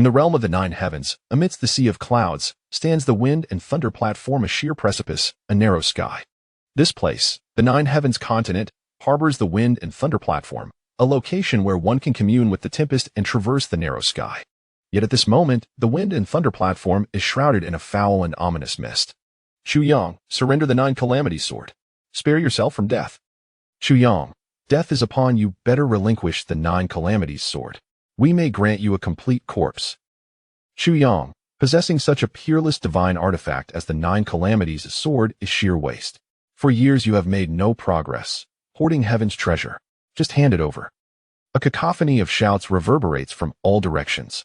In the realm of the nine heavens, amidst the sea of clouds, stands the wind and thunder platform, a sheer precipice, a narrow sky. This place, the nine heavens continent, harbors the wind and thunder platform, a location where one can commune with the tempest and traverse the narrow sky. Yet at this moment, the wind and thunder platform is shrouded in a foul and ominous mist. Chu Yang, surrender the nine calamities sword. Spare yourself from death. Chu Yang, death is upon you, better relinquish the nine calamities sword. We may grant you a complete corpse. Chu Yang, possessing such a peerless divine artifact as the nine calamities sword is sheer waste. For years you have made no progress, hoarding heaven's treasure. Just hand it over. A cacophony of shouts reverberates from all directions.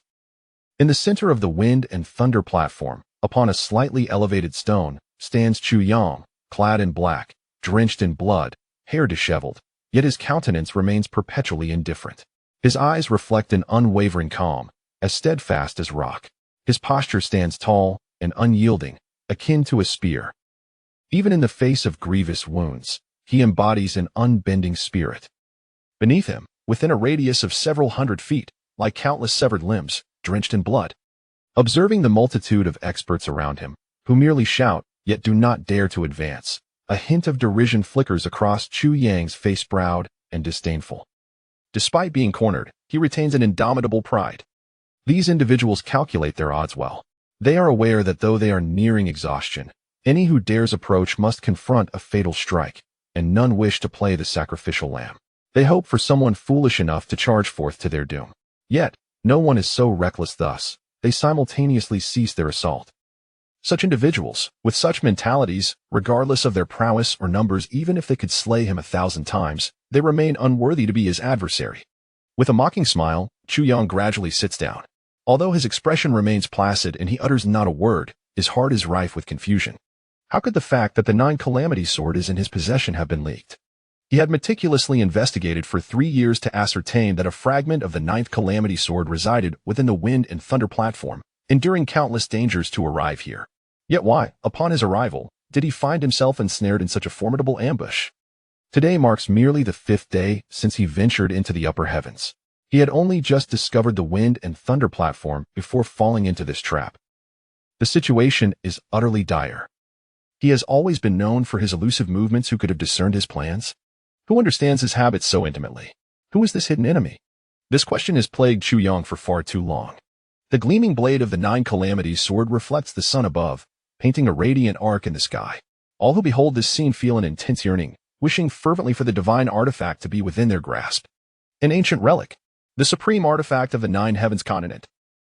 In the center of the wind and thunder platform, upon a slightly elevated stone, stands Chu Yang, clad in black, drenched in blood, hair disheveled, yet his countenance remains perpetually indifferent. His eyes reflect an unwavering calm, as steadfast as rock. His posture stands tall and unyielding, akin to a spear. Even in the face of grievous wounds, he embodies an unbending spirit. Beneath him, within a radius of several hundred feet, lie countless severed limbs, drenched in blood. Observing the multitude of experts around him, who merely shout, yet do not dare to advance, a hint of derision flickers across Chu Yang's face, proud and disdainful. Despite being cornered, he retains an indomitable pride. These individuals calculate their odds well. They are aware that though they are nearing exhaustion, any who dares approach must confront a fatal strike, and none wish to play the sacrificial lamb. They hope for someone foolish enough to charge forth to their doom. Yet, no one is so reckless thus. They simultaneously cease their assault. Such individuals, with such mentalities, regardless of their prowess or numbers, even if they could slay him 1,000 times, they remain unworthy to be his adversary. With a mocking smile, Chu Yang gradually sits down. Although his expression remains placid and he utters not a word, his heart is rife with confusion. How could the fact that the nine calamities sword is in his possession have been leaked? He had meticulously investigated for 3 years to ascertain that a fragment of the ninth calamity sword resided within the wind and thunder platform, enduring countless dangers to arrive here. Yet why, upon his arrival, did he find himself ensnared in such a formidable ambush? Today marks merely the 5th day since he ventured into the upper heavens. He had only just discovered the wind and thunder platform before falling into this trap. The situation is utterly dire. He has always been known for his elusive movements. Who could have discerned his plans? Who understands his habits so intimately? Who is this hidden enemy? This question has plagued Chu Yang for far too long. The gleaming blade of the nine calamities sword reflects the sun above, painting a radiant arc in the sky. All who behold this scene feel an intense yearning, wishing fervently for the divine artifact to be within their grasp. An ancient relic, the supreme artifact of the nine heavens continent.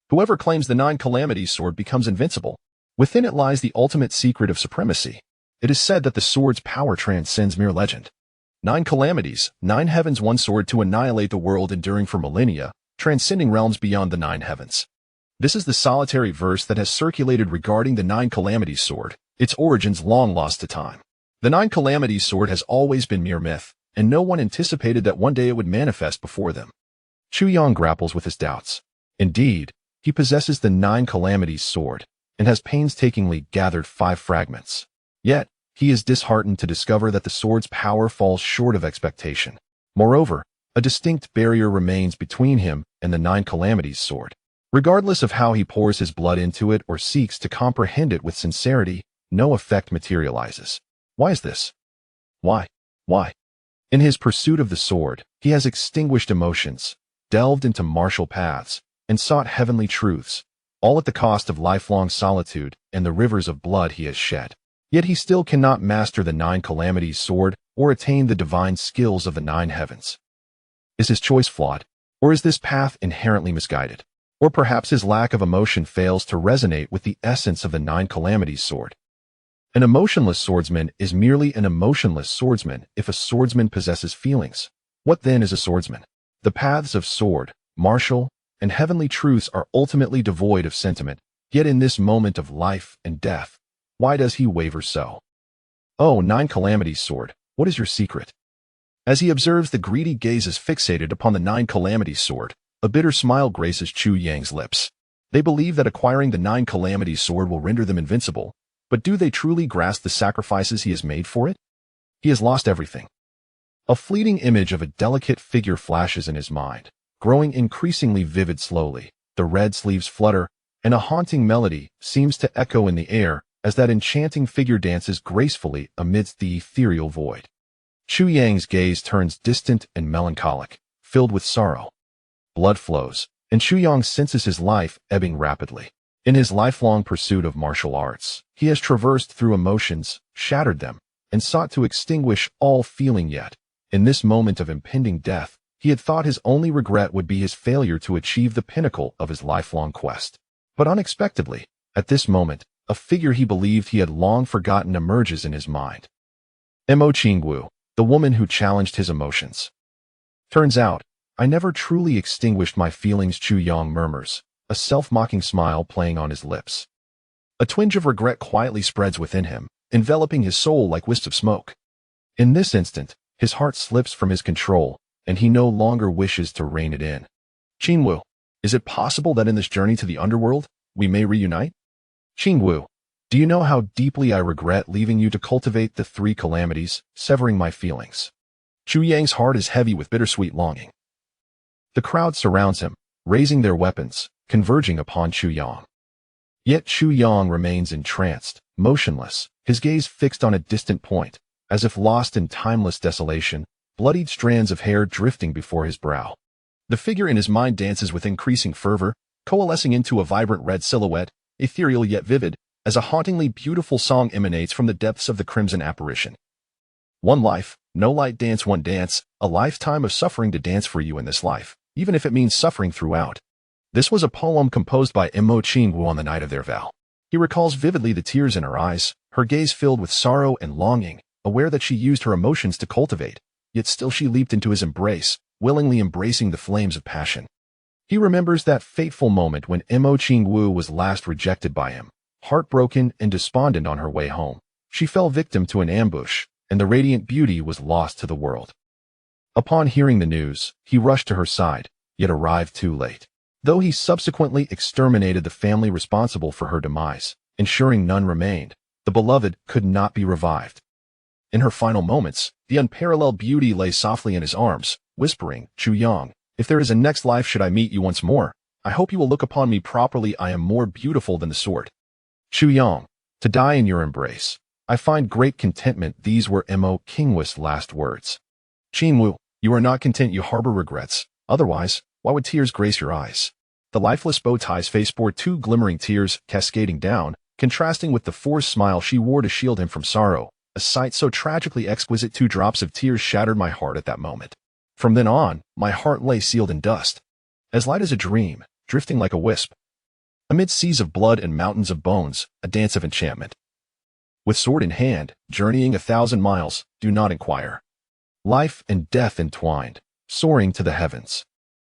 Whoever claims the nine calamities sword becomes invincible. Within it lies the ultimate secret of supremacy. It is said that the sword's power transcends mere legend. 9 calamities, 9 heavens, 1 sword to annihilate the world, enduring for millennia, transcending realms beyond the 9 heavens. This is the solitary verse that has circulated regarding the 9 calamities sword, its origins long lost to time. The 9 calamities sword has always been mere myth, and no one anticipated that one day it would manifest before them. Chu Yang grapples with his doubts. Indeed, he possesses the 9 calamities sword, and has painstakingly gathered 5 fragments. Yet, he is disheartened to discover that the sword's power falls short of expectation. Moreover, a distinct barrier remains between him and the 9 calamities sword. Regardless of how he pours his blood into it or seeks to comprehend it with sincerity, no effect materializes. Why is this? Why? In his pursuit of the sword, he has extinguished emotions, delved into martial paths, and sought heavenly truths, all at the cost of lifelong solitude and the rivers of blood he has shed. Yet he still cannot master the 9 calamities sword or attain the divine skills of the 9 heavens. Is his choice flawed? Or is this path inherently misguided? Or perhaps his lack of emotion fails to resonate with the essence of the 9 calamities sword. An emotionless swordsman is merely an emotionless swordsman if a swordsman possesses feelings. What then is a swordsman? The paths of sword, martial, and heavenly truths are ultimately devoid of sentiment, yet in this moment of life and death, why does he waver so? Oh, 9 calamities sword, what is your secret? As he observes the greedy gazes fixated upon the 9 calamities sword, a bitter smile graces Chu Yang's lips. They believe that acquiring the 9 calamities sword will render them invincible, but do they truly grasp the sacrifices he has made for it? He has lost everything. A fleeting image of a delicate figure flashes in his mind, growing increasingly vivid slowly, the red sleeves flutter, and a haunting melody seems to echo in the air as that enchanting figure dances gracefully amidst the ethereal void. Chu Yang's gaze turns distant and melancholic, filled with sorrow. Blood flows, and Chu Yang senses his life ebbing rapidly. In his lifelong pursuit of martial arts, he has traversed through emotions, shattered them, and sought to extinguish all feeling yet. In this moment of impending death, he had thought his only regret would be his failure to achieve the pinnacle of his lifelong quest. But unexpectedly, at this moment, a figure he believed he had long forgotten emerges in his mind. Mo Qingwu, the woman who challenged his emotions. Turns out, I never truly extinguished my feelings, Chu Yang murmurs, a self-mocking smile playing on his lips. A twinge of regret quietly spreads within him, enveloping his soul like wisps of smoke. In this instant, his heart slips from his control, and he no longer wishes to rein it in. Qingwu, is it possible that in this journey to the underworld, we may reunite? Qingwu, do you know how deeply I regret leaving you to cultivate the three calamities, severing my feelings? Chu Yang's heart is heavy with bittersweet longing. The crowd surrounds him, raising their weapons, converging upon Chu Yang. Yet Chu Yang remains entranced, motionless, his gaze fixed on a distant point, as if lost in timeless desolation, bloodied strands of hair drifting before his brow. The figure in his mind dances with increasing fervor, coalescing into a vibrant red silhouette, ethereal yet vivid, as a hauntingly beautiful song emanates from the depths of the crimson apparition. One life, no light dance, one dance, a lifetime of suffering to dance for you in this life, even if it means suffering throughout. This was a poem composed by Mo Qingwu on the night of their vow. He recalls vividly the tears in her eyes, her gaze filled with sorrow and longing, aware that she used her emotions to cultivate, yet still she leaped into his embrace, willingly embracing the flames of passion. He remembers that fateful moment when Mo Qingwu was last rejected by him. Heartbroken and despondent on her way home, she fell victim to an ambush, and the radiant beauty was lost to the world. Upon hearing the news, he rushed to her side, yet arrived too late. Though he subsequently exterminated the family responsible for her demise, ensuring none remained, the beloved could not be revived. In her final moments, the unparalleled beauty lay softly in his arms, whispering, Chu Yang, if there is a next life should I meet you once more, I hope you will look upon me properly. I am more beautiful than the sword. Chu Yang, to die in your embrace. I find great contentment. These were Mo Qingwu's last words. Qingwu, you are not content, you harbor regrets. Otherwise, why would tears grace your eyes? The lifeless bow tie's face bore two glimmering tears cascading down, contrasting with the forced smile she wore to shield him from sorrow, a sight so tragically exquisite. 2 drops of tears shattered my heart at that moment. From then on, my heart lay sealed in dust, as light as a dream, drifting like a wisp. Amid seas of blood and mountains of bones, a dance of enchantment. With sword in hand, journeying 1,000 miles, do not inquire. Life and death entwined, soaring to the heavens.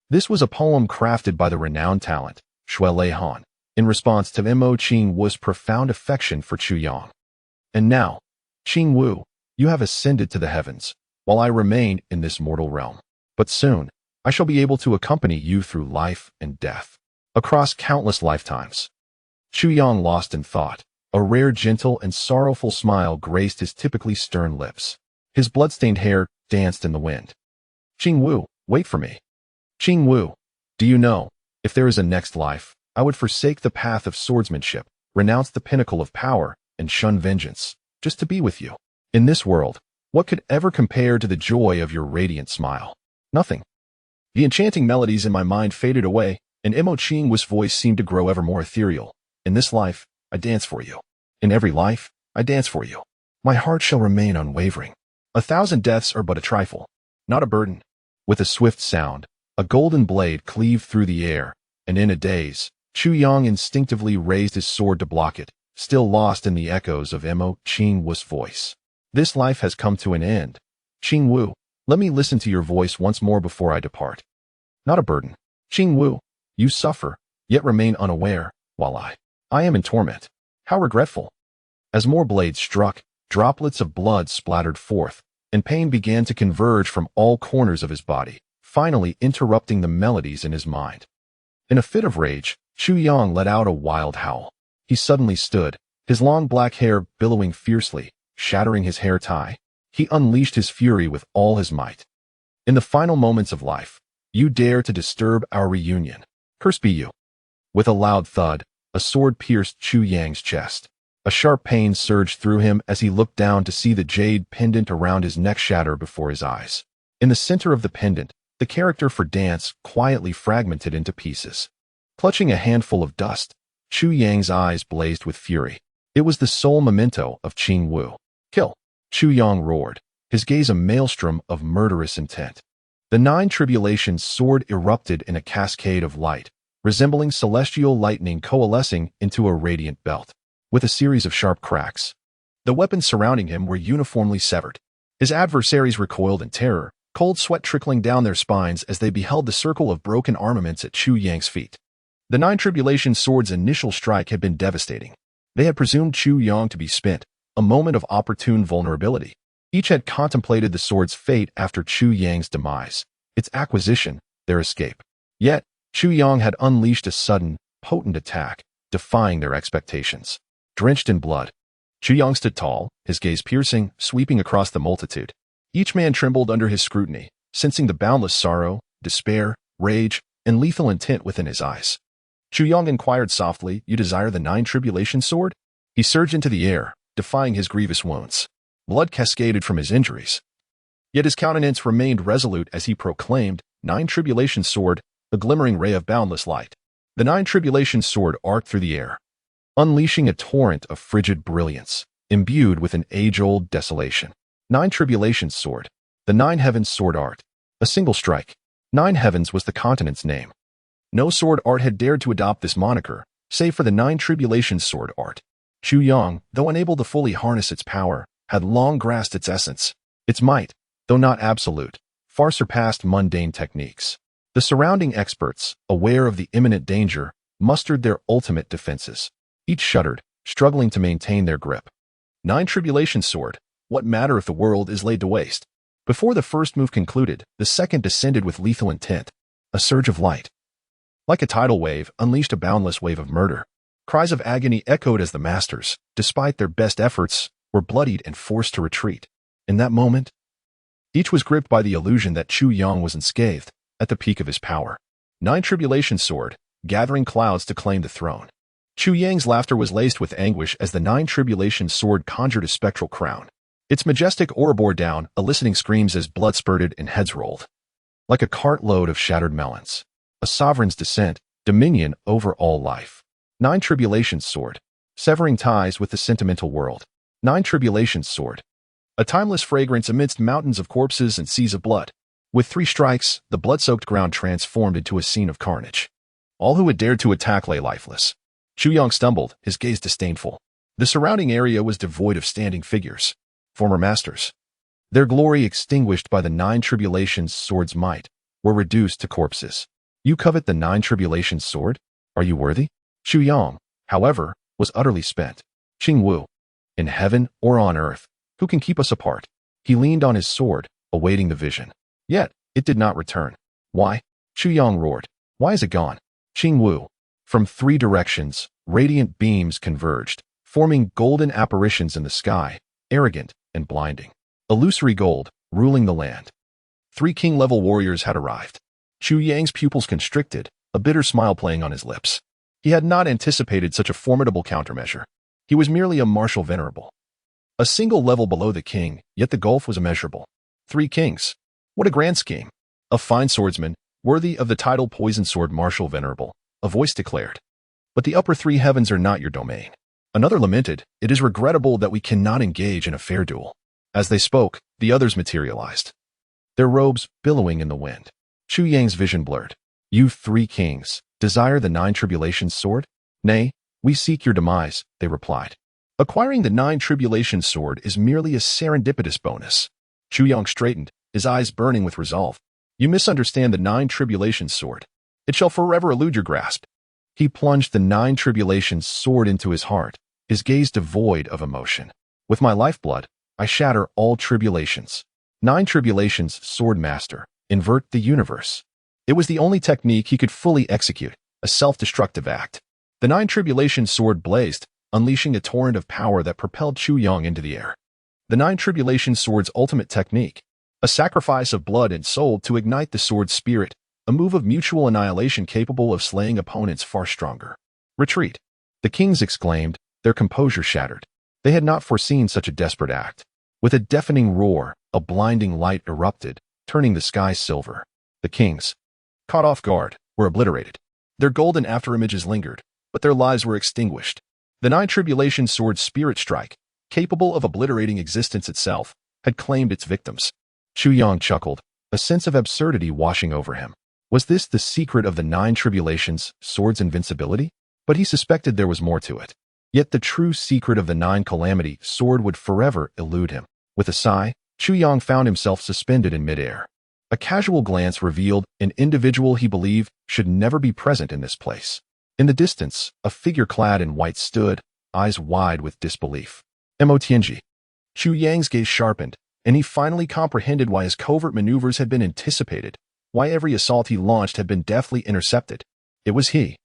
This was a poem crafted by the renowned talent, Shui Lei Han, in response to Mo Qingwu's profound affection for Chu Yang. And now, Qingwu, you have ascended to the heavens, while I remain in this mortal realm. But soon, I shall be able to accompany you through life and death, across countless lifetimes. Chu Yang lost in thought. A rare, gentle, and sorrowful smile graced his typically stern lips. His blood-stained hair danced in the wind. Qingwu, wait for me. Qingwu, do you know, if there is a next life, I would forsake the path of swordsmanship, renounce the pinnacle of power, and shun vengeance, just to be with you. In this world, what could ever compare to the joy of your radiant smile? Nothing. The enchanting melodies in my mind faded away, and Mo Qingwu's voice seemed to grow ever more ethereal. In this life, I dance for you. In every life, I dance for you. My heart shall remain unwavering. 1,000 deaths are but a trifle, not a burden. With a swift sound, a golden blade cleaved through the air, and in a daze, Chu Yang instinctively raised his sword to block it, still lost in the echoes of Mo Qingwu's voice. This life has come to an end. Qingwu, let me listen to your voice once more before I depart. Not a burden. Qingwu, you suffer, yet remain unaware, while I am in torment. How regretful. As more blades struck, droplets of blood splattered forth, and pain began to converge from all corners of his body, finally interrupting the melodies in his mind. In a fit of rage, Chu Yang let out a wild howl. He suddenly stood, his long black hair billowing fiercely, shattering his hair tie. He unleashed his fury with all his might. In the final moments of life, you dare to disturb our reunion. Cursed be you. With a loud thud, a sword pierced Chu Yang's chest. A sharp pain surged through him as he looked down to see the jade pendant around his neck shatter before his eyes. In the center of the pendant, the character for dance quietly fragmented into pieces. Clutching a handful of dust, Chu Yang's eyes blazed with fury. It was the sole memento of Qing Wu. Kill! Chu Yang roared, his gaze a maelstrom of murderous intent. The 9 tribulations sword erupted in a cascade of light, resembling celestial lightning coalescing into a radiant belt. With a series of sharp cracks, the weapons surrounding him were uniformly severed. His adversaries recoiled in terror, cold sweat trickling down their spines as they beheld the circle of broken armaments at Chu Yang's feet. The 9 tribulation sword's initial strike had been devastating. They had presumed Chu Yang to be spent, a moment of opportune vulnerability. Each had contemplated the sword's fate after Chu Yang's demise, its acquisition, their escape. Yet, Chu Yang had unleashed a sudden, potent attack, defying their expectations. Drenched in blood, Chu Yang stood tall, his gaze piercing, sweeping across the multitude. Each man trembled under his scrutiny, sensing the boundless sorrow, despair, rage, and lethal intent within his eyes. Chu Yang inquired softly, "You desire the 9 tribulation sword?" He surged into the air, defying his grievous wounds. Blood cascaded from his injuries. Yet his countenance remained resolute as he proclaimed, 9 tribulation sword, a glimmering ray of boundless light. The 9 tribulation sword arced through the air, unleashing a torrent of frigid brilliance, imbued with an age-old desolation. 9 tribulation sword, the 9 heavens sword art. A single strike. 9 heavens was the continent's name. No sword art had dared to adopt this moniker, save for the 9 tribulation sword art. Chu Yang, though unable to fully harness its power, had long grasped its essence. Its might, though not absolute, far surpassed mundane techniques. The surrounding experts, aware of the imminent danger, mustered their ultimate defenses. Each shuddered, struggling to maintain their grip. 9 tribulation sword, what matter if the world is laid to waste? Before the first move concluded, the second descended with lethal intent. A surge of light, like a tidal wave, unleashed a boundless wave of murder. Cries of agony echoed as the masters, despite their best efforts, were bloodied and forced to retreat. In that moment, each was gripped by the illusion that Chu Yang was unscathed, at the peak of his power. 9 tribulation sword, gathering clouds to claim the throne. Chu Yang's laughter was laced with anguish as the 9 tribulation sword conjured a spectral crown. Its majestic aura bore down, eliciting screams as blood spurted and heads rolled. Like a cartload of shattered melons. A sovereign's descent, dominion over all life. 9 tribulation sword, severing ties with the sentimental world. 9 tribulation sword, a timeless fragrance amidst mountains of corpses and seas of blood. With 3 strikes, the blood-soaked ground transformed into a scene of carnage. All who had dared to attack lay lifeless. Chu Yang stumbled, his gaze disdainful. The surrounding area was devoid of standing figures, former masters. Their glory extinguished by the 9 tribulations sword's might, were reduced to corpses. You covet the 9 tribulations sword? Are you worthy? Chu Yang, however, was utterly spent. Qing Wu, in heaven or on earth, who can keep us apart? He leaned on his sword, awaiting the vision. Yet, it did not return. Why? Chu Yang roared. Why is it gone? Qing Wu. From 3 directions, radiant beams converged, forming golden apparitions in the sky, arrogant and blinding. Illusory gold, ruling the land. 3 king-level warriors had arrived. Chu Yang's pupils constricted, a bitter smile playing on his lips. He had not anticipated such a formidable countermeasure. He was merely a martial venerable. A single level below the king, yet the gulf was immeasurable. 3 kings. What a grand scheme. A fine swordsman, worthy of the title Poison Sword Martial Venerable, a voice declared. But the upper 3 heavens are not your domain. Another lamented, it is regrettable that we cannot engage in a fair duel. As they spoke, the others materialized, their robes billowing in the wind. Chu Yang's vision blurred. You 3 kings, desire the 9 tribulations sword? Nay, we seek your demise, they replied. Acquiring the 9 tribulations sword is merely a serendipitous bonus. Chu Yang straightened, his eyes burning with resolve. You misunderstand the 9 tribulations sword. It shall forever elude your grasp. He plunged the 9 tribulations sword into his heart, his gaze devoid of emotion. With my lifeblood, I shatter all tribulations. 9 tribulations sword master, invert the universe. It was the only technique he could fully execute, a self-destructive act. The 9 tribulations sword blazed, unleashing a torrent of power that propelled Chu Yang into the air. The 9 tribulations sword's ultimate technique, a sacrifice of blood and soul to ignite the sword's spirit, a move of mutual annihilation capable of slaying opponents far stronger. Retreat! The kings exclaimed, their composure shattered. They had not foreseen such a desperate act. With a deafening roar, a blinding light erupted, turning the sky silver. The kings, caught off guard, were obliterated. Their golden afterimages lingered, but their lives were extinguished. The 9 tribulations sword's spirit strike, capable of obliterating existence itself, had claimed its victims. Chu Yang chuckled, a sense of absurdity washing over him. Was this the secret of the 9 tribulations sword's invincibility? But he suspected there was more to it. Yet the true secret of the 9 calamity sword would forever elude him. With a sigh, Chu Yang found himself suspended in midair. A casual glance revealed an individual he believed should never be present in this place. In the distance, a figure clad in white stood, eyes wide with disbelief. Mo Tianji. Chu Yang's gaze sharpened, and he finally comprehended why his covert maneuvers had been anticipated, why every assault he launched had been deftly intercepted. It was he.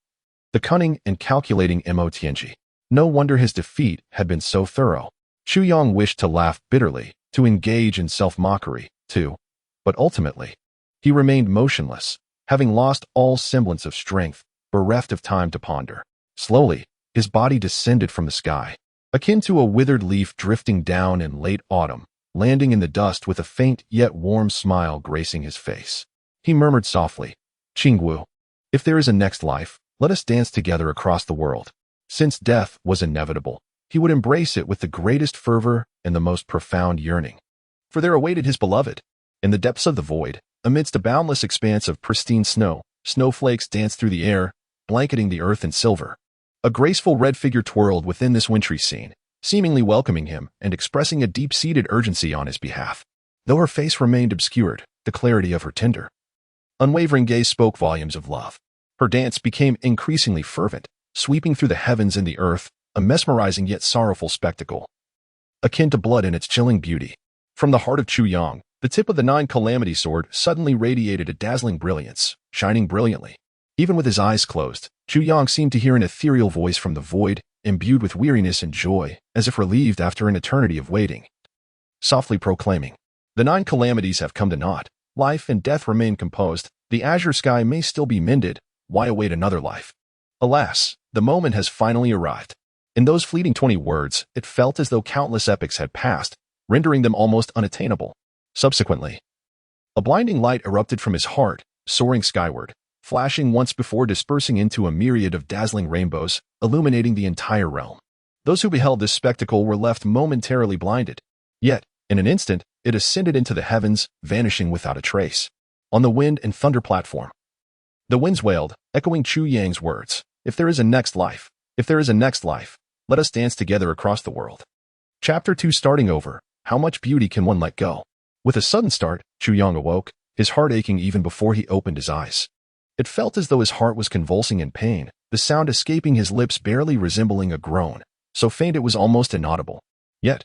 The cunning and calculating Mo Tianji. No wonder his defeat had been so thorough. Chu Yang wished to laugh bitterly, to engage in self-mockery, too. But ultimately, he remained motionless, having lost all semblance of strength, bereft of time to ponder. Slowly, his body descended from the sky, akin to a withered leaf drifting down in late autumn, landing in the dust with a faint yet warm smile gracing his face. He murmured softly, "Qingwu, if there is a next life, let us dance together across the world." Since death was inevitable, he would embrace it with the greatest fervor and the most profound yearning. For there awaited his beloved. In the depths of the void, amidst a boundless expanse of pristine snow, snowflakes danced through the air, blanketing the earth in silver. A graceful red figure twirled within this wintry scene, seemingly welcoming him and expressing a deep-seated urgency on his behalf. Though her face remained obscured, the clarity of her tender, unwavering gaze spoke volumes of love. Her dance became increasingly fervent, sweeping through the heavens and the earth, a mesmerizing yet sorrowful spectacle, akin to blood in its chilling beauty. From the heart of Chu Yang, the tip of the 9 calamity sword suddenly radiated a dazzling brilliance, shining brilliantly. Even with his eyes closed, Chu Yang seemed to hear an ethereal voice from the void, imbued with weariness and joy, as if relieved after an eternity of waiting. Softly proclaiming, "The 9 calamities have come to naught. Life and death remain composed. The azure sky may still be mended. Why await another life? Alas, the moment has finally arrived." In those fleeting 20 words, it felt as though countless epochs had passed, rendering them almost unattainable. Subsequently, a blinding light erupted from his heart, soaring skyward, flashing once before dispersing into a myriad of dazzling rainbows, illuminating the entire realm. Those who beheld this spectacle were left momentarily blinded. Yet, in an instant, it ascended into the heavens, vanishing without a trace. On the wind and thunder platform, the winds wailed, echoing Chu Yang's words. "If there is a next life, if there is a next life, let us dance together across the world." Chapter 2 starting over. How much beauty can one let go? With a sudden start, Chu Yang awoke, his heart aching even before he opened his eyes. It felt as though his heart was convulsing in pain, the sound escaping his lips barely resembling a groan, so faint it was almost inaudible. Yet,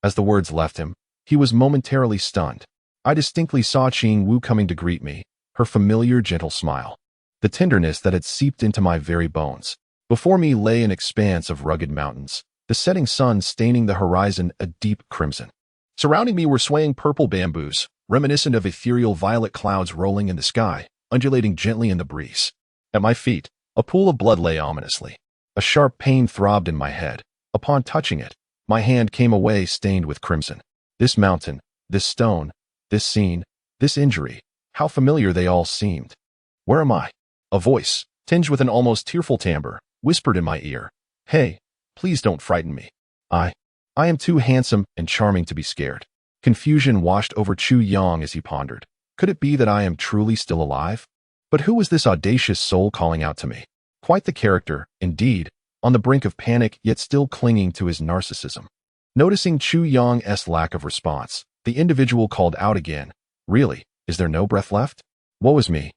as the words left him, he was momentarily stunned. I distinctly saw Qingwu coming to greet me, her familiar gentle smile. The tenderness that had seeped into my very bones. Before me lay an expanse of rugged mountains, the setting sun staining the horizon a deep crimson. Surrounding me were swaying purple bamboos, reminiscent of ethereal violet clouds rolling in the sky, undulating gently in the breeze. At my feet, a pool of blood lay ominously. A sharp pain throbbed in my head. Upon touching it, my hand came away stained with crimson. This mountain, this stone, this scene, this injury, how familiar they all seemed. Where am I? A voice, tinged with an almost tearful timbre, whispered in my ear, "Hey, please don't frighten me. I am too handsome and charming to be scared." Confusion washed over Chu Yang as he pondered. Could it be that I am truly still alive? But who was this audacious soul calling out to me? Quite the character, indeed, on the brink of panic yet still clinging to his narcissism. Noticing Chu Yang's lack of response, the individual called out again, "Really, is there no breath left? Woe is me."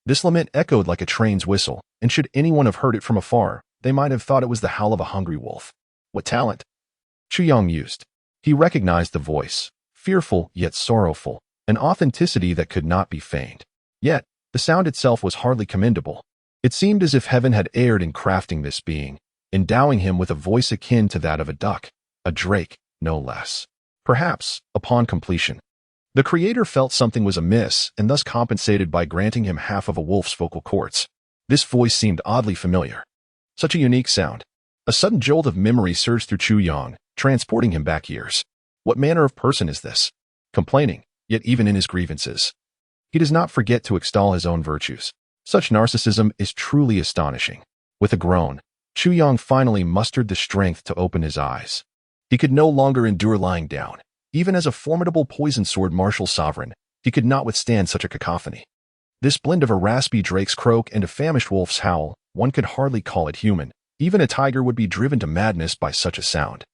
This lament echoed like a train's whistle, and should anyone have heard it from afar, they might have thought it was the howl of a hungry wolf. What talent Chu Yang used. He recognized the voice, fearful yet sorrowful, an authenticity that could not be feigned. Yet, the sound itself was hardly commendable. It seemed as if heaven had erred in crafting this being, endowing him with a voice akin to that of a duck, a drake, no less. Perhaps, upon completion, The creator felt something was amiss and thus compensated by granting him half of a wolf's vocal cords. This voice seemed oddly familiar. Such a unique sound. A sudden jolt of memory surged through Chu Yang, transporting him back years. What manner of person is this? Complaining, yet even in his grievances, he does not forget to extol his own virtues. Such narcissism is truly astonishing. With a groan, Chu Yang finally mustered the strength to open his eyes. He could no longer endure lying down. Even as a formidable poison sword martial sovereign, he could not withstand such a cacophony. This blend of a raspy drake's croak and a famished wolf's howl, one could hardly call it human. Even a tiger would be driven to madness by such a sound.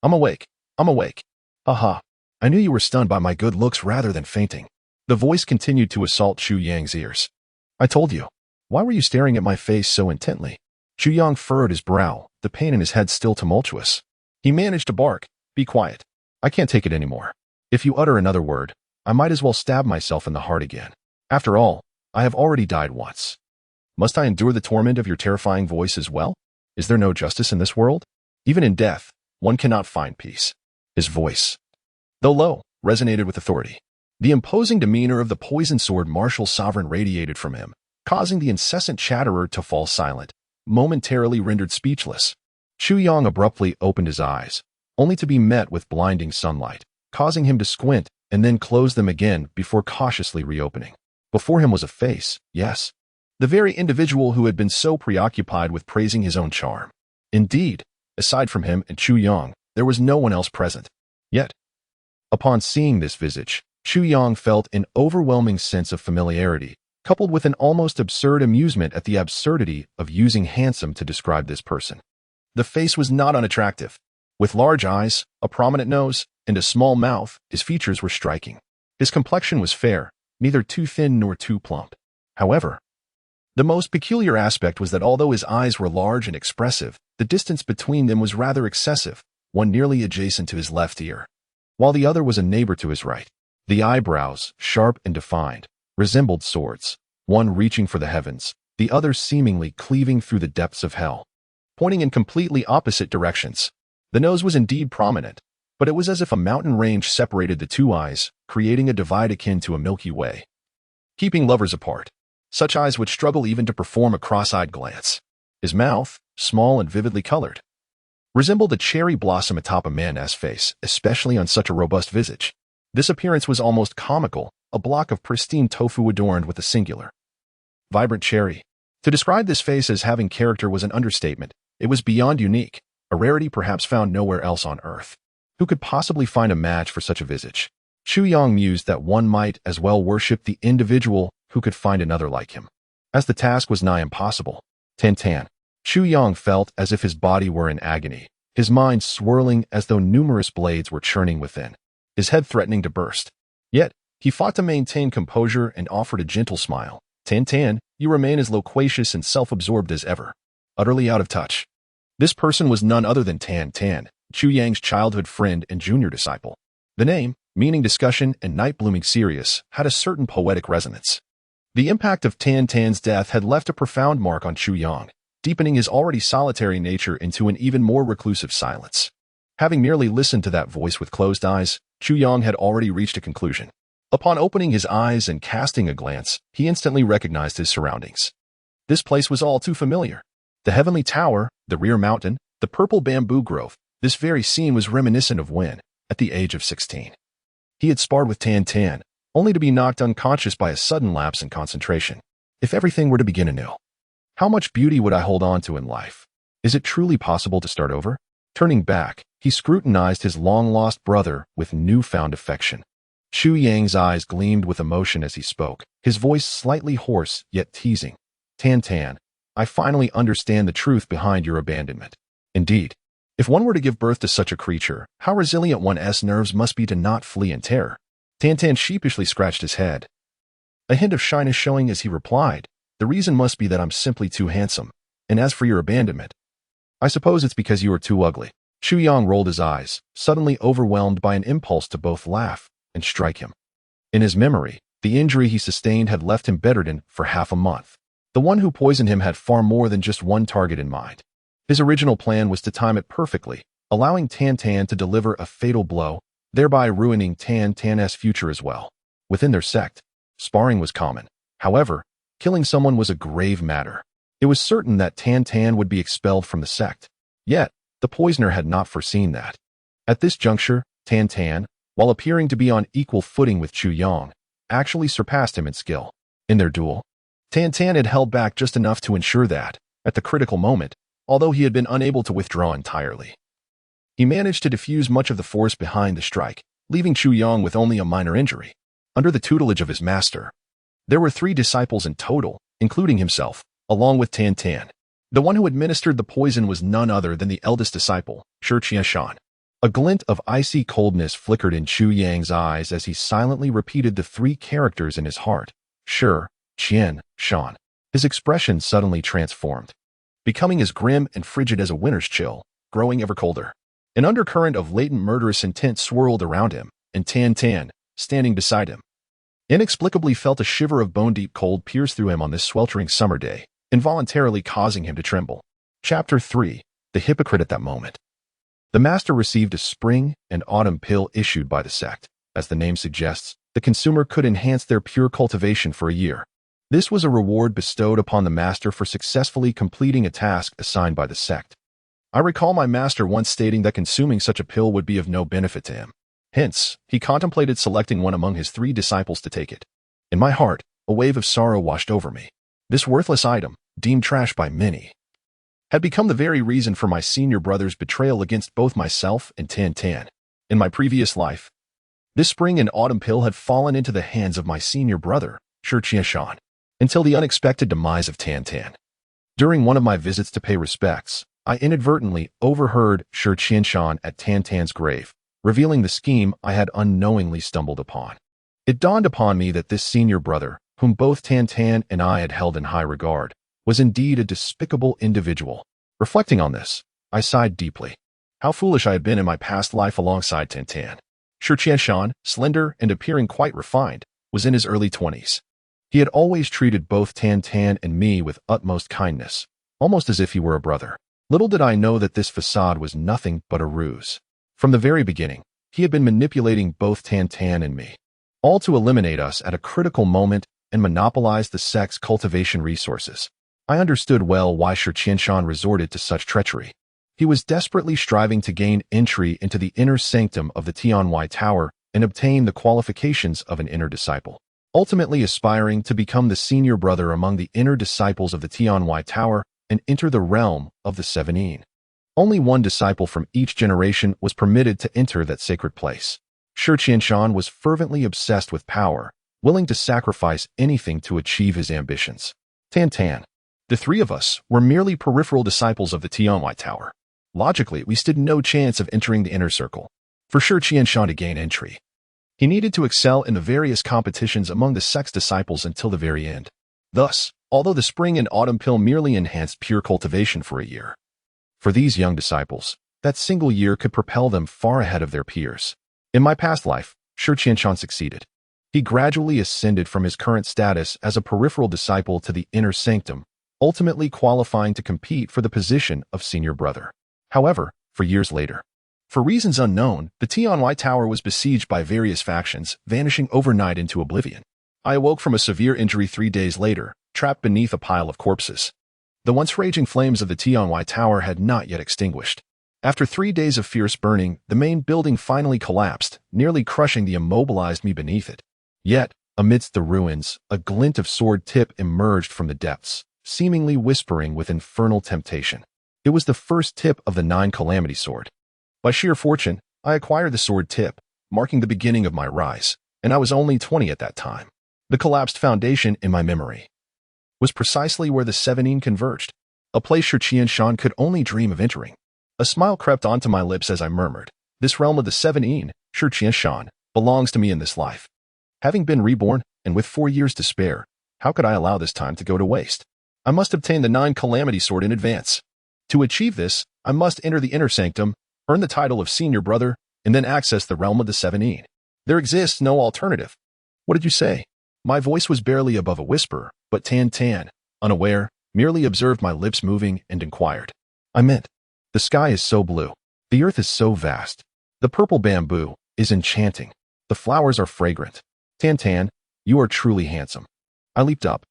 I'm awake. I'm awake. Aha. I knew you were stunned by my good looks rather than fainting. The voice continued to assault Chu Yang's ears. I told you. Why were you staring at my face so intently? Chu Yang furrowed his brow, the pain in his head still tumultuous. He managed to bark. Be quiet. I can't take it anymore. If you utter another word, I might as well stab myself in the heart again. After all, I have already died once. Must I endure the torment of your terrifying voice as well? Is there no justice in this world? Even in death, one cannot find peace. His voice, though low, resonated with authority. The imposing demeanor of the poison sword martial sovereign radiated from him, causing the incessant chatterer to fall silent, momentarily rendered speechless. Chu Yang abruptly opened his eyes, only to be met with blinding sunlight, causing him to squint and then close them again before cautiously reopening. Before him was a face, yes, the very individual who had been so preoccupied with praising his own charm. Indeed, aside from him and Chu Yang, there was no one else present. Yet, upon seeing this visage, Chu Yang felt an overwhelming sense of familiarity, coupled with an almost absurd amusement at the absurdity of using handsome to describe this person. The face was not unattractive. With large eyes, a prominent nose, and a small mouth, his features were striking. His complexion was fair, neither too thin nor too plump. However, the most peculiar aspect was that although his eyes were large and expressive, the distance between them was rather excessive, one nearly adjacent to his left ear, while the other was a neighbor to his right. The eyebrows, sharp and defined, resembled swords, one reaching for the heavens, the other seemingly cleaving through the depths of hell, pointing in completely opposite directions. The nose was indeed prominent, but it was as if a mountain range separated the two eyes, creating a divide akin to a Milky Way, keeping lovers apart. Such eyes would struggle even to perform a cross-eyed glance. His mouth, small and vividly colored, resembled a cherry blossom atop a man's face, especially on such a robust visage. This appearance was almost comical, a block of pristine tofu adorned with a singular, vibrant cherry. To describe this face as having character was an understatement. It was beyond unique, a rarity perhaps found nowhere else on earth. Who could possibly find a match for such a visage? Chu Yang mused that one might as well worship the individual who could find another like him, as the task was nigh impossible. Tan. Chu Yang felt as if his body were in agony, his mind swirling as though numerous blades were churning within, his head threatening to burst. Yet, he fought to maintain composure and offered a gentle smile. Tan, you remain as loquacious and self-absorbed as ever, utterly out of touch. This person was none other than Tan, Chu Yang's childhood friend and junior disciple. The name, meaning discussion and night blooming serious, had a certain poetic resonance. The impact of Tan's death had left a profound mark on Chu Yang, deepening his already solitary nature into an even more reclusive silence. Having merely listened to that voice with closed eyes, Chu Yang had already reached a conclusion. Upon opening his eyes and casting a glance, he instantly recognized his surroundings. This place was all too familiar. The heavenly tower, the rear mountain, the purple bamboo grove, this very scene was reminiscent of when, at the age of 16, he had sparred with Tan, only to be knocked unconscious by a sudden lapse in concentration. If everything were to begin anew, how much beauty would I hold on to in life? Is it truly possible to start over? Turning back, he scrutinized his long-lost brother with newfound affection. Chu Yang's eyes gleamed with emotion as he spoke, his voice slightly hoarse yet teasing. Tan, I finally understand the truth behind your abandonment. Indeed, if one were to give birth to such a creature, how resilient one's nerves must be to not flee in terror. Tan sheepishly scratched his head, a hint of shyness showing as he replied, the reason must be that I'm simply too handsome, and as for your abandonment, I suppose it's because you are too ugly. Chu Yang rolled his eyes, suddenly overwhelmed by an impulse to both laugh and strike him. In his memory, the injury he sustained had left him bedridden for half a month. The one who poisoned him had far more than just one target in mind. His original plan was to time it perfectly, allowing Tan to deliver a fatal blow thereby ruining Tan Tan's future as well. Within their sect, sparring was common. However, killing someone was a grave matter. It was certain that Tan Tan would be expelled from the sect. Yet, the poisoner had not foreseen that. At this juncture, Tan Tan, while appearing to be on equal footing with Chu Yang, actually surpassed him in skill. In their duel, Tan Tan had held back just enough to ensure that, at the critical moment, although he had been unable to withdraw entirely, he managed to diffuse much of the force behind the strike, leaving Chu Yang with only a minor injury. Under the tutelage of his master, there were 3 disciples in total, including himself, along with Tan Tan. The one who administered the poison was none other than the eldest disciple, Shi Qianshan. A glint of icy coldness flickered in Chu Yang's eyes as he silently repeated the 3 characters in his heart, Shi Qianshan. His expression suddenly transformed, becoming as grim and frigid as a winter's chill, growing ever colder. An undercurrent of latent murderous intent swirled around him, and Tan Tan, standing beside him, inexplicably felt a shiver of bone-deep cold pierce through him on this sweltering summer day, involuntarily causing him to tremble. Chapter 3. The Hypocrite at that moment. The master received a spring and autumn pill issued by the sect. As the name suggests, the consumer could enhance their pure cultivation for a year. This was a reward bestowed upon the master for successfully completing a task assigned by the sect. I recall my master once stating that consuming such a pill would be of no benefit to him. Hence, he contemplated selecting one among his 3 disciples to take it. In my heart, a wave of sorrow washed over me. This worthless item, deemed trash by many, had become the very reason for my senior brother's betrayal against both myself and Tan Tan. In my previous life, this spring and autumn pill had fallen into the hands of my senior brother, Shi Qianshan, until the unexpected demise of Tan Tan. During one of my visits to pay respects, I inadvertently overheard Shi Qianshan at Tan Tan's grave, revealing the scheme I had unknowingly stumbled upon. It dawned upon me that this senior brother, whom both Tan Tan and I had held in high regard, was indeed a despicable individual. Reflecting on this, I sighed deeply. How foolish I had been in my past life alongside Tan Tan. Shi Qianshan, slender and appearing quite refined, was in his early 20s. He had always treated both Tan Tan and me with utmost kindness, almost as if he were a brother. Little did I know that this facade was nothing but a ruse. From the very beginning, he had been manipulating both Tan Tan and me, all to eliminate us at a critical moment and monopolize the sect's cultivation resources. I understood well why Shi Qianshan resorted to such treachery. He was desperately striving to gain entry into the inner sanctum of the Tianwai Tower and obtain the qualifications of an inner disciple, ultimately aspiring to become the senior brother among the inner disciples of the Tianwai Tower and enter the realm of the 17. Only 1 disciple from each generation was permitted to enter that sacred place. Shi Qianshan was fervently obsessed with power, willing to sacrifice anything to achieve his ambitions. Tan Tan. The 3 of us were merely peripheral disciples of the Tianwai Tower. Logically, we stood no chance of entering the inner circle. For Shi Qianshan to gain entry, he needed to excel in the various competitions among the sect's disciples until the very end. Thus, although the spring and autumn pill merely enhanced pure cultivation for a year, for these young disciples, that single year could propel them far ahead of their peers. In my past life, Shi Qianshan succeeded. He gradually ascended from his current status as a peripheral disciple to the inner sanctum, ultimately qualifying to compete for the position of senior brother. However, for years later, for reasons unknown, the Tianwai Tower was besieged by various factions, vanishing overnight into oblivion. I awoke from a severe injury 3 days later, trapped beneath a pile of corpses. The once raging flames of the Tianwai Tower had not yet extinguished. After 3 days of fierce burning, the main building finally collapsed, nearly crushing the immobilized me beneath it. Yet, amidst the ruins, a glint of sword tip emerged from the depths, seemingly whispering with infernal temptation. It was the first tip of the 9 Calamity Sword. By sheer fortune, I acquired the sword tip, marking the beginning of my rise, and I was only 20 at that time. The collapsed foundation in my memory was precisely where the 17 converged, a place Shi Qianshan could only dream of entering. A smile crept onto my lips as I murmured, "This realm of the 17, Shi Qianshan, belongs to me in this life. Having been reborn, and with 4 years to spare, how could I allow this time to go to waste? I must obtain the 9 Calamity Sword in advance. To achieve this, I must enter the inner sanctum, earn the title of senior brother, and then access the realm of the 17. There exists no alternative." "What did you say?" My voice was barely above a whisper, but Tan Tan, unaware, merely observed my lips moving and inquired. "I meant, the sky is so blue. The earth is so vast. The purple bamboo, is enchanting. The flowers are fragrant. Tan, you are truly handsome. I leaped up,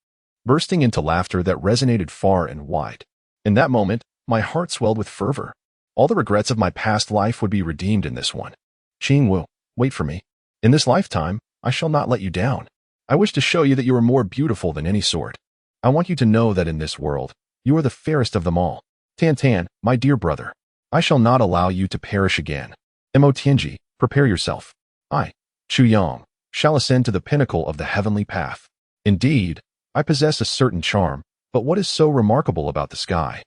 bursting into laughter that resonated far and wide. In that moment, my heart swelled with fervor. All the regrets of my past life would be redeemed in this one. Qingwu, wait for me. In this lifetime, I shall not let you down. I wish to show you that you are more beautiful than any sword. I want you to know that in this world, you are the fairest of them all. Tan, my dear brother, I shall not allow you to perish again. Mo Tianji, prepare yourself. I, Chu Yang, shall ascend to the pinnacle of the heavenly path. Indeed, I possess a certain charm, but what is so remarkable about the sky?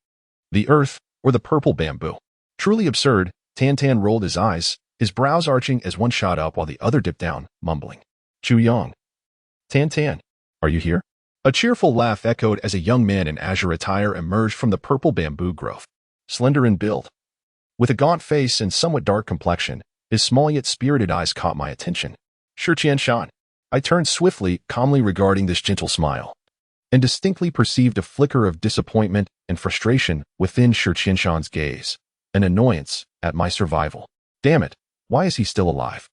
The earth, or the purple bamboo? Truly absurd. Tan rolled his eyes, his brows arching as one shot up while the other dipped down, mumbling. Chu Yang. Tan, are you here? A cheerful laugh echoed as a young man in azure attire emerged from the purple bamboo grove. Slender in build, with a gaunt face and somewhat dark complexion, his small yet spirited eyes caught my attention. Shi Qianshan. I turned swiftly, calmly regarding this gentle smile, and distinctly perceived a flicker of disappointment and frustration within Shi Qianshan's gaze, an annoyance at my survival. Damn it, why is he still alive?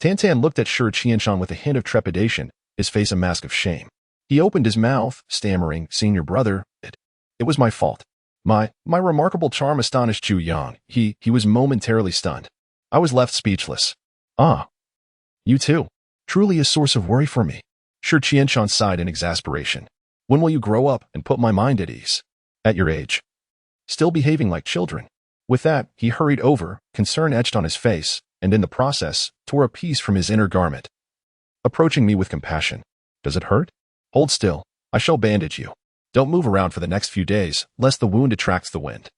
Tan looked at Shi Qianshan with a hint of trepidation, his face a mask of shame. He opened his mouth, stammering, "Senior brother, it was my fault. My remarkable charm astonished Chu Yang. He was momentarily stunned. I was left speechless. Ah, you too. Truly a source of worry for me." Shi Qianshan sighed in exasperation. "When will you grow up and put my mind at ease? At your age. Still behaving like children." With that, he hurried over, concern etched on his face, and in the process, tore a piece from his inner garment. Approaching me with compassion. "Does it hurt? Hold still. I shall bandage you. Don't move around for the next few days, lest the wound attracts the wind."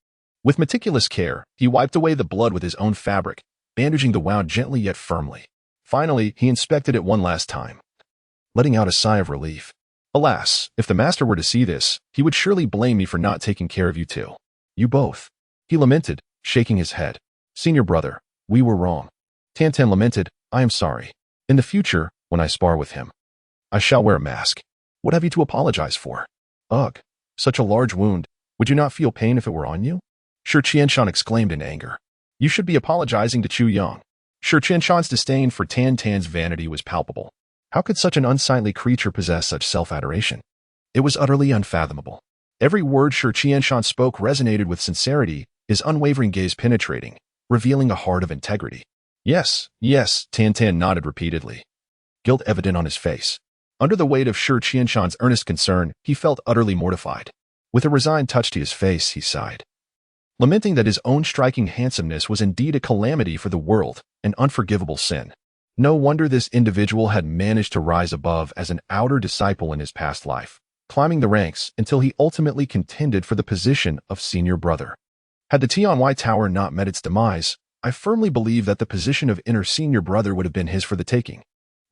With meticulous care, he wiped away the blood with his own fabric, bandaging the wound gently yet firmly. Finally, he inspected it one last time, letting out a sigh of relief. Alas, if the master were to see this, he would surely blame me for not taking care of you too. You both. He lamented, shaking his head. "Senior brother, we were wrong." Tan lamented, "I am sorry. In the future, when I spar with him, I shall wear a mask. What have you to apologize for?" "Ugh, such a large wound. Would you not feel pain if it were on you?" Shi Qianshan exclaimed in anger. "You should be apologizing to Chu Yang." Shi Qianshan's disdain for Tan's vanity was palpable. How could such an unsightly creature possess such self-adoration? It was utterly unfathomable. Every word Shi Qianshan spoke resonated with sincerity, his unwavering gaze penetrating, revealing a heart of integrity. Yes, Tan nodded repeatedly, guilt evident on his face. Under the weight of Shi Qianshan's earnest concern, he felt utterly mortified. With a resigned touch to his face, he sighed, lamenting that his own striking handsomeness was indeed a calamity for the world, an unforgivable sin. No wonder this individual had managed to rise above as an outer disciple in his past life, climbing the ranks until he ultimately contended for the position of senior brother. Had the Tianwai Tower not met its demise, I firmly believe that the position of inner senior brother would have been his for the taking.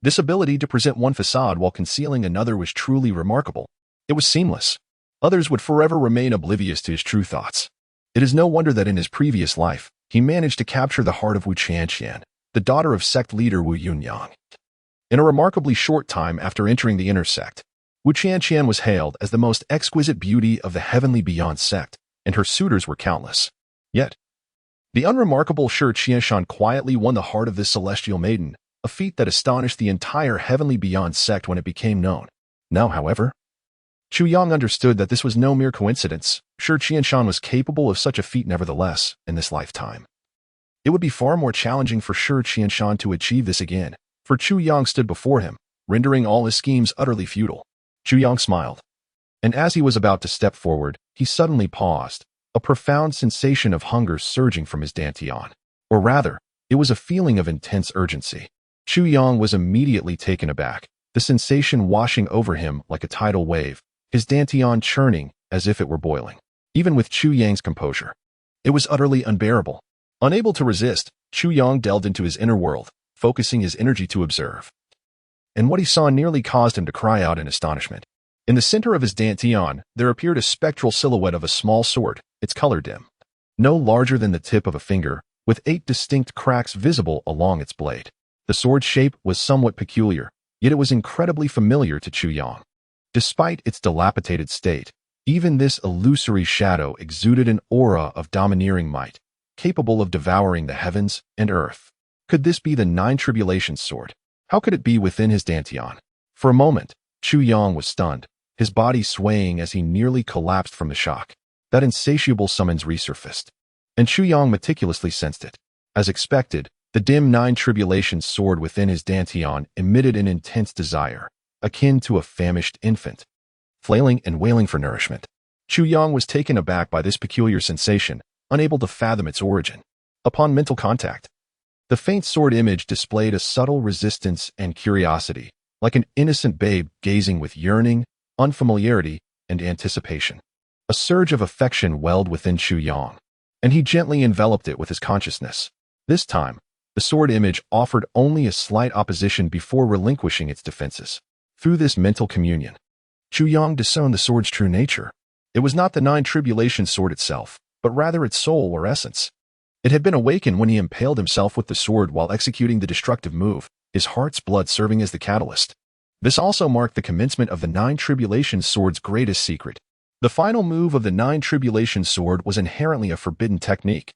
This ability to present one facade while concealing another was truly remarkable. It was seamless. Others would forever remain oblivious to his true thoughts. It is no wonder that in his previous life, he managed to capture the heart of Wu Qianqian, the daughter of sect leader Wu Yunyang. In a remarkably short time after entering the inner sect, Wu Qianqian was hailed as the most exquisite beauty of the heavenly beyond sect, and her suitors were countless. Yet, the unremarkable Shi Qianshan quietly won the heart of this celestial maiden, a feat that astonished the entire heavenly beyond sect when it became known. Now, however, Chu Yang understood that this was no mere coincidence. Shi Qianshan was capable of such a feat nevertheless, in this lifetime. It would be far more challenging for Shi Qianshan to achieve this again, for Chu Yang stood before him, rendering all his schemes utterly futile. Chu Yang smiled, and as he was about to step forward, he suddenly paused, a profound sensation of hunger surging from his dantian. Or rather, it was a feeling of intense urgency. Chu Yang was immediately taken aback, the sensation washing over him like a tidal wave, his dantian churning as if it were boiling. Even with Chu Yang's composure, it was utterly unbearable. Unable to resist, Chu Yang delved into his inner world, focusing his energy to observe. And what he saw nearly caused him to cry out in astonishment. In the center of his dantian, there appeared a spectral silhouette of a small sword, its color dim, no larger than the tip of a finger, with 8 distinct cracks visible along its blade. The sword's shape was somewhat peculiar, yet it was incredibly familiar to Chu Yang. Despite its dilapidated state, even this illusory shadow exuded an aura of domineering might, capable of devouring the heavens and earth. Could this be the nine tribulations sword? How could it be within his dantian? For a moment, Chu Yang was stunned, his body swaying as he nearly collapsed from the shock. That insatiable summons resurfaced, and Chu Yang meticulously sensed it. As expected, the dim nine tribulations sword within his dantian emitted an intense desire, akin to a famished infant, flailing and wailing for nourishment. Chu Yang was taken aback by this peculiar sensation, unable to fathom its origin. Upon mental contact, the faint sword image displayed a subtle resistance and curiosity, like an innocent babe gazing with yearning, unfamiliarity, and anticipation. A surge of affection welled within Chu Yang, and he gently enveloped it with his consciousness. This time, the sword image offered only a slight opposition before relinquishing its defenses. Through this mental communion, Chu Yang discerned the sword's true nature. It was not the nine tribulations sword itself, but rather its soul or essence. It had been awakened when he impaled himself with the sword while executing the destructive move, his heart's blood serving as the catalyst. This also marked the commencement of the nine tribulations sword's greatest secret. The final move of the nine tribulations sword was inherently a forbidden technique,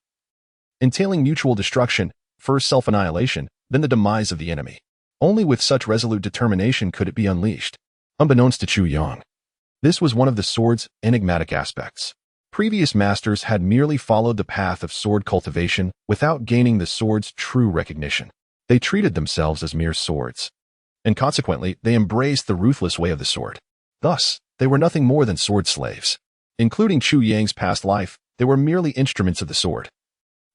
entailing mutual destruction, first self-annihilation, then the demise of the enemy. Only with such resolute determination could it be unleashed. Unbeknownst to Chu Yang, this was one of the sword's enigmatic aspects. Previous masters had merely followed the path of sword cultivation without gaining the sword's true recognition. They treated themselves as mere swords, and consequently they embraced the ruthless way of the sword. Thus, they were nothing more than sword slaves. Including Chu Yang's past life, they were merely instruments of the sword,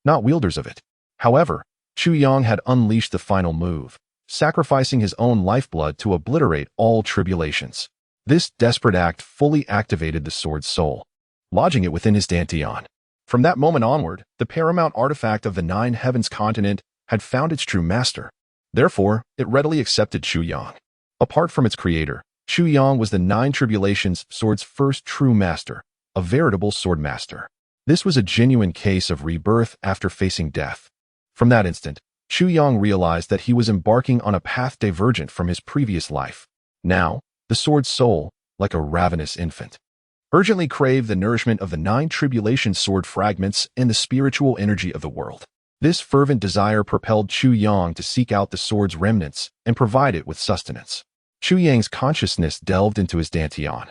not wielders of it. However, Chu Yang had unleashed the final move, sacrificing his own lifeblood to obliterate all tribulations. This desperate act fully activated the sword's soul, lodging it within his dantian. From that moment onward, the paramount artifact of the nine heavens continent had found its true master. Therefore, it readily accepted Chu Yang. Apart from its creator, Chu Yang was the nine tribulations sword's first true master, a veritable sword master. This was a genuine case of rebirth after facing death. From that instant, Chu Yang realized that he was embarking on a path divergent from his previous life. Now, the sword's soul, like a ravenous infant, urgently craved the nourishment of the nine tribulations sword fragments and the spiritual energy of the world. This fervent desire propelled Chu Yang to seek out the sword's remnants and provide it with sustenance. Chu Yang's consciousness delved into his dantian,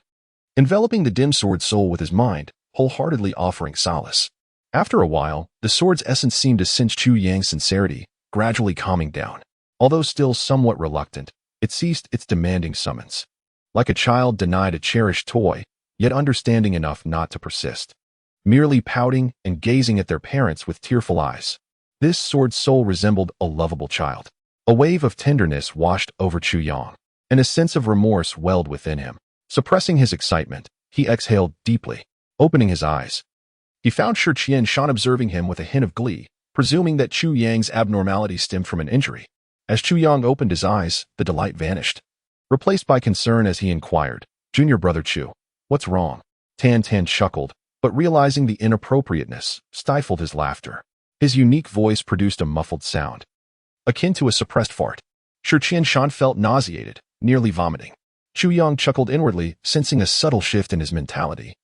enveloping the dim sword soul with his mind, wholeheartedly offering solace. After a while, the sword's essence seemed to sense Chu Yang's sincerity, gradually calming down. Although still somewhat reluctant, it ceased its demanding summons. Like a child denied a cherished toy, yet understanding enough not to persist, merely pouting and gazing at their parents with tearful eyes. This sword's soul resembled a lovable child. A wave of tenderness washed over Chu Yang, and a sense of remorse welled within him. Suppressing his excitement, he exhaled deeply. Opening his eyes, he found Shi Qianshan observing him with a hint of glee, presuming that Chu Yang's abnormality stemmed from an injury. As Chu Yang opened his eyes, the delight vanished, replaced by concern as he inquired, "Junior brother Chu, what's wrong?" Tan chuckled, but realizing the inappropriateness, stifled his laughter. His unique voice produced a muffled sound, akin to a suppressed fart. Shi Qianshan felt nauseated, nearly vomiting. Chu Yang chuckled inwardly, sensing a subtle shift in his mentality,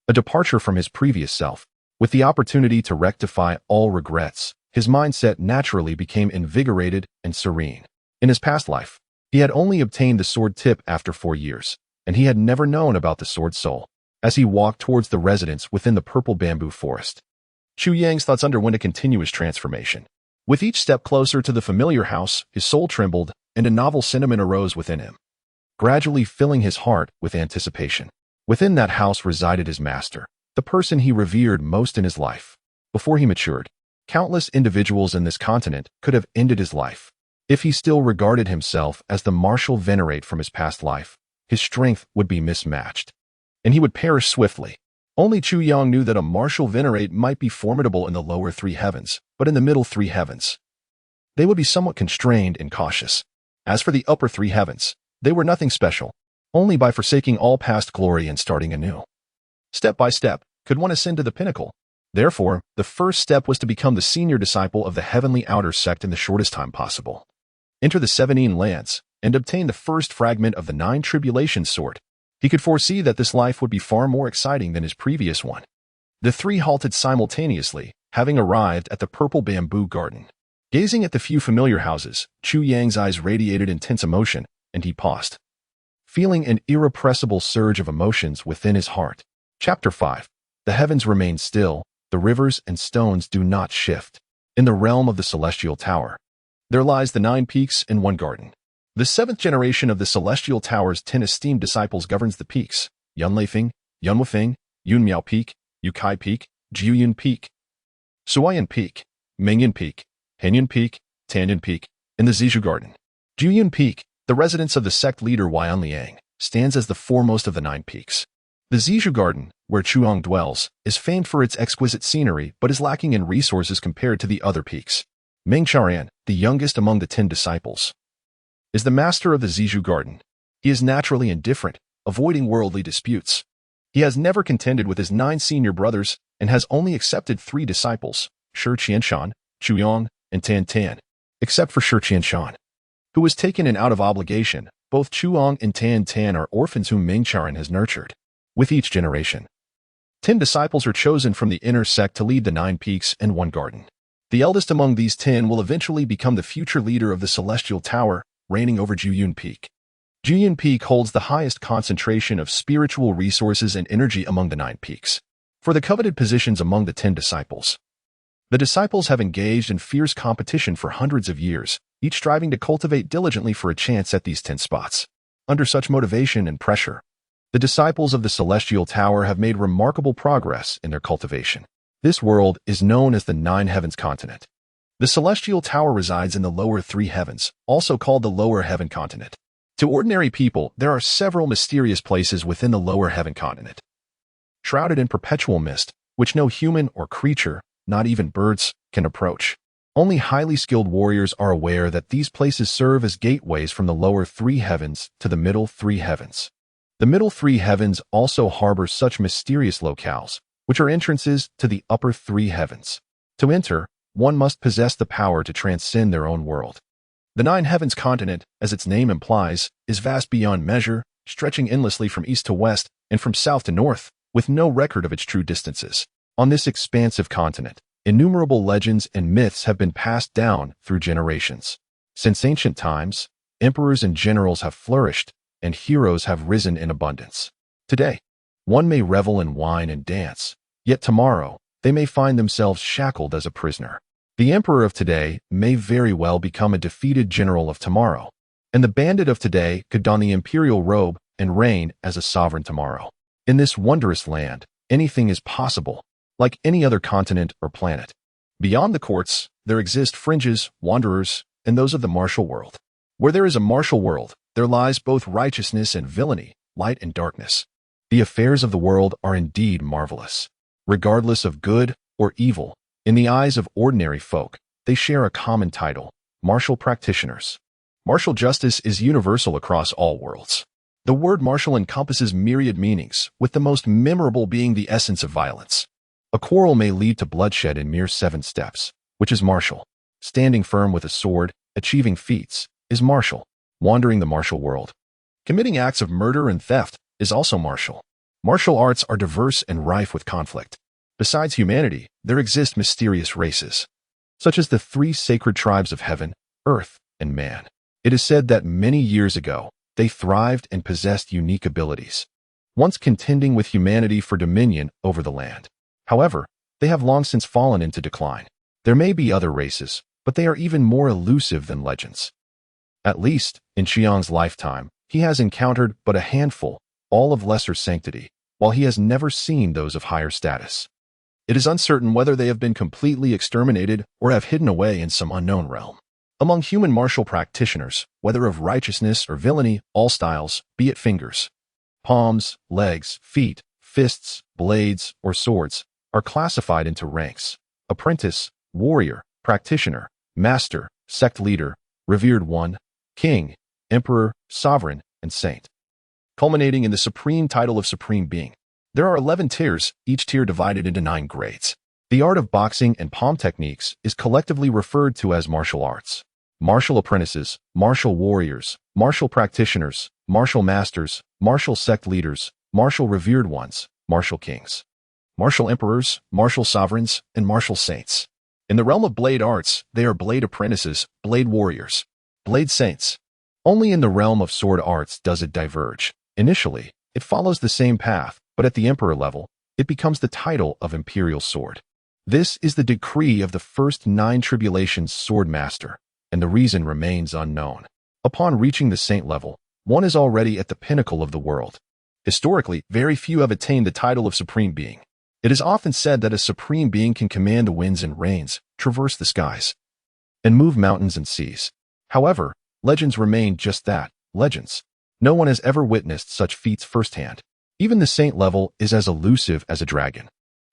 a departure from his previous self. With the opportunity to rectify all regrets, his mindset naturally became invigorated and serene. In his past life, he had only obtained the sword tip after 4 years, and he had never known about the sword soul. As he walked towards the residence within the purple bamboo forest, Chu Yang's thoughts underwent a continuous transformation. With each step closer to the familiar house, his soul trembled, and a novel sentiment arose within him, gradually filling his heart with anticipation. Within that house resided his master, the person he revered most in his life. Before he matured, countless individuals in this continent could have ended his life. If he still regarded himself as the martial venerate from his past life, his strength would be mismatched, and he would perish swiftly. Only Chu Yang knew that a martial venerate might be formidable in the lower 3 heavens, but in the middle 3 heavens, they would be somewhat constrained and cautious. As for the upper 3 heavens, they were nothing special, only by forsaking all past glory and starting anew. Step by step, could one ascend to the pinnacle. Therefore, the first step was to become the senior disciple of the heavenly outer sect in the shortest time possible. Enter the 17 lands, and obtain the first fragment of the 9 tribulations sword. He could foresee that this life would be far more exciting than his previous one. The 3 halted simultaneously, having arrived at the purple bamboo garden. Gazing at the few familiar houses, Chu Yang's eyes radiated intense emotion, and he paused, feeling an irrepressible surge of emotions within his heart. Chapter 5. The heavens remain still, the rivers and stones do not shift. In the realm of the Celestial Tower, there lies the 9 peaks and 1 garden. The 7th generation of the Celestial Tower's 10 esteemed disciples governs the peaks: Yunleifeng, Yunwufeng, Yunmiao Peak, Yukai Peak, Jiuyun Peak, Suayan Peak, Mingyan Peak, Henyun Peak, Tanyan Peak, and the Zizhu Garden. Jiuyun Peak, the residence of the sect leader Wanliang, stands as the foremost of the 9 peaks. The Zizhu Garden, where Chuang dwells, is famed for its exquisite scenery but is lacking in resources compared to the other peaks. Meng Chaoran, the youngest among the 10 disciples, is the master of the Zizhu Garden. He is naturally indifferent, avoiding worldly disputes. He has never contended with his 9 senior brothers and has only accepted 3 disciples, Shi Qianshan, Chu Yong, and Tan Tan. Except for Shi Qianshan, who was taken in out of obligation, both Chu Yong and Tan Tan are orphans whom Meng Chaoran has nurtured. With each generation, 10 disciples are chosen from the inner sect to lead the 9 peaks and 1 garden. The eldest among these 10 will eventually become the future leader of the Celestial Tower, reigning over Jiuyun Peak. Jiuyun Peak holds the highest concentration of spiritual resources and energy among the 9 peaks. For the coveted positions among the 10 disciples, the disciples have engaged in fierce competition for hundreds of years, each striving to cultivate diligently for a chance at these 10 spots. Under such motivation and pressure, the disciples of the Celestial Tower have made remarkable progress in their cultivation. This world is known as the 9 Heavens continent. The Celestial Tower resides in the lower 3 heavens, also called the Lower Heaven continent. To ordinary people, there are several mysterious places within the Lower Heaven continent, shrouded in perpetual mist, which no human or creature, not even birds, can approach. Only highly skilled warriors are aware that these places serve as gateways from the lower 3 heavens to the middle 3 heavens. The middle 3 heavens also harbor such mysterious locales, which are entrances to the upper 3 heavens. To enter, one must possess the power to transcend their own world. The 9 Heavens continent, as its name implies, is vast beyond measure, stretching endlessly from east to west and from south to north, with no record of its true distances. On this expansive continent, innumerable legends and myths have been passed down through generations. Since ancient times, emperors and generals have flourished, and heroes have risen in abundance. Today, one may revel in wine and dance, yet tomorrow, they may find themselves shackled as a prisoner. The emperor of today may very well become a defeated general of tomorrow, and the bandit of today could don the imperial robe and reign as a sovereign tomorrow. In this wondrous land, anything is possible, like any other continent or planet. Beyond the courts, there exist fringes, wanderers, and those of the martial world. Where there is a martial world, there lies both righteousness and villainy, light and darkness. The affairs of the world are indeed marvelous. Regardless of good or evil, in the eyes of ordinary folk, they share a common title: martial practitioners. Martial justice is universal across all worlds. The word martial encompasses myriad meanings, with the most memorable being the essence of violence. A quarrel may lead to bloodshed in mere 7 steps, which is martial. Standing firm with a sword, achieving feats, is martial. Wandering the martial world, committing acts of murder and theft, is also martial. Martial arts are diverse and rife with conflict. Besides humanity, there exist mysterious races, such as the 3 sacred tribes of heaven, earth, and man. It is said that many years ago, they thrived and possessed unique abilities, once contending with humanity for dominion over the land. However, they have long since fallen into decline. There may be other races, but they are even more elusive than legends. At least, in Xiang's lifetime, he has encountered but a handful, all of lesser sanctity, while he has never seen those of higher status. It is uncertain whether they have been completely exterminated or have hidden away in some unknown realm. Among human martial practitioners, whether of righteousness or villainy, all styles, be it fingers, palms, legs, feet, fists, blades, or swords, are classified into ranks: apprentice, warrior, practitioner, master, sect leader, revered one, king, emperor, sovereign, and saint, culminating in the supreme title of Supreme Being. There are 11 tiers, each tier divided into 9 grades. The art of boxing and palm techniques is collectively referred to as martial arts. Martial apprentices, martial warriors, martial practitioners, martial masters, martial sect leaders, martial revered ones, martial kings, martial emperors, martial sovereigns, and martial saints. In the realm of blade arts, they are blade apprentices, blade warriors, blade saints. Only in the realm of sword arts does it diverge. Initially, it follows the same path, but at the emperor level, it becomes the title of imperial sword. This is the decree of the first 9 tribulations sword master, and the reason remains unknown. Upon reaching the saint level, one is already at the pinnacle of the world. Historically, very few have attained the title of supreme being. It is often said that a supreme being can command the winds and rains, traverse the skies, and move mountains and seas. However, legends remain just that, legends. No one has ever witnessed such feats firsthand. Even the saint level is as elusive as a dragon,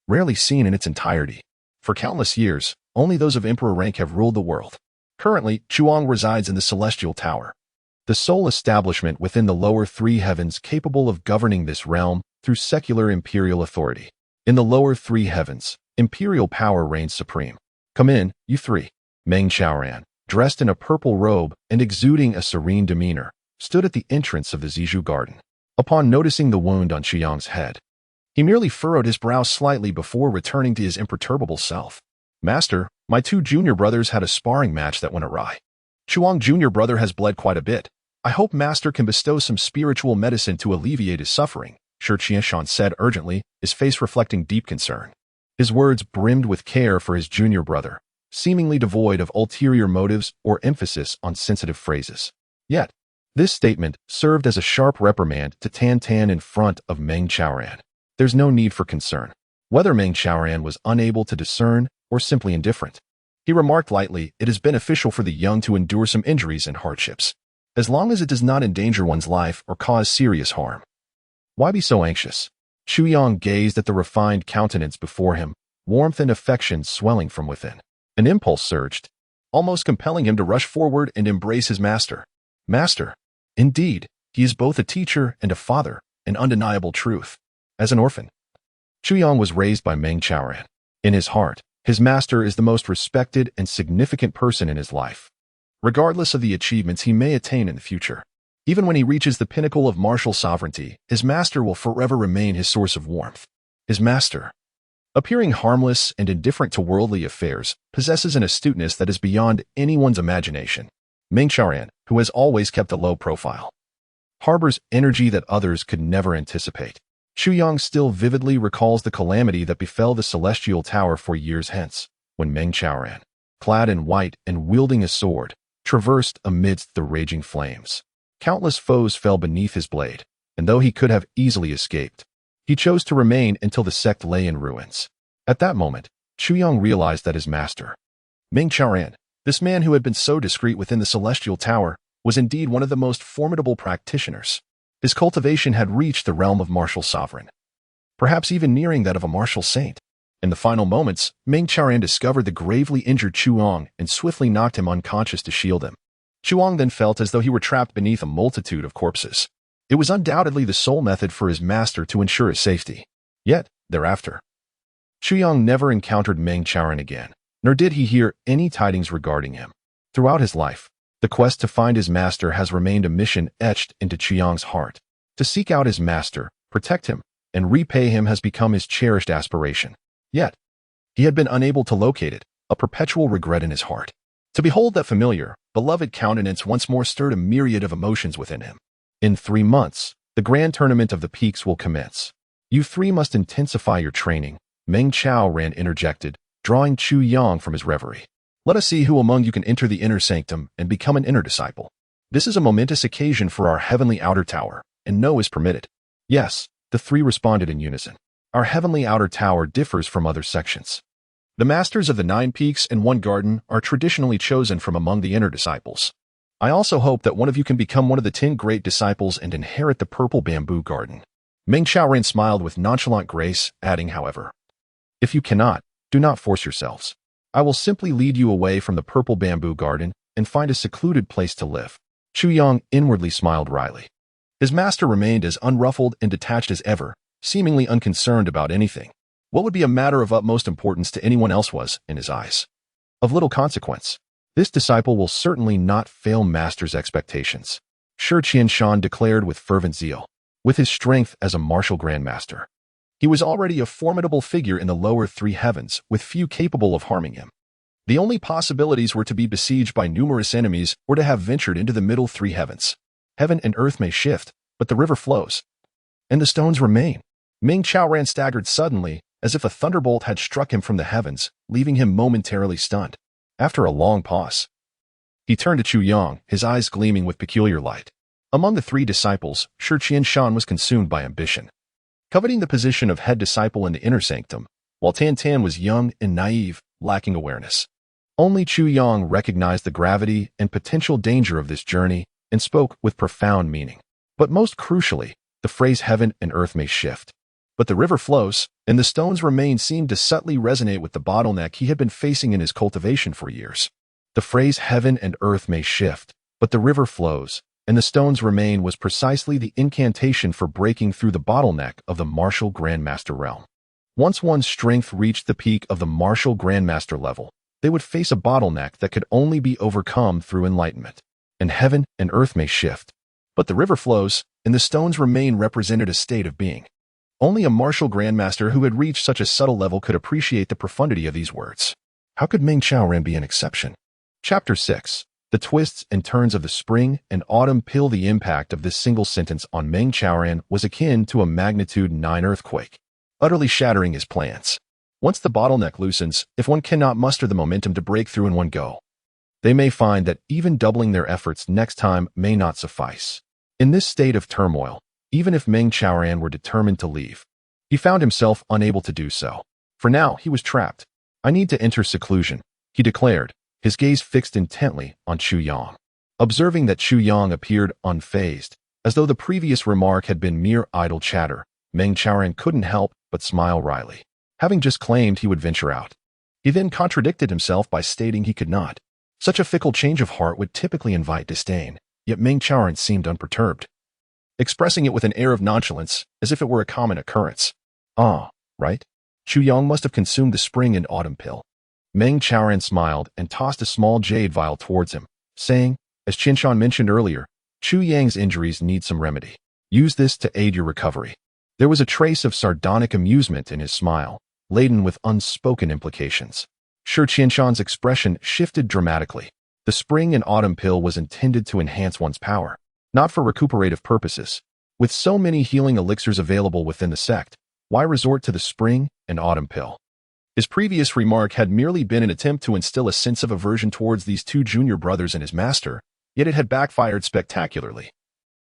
rarely seen in its entirety. For countless years, only those of emperor rank have ruled the world. Currently, Chuang resides in the Celestial Tower, the sole establishment within the lower 3 heavens capable of governing this realm through secular imperial authority. In the lower 3 heavens, imperial power reigns supreme. Come in, you 3. Meng Xiaoran, dressed in a purple robe and exuding a serene demeanor, stood at the entrance of the Zizhu garden. Upon noticing the wound on Qiang's head, he merely furrowed his brow slightly before returning to his imperturbable self. Master, my 2 junior brothers had a sparring match that went awry. Chuang junior brother has bled quite a bit. I hope Master can bestow some spiritual medicine to alleviate his suffering, Shi Qianshan said urgently, his face reflecting deep concern. His words brimmed with care for his junior brother, seemingly devoid of ulterior motives or emphasis on sensitive phrases. Yet, this statement served as a sharp reprimand to Tan Tan in front of Meng Xiaoran. There's no need for concern. Whether Meng Xiaoran was unable to discern or simply indifferent, he remarked lightly, it is beneficial for the young to endure some injuries and hardships, as long as it does not endanger one's life or cause serious harm. Why be so anxious? Chu Yang gazed at the refined countenance before him, warmth and affection swelling from within. An impulse surged, almost compelling him to rush forward and embrace his master. Master. Indeed, he is both a teacher and a father, an undeniable truth. As an orphan, Chu Yang was raised by Meng Xiaoran. In his heart, his master is the most respected and significant person in his life, regardless of the achievements he may attain in the future. Even when he reaches the pinnacle of martial sovereignty, his master will forever remain his source of warmth. His master, appearing harmless and indifferent to worldly affairs, possesses an astuteness that is beyond anyone's imagination. Meng Xiaoran, who has always kept a low profile, harbors energy that others could never anticipate. Chu Yang still vividly recalls the calamity that befell the Celestial Tower 4 years hence, when Meng Xiaoran, clad in white and wielding a sword, traversed amidst the raging flames. Countless foes fell beneath his blade, and though he could have easily escaped, he chose to remain until the sect lay in ruins. At that moment, Chu Yang realized that his master, Meng Xiaoran, this man who had been so discreet within the Celestial Tower, was indeed one of the most formidable practitioners. His cultivation had reached the realm of martial sovereign, perhaps even nearing that of a martial saint. In the final moments, Meng Xiaoran discovered the gravely injured Chuang and swiftly knocked him unconscious to shield him. Chuang then felt as though he were trapped beneath a multitude of corpses. It was undoubtedly the sole method for his master to ensure his safety. Yet, thereafter, Chuang never encountered Meng Xiaoran again, nor did he hear any tidings regarding him. Throughout his life, the quest to find his master has remained a mission etched into Chiang's heart. To seek out his master, protect him, and repay him has become his cherished aspiration. Yet, he had been unable to locate it, a perpetual regret in his heart. To behold that familiar, beloved countenance once more stirred a myriad of emotions within him. In 3 months, the grand tournament of the peaks will commence. You 3 must intensify your training, Meng Xiaoran interjected, drawing Chu Yang from his reverie. Let us see who among you can enter the inner sanctum and become an inner disciple. This is a momentous occasion for our heavenly outer tower, and no is permitted. Yes, the 3 responded in unison. Our heavenly outer tower differs from other sections. The masters of the 9 peaks and 1 garden are traditionally chosen from among the inner disciples. I also hope that one of you can become one of the 10 great disciples and inherit the purple bamboo garden. Meng Xiaoran smiled with nonchalant grace, adding, however, if you cannot, do not force yourselves. I will simply lead you away from the purple bamboo garden and find a secluded place to live. Chu Yang inwardly smiled wryly. His master remained as unruffled and detached as ever, seemingly unconcerned about anything. What would be a matter of utmost importance to anyone else was, in his eyes, of little consequence. This disciple will certainly not fail master's expectations, Shi Qianshan declared with fervent zeal. With his strength as a martial grandmaster, he was already a formidable figure in the lower 3 heavens, with few capable of harming him. The only possibilities were to be besieged by numerous enemies or to have ventured into the middle three heavens. Heaven and earth may shift, but the river flows, and the stones remain. Ming Chaoran staggered suddenly, as if a thunderbolt had struck him from the heavens, leaving him momentarily stunned. After a long pause, he turned to Chu Yang, his eyes gleaming with peculiar light. Among the three disciples, Shi Qianshan was consumed by ambition, coveting the position of head disciple in the inner sanctum, while Tan Tan was young and naive, lacking awareness. Only Chu Yang recognized the gravity and potential danger of this journey and spoke with profound meaning. But most crucially, the phrase heaven and earth may shift, but the river flows, and the stones remain seemed to subtly resonate with the bottleneck he had been facing in his cultivation for years. The phrase heaven and earth may shift, but the river flows, and the stones remain was precisely the incantation for breaking through the bottleneck of the martial Grandmaster realm. Once one's strength reached the peak of the martial Grandmaster level, they would face a bottleneck that could only be overcome through enlightenment. And heaven and earth may shift, but the river flows, and the stones remain represented a state of being. Only a martial Grandmaster who had reached such a subtle level could appreciate the profundity of these words. How could Ming Chaoran be an exception? Chapter 6. The twists and turns of the spring and autumn pill. The impact of this single sentence on Ming Chaoran was akin to a magnitude 9 earthquake, utterly shattering his plans. Once the bottleneck loosens, if one cannot muster the momentum to break through in one go, they may find that even doubling their efforts next time may not suffice. In this state of turmoil, even if Ming Chaoran were determined to leave, he found himself unable to do so. For now, he was trapped. I need to enter seclusion, he declared, his gaze fixed intently on Chu Yang. Observing that Chu Yang appeared unfazed, as though the previous remark had been mere idle chatter, Ming Chaoran couldn't help but smile wryly. Having just claimed he would venture out, he then contradicted himself by stating he could not. Such a fickle change of heart would typically invite disdain, yet Ming Chaoran seemed unperturbed, expressing it with an air of nonchalance, as if it were a common occurrence. Ah, right? Chu Yang must have consumed the spring and autumn pill. Ming Chaoran smiled and tossed a small jade vial towards him, saying, as Qianshan mentioned earlier, Chu Yang's injuries need some remedy. Use this to aid your recovery. There was a trace of sardonic amusement in his smile, laden with unspoken implications. Shi Qianshan's expression shifted dramatically. The spring and autumn pill was intended to enhance one's power, not for recuperative purposes. With so many healing elixirs available within the sect, why resort to the spring and autumn pill? His previous remark had merely been an attempt to instill a sense of aversion towards these two junior brothers and his master, yet it had backfired spectacularly,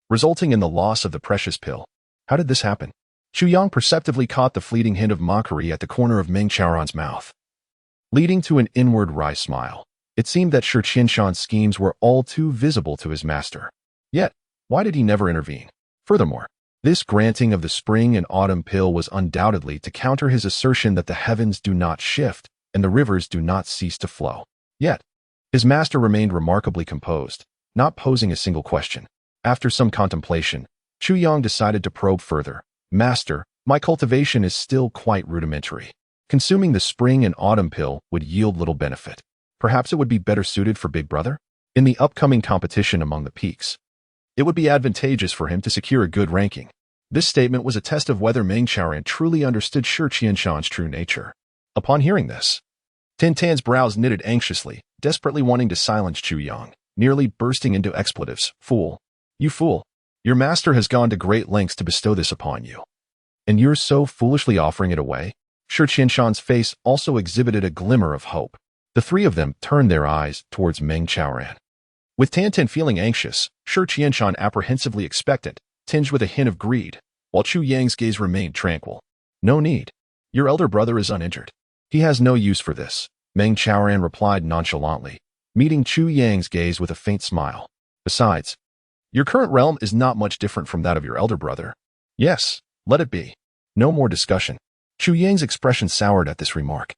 resulting in the loss of the precious pill. How did this happen? Chu Yang perceptively caught the fleeting hint of mockery at the corner of Ming Chaoran's mouth, leading to an inward wry smile. It seemed that Shi Qianshan's schemes were all too visible to his master. Yet, why did he never intervene? Furthermore, this granting of the spring and autumn pill was undoubtedly to counter his assertion that the heavens do not shift and the rivers do not cease to flow. Yet, his master remained remarkably composed, not posing a single question. After some contemplation, Chu Yang decided to probe further. Master, my cultivation is still quite rudimentary. Consuming the spring and autumn pill would yield little benefit. Perhaps it would be better suited for Big Brother? In the upcoming competition among the peaks, it would be advantageous for him to secure a good ranking. This statement was a test of whether Ming Chaoran truly understood Shi Qianshan's true nature. Upon hearing this, Tan Tan's brows knitted anxiously, desperately wanting to silence Chu Yang, nearly bursting into expletives. Fool. You fool. Your master has gone to great lengths to bestow this upon you, and you're so foolishly offering it away? Shi Qianshan's face also exhibited a glimmer of hope. The three of them turned their eyes towards Ming Chaoran. With Tan Tan feeling anxious, Shi Qianshan apprehensively expectant, tinged with a hint of greed, while Chu Yang's gaze remained tranquil. No need. Your elder brother is uninjured. He has no use for this, Ming Chaoran replied nonchalantly, meeting Chu Yang's gaze with a faint smile. Besides, your current realm is not much different from that of your elder brother. Yes, let it be. No more discussion. Chu Yang's expression soured at this remark,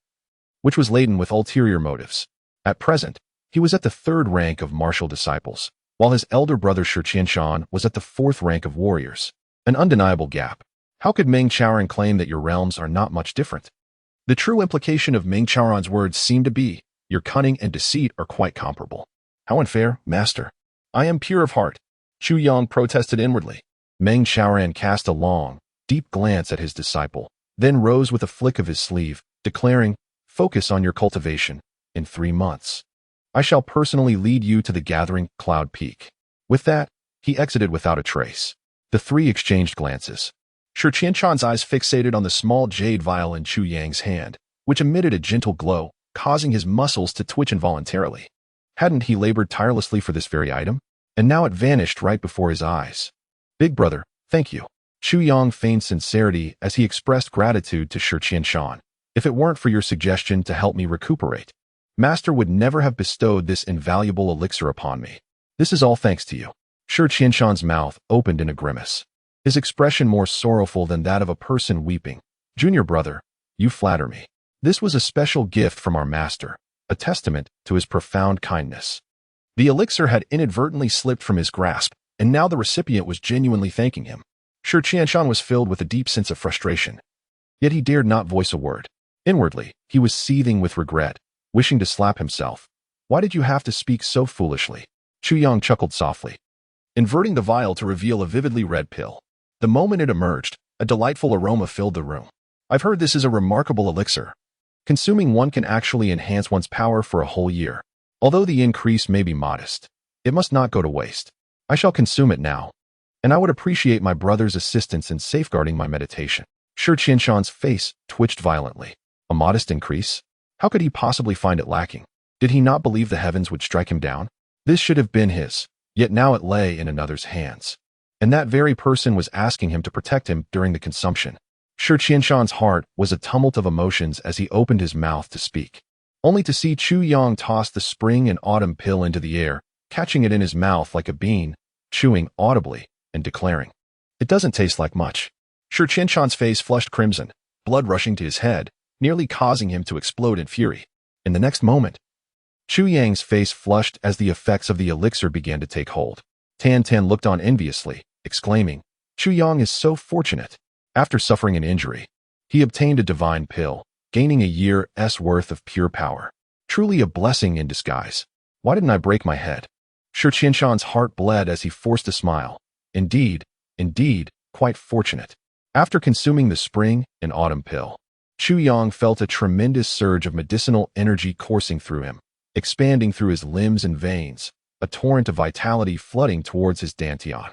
which was laden with ulterior motives. At present, he was at the third rank of martial disciples, while his elder brother Shi Qianshan was at the fourth rank of warriors. An undeniable gap. How could Ming Chaoran claim that your realms are not much different? The true implication of Ming Chaoran's words seemed to be, your cunning and deceit are quite comparable. How unfair, master. I am pure of heart. Chu Yang protested inwardly. Ming Chaoran cast a long, deep glance at his disciple, then rose with a flick of his sleeve, declaring, focus on your cultivation. in 3 months. I shall personally lead you to the gathering cloud peak." With that, he exited without a trace. The three exchanged glances. Shi Qianshan's eyes fixated on the small jade vial in Chu Yang's hand, which emitted a gentle glow, causing his muscles to twitch involuntarily. Hadn't he labored tirelessly for this very item? And now it vanished right before his eyes. "Big brother, thank you." Chu Yang feigned sincerity as he expressed gratitude to Shi Qianshan. "If it weren't for your suggestion to help me recuperate, Master would never have bestowed this invaluable elixir upon me. This is all thanks to you." Shi Qianshan's mouth opened in a grimace, his expression more sorrowful than that of a person weeping. "Junior brother, you flatter me. This was a special gift from our master, a testament to his profound kindness." The elixir had inadvertently slipped from his grasp, and now the recipient was genuinely thanking him. Shi Qianshan was filled with a deep sense of frustration. Yet he dared not voice a word. Inwardly, he was seething with regret, wishing to slap himself. "Why did you have to speak so foolishly?" Chu Yang chuckled softly, inverting the vial to reveal a vividly red pill. The moment it emerged, a delightful aroma filled the room. "I've heard this is a remarkable elixir. Consuming one can actually enhance one's power for a whole year. Although the increase may be modest, it must not go to waste. I shall consume it now, and I would appreciate my brother's assistance in safeguarding my meditation." Shi Qianshan's face twitched violently. A modest increase? How could he possibly find it lacking? Did he not believe the heavens would strike him down? This should have been his, yet now it lay in another's hands. And that very person was asking him to protect him during the consumption. Shi Qianshan's heart was a tumult of emotions as he opened his mouth to speak, only to see Chu Yang toss the spring and autumn pill into the air, catching it in his mouth like a bean, chewing audibly, and declaring, "It doesn't taste like much." Shi Qianshan's face flushed crimson, blood rushing to his head, nearly causing him to explode in fury. In the next moment, Chu Yang's face flushed as the effects of the elixir began to take hold. Tan Tan looked on enviously, exclaiming, "Chu Yang is so fortunate. After suffering an injury, he obtained a divine pill, gaining a year's worth of pure power. Truly a blessing in disguise. Why didn't I break my head?" Shi Qianshan's heart bled as he forced a smile. Indeed, quite fortunate. After consuming the spring and autumn pill, Chu Yang felt a tremendous surge of medicinal energy coursing through him, expanding through his limbs and veins, a torrent of vitality flooding towards his dantian.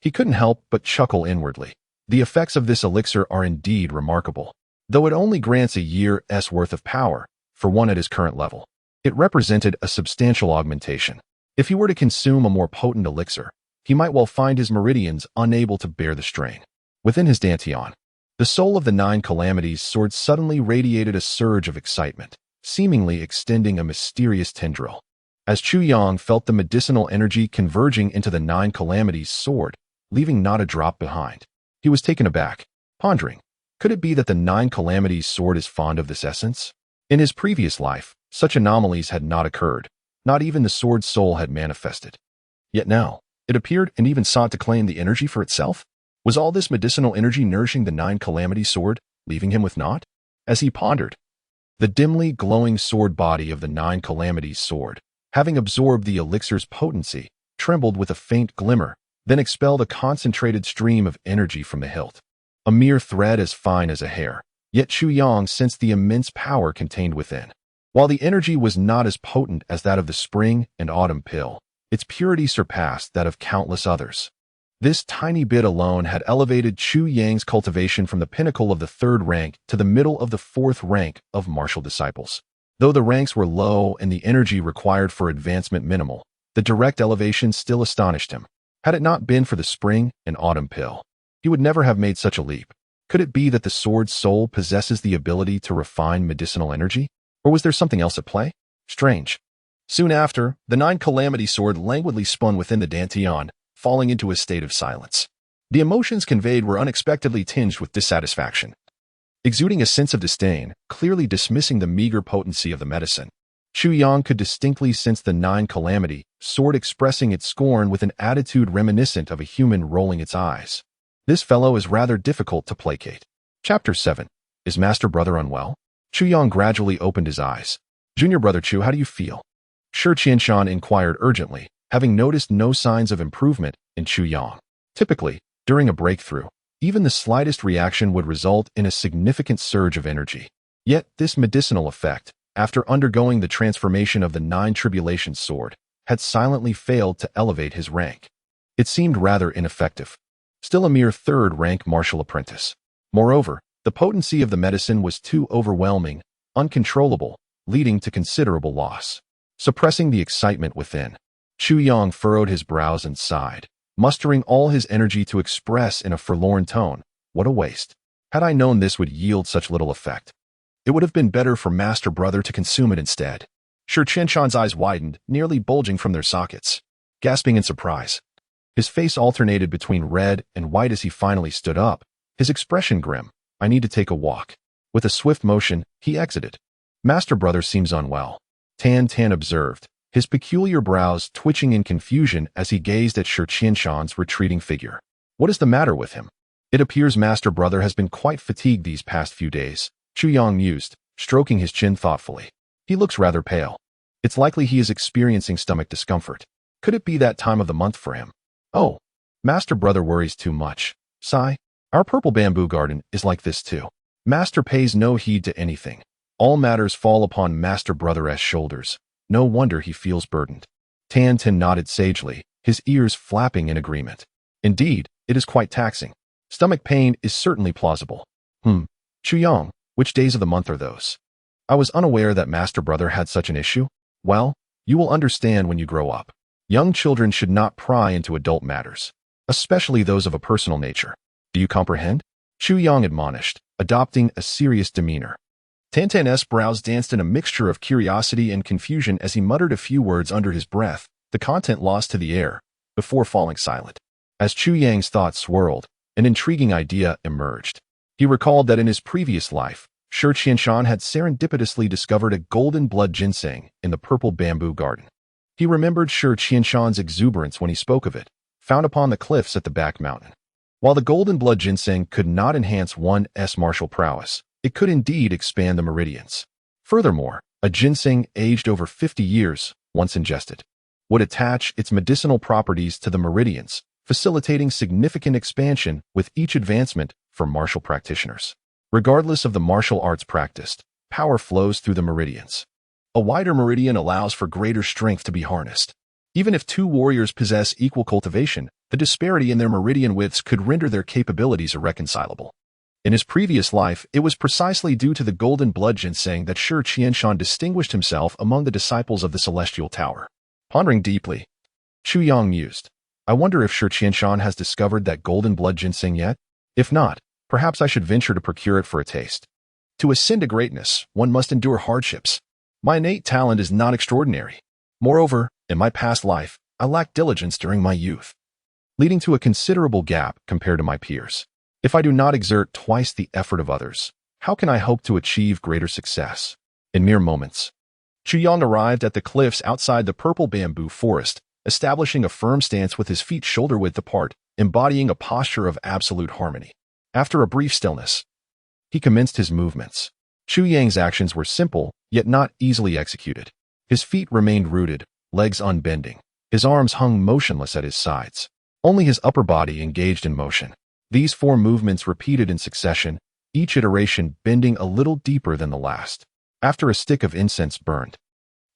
He couldn't help but chuckle inwardly. The effects of this elixir are indeed remarkable. Though it only grants a year's worth of power, for one at his current level, it represented a substantial augmentation. If he were to consume a more potent elixir, he might well find his meridians unable to bear the strain. Within his dantian, the soul of the 9 calamities sword suddenly radiated a surge of excitement, seemingly extending a mysterious tendril. As Chu Yang felt the medicinal energy converging into the 9 calamities sword, leaving not a drop behind, he was taken aback, pondering, could it be that the 9 calamities sword is fond of this essence? In his previous life, such anomalies had not occurred, not even the sword's soul had manifested. Yet now, it appeared and even sought to claim the energy for itself? Was all this medicinal energy nourishing the 9 calamity sword, leaving him with naught? As he pondered, the dimly glowing sword body of the 9 calamities sword, having absorbed the elixir's potency, trembled with a faint glimmer, then expelled a concentrated stream of energy from the hilt. A mere thread as fine as a hair, yet Chu Yang sensed the immense power contained within. While the energy was not as potent as that of the spring and autumn pill, its purity surpassed that of countless others. This tiny bit alone had elevated Chu Yang's cultivation from the pinnacle of the 3rd rank to the middle of the 4th rank of martial disciples. Though the ranks were low and the energy required for advancement minimal, the direct elevation still astonished him. Had it not been for the spring and autumn pill, he would never have made such a leap. Could it be that the sword's soul possesses the ability to refine medicinal energy? Or was there something else at play? Strange. Soon after, the 9 calamity sword languidly spun within the dantian, falling into a state of silence. The emotions conveyed were unexpectedly tinged with dissatisfaction. Exuding a sense of disdain, clearly dismissing the meager potency of the medicine, Chu Yang could distinctly sense the 9 calamity sword expressing its scorn with an attitude reminiscent of a human rolling its eyes. This fellow is rather difficult to placate. Chapter 7. Is Master Brother unwell? Chu Yang gradually opened his eyes. Junior Brother Chu, how do you feel? Shi Qianshan inquired urgently, having noticed no signs of improvement in Chu Yang. Typically, during a breakthrough, even the slightest reaction would result in a significant surge of energy. Yet this medicinal effect, after undergoing the transformation of the 9 tribulations sword, had silently failed to elevate his rank. It seemed rather ineffective. Still a mere third-rank martial apprentice. Moreover, the potency of the medicine was too overwhelming, uncontrollable, leading to considerable loss. Suppressing the excitement within, Chu Yang furrowed his brows and sighed, mustering all his energy to express in a forlorn tone, "What a waste. Had I known this would yield such little effect, it would have been better for Master Brother to consume it instead." Shi Qianshan's eyes widened, nearly bulging from their sockets. Gasping in surprise, his face alternated between red and white as he finally stood up, his expression grim. "I need to take a walk." With a swift motion, he exited. "Master Brother seems unwell," Tan observed, his peculiar brows twitching in confusion as he gazed at Shi Qianshan's retreating figure. "What is the matter with him? It appears Master Brother has been quite fatigued these past few days," Chu Yang mused, stroking his chin thoughtfully. "He looks rather pale. It's likely he is experiencing stomach discomfort. Could it be that time of the month for him? Oh, Master Brother worries too much. Sigh. Our purple bamboo garden is like this too. Master pays no heed to anything. All matters fall upon Master Brother's shoulders. No wonder he feels burdened." Tan nodded sagely, his ears flapping in agreement. "Indeed, it is quite taxing. Stomach pain is certainly plausible." Chu Yang, which days of the month are those? I was unaware that Master Brother had such an issue. Well, you will understand when you grow up. Young children should not pry into adult matters, especially those of a personal nature. Do you comprehend? Chu Yang admonished, adopting a serious demeanor. Tan's brows danced in a mixture of curiosity and confusion as he muttered a few words under his breath, the content lost to the air, before falling silent. As Chu Yang's thoughts swirled, an intriguing idea emerged. He recalled that in his previous life, Shi Qianshan had serendipitously discovered a golden blood ginseng in the purple bamboo garden. He remembered Shi Qianshan's exuberance when he spoke of it, found upon the cliffs at the back mountain. While the golden blood ginseng could not enhance one's martial prowess, it could indeed expand the meridians. Furthermore, a ginseng aged over 50 years, once ingested, would attach its medicinal properties to the meridians, facilitating significant expansion with each advancement for martial practitioners. Regardless of the martial arts practiced, power flows through the meridians. A wider meridian allows for greater strength to be harnessed. Even if two warriors possess equal cultivation, the disparity in their meridian widths could render their capabilities irreconcilable. In his previous life, it was precisely due to the golden blood ginseng that Shi Qianshan distinguished himself among the disciples of the Celestial Tower. Pondering deeply, Chu Yang mused, "I wonder if Shi Qianshan has discovered that golden blood ginseng yet? If not, perhaps I should venture to procure it for a taste. To ascend to greatness, one must endure hardships. My innate talent is not extraordinary. Moreover, in my past life, I lacked diligence during my youth, leading to a considerable gap compared to my peers. If I do not exert twice the effort of others, how can I hope to achieve greater success?" In mere moments, Chu Yang arrived at the cliffs outside the purple bamboo forest, establishing a firm stance with his feet shoulder-width apart, embodying a posture of absolute harmony. After a brief stillness, he commenced his movements. Chu Yang's actions were simple, yet not easily executed. His feet remained rooted, legs unbending. His arms hung motionless at his sides. Only his upper body engaged in motion. These 4 movements repeated in succession, each iteration bending a little deeper than the last. After a stick of incense burned,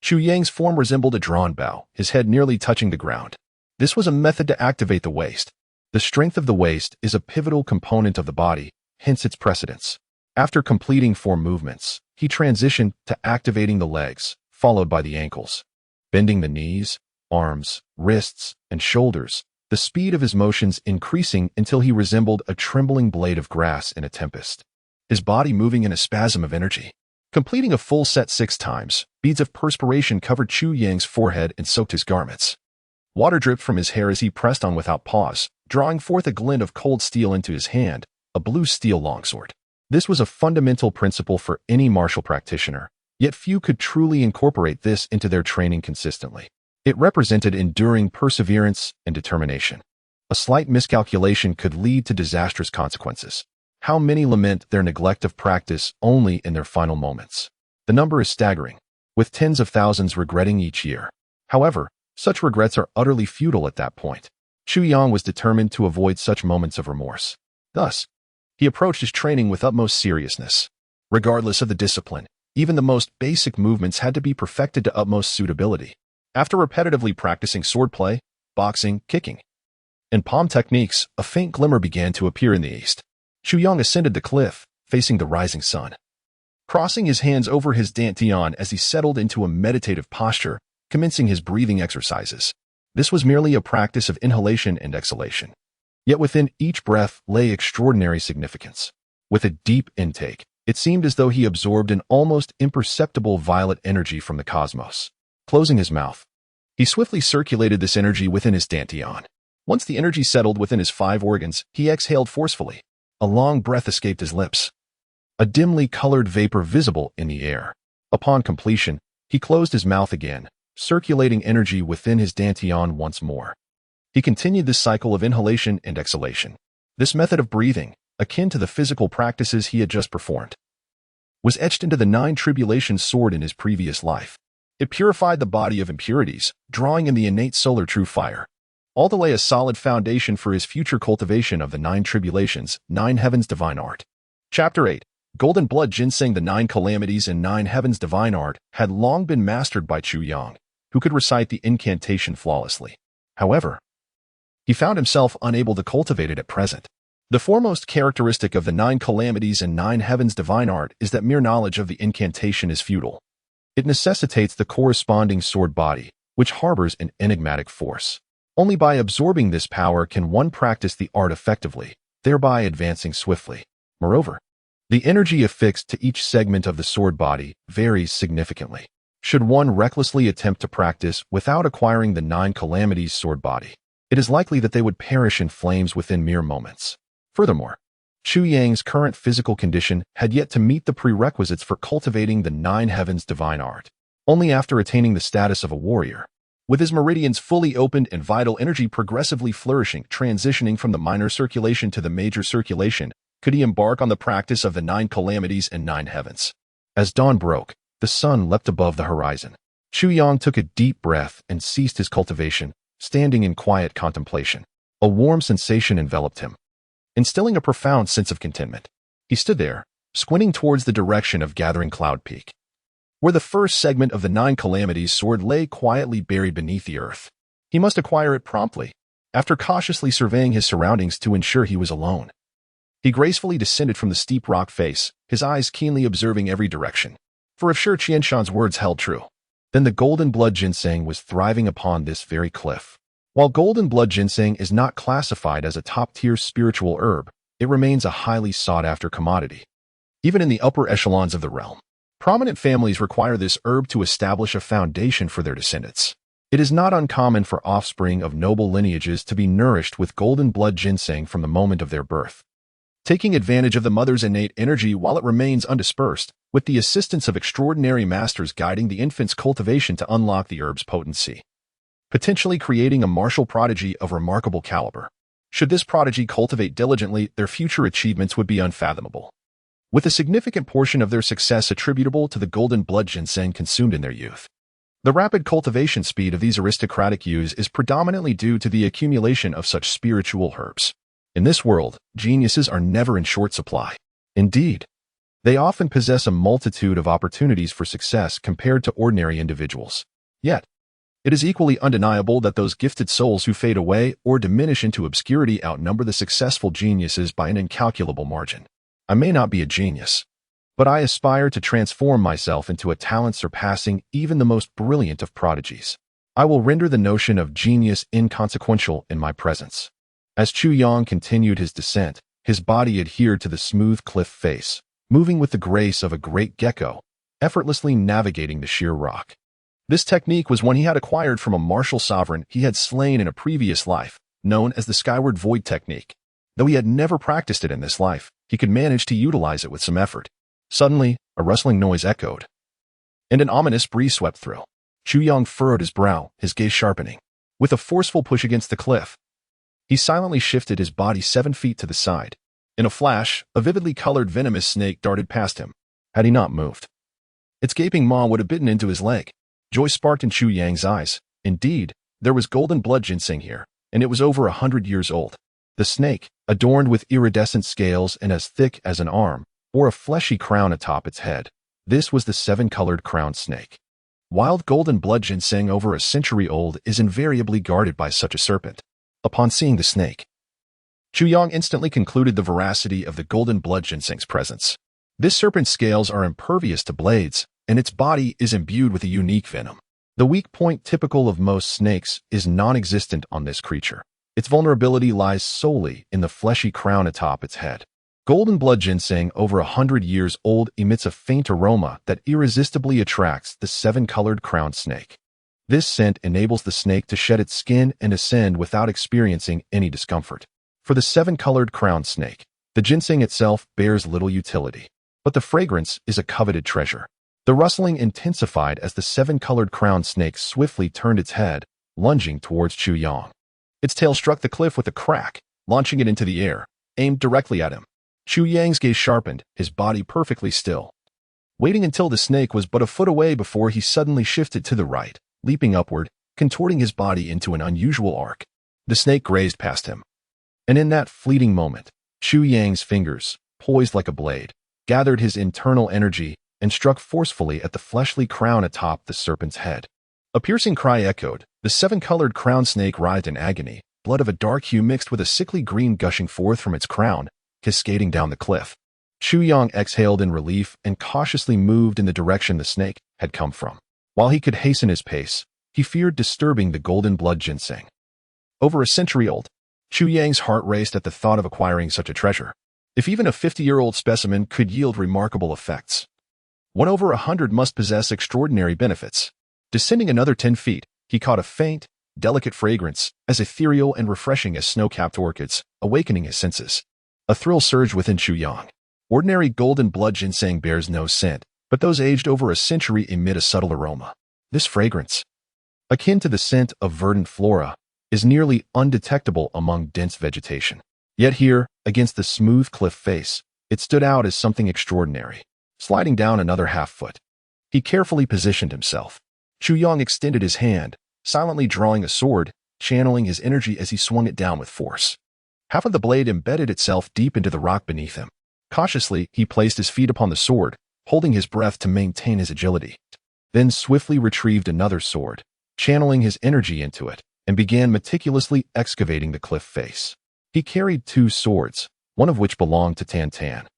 Chu Yang's form resembled a drawn bow, his head nearly touching the ground. This was a method to activate the waist. The strength of the waist is a pivotal component of the body, hence its precedence. After completing 4 movements, he transitioned to activating the legs, followed by the ankles. Bending the knees, arms, wrists, and shoulders, the speed of his motions increasing until he resembled a trembling blade of grass in a tempest, his body moving in a spasm of energy. Completing a full set 6 times, beads of perspiration covered Chu Yang's forehead and soaked his garments. Water dripped from his hair as he pressed on without pause, drawing forth a glint of cold steel into his hand, a blue steel longsword. This was a fundamental principle for any martial practitioner, yet few could truly incorporate this into their training consistently. It represented enduring perseverance and determination. A slight miscalculation could lead to disastrous consequences. How many lament their neglect of practice only in their final moments? The number is staggering, with tens of thousands regretting each year. However, such regrets are utterly futile at that point. Chu Yang was determined to avoid such moments of remorse. Thus, he approached his training with utmost seriousness. Regardless of the discipline, Even the most basic movements had to be perfected to utmost suitability. After repetitively practicing swordplay, boxing, kicking, and palm techniques, a faint glimmer began to appear in the east. Chu Yang ascended the cliff, facing the rising sun. Crossing his hands over his dantian as he settled into a meditative posture, commencing his breathing exercises. This was merely a practice of inhalation and exhalation. Yet within each breath lay extraordinary significance. With a deep intake, it seemed as though he absorbed an almost imperceptible violet energy from the cosmos. Closing his mouth, he swiftly circulated this energy within his dantian. Once the energy settled within his 5 organs, he exhaled forcefully. A long breath escaped his lips, a dimly colored vapor visible in the air. Upon completion, he closed his mouth again, circulating energy within his dantian once more. He continued this cycle of inhalation and exhalation. This method of breathing, akin to the physical practices he had just performed, was etched into the 9 tribulations sword in his previous life. It purified the body of impurities, drawing in the innate solar true fire, all to lay a solid foundation for his future cultivation of the 9 tribulations, 9 heavens divine art. Chapter 8. Golden Blood Ginseng. The 9 calamities and 9 heavens divine art had long been mastered by Chu Yang, who could recite the incantation flawlessly. However, he found himself unable to cultivate it at present. The foremost characteristic of the 9 calamities and 9 heavens divine art is that mere knowledge of the incantation is futile. It necessitates the corresponding sword body, which harbors an enigmatic force. Only by absorbing this power can one practice the art effectively, thereby advancing swiftly. Moreover, the energy affixed to each segment of the sword body varies significantly. Should one recklessly attempt to practice without acquiring the 9 calamities sword body, it is likely that they would perish in flames within mere moments. Furthermore, Chu Yang's current physical condition had yet to meet the prerequisites for cultivating the 9 heavens divine art. Only after attaining the status of a warrior, with his meridians fully opened and vital energy progressively flourishing, transitioning from the minor circulation to the major circulation, could he embark on the practice of the 9 calamities and 9 heavens. As dawn broke, the sun leapt above the horizon. Chu Yang took a deep breath and ceased his cultivation, standing in quiet contemplation. A warm sensation enveloped him, instilling a profound sense of contentment. He stood there, squinting towards the direction of gathering cloud peak, where the first segment of the 9 calamities sword lay quietly buried beneath the earth. He must acquire it promptly. After cautiously surveying his surroundings to ensure he was alone, he gracefully descended from the steep rock face, his eyes keenly observing every direction. For if sure Qianshan's words held true, then the golden blood ginseng was thriving upon this very cliff. While golden blood ginseng is not classified as a top-tier spiritual herb, it remains a highly sought-after commodity. Even in the upper echelons of the realm, prominent families require this herb to establish a foundation for their descendants. It is not uncommon for offspring of noble lineages to be nourished with golden blood ginseng from the moment of their birth, taking advantage of the mother's innate energy while it remains undispersed, with the assistance of extraordinary masters guiding the infant's cultivation to unlock the herb's potency, potentially creating a martial prodigy of remarkable caliber. Should this prodigy cultivate diligently, their future achievements would be unfathomable, with a significant portion of their success attributable to the golden blood ginseng consumed in their youth. The rapid cultivation speed of these aristocratic youths is predominantly due to the accumulation of such spiritual herbs. In this world, geniuses are never in short supply. Indeed, they often possess a multitude of opportunities for success compared to ordinary individuals. Yet, it is equally undeniable that those gifted souls who fade away or diminish into obscurity outnumber the successful geniuses by an incalculable margin. I may not be a genius, but I aspire to transform myself into a talent surpassing even the most brilliant of prodigies. I will render the notion of genius inconsequential in my presence. As Chu Yang continued his descent, his body adhered to the smooth cliff face, moving with the grace of a great gecko, effortlessly navigating the sheer rock. This technique was one he had acquired from a martial sovereign he had slain in a previous life, known as the Skyward Void technique. Though he had never practiced it in this life, he could manage to utilize it with some effort. Suddenly, a rustling noise echoed, and an ominous breeze swept through. Chu Yang furrowed his brow, his gaze sharpening. With a forceful push against the cliff, he silently shifted his body 7 feet to the side. In a flash, a vividly colored venomous snake darted past him. Had he not moved, its gaping maw would have bitten into his leg. Joy sparked in Chu Yang's eyes. Indeed, there was golden blood ginseng here, and it was over 100 years old. The snake, adorned with iridescent scales and as thick as an arm, bore a fleshy crown atop its head. This was the seven-colored crowned snake. Wild golden blood ginseng over a century old is invariably guarded by such a serpent. Upon seeing the snake, Chu Yang instantly concluded the veracity of the golden blood ginseng's presence. This serpent's scales are impervious to blades, and its body is imbued with a unique venom. The weak point typical of most snakes is non-existent on this creature. Its vulnerability lies solely in the fleshy crown atop its head. Golden blood ginseng over 100 years old emits a faint aroma that irresistibly attracts the seven-colored crowned snake. This scent enables the snake to shed its skin and ascend without experiencing any discomfort. For the seven-colored crowned snake, the ginseng itself bears little utility, but the fragrance is a coveted treasure. The rustling intensified as the seven-colored crowned snake swiftly turned its head, lunging towards Chu Yang. Its tail struck the cliff with a crack, launching it into the air, aimed directly at him. Chu Yang's gaze sharpened, his body perfectly still, waiting until the snake was but a foot away before he suddenly shifted to the right, leaping upward, contorting his body into an unusual arc. The snake grazed past him, and in that fleeting moment, Chu Yang's fingers, poised like a blade, gathered his internal energy and struck forcefully at the fleshly crown atop the serpent's head. A piercing cry echoed. The seven-colored crowned snake writhed in agony, blood of a dark hue mixed with a sickly green gushing forth from its crown, cascading down the cliff. Chu Yang exhaled in relief and cautiously moved in the direction the snake had come from. While he could hasten his pace, he feared disturbing the golden blood ginseng. Over a century old, Chu Yang's heart raced at the thought of acquiring such a treasure. If even a 50-year-old specimen could yield remarkable effects, one over 100 must possess extraordinary benefits. Descending another 10 feet, he caught a faint, delicate fragrance, as ethereal and refreshing as snow-capped orchids, awakening his senses. A thrill surged within Chu Yang. Ordinary golden blood ginseng bears no scent, but those aged over a century emit a subtle aroma. This fragrance, akin to the scent of verdant flora, is nearly undetectable among dense vegetation. Yet here, against the smooth cliff face, it stood out as something extraordinary. Sliding down another half-foot, he carefully positioned himself. Chu Yang extended his hand, silently drawing a sword, channeling his energy as he swung it down with force. Half of the blade embedded itself deep into the rock beneath him. Cautiously, he placed his feet upon the sword, holding his breath to maintain his agility. Then swiftly retrieved another sword, channeling his energy into it, and began meticulously excavating the cliff face. He carried 2 swords, one of which belonged to Tan Tan,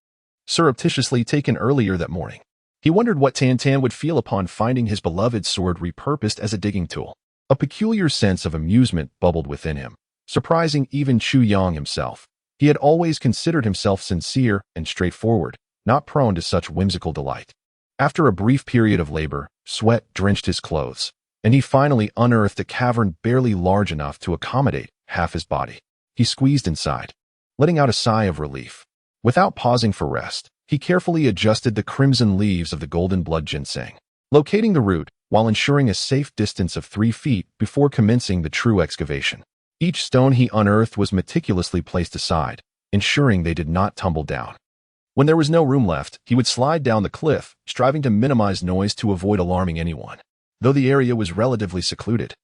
surreptitiously taken earlier that morning. He wondered what Tan Tan would feel upon finding his beloved sword repurposed as a digging tool. A peculiar sense of amusement bubbled within him, surprising even Chu Yang himself. He had always considered himself sincere and straightforward, not prone to such whimsical delight. After a brief period of labor, sweat drenched his clothes, and he finally unearthed a cavern barely large enough to accommodate half his body. He squeezed inside, letting out a sigh of relief. Without pausing for rest, he carefully adjusted the crimson leaves of the golden blood ginseng, locating the root while ensuring a safe distance of 3 feet before commencing the true excavation. Each stone he unearthed was meticulously placed aside, ensuring they did not tumble down. When there was no room left, he would slide down the cliff, striving to minimize noise to avoid alarming anyone. Though the area was relatively secluded,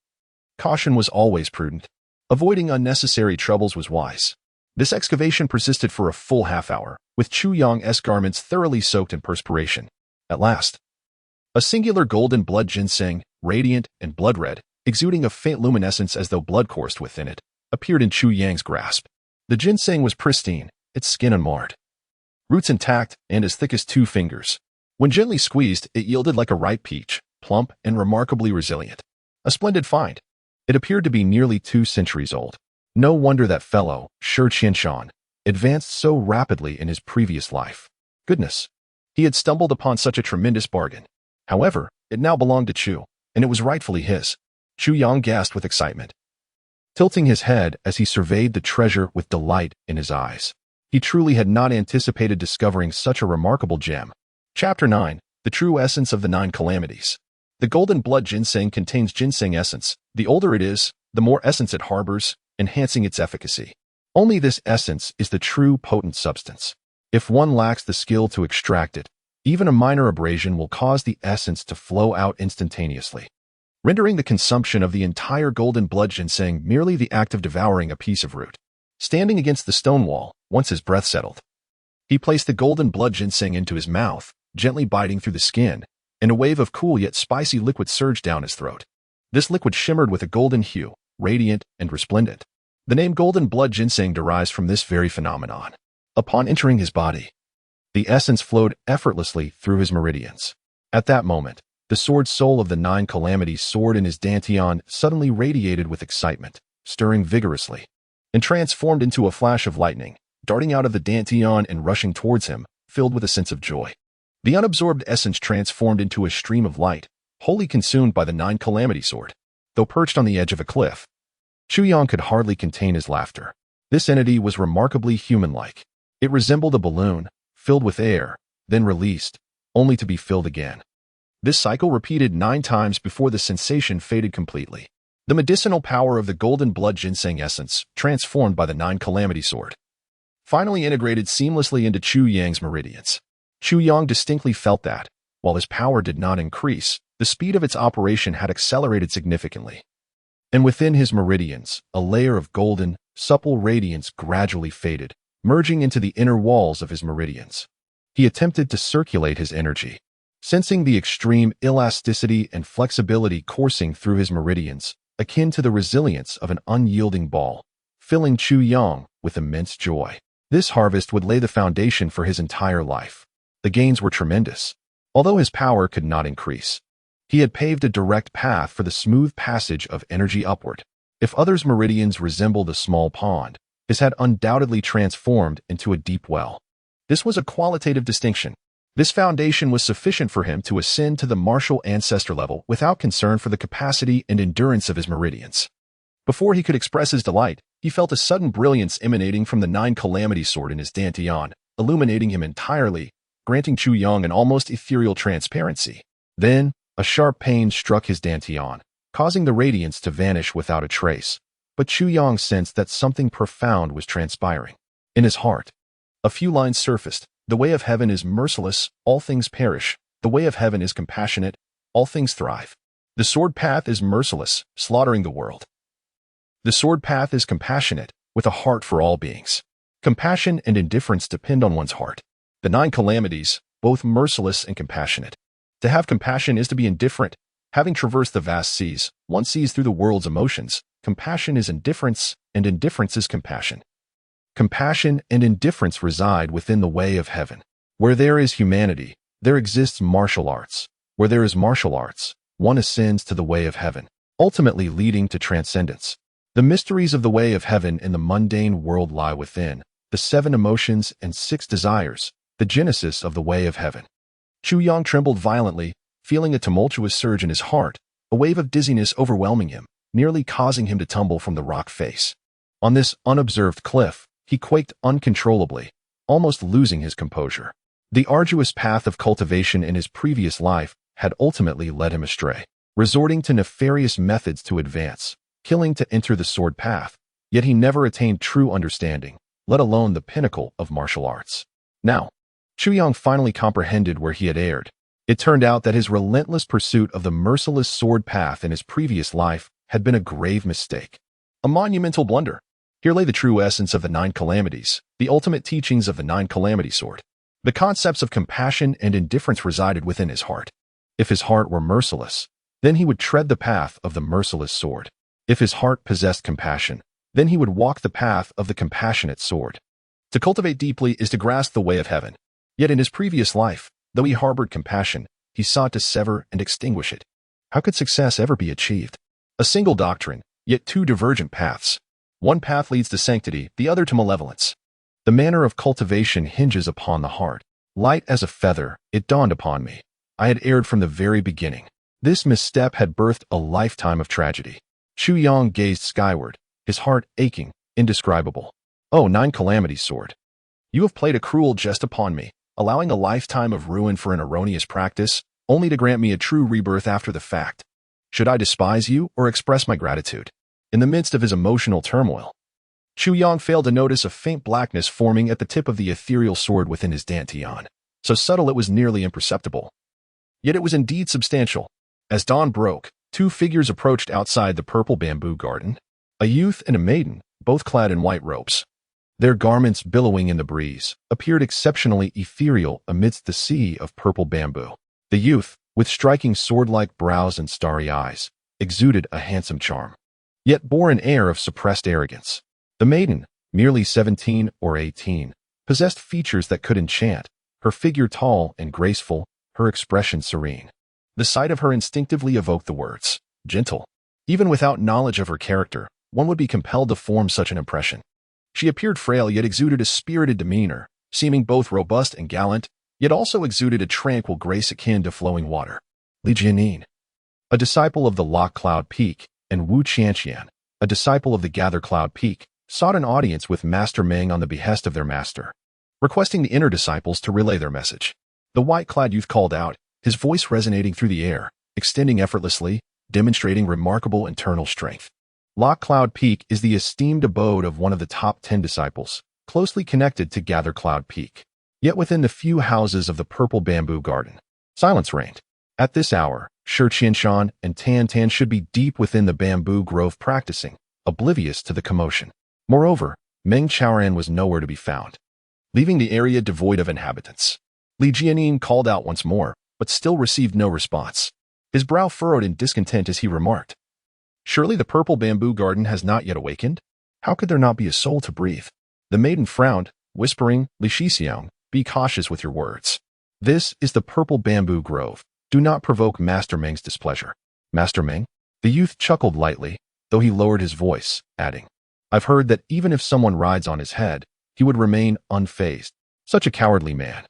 caution was always prudent. Avoiding unnecessary troubles was wise. This excavation persisted for a full half-hour, with Chu Yang's garments thoroughly soaked in perspiration. At last, a singular golden blood ginseng, radiant and blood-red, exuding a faint luminescence as though blood coursed within it, appeared in Chu Yang's grasp. The ginseng was pristine, its skin unmarred, roots intact and as thick as 2 fingers. When gently squeezed, it yielded like a ripe peach, plump and remarkably resilient. A splendid find. It appeared to be nearly 2 centuries old. No wonder that fellow, Shi Qianshan, advanced so rapidly in his previous life. Goodness, he had stumbled upon such a tremendous bargain. However, it now belonged to Chu, and it was rightfully his. Chu Yang gasped with excitement, tilting his head as he surveyed the treasure with delight in his eyes. He truly had not anticipated discovering such a remarkable gem. Chapter 9. The True Essence of the 9 Calamities. The golden blood ginseng contains ginseng essence. The older it is, the more essence it harbors, enhancing its efficacy. Only this essence is the true potent substance. If one lacks the skill to extract it, even a minor abrasion will cause the essence to flow out instantaneously, rendering the consumption of the entire golden blood ginseng merely the act of devouring a piece of root. Standing against the stone wall, once his breath settled, he placed the golden blood ginseng into his mouth, gently biting through the skin, and a wave of cool yet spicy liquid surged down his throat. This liquid shimmered with a golden hue, radiant and resplendent. The name golden blood ginseng derives from this very phenomenon. Upon entering his body, the essence flowed effortlessly through his meridians. At that moment, the sword soul of the 9 calamities sword in his dantian suddenly radiated with excitement, stirring vigorously, and transformed into a flash of lightning, darting out of the dantian and rushing towards him, filled with a sense of joy. The unabsorbed essence transformed into a stream of light, wholly consumed by the 9 calamity sword. Though perched on the edge of a cliff, Chuyang could hardly contain his laughter. This entity was remarkably human-like. It resembled a balloon, filled with air, then released, only to be filled again. This cycle repeated 9 times before the sensation faded completely. The medicinal power of the golden blood ginseng essence, transformed by the 9 calamity sword, finally integrated seamlessly into Chuyang's meridians. Chuyang distinctly felt that, while his power did not increase, the speed of its operation had accelerated significantly. And within his meridians, a layer of golden, supple radiance gradually faded, merging into the inner walls of his meridians. He attempted to circulate his energy, sensing the extreme elasticity and flexibility coursing through his meridians, akin to the resilience of an unyielding ball, filling Chuyang with immense joy. This harvest would lay the foundation for his entire life. The gains were tremendous. Although his power could not increase, he had paved a direct path for the smooth passage of energy upward. If others' meridians resembled a small pond, his had undoubtedly transformed into a deep well. This was a qualitative distinction. This foundation was sufficient for him to ascend to the martial ancestor level without concern for the capacity and endurance of his meridians. Before he could express his delight, he felt a sudden brilliance emanating from the 9 calamity sword in his dantian, illuminating him entirely, granting Chuyang an almost ethereal transparency. Then, a sharp pain struck his dantian, causing the radiance to vanish without a trace. But Chuyang sensed that something profound was transpiring. In his heart, a few lines surfaced. The way of heaven is merciless, all things perish. The way of heaven is compassionate, all things thrive. The sword path is merciless, slaughtering the world. The sword path is compassionate, with a heart for all beings. Compassion and indifference depend on one's heart. The 9 calamities, both merciless and compassionate. To have compassion is to be indifferent. Having traversed the vast seas, one sees through the world's emotions. Compassion is indifference, and indifference is compassion. Compassion and indifference reside within the way of heaven. Where there is humanity, there exists martial arts. Where there is martial arts, one ascends to the way of heaven, ultimately leading to transcendence. The mysteries of the way of heaven in the mundane world lie within, the 7 emotions and 6 desires, the genesis of the way of heaven. Chuyang trembled violently, feeling a tumultuous surge in his heart, a wave of dizziness overwhelming him, nearly causing him to tumble from the rock face. On this unobserved cliff, he quaked uncontrollably, almost losing his composure. The arduous path of cultivation in his previous life had ultimately led him astray, resorting to nefarious methods to advance, killing to enter the sword path, yet he never attained true understanding, let alone the pinnacle of martial arts. Now, Chuyang finally comprehended where he had erred. It turned out that his relentless pursuit of the merciless sword path in his previous life had been a grave mistake, a monumental blunder. Here lay the true essence of the 9 calamities, the ultimate teachings of the 9 calamity sword. The concepts of compassion and indifference resided within his heart. If his heart were merciless, then he would tread the path of the merciless sword. If his heart possessed compassion, then he would walk the path of the compassionate sword. To cultivate deeply is to grasp the way of heaven. Yet in his previous life, though he harbored compassion, he sought to sever and extinguish it. How could success ever be achieved? A single doctrine, yet 2 divergent paths. One path leads to sanctity, the other to malevolence. The manner of cultivation hinges upon the heart. Light as a feather, it dawned upon me. I had erred from the very beginning. This misstep had birthed a lifetime of tragedy. Chuyang gazed skyward, his heart aching, indescribable. Oh, 9 calamities sword. You have played a cruel jest upon me, allowing a lifetime of ruin for an erroneous practice, only to grant me a true rebirth after the fact. Should I despise you or express my gratitude? In the midst of his emotional turmoil, Chuyang failed to notice a faint blackness forming at the tip of the ethereal sword within his dantian, so subtle it was nearly imperceptible. Yet it was indeed substantial. As dawn broke, 2 figures approached outside the purple bamboo garden, a youth and a maiden, both clad in white robes. Their garments billowing in the breeze appeared exceptionally ethereal amidst the sea of purple bamboo. The youth, with striking sword-like brows and starry eyes, exuded a handsome charm, yet bore an air of suppressed arrogance. The maiden, merely 17 or 18, possessed features that could enchant, her figure tall and graceful, her expression serene. The sight of her instinctively evoked the words, gentle. Even without knowledge of her character, one would be compelled to form such an impression. She appeared frail yet exuded a spirited demeanor, seeming both robust and gallant, yet also exuded a tranquil grace akin to flowing water. Li Jianin, a disciple of the Lock Cloud Peak, and Wu Qianqian, a disciple of the Gather Cloud Peak, sought an audience with Master Meng on the behest of their master, requesting the inner disciples to relay their message. The white-clad youth called out, his voice resonating through the air, extending effortlessly, demonstrating remarkable internal strength. Lock Cloud Peak is the esteemed abode of one of the top 10 disciples, closely connected to Gather Cloud Peak. Yet within the few houses of the purple bamboo garden, silence reigned. At this hour, Shi Qianshan and Tan Tan should be deep within the bamboo grove practicing, oblivious to the commotion. Moreover, Meng Chaoran was nowhere to be found, leaving the area devoid of inhabitants. Li Jianin called out once more, but still received no response. His brow furrowed in discontent as he remarked, "Surely the purple bamboo garden has not yet awakened? How could there not be a soul to breathe?" The maiden frowned, whispering, "Li Shixiang, be cautious with your words. This is the purple bamboo grove. Do not provoke Master Meng's displeasure." "Master Meng?" The youth chuckled lightly, though he lowered his voice, adding, "I've heard that even if someone rides on his head, he would remain unfazed. Such a cowardly man.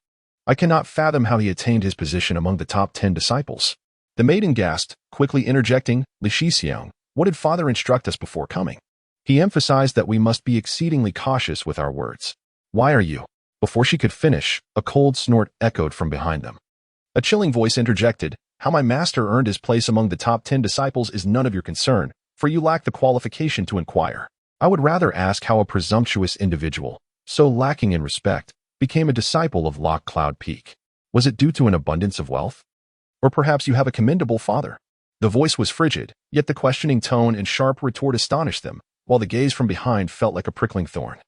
I cannot fathom how he attained his position among the top 10 disciples." The maiden gasped, quickly interjecting, "Li Shixiang, what did father instruct us before coming? He emphasized that we must be exceedingly cautious with our words. Why are you?" Before she could finish, a cold snort echoed from behind them. A chilling voice interjected, "How my master earned his place among the top 10 disciples is none of your concern, for you lack the qualification to inquire. I would rather ask how a presumptuous individual, so lacking in respect, became a disciple of Lock Cloud Peak. Was it due to an abundance of wealth? Or perhaps you have a commendable father?" The voice was frigid, yet the questioning tone and sharp retort astonished them, while the gaze from behind felt like a prickling thorn,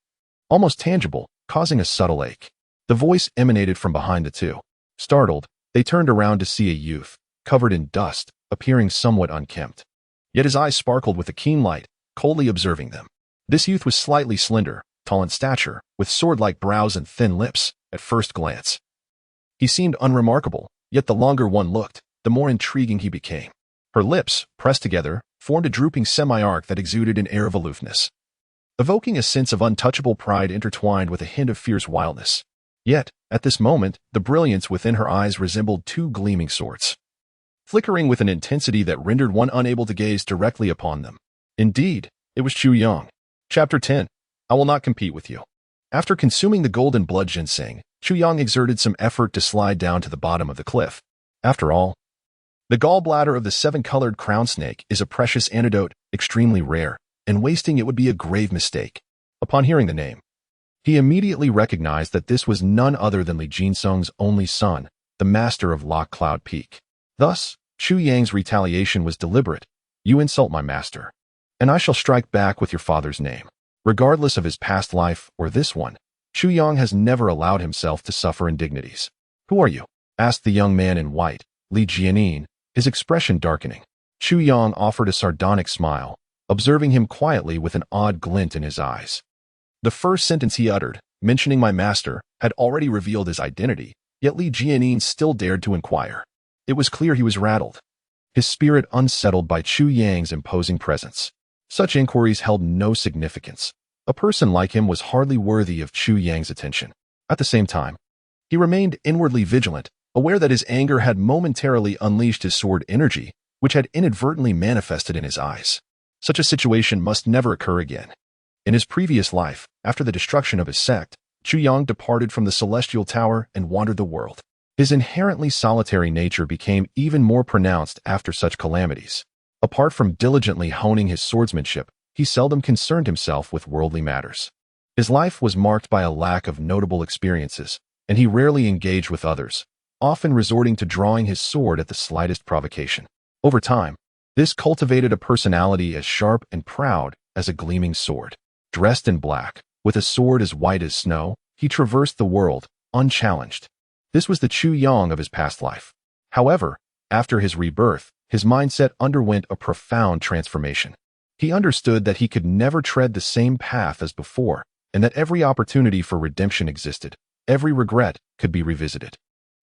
almost tangible, causing a subtle ache. The voice emanated from behind the two. Startled, they turned around to see a youth, covered in dust, appearing somewhat unkempt. Yet his eyes sparkled with a keen light, coldly observing them. This youth was slightly slender, tall in stature, with sword-like brows and thin lips, at first glance. He seemed unremarkable, yet the longer one looked, the more intriguing he became. Her lips, pressed together, formed a drooping semi-arc that exuded an air of aloofness, evoking a sense of untouchable pride intertwined with a hint of fierce wildness. Yet, at this moment, the brilliance within her eyes resembled two gleaming swords, flickering with an intensity that rendered one unable to gaze directly upon them. Indeed, it was Chu Yang. Chapter 10. I will not compete with you. After consuming the golden blood ginseng, Chu Yang exerted some effort to slide down to the bottom of the cliff. After all, the gallbladder of the seven-colored crown snake is a precious antidote, extremely rare, and wasting it would be a grave mistake. Upon hearing the name, he immediately recognized that this was none other than Li Jinseng's only son, the master of Lock Cloud Peak. Thus, Chu Yang's retaliation was deliberate. "You insult my master, and I shall strike back with your father's name." Regardless of his past life or this one, Chu Yang has never allowed himself to suffer indignities. "Who are you?" asked the young man in white, Li Jianin, his expression darkening. Chu Yang offered a sardonic smile, observing him quietly with an odd glint in his eyes. The first sentence he uttered, mentioning my master, had already revealed his identity, yet Li Jianin still dared to inquire. It was clear he was rattled, his spirit unsettled by Chu Yang's imposing presence. Such inquiries held no significance. A person like him was hardly worthy of Chu Yang's attention. At the same time, he remained inwardly vigilant, aware that his anger had momentarily unleashed his sword energy, which had inadvertently manifested in his eyes. Such a situation must never occur again. In his previous life, after the destruction of his sect, Chu Yang departed from the Celestial Tower and wandered the world. His inherently solitary nature became even more pronounced after such calamities. Apart from diligently honing his swordsmanship, he seldom concerned himself with worldly matters. His life was marked by a lack of notable experiences, and he rarely engaged with others, often resorting to drawing his sword at the slightest provocation. Over time, this cultivated a personality as sharp and proud as a gleaming sword. Dressed in black, With a sword as white as snow, he traversed the world, unchallenged. This was the Chu Yang of his past life. However, after his rebirth, his mindset underwent a profound transformation. He understood that he could never tread the same path as before, and that every opportunity for redemption existed. Every regret could be revisited.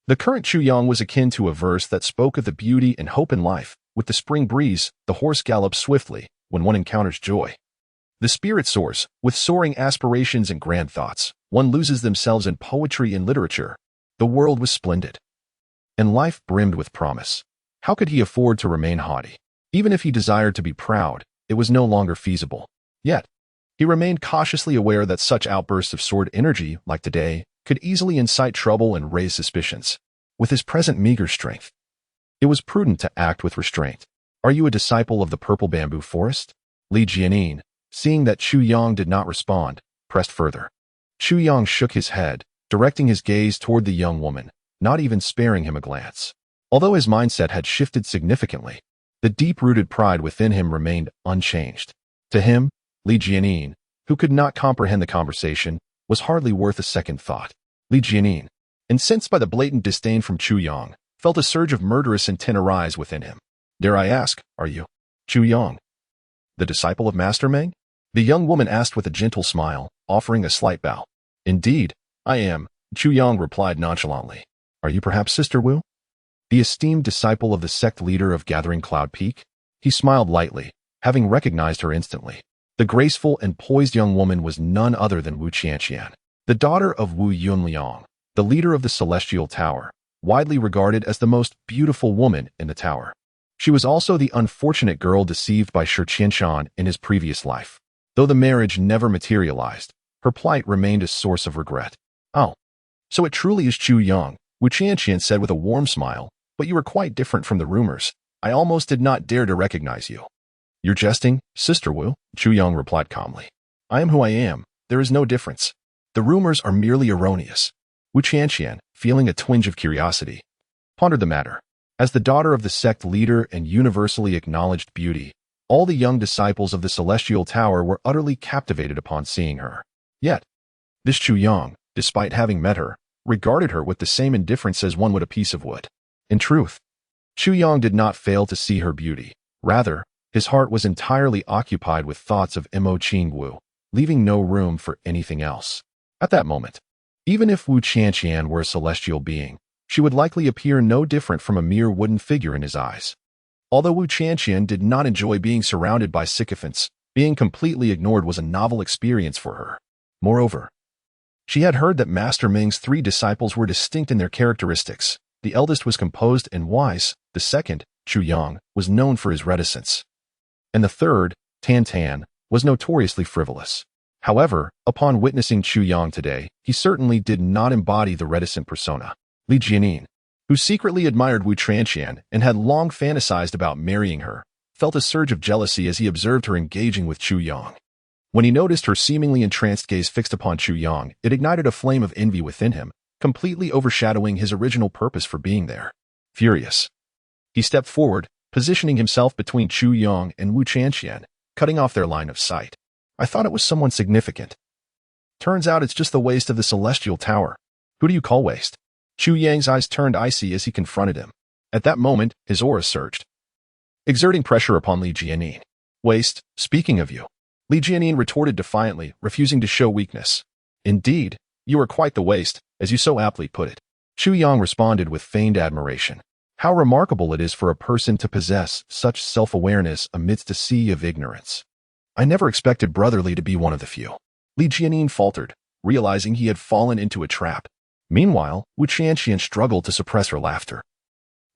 The current Chu Yang was akin to a verse that spoke of the beauty and hope in life. With the spring breeze, the horse gallops swiftly when one encounters joy. The spirit soars, with soaring aspirations and grand thoughts. One loses themselves in poetry and literature. The world was splendid, and life brimmed with promise. How could he afford to remain haughty? Even if he desired to be proud, it was no longer feasible. Yet, he remained cautiously aware that such outbursts of sword energy, like today, could easily incite trouble and raise suspicions. With his present meager strength, it was prudent to act with restraint. Are you a disciple of the purple bamboo forest? Li Jianin, seeing that Chu Yang did not respond, pressed further. Chu Yang shook his head, directing his gaze toward the young woman, not even sparing him a glance. Although his mindset had shifted significantly, the deep-rooted pride within him remained unchanged. To him, Li Jianin, who could not comprehend the conversation, was hardly worth a second thought. Li Jianin, incensed by the blatant disdain from Chu Yang, felt a surge of murderous intent arise within him. Dare I ask, are you Chu Yang, the disciple of Master Meng? The young woman asked with a gentle smile, offering a slight bow. Indeed, I am, Chu Yang replied nonchalantly. Are you perhaps Sister Wu, the esteemed disciple of the sect leader of Gathering Cloud Peak? He smiled lightly, having recognized her instantly. The graceful and poised young woman was none other than Wu Qianqian, the daughter of Wu Yunliang, the leader of the Celestial Tower, widely regarded as the most beautiful woman in the tower. She was also the unfortunate girl deceived by Shi Qianshan in his previous life. Though the marriage never materialized, her plight remained a source of regret. Oh, so it truly is Chu Yang, Wu Qianqian said with a warm smile, but you are quite different from the rumors. I almost did not dare to recognize you. You're jesting, Sister Wu, Chu Yang replied calmly. I am who I am. There is no difference. The rumors are merely erroneous. Wu Qianqian, feeling a twinge of curiosity, pondered the matter. As the daughter of the sect leader and universally acknowledged beauty, all the young disciples of the Celestial Tower were utterly captivated upon seeing her. Yet, this Chu Yang, despite having met her, regarded her with the same indifference as one would a piece of wood. In truth, Chu Yang did not fail to see her beauty. Rather, his heart was entirely occupied with thoughts of Mo Qingwu, leaving no room for anything else. At that moment, even if Wu Qianqian were a celestial being, she would likely appear no different from a mere wooden figure in his eyes. Although Wu Qianqian did not enjoy being surrounded by sycophants, being completely ignored was a novel experience for her. Moreover, she had heard that Master Ming's 3 disciples were distinct in their characteristics. The eldest was composed and wise, the second, Chu Yang, was known for his reticence, and the third, Tan Tan, was notoriously frivolous. However, upon witnessing Chu Yang today, he certainly did not embody the reticent persona. Li Jianin, who secretly admired Wu Qianqian and had long fantasized about marrying her, felt a surge of jealousy as he observed her engaging with Chu Yang. When he noticed her seemingly entranced gaze fixed upon Chu Yang, it ignited a flame of envy within him, completely overshadowing his original purpose for being there. Furious, he stepped forward, positioning himself between Chu Yang and Wu Qianqian, cutting off their line of sight. I thought it was someone significant. Turns out it's just the waste of the Celestial Tower. Who do you call waste? Chu Yang's eyes turned icy as he confronted him. At that moment, his aura surged, exerting pressure upon Li Jianin. Waste, speaking of you. Li Jianin retorted defiantly, refusing to show weakness. Indeed, you are quite the waste, as you so aptly put it. Chu Yang responded with feigned admiration. How remarkable it is for a person to possess such self-awareness amidst a sea of ignorance. I never expected Brotherly to be one of the few. Li Jianin faltered, realizing he had fallen into a trap. Meanwhile, Wu Qianqian struggled to suppress her laughter,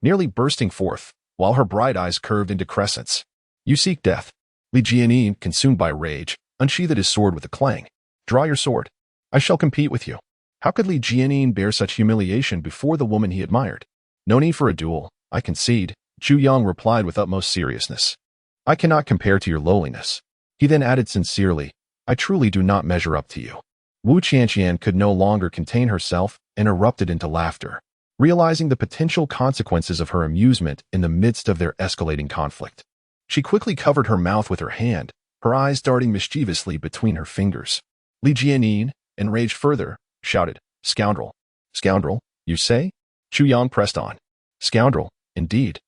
nearly bursting forth, while her bright eyes curved into crescents. You seek death. Li Jianin, consumed by rage, unsheathed his sword with a clang. Draw your sword. I shall compete with you. How could Li Jianin bear such humiliation before the woman he admired? No need for a duel, I concede, Chu Yang replied with utmost seriousness. I cannot compare to your lowliness. He then added sincerely, I truly do not measure up to you. Wu Qianqian could no longer contain herself and erupted into laughter, realizing the potential consequences of her amusement in the midst of their escalating conflict. She quickly covered her mouth with her hand, her eyes darting mischievously between her fingers. Li Jianin, enraged further, shouted, "Scoundrel! Scoundrel, you say?" Chu Yang pressed on. "Scoundrel, indeed."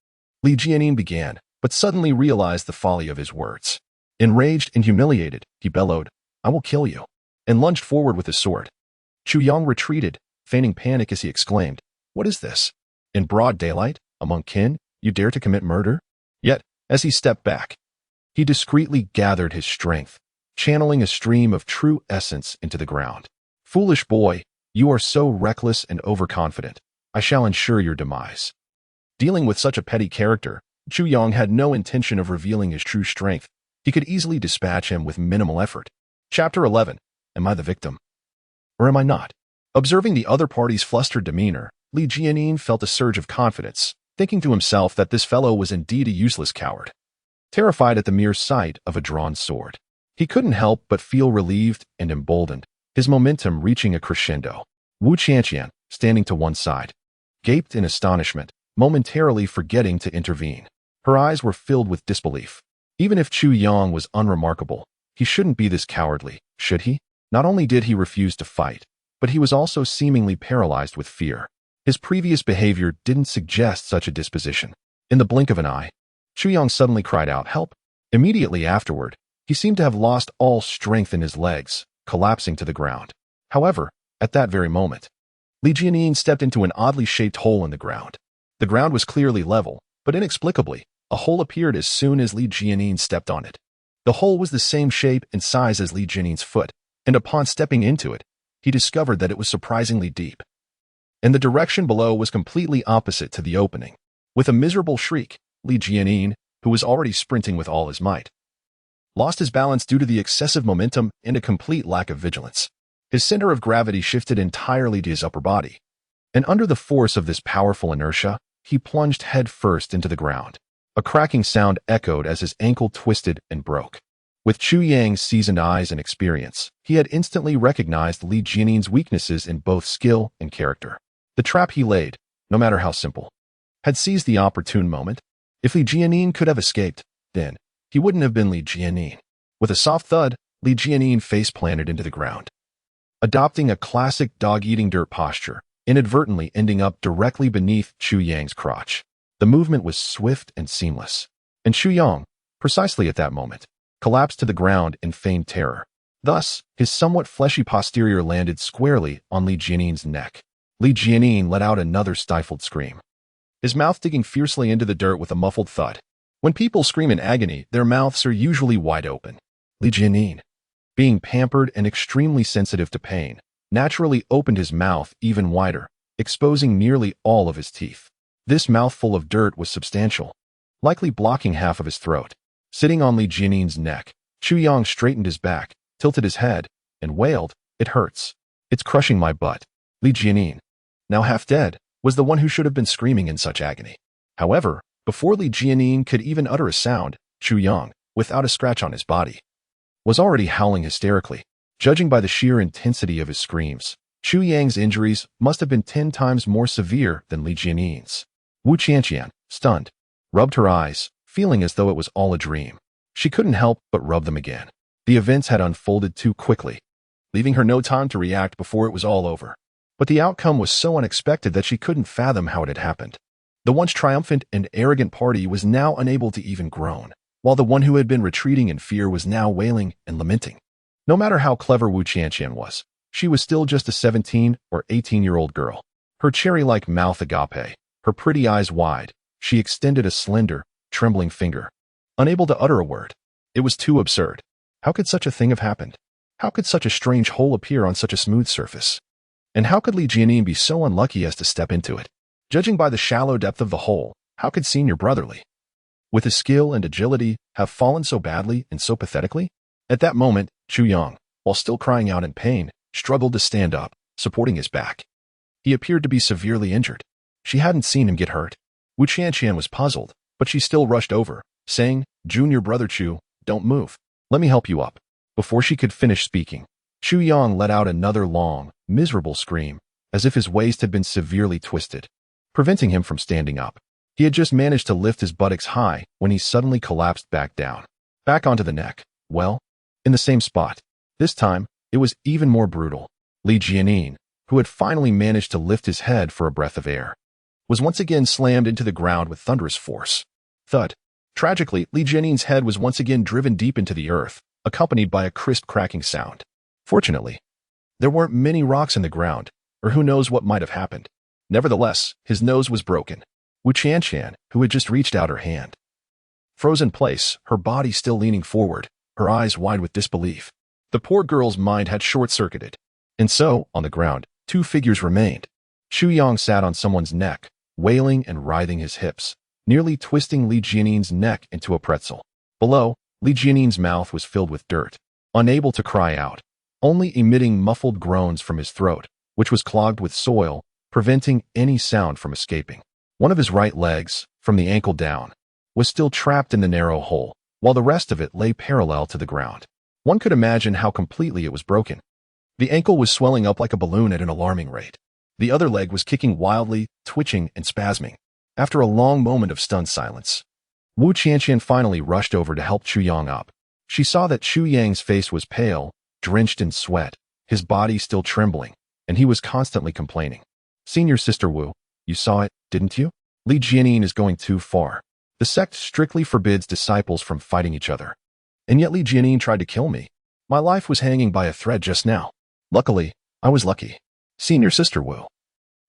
Li Jianin began, but suddenly realized the folly of his words. Enraged and humiliated, he bellowed, "I will kill you," and lunged forward with his sword. Chu Yang retreated, feigning panic as he exclaimed, "What is this? In broad daylight, among kin, you dare to commit murder?" Yet, as he stepped back, he discreetly gathered his strength, channeling a stream of true essence into the ground. "Foolish boy, you are so reckless and overconfident. I shall ensure your demise." Dealing with such a petty character, Chu Yang had no intention of revealing his true strength. He could easily dispatch him with minimal effort. Chapter 11. Am I the victim? Or am I not? Observing the other party's flustered demeanor, Li Jianin felt a surge of confidence, thinking to himself that this fellow was indeed a useless coward. Terrified at the mere sight of a drawn sword, he couldn't help but feel relieved and emboldened, his momentum reaching a crescendo. Wu Qianqian, standing to one side, gaped in astonishment, momentarily forgetting to intervene. Her eyes were filled with disbelief. Even if Chu Yang was unremarkable, he shouldn't be this cowardly, should he? Not only did he refuse to fight, but he was also seemingly paralyzed with fear. His previous behavior didn't suggest such a disposition. In the blink of an eye, Chu Yang suddenly cried out, "Help!" Immediately afterward, he seemed to have lost all strength in his legs, collapsing to the ground. However, at that very moment, Li Jianin stepped into an oddly shaped hole in the ground. The ground was clearly level, but inexplicably, a hole appeared as soon as Li Jianin stepped on it. The hole was the same shape and size as Li Jianin's foot, and upon stepping into it, he discovered that it was surprisingly deep. And the direction below was completely opposite to the opening. With a miserable shriek, Li Jianin, who was already sprinting with all his might, lost his balance due to the excessive momentum and a complete lack of vigilance. His center of gravity shifted entirely to his upper body, and under the force of this powerful inertia, he plunged headfirst into the ground. A cracking sound echoed as his ankle twisted and broke. With Chu Yang's seasoned eyes and experience, he had instantly recognized Li Jianin's weaknesses in both skill and character. The trap he laid, no matter how simple, had seized the opportune moment. If Li Jianin could have escaped, then he wouldn't have been Li Jianin. With a soft thud, Li Jianin face-planted into the ground, adopting a classic dog-eating dirt posture, inadvertently ending up directly beneath Chu Yang's crotch. The movement was swift and seamless, and Chu Yang, precisely at that moment, collapsed to the ground in feigned terror. Thus, his somewhat fleshy posterior landed squarely on Li Jianin's neck. Li Jianin let out another stifled scream, his mouth digging fiercely into the dirt with a muffled thud. When people scream in agony, their mouths are usually wide open. Li Jianin, being pampered and extremely sensitive to pain, naturally opened his mouth even wider, exposing nearly all of his teeth. This mouthful of dirt was substantial, likely blocking half of his throat. Sitting on Li Jianin's neck, Chu Yang straightened his back, tilted his head, and wailed, "It hurts. It's crushing my butt." Li Jianin, now half dead, was the one who should have been screaming in such agony. However, before Li Jianin could even utter a sound, Chu Yang, without a scratch on his body, was already howling hysterically. Judging by the sheer intensity of his screams, Chu Yang's injuries must have been 10 times more severe than Li Jianin's. Wu Qianqian, stunned, rubbed her eyes, feeling as though it was all a dream. She couldn't help but rub them again. The events had unfolded too quickly, leaving her no time to react before it was all over. But the outcome was so unexpected that she couldn't fathom how it had happened. The once triumphant and arrogant party was now unable to even groan, while the one who had been retreating in fear was now wailing and lamenting. No matter how clever Wu Qianqian was, she was still just a 17 or 18-year-old girl. Her cherry-like mouth agape, her pretty eyes wide, she extended a slender, trembling finger, unable to utter a word. It was too absurd. How could such a thing have happened? How could such a strange hole appear on such a smooth surface? And how could Li Jianin be so unlucky as to step into it? Judging by the shallow depth of the hole, how could Senior Brotherly, with his skill and agility, have fallen so badly and so pathetically? At that moment, Chu Yang, while still crying out in pain, struggled to stand up, supporting his back. He appeared to be severely injured. She hadn't seen him get hurt. Wu Qianqian was puzzled, but she still rushed over, saying, "Junior brother Chu, don't move. Let me help you up." Before she could finish speaking, Chu Yang let out another long, miserable scream, as if his waist had been severely twisted, preventing him from standing up. He had just managed to lift his buttocks high when he suddenly collapsed back down, back onto the neck, well, in the same spot. This time, it was even more brutal. Li Jianin, who had finally managed to lift his head for a breath of air, was once again slammed into the ground with thunderous force. Thud. Tragically, Li Jianin's head was once again driven deep into the earth, accompanied by a crisp cracking sound. Fortunately, there weren't many rocks in the ground, or who knows what might have happened. Nevertheless, his nose was broken. Wu Qianshan, who had just reached out her hand, froze in place, her body still leaning forward, her eyes wide with disbelief. The poor girl's mind had short-circuited. And so, on the ground, two figures remained. Shu Yang sat on someone's neck, wailing and writhing his hips, nearly twisting Li Jianin's neck into a pretzel. Below, Li Jianin's mouth was filled with dirt, unable to cry out, only emitting muffled groans from his throat, which was clogged with soil, preventing any sound from escaping. One of his right legs, from the ankle down, was still trapped in the narrow hole, while the rest of it lay parallel to the ground. One could imagine how completely it was broken. The ankle was swelling up like a balloon at an alarming rate. The other leg was kicking wildly, twitching and spasming. After a long moment of stunned silence, Wu Qianshan finally rushed over to help Chu Yang up. She saw that Chu Yang's face was pale, drenched in sweat, his body still trembling, and he was constantly complaining. "Senior Sister Wu, you saw it, didn't you? Li Jianin is going too far. The sect strictly forbids disciples from fighting each other. And yet Li Jianin tried to kill me. My life was hanging by a thread just now. Luckily, I was lucky. Senior Sister Wu,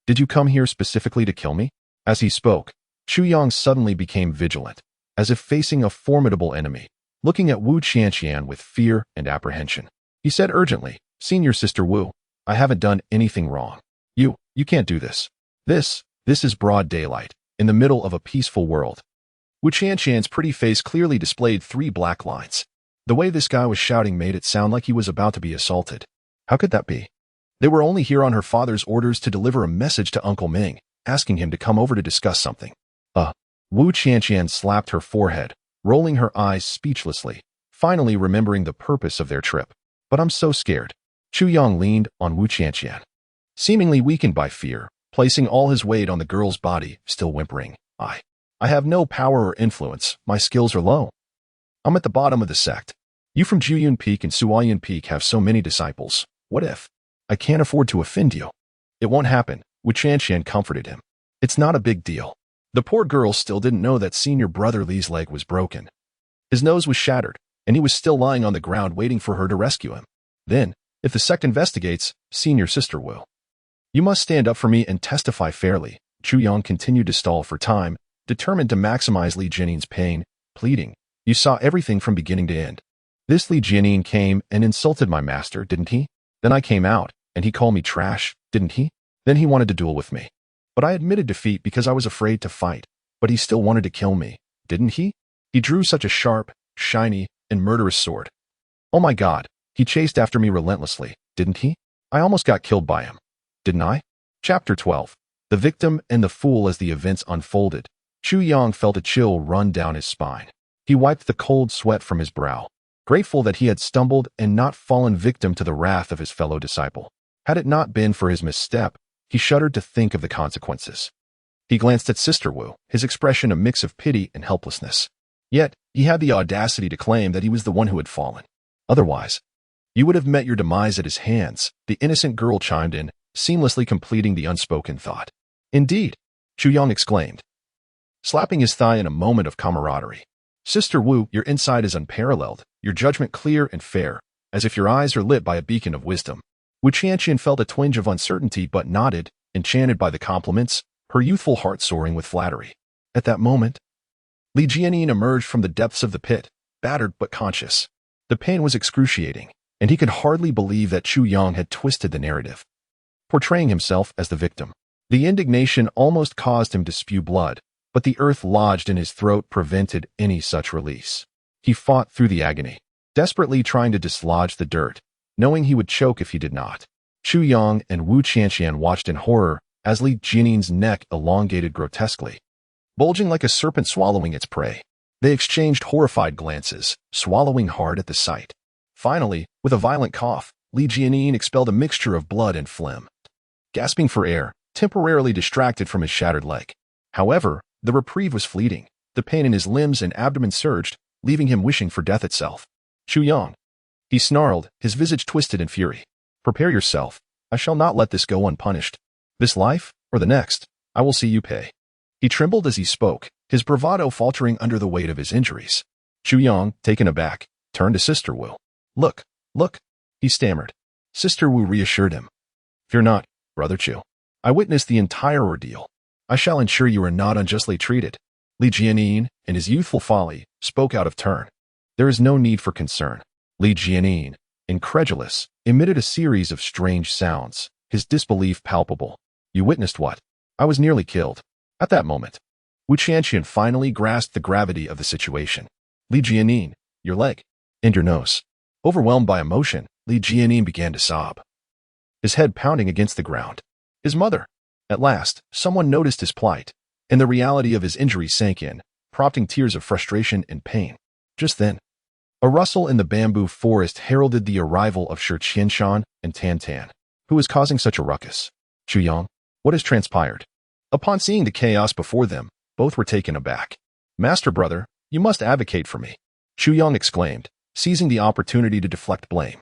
did you come here specifically to kill me?" As he spoke, Chu Yang suddenly became vigilant, as if facing a formidable enemy, looking at Wu Qianshan with fear and apprehension. He said urgently, "Senior Sister Wu, I haven't done anything wrong. You can't do this. This is broad daylight, in the middle of a peaceful world." Wu Qianshan's pretty face clearly displayed 3 black lines. The way this guy was shouting made it sound like he was about to be assaulted. How could that be? They were only here on her father's orders to deliver a message to Uncle Ming, asking him to come over to discuss something. Wu Qianshan slapped her forehead, rolling her eyes speechlessly, finally remembering the purpose of their trip. "But I'm so scared." Chu Yang leaned on Wu Qianshan, seemingly weakened by fear, placing all his weight on the girl's body, still whimpering. I have no power or influence. My skills are low. I'm at the bottom of the sect. You from Juyun Peak and Suoyun Peak have so many disciples. What if? I can't afford to offend you." "It won't happen," Wu Qianshan comforted him. "It's not a big deal." The poor girl still didn't know that senior brother Li's leg was broken. His nose was shattered, and he was still lying on the ground waiting for her to rescue him. Then, if the sect investigates, Senior Sister Wu, you must stand up for me and testify fairly. Chu Yang continued to stall for time, determined to maximize Li Jianin's pain, pleading, "You saw everything from beginning to end. This Li Jianin came and insulted my master, didn't he? Then I came out, and he called me trash, didn't he? Then he wanted to duel with me. But I admitted defeat because I was afraid to fight, but he still wanted to kill me, didn't he? He drew such a sharp, shiny, and murderous sword. Oh my God, he chased after me relentlessly, didn't he? I almost got killed by him, didn't I?" Chapter 12. The Victim and the Fool. As the events unfolded, Chu Yang felt a chill run down his spine. He wiped the cold sweat from his brow, grateful that he had stumbled and not fallen victim to the wrath of his fellow disciple. Had it not been for his misstep, he shuddered to think of the consequences. He glanced at Sister Wu, his expression a mix of pity and helplessness. Yet, he had the audacity to claim that he was the one who had fallen. "Otherwise, you would have met your demise at his hands," the innocent girl chimed in, seamlessly completing the unspoken thought. "Indeed," Chu Yang exclaimed, slapping his thigh in a moment of camaraderie. "Sister Wu, your insight is unparalleled, your judgment clear and fair, as if your eyes are lit by a beacon of wisdom." Wu Qianshan felt a twinge of uncertainty but nodded, enchanted by the compliments, her youthful heart soaring with flattery. At that moment, Li Jianin emerged from the depths of the pit, battered but conscious. The pain was excruciating, and he could hardly believe that Chu Yang had twisted the narrative, portraying himself as the victim. The indignation almost caused him to spew blood, but the earth lodged in his throat prevented any such release. He fought through the agony, desperately trying to dislodge the dirt, knowing he would choke if he did not. Chu Yang and Wu Qianshan watched in horror as Li Jianin's neck elongated grotesquely, bulging like a serpent swallowing its prey. They exchanged horrified glances, swallowing hard at the sight. Finally, with a violent cough, Li Jianin expelled a mixture of blood and phlegm, gasping for air, temporarily distracted from his shattered leg. However, the reprieve was fleeting. The pain in his limbs and abdomen surged, leaving him wishing for death itself. "Chu Yang," He snarled, his visage twisted in fury. Prepare yourself. I shall not let this go unpunished. This life, or the next, I will see you pay. He trembled as he spoke, his bravado faltering under the weight of his injuries. Chu Yang, taken aback, turned to Sister Wu. Look, he stammered. Sister Wu reassured him. Fear not, Brother Chu. I witnessed the entire ordeal. I shall ensure you are not unjustly treated. Li Jianin, in his youthful folly, spoke out of turn. There is no need for concern. Li Jianin, incredulous, emitted a series of strange sounds, his disbelief palpable. You witnessed what? I was nearly killed. At that moment, Wu Qianqian finally grasped the gravity of the situation. Li Jianin, your leg. And your nose. Overwhelmed by emotion, Li Jianin began to sob, his head pounding against the ground. His mother. At last, someone noticed his plight, and the reality of his injury sank in, prompting tears of frustration and pain. Just then, a rustle in the bamboo forest heralded the arrival of Shi Qianshan and Tan Tan. Who is causing such a ruckus? Chu Yang, what has transpired? Upon seeing the chaos before them, both were taken aback. Master brother, you must advocate for me, Chu Yang exclaimed, seizing the opportunity to deflect blame.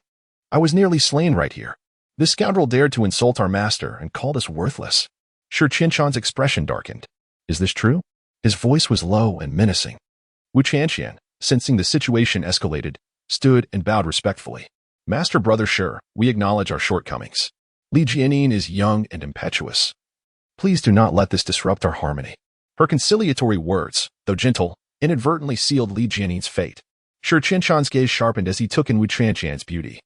I was nearly slain right here. This scoundrel dared to insult our master and called us worthless. Shi Qianshan's expression darkened. Is this true? His voice was low and menacing. Wu Qianqian, sensing the situation escalated, stood and bowed respectfully. Master brother Shi, we acknowledge our shortcomings. Li Jianin is young and impetuous. Please do not let this disrupt our harmony. Her conciliatory words, though gentle, inadvertently sealed Li Jianin's fate. Shi Qianshan's gaze sharpened as he took in Wu Qianqian's beauty,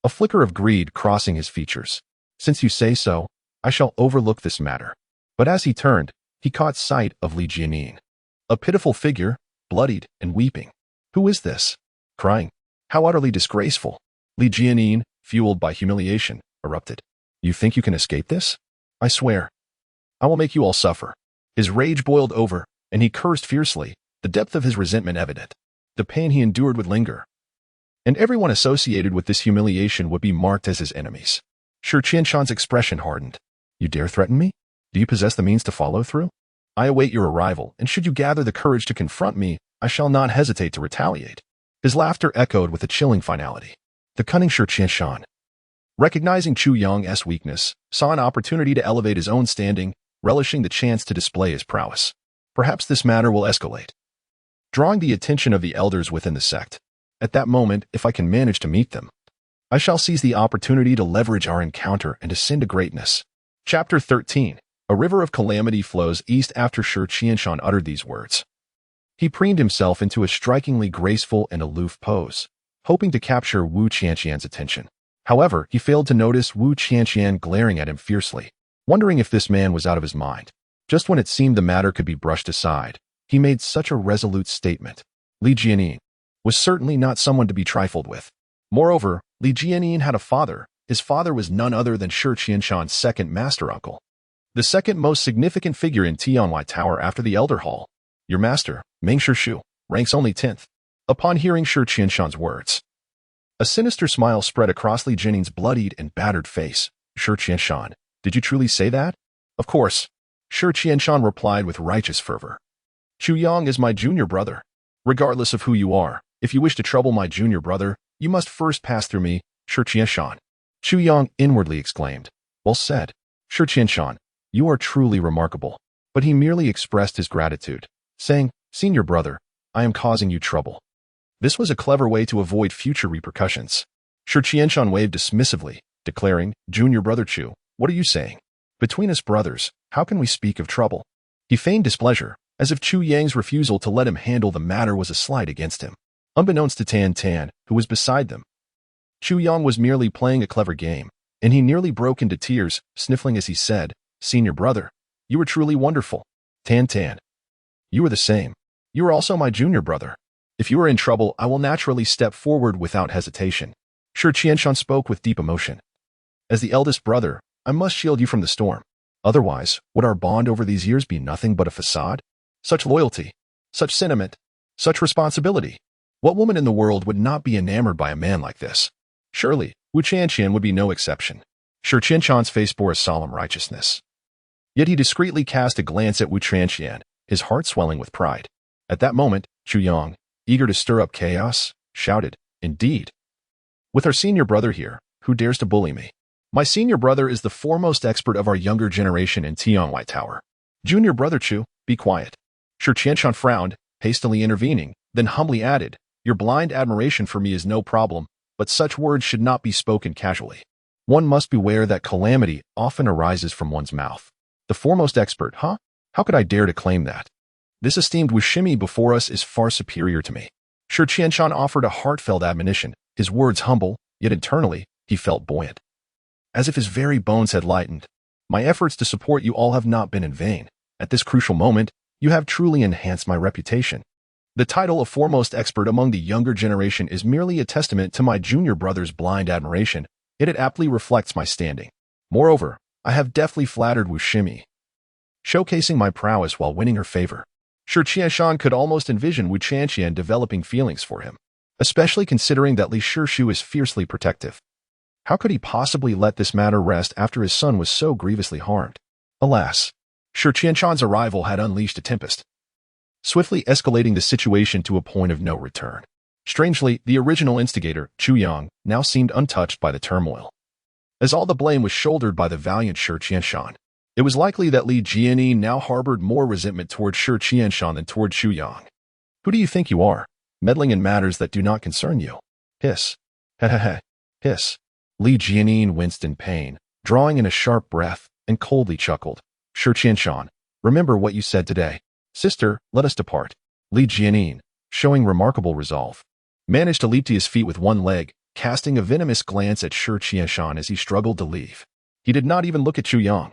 a flicker of greed crossing his features. Since you say so, I shall overlook this matter. But as he turned, he caught sight of Li Jianin, a pitiful figure, bloodied and weeping. Who is this? Crying. How utterly disgraceful. Li Jianin, fueled by humiliation, erupted. You think you can escape this? I swear. I will make you all suffer. His rage boiled over, and he cursed fiercely, the depth of his resentment evident. The pain he endured would linger, and everyone associated with this humiliation would be marked as his enemies. Shi Qianshan's expression hardened. You dare threaten me? Do you possess the means to follow through? I await your arrival, and should you gather the courage to confront me, I shall not hesitate to retaliate. His laughter echoed with a chilling finality. The cunning Shi Qianshan, recognizing Chu Yang's weakness, saw an opportunity to elevate his own standing, relishing the chance to display his prowess. Perhaps this matter will escalate, drawing the attention of the elders within the sect. At that moment, if I can manage to meet them, I shall seize the opportunity to leverage our encounter and ascend to greatness. Chapter 13. A river of calamity flows east after Shi Qianshan uttered these words. He preened himself into a strikingly graceful and aloof pose, hoping to capture Wu Qianqian's attention. However, he failed to notice Wu Qianqian glaring at him fiercely, wondering if this man was out of his mind. Just when it seemed the matter could be brushed aside, he made such a resolute statement. Li Jianin was certainly not someone to be trifled with. Moreover, Li Jianin had a father. His father was none other than Shi Qianshan's second master uncle, the second most significant figure in Tianwai Tower after the Elder Hall. Your master, Meng Shu, ranks only 10th. Upon hearing Shi Qianshan's words, a sinister smile spread across Li Jianin's bloodied and battered face. Shi Qianshan, did you truly say that? Of course. Shi Qianshan replied with righteous fervor. Chu Yang is my junior brother. Regardless of who you are, if you wish to trouble my junior brother, you must first pass through me, Shi Qianshan. Chu Yang inwardly exclaimed. Well said. Shi Qianshan, you are truly remarkable. But he merely expressed his gratitude, saying, Senior brother, I am causing you trouble. This was a clever way to avoid future repercussions. Shi Qianshan waved dismissively, declaring, Junior brother Chu, what are you saying? Between us brothers, how can we speak of trouble? He feigned displeasure, as if Chu Yang's refusal to let him handle the matter was a slight against him. Unbeknownst to Tan Tan, who was beside them, Chu Yang was merely playing a clever game, and he nearly broke into tears, sniffling as he said, Senior brother, you were truly wonderful. Tan Tan, you are the same. You are also my junior brother. If you are in trouble, I will naturally step forward without hesitation. Shi Qianshan spoke with deep emotion. As the eldest brother, I must shield you from the storm. Otherwise, would our bond over these years be nothing but a facade? Such loyalty, such sentiment, such responsibility. What woman in the world would not be enamored by a man like this? Surely, Wu Qianqian would be no exception. Shi Qianshan's face bore a solemn righteousness. Yet he discreetly cast a glance at Wu Qianqian, his heart swelling with pride. At that moment, Chu Yang, eager to stir up chaos, shouted, Indeed. With our senior brother here, who dares to bully me? My senior brother is the foremost expert of our younger generation in Tianwai Tower. Junior brother Chu, be quiet. Shi Qianshan frowned, hastily intervening, then humbly added, your blind admiration for me is no problem, but such words should not be spoken casually. One must beware that calamity often arises from one's mouth. The foremost expert, huh? How could I dare to claim that? This esteemed Wushimi before us is far superior to me. Shi Qianshan offered a heartfelt admonition, his words humble, yet internally, he felt buoyant. As if his very bones had lightened. My efforts to support you all have not been in vain. At this crucial moment, you have truly enhanced my reputation. The title of foremost expert among the younger generation is merely a testament to my junior brother's blind admiration, yet it aptly reflects my standing. Moreover, I have deftly flattered Wushimi, showcasing my prowess while winning her favor. Shi Qianshan could almost envision Wu Qianqian developing feelings for him, especially considering that Li Shishu is fiercely protective. How could he possibly let this matter rest after his son was so grievously harmed? Alas, Shi Qianshan's arrival had unleashed a tempest, swiftly escalating the situation to a point of no return. Strangely, the original instigator, Chu Yang, now seemed untouched by the turmoil. As all the blame was shouldered by the valiant Shi Qianshan, it was likely that Li Jianyi now harbored more resentment toward Shi Qianshan than toward Chu Yang. Who do you think you are, meddling in matters that do not concern you? Hiss. Hehehe. Hiss. Li Jianyi winced in pain, drawing in a sharp breath, and coldly chuckled. Shi Qianshan, remember what you said today. Sister, let us depart. Li Jianyi, showing remarkable resolve, managed to leap to his feet with one leg, casting a venomous glance at Shi Qianshan as he struggled to leave. He did not even look at Chu Yang.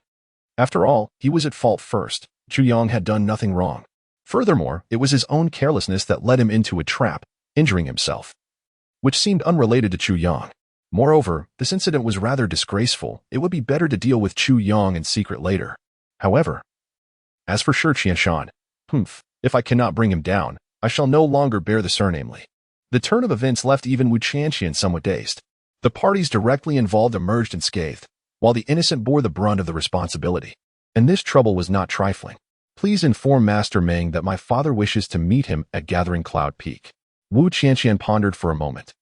After all, he was at fault first. Chu Yang had done nothing wrong. Furthermore, it was his own carelessness that led him into a trap, injuring himself, which seemed unrelated to Chu Yang. Moreover, this incident was rather disgraceful. It would be better to deal with Chu Yang in secret later. However, as for Shi Qianshan, if I cannot bring him down, I shall no longer bear the surname Li. The turn of events left even Wu Qianqian somewhat dazed. The parties directly involved emerged unscathed, while the innocent bore the brunt of the responsibility. And this trouble was not trifling. Please inform Master Meng that my father wishes to meet him at Gathering Cloud Peak. Wu Qianqian pondered for a moment,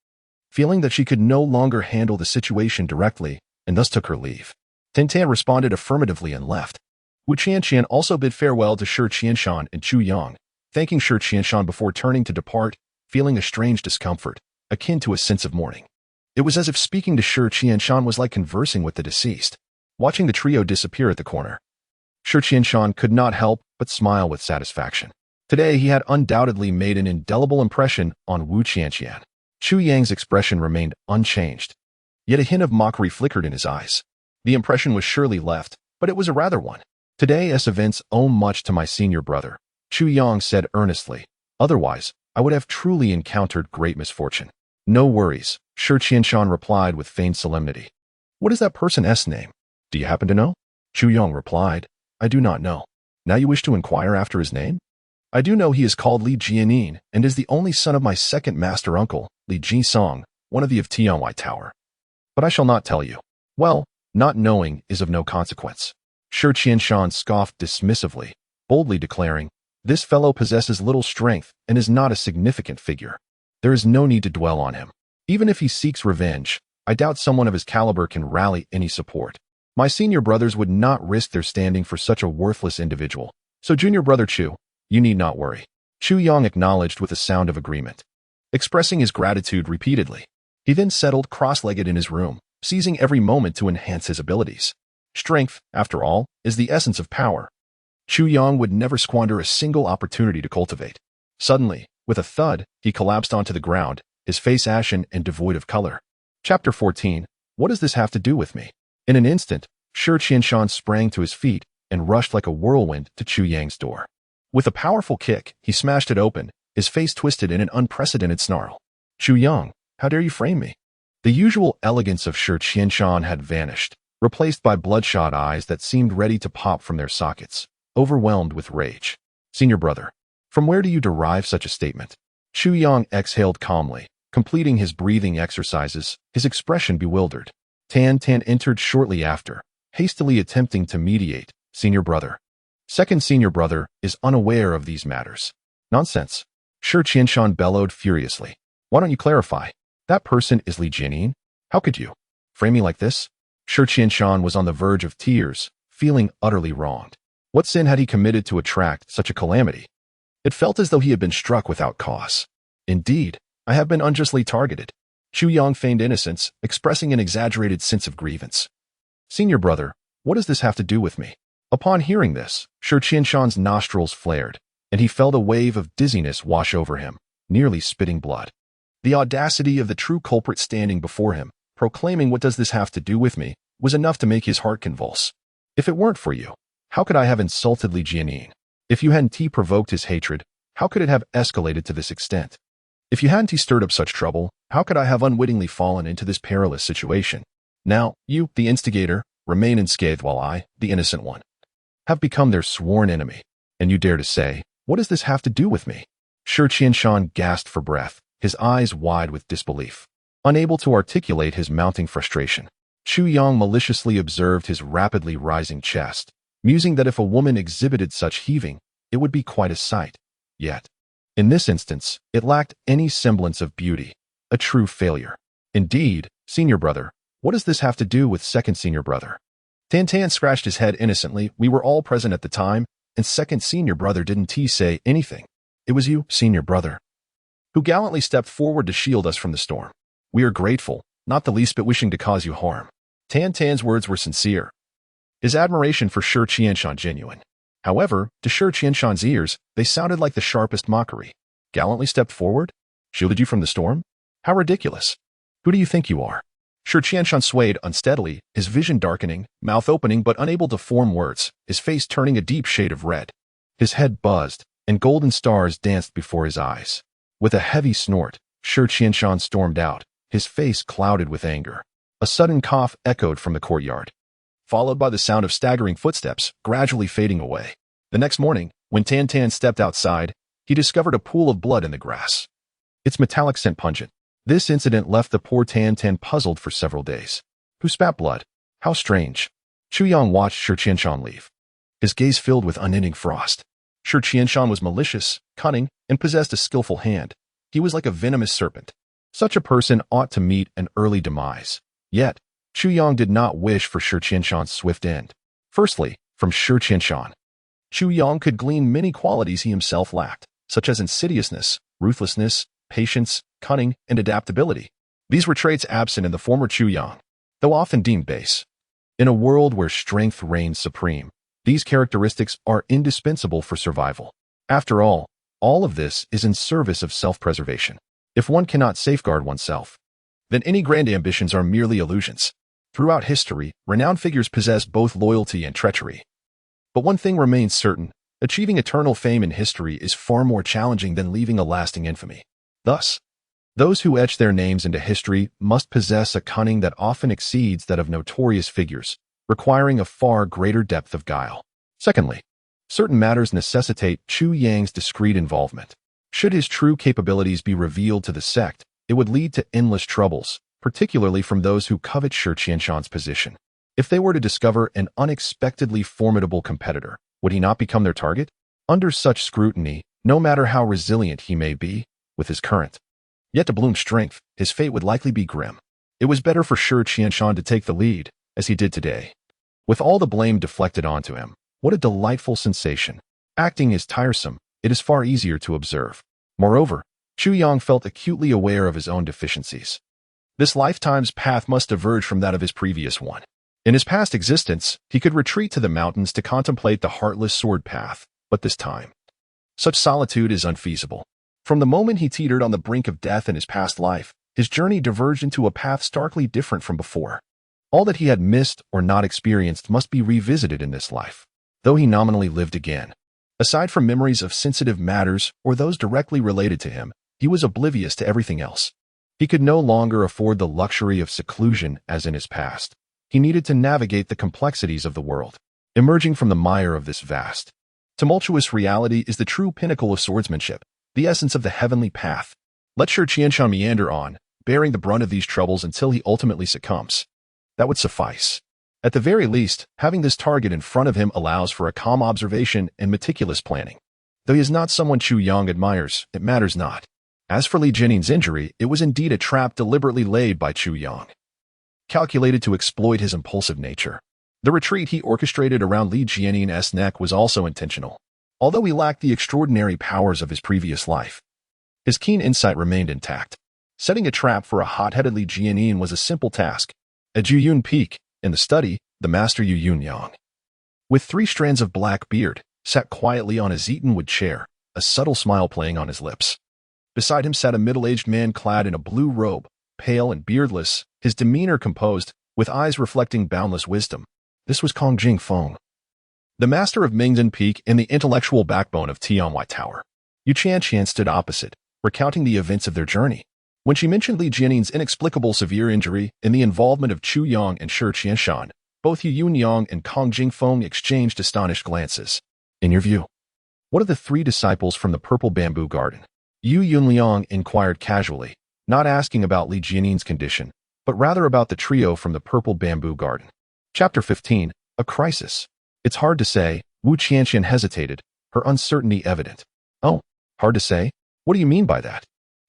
feeling that she could no longer handle the situation directly, and thus took her leave. Tintin responded affirmatively and left. Wu Qianqian also bid farewell to Shi Qianshan and Chu Yang, thanking Shi Qianshan before turning to depart, feeling a strange discomfort, akin to a sense of mourning. It was as if speaking to Shi Qianshan was like conversing with the deceased. Watching the trio disappear at the corner, Shi Qianshan could not help but smile with satisfaction. Today he had undoubtedly made an indelible impression on Wu Qianqian. Chu Yang's expression remained unchanged, yet a hint of mockery flickered in his eyes. The impression was surely left, but it was a rather one. Today as events owe much to my senior brother, Chu Yang said earnestly. Otherwise, I would have truly encountered great misfortune. No worries, Shi Qianshan replied with feigned solemnity. What is that person's name? Do you happen to know? Chu Yang replied, I do not know. Now you wish to inquire after his name? I do know he is called Li Jianin and is the only son of my second master uncle, Li Jisong, one of the of Tianwai Tower. But I shall not tell you. Well, not knowing is of no consequence. Shi Qianshan scoffed dismissively, boldly declaring, this fellow possesses little strength and is not a significant figure. There is no need to dwell on him. Even if he seeks revenge, I doubt someone of his caliber can rally any support. My senior brothers would not risk their standing for such a worthless individual. So junior brother Chu, you need not worry. Chu Yang acknowledged with a sound of agreement, expressing his gratitude repeatedly. He then settled cross-legged in his room, seizing every moment to enhance his abilities. Strength, after all, is the essence of power. Chu Yang would never squander a single opportunity to cultivate. Suddenly, with a thud, he collapsed onto the ground, his face ashen and devoid of color. Chapter 14. What does this have to do with me? In an instant, Shi Qianshan sprang to his feet and rushed like a whirlwind to Chu Yang's door. With a powerful kick, he smashed it open, his face twisted in an unprecedented snarl. Chu Yang, how dare you frame me? The usual elegance of Shi Qianshan had vanished, replaced by bloodshot eyes that seemed ready to pop from their sockets, overwhelmed with rage. Senior brother, from where do you derive such a statement? Chu Yang exhaled calmly, completing his breathing exercises, his expression bewildered. Tan entered shortly after, hastily attempting to mediate. Senior brother. Second senior brother is unaware of these matters. Nonsense. Shi Qianshan bellowed furiously. Why don't you clarify? That person is Li Jianyin? How could you frame me like this? Shi Qianshan was on the verge of tears, feeling utterly wronged. What sin had he committed to attract such a calamity? It felt as though he had been struck without cause. Indeed, I have been unjustly targeted. Chu Yang feigned innocence, expressing an exaggerated sense of grievance. Senior brother, what does this have to do with me? Upon hearing this, Shi Qianshan's nostrils flared, and he felt a wave of dizziness wash over him, nearly spitting blood. The audacity of the true culprit standing before him, proclaiming what does this have to do with me, was enough to make his heart convulse. If it weren't for you, how could I have insulted Li Jianyin? If you hadn't provoked his hatred, how could it have escalated to this extent? If you hadn't stirred up such trouble, how could I have unwittingly fallen into this perilous situation? Now, you, the instigator, remain unscathed while I, the innocent one, have become their sworn enemy. And you dare to say, what does this have to do with me? Shi Qianshan gasped for breath, his eyes wide with disbelief. Unable to articulate his mounting frustration, Chu Yang maliciously observed his rapidly rising chest, musing that if a woman exhibited such heaving, it would be quite a sight. Yet, in this instance, it lacked any semblance of beauty, a true failure. Indeed, senior brother, what does this have to do with second senior brother? Tan Tan scratched his head innocently. We were all present at the time, and second senior brother didn't say anything. It was you, senior brother, who gallantly stepped forward to shield us from the storm. We are grateful, not the least bit wishing to cause you harm. Tan Tan's words were sincere, his admiration for Shi Qianshan genuine. However, to Shi Qianshan's ears, they sounded like the sharpest mockery. Gallantly stepped forward? Shielded you from the storm? How ridiculous. Who do you think you are? Shi Qianshan swayed unsteadily, his vision darkening, mouth opening but unable to form words, his face turning a deep shade of red. His head buzzed, and golden stars danced before his eyes. With a heavy snort, Shi Qianshan stormed out, his face clouded with anger. A sudden cough echoed from the courtyard, followed by the sound of staggering footsteps, gradually fading away. The next morning, when Tan Tan stepped outside, he discovered a pool of blood in the grass. Its metallic scent pungent. This incident left the poor Tan Tan puzzled for several days. Who spat blood? How strange. Chu Yang watched Shi Qianshan leave, his gaze filled with unending frost. Shi Qianshan was malicious, cunning, and possessed a skillful hand. He was like a venomous serpent. Such a person ought to meet an early demise. Yet, Chu Yang did not wish for Shi Qianshan's swift end. Firstly, from Shi Qianshan, Chu Yang could glean many qualities he himself lacked, such as insidiousness, ruthlessness, patience, cunning, and adaptability. These were traits absent in the former Chu Yang, though often deemed base. In a world where strength reigns supreme, these characteristics are indispensable for survival. After all of this is in service of self-preservation. If one cannot safeguard oneself, then any grand ambitions are merely illusions. Throughout history, renowned figures possess both loyalty and treachery. But one thing remains certain: achieving eternal fame in history is far more challenging than leaving a lasting infamy. Thus, those who etch their names into history must possess a cunning that often exceeds that of notorious figures, requiring a far greater depth of guile. Secondly, certain matters necessitate Chu Yang's discreet involvement. Should his true capabilities be revealed to the sect, it would lead to endless troubles, particularly from those who covet Shi Qianshan's position. If they were to discover an unexpectedly formidable competitor, would he not become their target? Under such scrutiny, no matter how resilient he may be, with his current, yet to bloom strength, his fate would likely be grim. It was better for Shi Qianshan to take the lead, as he did today. With all the blame deflected onto him, what a delightful sensation. Acting is tiresome, it is far easier to observe. Moreover, Chu Yang felt acutely aware of his own deficiencies. This lifetime's path must diverge from that of his previous one. In his past existence, he could retreat to the mountains to contemplate the heartless sword path, but this time, such solitude is unfeasible. From the moment he teetered on the brink of death in his past life, his journey diverged into a path starkly different from before. All that he had missed or not experienced must be revisited in this life, though he nominally lived again. Aside from memories of sensitive matters or those directly related to him, he was oblivious to everything else. He could no longer afford the luxury of seclusion as in his past. He needed to navigate the complexities of the world. Emerging from the mire of this vast, tumultuous reality is the true pinnacle of swordsmanship, the essence of the heavenly path. Let Shi Qianshan meander on, bearing the brunt of these troubles until he ultimately succumbs. That would suffice. At the very least, having this target in front of him allows for a calm observation and meticulous planning. Though he is not someone Chu Yang admires, it matters not. As for Li Jianing's injury, it was indeed a trap deliberately laid by Chu Yang, calculated to exploit his impulsive nature. The retreat he orchestrated around Li Jianing's neck was also intentional. Although he lacked the extraordinary powers of his previous life, his keen insight remained intact. Setting a trap for a hot-headed Li Jianing was a simple task. At Yuyun Peak, in the study, the master Yuyun Yang, with 3 strands of black beard, sat quietly on his eaten-wood chair, a subtle smile playing on his lips. Beside him sat a middle-aged man clad in a blue robe, pale and beardless, his demeanor composed, with eyes reflecting boundless wisdom. This was Kong Jingfeng, the master of Mingdan Peak and the intellectual backbone of Tianwai Tower. Yu Qianqian stood opposite, recounting the events of their journey. When she mentioned Li Jianing's inexplicable severe injury and the involvement of Chu Yang and Shi Qianshan, both Yuyun Yang and Kong Jingfeng exchanged astonished glances. In your view, what of the 3 disciples from the Purple Bamboo Garden? Yu Yunliang inquired casually, not asking about Li Jianing's condition, but rather about the trio from the Purple Bamboo Garden. Chapter 15, A Crisis. It's hard to say. Wu Qianqian hesitated, her uncertainty evident. Oh, hard to say? What do you mean by that?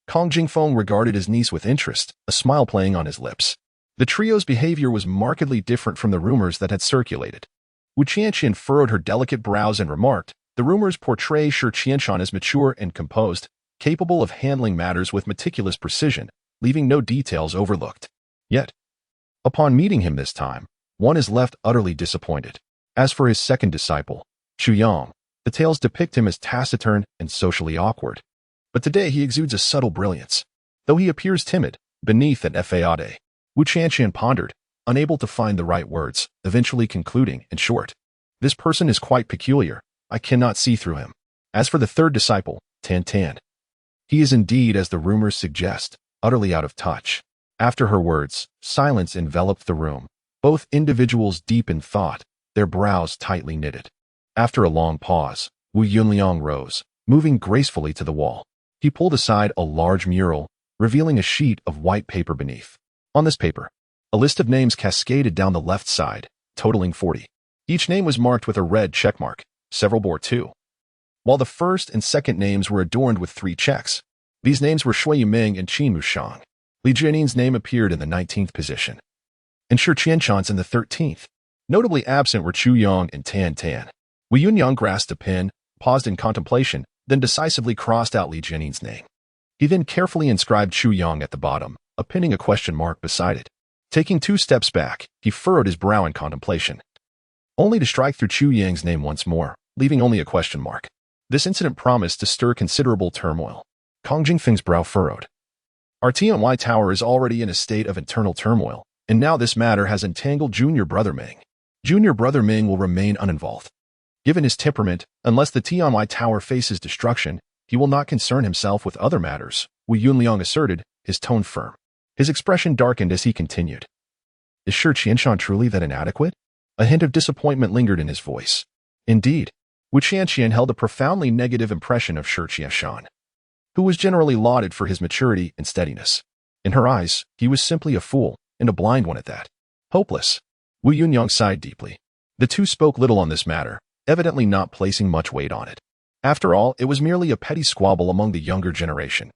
Kong Jingfeng regarded his niece with interest, a smile playing on his lips. The trio's behavior was markedly different from the rumors that had circulated. Wu Qianqian furrowed her delicate brows and remarked, the rumors portray Shi Qianshan as mature and composed, capable of handling matters with meticulous precision, leaving no details overlooked. Yet, upon meeting him this time, one is left utterly disappointed. As for his second disciple, Chu Yang, the tales depict him as taciturn and socially awkward. But today he exudes a subtle brilliance. Though he appears timid, beneath an fade, Wu Qianqian pondered, unable to find the right words, eventually concluding, in short, this person is quite peculiar. I cannot see through him. As for the third disciple, Tan Tan, he is indeed, as the rumors suggest, utterly out of touch. After her words, silence enveloped the room, both individuals deep in thought, their brows tightly knitted. After a long pause, Wu Yunliang rose, moving gracefully to the wall. He pulled aside a large mural, revealing a sheet of white paper beneath. On this paper, a list of names cascaded down the left side, totaling 40. Each name was marked with a red checkmark. Several bore 2. While the first and second names were adorned with 3 checks. These names were Shui Yiming and Qin Mushang. Li Jianing's name appeared in the 19th position, and Shi Qianshan's in the 13th. Notably absent were Chu Yang and Tan Tan. Wu Yunyang grasped a pen, paused in contemplation, then decisively crossed out Li Jianing's name. He then carefully inscribed Chu Yang at the bottom, appending a question mark beside it. Taking 2 steps back, he furrowed his brow in contemplation, only to strike through Chu Yang's name once more, leaving only a question mark. This incident promised to stir considerable turmoil. Kong Jingfeng's brow furrowed. Our Tianwai Tower is already in a state of internal turmoil, and now this matter has entangled Junior Brother Ming. Junior Brother Ming will remain uninvolved. Given his temperament, unless the Tianwai Tower faces destruction, he will not concern himself with other matters, Wu Yunliang asserted, his tone firm. His expression darkened as he continued. Is Shi Qianshan truly that inadequate? A hint of disappointment lingered in his voice. Indeed, Wu Qianqian held a profoundly negative impression of Shi Qianshan, who was generally lauded for his maturity and steadiness. In her eyes, he was simply a fool, and a blind one at that. Hopeless. Wu Yunyang sighed deeply. The two spoke little on this matter, evidently not placing much weight on it. After all, it was merely a petty squabble among the younger generation,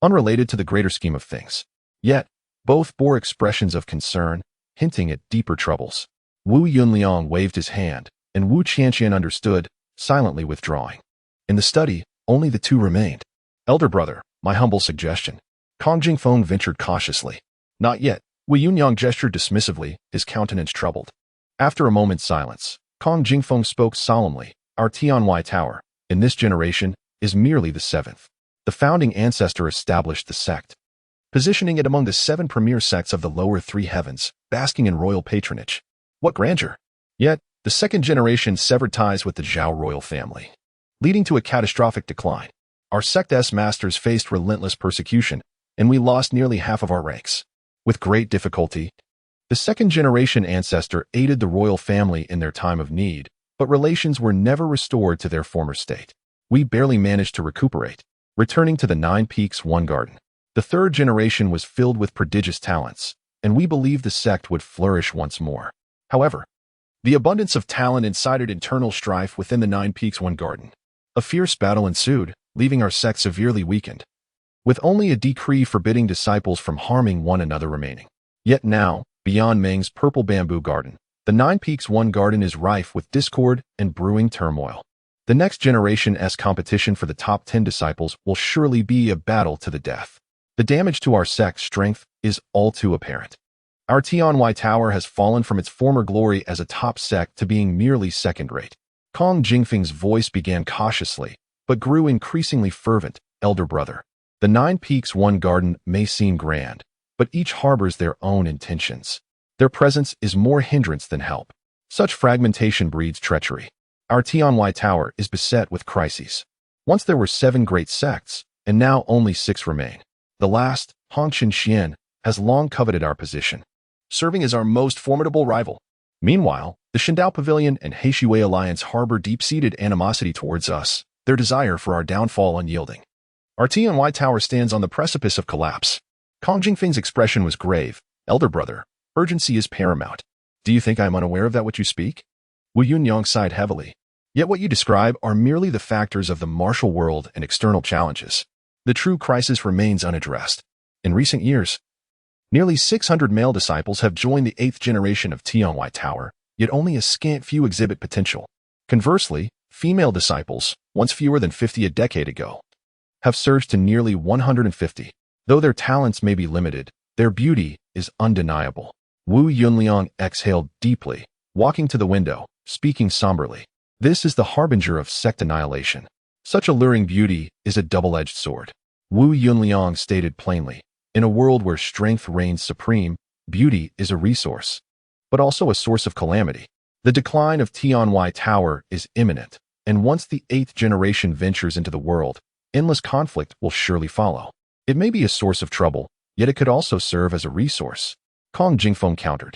unrelated to the greater scheme of things. Yet, both bore expressions of concern, hinting at deeper troubles. Wu Yunliang waved his hand, and Wu Qianqian understood, silently withdrawing. In the study, only the two remained. Elder brother, my humble suggestion. Kong Jingfeng ventured cautiously. Not yet. Wu Yunyang gestured dismissively, his countenance troubled. After a moment's silence, Kong Jingfeng spoke solemnly. Our Tianwai Tower, in this generation, is merely the 7th. The founding ancestor established the sect, positioning it among the 7 premier sects of the lower 3 heavens, basking in royal patronage. What grandeur! Yet, the 2nd generation severed ties with the Zhao royal family, leading to a catastrophic decline. Our sect's masters faced relentless persecution, and we lost nearly half of our ranks. With great difficulty, the 2nd generation ancestor aided the royal family in their time of need, but relations were never restored to their former state. We barely managed to recuperate, returning to the 9 Peaks One Garden. The 3rd generation was filled with prodigious talents, and we believed the sect would flourish once more. However, the abundance of talent incited internal strife within the 9 Peaks One Garden. A fierce battle ensued, leaving our sect severely weakened. with only a decree forbidding disciples from harming one another remaining. Yet now, beyond Meng's purple bamboo garden, the Nine Peaks One garden is rife with discord and brewing turmoil. The next generation's competition for the top 10 disciples will surely be a battle to the death. The damage to our sect's strength is all too apparent. Our Tianhui Tower has fallen from its former glory as a top sect to being merely second-rate. Kong Jingfeng's voice began cautiously, but grew increasingly fervent. Elder brother, the Nine Peaks One garden may seem grand, but each harbors their own intentions. Their presence is more hindrance than help. Such fragmentation breeds treachery. Our Tianhui Tower is beset with crises. Once there were 7 great sects, and now only 6 remain. The last, Hongqian Xian, has long coveted our position, serving as our most formidable rival. Meanwhile, the Shindao Pavilion and Heishui Alliance harbor deep-seated animosity towards us, their desire for our downfall unyielding. Our Tianhui Tower stands on the precipice of collapse. Kong Jingfeng's expression was grave. Elder brother, urgency is paramount. Do you think I am unaware of that which you speak? Wu Yunyang sighed heavily. Yet what you describe are merely the factors of the martial world and external challenges. The true crisis remains unaddressed. In recent years, nearly 600 male disciples have joined the 8th generation of Tianhui Tower, yet only a scant few exhibit potential. Conversely, female disciples, once fewer than 50 a decade ago, have surged to nearly 150. Though their talents may be limited, their beauty is undeniable. Wu Yunliang exhaled deeply, walking to the window, speaking somberly. This is the harbinger of sect annihilation. Such alluring beauty is a double-edged sword. Wu Yunliang stated plainly, in a world where strength reigns supreme, beauty is a resource, but also a source of calamity. The decline of Tianhui Tower is imminent, and once the 8th generation ventures into the world, endless conflict will surely follow. It may be a source of trouble, yet it could also serve as a resource. Kong Jingfeng countered.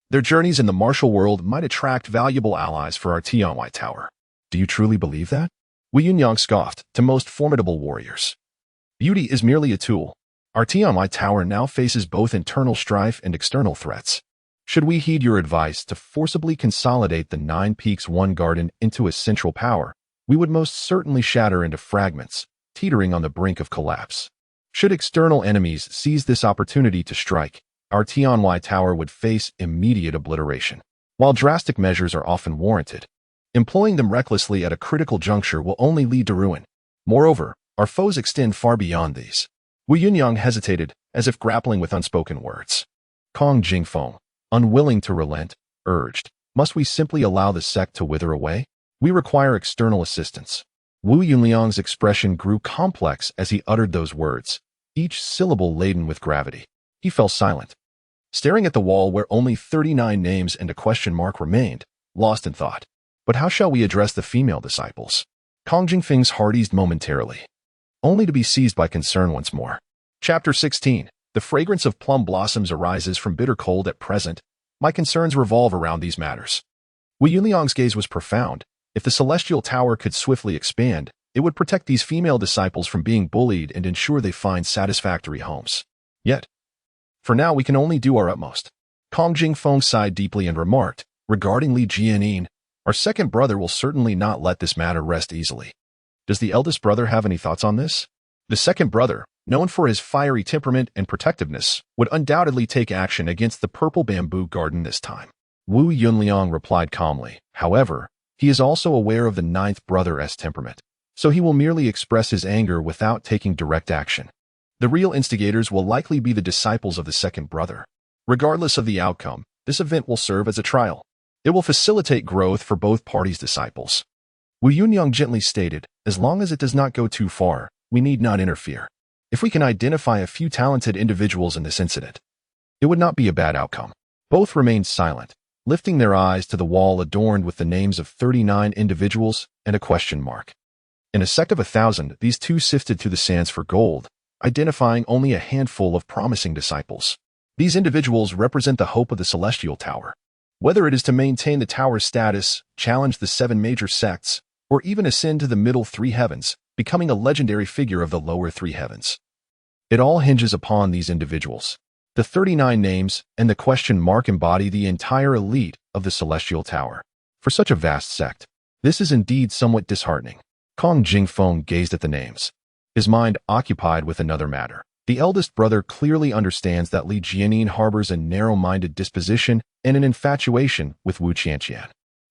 Their journeys in the martial world might attract valuable allies for our Tianhui Tower. Do you truly believe that? Wu Yunyang scoffed. To most formidable warriors, beauty is merely a tool. Our Tianhui Tower now faces both internal strife and external threats. Should we heed your advice to forcibly consolidate the Nine Peaks One garden into a central power, we would most certainly shatter into fragments, teetering on the brink of collapse. Should external enemies seize this opportunity to strike, our Tianhui Tower would face immediate obliteration. While drastic measures are often warranted, employing them recklessly at a critical juncture will only lead to ruin. Moreover, our foes extend far beyond these. Wu Yunyang hesitated, as if grappling with unspoken words. Kong Jingfeng, unwilling to relent, urged, must we simply allow the sect to wither away? We require external assistance. Wu Yunliang's expression grew complex as he uttered those words, each syllable laden with gravity. He fell silent, staring at the wall where only 39 names and a question mark remained, lost in thought. But how shall we address the female disciples? Kong Jingfeng's heart eased momentarily, only to be seized by concern once more. Chapter 16. The fragrance of plum blossoms arises from bitter cold at present. My concerns revolve around these matters. Wu Yunliang's gaze was profound. If the celestial tower could swiftly expand, it would protect these female disciples from being bullied and ensure they find satisfactory homes. Yet, for now we can only do our utmost. Kong Jingfeng sighed deeply and remarked, regarding Li Jianin, our second brother will certainly not let this matter rest easily. Does the eldest brother have any thoughts on this? The second brother, known for his fiery temperament and protectiveness, would undoubtedly take action against the purple bamboo garden this time. Wu Yunliang replied calmly. However, he is also aware of the 9th brother's temperament, so he will merely express his anger without taking direct action. The real instigators will likely be the disciples of the second brother. Regardless of the outcome, this event will serve as a trial. It will facilitate growth for both parties' disciples. Wu Yunyang gently stated, as long as it does not go too far, we need not interfere. If we can identify a few talented individuals in this incident, it would not be a bad outcome. Both remained silent, lifting their eyes to the wall adorned with the names of 39 individuals and a question mark. In a sect of 1,000, these two sifted through the sands for gold, identifying only a handful of promising disciples. These individuals represent the hope of the Celestial Tower. Whether it is to maintain the tower's status, challenge the 7 major sects, or even ascend to the middle 3 heavens, becoming a legendary figure of the lower 3 heavens. It all hinges upon these individuals. The 39 names and the question mark embody the entire elite of the Celestial Tower. For such a vast sect, this is indeed somewhat disheartening. Kong Jingfeng gazed at the names, his mind occupied with another matter. The eldest brother clearly understands that Li Jianin harbors a narrow-minded disposition and an infatuation with Wu Qianqian.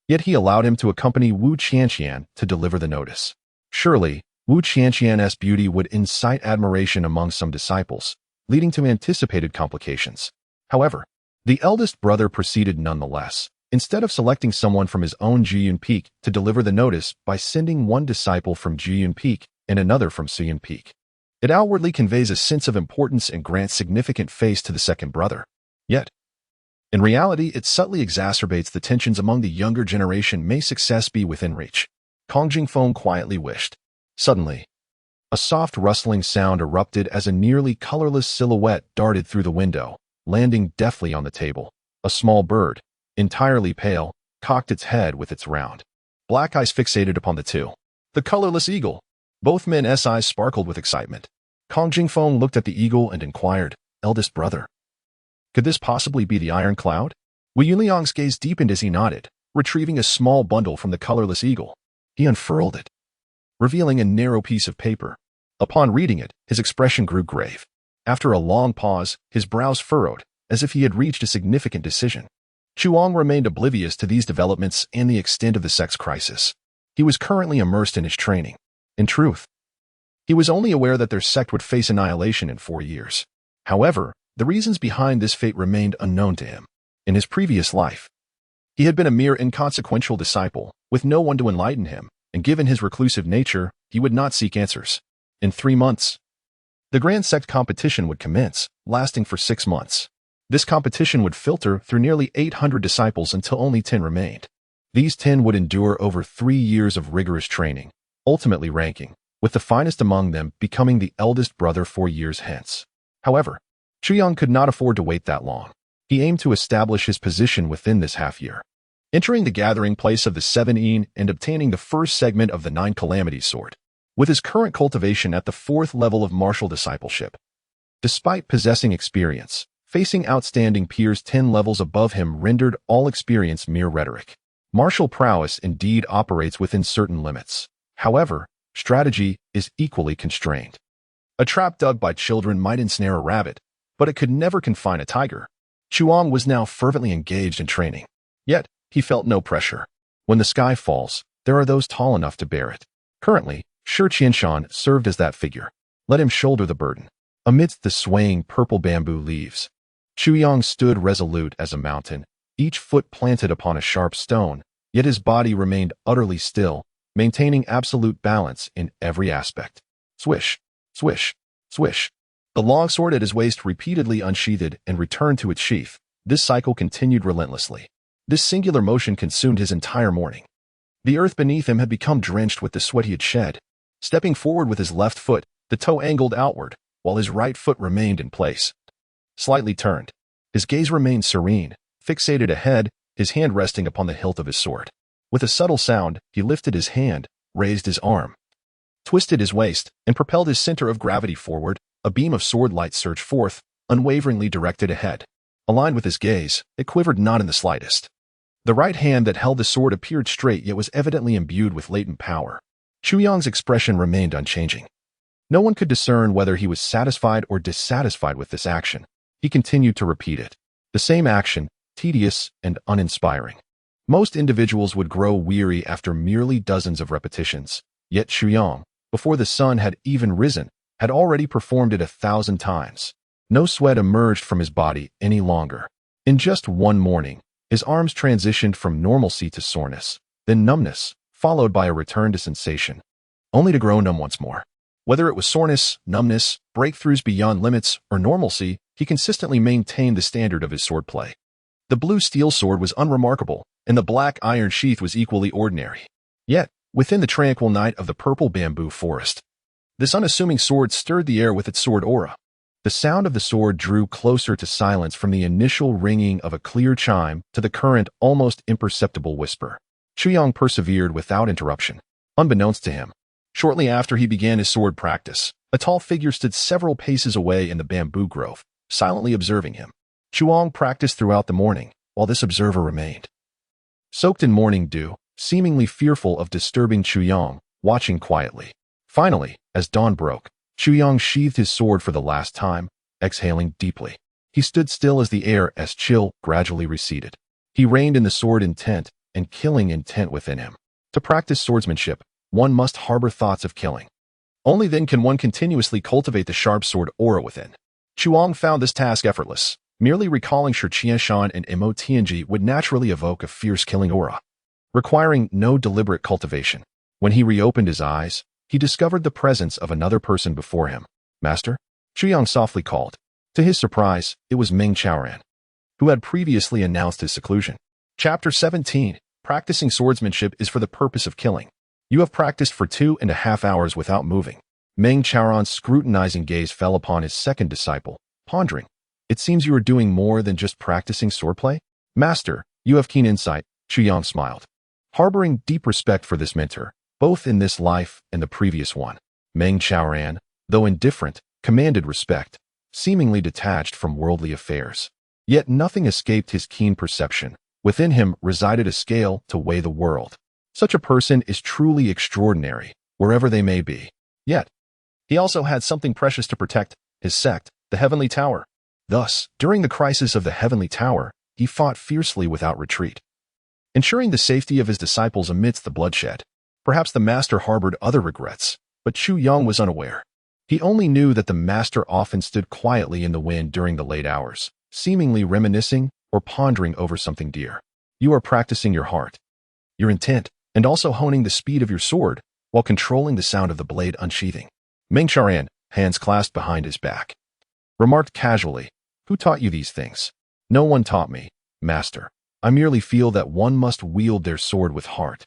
Yet he allowed him to accompany Wu Qianqian to deliver the notice. Surely, Wu Qianqian's beauty would incite admiration among some disciples, leading to anticipated complications. However, the eldest brother proceeded nonetheless, instead of selecting someone from his own Jiyun Peak to deliver the notice by sending one disciple from Jiyun Peak and another from Siyun Peak. It outwardly conveys a sense of importance and grants significant face to the second brother. Yet, in reality, it subtly exacerbates the tensions among the younger generation. May success be within reach. Kong Jingfeng quietly wished. Suddenly, a soft rustling sound erupted as a nearly colorless silhouette darted through the window, landing deftly on the table. A small bird, entirely pale, cocked its head with its round black eyes fixated upon the two. The colorless eagle. Both men's eyes sparkled with excitement. Kong Jingfeng looked at the eagle and inquired, "Eldest brother, could this possibly be the Iron Cloud?" Wu Yunliang's gaze deepened as he nodded, retrieving a small bundle from the colorless eagle. He unfurled it, revealing a narrow piece of paper. Upon reading it, his expression grew grave. After a long pause, his brows furrowed, as if he had reached a significant decision. Chuang remained oblivious to these developments and the extent of the sex crisis. He was currently immersed in his training. In truth, he was only aware that their sect would face annihilation in 4 years. However, the reasons behind this fate remained unknown to him. In his previous life, he had been a mere inconsequential disciple, with no one to enlighten him, and given his reclusive nature, he would not seek answers. In 3 months, the Grand Sect competition would commence, lasting for 6 months. This competition would filter through nearly 800 disciples until only 10 remained. These 10 would endure over 3 years of rigorous training, ultimately ranking, with the finest among them becoming the eldest brother 4 years hence. However, Chuyang could not afford to wait that long. He aimed to establish his position within this half-year, entering the gathering place of the 7 Yin and obtaining the first segment of the 9 Calamities sword, with his current cultivation at the 4th level of martial discipleship. Despite possessing experience, facing outstanding peers 10 levels above him rendered all experience mere rhetoric. Martial prowess indeed operates within certain limits. However, strategy is equally constrained. A trap dug by children might ensnare a rabbit, but it could never confine a tiger. Chuang was now fervently engaged in training. Yet, he felt no pressure. When the sky falls, there are those tall enough to bear it. Currently, Shi Qianshan served as that figure. Let him shoulder the burden. Amidst the swaying purple bamboo leaves, Chuyang stood resolute as a mountain, each foot planted upon a sharp stone, yet his body remained utterly still, maintaining absolute balance in every aspect. Swish, swish, swish. The longsword at his waist repeatedly unsheathed and returned to its sheath. This cycle continued relentlessly. This singular motion consumed his entire morning. The earth beneath him had become drenched with the sweat he had shed. Stepping forward with his left foot, the toe angled outward, while his right foot remained in place. Slightly turned, his gaze remained serene, fixated ahead, his hand resting upon the hilt of his sword. With a subtle sound, he lifted his hand, raised his arm, twisted his waist, and propelled his center of gravity forward. A beam of sword light surged forth, unwaveringly directed ahead. Aligned with his gaze, it quivered not in the slightest. The right hand that held the sword appeared straight yet was evidently imbued with latent power. Chuyang's expression remained unchanging. No one could discern whether he was satisfied or dissatisfied with this action. He continued to repeat it. The same action, tedious and uninspiring. Most individuals would grow weary after merely dozens of repetitions, yet Chuyang, before the sun had even risen, had already performed it 1,000 times. No sweat emerged from his body any longer. In just one morning, his arms transitioned from normalcy to soreness, then numbness, followed by a return to sensation, only to grow numb once more. Whether it was soreness, numbness, breakthroughs beyond limits, or normalcy, he consistently maintained the standard of his swordplay. The blue steel sword was unremarkable, and the black iron sheath was equally ordinary. Yet, within the tranquil night of the purple bamboo forest, this unassuming sword stirred the air with its sword aura. The sound of the sword drew closer to silence, from the initial ringing of a clear chime to the current, almost imperceptible whisper. Chuyang persevered without interruption. Unbeknownst to him, shortly after he began his sword practice, a tall figure stood several paces away in the bamboo grove, silently observing him. Chuyang practiced throughout the morning, while this observer remained soaked in morning dew, seemingly fearful of disturbing Chuyang, watching quietly. Finally, as dawn broke, Xu Yang sheathed his sword for the last time, exhaling deeply. He stood still as the air as chill gradually receded. He reined in the sword intent and killing intent within him. To practice swordsmanship, one must harbor thoughts of killing. Only then can one continuously cultivate the sharp sword aura within. Chuang found this task effortless. Merely recalling Shi Qianshan and Mo Tianji would naturally evoke a fierce killing aura, requiring no deliberate cultivation. When he reopened his eyes, he discovered the presence of another person before him. Master? Xu Yang softly called. To his surprise, it was Meng Chaoran, who had previously announced his seclusion. Chapter 17. Practicing swordsmanship is for the purpose of killing. You have practiced for 2.5 hours without moving. Meng Chaoran's scrutinizing gaze fell upon his second disciple, pondering. It seems you are doing more than just practicing swordplay. Master, you have keen insight, Xu Yang smiled. Harboring deep respect for this mentor, both in this life and the previous one, Meng Chaoran, though indifferent, commanded respect, seemingly detached from worldly affairs. Yet nothing escaped his keen perception. Within him resided a scale to weigh the world. Such a person is truly extraordinary, wherever they may be. Yet, he also had something precious to protect, his sect, the Heavenly Tower. Thus, during the crisis of the Heavenly Tower, he fought fiercely without retreat, ensuring the safety of his disciples amidst the bloodshed. Perhaps the master harbored other regrets, but Xu Yang was unaware. He only knew that the master often stood quietly in the wind during the late hours, seemingly reminiscing or pondering over something dear. You are practicing your heart, your intent, and also honing the speed of your sword while controlling the sound of the blade unsheathing. Meng Chaoran, hands clasped behind his back, remarked casually, "Who taught you these things?" "No one taught me, master. I merely feel that one must wield their sword with heart.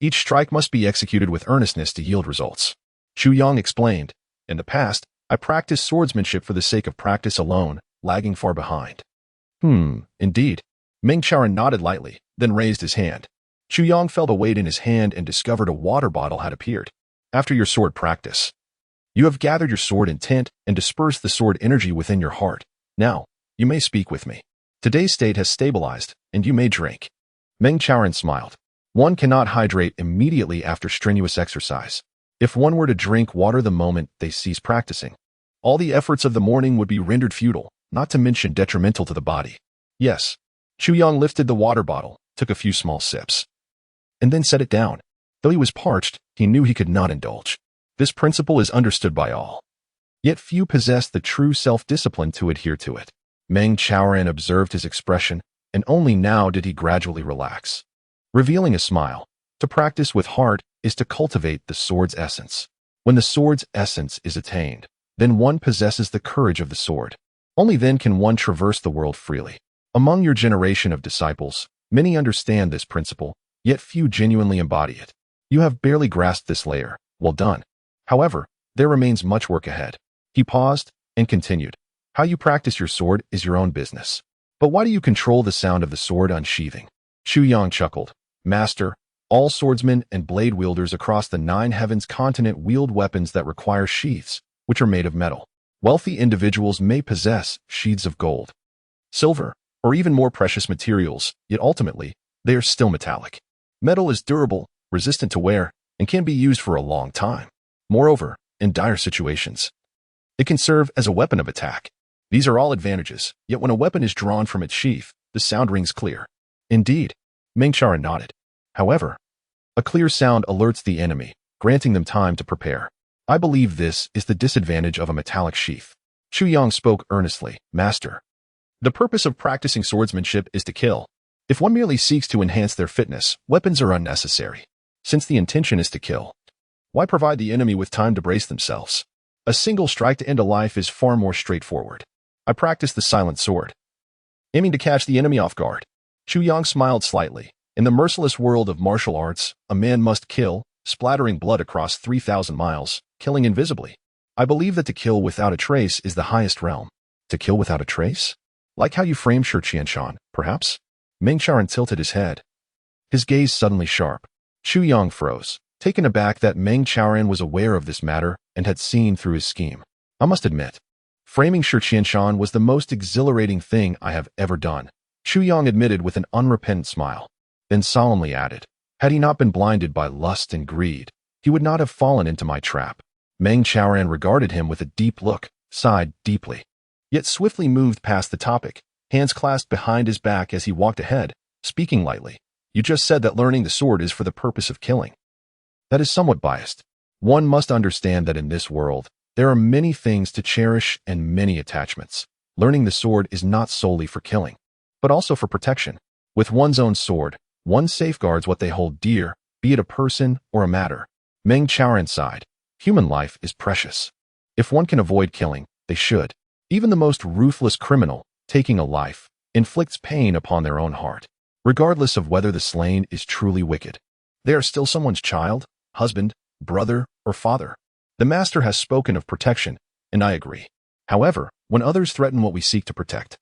Each strike must be executed with earnestness to yield results." Xu Yang explained, "In the past, I practiced swordsmanship for the sake of practice alone, lagging far behind." Indeed. Meng Chaoran nodded lightly, then raised his hand. Xu Yang felt a weight in his hand and discovered a water bottle had appeared. "After your sword practice, you have gathered your sword intent and dispersed the sword energy within your heart. Now, you may speak with me. Today's state has stabilized, and you may drink." Meng Chaoran smiled. One cannot hydrate immediately after strenuous exercise. If one were to drink water the moment they cease practicing, all the efforts of the morning would be rendered futile, not to mention detrimental to the body. Yes. Xu Yang lifted the water bottle, took a few small sips, and then set it down. Though he was parched, he knew he could not indulge. This principle is understood by all. Yet few possess the true self-discipline to adhere to it. Meng Chaoran observed his expression, and only now did he gradually relax, revealing a smile. To practice with heart is to cultivate the sword's essence. When the sword's essence is attained, then one possesses the courage of the sword. Only then can one traverse the world freely. Among your generation of disciples, many understand this principle, yet few genuinely embody it. You have barely grasped this layer. Well done. However, there remains much work ahead. He paused and continued. How you practice your sword is your own business. But why do you control the sound of the sword unsheathing? Xu Yang chuckled. Master, all swordsmen and blade wielders across the 9 heavens continent wield weapons that require sheaths, which are made of metal. Wealthy individuals may possess sheaths of gold, silver, or even more precious materials, yet ultimately, they are still metallic. Metal is durable, resistant to wear, and can be used for a long time. Moreover, in dire situations, it can serve as a weapon of attack. These are all advantages, yet when a weapon is drawn from its sheath, the sound rings clear. Indeed, Meng Chaoran nodded. However, a clear sound alerts the enemy, granting them time to prepare. I believe this is the disadvantage of a metallic sheath. Xu Yang spoke earnestly. Master, the purpose of practicing swordsmanship is to kill. If one merely seeks to enhance their fitness, weapons are unnecessary. Since the intention is to kill, why provide the enemy with time to brace themselves? A single strike to end a life is far more straightforward. I practice the silent sword, aiming to catch the enemy off guard. Xu Yang smiled slightly. In the merciless world of martial arts, a man must kill, splattering blood across 3,000 miles, killing invisibly. I believe that to kill without a trace is the highest realm. To kill without a trace? Like how you framed Shi Qianshan, perhaps? Meng Chaoran tilted his head, his gaze suddenly sharp. Xu Yang froze, taken aback that Meng Chaoran was aware of this matter and had seen through his scheme. I must admit, framing Shi Qianshan was the most exhilarating thing I have ever done, Xu Yang admitted with an unrepentant smile, then solemnly added, had he not been blinded by lust and greed, he would not have fallen into my trap. Meng Chaoran regarded him with a deep look, sighed deeply, yet swiftly moved past the topic, hands clasped behind his back as he walked ahead, speaking lightly. You just said that learning the sword is for the purpose of killing. That is somewhat biased. One must understand that in this world, there are many things to cherish and many attachments. Learning the sword is not solely for killing, but also for protection. With one's own sword, one safeguards what they hold dear, be it a person or a matter. Meng Chaoran sighed. Human life is precious. If one can avoid killing, they should. Even the most ruthless criminal, taking a life, inflicts pain upon their own heart, regardless of whether the slain is truly wicked. They are still someone's child, husband, brother, or father. The master has spoken of protection, and I agree. However, when others threaten what we seek to protect,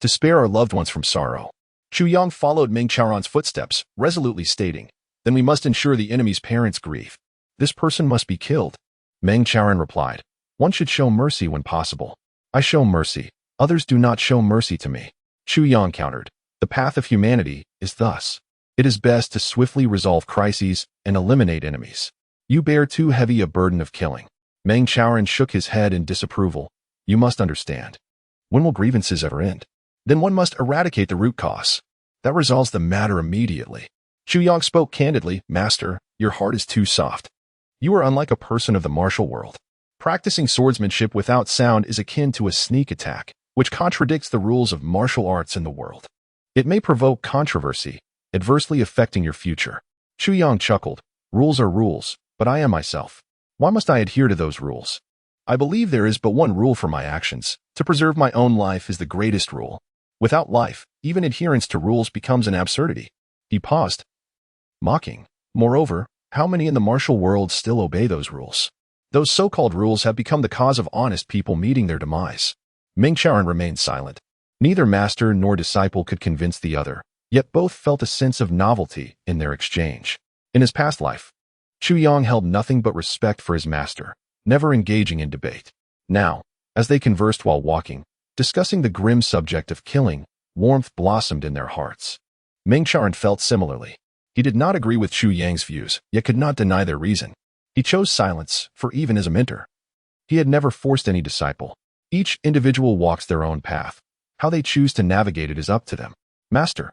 to spare our loved ones from sorrow, Chu Yang followed Meng Chaoran's footsteps, resolutely stating, then we must ensure the enemy's parents grieve. This person must be killed. Meng Chaoran replied, one should show mercy when possible. I show mercy. Others do not show mercy to me. Chu Yang countered, the path of humanity is thus. It is best to swiftly resolve crises and eliminate enemies. You bear too heavy a burden of killing. Meng Chaoran shook his head in disapproval. You must understand. When will grievances ever end? Then one must eradicate the root cause. That resolves the matter immediately. Chu Yang spoke candidly, Master, your heart is too soft. You are unlike a person of the martial world. Practicing swordsmanship without sound is akin to a sneak attack, which contradicts the rules of martial arts in the world. It may provoke controversy, adversely affecting your future. Chu Yang chuckled. Rules are rules, but I am myself. Why must I adhere to those rules? I believe there is but one rule for my actions. To preserve my own life is the greatest rule. Without life, even adherence to rules becomes an absurdity. He paused, mocking. Moreover, how many in the martial world still obey those rules? Those so-called rules have become the cause of honest people meeting their demise. Meng Chaoran remained silent. Neither master nor disciple could convince the other, yet both felt a sense of novelty in their exchange. In his past life, Chu Yang held nothing but respect for his master, never engaging in debate. Now, as they conversed while walking, discussing the grim subject of killing, warmth blossomed in their hearts. Meng Chaoran felt similarly. He did not agree with Chu Yang's views, yet could not deny their reason. He chose silence, for even as a mentor, he had never forced any disciple. Each individual walks their own path. How they choose to navigate it is up to them. Master,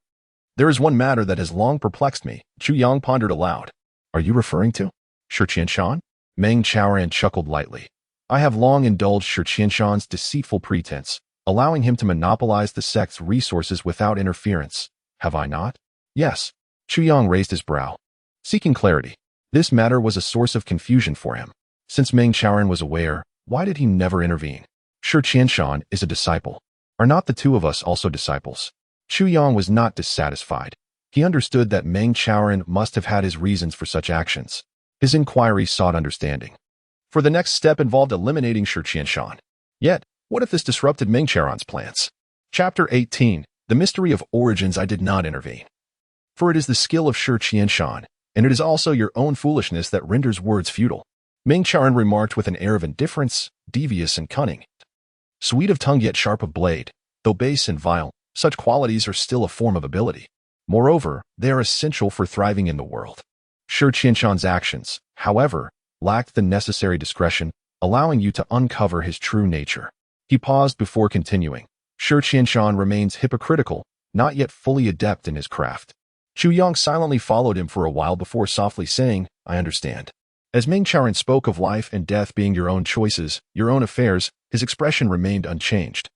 there is one matter that has long perplexed me, Chu Yang pondered aloud. Are you referring to Shi Qianshan? Meng Chaoran chuckled lightly. I have long indulged Shi Qianshan's deceitful pretense, allowing him to monopolize the sect's resources without interference. Have I not? Yes. Chu Yang raised his brow, seeking clarity. This matter was a source of confusion for him. Since Meng Chaoran was aware, why did he never intervene? Shi Qianshan is a disciple. Are not the two of us also disciples? Chu Yang was not dissatisfied. He understood that Meng Chaoran must have had his reasons for such actions. His inquiry sought understanding. For the next step involved eliminating Shi Qianshan. Yet, what if this disrupted Meng Chaoran's plans? Chapter 18. The Mystery of Origins. I did not intervene. For it is the skill of Shi Qianshan, and it is also your own foolishness that renders words futile. Meng Chaoran remarked with an air of indifference, devious and cunning. Sweet of tongue yet sharp of blade, though base and vile, such qualities are still a form of ability. Moreover, they are essential for thriving in the world. Shi Qianshan's actions, however, lacked the necessary discretion, allowing you to uncover his true nature. He paused before continuing. Shi Qianshan remains hypocritical, not yet fully adept in his craft. Chu Yang silently followed him for a while before softly saying, I understand. As Meng Chaoran spoke of life and death being your own choices, your own affairs, his expression remained unchanged.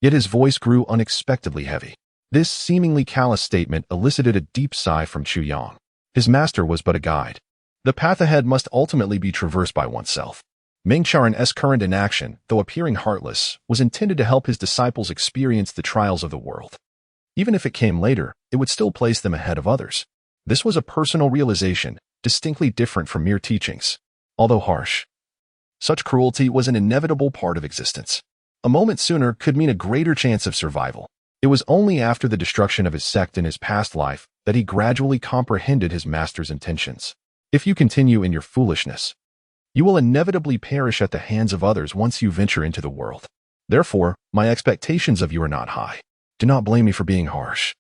Yet his voice grew unexpectedly heavy. This seemingly callous statement elicited a deep sigh from Chu Yang. His master was but a guide. The path ahead must ultimately be traversed by oneself. Meng Chaoran's current inaction, though appearing heartless, was intended to help his disciples experience the trials of the world. Even if it came later, it would still place them ahead of others. This was a personal realization, distinctly different from mere teachings. Although harsh, such cruelty was an inevitable part of existence. A moment sooner could mean a greater chance of survival. It was only after the destruction of his sect in his past life that he gradually comprehended his master's intentions. If you continue in your foolishness, you will inevitably perish at the hands of others once you venture into the world. Therefore, my expectations of you are not high. Do not blame me for being harsh.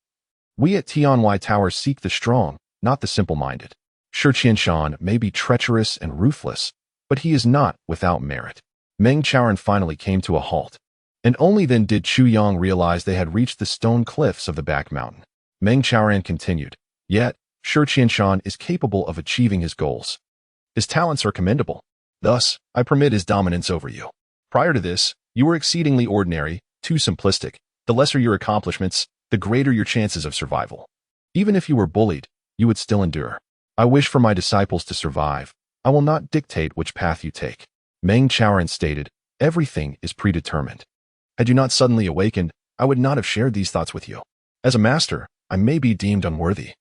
We at Tianwai Tower seek the strong, not the simple-minded. Shi Qianshan may be treacherous and ruthless, but he is not without merit. Meng Chaoran finally came to a halt, and only then did Chu Yang realize they had reached the stone cliffs of the back mountain. Meng Chaoran continued, "Yet, Shi Qianshan is capable of achieving his goals. His talents are commendable. Thus, I permit his dominance over you. Prior to this, you were exceedingly ordinary, too simplistic. The lesser your accomplishments, the greater your chances of survival. Even if you were bullied, you would still endure. I wish for my disciples to survive. I will not dictate which path you take." Meng Chaoran stated, "Everything is predetermined. Had you not suddenly awakened, I would not have shared these thoughts with you. As a master, I may be deemed unworthy.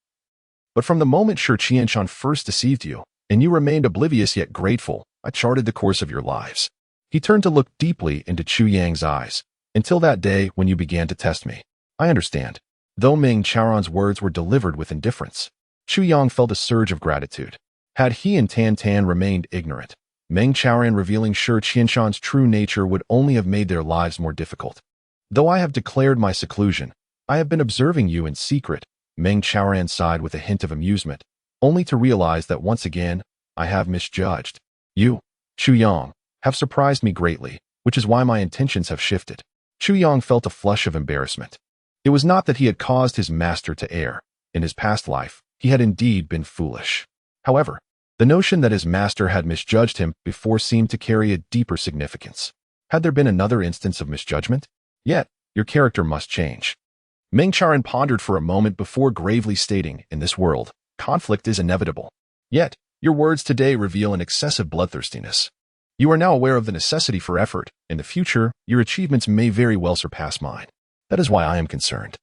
But from the moment Shi Qianshan first deceived you, and you remained oblivious yet grateful, I charted the course of your lives." He turned to look deeply into Chu Yang's eyes. "Until that day when you began to test me. I understand." Though Meng Chaoran's words were delivered with indifference, Chu Yang felt a surge of gratitude. Had he and Tan Tan remained ignorant, Meng Chaoran revealing Shi Qianshan's true nature would only have made their lives more difficult. "Though I have declared my seclusion, I have been observing you in secret." Meng Chaoran sighed with a hint of amusement, only to realize that once again, I have misjudged. "You, Chu Yang, have surprised me greatly, which is why my intentions have shifted." Chu Yang felt a flush of embarrassment. It was not that he had caused his master to err. In his past life, he had indeed been foolish. However, the notion that his master had misjudged him before seemed to carry a deeper significance. Had there been another instance of misjudgment? Yet, your character must change. Meng Chaoran pondered for a moment before gravely stating, "In this world, conflict is inevitable. Yet, your words today reveal an excessive bloodthirstiness. You are now aware of the necessity for effort. In the future, your achievements may very well surpass mine. That is why I am concerned.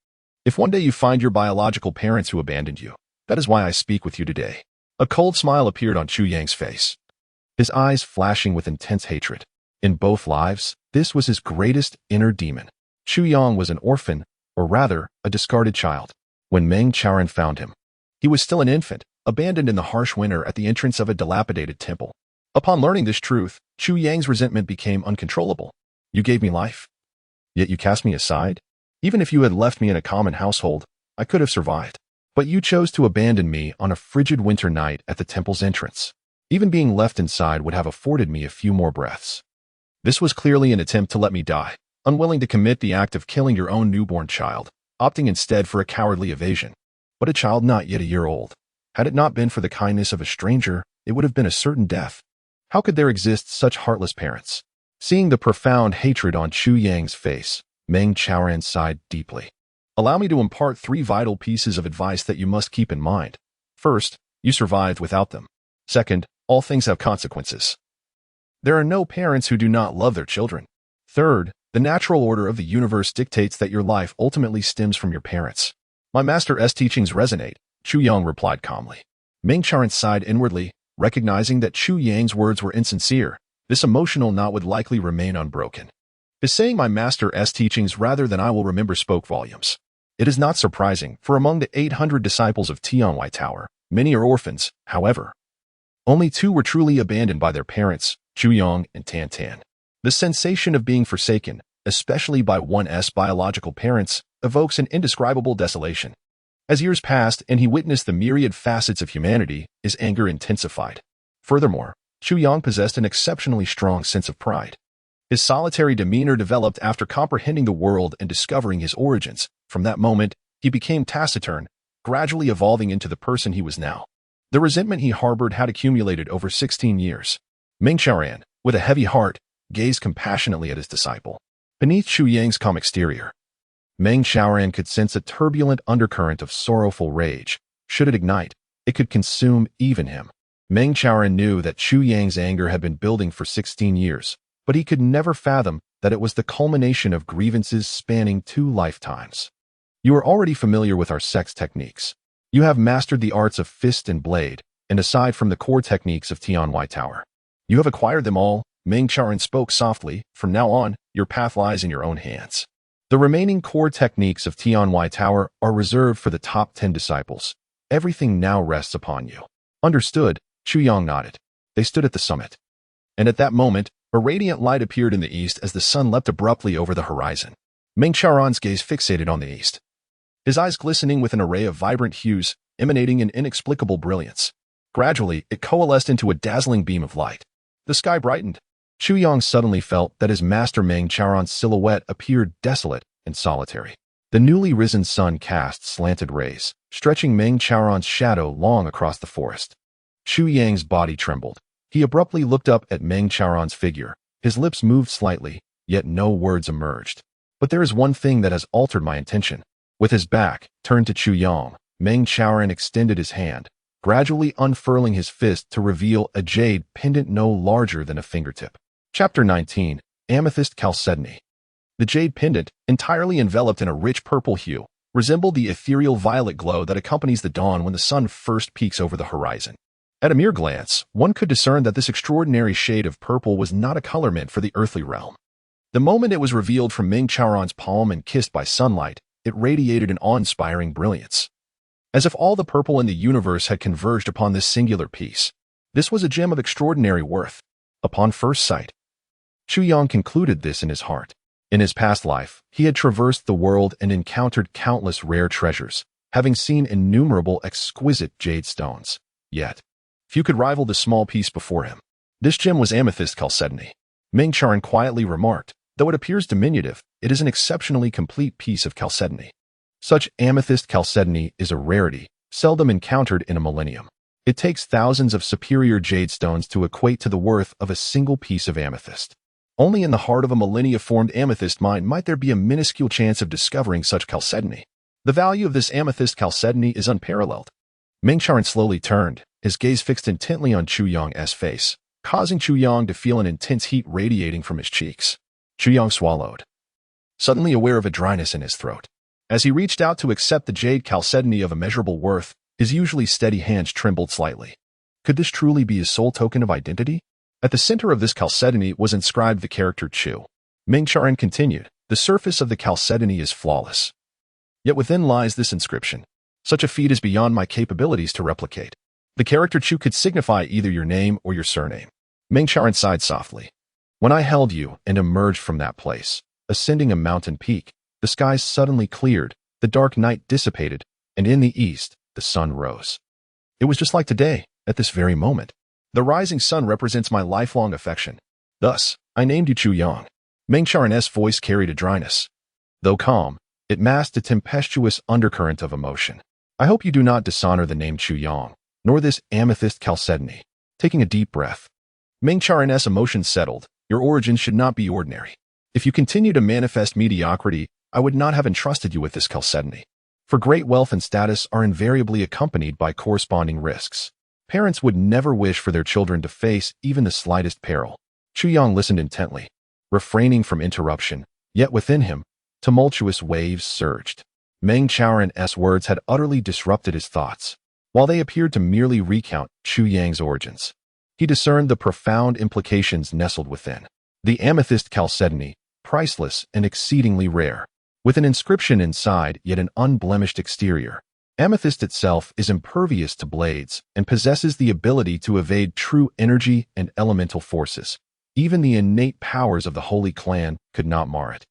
If one day you find your biological parents who abandoned you, that is why I speak with you today." A cold smile appeared on Chu Yang's face, his eyes flashing with intense hatred. In both lives, this was his greatest inner demon. Chu Yang was an orphan, or rather, a discarded child, when Meng Chaoran found him. He was still an infant, abandoned in the harsh winter at the entrance of a dilapidated temple. Upon learning this truth, Chu Yang's resentment became uncontrollable. "You gave me life, yet you cast me aside? Even if you had left me in a common household, I could have survived. But you chose to abandon me on a frigid winter night at the temple's entrance. Even being left inside would have afforded me a few more breaths. This was clearly an attempt to let me die, unwilling to commit the act of killing your own newborn child, opting instead for a cowardly evasion. But a child not yet a year old. Had it not been for the kindness of a stranger, it would have been a certain death. How could there exist such heartless parents?" Seeing the profound hatred on Chu Yang's face, Meng Chaoran sighed deeply. "Allow me to impart 3 vital pieces of advice that you must keep in mind. First, you survived without them. Second, all things have consequences. There are no parents who do not love their children. Third, the natural order of the universe dictates that your life ultimately stems from your parents." "My master's teachings resonate," Chu Yang replied calmly. Meng Chaoran sighed inwardly, recognizing that Chu Yang's words were insincere. This emotional knot would likely remain unbroken. His saying "my master's teachings" rather than "I will remember" spoke volumes. It is not surprising, for among the 800 disciples of Tianwai Tower, many are orphans. However, only 2 were truly abandoned by their parents, Chu Yang and Tan Tan. The sensation of being forsaken, especially by one's biological parents, evokes an indescribable desolation. As years passed and he witnessed the myriad facets of humanity, his anger intensified. Furthermore, Chu Yang possessed an exceptionally strong sense of pride. His solitary demeanor developed after comprehending the world and discovering his origins. From that moment, he became taciturn, gradually evolving into the person he was now. The resentment he harbored had accumulated over 16 years. Meng Chaoran, with a heavy heart, gazed compassionately at his disciple. Beneath Chu Yang's calm exterior, Meng Chaoran could sense a turbulent undercurrent of sorrowful rage. Should it ignite, it could consume even him. Meng Chaoran knew that Chu Yang's anger had been building for 16 years, but he could never fathom that it was the culmination of grievances spanning 2 lifetimes. "You are already familiar with our sex techniques. You have mastered the arts of fist and blade, and aside from the core techniques of Tianwai Tower, you have acquired them all." Meng Chaoran spoke softly. "From now on, your path lies in your own hands. The remaining core techniques of Tianwai Tower are reserved for the top 10 disciples. Everything now rests upon you." "Understood," Chu Yang nodded. They stood at the summit. And at that moment, a radiant light appeared in the east as the sun leapt abruptly over the horizon. Meng Chaoran's gaze fixated on the east, his eyes glistening with an array of vibrant hues, emanating an inexplicable brilliance. Gradually, it coalesced into a dazzling beam of light. The sky brightened. Chu Yang suddenly felt that his master Meng Charon's silhouette appeared desolate and solitary. The newly risen sun cast slanted rays, stretching Meng Charon's shadow long across the forest. Chu Yang's body trembled. He abruptly looked up at Meng Charon's figure. His lips moved slightly, yet no words emerged. But there is one thing that has altered my intention. With his back turned to Chu Yang, Meng Charon extended his hand, gradually unfurling his fist to reveal a jade pendant no larger than a fingertip. Chapter 19. Amethyst Chalcedony. The jade pendant, entirely enveloped in a rich purple hue, resembled the ethereal violet glow that accompanies the dawn when the sun first peaks over the horizon. At a mere glance, one could discern that this extraordinary shade of purple was not a color meant for the earthly realm. The moment it was revealed from Meng Charon's palm and kissed by sunlight, it radiated an awe-inspiring brilliance. As if all the purple in the universe had converged upon this singular piece. This was a gem of extraordinary worth. Upon first sight, Chu Yang concluded this in his heart. In his past life, he had traversed the world and encountered countless rare treasures, having seen innumerable exquisite jade stones. Yet, few could rival the small piece before him. This gem was amethyst chalcedony. Meng Charon quietly remarked, though it appears diminutive, it is an exceptionally complete piece of chalcedony. Such amethyst chalcedony is a rarity, seldom encountered in a millennium. It takes thousands of superior jade stones to equate to the worth of a single piece of amethyst. Only in the heart of a millennia-formed amethyst mine might there be a minuscule chance of discovering such chalcedony. The value of this amethyst chalcedony is unparalleled. Meng Charon slowly turned, his gaze fixed intently on Chu Yang's face, causing Chu Yang to feel an intense heat radiating from his cheeks. Chu Yang swallowed, suddenly aware of a dryness in his throat. As he reached out to accept the jade chalcedony of immeasurable worth, his usually steady hands trembled slightly. Could this truly be his sole token of identity? At the center of this chalcedony was inscribed the character Chu. Meng Charon continued, the surface of the chalcedony is flawless. Yet within lies this inscription. Such a feat is beyond my capabilities to replicate. The character Chu could signify either your name or your surname. Meng Charon sighed softly. When I held you and emerged from that place, ascending a mountain peak, the skies suddenly cleared, the dark night dissipated, and in the east, the sun rose. It was just like today, at this very moment. The rising sun represents my lifelong affection. Thus, I named you Chu Yang. Meng Charon's voice carried a dryness. Though calm, it masked a tempestuous undercurrent of emotion. I hope you do not dishonor the name Chu Yang, nor this amethyst chalcedony. Taking a deep breath, Meng Charon's emotions settled. Your origins should not be ordinary. If you continue to manifest mediocrity, I would not have entrusted you with this chalcedony. For great wealth and status are invariably accompanied by corresponding risks. Parents would never wish for their children to face even the slightest peril. Chu Yang listened intently, refraining from interruption, yet within him, tumultuous waves surged. Meng Charon's words had utterly disrupted his thoughts. While they appeared to merely recount Chu Yang's origins, he discerned the profound implications nestled within. The amethyst chalcedony, priceless and exceedingly rare, with an inscription inside yet an unblemished exterior. Amethyst itself is impervious to blades and possesses the ability to evade true energy and elemental forces. Even the innate powers of the Holy Clan could not mar it.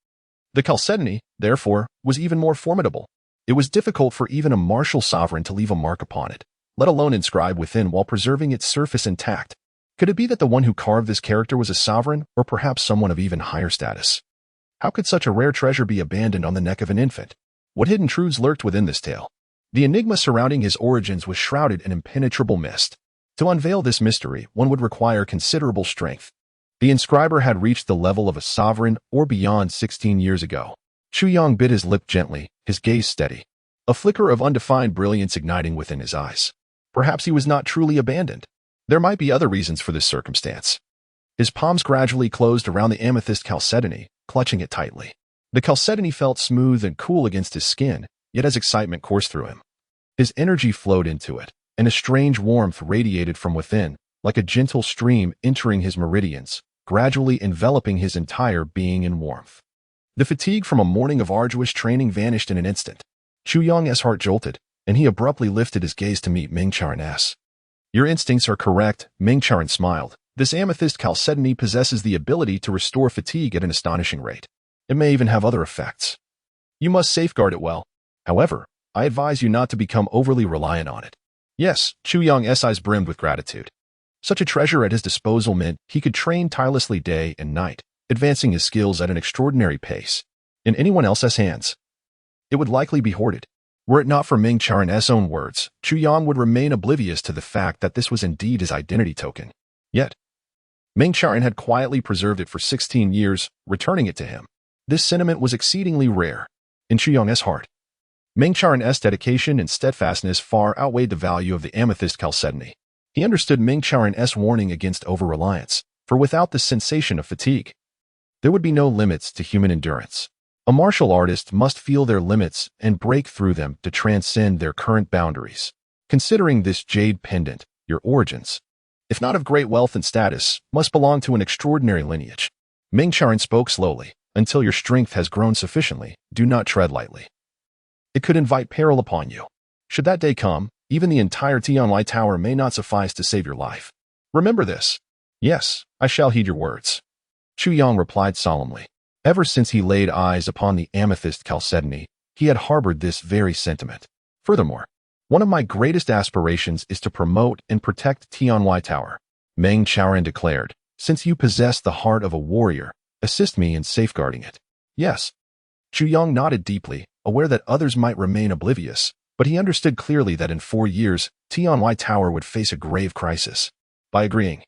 The chalcedony, therefore, was even more formidable. It was difficult for even a martial sovereign to leave a mark upon it, let alone inscribe within while preserving its surface intact. Could it be that the one who carved this character was a sovereign, or perhaps someone of even higher status? How could such a rare treasure be abandoned on the neck of an infant? What hidden truths lurked within this tale? The enigma surrounding his origins was shrouded in impenetrable mist. To unveil this mystery, one would require considerable strength. The inscriber had reached the level of a sovereign or beyond 16 years ago. Chu Yang bit his lip gently, his gaze steady, a flicker of undefined brilliance igniting within his eyes. Perhaps he was not truly abandoned. There might be other reasons for this circumstance. His palms gradually closed around the amethyst chalcedony, clutching it tightly. The chalcedony felt smooth and cool against his skin, yet as excitement coursed through him, his energy flowed into it, and a strange warmth radiated from within, like a gentle stream entering his meridians, gradually enveloping his entire being in warmth. The fatigue from a morning of arduous training vanished in an instant. Chu Yang's heart jolted, and he abruptly lifted his gaze to meet Meng Charon's. Your instincts are correct, Meng Charon smiled. This amethyst chalcedony possesses the ability to restore fatigue at an astonishing rate. It may even have other effects. You must safeguard it well. However, I advise you not to become overly reliant on it. Yes, Chu Yang's eyes brimmed with gratitude. Such a treasure at his disposal meant he could train tirelessly day and night, advancing his skills at an extraordinary pace. In anyone else's hands, it would likely be hoarded. Were it not for Ming Charan's own words, Chu Yang would remain oblivious to the fact that this was indeed his identity token. Yet, Ming Charan had quietly preserved it for 16 years, returning it to him. This sentiment was exceedingly rare. In Chu Yang's heart, Ming Charan's dedication and steadfastness far outweighed the value of the amethyst chalcedony. He understood Ming Charan's warning against over-reliance, for without the sensation of fatigue, there would be no limits to human endurance. A martial artist must feel their limits and break through them to transcend their current boundaries. Considering this jade pendant, your origins, if not of great wealth and status, must belong to an extraordinary lineage. Ming Charan spoke slowly. Until your strength has grown sufficiently, do not tread lightly. It could invite peril upon you. Should that day come, even the entire Tianlai Tower may not suffice to save your life. Remember this. Yes, I shall heed your words. Chu Yang replied solemnly. Ever since he laid eyes upon the amethyst chalcedony, he had harbored this very sentiment. Furthermore, one of my greatest aspirations is to promote and protect Tianlai Tower. Meng Chaoran declared, since you possess the heart of a warrior, assist me in safeguarding it. Yes. Chu Yang nodded deeply, aware that others might remain oblivious, but he understood clearly that in 4 years, Tianlai Tower would face a grave crisis. By agreeing,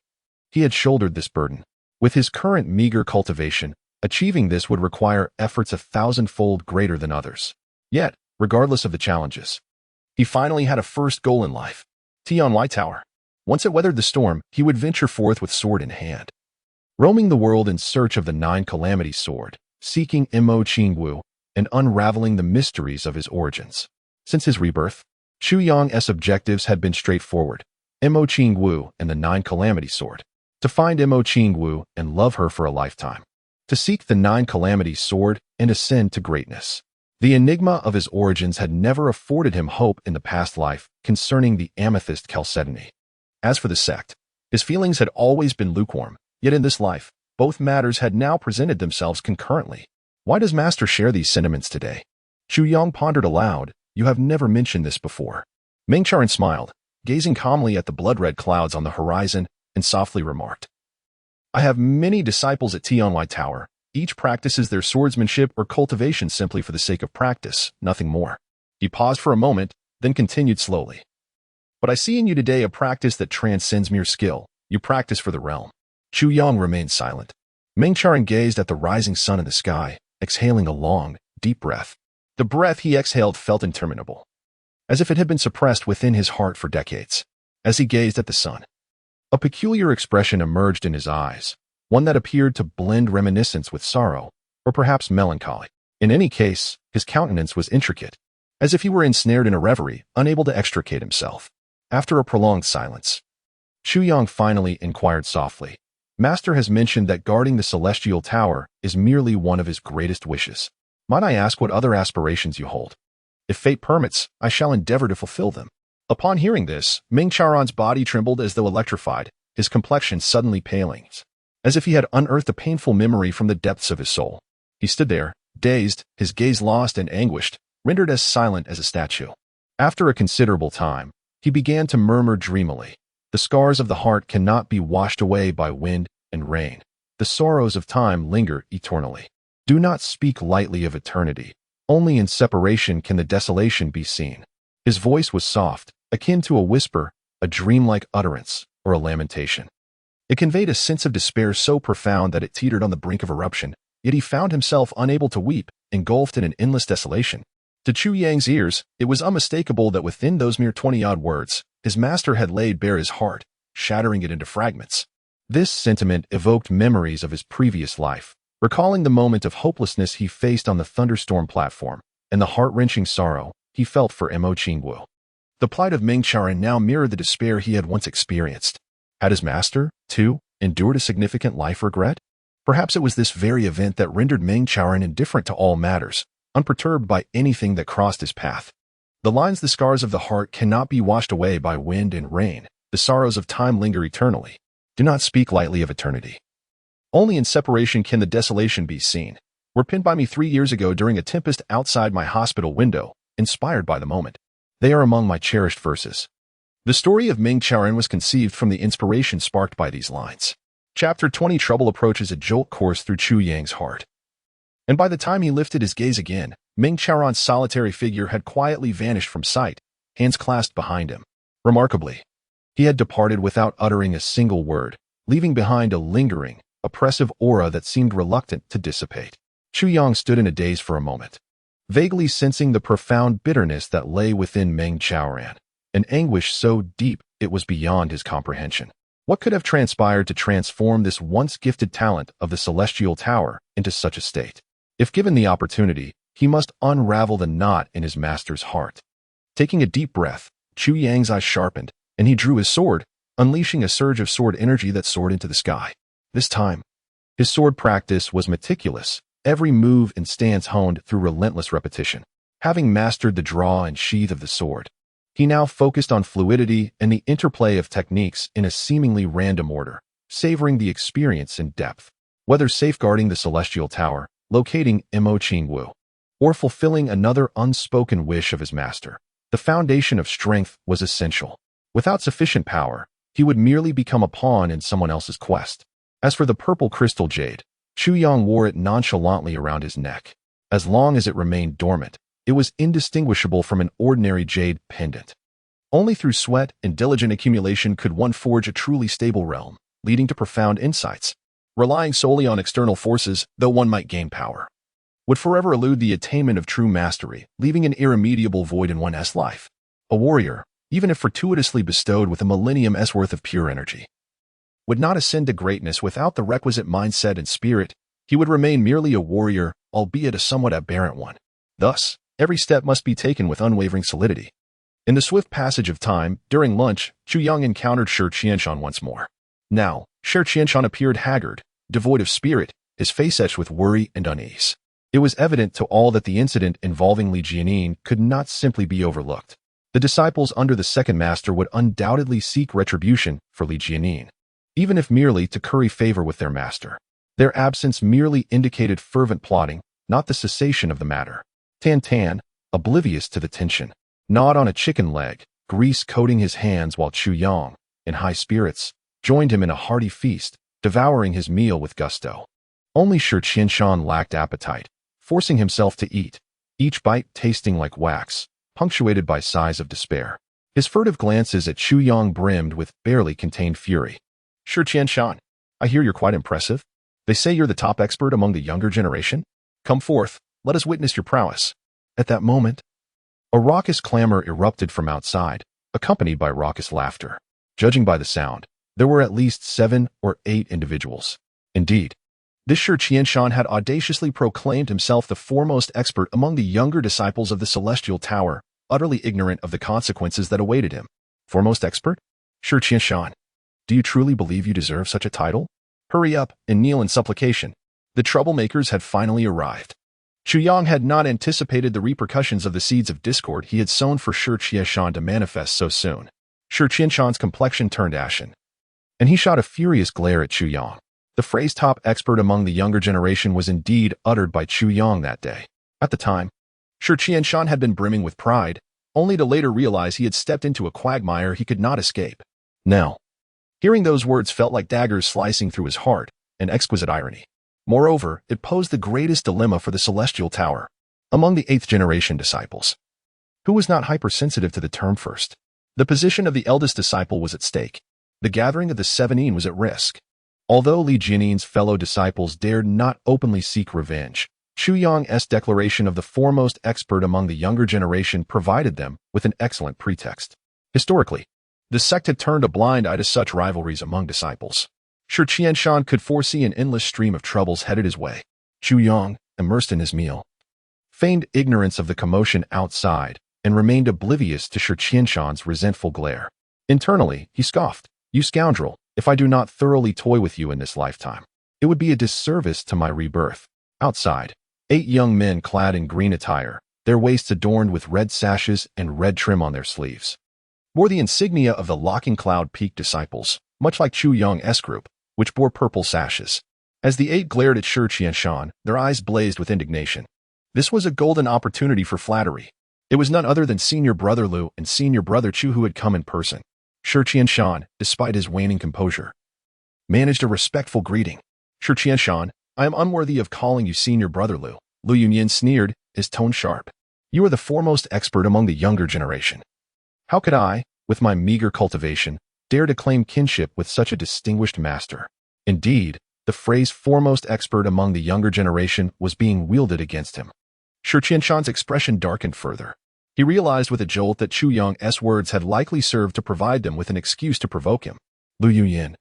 he had shouldered this burden. With his current meager cultivation, achieving this would require efforts 1,000-fold greater than others. Yet, regardless of the challenges, he finally had a first goal in life. Tianlai Tower. Once it weathered the storm, he would venture forth with sword in hand, roaming the world in search of the 9 Calamity Sword, seeking Mo Qingwu, and unraveling the mysteries of his origins. Since his rebirth, Chu Yang's objectives had been straightforward. Mo Qingwu and the 9 Calamity Sword. To find Mo Qingwu and love her for a lifetime. To seek the 9 Calamity Sword and ascend to greatness. The enigma of his origins had never afforded him hope in the past life concerning the amethyst chalcedony. As for the sect, his feelings had always been lukewarm, yet in this life, both matters had now presented themselves concurrently. Why does Master share these sentiments today? Chu Yang pondered aloud. You have never mentioned this before. Ming Charan smiled, gazing calmly at the blood-red clouds on the horizon, and softly remarked, I have many disciples at Tianlai Tower. Each practices their swordsmanship or cultivation simply for the sake of practice, nothing more. He paused for a moment, then continued slowly. But I see in you today a practice that transcends mere skill. You practice for the realm. Chu Yang remained silent. Ming Charan gazed at the rising sun in the sky, exhaling a long, deep breath. The breath he exhaled felt interminable, as if it had been suppressed within his heart for decades. As he gazed at the sun, a peculiar expression emerged in his eyes, one that appeared to blend reminiscence with sorrow, or perhaps melancholy. In any case, his countenance was intricate, as if he were ensnared in a reverie, unable to extricate himself. After a prolonged silence, Chu Yang finally inquired softly, Master has mentioned that guarding the celestial tower is merely one of his greatest wishes. Might I ask what other aspirations you hold? If fate permits, I shall endeavor to fulfill them. Upon hearing this, Ming Charan's body trembled as though electrified, his complexion suddenly paling, as if he had unearthed a painful memory from the depths of his soul. He stood there, dazed, his gaze lost and anguished, rendered as silent as a statue. After a considerable time, he began to murmur dreamily. The scars of the heart cannot be washed away by wind and rain. The sorrows of time linger eternally. Do not speak lightly of eternity. Only in separation can the desolation be seen. His voice was soft, akin to a whisper, a dreamlike utterance, or a lamentation. It conveyed a sense of despair so profound that it teetered on the brink of eruption, yet he found himself unable to weep, engulfed in an endless desolation. To Chu Yang's ears, it was unmistakable that within those mere 20-odd words, his master had laid bare his heart, shattering it into fragments. This sentiment evoked memories of his previous life, recalling the moment of hopelessness he faced on the thunderstorm platform, and the heart-wrenching sorrow he felt for Mo Qingwu. The plight of Ming Charan now mirrored the despair he had once experienced. Had his master, too, endured a significant life regret? Perhaps it was this very event that rendered Ming Charan indifferent to all matters, unperturbed by anything that crossed his path. The lines, the scars of the heart cannot be washed away by wind and rain. The sorrows of time linger eternally. Do not speak lightly of eternity. Only in separation can the desolation be seen. Were penned by me 3 years ago during a tempest outside my hospital window, inspired by the moment. They are among my cherished verses. The story of Ming Chaoran was conceived from the inspiration sparked by these lines. Chapter 20 Trouble approaches a jolt course through Chu Yang's heart. And by the time he lifted his gaze again, Ming Chaoran's solitary figure had quietly vanished from sight, hands clasped behind him. Remarkably, he had departed without uttering a single word, leaving behind a lingering, oppressive aura that seemed reluctant to dissipate. Chu Yang stood in a daze for a moment, vaguely sensing the profound bitterness that lay within Ming Chaoran, an anguish so deep it was beyond his comprehension. What could have transpired to transform this once gifted talent of the Celestial Tower into such a state? If given the opportunity, he must unravel the knot in his master's heart. Taking a deep breath, Chu Yang's eyes sharpened, and he drew his sword, unleashing a surge of sword energy that soared into the sky. This time, his sword practice was meticulous, every move and stance honed through relentless repetition. Having mastered the draw and sheath of the sword, he now focused on fluidity and the interplay of techniques in a seemingly random order, savoring the experience in depth. Whether safeguarding the Celestial Tower, locating Imo Qingwu, or fulfilling another unspoken wish of his master, the foundation of strength was essential. Without sufficient power, he would merely become a pawn in someone else's quest. As for the purple crystal jade, Chu Yang wore it nonchalantly around his neck. As long as it remained dormant, it was indistinguishable from an ordinary jade pendant. Only through sweat and diligent accumulation could one forge a truly stable realm, leading to profound insights. Relying solely on external forces, though one might gain power, would forever elude the attainment of true mastery, leaving an irremediable void in one's life. A warrior, even if fortuitously bestowed with a millennium's worth of pure energy, would not ascend to greatness without the requisite mindset and spirit. He would remain merely a warrior, albeit a somewhat aberrant one. Thus, every step must be taken with unwavering solidity. In the swift passage of time, during lunch, Chu Yang encountered Shi Qianshan once more. Now, Shi Qianshan appeared haggard, devoid of spirit, his face etched with worry and unease. It was evident to all that the incident involving Li Jianin could not simply be overlooked. The disciples under the second master would undoubtedly seek retribution for Li Jianin, even if merely to curry favor with their master. Their absence merely indicated fervent plotting, not the cessation of the matter. Tan Tan, oblivious to the tension, gnawed on a chicken leg, grease coating his hands while Chu Yang, in high spirits, joined him in a hearty feast, devouring his meal with gusto. Only Shi Qianshan lacked appetite, forcing himself to eat, each bite tasting like wax, punctuated by sighs of despair. His furtive glances at Chu Yang brimmed with barely contained fury. Shi Qianshan, I hear you're quite impressive. They say you're the top expert among the younger generation. Come forth, let us witness your prowess. At that moment, a raucous clamor erupted from outside, accompanied by raucous laughter. Judging by the sound, there were at least 7 or 8 individuals. Indeed, this Shi Qianshan had audaciously proclaimed himself the foremost expert among the younger disciples of the Celestial Tower, utterly ignorant of the consequences that awaited him. Foremost expert? Shi Qianshan, do you truly believe you deserve such a title? Hurry up and kneel in supplication. The troublemakers had finally arrived. Chu Yang had not anticipated the repercussions of the seeds of discord he had sown for Shi Qianshan to manifest so soon. Shi Qianshan's complexion turned ashen, and he shot a furious glare at Chu Yang. The phrase top expert among the younger generation was indeed uttered by Chu Yang that day. At the time, Shi Qianshan had been brimming with pride, only to later realize he had stepped into a quagmire he could not escape. Now, hearing those words felt like daggers slicing through his heart, an exquisite irony. Moreover, it posed the greatest dilemma for the Celestial Tower. Among the 8th generation disciples, who was not hypersensitive to the term first? The position of the eldest disciple was at stake. The gathering of the 17 was at risk. Although Li Jianin's fellow disciples dared not openly seek revenge, Chu Yang's declaration of the foremost expert among the younger generation provided them with an excellent pretext. Historically, the sect had turned a blind eye to such rivalries among disciples. Shi Qianshan could foresee an endless stream of troubles headed his way. Chu Yang, immersed in his meal, feigned ignorance of the commotion outside and remained oblivious to Shi Qianshan's resentful glare. Internally, he scoffed. You scoundrel, if I do not thoroughly toy with you in this lifetime, it would be a disservice to my rebirth. Outside, 8 young men clad in green attire, their waists adorned with red sashes and red trim on their sleeves, bore the insignia of the Locking Cloud Peak disciples, much like Chu Yang's group, which bore purple sashes. As the 8 glared at Shi Qianshan, their eyes blazed with indignation. This was a golden opportunity for flattery. It was none other than Senior Brother Lu and Senior Brother Chu who had come in person. Shi Qianshan, despite his waning composure, managed a respectful greeting. Shi Qianshan, I am unworthy of calling you senior brother Lu. Lu Yunyan sneered, his tone sharp. You are the foremost expert among the younger generation. How could I, with my meager cultivation, dare to claim kinship with such a distinguished master? Indeed, the phrase foremost expert among the younger generation was being wielded against him. Shi Qianshan's expression darkened further. He realized with a jolt that Chu Yong's words had likely served to provide them with an excuse to provoke him. Lu Yunyan,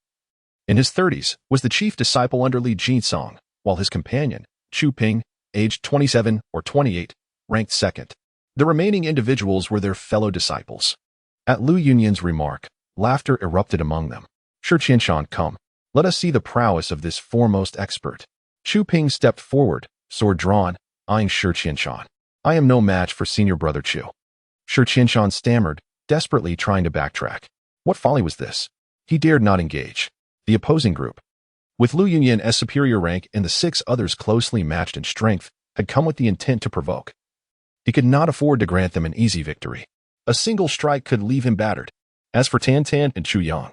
in his 30s, was the chief disciple under Li Jinsong, while his companion, Chu Ping, aged 27 or 28, ranked second. The remaining individuals were their fellow disciples. At Lu Yunyan's remark, laughter erupted among them. Shi Qianshan, come. Let us see the prowess of this foremost expert. Chu Ping stepped forward, sword drawn, eyeing Shi Qianshan. I am no match for senior brother Chu. Shi Qianshan stammered, desperately trying to backtrack. What folly was this? He dared not engage. The opposing group, with Lu Yunyan's superior rank and the 6 others closely matched in strength, had come with the intent to provoke. He could not afford to grant them an easy victory. A single strike could leave him battered. As for Tan Tan and Chu Yang,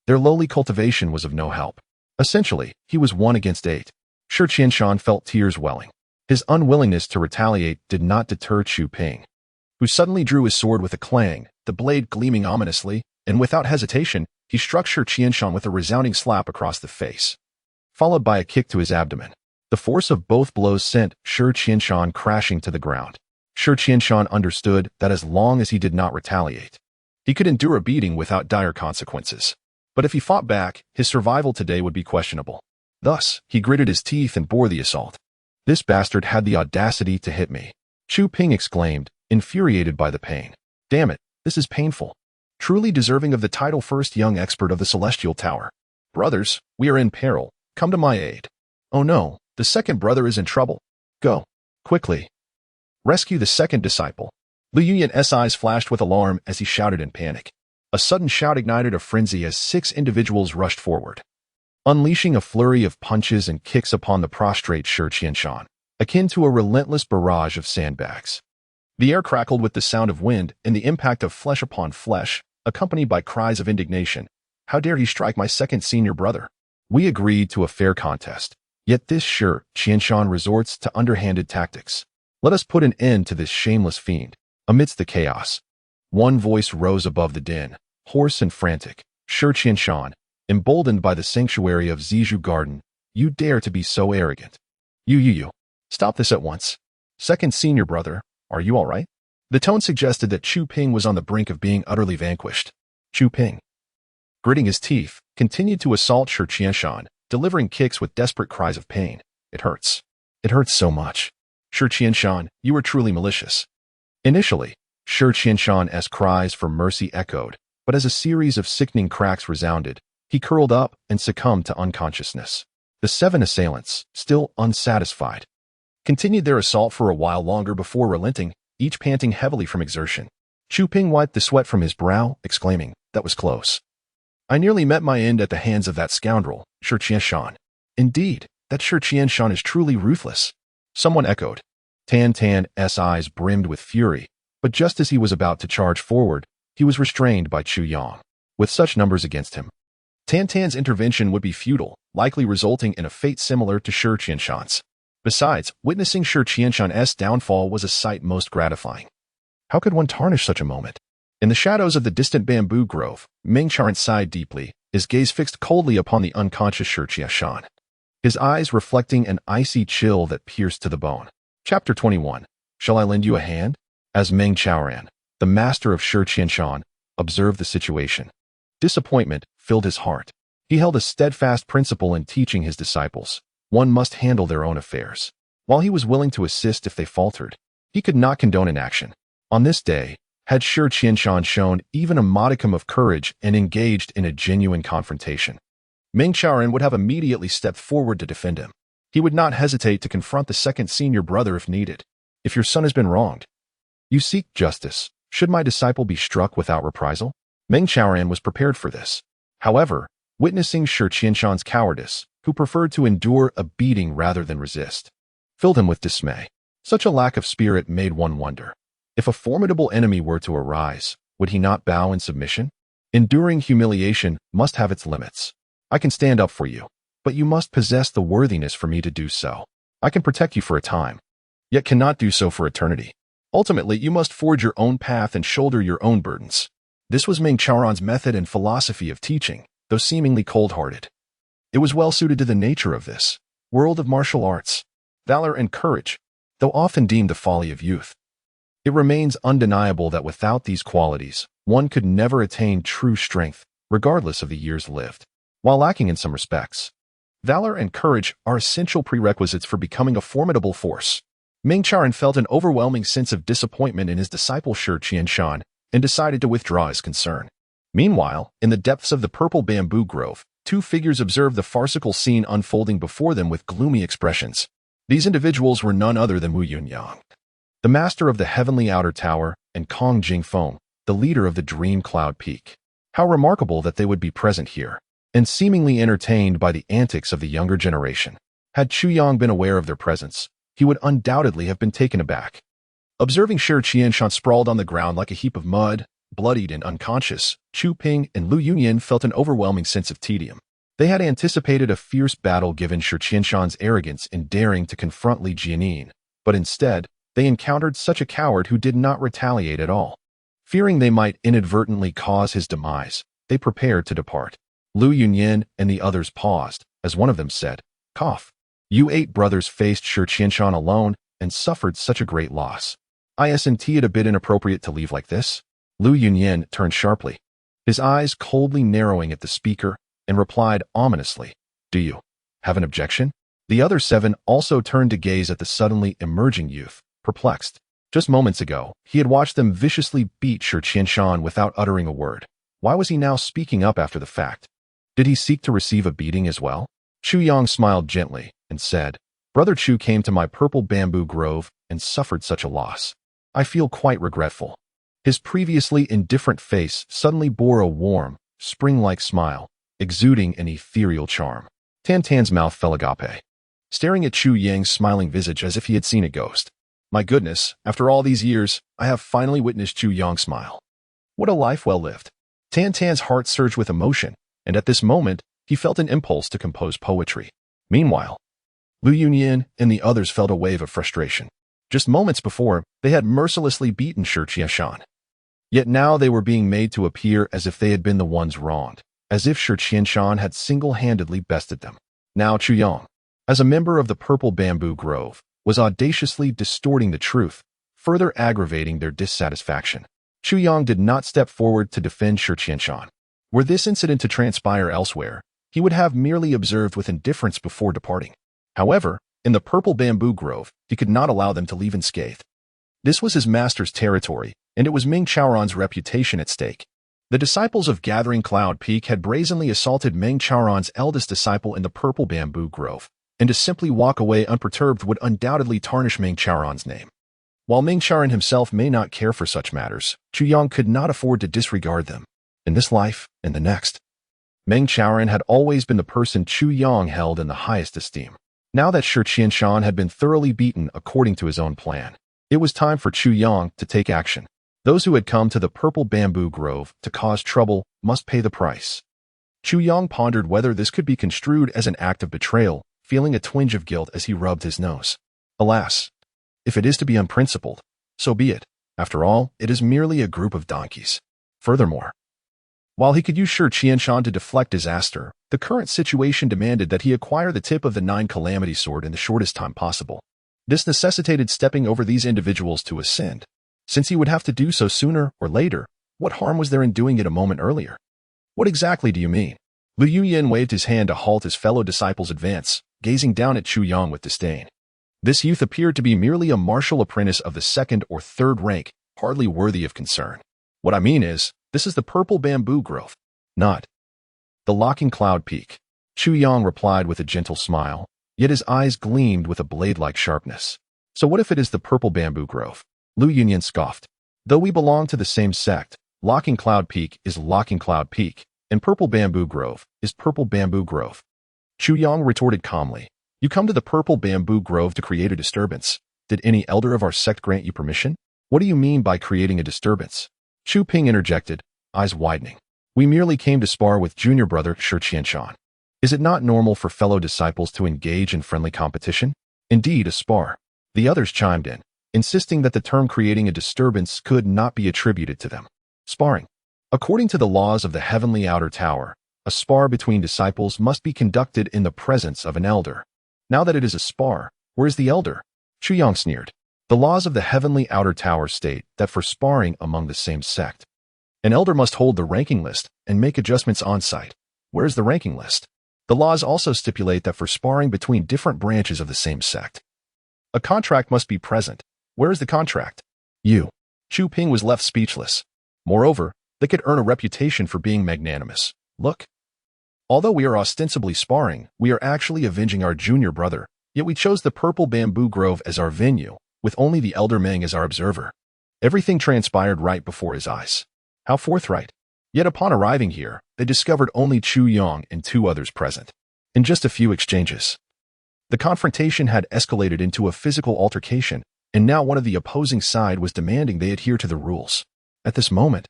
their lowly cultivation was of no help. Essentially, he was 1 against 8. Shi Qianshan felt tears welling. His unwillingness to retaliate did not deter Chu Ping, who suddenly drew his sword with a clang, the blade gleaming ominously, and without hesitation, he struck Shi Qianshan with a resounding slap across the face, followed by a kick to his abdomen. The force of both blows sent Shi Qianshan crashing to the ground. Shi Qianshan understood that as long as he did not retaliate, he could endure a beating without dire consequences. But if he fought back, his survival today would be questionable. Thus, he gritted his teeth and bore the assault. This bastard had the audacity to hit me. Chu Ping exclaimed, infuriated by the pain. Damn it, this is painful. Truly deserving of the title first young expert of the Celestial Tower. Brothers, we are in peril. Come to my aid. Oh no, the second brother is in trouble. Go. Quickly. Rescue the second disciple. Lu Yunyan's eyes flashed with alarm as he shouted in panic. A sudden shout ignited a frenzy as 6 individuals rushed forward, unleashing a flurry of punches and kicks upon the prostrate Shi Qianshan, akin to a relentless barrage of sandbags. The air crackled with the sound of wind and the impact of flesh upon flesh, accompanied by cries of indignation. How dare he strike my second senior brother? We agreed to a fair contest. Yet this Shi Qianshan resorts to underhanded tactics. Let us put an end to this shameless fiend. Amidst the chaos, one voice rose above the din, hoarse and frantic. Shi Qianshan, emboldened by the sanctuary of Zizhu Garden, you dare to be so arrogant. You. Stop this at once. Second senior brother, are you all right? The tone suggested that Chu Ping was on the brink of being utterly vanquished. Chu Ping, gritting his teeth, continued to assault Shi Qianshan, delivering kicks with desperate cries of pain. It hurts. It hurts so much. Shi Qianshan, you are truly malicious. Initially, Shi Qianshan's cries for mercy echoed, but as a series of sickening cracks resounded, he curled up and succumbed to unconsciousness. The 7 assailants, still unsatisfied, continued their assault for a while longer before relenting, each panting heavily from exertion. Chu Ping wiped the sweat from his brow, exclaiming, that was close. I nearly met my end at the hands of that scoundrel, Shi Qianshan. Indeed, that Shi Qianshan is truly ruthless. Someone echoed. Tan Tan's eyes brimmed with fury, but just as he was about to charge forward, he was restrained by Chu Yang. With such numbers against him, Tan Tan's intervention would be futile, likely resulting in a fate similar to Shi Qianshan's. Besides, witnessing Shi Qianshan's downfall was a sight most gratifying. How could one tarnish such a moment? In the shadows of the distant bamboo grove, Meng Charan sighed deeply, his gaze fixed coldly upon the unconscious Shi Qianshan, his eyes reflecting an icy chill that pierced to the bone. Chapter 21. Shall I lend you a hand? As Meng Charan, the master of Shi Qianshan, observed the situation, disappointment filled his heart. He held a steadfast principle in teaching his disciples. One must handle their own affairs. While he was willing to assist if they faltered, he could not condone inaction. On this day, had Shi Qianshan shown even a modicum of courage and engaged in a genuine confrontation, Meng Charan would have immediately stepped forward to defend him. He would not hesitate to confront the second senior brother if needed. If your son has been wronged, you seek justice. Should my disciple be struck without reprisal? Meng Charan was prepared for this. However, witnessing Shi Qianshan's cowardice, who preferred to endure a beating rather than resist, filled him with dismay. Such a lack of spirit made one wonder. If a formidable enemy were to arise, would he not bow in submission? Enduring humiliation must have its limits. I can stand up for you, but you must possess the worthiness for me to do so. I can protect you for a time, yet cannot do so for eternity. Ultimately, you must forge your own path and shoulder your own burdens. This was Ming Chaoran's method and philosophy of teaching, though seemingly cold-hearted. It was well suited to the nature of this world of martial arts, valor and courage, though often deemed the folly of youth. It remains undeniable that without these qualities, one could never attain true strength, regardless of the years lived. While lacking in some respects, valor and courage are essential prerequisites for becoming a formidable force. Ming Chaoran felt an overwhelming sense of disappointment in his disciple Shi Qianshan and decided to withdraw his concern. Meanwhile, in the depths of the purple bamboo grove, two figures observed the farcical scene unfolding before them with gloomy expressions. These individuals were none other than Wu Yunyang, the master of the heavenly outer tower, and Kong Jingfeng, the leader of the Dream Cloud Peak. How remarkable that they would be present here, and seemingly entertained by the antics of the younger generation. Had Chu Yang been aware of their presence, he would undoubtedly have been taken aback. Observing Shi Qianshan sprawled on the ground like a heap of mud, bloodied and unconscious, Chu Ping and Lu Yunyan felt an overwhelming sense of tedium. They had anticipated a fierce battle given Shi Qianshan's arrogance in daring to confront Li Jianin, but instead, they encountered such a coward who did not retaliate at all. Fearing they might inadvertently cause his demise, they prepared to depart. Lu Yunyan and the others paused, as one of them said, "Cough. You 8 brothers faced Shi Qianshan alone and suffered such a great loss. Isn't it a bit inappropriate to leave like this?" Lu Yunyan turned sharply, his eyes coldly narrowing at the speaker, and replied ominously, "Do you have an objection?" The other 7 also turned to gaze at the suddenly emerging youth, perplexed. Just moments ago, he had watched them viciously beat Shi Qianshan without uttering a word. Why was he now speaking up after the fact? Did he seek to receive a beating as well? Chu Yang smiled gently and said, "Brother Chu came to my purple bamboo grove and suffered such a loss. I feel quite regretful." His previously indifferent face suddenly bore a warm, spring-like smile, exuding an ethereal charm. Tan Tan's mouth fell agape, staring at Chu Yang's smiling visage as if he had seen a ghost. My goodness, after all these years, I have finally witnessed Chu Yang smile. What a life well lived. Tan Tan's heart surged with emotion, and at this moment, he felt an impulse to compose poetry. Meanwhile, Lu Yunyan and the others felt a wave of frustration. Just moments before, they had mercilessly beaten Shi Qianshan. Yet now they were being made to appear as if they had been the ones wronged, as if Shi Qianshan had single-handedly bested them. Now Chu Yang, as a member of the Purple Bamboo Grove, was audaciously distorting the truth, further aggravating their dissatisfaction. Chu Yang did not step forward to defend Shi Qianshan. Were this incident to transpire elsewhere, he would have merely observed with indifference before departing. However, in the Purple Bamboo Grove, he could not allow them to leave unscathed. This was his master's territory, and it was Ming Chaoran's reputation at stake. The disciples of Gathering Cloud Peak had brazenly assaulted Ming Chaoran's eldest disciple in the Purple Bamboo Grove, and to simply walk away unperturbed would undoubtedly tarnish Ming Chaoran's name. While Ming Chaoran himself may not care for such matters, Chu Yang could not afford to disregard them. In this life and the next, Ming Chaoran had always been the person Chu Yang held in the highest esteem. Now that Shi Qianshan had been thoroughly beaten according to his own plan, it was time for Chu Yang to take action. Those who had come to the Purple Bamboo Grove to cause trouble must pay the price. Chu Yang pondered whether this could be construed as an act of betrayal, feeling a twinge of guilt as he rubbed his nose. Alas, if it is to be unprincipled, so be it. After all, it is merely a group of donkeys. Furthermore, while he could use Shi Qianshan to deflect disaster, the current situation demanded that he acquire the tip of the 9 Calamity Sword in the shortest time possible. This necessitated stepping over these individuals to ascend. Since he would have to do so sooner or later, what harm was there in doing it a moment earlier? What exactly do you mean? Lu Yunyan waved his hand to halt his fellow disciples' advance, gazing down at Chu Yang with disdain. This youth appeared to be merely a martial apprentice of the 2nd or 3rd rank, hardly worthy of concern. What I mean is, this is the Purple Bamboo Grove, not the Locking Cloud Peak. Chu Yang replied with a gentle smile, yet his eyes gleamed with a blade-like sharpness. So what if it is the Purple Bamboo Grove? Lu Yunyan scoffed. Though we belong to the same sect, Locking Cloud Peak is Locking Cloud Peak, and Purple Bamboo Grove is Purple Bamboo Grove. Chu Yang retorted calmly, "You come to the Purple Bamboo Grove to create a disturbance. Did any elder of our sect grant you permission? What do you mean by creating a disturbance?" Chu Ping interjected, eyes widening. We merely came to spar with junior brother Shi. Is it not normal for fellow disciples to engage in friendly competition? Indeed, a spar. The others chimed in, insisting that the term creating a disturbance could not be attributed to them. Sparring. According to the laws of the heavenly outer tower, a spar between disciples must be conducted in the presence of an elder. Now that it is a spar, where is the elder? Chuyang sneered. The laws of the heavenly outer tower state that for sparring among the same sect, an elder must hold the ranking list and make adjustments on site. Where is the ranking list? The laws also stipulate that for sparring between different branches of the same sect, a contract must be present. Where is the contract? Chu Ping was left speechless. Moreover, they could earn a reputation for being magnanimous. Look. Although we are ostensibly sparring, we are actually avenging our junior brother, yet we chose the purple bamboo grove as our venue, with only the elder Meng as our observer. Everything transpired right before his eyes. How forthright. Yet upon arriving here, they discovered only Chu Yang and two others present. In just a few exchanges, the confrontation had escalated into a physical altercation, and now one of the opposing side was demanding they adhere to the rules. At this moment,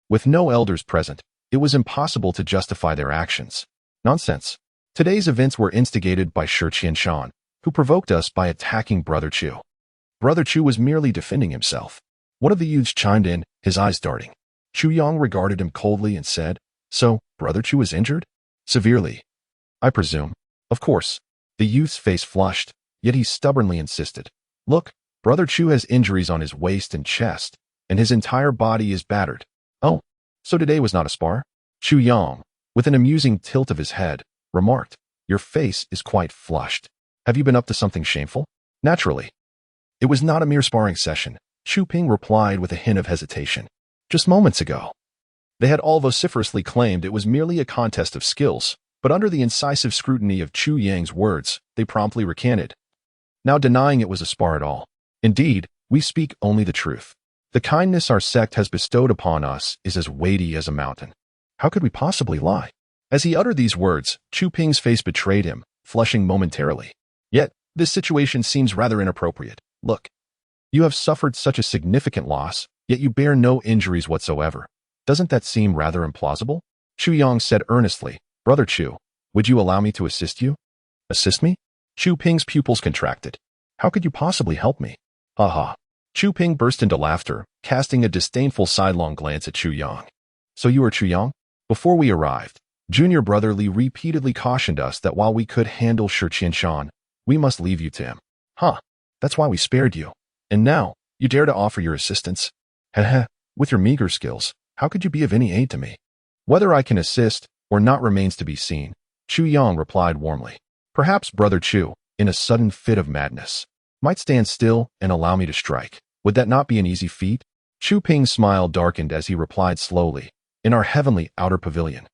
with no elders present, it was impossible to justify their actions. Nonsense. Today's events were instigated by Shi, who provoked us by attacking Brother Chu. Brother Chu was merely defending himself. One of the youths chimed in, his eyes darting. Chu Yang regarded him coldly and said, "So, Brother Chu is injured?" "Severely, I presume." Of course. The youth's face flushed, yet he stubbornly insisted. "Look, Brother Chu has injuries on his waist and chest, and his entire body is battered." "Oh, so today was not a spar?" Chu Yang, with an amusing tilt of his head, remarked, "Your face is quite flushed. Have you been up to something shameful?" "Naturally. It was not a mere sparring session," Chu Ping replied with a hint of hesitation. Just moments ago, they had all vociferously claimed it was merely a contest of skills, but under the incisive scrutiny of Chu Yang's words, they promptly recanted, now denying it was a spar at all. "Indeed, we speak only the truth. The kindness our sect has bestowed upon us is as weighty as a mountain. How could we possibly lie?" As he uttered these words, Chu Ping's face betrayed him, flushing momentarily. "Yet, this situation seems rather inappropriate. Look, you have suffered such a significant loss, yet you bear no injuries whatsoever. Doesn't that seem rather implausible?" Chu Yang said earnestly, "Brother Chu, would you allow me to assist you?" "Assist me?" Chu Ping's pupils contracted. "How could you possibly help me?" "Ha ha." Chu Ping burst into laughter, casting a disdainful sidelong glance at Chu Yang. "So you are Chu Yang?" "Before we arrived, junior brother Li repeatedly cautioned us that while we could handle Shi, we must leave you to him." "Huh, that's why we spared you. And now, you dare to offer your assistance? Heh, with your meager skills, how could you be of any aid to me?" "Whether I can assist or not remains to be seen," Chu Yang replied warmly. "Perhaps Brother Chu, in a sudden fit of madness, might stand still and allow me to strike. Would that not be an easy feat?" Chu Ping's smile darkened as he replied slowly, "In our heavenly outer pavilion,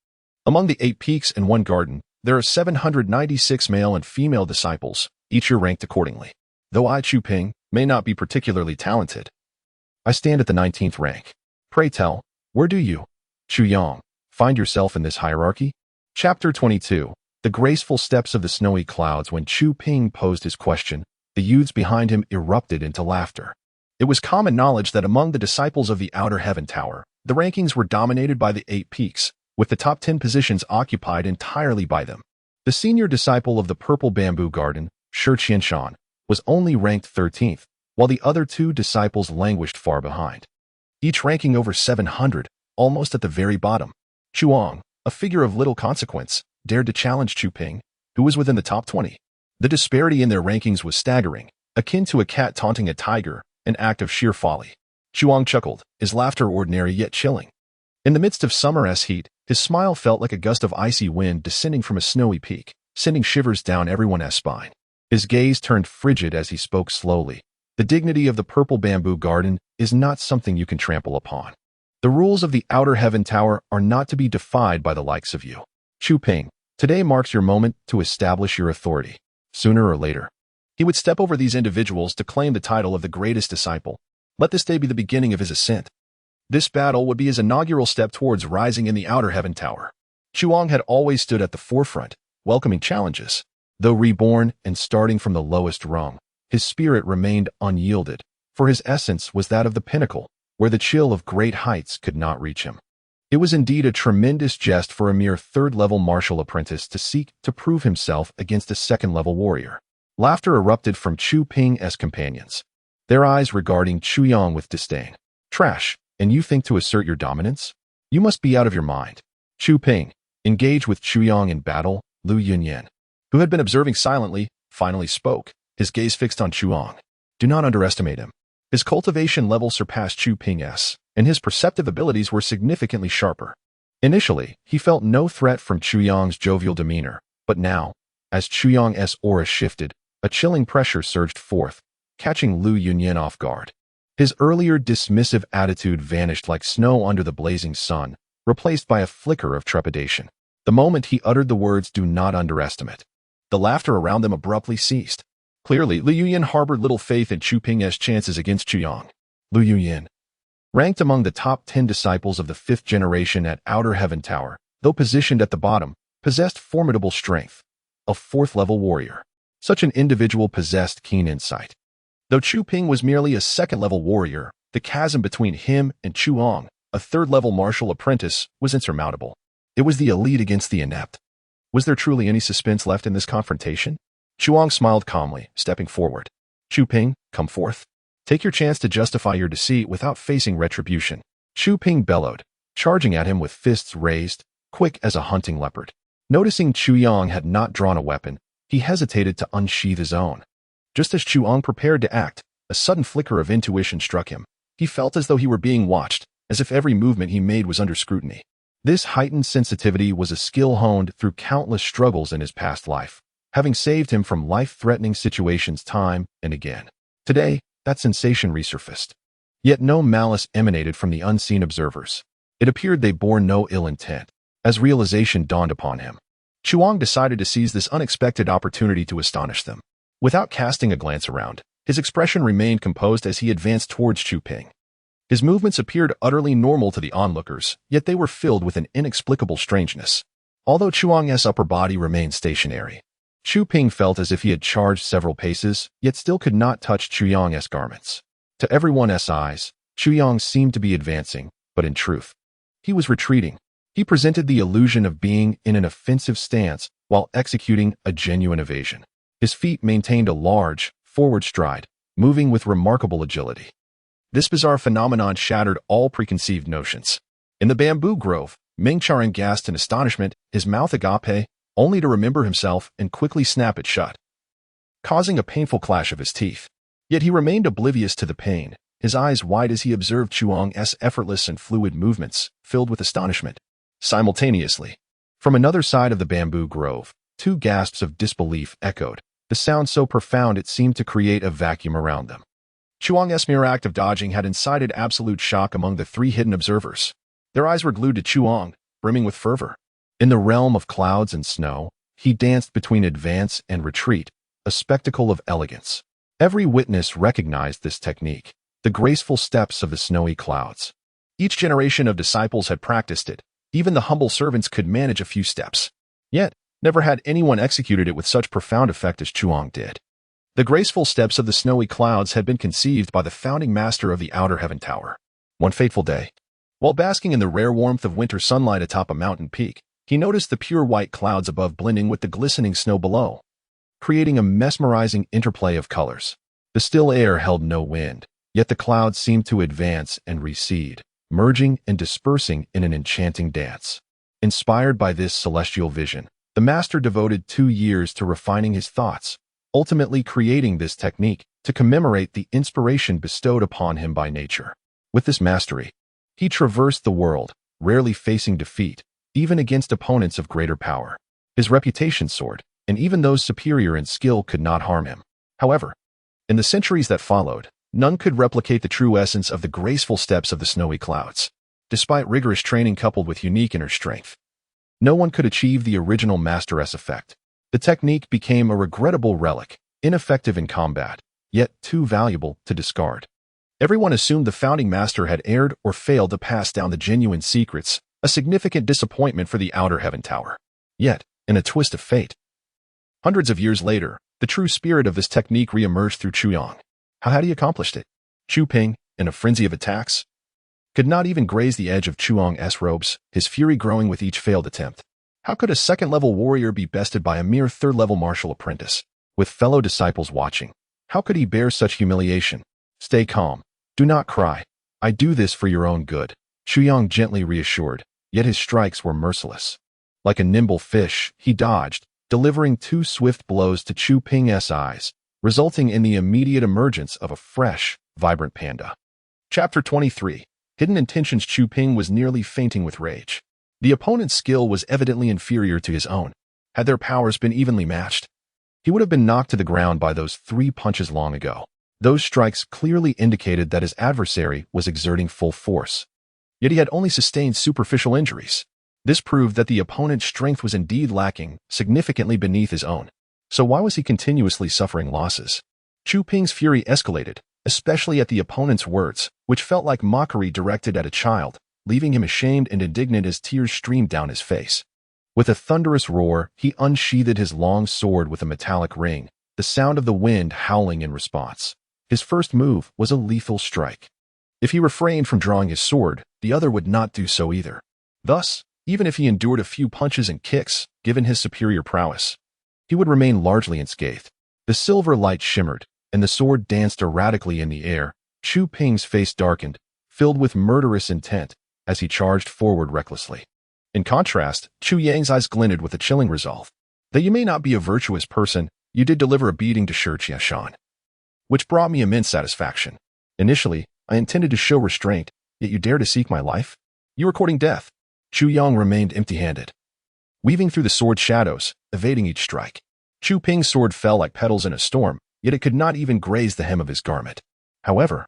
among the 8 peaks and 1 garden, there are 796 male and female disciples, each year ranked accordingly. Though I, Chu Ping, may not be particularly talented, I stand at the 19th rank. Pray tell, where do you, Chu Yang, find yourself in this hierarchy?" Chapter 22. The graceful steps of the snowy clouds. When Chu Ping posed his question, the youths behind him erupted into laughter. It was common knowledge that among the disciples of the Outer Heaven Tower, the rankings were dominated by the 8 peaks, with the top 10 positions occupied entirely by them. The senior disciple of the Purple Bamboo Garden, Shi, was only ranked 13th, while the other 2 disciples languished far behind, each ranking over 700, almost at the very bottom. Chuang, a figure of little consequence, dared to challenge Chu Ping, who was within the top 20. The disparity in their rankings was staggering, akin to a cat taunting a tiger, an act of sheer folly. Chuang chuckled, his laughter ordinary yet chilling. In the midst of summer's heat, his smile felt like a gust of icy wind descending from a snowy peak, sending shivers down everyone's spine. His gaze turned frigid as he spoke slowly. "The dignity of the Purple Bamboo Garden is not something you can trample upon. The rules of the Outer Heaven Tower are not to be defied by the likes of you. Chu Ping, today marks your moment to establish your authority. Sooner or later, he would step over these individuals to claim the title of the greatest disciple. Let this day be the beginning of his ascent. This battle would be his inaugural step towards rising in the Outer Heaven Tower." Chuang had always stood at the forefront, welcoming challenges. Though reborn and starting from the lowest rung, his spirit remained unyielded, for his essence was that of the pinnacle, where the chill of great heights could not reach him. It was indeed a tremendous jest for a mere third-level martial apprentice to seek to prove himself against a second-level warrior. Laughter erupted from Chu Ping's companions, their eyes regarding Chu Yang with disdain. Trash, and you think to assert your dominance? You must be out of your mind. Chu Ping, engaged with Chu Yang in battle, Lu Yunyan, who had been observing silently, finally spoke, his gaze fixed on Chu Yang. Do not underestimate him. His cultivation level surpassed Chu Ping's, and his perceptive abilities were significantly sharper. Initially, he felt no threat from Chu Yang's jovial demeanor, but now, as Chu Yang's aura shifted, a chilling pressure surged forth, catching Lu Yunyan off guard. His earlier dismissive attitude vanished like snow under the blazing sun, replaced by a flicker of trepidation. The moment he uttered the words, "Do not underestimate," the laughter around them abruptly ceased. Clearly, Lu Yunyan harbored little faith in Chu Ping's chances against Chu Yang. Lu Yunyan, ranked among the top 10 disciples of the 5th generation at Outer Heaven Tower, though positioned at the bottom, possessed formidable strength. A 4th-level warrior. Such an individual possessed keen insight. Though Chu Ping was merely a 2nd-level warrior, the chasm between him and Chu Yang, a 3rd-level martial apprentice, was insurmountable. It was the elite against the inept. Was there truly any suspense left in this confrontation? Chu Yang smiled calmly, stepping forward. Chu Ping, come forth. Take your chance to justify your deceit without facing retribution. Chu Ping bellowed, charging at him with fists raised, quick as a hunting leopard. Noticing Chu Yang had not drawn a weapon, he hesitated to unsheath his own. Just as Chu Yang prepared to act, a sudden flicker of intuition struck him. He felt as though he were being watched, as if every movement he made was under scrutiny. This heightened sensitivity was a skill honed through countless struggles in his past life, having saved him from life-threatening situations time and again. Today, that sensation resurfaced. Yet no malice emanated from the unseen observers. It appeared they bore no ill intent. As realization dawned upon him, Chu Yang decided to seize this unexpected opportunity to astonish them. Without casting a glance around, his expression remained composed as he advanced towards Chu Ping. His movements appeared utterly normal to the onlookers, yet they were filled with an inexplicable strangeness. Although Chu Yang's upper body remained stationary, Chu Ping felt as if he had charged several paces, yet still could not touch Chu Yang's garments. To everyone's eyes, Chu Yang seemed to be advancing, but in truth, he was retreating. He presented the illusion of being in an offensive stance while executing a genuine evasion. His feet maintained a large, forward stride, moving with remarkable agility. This bizarre phenomenon shattered all preconceived notions. In the bamboo grove, Ming Charan gasped in astonishment, his mouth agape, only to remember himself and quickly snap it shut, causing a painful clash of his teeth. Yet he remained oblivious to the pain, his eyes wide as he observed Chu Yang's effortless and fluid movements, filled with astonishment. Simultaneously, from another side of the bamboo grove, 2 gasps of disbelief echoed, the sound so profound it seemed to create a vacuum around them. Chu Yang's mere act of dodging had incited absolute shock among the 3 hidden observers. Their eyes were glued to Chu Yang, brimming with fervor. In the realm of clouds and snow, he danced between advance and retreat, a spectacle of elegance. Every witness recognized this technique, the graceful steps of the snowy clouds. Each generation of disciples had practiced it. Even the humble servants could manage a few steps. Yet, never had anyone executed it with such profound effect as Chu Yang did. The graceful steps of the snowy clouds had been conceived by the founding master of the Outer Heaven Tower. One fateful day, while basking in the rare warmth of winter sunlight atop a mountain peak, he noticed the pure white clouds above blending with the glistening snow below, creating a mesmerizing interplay of colors. The still air held no wind, yet the clouds seemed to advance and recede, merging and dispersing in an enchanting dance. Inspired by this celestial vision, the master devoted 2 years to refining his thoughts, ultimately creating this technique to commemorate the inspiration bestowed upon him by nature. With this mastery, he traversed the world, rarely facing defeat, even against opponents of greater power. His reputation soared, and even those superior in skill could not harm him. However, in the centuries that followed, none could replicate the true essence of the graceful steps of the snowy clouds. Despite rigorous training coupled with unique inner strength, no one could achieve the original master's effect. The technique became a regrettable relic, ineffective in combat, yet too valuable to discard. Everyone assumed the founding master had erred or failed to pass down the genuine secrets, a significant disappointment for the Outer Heaven Tower. Yet, in a twist of fate, hundreds of years later, the true spirit of this technique re-emerged through Chu Yang. How had he accomplished it? Chu Ping, in a frenzy of attacks? could not even graze the edge of Chuang's robes, his fury growing with each failed attempt. How could a second-level warrior be bested by a mere third-level martial apprentice? With fellow disciples watching, how could he bear such humiliation? Stay calm. Do not cry. I do this for your own good, Chuyang gently reassured, yet his strikes were merciless. Like a nimble fish, he dodged, delivering 2 swift blows to Chu Ping's eyes, resulting in the immediate emergence of a fresh, vibrant panda. Chapter 23. Hidden Intentions. Chu Ping was nearly fainting with rage. The opponent's skill was evidently inferior to his own. Had their powers been evenly matched, he would have been knocked to the ground by those 3 punches long ago. Those strikes clearly indicated that his adversary was exerting full force. Yet he had only sustained superficial injuries. This proved that the opponent's strength was indeed lacking, significantly beneath his own. So why was he continuously suffering losses? Chu Ping's fury escalated, especially at the opponent's words, which felt like mockery directed at a child, leaving him ashamed and indignant as tears streamed down his face. With a thunderous roar, he unsheathed his long sword with a metallic ring, the sound of the wind howling in response. His first move was a lethal strike. If he refrained from drawing his sword, the other would not do so either. Thus, even if he endured a few punches and kicks, given his superior prowess, he would remain largely unscathed. The silver light shimmered, and the sword danced erratically in the air. Chu Ping's face darkened, filled with murderous intent, as he charged forward recklessly. In contrast, Chu Yang's eyes glinted with a chilling resolve. That you may not be a virtuous person, you did deliver a beating to Shi Qiashan, which brought me immense satisfaction. Initially, I intended to show restraint, yet you dare to seek my life? You are courting death. Chu Yang remained empty-handed, weaving through the sword's shadows, evading each strike. Chu Ping's sword fell like petals in a storm, yet it could not even graze the hem of his garment. However,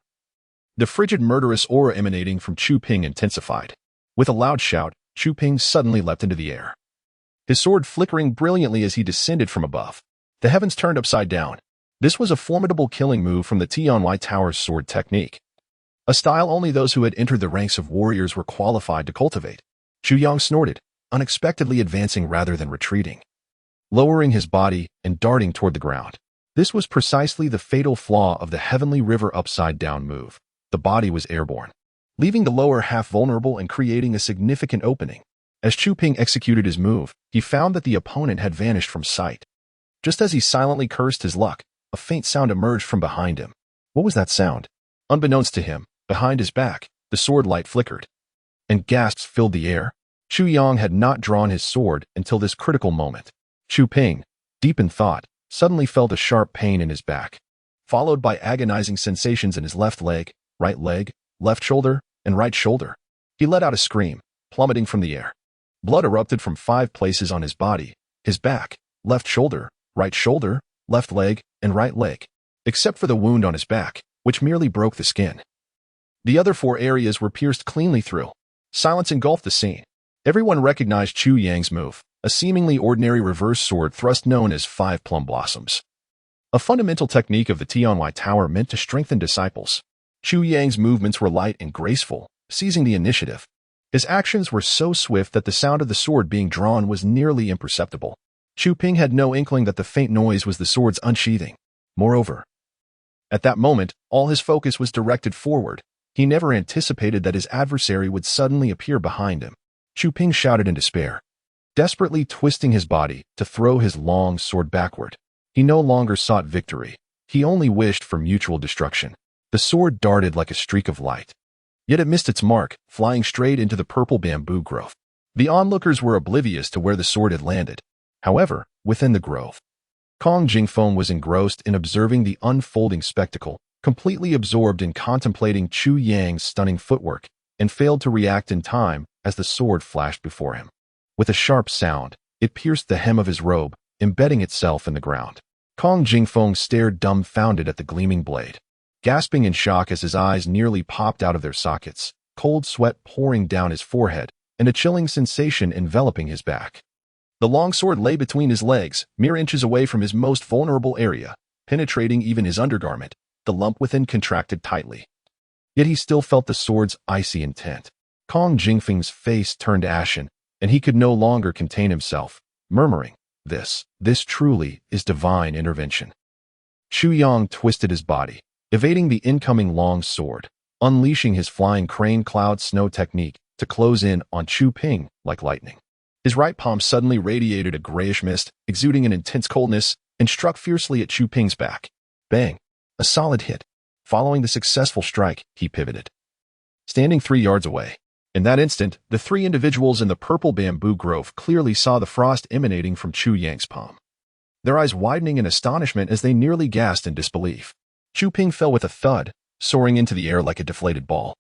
the frigid murderous aura emanating from Chu Ping intensified. With a loud shout, Chu Ping suddenly leapt into the air, his sword flickering brilliantly as he descended from above. The heavens turned upside down. This was a formidable killing move from the Tianwai Tower's sword technique, a style only those who had entered the ranks of warriors were qualified to cultivate. Chu Yang snorted, unexpectedly advancing rather than retreating, lowering his body and darting toward the ground. This was precisely the fatal flaw of the Heavenly River upside-down move. The body was airborne, leaving the lower half vulnerable and creating a significant opening. As Chu Ping executed his move, he found that the opponent had vanished from sight. Just as he silently cursed his luck, a faint sound emerged from behind him. What was that sound? Unbeknownst to him, behind his back, the sword light flickered, and gasps filled the air. Chu Yang had not drawn his sword until this critical moment. Chu Ping, deep in thought, suddenly felt a sharp pain in his back, followed by agonizing sensations in his left leg, left shoulder, and right shoulder. He let out a scream, plummeting from the air. Blood erupted from 5 places on his body: his back, left shoulder, left leg, and right leg, except for the wound on his back, which merely broke the skin. The other 4 areas were pierced cleanly through. Silence engulfed the scene. Everyone recognized Chu Yang's move, a seemingly ordinary reverse sword thrust known as 5 plum blossoms, a fundamental technique of the Tianwai Tower meant to strengthen disciples. Chu Yang's movements were light and graceful, seizing the initiative. His actions were so swift that the sound of the sword being drawn was nearly imperceptible. Chu Ping had no inkling that the faint noise was the sword's unsheathing. Moreover, at that moment, all his focus was directed forward. He never anticipated that his adversary would suddenly appear behind him. Chu Ping shouted in despair, desperately twisting his body to throw his long sword backward. He no longer sought victory. He only wished for mutual destruction. The sword darted like a streak of light, yet it missed its mark, flying straight into the purple bamboo growth. The onlookers were oblivious to where the sword had landed. However, within the grove, Kong Jingfeng was engrossed in observing the unfolding spectacle, completely absorbed in contemplating Chu Yang's stunning footwork, and failed to react in time as the sword flashed before him. With a sharp sound, it pierced the hem of his robe, embedding itself in the ground. Kong Jingfeng stared dumbfounded at the gleaming blade, gasping in shock as his eyes nearly popped out of their sockets, cold sweat pouring down his forehead, and a chilling sensation enveloping his back. The long sword lay between his legs, mere inches away from his most vulnerable area, penetrating even his undergarment. The lump within contracted tightly. Yet he still felt the sword's icy intent. Kong Jingfeng's face turned ashen, and he could no longer contain himself, murmuring, This truly is divine intervention. Chu Yang twisted his body, evading the incoming long sword. unleashing his flying crane cloud snow technique to close in on Chu Ping like lightning. His right palm suddenly radiated a grayish mist, exuding an intense coldness, and struck fiercely at Chu Ping's back. Bang! A solid hit. Following the successful strike, he pivoted, standing 3 yards away. In that instant, the 3 individuals in the purple bamboo grove clearly saw the frost emanating from Chu Yang's palm, their eyes widening in astonishment as they nearly gasped in disbelief. Chu Ping fell with a thud, soaring into the air like a deflated ball,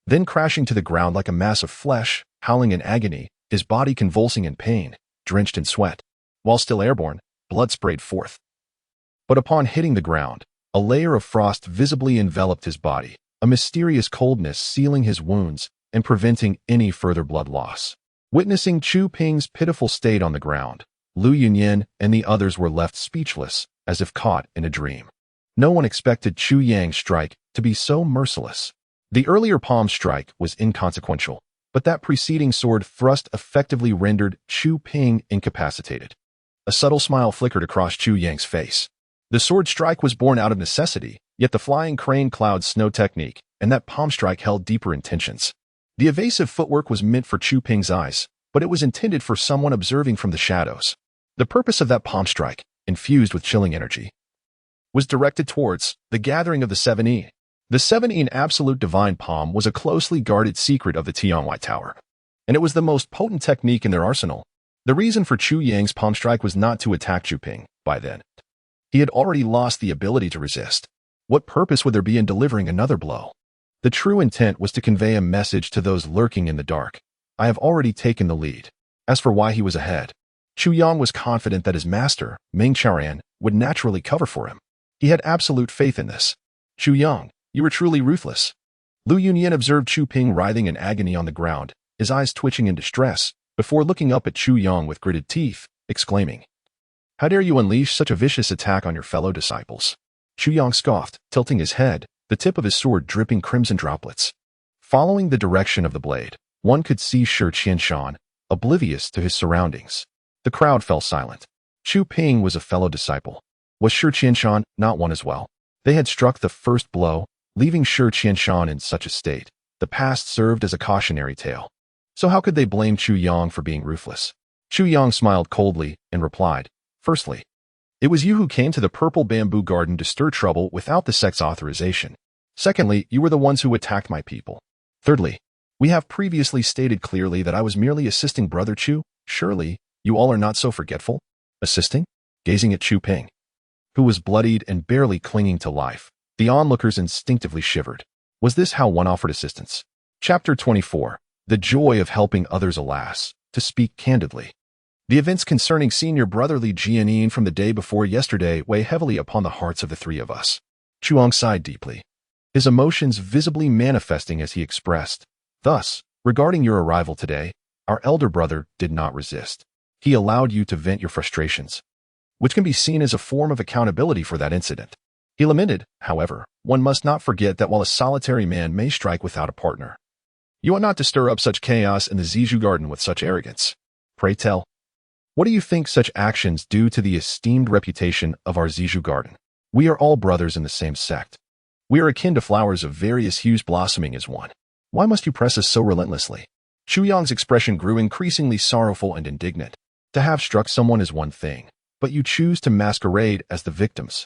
then crashing to the ground like a mass of flesh, howling in agony, his body convulsing in pain, drenched in sweat. While still airborne, blood sprayed forth. But upon hitting the ground, a layer of frost visibly enveloped his body, a mysterious coldness sealing his wounds and preventing any further blood loss. Witnessing Chu Ping's pitiful state on the ground, Lu Yunyan and the others were left speechless, as if caught in a dream. No one expected Chu Yang's strike to be so merciless. The earlier palm strike was inconsequential, but that preceding sword thrust effectively rendered Chu Ping incapacitated. A subtle smile flickered across Chu Yang's face. The sword strike was born out of necessity, yet the flying crane cloud snow technique and that palm strike held deeper intentions. The evasive footwork was meant for Chu Ping's eyes, but it was intended for someone observing from the shadows. The purpose of that palm strike, infused with chilling energy, was directed towards the gathering of the 7E. The 7E in absolute divine palm was a closely guarded secret of the Tianwai Tower, and it was the most potent technique in their arsenal. The reason for Chu Yang's palm strike was not to attack Chu Ping. By then, he had already lost the ability to resist. What purpose would there be in delivering another blow? The true intent was to convey a message to those lurking in the dark. I have already taken the lead. As for why he was ahead, Chu Yang was confident that his master, Ming Chaoran, would naturally cover for him. He had absolute faith in this. Chu Yang, you were truly ruthless. Lu Yunyan observed Chu Ping writhing in agony on the ground, his eyes twitching in distress, before looking up at Chu Yang with gritted teeth, exclaiming, "How dare you unleash such a vicious attack on your fellow disciples?" Chu Yang scoffed, tilting his head, the tip of his sword dripping crimson droplets. Following the direction of the blade, one could see Shi Qianshan, oblivious to his surroundings. The crowd fell silent. Chu Ping was a fellow disciple. Was Shi Qianshan not one as well? They had struck the first blow, leaving Shi Qianshan in such a state. The past served as a cautionary tale. So how could they blame Chu Yang for being ruthless? Chu Yang smiled coldly and replied, "Firstly, it was you who came to the purple bamboo garden to stir trouble without the sect's authorization. Secondly, you were the ones who attacked my people. Thirdly, we have previously stated clearly that I was merely assisting Brother Chu. Surely, you all are not so forgetful?" Assisting? Gazing at Chu Ping, who was bloodied and barely clinging to life, the onlookers instinctively shivered. Was this how one offered assistance? Chapter 24. The joy of helping others. Alas, to speak candidly, the events concerning senior brother Li Jianin from the day before yesterday weigh heavily upon the hearts of the 3 of us. Chuang sighed deeply, his emotions visibly manifesting as he expressed, "Thus, regarding your arrival today, our elder brother did not resist. He allowed you to vent your frustrations, which can be seen as a form of accountability for that incident." He lamented, however, "One must not forget that while a solitary man may strike without a partner, you ought not to stir up such chaos in the Zizhu garden with such arrogance. Pray tell, what do you think such actions do to the esteemed reputation of our Zizhu garden? We are all brothers in the same sect. We are akin to flowers of various hues blossoming as one. Why must you press us so relentlessly?" Chu Yang's expression grew increasingly sorrowful and indignant. To have struck someone is one thing, but you choose to masquerade as the victims.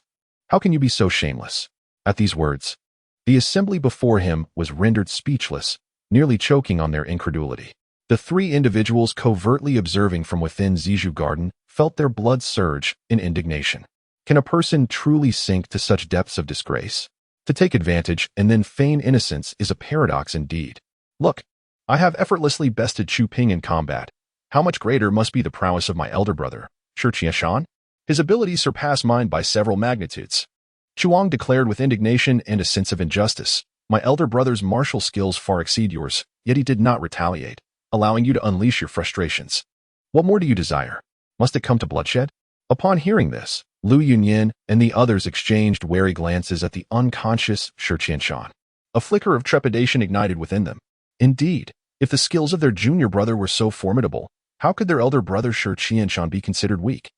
How can you be so shameless? At these words, the assembly before him was rendered speechless, nearly choking on their incredulity. The 3 individuals covertly observing from within Zizhu garden felt their blood surge in indignation. Can a person truly sink to such depths of disgrace? To take advantage and then feign innocence is a paradox indeed. Look, I have effortlessly bested Chu Ping in combat. How much greater must be the prowess of my elder brother, Shi Qianshan? His abilities surpass mine by several magnitudes. Chuang declared with indignation and a sense of injustice, "My elder brother's martial skills far exceed yours, yet he did not retaliate, allowing you to unleash your frustrations. What more do you desire? Must it come to bloodshed?" Upon hearing this, Lu Yunyan and the others exchanged wary glances at the unconscious Shi Qianshan. A flicker of trepidation ignited within them. Indeed, if the skills of their junior brother were so formidable, how could their elder brother Shi Qianshan be considered weak?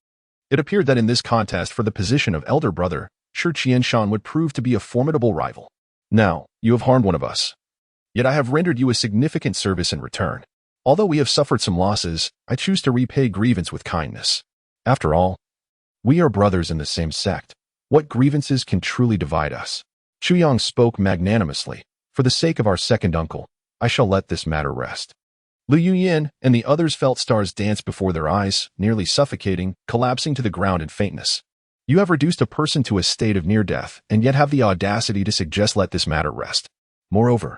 It appeared that in this contest for the position of elder brother, Shi Qianshan would prove to be a formidable rival. Now, you have harmed one of us. Yet I have rendered you a significant service in return. Although we have suffered some losses, I choose to repay grievance with kindness. After all, we are brothers in the same sect. What grievances can truly divide us? Chuyang spoke magnanimously. For the sake of our second uncle, I shall let this matter rest. Lu Yuyin and the others felt stars dance before their eyes, nearly suffocating, collapsing to the ground in faintness. You have reduced a person to a state of near death, and yet have the audacity to suggest let this matter rest. Moreover,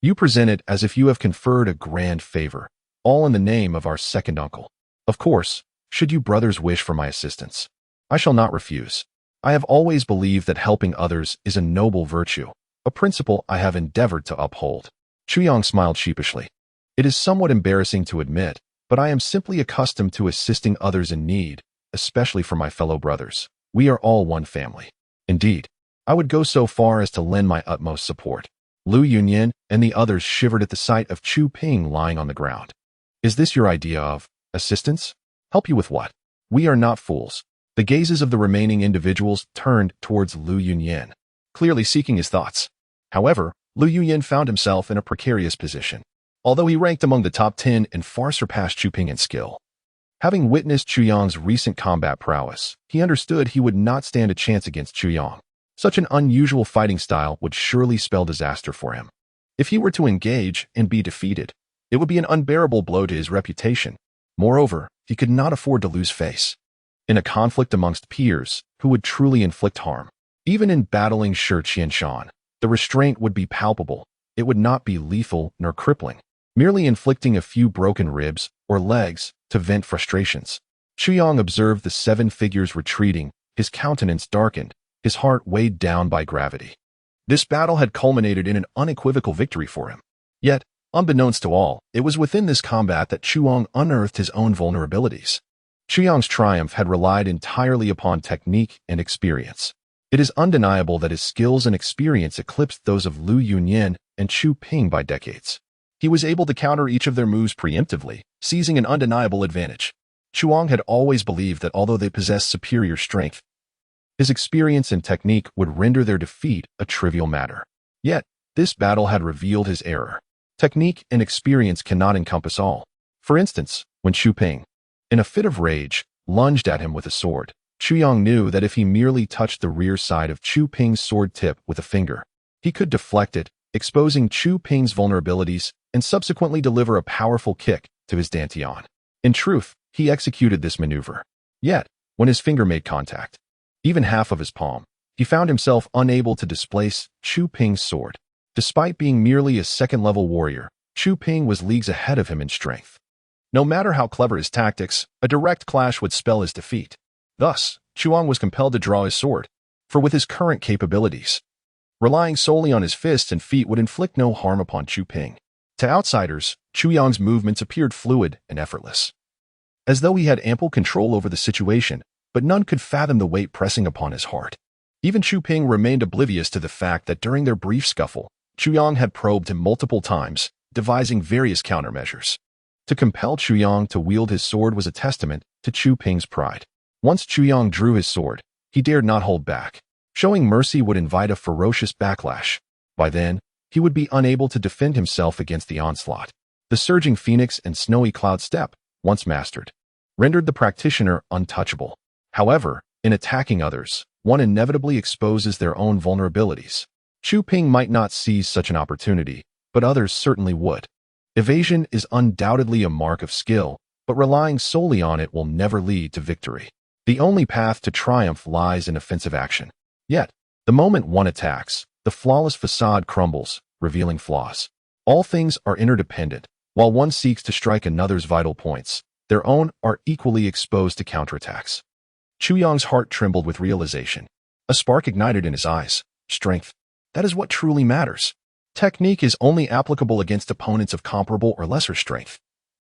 you present it as if you have conferred a grand favor, all in the name of our second uncle. Of course, should you brothers wish for my assistance, I shall not refuse. I have always believed that helping others is a noble virtue, a principle I have endeavored to uphold. Chuyang smiled sheepishly. It is somewhat embarrassing to admit, but I am simply accustomed to assisting others in need, especially for my fellow brothers. We are all one family. Indeed, I would go so far as to lend my utmost support. Lu Yunyin and the others shivered at the sight of Chu Ping lying on the ground. Is this your idea of assistance? Help you with what? We are not fools. The gazes of the remaining individuals turned towards Lu Yunyin, clearly seeking his thoughts. However, Lu Yunyin found himself in a precarious position. Although he ranked among the top 10 and far surpassed Chu Ping in skill. Having witnessed Chuyang's recent combat prowess, he understood he would not stand a chance against Chuyang. Such an unusual fighting style would surely spell disaster for him. If he were to engage and be defeated, it would be an unbearable blow to his reputation. Moreover, he could not afford to lose face. In a conflict amongst peers, who would truly inflict harm? Even in battling Shi Qianshan, the restraint would be palpable. It would not be lethal nor crippling, merely inflicting a few broken ribs or legs to vent frustrations. Chuyang observed the 7 figures retreating, his countenance darkened, his heart weighed down by gravity. This battle had culminated in an unequivocal victory for him. Yet, unbeknownst to all, it was within this combat that Chuyang unearthed his own vulnerabilities. Chuyang's triumph had relied entirely upon technique and experience. It is undeniable that his skills and experience eclipsed those of Lu Yunyin and Chu Ping by decades. He was able to counter each of their moves preemptively, seizing an undeniable advantage. Chuyang had always believed that although they possessed superior strength, his experience and technique would render their defeat a trivial matter. Yet, this battle had revealed his error. Technique and experience cannot encompass all. For instance, when Chu Ping, in a fit of rage, lunged at him with a sword, Chuyang knew that if he merely touched the rear side of Chu Ping's sword tip with a finger, he could deflect it, exposing Chu Ping's vulnerabilities, and subsequently deliver a powerful kick to his dantian. In truth, he executed this maneuver. Yet, when his finger made contact, even half of his palm, he found himself unable to displace Chu Ping's sword. Despite being merely a second-level warrior, Chu Ping was leagues ahead of him in strength. No matter how clever his tactics, a direct clash would spell his defeat. Thus, Chuyang was compelled to draw his sword, for with his current capabilities, relying solely on his fists and feet would inflict no harm upon Chu Ping. To outsiders, Chuyang's movements appeared fluid and effortless, as though he had ample control over the situation, but none could fathom the weight pressing upon his heart. Even Chu Ping remained oblivious to the fact that during their brief scuffle, Chuyang had probed him multiple times, devising various countermeasures. To compel Chuyang to wield his sword was a testament to Chu Ping's pride. Once Chuyang drew his sword, he dared not hold back. Showing mercy would invite a ferocious backlash. By then, he would be unable to defend himself against the onslaught. The surging phoenix and snowy cloud step, once mastered, rendered the practitioner untouchable. However, in attacking others, one inevitably exposes their own vulnerabilities. Chu Ping might not seize such an opportunity, but others certainly would. Evasion is undoubtedly a mark of skill, but relying solely on it will never lead to victory. The only path to triumph lies in offensive action. Yet, the moment one attacks, the flawless facade crumbles, revealing flaws. All things are interdependent. While one seeks to strike another's vital points, their own are equally exposed to counterattacks. Chuyang's heart trembled with realization. A spark ignited in his eyes. Strength. That is what truly matters. Technique is only applicable against opponents of comparable or lesser strength.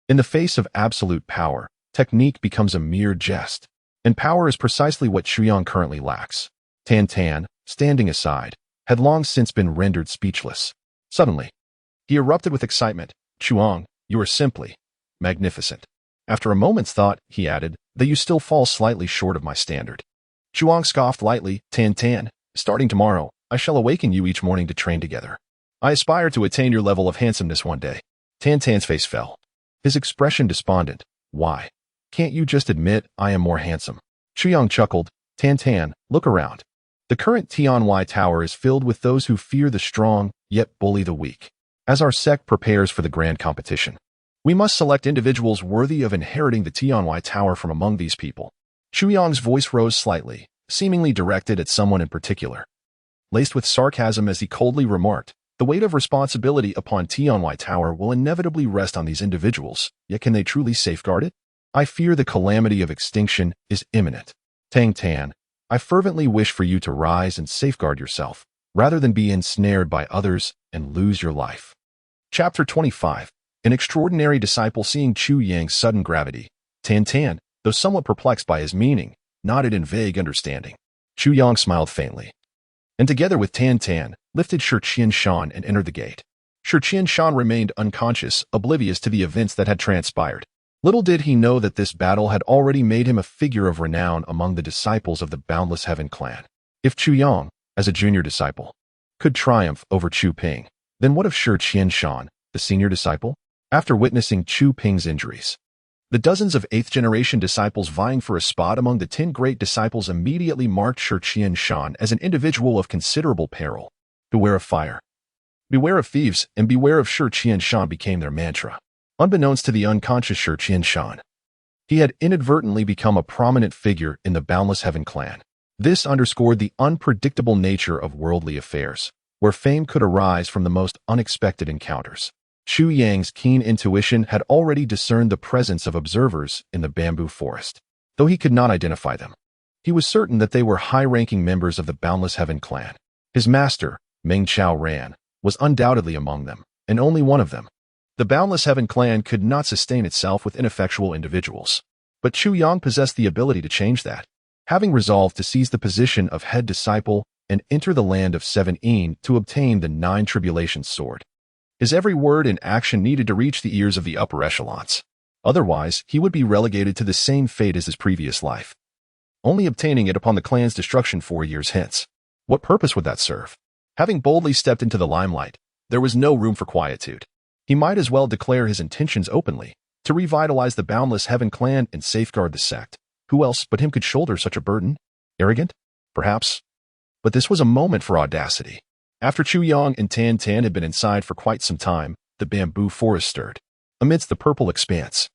In the face of absolute power, technique becomes a mere jest. And power is precisely what Chuyang currently lacks. Tan Tan, standing aside, had long since been rendered speechless. Suddenly, he erupted with excitement. Chuyang, you are simply magnificent. After a moment's thought, he added, though you still fall slightly short of my standard. Chuyang scoffed lightly. Tan Tan, starting tomorrow, I shall awaken you each morning to train together. I aspire to attain your level of handsomeness one day. Tan Tan's face fell. His expression despondent. Why? Can't you just admit I am more handsome? Chuyang chuckled. Tan Tan, look around. The current Tianhui Tower is filled with those who fear the strong, yet bully the weak. As our sect prepares for the grand competition, we must select individuals worthy of inheriting the Tianhui Tower from among these people. Chuyang's voice rose slightly, seemingly directed at someone in particular. Laced with sarcasm as he coldly remarked, the weight of responsibility upon Tianhui Tower will inevitably rest on these individuals, yet can they truly safeguard it? I fear the calamity of extinction is imminent. Tang Tan, I fervently wish for you to rise and safeguard yourself, rather than be ensnared by others and lose your life. Chapter 25. An extraordinary disciple seeing Chu Yang's sudden gravity. Tan Tan, though somewhat perplexed by his meaning, nodded in vague understanding. Chu Yang smiled faintly, and together with Tan Tan, lifted Shi Qianshan and entered the gate. Shi Qianshan remained unconscious, oblivious to the events that had transpired. Little did he know that this battle had already made him a figure of renown among the disciples of the Boundless Heaven clan. If Chu Yang, as a junior disciple, could triumph over Chu Ping, then what of Shi Qianshan, the senior disciple? After witnessing Chu Ping's injuries, the dozens of 8th-generation disciples vying for a spot among the 10 great disciples immediately marked Shi Qianshan as an individual of considerable peril. Beware of fire, beware of thieves, and beware of Shi Qianshan became their mantra. Unbeknownst to the unconscious Shi Qianshan, he had inadvertently become a prominent figure in the Boundless Heaven clan. This underscored the unpredictable nature of worldly affairs, where fame could arise from the most unexpected encounters. Chu Yang's keen intuition had already discerned the presence of observers in the bamboo forest. Though he could not identify them, he was certain that they were high-ranking members of the Boundless Heaven clan. His master, Meng Chao Ran, was undoubtedly among them, and only one of them. The Boundless Heaven clan could not sustain itself with ineffectual individuals. But Chu Yang possessed the ability to change that, having resolved to seize the position of head disciple and enter the land of 7 Een to obtain the 9 tribulations sword. His every word and action needed to reach the ears of the upper echelons. Otherwise, he would be relegated to the same fate as his previous life, only obtaining it upon the clan's destruction 4 years hence. What purpose would that serve? Having boldly stepped into the limelight, there was no room for quietude. He might as well declare his intentions openly, to revitalize the Boundless Heaven clan and safeguard the sect. Who else but him could shoulder such a burden? Arrogant? Perhaps. But this was a moment for audacity. After Chu Yang and Tan Tan had been inside for quite some time, the bamboo forest stirred. Amidst the purple expanse,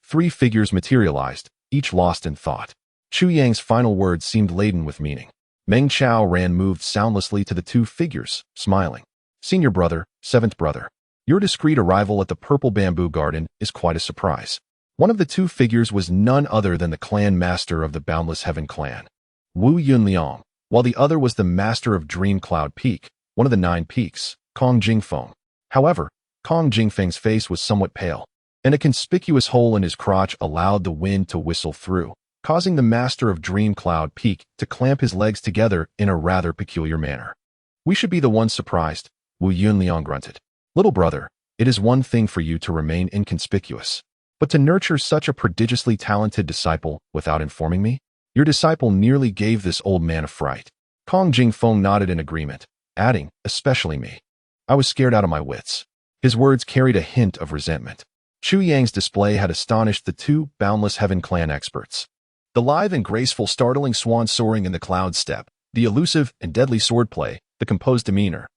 3 figures materialized, each lost in thought. Chu Yang's final words seemed laden with meaning. Meng Chao Ran moved soundlessly to the 2 figures, smiling. Senior brother, 7th brother. Your discreet arrival at the Purple Bamboo Garden is quite a surprise. One of the 2 figures was none other than the clan master of the Boundless Heaven clan, Wu Yunliang, while the other was the master of Dream Cloud Peak, one of the 9 peaks, Kong Jingfeng. However, Kong Jingfeng's face was somewhat pale, and a conspicuous hole in his crotch allowed the wind to whistle through, causing the master of Dream Cloud Peak to clamp his legs together in a rather peculiar manner. We should be the ones surprised, Wu Yunliang grunted. Little brother, it is one thing for you to remain inconspicuous, but to nurture such a prodigiously talented disciple without informing me? Your disciple nearly gave this old man a fright. Kong Jingfeng nodded in agreement, adding, especially me. I was scared out of my wits. His words carried a hint of resentment. Chu Yang's display had astonished the 2 Boundless Heaven clan experts. The lithe and graceful startling swan soaring in the cloud step, the elusive and deadly swordplay, the composed demeanor,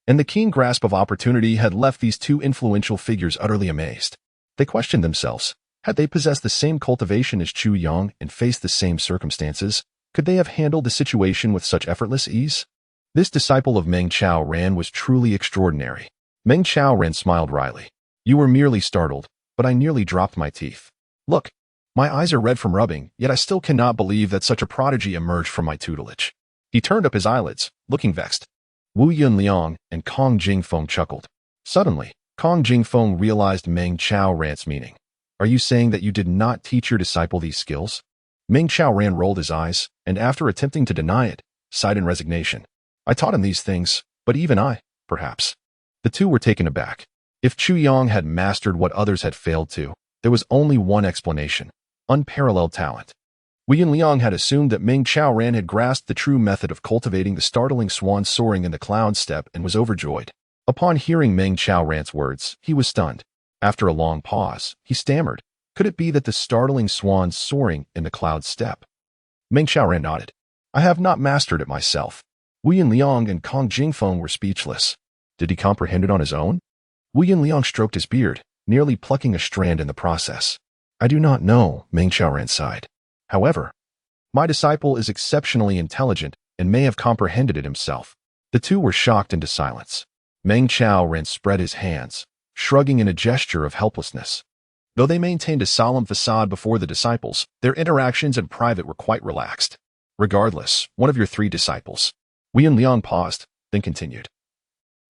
and the keen grasp of opportunity had left these 2 influential figures utterly amazed. They questioned themselves. Had they possessed the same cultivation as Chu Yang and faced the same circumstances, could they have handled the situation with such effortless ease? This disciple of Meng Chao Ran was truly extraordinary. Meng Chao Ran smiled wryly. You were merely startled, but I nearly dropped my teeth. Look, my eyes are red from rubbing, yet I still cannot believe that such a prodigy emerged from my tutelage. He turned up his eyelids, looking vexed. Wu Yunliang and Kong Jingfeng chuckled. Suddenly, Kong Jingfeng realized Meng Chao Ran's meaning. Are you saying that you did not teach your disciple these skills? Meng Chao Ran rolled his eyes, and after attempting to deny it, sighed in resignation. I taught him these things, but even I, perhaps. The 2 were taken aback. If Chu Yang had mastered what others had failed to, there was only one explanation: unparalleled talent. Wu Yunliang had assumed that Meng Chaoran had grasped the true method of cultivating the startling swan soaring in the cloud steppe and was overjoyed. Upon hearing Meng Chaoran's words, he was stunned. After a long pause, he stammered, "Could it be that the startling swan soaring in the cloud steppe?" Meng Chaoran nodded. "I have not mastered it myself." Wu Yunliang and Kong Jingfeng were speechless. Did he comprehend it on his own? Wu Yunliang stroked his beard, nearly plucking a strand in the process. "I do not know," Meng Chaoran sighed. "However, my disciple is exceptionally intelligent and may have comprehended it himself." The two were shocked into silence. Meng Chaoran spread his hands, shrugging in a gesture of helplessness. Though they maintained a solemn facade before the disciples, their interactions in private were quite relaxed. "Regardless, one of your 3 disciples," Wu Yunliang paused, then continued,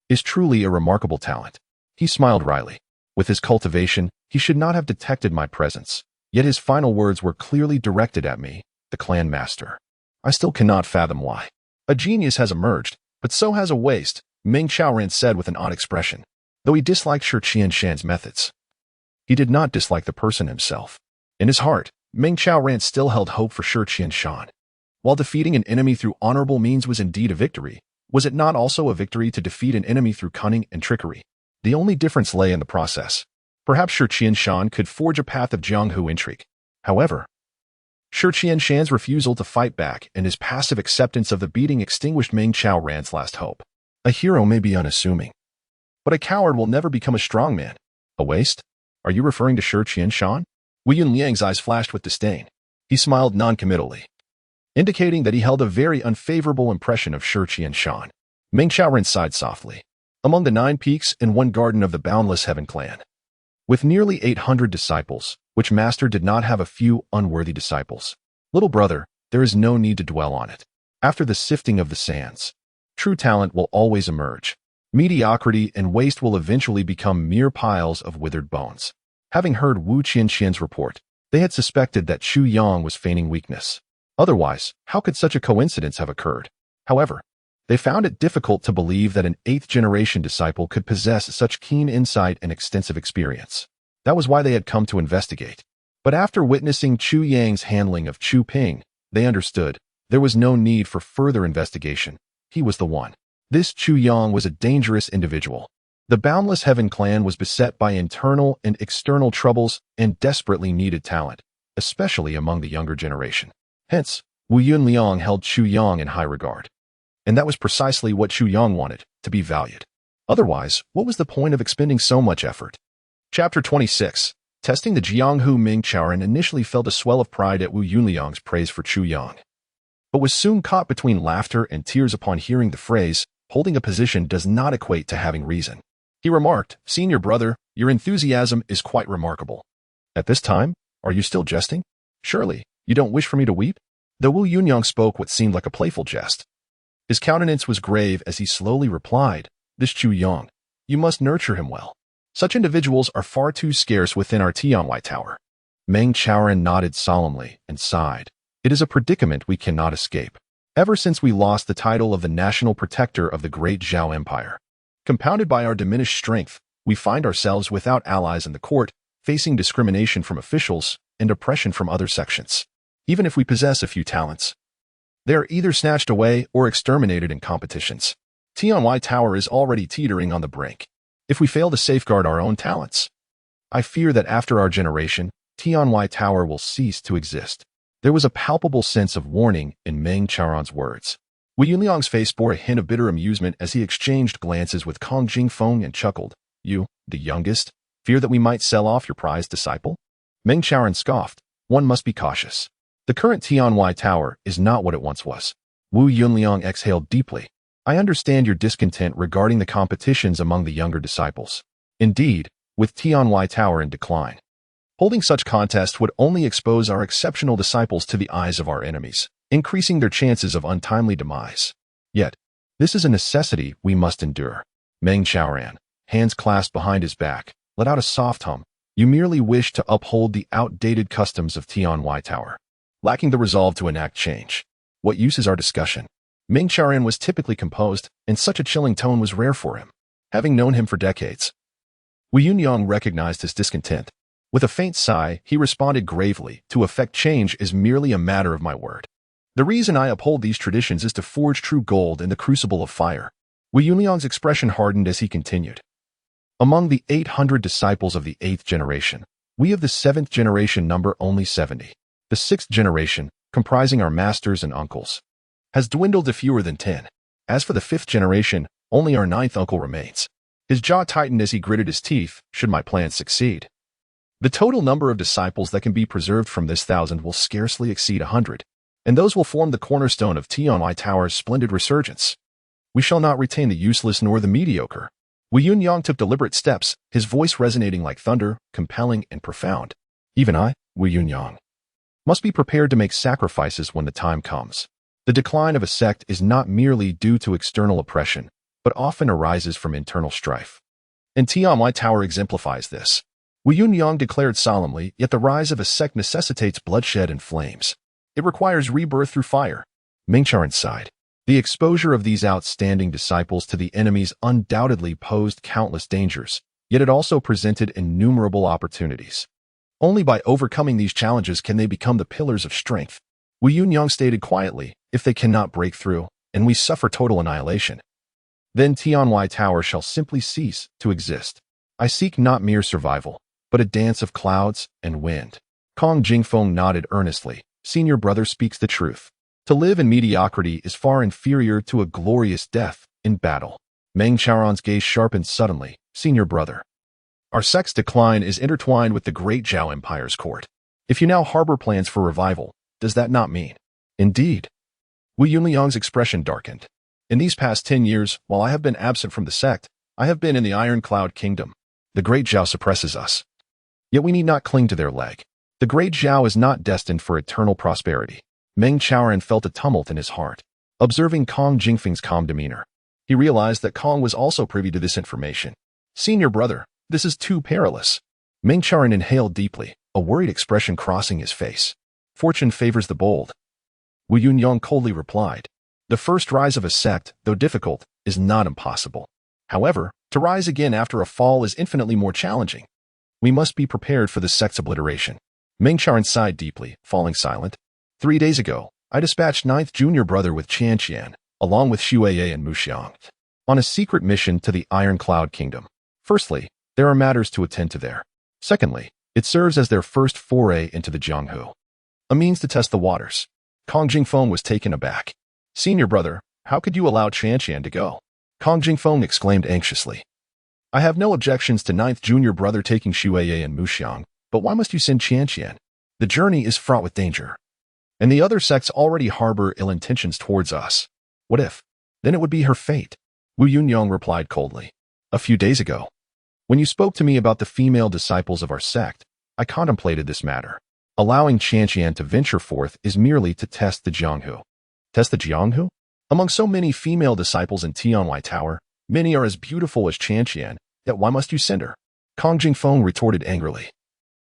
"is truly a remarkable talent." He smiled wryly. With his cultivation, he should not have detected my presence, yet his final words were clearly directed at me, the clan master. I still cannot fathom why. "A genius has emerged, but so has a waste," Meng Chaoran said with an odd expression. Though he disliked Shi Qianshan's methods, he did not dislike the person himself. In his heart, Meng Chaoran still held hope for Shi Qianshan. While defeating an enemy through honorable means was indeed a victory, was it not also a victory to defeat an enemy through cunning and trickery? The only difference lay in the process. Perhaps Shi Qianshan could forge a path of Jianghu intrigue. However, Shi Qianshan's refusal to fight back and his passive acceptance of the beating extinguished Meng Chaoran's last hope. A hero may be unassuming, but a coward will never become a strong man. A waste? Are you referring to Shi Qianshan? Wu Yunliang's eyes flashed with disdain. He smiled noncommittally, indicating that he held a very unfavorable impression of Shi Qianshan. Meng Chaoran sighed softly. Among the 9 peaks and 1 garden of the Boundless Heaven clan, with nearly 800 disciples, which master did not have a few unworthy disciples. Little brother, there is no need to dwell on it. After the sifting of the sands, true talent will always emerge. Mediocrity and waste will eventually become mere piles of withered bones. Having heard Wu Qianshan's report, they had suspected that Chu Yang was feigning weakness. Otherwise, how could such a coincidence have occurred? However, they found it difficult to believe that an 8th-generation disciple could possess such keen insight and extensive experience. That was why they had come to investigate. But after witnessing Chu Yang's handling of Chu Ping, they understood there was no need for further investigation. He was the one. This Chu Yang was a dangerous individual. The Boundless Heaven clan was beset by internal and external troubles and desperately needed talent, especially among the younger generation. Hence, Wu Yunliang held Chu Yang in high regard. And that was precisely what Chu Yang wanted, to be valued. Otherwise, what was the point of expending so much effort? Chapter 26. Testing the Jianghu. Meng Chaoran initially felt a swell of pride at Wu Yunliang's praise for Chu Yang, but was soon caught between laughter and tears upon hearing the phrase, "Holding a position does not equate to having reason." He remarked, "Senior brother, your enthusiasm is quite remarkable. At this time, are you still jesting? Surely, you don't wish for me to weep?" Though Wu Yunliang spoke what seemed like a playful jest, his countenance was grave as he slowly replied, "This Chu Yang, you must nurture him well. Such individuals are far too scarce within our Tianwai Tower." Meng Chaoran nodded solemnly and sighed. "It is a predicament we cannot escape. Ever since we lost the title of the national protector of the great Zhao Empire, compounded by our diminished strength, we find ourselves without allies in the court, facing discrimination from officials and oppression from other sections. Even if we possess a few talents, they are either snatched away or exterminated in competitions. Tianwai Tower is already teetering on the brink. If we fail to safeguard our own talents, I fear that after our generation, Tianwai Tower will cease to exist." There was a palpable sense of warning in Meng Chaoran's words. Wu Yunliang's face bore a hint of bitter amusement as he exchanged glances with Kong Jingfeng and chuckled. "You, the youngest, fear that we might sell off your prized disciple?" Meng Chaoran scoffed. "One must be cautious. The current Tianwai Tower is not what it once was." Wu Yunliang exhaled deeply. "I understand your discontent regarding the competitions among the younger disciples. Indeed, with Tianwai Tower in decline, holding such contests would only expose our exceptional disciples to the eyes of our enemies, increasing their chances of untimely demise. Yet, this is a necessity we must endure." Meng Chaoran, hands clasped behind his back, let out a soft hum. "You merely wish to uphold the outdated customs of Tianwai Tower, lacking the resolve to enact change. What use is our discussion?" Meng Chaoran was typically composed, and such a chilling tone was rare for him. Having known him for decades, Wu Yunliang recognized his discontent. With a faint sigh, he responded gravely, "To effect change is merely a matter of my word. The reason I uphold these traditions is to forge true gold in the crucible of fire." Wu Yunliang's expression hardened as he continued. "Among the 800 disciples of the 8th generation, we of the 7th generation number only 70. The 6th generation, comprising our masters and uncles, has dwindled to fewer than 10. As for the 5th generation, only our 9th uncle remains." His jaw tightened as he gritted his teeth. "Should my plan succeed, the total number of disciples that can be preserved from this 1,000 will scarcely exceed 100, and those will form the cornerstone of Tianwai Tower's splendid resurgence. We shall not retain the useless nor the mediocre." Wu Yunyang took deliberate steps, his voice resonating like thunder, compelling and profound. "Even I, Wu Yunyang, must be prepared to make sacrifices when the time comes. The decline of a sect is not merely due to external oppression, but often arises from internal strife. And Tianwai Tower exemplifies this." Wu Yunyang declared solemnly, "Yet the rise of a sect necessitates bloodshed and flames. It requires rebirth through fire." Mengcharan sighed. The exposure of these outstanding disciples to the enemies undoubtedly posed countless dangers, yet it also presented innumerable opportunities. Only by overcoming these challenges can they become the pillars of strength. Wu Yunyang stated quietly, "If they cannot break through, and we suffer total annihilation, then Tianwai Tower shall simply cease to exist. I seek not mere survival, but a dance of clouds and wind." Kong Jingfeng nodded earnestly. "Senior brother speaks the truth. To live in mediocrity is far inferior to a glorious death in battle." Meng Charon's gaze sharpened suddenly. "Senior brother, our sect's decline is intertwined with the great Zhao Empire's court. If you now harbor plans for revival, does that not mean?" "Indeed." Wu Yunliang's expression darkened. "In these past 10 years, while I have been absent from the sect, I have been in the Iron Cloud Kingdom. The great Zhao suppresses us. Yet we need not cling to their leg. The great Zhao is not destined for eternal prosperity." Meng Chaoran felt a tumult in his heart. Observing Kong Jingfeng's calm demeanor, he realized that Kong was also privy to this information. "Senior brother, this is too perilous." Meng Chaoran inhaled deeply, a worried expression crossing his face. "Fortune favors the bold," Wu Yunyang coldly replied. "The first rise of a sect, though difficult, is not impossible. However, to rise again after a fall is infinitely more challenging. We must be prepared for the sect's obliteration." Meng Chaoran sighed deeply, falling silent. 3 days ago, I dispatched 9th junior brother with Qianqian, along with Xueye and Muxiang, on a secret mission to the Iron Cloud Kingdom. Firstly, there are matters to attend to there. Secondly, it serves as their first foray into the Jianghu, a means to test the waters. Kong Jingfeng was taken aback. "Senior brother, how could you allow Qianqian to go?" Kong Jingfeng exclaimed anxiously. "I have no objections to 9th junior brother taking Xueye and Muxiang, but why must you send Qianqian? The journey is fraught with danger, and the other sects already harbor ill intentions towards us. What if? Then it would be her fate." Wu Yunyang replied coldly. "A few days ago, when you spoke to me about the female disciples of our sect, I contemplated this matter. Allowing Qianqian to venture forth is merely to test the Jianghu." "Test the Jianghu?" "Among so many female disciples in Tianwai Tower, many are as beautiful as Qianqian, yet why must you send her?" Kong Jingfeng retorted angrily.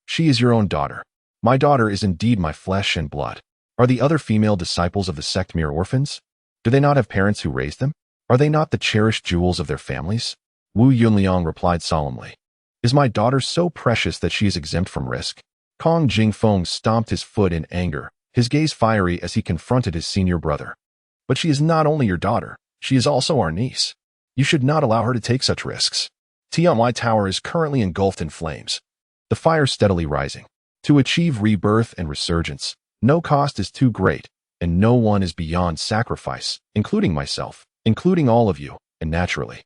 "She is your own daughter. My daughter is indeed my flesh and blood. Are the other female disciples of the sect mere orphans? Do they not have parents who raised them? Are they not the cherished jewels of their families?" Wu Yunliang replied solemnly. "Is my daughter so precious that she is exempt from risk?" Kong Jingfeng stomped his foot in anger, his gaze fiery as he confronted his senior brother. "But she is not only your daughter, she is also our niece. You should not allow her to take such risks." Tianwai Tower is currently engulfed in flames, the fire steadily rising. To achieve rebirth and resurgence, no cost is too great, and no one is beyond sacrifice, including myself, including all of you, and naturally,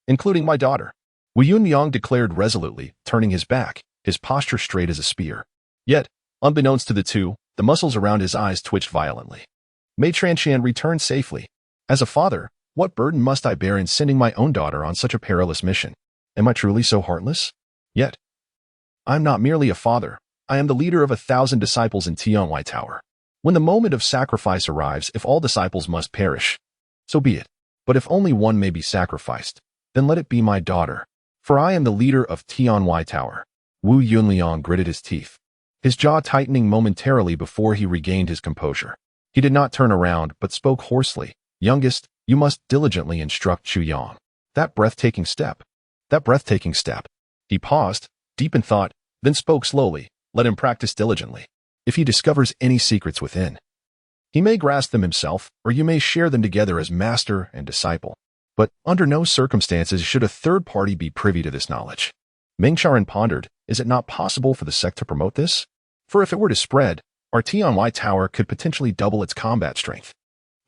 including my daughter. Wu Yunyang declared resolutely, turning his back, his posture straight as a spear. Yet, unbeknownst to the two, the muscles around his eyes twitched violently. Mei Tranqian returned safely. As a father, what burden must I bear in sending my own daughter on such a perilous mission? Am I truly so heartless? Yet, I am not merely a father. I am the leader of 1,000 disciples in Tianwai Tower. When the moment of sacrifice arrives, if all disciples must perish, so be it. But if only one may be sacrificed, then let it be my daughter. For I am the leader of Tianwai Tower. Wu Yunliang gritted his teeth, his jaw tightening momentarily before he regained his composure. He did not turn around, but spoke hoarsely. "Youngest, you must diligently instruct Chu Yang. That breathtaking step. He paused, deep in thought, then spoke slowly. Let him practice diligently. If he discovers any secrets within, he may grasp them himself, or you may share them together as master and disciple. But under no circumstances should a third party be privy to this knowledge. Meng Charan pondered, is it not possible for the sect to promote this? For if it were to spread, our Tianwai Tower could potentially double its combat strength.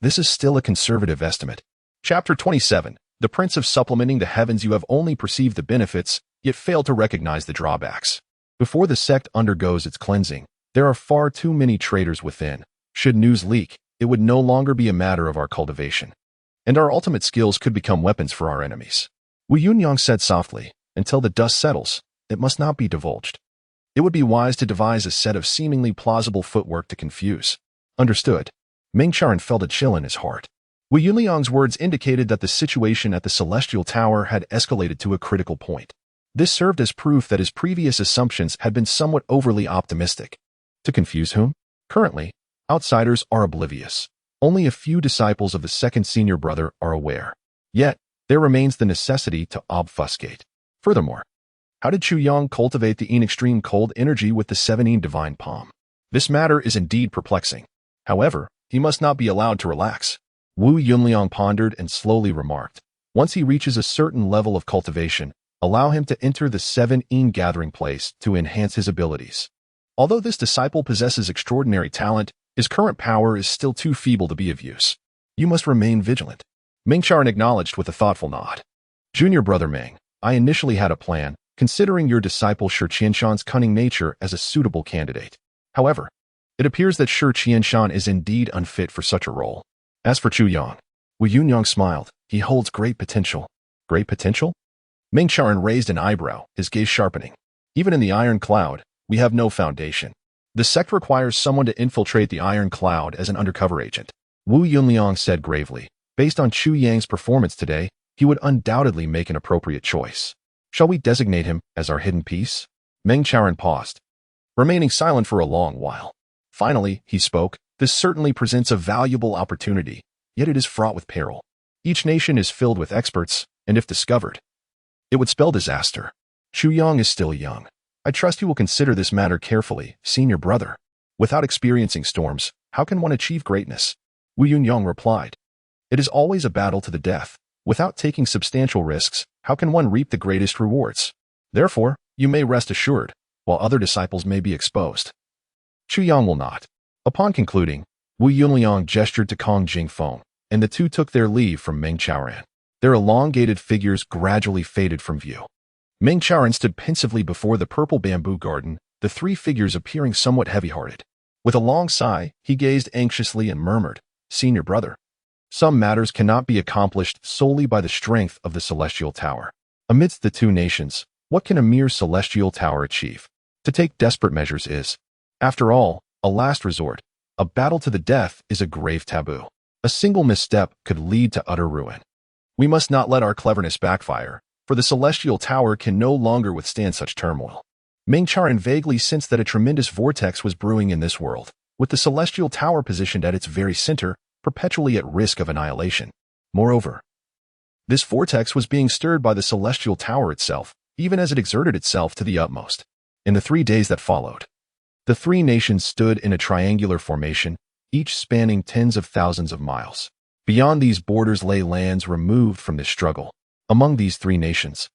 This is still a conservative estimate. Chapter 27. The Prince of Supplementing the Heavens. You have only perceived the benefits, yet failed to recognize the drawbacks. Before the sect undergoes its cleansing, there are far too many traitors within. Should news leak, it would no longer be a matter of our cultivation, and our ultimate skills could become weapons for our enemies. Wu Yunyang said softly, until the dust settles, it must not be divulged. It would be wise to devise a set of seemingly plausible footwork to confuse. Understood. Meng Charan felt a chill in his heart. Wu Yunyang's words indicated that the situation at the Celestial Tower had escalated to a critical point. This served as proof that his previous assumptions had been somewhat overly optimistic. To confuse whom? Currently, outsiders are oblivious. Only a few disciples of the second senior brother are aware. Yet, there remains the necessity to obfuscate. Furthermore, how did Chu Yang cultivate the extreme cold energy with the 17 divine palm? This matter is indeed perplexing. However, he must not be allowed to relax. Wu Yunliang pondered and slowly remarked, once he reaches a certain level of cultivation, allow him to enter the 7 gathering place to enhance his abilities. Although this disciple possesses extraordinary talent, his current power is still too feeble to be of use. You must remain vigilant. Meng Charan acknowledged with a thoughtful nod. Junior brother Meng, I initially had a plan, considering your disciple Shi Qianshan's cunning nature as a suitable candidate. However, it appears that Shi Qianshan is indeed unfit for such a role. As for Chu Yang, Wu Yunyang smiled. He holds great potential. Great potential? Meng Charan raised an eyebrow, his gaze sharpening. Even in the Iron Cloud, we have no foundation. The sect requires someone to infiltrate the Iron Cloud as an undercover agent. Wu Yunliang said gravely, based on Chu Yang's performance today, he would undoubtedly make an appropriate choice. Shall we designate him as our hidden piece? Meng Charan paused, remaining silent for a long while. Finally, he spoke, this certainly presents a valuable opportunity, yet it is fraught with peril. Each nation is filled with experts, and if discovered, it would spell disaster. Chu Yang is still young. I trust you will consider this matter carefully, senior brother. Without experiencing storms, how can one achieve greatness? Wu Yunyang replied. It is always a battle to the death. Without taking substantial risks, how can one reap the greatest rewards? Therefore, you may rest assured, while other disciples may be exposed, Chu Yang will not. Upon concluding, Wu Yunliang gestured to Kong Jingfeng, and the two took their leave from Meng Charan. Their elongated figures gradually faded from view. Meng Charan stood pensively before the purple bamboo garden, the three figures appearing somewhat heavy-hearted. With a long sigh, he gazed anxiously and murmured, Senior brother, some matters cannot be accomplished solely by the strength of the Celestial Tower. Amidst the two nations, what can a mere Celestial Tower achieve? To take desperate measures is, after all, a last resort. A battle to the death is a grave taboo. A single misstep could lead to utter ruin. We must not let our cleverness backfire, for the Celestial Tower can no longer withstand such turmoil. Meng Charan vaguely sensed that a tremendous vortex was brewing in this world, with the Celestial Tower positioned at its very center, perpetually at risk of annihilation. Moreover, this vortex was being stirred by the Celestial Tower itself, even as it exerted itself to the utmost. In the 3 days that followed, the three nations stood in a triangular formation, each spanning tens of thousands of miles. Beyond these borders lay lands removed from this struggle. Among these three nations,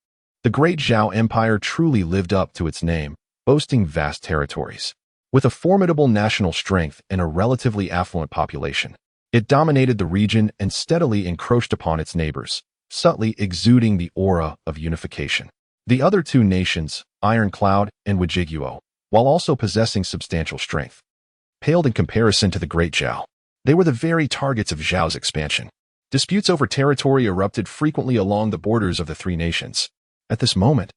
the great Zhao Empire truly lived up to its name, boasting vast territories. With a formidable national strength and a relatively affluent population, it dominated the region and steadily encroached upon its neighbors, subtly exuding the aura of unification. The other two nations, Iron Cloud and Wajiguo, while also possessing substantial strength, paled in comparison to the great Zhao. They were the very targets of Zhao's expansion. Disputes over territory erupted frequently along the borders of the three nations. At this moment,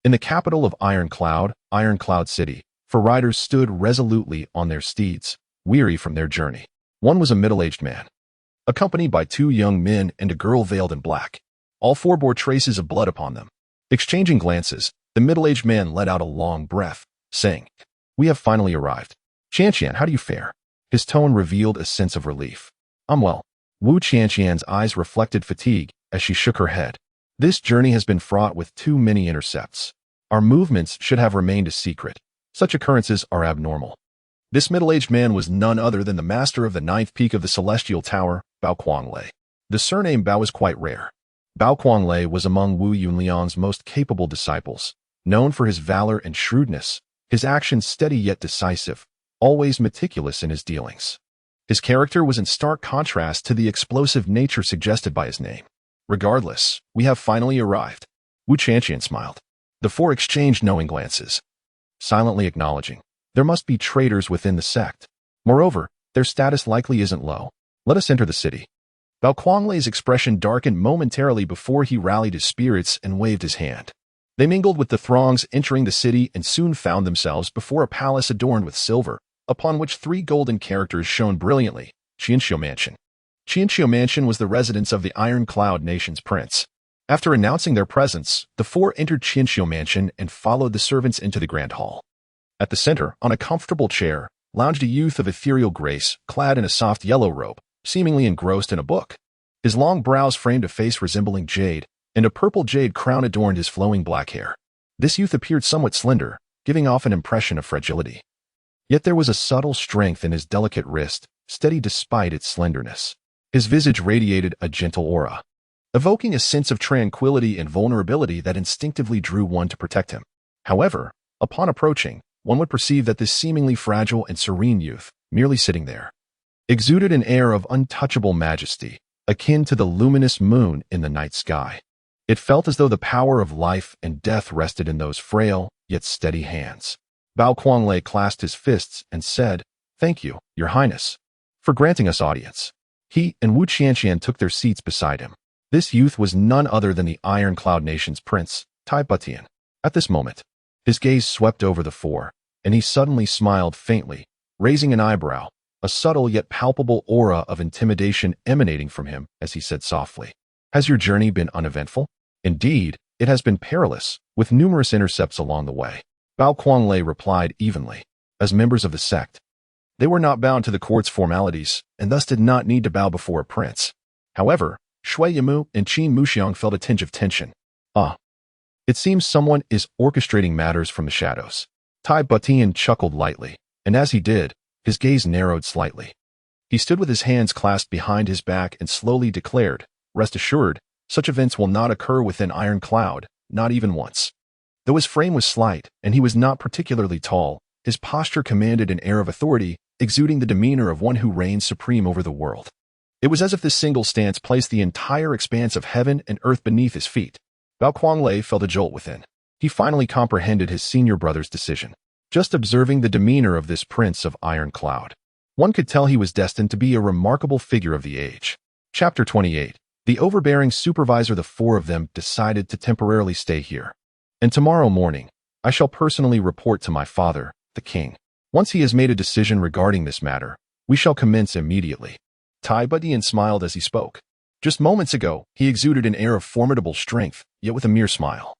in the capital of Iron Cloud City, four riders stood resolutely on their steeds, weary from their journey. One was a middle-aged man, accompanied by 2 young men and a girl veiled in black. All four bore traces of blood upon them. Exchanging glances, the middle-aged man let out a long breath, saying, We have finally arrived. Qianqian, how do you fare? His tone revealed a sense of relief. I'm well. Wu Qianqian's eyes reflected fatigue as she shook her head. This journey has been fraught with too many intercepts. Our movements should have remained a secret. Such occurrences are abnormal. This middle-aged man was none other than the master of the ninth peak of the Celestial Tower, Bao Kuanglei. The surname Bao is quite rare. Bao Kuanglei was among Wu Yunliang's most capable disciples, known for his valor and shrewdness, his actions steady yet decisive, always meticulous in his dealings. His character was in stark contrast to the explosive nature suggested by his name. Regardless, we have finally arrived. Wu Chanqian smiled. The four exchanged knowing glances, silently acknowledging there must be traitors within the sect. Moreover, their status likely isn't low. Let us enter the city. Bao Kuanglei's expression darkened momentarily before he rallied his spirits and waved his hand. They mingled with the throngs entering the city and soon found themselves before a palace adorned with silver, upon which 3 golden characters shone brilliantly: Qianqiu Mansion. Qianqiu Mansion was the residence of the Iron Cloud Nation's prince. After announcing their presence, the 4 entered Qianqiu Mansion and followed the servants into the grand hall. At the center, on a comfortable chair, lounged a youth of ethereal grace, clad in a soft yellow robe, seemingly engrossed in a book. His long brows framed a face resembling jade, and a purple jade crown adorned his flowing black hair. This youth appeared somewhat slender, giving off an impression of fragility. Yet there was a subtle strength in his delicate wrist, steady despite its slenderness. His visage radiated a gentle aura, evoking a sense of tranquility and vulnerability that instinctively drew one to protect him. However, upon approaching, one would perceive that this seemingly fragile and serene youth, merely sitting there, exuded an air of untouchable majesty, akin to the luminous moon in the night sky. It felt as though the power of life and death rested in those frail, yet steady hands. Bao Kuanglei clasped his fists and said, "Thank you, Your Highness, for granting us audience." He and Wu Qianqian took their seats beside him. This youth was none other than the Iron Cloud Nation's prince, Tai Butian. At this moment, his gaze swept over the 4, and he suddenly smiled faintly, raising an eyebrow, a subtle yet palpable aura of intimidation emanating from him as he said softly, "Has your journey been uneventful?" "Indeed, it has been perilous, with numerous intercepts along the way," Bao Kuanglei replied evenly. As members of the sect, they were not bound to the court's formalities, and thus did not need to bow before a prince. However, Shui Yimu and Qin Muxiang felt a tinge of tension. It seems someone is orchestrating matters from the shadows. Tai Butian chuckled lightly, and as he did, his gaze narrowed slightly. He stood with his hands clasped behind his back and slowly declared, "Rest assured, such events will not occur within Iron Cloud, not even once." Though his frame was slight, and he was not particularly tall, his posture commanded an air of authority, exuding the demeanor of one who reigns supreme over the world. It was as if this single stance placed the entire expanse of heaven and earth beneath his feet. Bao Kuanglei felt a jolt within. He finally comprehended his senior brother's decision. Just observing the demeanor of this prince of Iron Cloud, one could tell he was destined to be a remarkable figure of the age. Chapter 28. The overbearing supervisor. The 4 of them decided to temporarily stay here. And tomorrow morning, I shall personally report to my father, the king. Once he has made a decision regarding this matter, we shall commence immediately. Tai Butian smiled as he spoke. Just moments ago, he exuded an air of formidable strength, yet with a mere smile.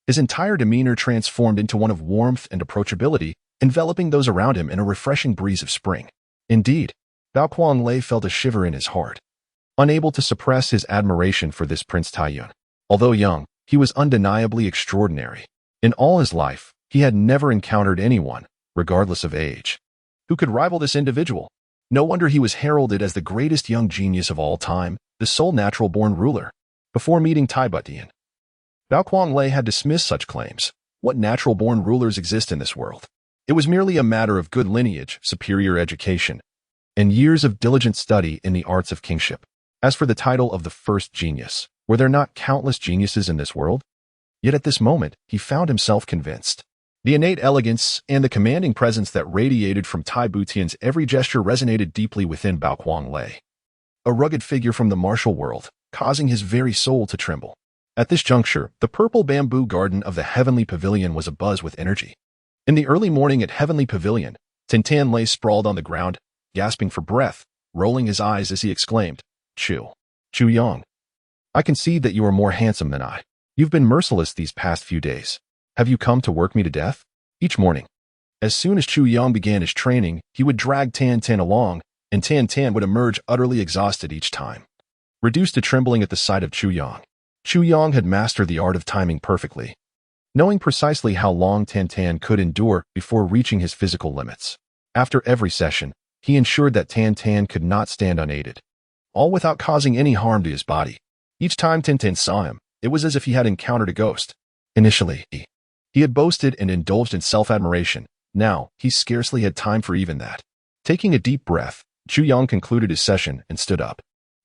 His entire demeanor transformed into one of warmth and approachability, enveloping those around him in a refreshing breeze of spring. Indeed, Bao Kuanglei felt a shiver in his heart, unable to suppress his admiration for this Prince Taiyun. Although young, he was undeniably extraordinary. In all his life, he had never encountered anyone, regardless of age, who could rival this individual. No wonder he was heralded as the greatest young genius of all time, the sole natural-born ruler. Before meeting Tai Butian, Bao Kuanglei had dismissed such claims. What natural-born rulers exist in this world? It was merely a matter of good lineage, superior education, and years of diligent study in the arts of kingship. As for the title of the first genius, were there not countless geniuses in this world? Yet at this moment, he found himself convinced. The innate elegance and the commanding presence that radiated from Tai Butian's every gesture resonated deeply within Bao Kuanglei. A rugged figure from the martial world, causing his very soul to tremble. At this juncture, the purple bamboo garden of the Heavenly Pavilion was abuzz with energy. In the early morning at Heavenly Pavilion, Tintan lay sprawled on the ground, gasping for breath, rolling his eyes as he exclaimed, Chu Yang, I concede that you are more handsome than I. You've been merciless these past few days. Have you come to work me to death?" Each morning, as soon as Chu Yang began his training, he would drag Tan Tan along, and Tan Tan would emerge utterly exhausted each time. Reduced to trembling at the sight of Chu Yang had mastered the art of timing perfectly. knowing precisely how long Tan could endure before reaching his physical limits. After every session, he ensured that Tan could not stand unaided, all without causing any harm to his body. Each time Tan saw him, it was as if he had encountered a ghost. Initially, he had boasted and indulged in self-admiration. Now, he scarcely had time for even that. Taking a deep breath, Chu Yang concluded his session and stood up.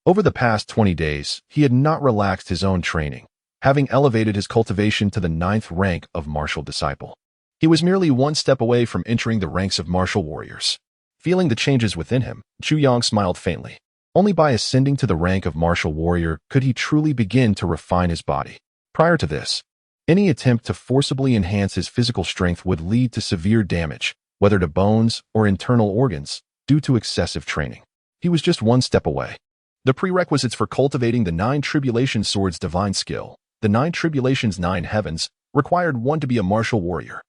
Over the past 20 days, he had not relaxed his own training, having elevated his cultivation to the 9th rank of martial disciple. He was merely one step away from entering the ranks of martial warriors. Feeling the changes within him, Chu Yang smiled faintly. Only by ascending to the rank of martial warrior could he truly begin to refine his body. Prior to this, any attempt to forcibly enhance his physical strength would lead to severe damage, whether to bones or internal organs, due to excessive training. He was just one step away. The prerequisites for cultivating the 9 tribulation sword's divine skill, the 9 tribulations 9 heavens, required one to be a martial warrior.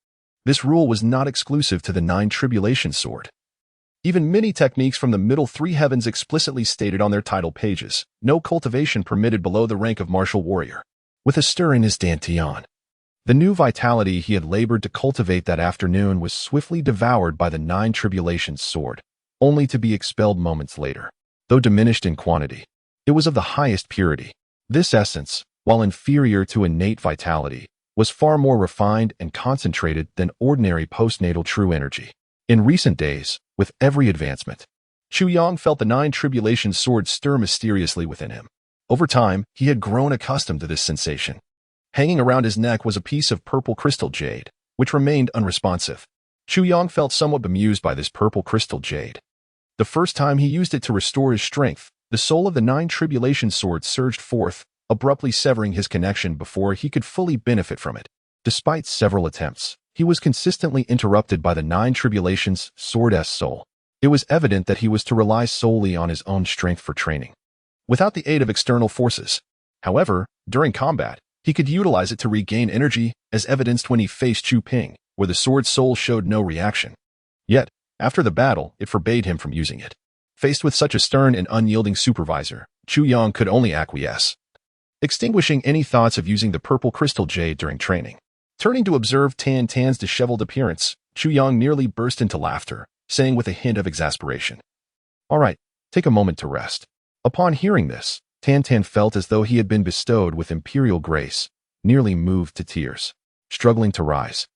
This rule was not exclusive to the 9 tribulation sword. Even many techniques from the middle 3 heavens explicitly stated on their title pages, no cultivation permitted below the rank of martial warrior. With a stir in his dantian, the new vitality he had labored to cultivate that afternoon was swiftly devoured by the 9 tribulations sword, only to be expelled moments later. Though diminished in quantity, it was of the highest purity. This essence, while inferior to innate vitality, was far more refined and concentrated than ordinary postnatal true energy. In recent days, with every advancement, Chu Yang felt the 9 tribulations sword stir mysteriously within him. Over time, he had grown accustomed to this sensation. Hanging around his neck was a piece of purple crystal jade, which remained unresponsive. Chu Yang felt somewhat bemused by this purple crystal jade. The first time he used it to restore his strength, the soul of the 9 tribulation sword surged forth, abruptly severing his connection before he could fully benefit from it. Despite several attempts, he was consistently interrupted by the 9 tribulations sword's soul. It was evident that he was to rely solely on his own strength for training, without the aid of external forces. However, during combat, he could utilize it to regain energy, as evidenced when he faced Chu Ping, where the sword's soul showed no reaction. Yet, after the battle, it forbade him from using it. Faced with such a stern and unyielding supervisor, Chu Yang could only acquiesce, extinguishing any thoughts of using the purple crystal jade during training. Turning to observe Tan's disheveled appearance, Chu Yang nearly burst into laughter, saying with a hint of exasperation, "All right, take a moment to rest." Upon hearing this, Tan felt as though he had been bestowed with imperial grace, nearly moved to tears. Struggling to rise,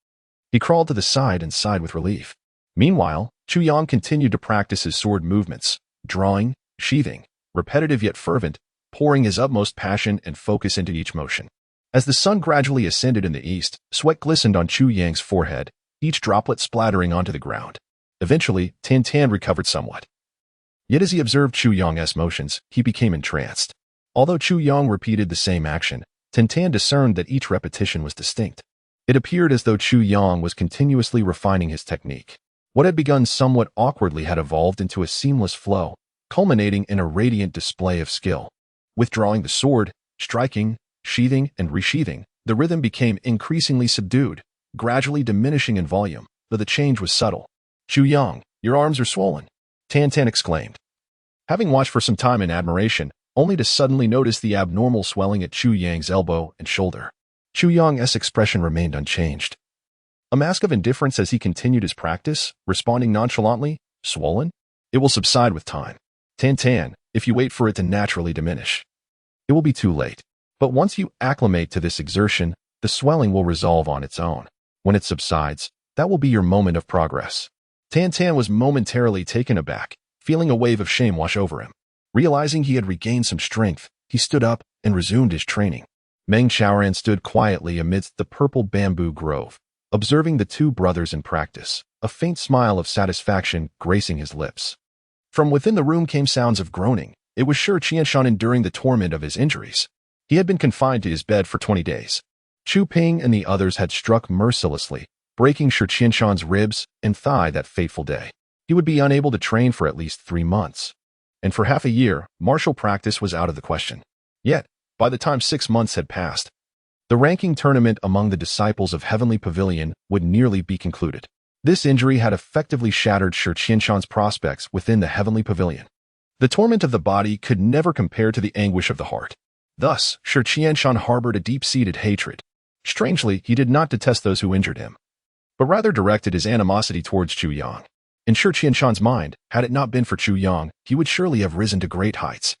he crawled to the side and sighed with relief. Meanwhile, Chu Yang continued to practice his sword movements, drawing, sheathing, repetitive yet fervent, pouring his utmost passion and focus into each motion. As the sun gradually ascended in the east, sweat glistened on Chu Yang's forehead, each droplet splattering onto the ground. Eventually, Tan recovered somewhat. Yet as he observed Chu Yang's motions, he became entranced. Although Chu Yang repeated the same action, Tan discerned that each repetition was distinct. It appeared as though Chu Yang was continuously refining his technique. What had begun somewhat awkwardly had evolved into a seamless flow, culminating in a radiant display of skill. Withdrawing the sword, striking, sheathing, and resheathing, the rhythm became increasingly subdued, gradually diminishing in volume, though the change was subtle. "Chu Yang, your arms are swollen," Tan exclaimed. Having watched for some time in admiration, only to suddenly notice the abnormal swelling at Chu Yang's elbow and shoulder. Chu Yang's expression remained unchanged. A mask of indifference as he continued his practice, responding nonchalantly, "Swollen? It will subside with time. Tan, if you wait for it to naturally diminish. It will be too late. But once you acclimate to this exertion, the swelling will resolve on its own. When it subsides, that will be your moment of progress." Tan was momentarily taken aback, feeling a wave of shame wash over him. Realizing he had regained some strength, he stood up and resumed his training. Meng Xiaoran stood quietly amidst the purple bamboo grove, observing the two brothers in practice, a faint smile of satisfaction gracing his lips. From within the room came sounds of groaning. It was sure Qianshan enduring the torment of his injuries. He had been confined to his bed for 20 days. Chu Ping and the others had struck mercilessly, breaking Shi Qianshan's ribs and thigh that fateful day. He would be unable to train for at least 3 months. And for half a year, martial practice was out of the question. Yet, by the time 6 months had passed, the ranking tournament among the disciples of Heavenly Pavilion would nearly be concluded. This injury had effectively shattered Shi Qianshan's prospects within the Heavenly Pavilion. The torment of the body could never compare to the anguish of the heart. Thus, Shi Qianshan harbored a deep-seated hatred. Strangely, he did not detest those who injured him, but rather directed his animosity towards Chu Yang. In Shi Qianshan's mind, had it not been for Chu Yang, he would surely have risen to great heights.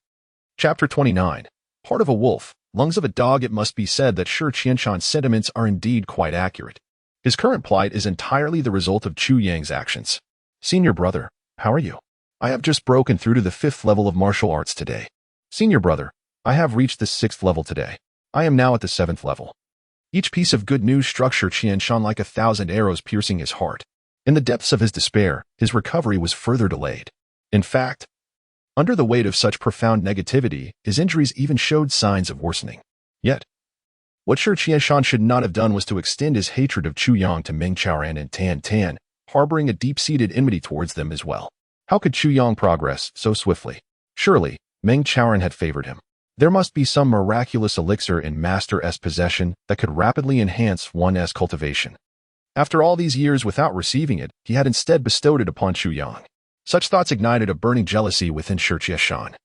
Chapter 29. Heart of a wolf, lungs of a dog. It must be said that Shi Qianshan's sentiments are indeed quite accurate. His current plight is entirely the result of Chu Yang's actions. Senior brother, how are you? I have just broken through to the 5th level of martial arts today. Senior brother, I have reached the 6th level today. I am now at the 7th level. Each piece of good news struck Shi Qianshan like 1,000 arrows piercing his heart. In the depths of his despair, his recovery was further delayed. In fact, under the weight of such profound negativity, his injuries even showed signs of worsening. Yet, what Shi Qianshan should not have done was to extend his hatred of Chu Yang to Meng Chaoran and Tan Tan, harboring a deep-seated enmity towards them as well. How could Chu Yang progress so swiftly? Surely, Meng Chaoran had favored him. There must be some miraculous elixir in Master S possession that could rapidly enhance one's cultivation. After all these years without receiving it, he had instead bestowed it upon Chu Yang. Such thoughts ignited a burning jealousy within Shi Qianshan,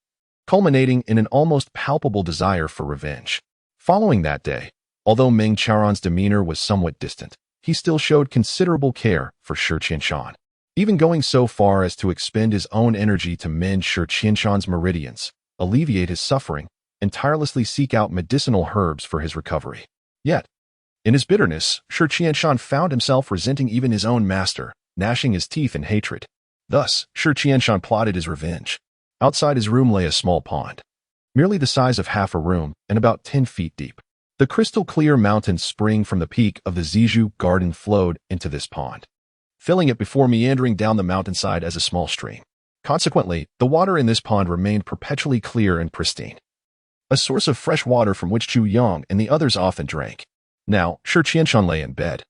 culminating in an almost palpable desire for revenge. Following that day, although Meng Chaoran's demeanor was somewhat distant, he still showed considerable care for Shi Qianshan, even going so far as to expend his own energy to mend Shi Qianshan's meridians, alleviate his suffering, and tirelessly seek out medicinal herbs for his recovery. Yet, in his bitterness, Shi Qianshan found himself resenting even his own master, gnashing his teeth in hatred. Thus, Shi Qianshan plotted his revenge. Outside his room lay a small pond, merely the size of half a room and about 10 feet deep. The crystal-clear mountain spring from the peak of the Zizhu garden flowed into this pond, filling it before meandering down the mountainside as a small stream. Consequently, the water in this pond remained perpetually clear and pristine, a source of fresh water from which Chu Yang and the others often drank. Now, Shi Qianshan lay in bed,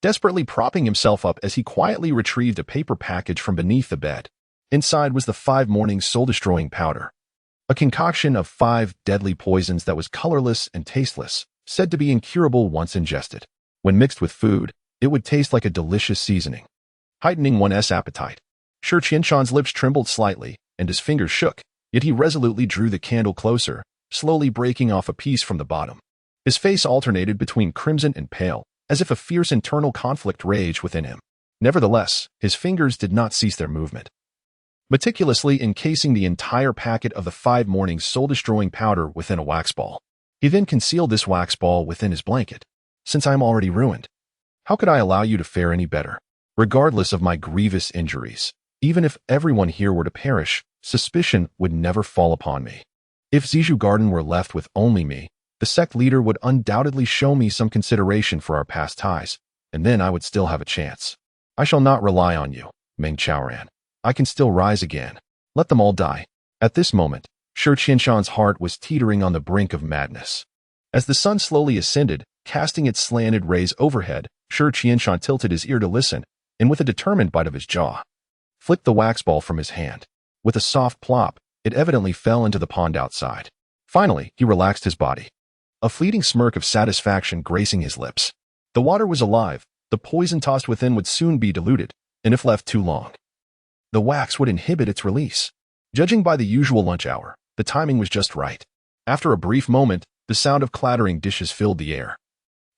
desperately propping himself up as he quietly retrieved a paper package from beneath the bed. Inside was the 5 morning soul-destroying powder, a concoction of 5 deadly poisons that was colorless and tasteless, said to be incurable once ingested. When mixed with food, it would taste like a delicious seasoning, heightening one's appetite. Shi Qianshan's lips trembled slightly, and his fingers shook, yet he resolutely drew the candle closer, slowly breaking off a piece from the bottom. His face alternated between crimson and pale, as if a fierce internal conflict raged within him. Nevertheless, his fingers did not cease their movement, meticulously encasing the entire packet of the 5 morning soul-destroying powder within a wax ball. He then concealed this wax ball within his blanket. Since I am already ruined, how could I allow you to fare any better? Regardless of my grievous injuries, even if everyone here were to perish, suspicion would never fall upon me. If Zizhu Garden were left with only me, the sect leader would undoubtedly show me some consideration for our past ties, and then I would still have a chance. I shall not rely on you, Meng Chaoran. I can still rise again. Let them all die. At this moment, Shi Qianshan's heart was teetering on the brink of madness. As the sun slowly ascended, casting its slanted rays overhead, Shi Qianshan tilted his ear to listen, and with a determined bite of his jaw, flicked the wax ball from his hand. With a soft plop, it evidently fell into the pond outside. Finally, he relaxed his body, a fleeting smirk of satisfaction gracing his lips. The water was alive, the poison tossed within would soon be diluted, and if left too long, the wax would inhibit its release. Judging by the usual lunch hour, the timing was just right. After a brief moment, the sound of clattering dishes filled the air,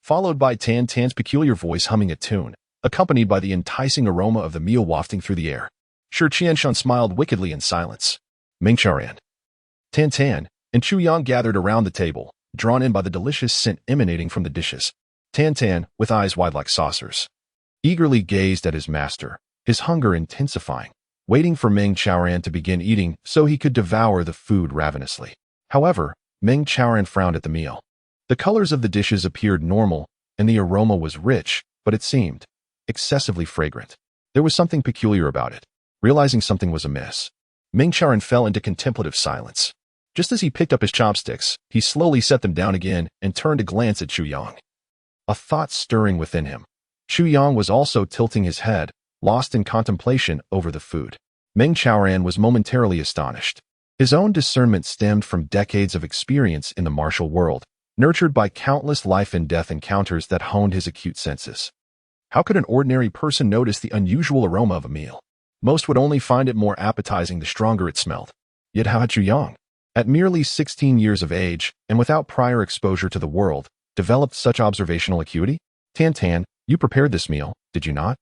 followed by Tan Tan's peculiar voice humming a tune, accompanied by the enticing aroma of the meal wafting through the air. Shi Qianshan smiled wickedly in silence. Meng Chaoran, Tan Tan, and Chu Yang gathered around the table, drawn in by the delicious scent emanating from the dishes. Tan Tan, with eyes wide like saucers, eagerly gazed at his master, his hunger intensifying, waiting for Meng Chaoran to begin eating so he could devour the food ravenously. However, Meng Chaoran frowned at the meal. The colors of the dishes appeared normal, and the aroma was rich, but it seemed excessively fragrant. There was something peculiar about it. Realizing something was amiss, Meng Chaoran fell into contemplative silence. Just as he picked up his chopsticks, he slowly set them down again and turned to glance at Chu Yang, a thought stirring within him. Chu Yang was also tilting his head, lost in contemplation over the food. Meng Chaoran was momentarily astonished. His own discernment stemmed from decades of experience in the martial world, nurtured by countless life and death encounters that honed his acute senses. How could an ordinary person notice the unusual aroma of a meal? Most would only find it more appetizing the stronger it smelled. Yet how had Chu Yang? At merely 16 years of age, and without prior exposure to the world, developed such observational acuity? Tan Tan, you prepared this meal, did you not?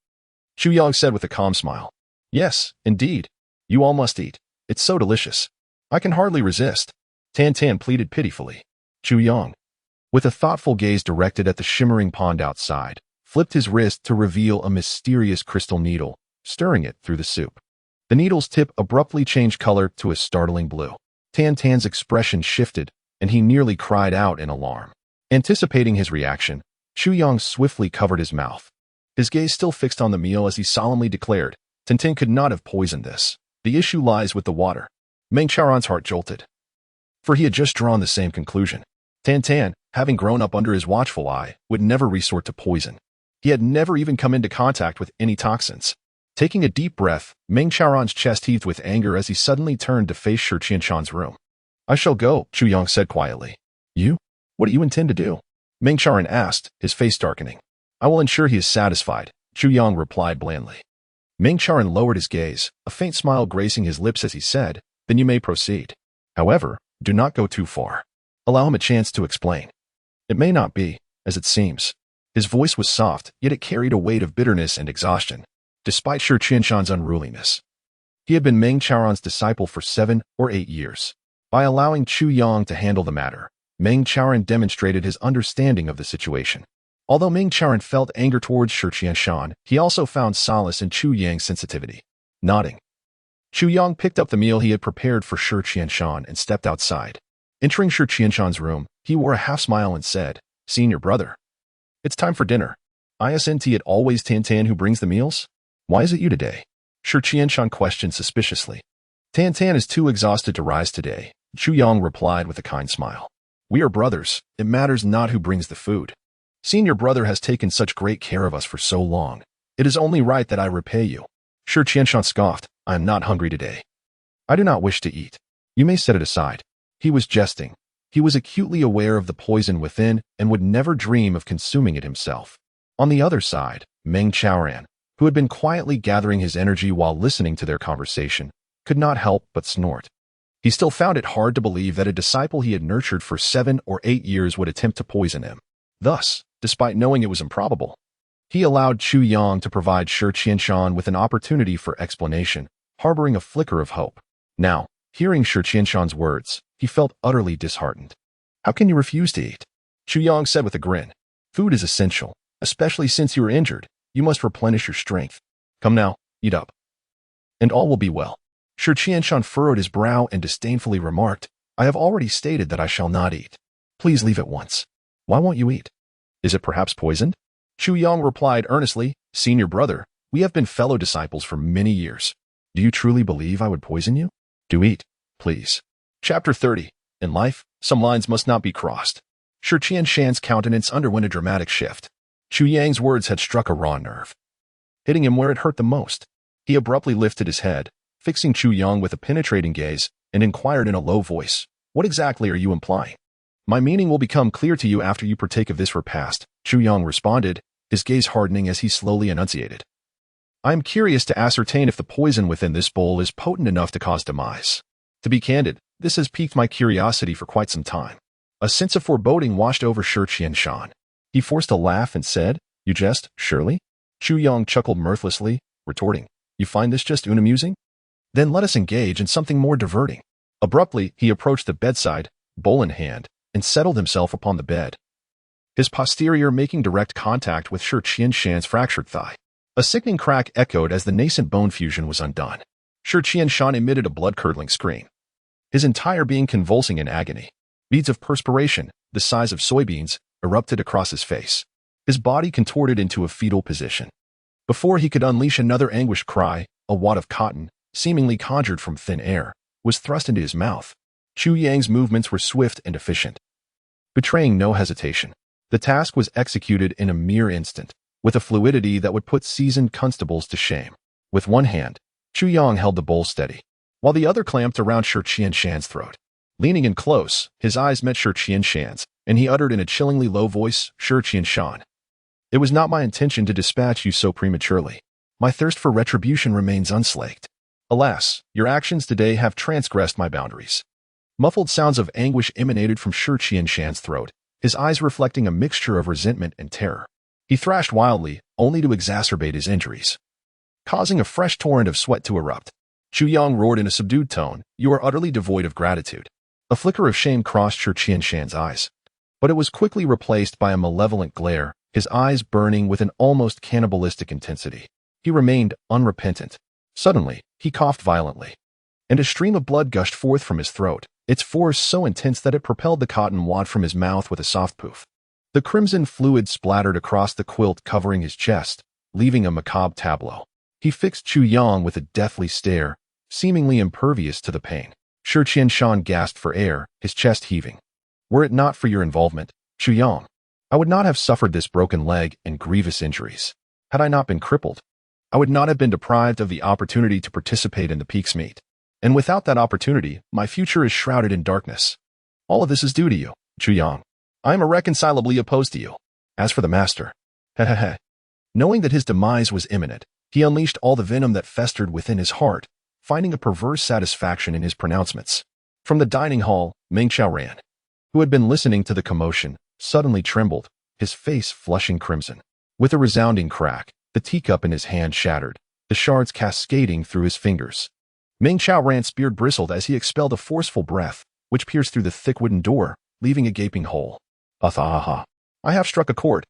Chu Yang said with a calm smile. Yes, indeed. You all must eat. It's so delicious. I can hardly resist. Tan Tan pleaded pitifully. Chu Yang, with a thoughtful gaze directed at the shimmering pond outside, flipped his wrist to reveal a mysterious crystal needle, stirring it through the soup. The needle's tip abruptly changed color to a startling blue. Tan Tan's expression shifted, and he nearly cried out in alarm. Anticipating his reaction, Chu Yang swiftly covered his mouth. His gaze still fixed on the meal as he solemnly declared, Tintin could not have poisoned this. The issue lies with the water. Meng Chaoran's heart jolted, for he had just drawn the same conclusion. Tan Tan, having grown up under his watchful eye, would never resort to poison. He had never even come into contact with any toxins. Taking a deep breath, Meng Chaoran's chest heaved with anger as he suddenly turned to face Shi Qianshan's room. I shall go, Chu Yang said quietly. You? What do you intend to do? Meng Chaoran asked, his face darkening. I will ensure he is satisfied, Chu Yang replied blandly. Meng Chaoran lowered his gaze, a faint smile gracing his lips as he said, Then you may proceed. However, do not go too far. Allow him a chance to explain. It may not be, as it seems. His voice was soft, yet it carried a weight of bitterness and exhaustion, despite Shi Qianshan's unruliness. He had been Meng Chaoran's disciple for 7 or 8 years. By allowing Chu Yang to handle the matter, Meng Chaoran demonstrated his understanding of the situation. Although Meng Chaoran felt anger towards Shi Qianshan, he also found solace in Chu Yang's sensitivity. Nodding, Chu Yang picked up the meal he had prepared for Shi Qianshan and stepped outside. Entering Shi Qianshan's room, he wore a half-smile and said, Senior brother, it's time for dinner. Isn't it always Tan Tan who brings the meals? Why is it you today? Shi Qianshan questioned suspiciously. Tan Tan is too exhausted to rise today, Chu Yang replied with a kind smile. We are brothers, it matters not who brings the food. Senior brother has taken such great care of us for so long. It is only right that I repay you. Shi Qianshan scoffed, I am not hungry today. I do not wish to eat. You may set it aside. He was jesting. He was acutely aware of the poison within and would never dream of consuming it himself. On the other side, Meng Chaoran, who had been quietly gathering his energy while listening to their conversation, could not help but snort. He still found it hard to believe that a disciple he had nurtured for 7 or 8 years would attempt to poison him. Thus, despite knowing it was improbable, he allowed Chu Yang to provide Shi Qianshan with an opportunity for explanation, harboring a flicker of hope. Now, hearing Shi Qianshan's words, he felt utterly disheartened. How can you refuse to eat? Chu Yang said with a grin. Food is essential, especially since you are injured. You must replenish your strength. Come now, eat up. And all will be well. Shi Qianshan furrowed his brow and disdainfully remarked, I have already stated that I shall not eat. Please leave at once. Why won't you eat? Is it perhaps poisoned? Chu Yang replied earnestly, Senior brother, we have been fellow disciples for many years. Do you truly believe I would poison you? Do eat, please. Chapter 30. In life, some lines must not be crossed. Shi Qianshan's countenance underwent a dramatic shift. Chu Yang's words had struck a raw nerve, hitting him where it hurt the most. He abruptly lifted his head, fixing Chu Yang with a penetrating gaze, and inquired in a low voice, What exactly are you implying? My meaning will become clear to you after you partake of this repast, Chu Yang responded, his gaze hardening as he slowly enunciated. I am curious to ascertain if the poison within this bowl is potent enough to cause demise. To be candid, this has piqued my curiosity for quite some time. A sense of foreboding washed over Shi Qianshan. He forced a laugh and said, You jest, surely? Chu Yang chuckled mirthlessly, retorting, You find this just unamusing? Then let us engage in something more diverting. Abruptly, he approached the bedside, bowl in hand, and settled himself upon the bed, his posterior making direct contact with Shi Qianshan's fractured thigh. A sickening crack echoed as the nascent bone fusion was undone. Shi Qianshan emitted a blood-curdling scream, his entire being convulsing in agony. Beads of perspiration, the size of soybeans, erupted across his face. His body contorted into a fetal position. Before he could unleash another anguished cry, a wad of cotton, seemingly conjured from thin air, was thrust into his mouth. Chu Yang's movements were swift and efficient, betraying no hesitation. The task was executed in a mere instant, with a fluidity that would put seasoned constables to shame. With one hand, Chu Yang held the bowl steady, while the other clamped around Shi Qianshan's throat. Leaning in close, his eyes met Shi Qianshan's, and he uttered in a chillingly low voice, Shi Qianshan, it was not my intention to dispatch you so prematurely. My thirst for retribution remains unslaked. Alas, your actions today have transgressed my boundaries. Muffled sounds of anguish emanated from Shi Qianshan's throat, his eyes reflecting a mixture of resentment and terror. He thrashed wildly, only to exacerbate his injuries, causing a fresh torrent of sweat to erupt. Chu Yang roared in a subdued tone, "You are utterly devoid of gratitude." A flicker of shame crossed Shi Qianshan's eyes, but it was quickly replaced by a malevolent glare, his eyes burning with an almost cannibalistic intensity. He remained unrepentant. Suddenly, he coughed violently, and a stream of blood gushed forth from his throat, its force so intense that it propelled the cotton wad from his mouth with a soft poof. The crimson fluid splattered across the quilt covering his chest, leaving a macabre tableau. He fixed Chu Yang with a deathly stare, seemingly impervious to the pain. Shi Qianshan gasped for air, his chest heaving. "Were it not for your involvement, Chu Yang, I would not have suffered this broken leg and grievous injuries. Had I not been crippled, I would not have been deprived of the opportunity to participate in the peak's meet. And without that opportunity, my future is shrouded in darkness. All of this is due to you, Chu Yang. I am irreconcilably opposed to you. As for the master, hehehe." Knowing that his demise was imminent, he unleashed all the venom that festered within his heart, finding a perverse satisfaction in his pronouncements. From the dining hall, Meng Xiaoran, who had been listening to the commotion, suddenly trembled, his face flushing crimson. With a resounding crack, the teacup in his hand shattered, the shards cascading through his fingers. Meng Xiaoran's beard bristled as he expelled a forceful breath, which pierced through the thick wooden door, leaving a gaping hole. "Athaha! I have struck a chord.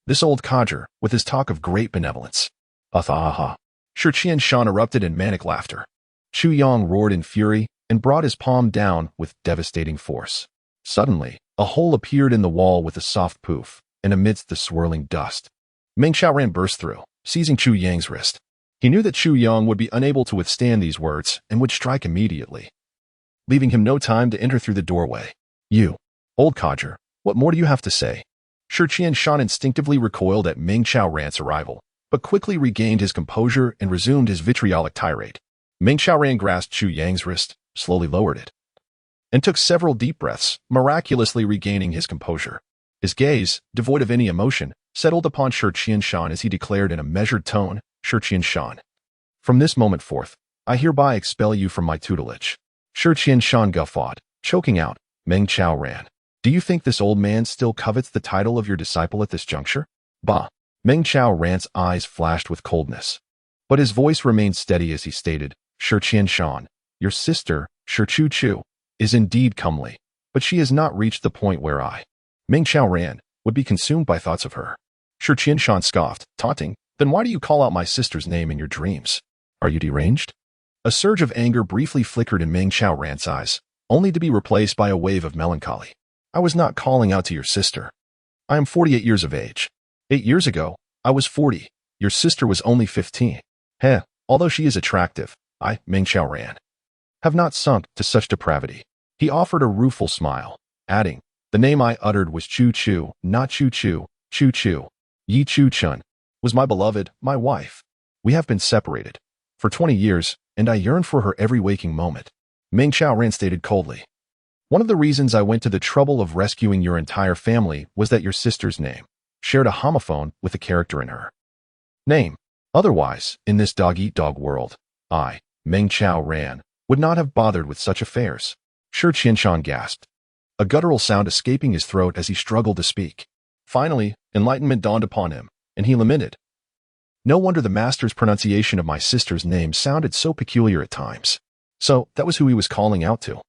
This old codger, with his talk of great benevolence." "Athaha!" Shi Qianshan erupted in manic laughter. Chu Yang roared in fury and brought his palm down with devastating force. Suddenly, a hole appeared in the wall with a soft poof, and amidst the swirling dust, Meng Xiaoran burst through, seizing Chu Yang's wrist. He knew that Chu Yang would be unable to withstand these words and would strike immediately, leaving him no time to enter through the doorway. "You, old codger, what more do you have to say?" Shi Qianshan instinctively recoiled at Meng Xiaoran's arrival, but quickly regained his composure and resumed his vitriolic tirade. Meng Xiaoran grasped Chu Yang's wrist, slowly lowered it, and took several deep breaths, miraculously regaining his composure. His gaze, devoid of any emotion, settled upon Shi Qianshan as he declared in a measured tone, "Shi Qianshan, from this moment forth, I hereby expel you from my tutelage." Shi Qianshan guffawed, choking out, "Meng Xiaoran, do you think this old man still covets the title of your disciple at this juncture?" "Bah!" Meng Xiaoran's eyes flashed with coldness, but his voice remained steady as he stated, "Shi Qianshan, your sister, Shi Chu, is indeed comely, but she has not reached the point where I, Meng Xiaoran, would be consumed by thoughts of her." Shi Qianshan scoffed, taunting, "Then why do you call out my sister's name in your dreams? Are you deranged?" A surge of anger briefly flickered in Meng Xiaoran's eyes, only to be replaced by a wave of melancholy. "I was not calling out to your sister. I am 48 years of age. 8 years ago, I was 40. Your sister was only 15. Although she is attractive, I, Meng Xiaoran, have not sunk to such depravity." He offered a rueful smile, adding, "The name I uttered was Chu Chu, not Chu Chu, Chu Chu. Yi Chu Chun was my beloved, my wife. We have been separated for 20 years, and I yearn for her every waking moment." Meng Xiaoran stated coldly, "One of the reasons I went to the trouble of rescuing your entire family was that your sister's name shared a homophone with the character in her name. Otherwise, in this dog-eat-dog world, I, Meng Xiaoran, would not have bothered with such affairs." Shi Qianshan gasped, a guttural sound escaping his throat as he struggled to speak. Finally, enlightenment dawned upon him, and he lamented, "No wonder the master's pronunciation of my sister's name sounded so peculiar at times." So, that was who he was calling out to.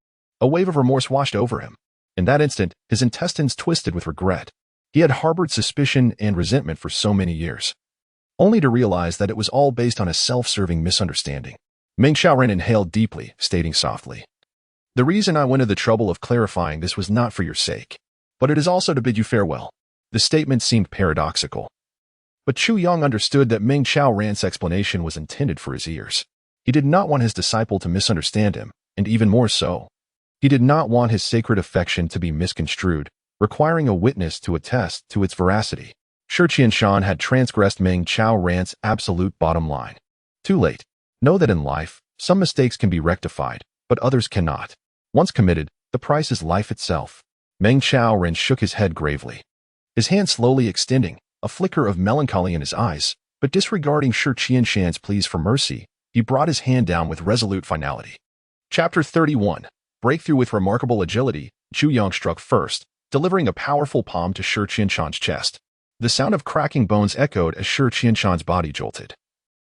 A wave of remorse washed over him. In that instant, his intestines twisted with regret. He had harbored suspicion and resentment for so many years, only to realize that it was all based on a self-serving misunderstanding. Meng Xiaoran inhaled deeply, stating softly, "The reason I went to the trouble of clarifying this was not for your sake, but it is also to bid you farewell." The statement seemed paradoxical, but Chu Yang understood that Meng Xiaoran's explanation was intended for his ears. He did not want his disciple to misunderstand him, and even more so, he did not want his sacred affection to be misconstrued, requiring a witness to attest to its veracity. Shi Qianshan had transgressed Meng Xiaoran's absolute bottom line. Too late. Know that in life, some mistakes can be rectified, but others cannot. Once committed, the price is life itself. Meng Xiaoran shook his head gravely, his hand slowly extending, a flicker of melancholy in his eyes, but disregarding Shi Qianshan's pleas for mercy, he brought his hand down with resolute finality. Chapter 31. Breakthrough. With remarkable agility, Chu Yang struck first, delivering a powerful palm to Shi Qianshan's chest. The sound of cracking bones echoed as Shi Qianshan's body jolted,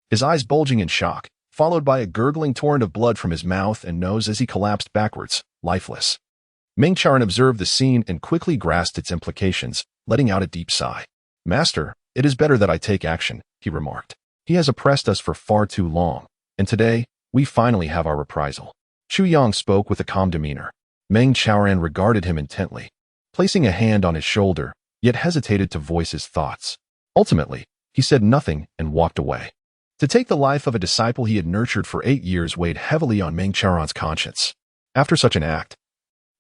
his eyes bulging in shock, followed by a gurgling torrent of blood from his mouth and nose as he collapsed backwards, lifeless. Meng Charan observed the scene and quickly grasped its implications, letting out a deep sigh. "Master, it is better that I take action," he remarked. "He has oppressed us for far too long, and today, we finally have our reprisal." Chu Yang spoke with a calm demeanor. Meng Charan regarded him intently, placing a hand on his shoulder, yet hesitated to voice his thoughts. Ultimately, he said nothing and walked away. To take the life of a disciple he had nurtured for 8 years weighed heavily on Meng Charan's conscience. After such an act,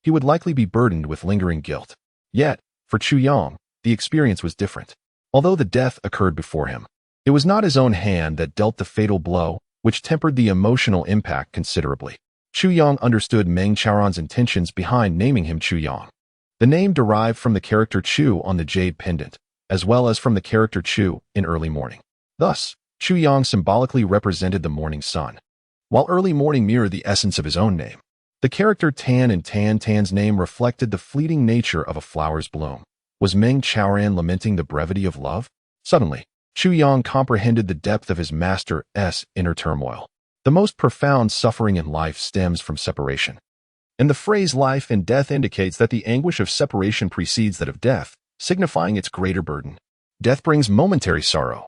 he would likely be burdened with lingering guilt. Yet, for Chu Yang, the experience was different. Although the death occurred before him, it was not his own hand that dealt the fatal blow, which tempered the emotional impact considerably. Chu Yang understood Meng Charan's intentions behind naming him Chu Yang. The name derived from the character Chu on the jade pendant, as well as from the character Chu in early morning. Thus, Chu Yang symbolically represented the morning sun, while early morning mirrored the essence of his own name. The character Tan in Tan's name reflected the fleeting nature of a flower's bloom. Was Meng Charan lamenting the brevity of love? Suddenly, Chu Yang comprehended the depth of his master's inner turmoil. The most profound suffering in life stems from separation. And the phrase life and death indicates that the anguish of separation precedes that of death, signifying its greater burden. Death brings momentary sorrow,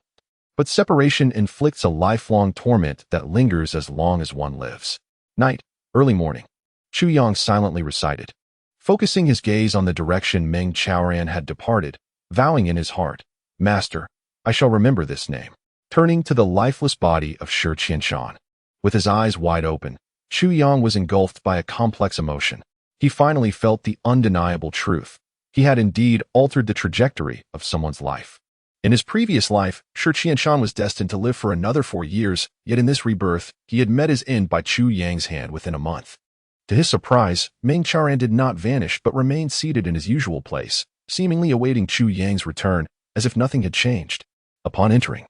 but separation inflicts a lifelong torment that lingers as long as one lives. Night, early morning. Chu Yang silently recited, focusing his gaze on the direction Meng Charan had departed, vowing in his heart, "Master, I shall remember this name." Turning to the lifeless body of Shi Qianshan. With his eyes wide open, Chu Yang was engulfed by a complex emotion. He finally felt the undeniable truth. He had indeed altered the trajectory of someone's life. In his previous life, Shi Qianshan was destined to live for another 4 years, yet in this rebirth, he had met his end by Chu Yang's hand within a month. To his surprise, Meng Charan did not vanish but remained seated in his usual place, seemingly awaiting Chu Yang's return, as if nothing had changed. Upon entering,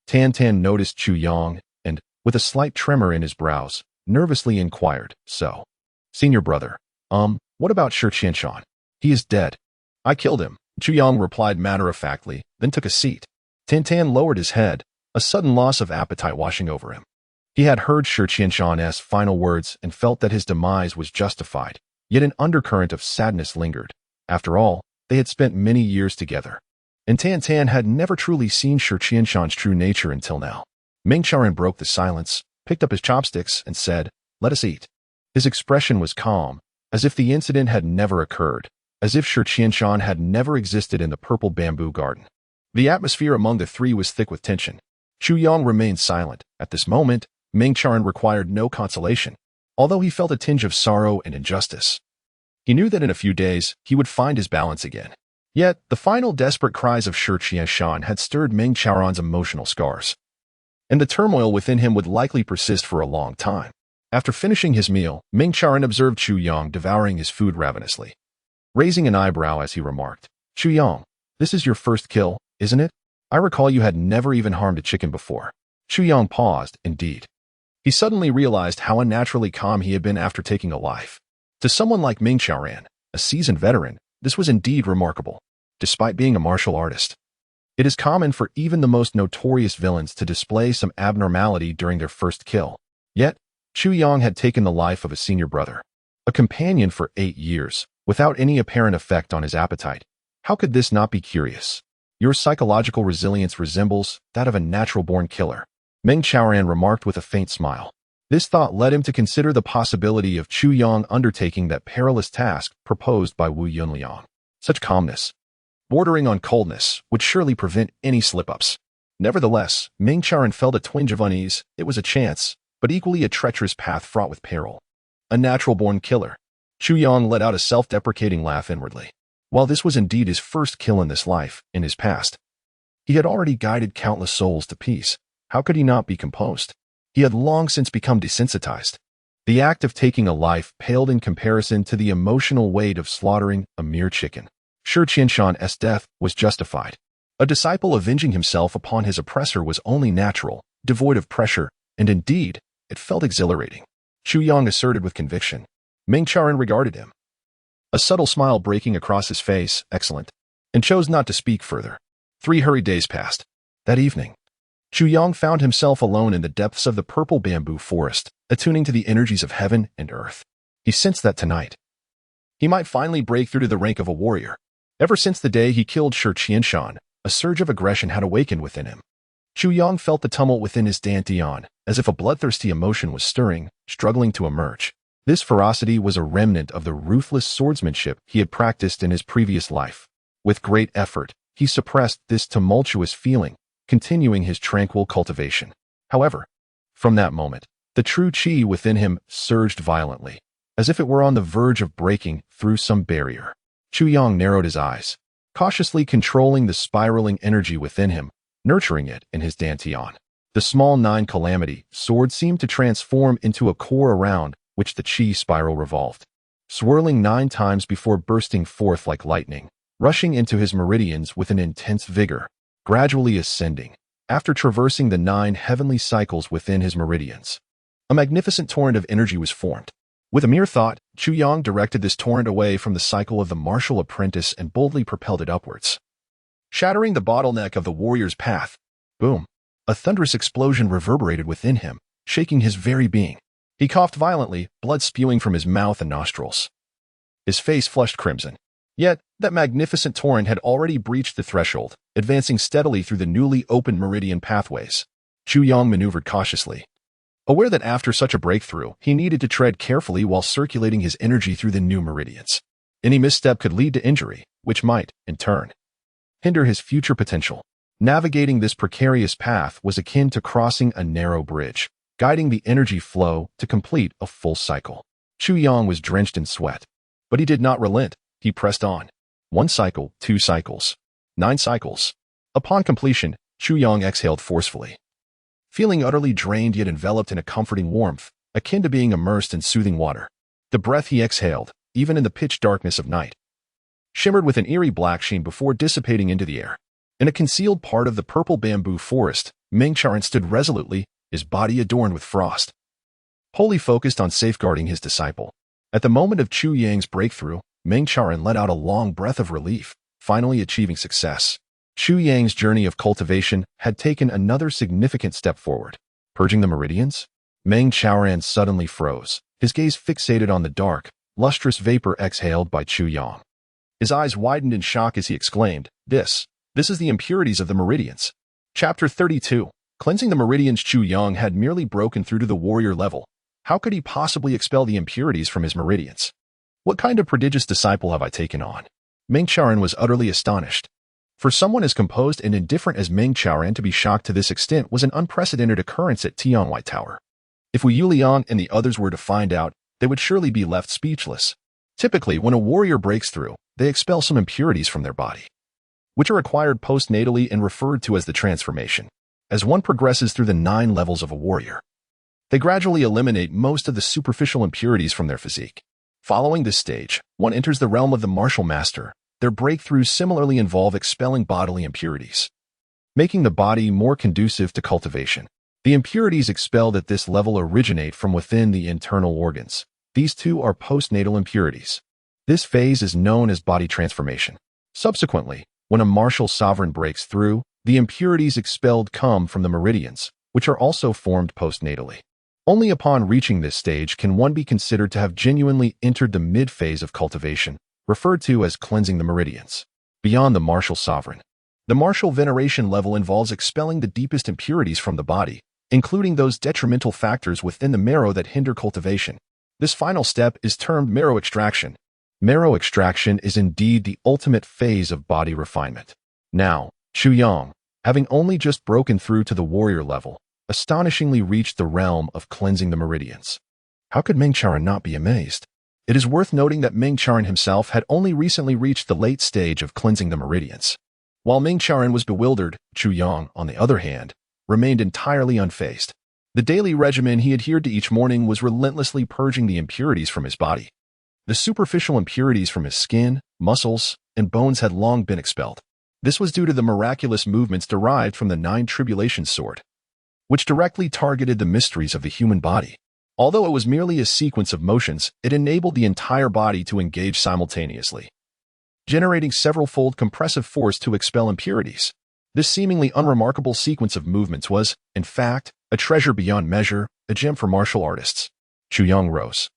Tan noticed Chu Yang and, with a slight tremor in his brows, nervously inquired, "So, senior brother, what about Shi Qianshan?" "He is dead. I killed him," Chu Yang replied matter-of-factly, then took a seat. Tan lowered his head, a sudden loss of appetite washing over him. He had heard Shi Qianshan's final words and felt that his demise was justified, yet an undercurrent of sadness lingered. After all, they had spent many years together, and Tan had never truly seen Shi Qianshan's true nature until now. Meng Charan broke the silence, picked up his chopsticks, and said, "Let us eat." His expression was calm, as if the incident had never occurred, as if Shi Qianshan had never existed in the purple bamboo garden. The atmosphere among the three was thick with tension. Chu Yang remained silent. At this moment, Meng Charan required no consolation, although he felt a tinge of sorrow and injustice. He knew that in a few days, he would find his balance again. Yet, the final desperate cries of Shi Qianshan had stirred Meng Charan's emotional scars, and the turmoil within him would likely persist for a long time. After finishing his meal, Meng Charan observed Chu Yang devouring his food ravenously, raising an eyebrow as he remarked, "Chu Yang, this is your first kill, isn't it? I recall you had never even harmed a chicken before." Chu Yang paused, indeed. He suddenly realized how unnaturally calm he had been after taking a life. To someone like Meng Charan, a seasoned veteran, this was indeed remarkable. Despite being a martial artist, it is common for even the most notorious villains to display some abnormality during their first kill. Yet, Chu Yang had taken the life of a senior brother, a companion for 8 years, without any apparent effect on his appetite. How could this not be curious? Your psychological resilience resembles that of a natural-born killer, Meng Charan remarked with a faint smile. This thought led him to consider the possibility of Chu Yang undertaking that perilous task proposed by Wu Yunliang. Such calmness, bordering on coldness, would surely prevent any slip-ups. Nevertheless, Meng Charan felt a twinge of unease. It was a chance, but equally a treacherous path fraught with peril. A natural-born killer. Chu Yang let out a self-deprecating laugh inwardly. While this was indeed his first kill in this life, in his past, he had already guided countless souls to peace. How could he not be composed? He had long since become desensitized. The act of taking a life paled in comparison to the emotional weight of slaughtering a mere chicken. Shi Qianshan's death was justified. A disciple avenging himself upon his oppressor was only natural, devoid of pressure, and indeed, it felt exhilarating. Chu Yang asserted with conviction. Meng Charan regarded him, a subtle smile breaking across his face, excellent, and chose not to speak further. 3 hurried days passed. That evening, Chu Yang found himself alone in the depths of the purple bamboo forest, attuning to the energies of heaven and earth. He sensed that tonight, he might finally break through to the rank of a warrior. Ever since the day he killed Shi Qianshan, a surge of aggression had awakened within him. Chu Yang felt the tumult within his dantian, as if a bloodthirsty emotion was stirring, struggling to emerge. This ferocity was a remnant of the ruthless swordsmanship he had practiced in his previous life. With great effort, he suppressed this tumultuous feeling, continuing his tranquil cultivation. However, from that moment, the true qi within him surged violently, as if it were on the verge of breaking through some barrier. Chu Yang narrowed his eyes, cautiously controlling the spiraling energy within him, nurturing it in his dantian. The small 9 calamity sword seemed to transform into a core around which the qi spiral revolved, swirling 9 times before bursting forth like lightning, rushing into his meridians with an intense vigor, gradually ascending, after traversing the 9 heavenly cycles within his meridians. A magnificent torrent of energy was formed. With a mere thought, Chu Yang directed this torrent away from the cycle of the martial apprentice and boldly propelled it upwards. Shattering the bottleneck of the warrior's path, boom, a thunderous explosion reverberated within him, shaking his very being. He coughed violently, blood spewing from his mouth and nostrils. His face flushed crimson. Yet, that magnificent torrent had already breached the threshold, advancing steadily through the newly opened meridian pathways. Chu Yang maneuvered cautiously, aware that after such a breakthrough, he needed to tread carefully while circulating his energy through the new meridians. Any misstep could lead to injury, which might, in turn, hinder his future potential. Navigating this precarious path was akin to crossing a narrow bridge, guiding the energy flow to complete a full cycle. Chu Yang was drenched in sweat, but he did not relent. He pressed on. 1 cycle, 2 cycles, 9 cycles. Upon completion, Chu Yang exhaled forcefully, feeling utterly drained yet enveloped in a comforting warmth, akin to being immersed in soothing water. The breath he exhaled, even in the pitch darkness of night, shimmered with an eerie black sheen before dissipating into the air. In a concealed part of the purple bamboo forest, Meng Charan stood resolutely, his body adorned with frost, wholly focused on safeguarding his disciple. At the moment of Chu Yang's breakthrough, Meng Charan let out a long breath of relief, finally achieving success. Chu Yang's journey of cultivation had taken another significant step forward. Purging the meridians? Meng Charan suddenly froze, his gaze fixated on the dark, lustrous vapor exhaled by Chu Yang. His eyes widened in shock as he exclaimed, This is the impurities of the meridians. Chapter 32. Cleansing the meridians. Chu Yang had merely broken through to the warrior level. How could he possibly expel the impurities from his meridians? What kind of prodigious disciple have I taken on? Meng Charan was utterly astonished. For someone as composed and indifferent as Meng Charan to be shocked to this extent was an unprecedented occurrence at Tianwai Tower. If Wu Yuliang and the others were to find out, they would surely be left speechless. Typically, when a warrior breaks through, they expel some impurities from their body, which are acquired postnatally and referred to as the transformation. As one progresses through the 9 levels of a warrior, they gradually eliminate most of the superficial impurities from their physique. Following this stage, one enters the realm of the martial master. Their breakthroughs similarly involve expelling bodily impurities, making the body more conducive to cultivation. The impurities expelled at this level originate from within the internal organs. These two are postnatal impurities. This phase is known as body transformation. Subsequently, when a martial sovereign breaks through, the impurities expelled come from the meridians, which are also formed postnatally. Only upon reaching this stage can one be considered to have genuinely entered the mid-phase of cultivation, referred to as cleansing the meridians. Beyond the martial sovereign, the martial veneration level involves expelling the deepest impurities from the body, including those detrimental factors within the marrow that hinder cultivation. This final step is termed marrow extraction. Marrow extraction is indeed the ultimate phase of body refinement. Now, Chu Yang, having only just broken through to the warrior level, astonishingly reached the realm of cleansing the meridians. How could Meng Charan not be amazed? It is worth noting that Meng Charan himself had only recently reached the late stage of cleansing the meridians. While Meng Charan was bewildered, Chu Yang, on the other hand, remained entirely unfazed. The daily regimen he adhered to each morning was relentlessly purging the impurities from his body. The superficial impurities from his skin, muscles, and bones had long been expelled. This was due to the miraculous movements derived from the 9 tribulations sword, which directly targeted the mysteries of the human body. Although it was merely a sequence of motions, it enabled the entire body to engage simultaneously, generating several-fold compressive force to expel impurities. This seemingly unremarkable sequence of movements was, in fact, a treasure beyond measure, a gem for martial artists. Chu Yang rose,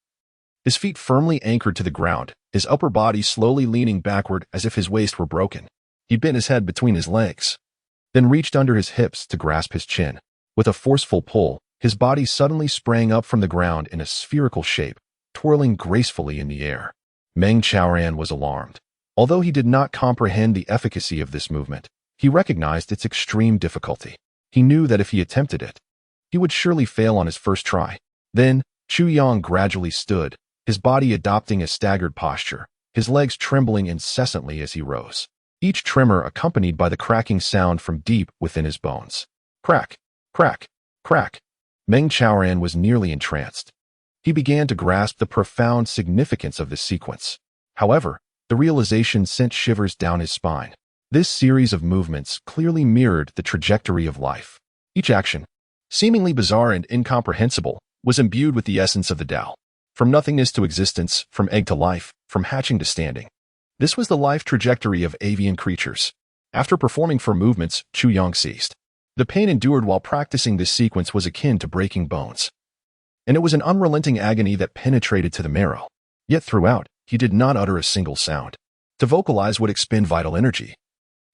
his feet firmly anchored to the ground, his upper body slowly leaning backward as if his waist were broken. He bent his head between his legs, then reached under his hips to grasp his chin. With a forceful pull, his body suddenly sprang up from the ground in a spherical shape, twirling gracefully in the air. Meng Chaoran was alarmed. Although he did not comprehend the efficacy of this movement, he recognized its extreme difficulty. He knew that if he attempted it, he would surely fail on his first try. Then, Chu Yang gradually stood, his body adopting a staggered posture, his legs trembling incessantly as he rose, each tremor accompanied by the cracking sound from deep within his bones. Crack, crack, crack. Meng Chaoran was nearly entranced. He began to grasp the profound significance of this sequence. However, the realization sent shivers down his spine. This series of movements clearly mirrored the trajectory of life. Each action, seemingly bizarre and incomprehensible, was imbued with the essence of the Tao. From nothingness to existence, from egg to life, from hatching to standing. This was the life trajectory of avian creatures. After performing 4 movements, Chu Yang ceased. The pain endured while practicing this sequence was akin to breaking bones. And it was an unrelenting agony that penetrated to the marrow. Yet throughout, he did not utter a single sound. To vocalize would expend vital energy,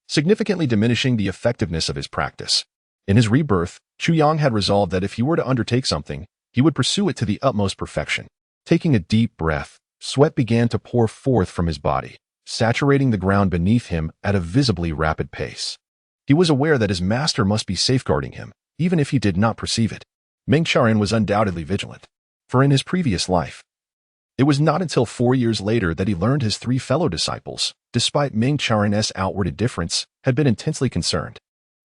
significantly diminishing the effectiveness of his practice. In his rebirth, Chu Yang had resolved that if he were to undertake something, he would pursue it to the utmost perfection. Taking a deep breath, sweat began to pour forth from his body, saturating the ground beneath him at a visibly rapid pace. He was aware that his master must be safeguarding him, even if he did not perceive it. Meng Chaoran was undoubtedly vigilant, for in his previous life, it was not until 4 years later that he learned his 3 fellow disciples, despite Meng Chaoran's outward indifference, had been intensely concerned.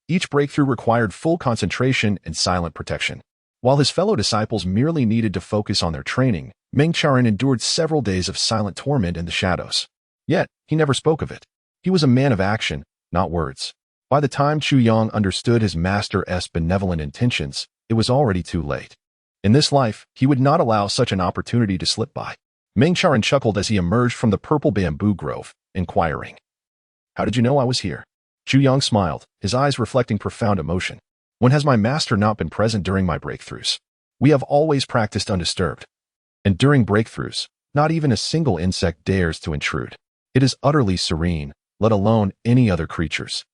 Each breakthrough required full concentration and silent protection. While his fellow disciples merely needed to focus on their training, Meng Chaoran endured several days of silent torment in the shadows. Yet, he never spoke of it. He was a man of action, not words. By the time Chu Yang understood his master's benevolent intentions, it was already too late. In this life, he would not allow such an opportunity to slip by. Meng Chaoran chuckled as he emerged from the purple bamboo grove, inquiring, "How did you know I was here?" Chu Yang smiled, his eyes reflecting profound emotion. "When has my master not been present during my breakthroughs? We have always practiced undisturbed. And during breakthroughs, not even a single insect dares to intrude. It is utterly serene, let alone any other creatures.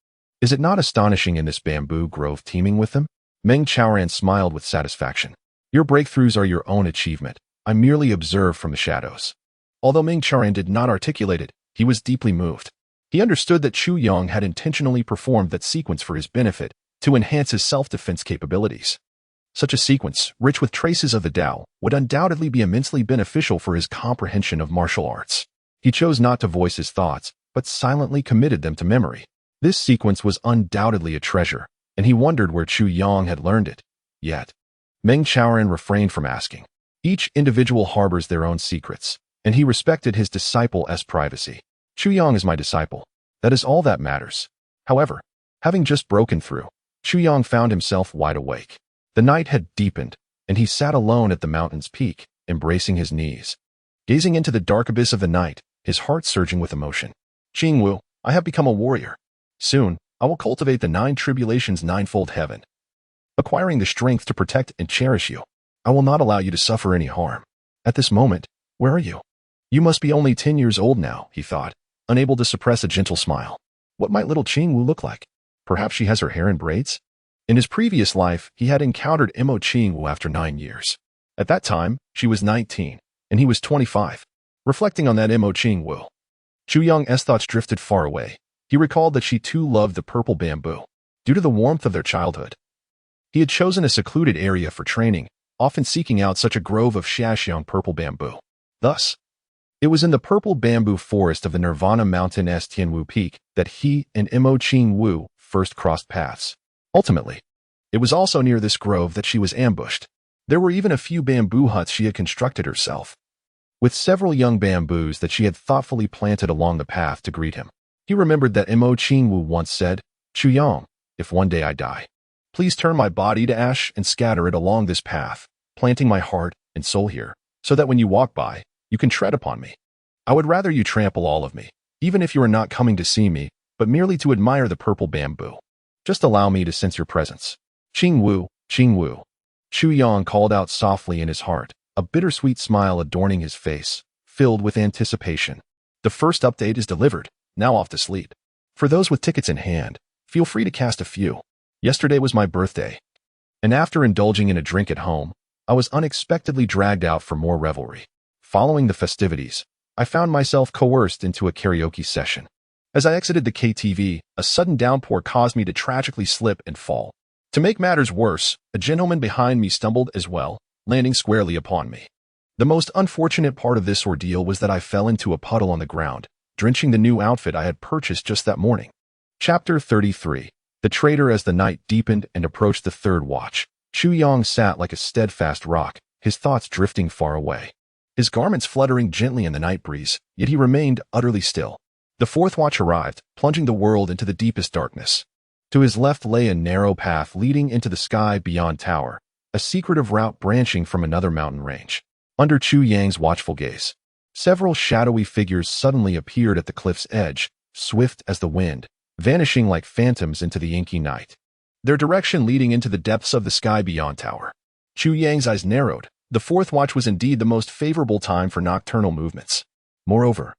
Is it not astonishing in this bamboo grove teeming with them?" Meng Chaoran smiled with satisfaction. "Your breakthroughs are your own achievement. I merely observe from the shadows." Although Meng Chaoran did not articulate it, he was deeply moved. He understood that Chu Yang had intentionally performed that sequence for his benefit, to enhance his self-defense capabilities. Such a sequence, rich with traces of the Tao, would undoubtedly be immensely beneficial for his comprehension of martial arts. He chose not to voice his thoughts, but silently committed them to memory. This sequence was undoubtedly a treasure, and he wondered where Chu Yang had learned it. Yet, Meng Chaoran refrained from asking. Each individual harbors their own secrets, and he respected his disciple's privacy. Chu Yang is my disciple. That is all that matters. However, having just broken through, Chu Yang found himself wide awake. The night had deepened, and he sat alone at the mountain's peak, embracing his knees. Gazing into the dark abyss of the night, his heart surging with emotion. "Qingwu, I have become a warrior. Soon, I will cultivate the 9 tribulations 9-fold heaven, acquiring the strength to protect and cherish you. I will not allow you to suffer any harm." At this moment, where are you? You must be only 10 years old now, he thought, unable to suppress a gentle smile. What might little Qingwu look like? Perhaps she has her hair in braids? In his previous life, he had encountered Imo Qingwu after 9 years. At that time, she was 19, and he was 25. Reflecting on that Imo Qingwu, Chu Yang's thoughts drifted far away. He recalled that she too loved the purple bamboo. Due to the warmth of their childhood, he had chosen a secluded area for training, often seeking out such a grove of Shaxiang purple bamboo. Thus, it was in the purple bamboo forest of the Nirvana Mountain Tianwu Peak that he and Imo Qingwu first crossed paths. Ultimately, it was also near this grove that she was ambushed. There were even a few bamboo huts she had constructed herself, with several young bamboos that she had thoughtfully planted along the path to greet him. He remembered that Imo Qingwu once said, "Chu Yang, if one day I die, please turn my body to ash and scatter it along this path, planting my heart and soul here, so that when you walk by, you can tread upon me. I would rather you trample all of me, even if you are not coming to see me, but merely to admire the purple bamboo. Just allow me to sense your presence. Qing Wu, Qing Wu. Chu Yang called out softly in his heart, a bittersweet smile adorning his face, filled with anticipation. The first update is delivered, now off to sleep. For those with tickets in hand, feel free to cast a few. Yesterday was my birthday, and after indulging in a drink at home, I was unexpectedly dragged out for more revelry. Following the festivities, I found myself coerced into a karaoke session. As I exited the KTV, a sudden downpour caused me to tragically slip and fall. To make matters worse, a gentleman behind me stumbled as well, landing squarely upon me. The most unfortunate part of this ordeal was that I fell into a puddle on the ground, drenching the new outfit I had purchased just that morning. Chapter 33. The Traitor. As the night deepened and approached the third watch, Chu Yang sat like a steadfast rock, his thoughts drifting far away. His garments fluttering gently in the night breeze, yet he remained utterly still. The fourth watch arrived, plunging the world into the deepest darkness. To his left lay a narrow path leading into the sky beyond tower, a secretive route branching from another mountain range. Under Chu Yang's watchful gaze, several shadowy figures suddenly appeared at the cliff's edge, swift as the wind, vanishing like phantoms into the inky night. Their direction leading into the depths of the sky beyond tower. Chu Yang's eyes narrowed. The fourth watch was indeed the most favorable time for nocturnal movements. Moreover,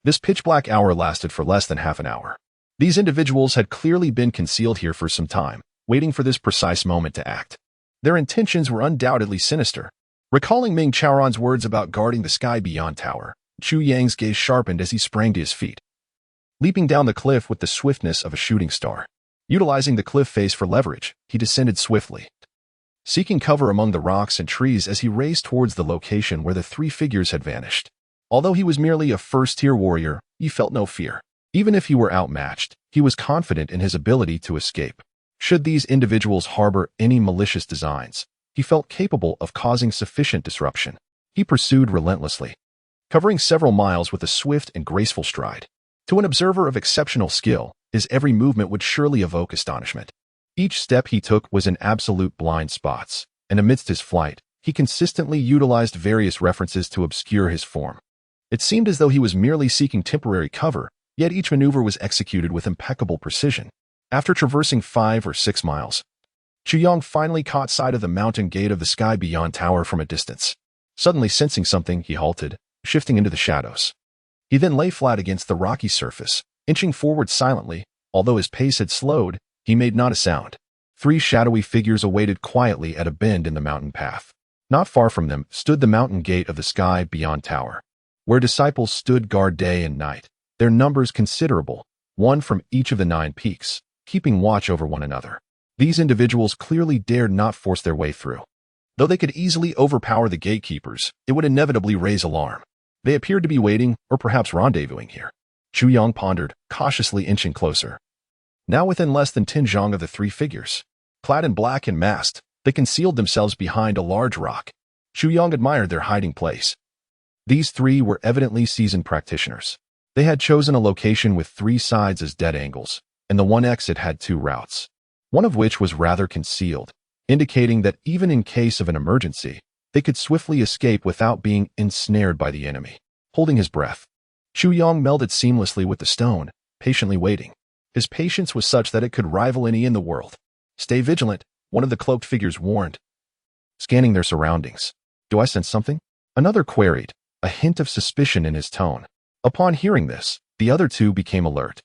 this pitch-black hour lasted for less than half an hour. These individuals had clearly been concealed here for some time, waiting for this precise moment to act. Their intentions were undoubtedly sinister. Recalling Ming Chaoran's words about guarding the sky beyond tower, Chu Yang's gaze sharpened as he sprang to his feet, leaping down the cliff with the swiftness of a shooting star. Utilizing the cliff face for leverage, he descended swiftly, seeking cover among the rocks and trees as he raced towards the location where the three figures had vanished. Although he was merely a first-tier warrior, he felt no fear. Even if he were outmatched, he was confident in his ability to escape. Should these individuals harbor any malicious designs, he felt capable of causing sufficient disruption. He pursued relentlessly, covering several miles with a swift and graceful stride. To an observer of exceptional skill, his every movement would surely evoke astonishment. Each step he took was in absolute blind spots, and amidst his flight, he consistently utilized various references to obscure his form. It seemed as though he was merely seeking temporary cover, yet each maneuver was executed with impeccable precision. After traversing 5 or 6 miles, Chu Yang finally caught sight of the mountain gate of the sky beyond tower from a distance. Suddenly sensing something, he halted, shifting into the shadows. He then lay flat against the rocky surface, inching forward silently. Although his pace had slowed, he made not a sound. 3 shadowy figures awaited quietly at a bend in the mountain path. Not far from them stood the mountain gate of the sky beyond tower, where disciples stood guard day and night, their numbers considerable, one from each of the 9 peaks, keeping watch over one another. These individuals clearly dared not force their way through. Though they could easily overpower the gatekeepers, it would inevitably raise alarm. They appeared to be waiting, or perhaps rendezvousing here. Chu Yang pondered, cautiously inching closer. Now within less than 10 zhang of the 3 figures, clad in black and masked, they concealed themselves behind a large rock. Chu Yang admired their hiding place. These 3 were evidently seasoned practitioners. They had chosen a location with 3 sides as dead angles, and the one exit had 2 routes, one of which was rather concealed, indicating that even in case of an emergency, they could swiftly escape without being ensnared by the enemy. Holding his breath, Chu Yang melded seamlessly with the stone, patiently waiting. His patience was such that it could rival any in the world. "Stay vigilant," one of the cloaked figures warned, scanning their surroundings. "Do I sense something?" Another queried, a hint of suspicion in his tone. Upon hearing this, the other 2 became alert,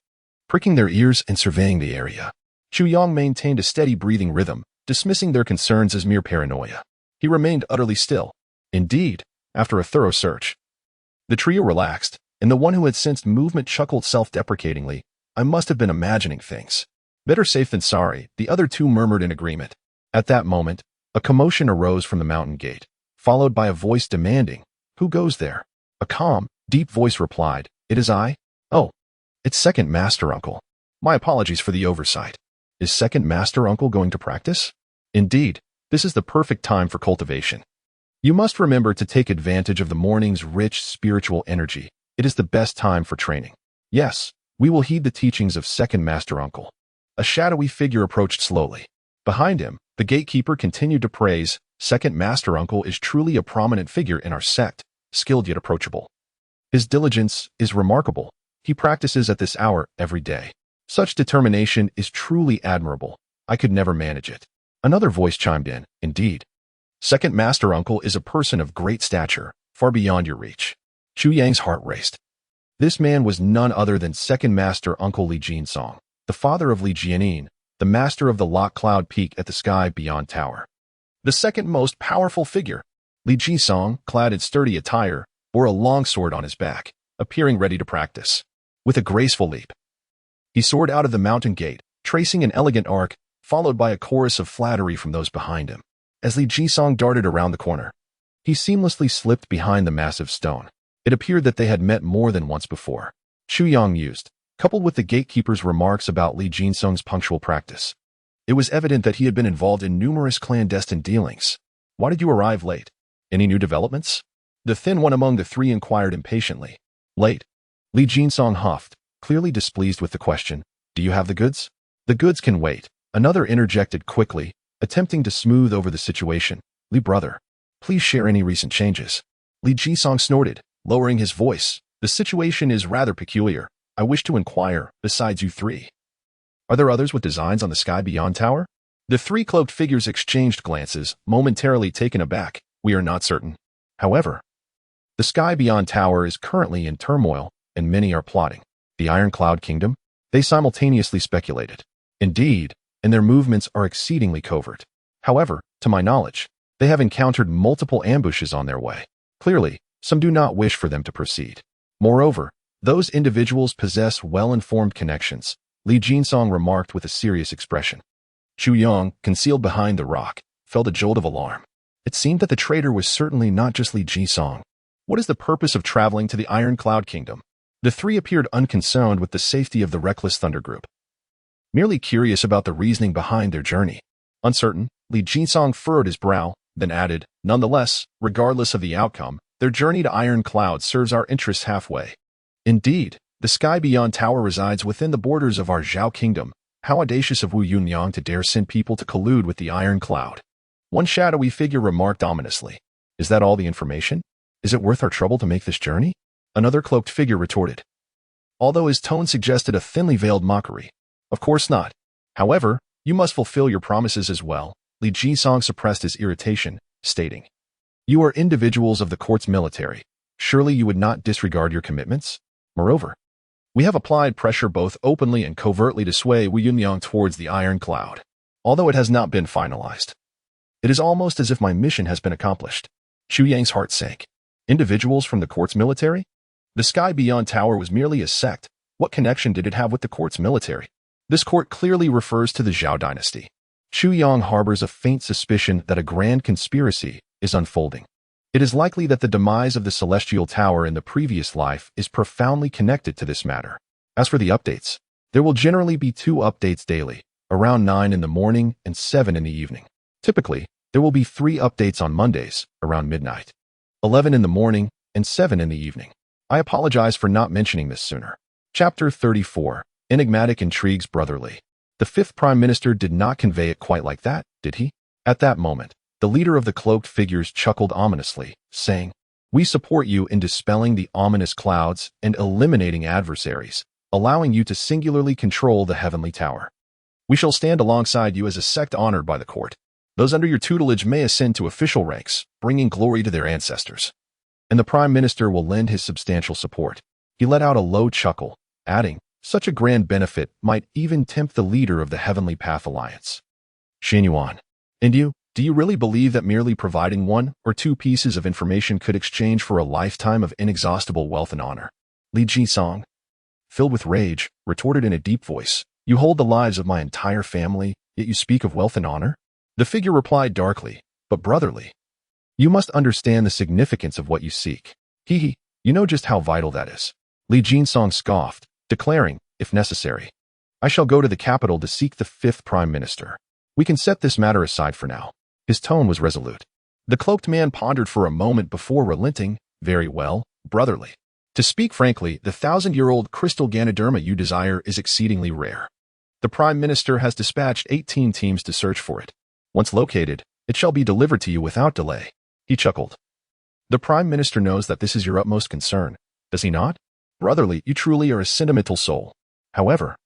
pricking their ears and surveying the area. Chu Yang maintained a steady breathing rhythm, dismissing their concerns as mere paranoia. He remained utterly still. Indeed, after a thorough search, the trio relaxed, and the one who had sensed movement chuckled self-deprecatingly. "I must have been imagining things." "Better safe than sorry," the other 2 murmured in agreement. At that moment, a commotion arose from the mountain gate, followed by a voice demanding, "Who goes there?" A calm, deep voice replied, "It is I." "Oh, it's Second Master Uncle. My apologies for the oversight. Is Second Master Uncle going to practice?" "Indeed, this is the perfect time for cultivation. You must remember to take advantage of the morning's rich spiritual energy. It is the best time for training." "Yes, we will heed the teachings of Second Master Uncle." A shadowy figure approached slowly. Behind him, the gatekeeper continued to praise, Second Master Uncle is truly a prominent figure in our sect, skilled yet approachable. His diligence is remarkable. He practices at this hour every day. Such determination is truly admirable. I could never manage it. Another voice chimed in. Indeed. Second Master Uncle is a person of great stature, far beyond your reach. Chu Yang's heart raced. This man was none other than Second Master Uncle Li Jinsong, the father of Li Jianin, the master of the Lock Cloud Peak at the Sky Beyond Tower. The second most powerful figure. Li Jinsong, clad in sturdy attire, bore a long sword on his back, appearing ready to practice. With a graceful leap, he soared out of the mountain gate, tracing an elegant arc, followed by a chorus of flattery from those behind him. As Li Jinsong darted around the corner, he seamlessly slipped behind the massive stone. It appeared that they had met more than once before. Chu Yang mused, coupled with the gatekeeper's remarks about Li Jinsong's punctual practice. It was evident that he had been involved in numerous clandestine dealings. Why did you arrive late? Any new developments? The thin one among the three inquired impatiently. Late. Li Jinsong huffed, clearly displeased with the question. Do you have the goods? The goods can wait. Another interjected quickly, attempting to smooth over the situation. Li brother, please share any recent changes. Li Jinsong snorted, lowering his voice. The situation is rather peculiar. I wish to inquire, besides you three. Are there others with designs on the Sky Beyond Tower? The three cloaked figures exchanged glances, momentarily taken aback. We are not certain. However, the Sky Beyond Tower is currently in turmoil, and many are plotting. The Iron Cloud Kingdom? They simultaneously speculated. Indeed, and their movements are exceedingly covert. However, to my knowledge, they have encountered multiple ambushes on their way. Clearly, some do not wish for them to proceed. Moreover, those individuals possess well-informed connections, Li Jinsong remarked with a serious expression. Chu Yang, concealed behind the rock, felt a jolt of alarm. It seemed that the traitor was certainly not just Li Jinsong. What is the purpose of traveling to the Iron Cloud Kingdom? The three appeared unconcerned with the safety of the reckless Thunder Group. Merely curious about the reasoning behind their journey. Uncertain, Li Jinsong furrowed his brow, then added, nonetheless, regardless of the outcome, their journey to Iron Cloud serves our interests halfway. Indeed, the Sky Beyond Tower resides within the borders of our Zhao Kingdom. How audacious of Wu Yunyang to dare send people to collude with the Iron Cloud. One shadowy figure remarked ominously. Is that all the information? Is it worth our trouble to make this journey? Another cloaked figure retorted, although his tone suggested a thinly veiled mockery. Of course not. However, you must fulfill your promises as well. Li Jinsong suppressed his irritation, stating, you are individuals of the court's military. Surely you would not disregard your commitments? Moreover, we have applied pressure both openly and covertly to sway Wu Yunyang towards the Iron Cloud. Although it has not been finalized, it is almost as if my mission has been accomplished. Chu Yang's heart sank. Individuals from the court's military? The Sky Beyond Tower was merely a sect. What connection did it have with the court's military? This court clearly refers to the Zhao dynasty. Chu Yang harbors a faint suspicion that a grand conspiracy is unfolding. It is likely that the demise of the Celestial Tower in the previous life is profoundly connected to this matter. As for the updates, there will generally be 2 updates daily, around 9 in the morning and 7 in the evening. Typically, there will be 3 updates on Mondays, around midnight, 11 in the morning and 7 in the evening. I apologize for not mentioning this sooner. Chapter 34. Enigmatic Intrigues Brotherly. The 5th Prime Minister did not convey it quite like that, did he? At that moment, the leader of the cloaked figures chuckled ominously, saying, we support you in dispelling the ominous clouds and eliminating adversaries, allowing you to singularly control the Heavenly Tower. We shall stand alongside you as a sect honored by the court. Those under your tutelage may ascend to official ranks, bringing glory to their ancestors. And the Prime Minister will lend his substantial support. He let out a low chuckle, adding, such a grand benefit might even tempt the leader of the Heavenly Path Alliance. Xin Yuan. And you, do you really believe that merely providing 1 or 2 pieces of information could exchange for a lifetime of inexhaustible wealth and honor? Li Jinsong, filled with rage, retorted in a deep voice, you hold the lives of my entire family, yet you speak of wealth and honor? The figure replied darkly, but brotherly. You must understand the significance of what you seek. Hee, you know just how vital that is. Li Jinsong scoffed, declaring, if necessary, I shall go to the capital to seek the 5th Prime Minister. We can set this matter aside for now. His tone was resolute. The cloaked man pondered for a moment before relenting. Very well, brotherly. To speak frankly, the 1,000-year-old crystal Ganoderma you desire is exceedingly rare. The Prime Minister has dispatched 18 teams to search for it. Once located, It shall be delivered to you without delay. He chuckled. The Prime Minister knows that this is your utmost concern, does he not? Brotherly, you truly are a sentimental soul. However,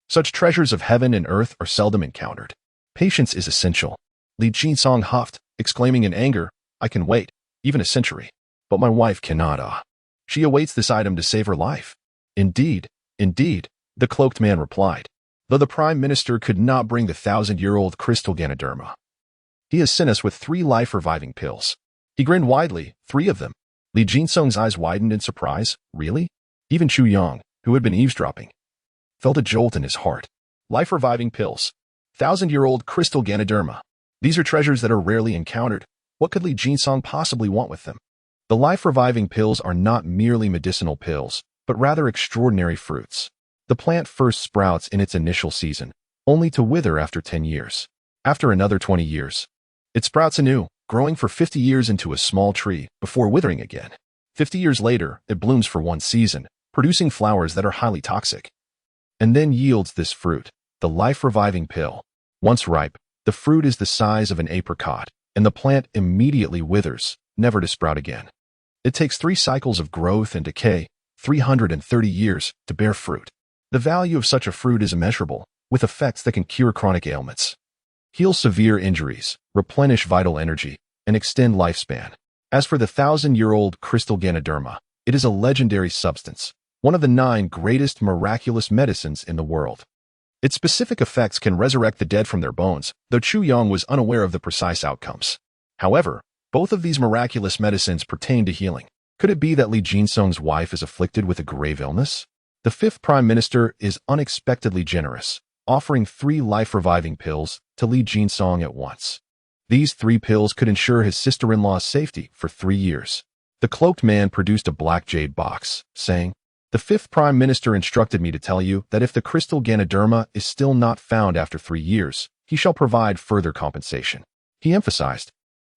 such treasures of heaven and earth are seldom encountered. Patience is essential. Li Jinsong huffed, exclaiming in anger, I can wait, even a century. But my wife cannot. She awaits this item to save her life. Indeed, indeed, the cloaked man replied, though the Prime Minister could not bring the 1,000-year-old crystal Ganoderma. He has sent us with 3 life-reviving pills. He grinned widely, 3 of them. Li Jinsong's eyes widened in surprise. Really? Even Chu Yang, who had been eavesdropping, felt a jolt in his heart. Life-reviving pills. 1,000-year-old crystal Ganoderma. These are treasures that are rarely encountered. What could Li Jinsong possibly want with them? The life-reviving pills are not merely medicinal pills, but rather extraordinary fruits. The plant first sprouts in its initial season, only to wither after 10 years. After another 20 years, it sprouts anew, growing for 50 years into a small tree, before withering again. 50 years later, it blooms for 1 season, producing flowers that are highly toxic, and then yields this fruit, the life-reviving pill. Once ripe, the fruit is the size of an apricot, and the plant immediately withers, never to sprout again. It takes 3 cycles of growth and decay, 330 years, to bear fruit. The value of such a fruit is immeasurable, with effects that can cure chronic ailments, heal severe injuries, replenish vital energy, and extend lifespan. As for the 1,000-year-old crystal Ganoderma, it is a legendary substance, one of the 9 greatest miraculous medicines in the world. Its specific effects can resurrect the dead from their bones, though Chu Yang was unaware of the precise outcomes. However, both of these miraculous medicines pertain to healing. Could it be that Li Jinsong's wife is afflicted with a grave illness? The 5th Prime Minister is unexpectedly generous, offering 3 life-reviving pills to Li Jinsong at once. These 3 pills could ensure his sister-in-law's safety for 3 years. The cloaked man produced a black jade box, saying, The 5th Prime Minister instructed me to tell you that if the crystal Ganoderma is still not found after 3 years, he shall provide further compensation. He emphasized,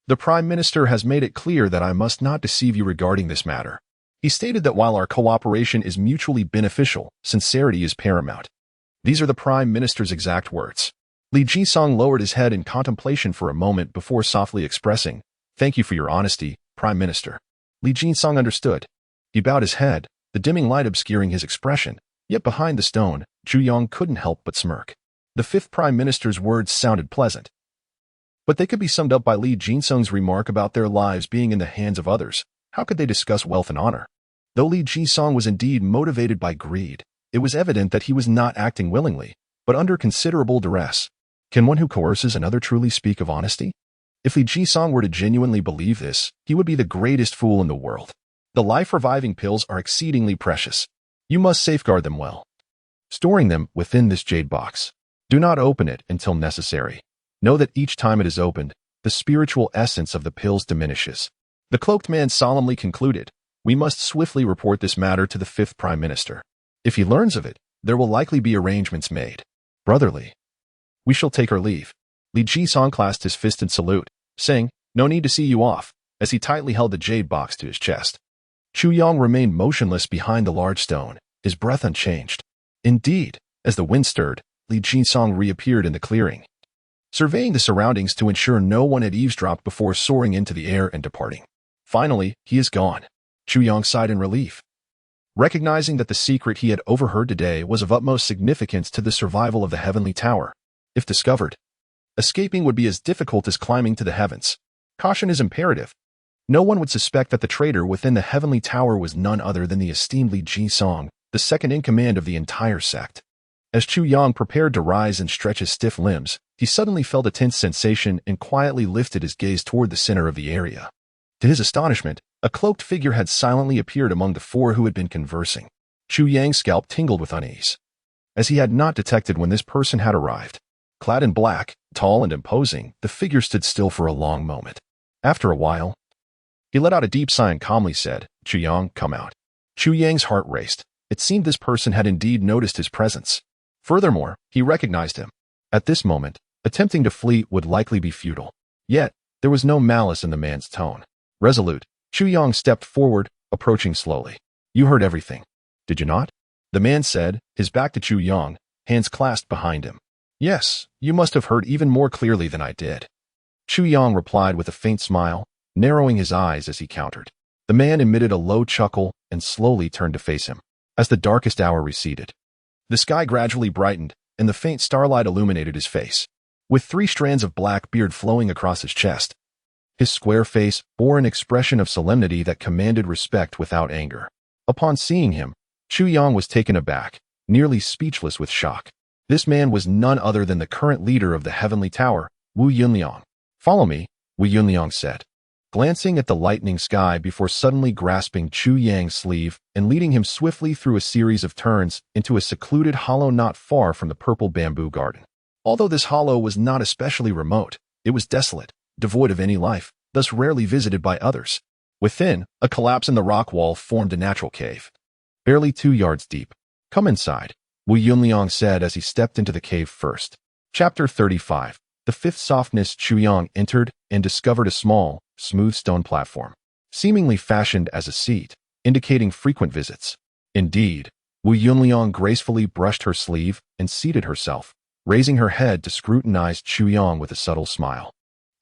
The Prime Minister has made it clear that I must not deceive you regarding this matter. He stated that while our cooperation is mutually beneficial, sincerity is paramount. These are the Prime Minister's exact words. Li Jinsong lowered his head in contemplation for a moment before softly expressing, Thank you for your honesty, Prime Minister. Li Jinsong understood. He bowed his head, the dimming light obscuring his expression, yet behind the stone, Chu Yang couldn't help but smirk. The 5th Prime Minister's words sounded pleasant, but they could be summed up by Li Jinsong's remark about their lives being in the hands of others. How could they discuss wealth and honor? Though Li Jinsong was indeed motivated by greed, it was evident that he was not acting willingly, but under considerable duress. Can one who coerces another truly speak of honesty? If Li Jinsong were to genuinely believe this, he would be the greatest fool in the world. The life-reviving pills are exceedingly precious. You must safeguard them well, storing them within this jade box. Do not open it until necessary. Know that each time it is opened, the spiritual essence of the pills diminishes. The cloaked man solemnly concluded, We must swiftly report this matter to the 5th Prime Minister. If he learns of it, there will likely be arrangements made. Brotherly, we shall take our leave. Li Jinsong clasped his fist in salute, saying, No need to see you off, as he tightly held the jade box to his chest. Chu Yang remained motionless behind the large stone, his breath unchanged. Indeed, as the wind stirred, Li Jinsong reappeared in the clearing, surveying the surroundings to ensure no one had eavesdropped before soaring into the air and departing. Finally, he is gone. Chu Yang sighed in relief, recognizing that the secret he had overheard today was of utmost significance to the survival of the heavenly tower. If discovered, escaping would be as difficult as climbing to the heavens. Caution is imperative. No one would suspect that the traitor within the heavenly tower was none other than the esteemed Li Jinsong, the second in command of the entire sect. As Chu Yang prepared to rise and stretch his stiff limbs, he suddenly felt a tense sensation and quietly lifted his gaze toward the center of the area. To his astonishment, a cloaked figure had silently appeared among the 4 who had been conversing. Chu Yang's scalp tingled with unease, as he had not detected when this person had arrived. Clad in black, tall and imposing, the figure stood still for a long moment. After a while, he let out a deep sigh and calmly said, Chu Yang, come out. Chu Yang's heart raced. It seemed this person had indeed noticed his presence. Furthermore, he recognized him. At this moment, attempting to flee would likely be futile. Yet, there was no malice in the man's tone. Resolute, Chu Yang stepped forward, approaching slowly. You heard everything, did you not? The man said, his back to Chu Yang, hands clasped behind him. Yes, you must have heard even more clearly than I did. Chu Yang replied with a faint smile, narrowing his eyes as he countered. The man emitted a low chuckle and slowly turned to face him. As the darkest hour receded, the sky gradually brightened, and the faint starlight illuminated his face. With 3 strands of black beard flowing across his chest, his square face bore an expression of solemnity that commanded respect without anger. Upon seeing him, Chu Yang was taken aback, nearly speechless with shock. This man was none other than the current leader of the Heavenly Tower, Wu Yunliang. "Follow me," Wu Yunliang said, glancing at the lightening sky before suddenly grasping Chu Yang's sleeve and leading him swiftly through a series of turns into a secluded hollow not far from the purple bamboo garden. Although this hollow was not especially remote, it was desolate, devoid of any life, thus rarely visited by others. Within, a collapse in the rock wall formed a natural cave, barely 2 yards deep. "Come inside," Wu Yunliang said as he stepped into the cave first. Chapter 35. The fifth softness. Chu Yang entered and discovered a small, smooth stone platform, seemingly fashioned as a seat, indicating frequent visits. Indeed, Wu Yunliang gracefully brushed her sleeve and seated herself, raising her head to scrutinize Chu Yang with a subtle smile,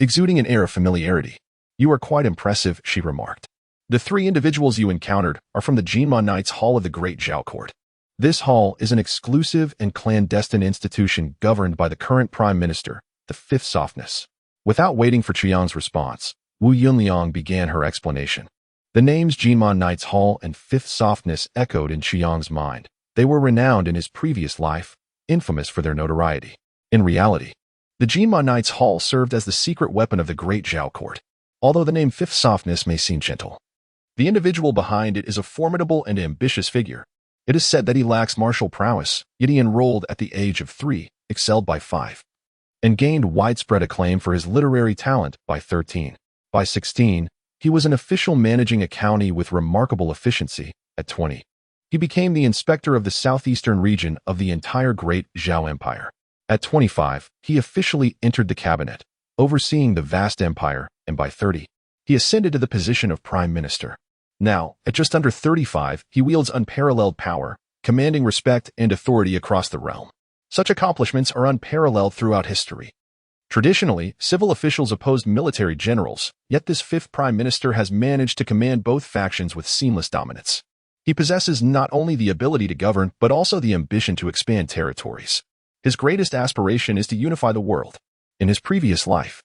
exuding an air of familiarity. "You are quite impressive," she remarked. "The 3 individuals you encountered are from the Jinma Knights Hall of the Great Zhao Court. This hall is an exclusive and clandestine institution governed by the current Prime Minister, the fifth softness." Without waiting for Chu Yang's response, Wu Yunliang began her explanation. The names Jinma Knights Hall and Fifth Softness echoed in Chu Yang's mind. They were renowned in his previous life, infamous for their notoriety. In reality, the Jinma Knights Hall served as the secret weapon of the Great Zhao Court. Although the name Fifth Softness may seem gentle, the individual behind it is a formidable and ambitious figure. It is said that he lacks martial prowess, yet he enrolled at the age of 3, excelled by 5, and gained widespread acclaim for his literary talent by 13. By 16, he was an official managing a county with remarkable efficiency. At 20, he became the inspector of the southeastern region of the entire Great Zhao Empire. At 25, he officially entered the cabinet, overseeing the vast empire, and by 30, he ascended to the position of prime minister. Now, at just under 35, he wields unparalleled power, commanding respect and authority across the realm. Such accomplishments are unparalleled throughout history. Traditionally, civil officials opposed military generals, yet this fifth prime minister has managed to command both factions with seamless dominance. He possesses not only the ability to govern, but also the ambition to expand territories. His greatest aspiration is to unify the world. In his previous life,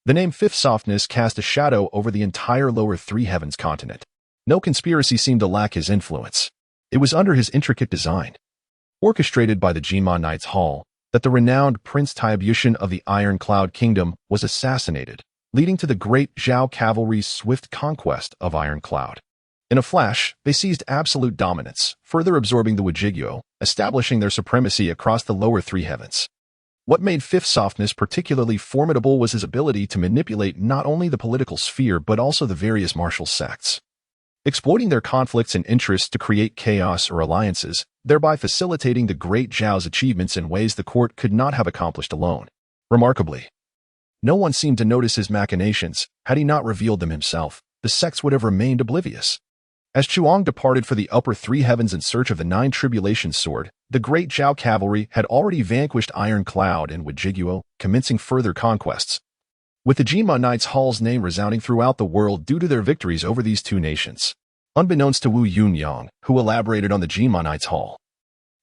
the name Fifth Softness cast a shadow over the entire lower 3 heavens continent. No conspiracy seemed to lack his influence. It was under his intricate design, orchestrated by the Jinma Knights Hall, that the renowned Prince Tyabushin of the Iron Cloud Kingdom was assassinated, leading to the great Zhao cavalry's swift conquest of Iron Cloud. In a flash, they seized absolute dominance, further absorbing the Wujigyo, establishing their supremacy across the lower 3 heavens. What made Fifth Softness particularly formidable was his ability to manipulate not only the political sphere but also the various martial sects, exploiting their conflicts and interests to create chaos or alliances, thereby facilitating the great Zhao's achievements in ways the court could not have accomplished alone. Remarkably, no one seemed to notice his machinations. Had he not revealed them himself, the sects would have remained oblivious. As Chuang departed for the upper 3 heavens in search of the 9 tribulations sword, the great Zhao cavalry had already vanquished Iron Cloud and Wujigyo, commencing further conquests, with the Jinma Knights Hall's name resounding throughout the world due to their victories over these 2 nations. Unbeknownst to Wu Yunliang, who elaborated on the Jinma Knights Hall,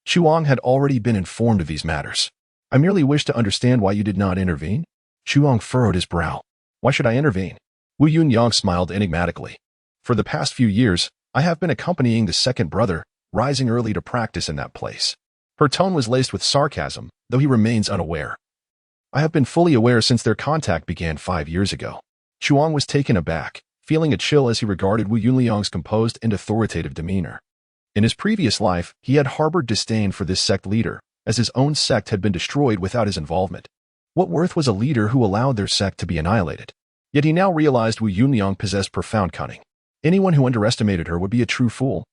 Chuang had already been informed of these matters. "I merely wish to understand why you did not intervene." Chuang furrowed his brow. "Why should I intervene?" Wu Yunliang smiled enigmatically. "For the past few years, I have been accompanying the second brother, rising early to practice in that place." Her tone was laced with sarcasm, though he remains unaware. "I have been fully aware since their contact began 5 years ago." Chuang was taken aback, feeling a chill as he regarded Wu Yunliang's composed and authoritative demeanor. In his previous life, he had harbored disdain for this sect leader, as his own sect had been destroyed without his involvement. What worth was a leader who allowed their sect to be annihilated? Yet he now realized Wu Yunliang possessed profound cunning. Anyone who underestimated her would be a true fool.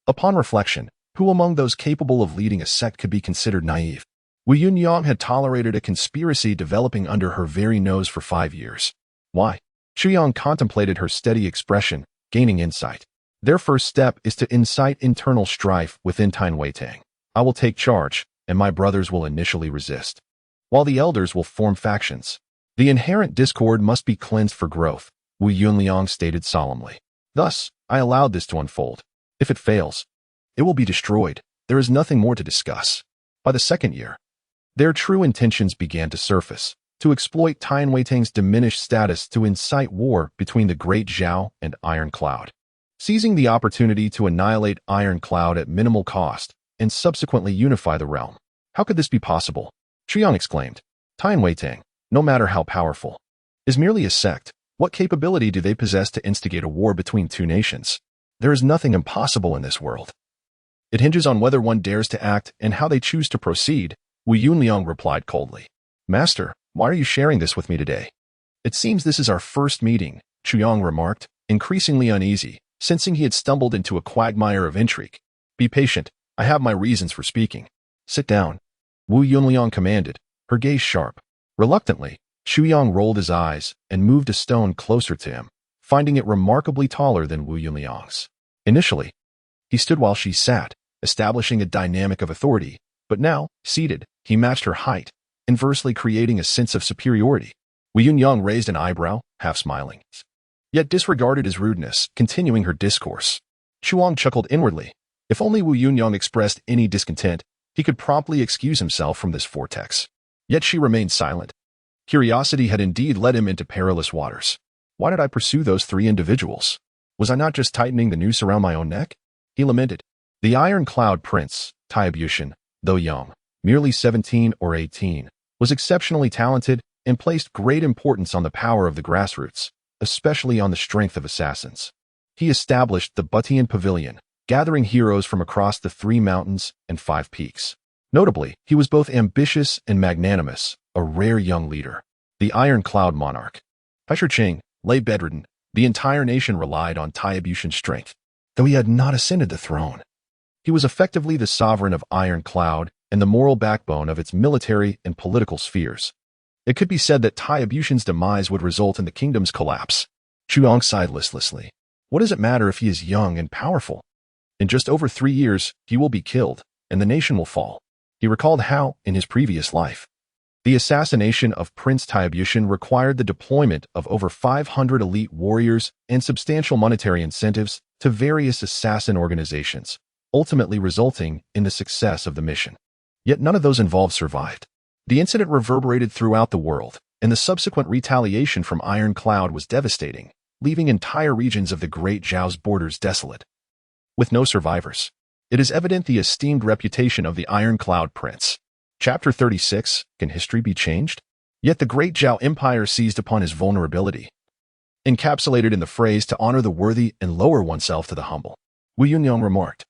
Upon reflection, who among those capable of leading a sect could be considered naive? Wu Yunliang had tolerated a conspiracy developing under her very nose for 5 years. Why? Chu Yang contemplated her steady expression, gaining insight. Their first step is to incite internal strife within Tine Weitang. I will take charge, and my brothers will initially resist, while the elders will form factions. The inherent discord must be cleansed for growth, Wu Yunliang stated solemnly. Thus, I allowed this to unfold. If it fails, it will be destroyed. There is nothing more to discuss. By the second year, their true intentions began to surface, to exploit Tian Weitang's diminished status to incite war between the Great Zhao and Iron Cloud. Seizing the opportunity to annihilate Iron Cloud at minimal cost and subsequently unify the realm. How could this be possible? Chuyang exclaimed. Tian Weitang, no matter how powerful, is merely a sect. What capability do they possess to instigate a war between two nations? There is nothing impossible in this world. It hinges on whether one dares to act and how they choose to proceed, Wu Yunliang replied coldly. Master, why are you sharing this with me today? It seems this is our first meeting, Chuyang remarked, increasingly uneasy, sensing he had stumbled into a quagmire of intrigue. Be patient, I have my reasons for speaking. Sit down, Wu Yunliang commanded, her gaze sharp. Reluctantly, Chuyang rolled his eyes and moved a stone closer to him, finding it remarkably taller than Wu Yunliang's. Initially, he stood while she sat, establishing a dynamic of authority, but now, seated, he matched her height, inversely creating a sense of superiority. Wu Yunliang raised an eyebrow, half smiling, yet disregarded his rudeness, continuing her discourse. Chuyang chuckled inwardly. If only Wu Yunliang expressed any discontent, he could promptly excuse himself from this vortex. Yet she remained silent. Curiosity had indeed led him into perilous waters. Why did I pursue those three individuals? Was I not just tightening the noose around my own neck? He lamented. The Iron Cloud Prince, Taibushan, though young, merely 17 or 18, was exceptionally talented and placed great importance on the power of the grassroots, especially on the strength of assassins. He established the Butian Pavilion, gathering heroes from across the 3 mountains and 5 peaks. Notably, he was both ambitious and magnanimous, a rare young leader. The Iron Cloud Monarch. Paisher Ching lay bedridden. The entire nation relied on Taibushan's strength, though he had not ascended the throne. He was effectively the sovereign of Iron Cloud and the moral backbone of its military and political spheres. It could be said that Taibushan's demise would result in the kingdom's collapse. Chuyang sighed listlessly. What does it matter if he is young and powerful? In just over 3 years, he will be killed, and the nation will fall. He recalled how, in his previous life, the assassination of Prince Taibushan required the deployment of over 500 elite warriors and substantial monetary incentives to various assassin organizations, ultimately resulting in the success of the mission. Yet none of those involved survived. The incident reverberated throughout the world, and the subsequent retaliation from Iron Cloud was devastating, leaving entire regions of the Great Zhao's borders desolate. With no survivors, it is evident the esteemed reputation of the Iron Cloud Prince. Chapter 36, Can History Be Changed? Yet the Great Zhao Empire seized upon his vulnerability, encapsulated in the phrase to honor the worthy and lower oneself to the humble. Wu Yunliang remarked.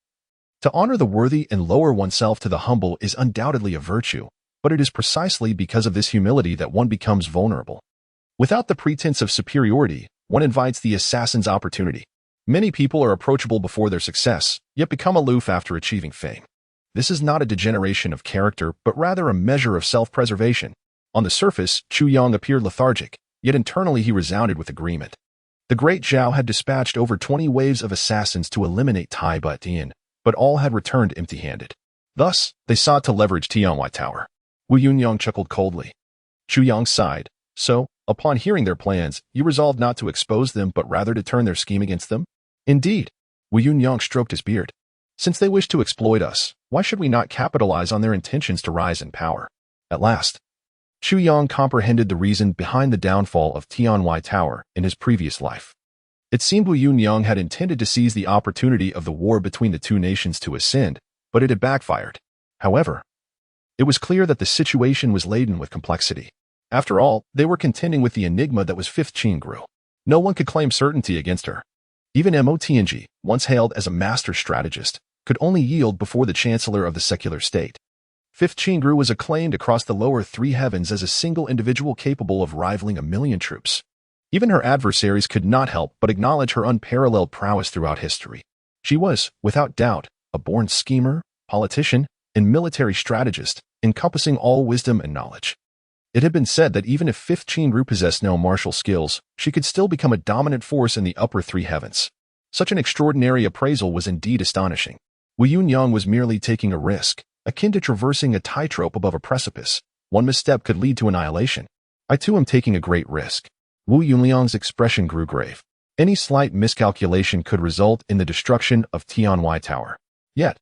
To honor the worthy and lower oneself to the humble is undoubtedly a virtue, but it is precisely because of this humility that one becomes vulnerable. Without the pretense of superiority, one invites the assassin's opportunity. Many people are approachable before their success, yet become aloof after achieving fame. This is not a degeneration of character, but rather a measure of self-preservation. On the surface, Chuyang appeared lethargic, yet internally he resounded with agreement. The Great Zhao had dispatched over 20 waves of assassins to eliminate Tai Butian, but all had returned empty-handed. Thus, they sought to leverage Tianwai Tower. Wu Yunliang chuckled coldly. Chuyang sighed. So, upon hearing their plans, you resolved not to expose them but rather to turn their scheme against them? Indeed. Wu Yunliang stroked his beard. Since they wish to exploit us, why should we not capitalize on their intentions to rise in power? At last, Chuyang comprehended the reason behind the downfall of Tianwai Tower in his previous life. It seemed Wu Yunliang had intended to seize the opportunity of the war between the two nations to ascend, but it had backfired. However, it was clear that the situation was laden with complexity. After all, they were contending with the enigma that was Fifth Qingru. No one could claim certainty against her. Even Motng, once hailed as a master strategist, could only yield before the chancellor of the secular state. Fifth Qingru was acclaimed across the lower 3 heavens as a single individual capable of rivaling 1,000,000 troops. Even her adversaries could not help but acknowledge her unparalleled prowess throughout history. She was, without doubt, a born schemer, politician, and military strategist, encompassing all wisdom and knowledge. It had been said that even if Fifth Qingru possessed no martial skills, she could still become a dominant force in the upper 3 heavens. Such an extraordinary appraisal was indeed astonishing. Wu Yunliang was merely taking a risk, akin to traversing a tightrope above a precipice. One misstep could lead to annihilation. I too am taking a great risk. Wu Yunliang's expression grew grave. Any slight miscalculation could result in the destruction of Tianwai Tower. Yet,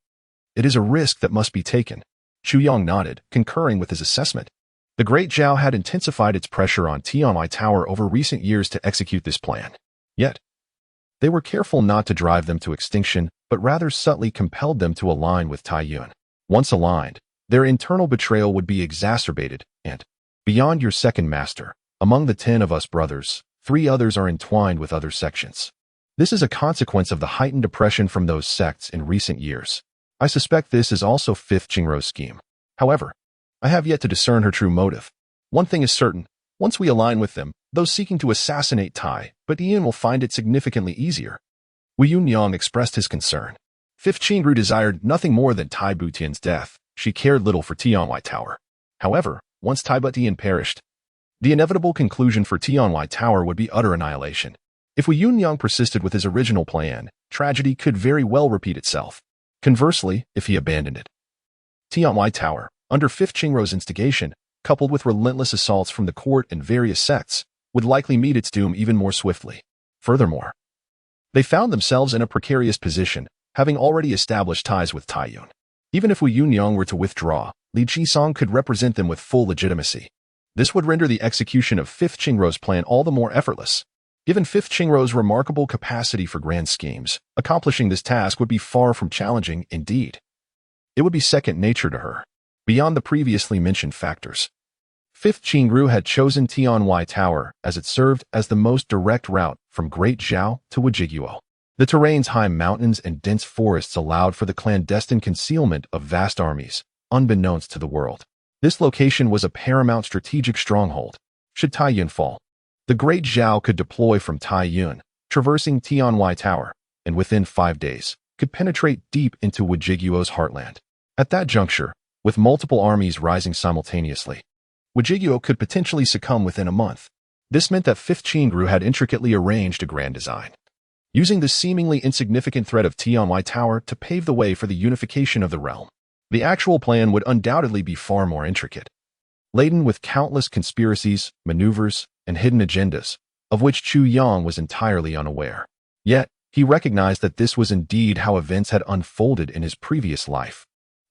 it is a risk that must be taken. Chu Yang nodded, concurring with his assessment. The Great Zhao had intensified its pressure on Tianwai Tower over recent years to execute this plan. Yet, they were careful not to drive them to extinction, but rather subtly compelled them to align with Taiyuan. Once aligned, their internal betrayal would be exacerbated, and, beyond your second master, among the 10 of us brothers, 3 others are entwined with other sections. This is a consequence of the heightened oppression from those sects in recent years. I suspect this is also 5th Qingrou's scheme. However, I have yet to discern her true motive. One thing is certain, once we align with them, those seeking to assassinate Tai, but Ian will find it significantly easier. Wu Yunyang expressed his concern. 5th Qingru desired nothing more than Tai Butian's death. She cared little for Tianwai Tower. However, once Tai Butian perished, the inevitable conclusion for Tianwai Tower would be utter annihilation. If Wu Yunyang persisted with his original plan, tragedy could very well repeat itself. Conversely, if he abandoned it, Tianwai Tower, under 5th Qingrou's instigation, coupled with relentless assaults from the court and various sects, would likely meet its doom even more swiftly. Furthermore, they found themselves in a precarious position, having already established ties with Taiyuan. Even if Wu Yunyang were to withdraw, Li Qisong could represent them with full legitimacy. This would render the execution of 5th Qingrou's plan all the more effortless. Given 5th Qingrou's remarkable capacity for grand schemes, accomplishing this task would be far from challenging indeed. It would be second nature to her. Beyond the previously mentioned factors, 5th Qingrou had chosen Tianwai Tower as it served as the most direct route from Great Zhao to Wujiguo. The terrain's high mountains and dense forests allowed for the clandestine concealment of vast armies, unbeknownst to the world. This location was a paramount strategic stronghold. Should Taiyuan fall, the Great Zhao could deploy from Taiyuan, traversing Tianwai Tower, and within 5 days, could penetrate deep into Wujiguo's heartland. At that juncture, with multiple armies rising simultaneously, Wujiguo could potentially succumb within a month. This meant that 5th Qingru had intricately arranged a grand design, using the seemingly insignificant threat of Tianwai Tower to pave the way for the unification of the realm. The actual plan would undoubtedly be far more intricate, laden with countless conspiracies, maneuvers, and hidden agendas, of which Chu Yang was entirely unaware. Yet, he recognized that this was indeed how events had unfolded in his previous life.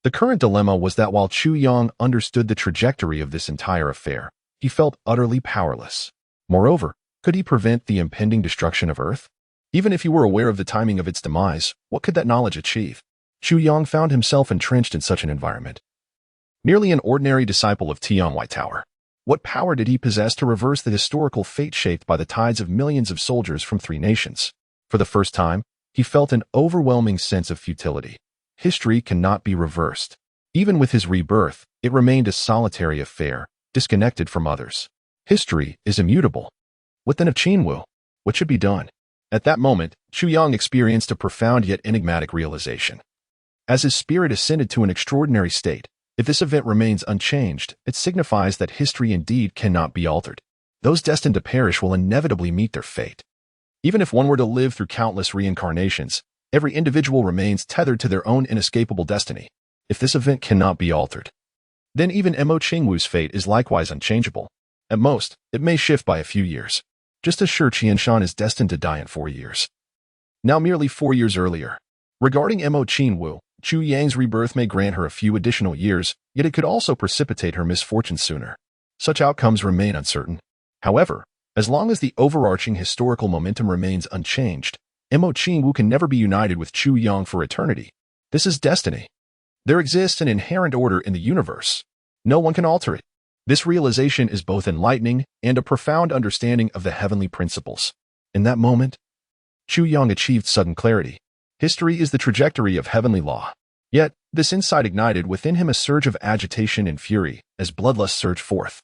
The current dilemma was that while Chu Yang understood the trajectory of this entire affair, he felt utterly powerless. Moreover, could he prevent the impending destruction of Earth? Even if he were aware of the timing of its demise, what could that knowledge achieve? Chu Yang found himself entrenched in such an environment. Merely an ordinary disciple of Tianwai Tower, what power did he possess to reverse the historical fate shaped by the tides of millions of soldiers from 3 nations? For the first time, he felt an overwhelming sense of futility. History cannot be reversed. Even with his rebirth, it remained a solitary affair, disconnected from others. History is immutable. What then of Qinwu? What should be done? At that moment, Chu Yang experienced a profound yet enigmatic realization. As his spirit ascended to an extraordinary state, if this event remains unchanged, it signifies that history indeed cannot be altered. Those destined to perish will inevitably meet their fate. Even if one were to live through countless reincarnations, every individual remains tethered to their own inescapable destiny. If this event cannot be altered, then even Mo Qingwu's fate is likewise unchangeable. At most, it may shift by a few years, just as Shi Qianshan is destined to die in 4 years. Now merely 4 years earlier. Regarding Mo Qingwu, Chu Yang's rebirth may grant her a few additional years, yet it could also precipitate her misfortune sooner. Such outcomes remain uncertain. However, as long as the overarching historical momentum remains unchanged, Mo Qingwu can never be united with Chu Yang for eternity. This is destiny. There exists an inherent order in the universe. No one can alter it. This realization is both enlightening and a profound understanding of the heavenly principles. In that moment, Chu Yang achieved sudden clarity. History is the trajectory of heavenly law. Yet, this insight ignited within him a surge of agitation and fury as bloodlust surged forth.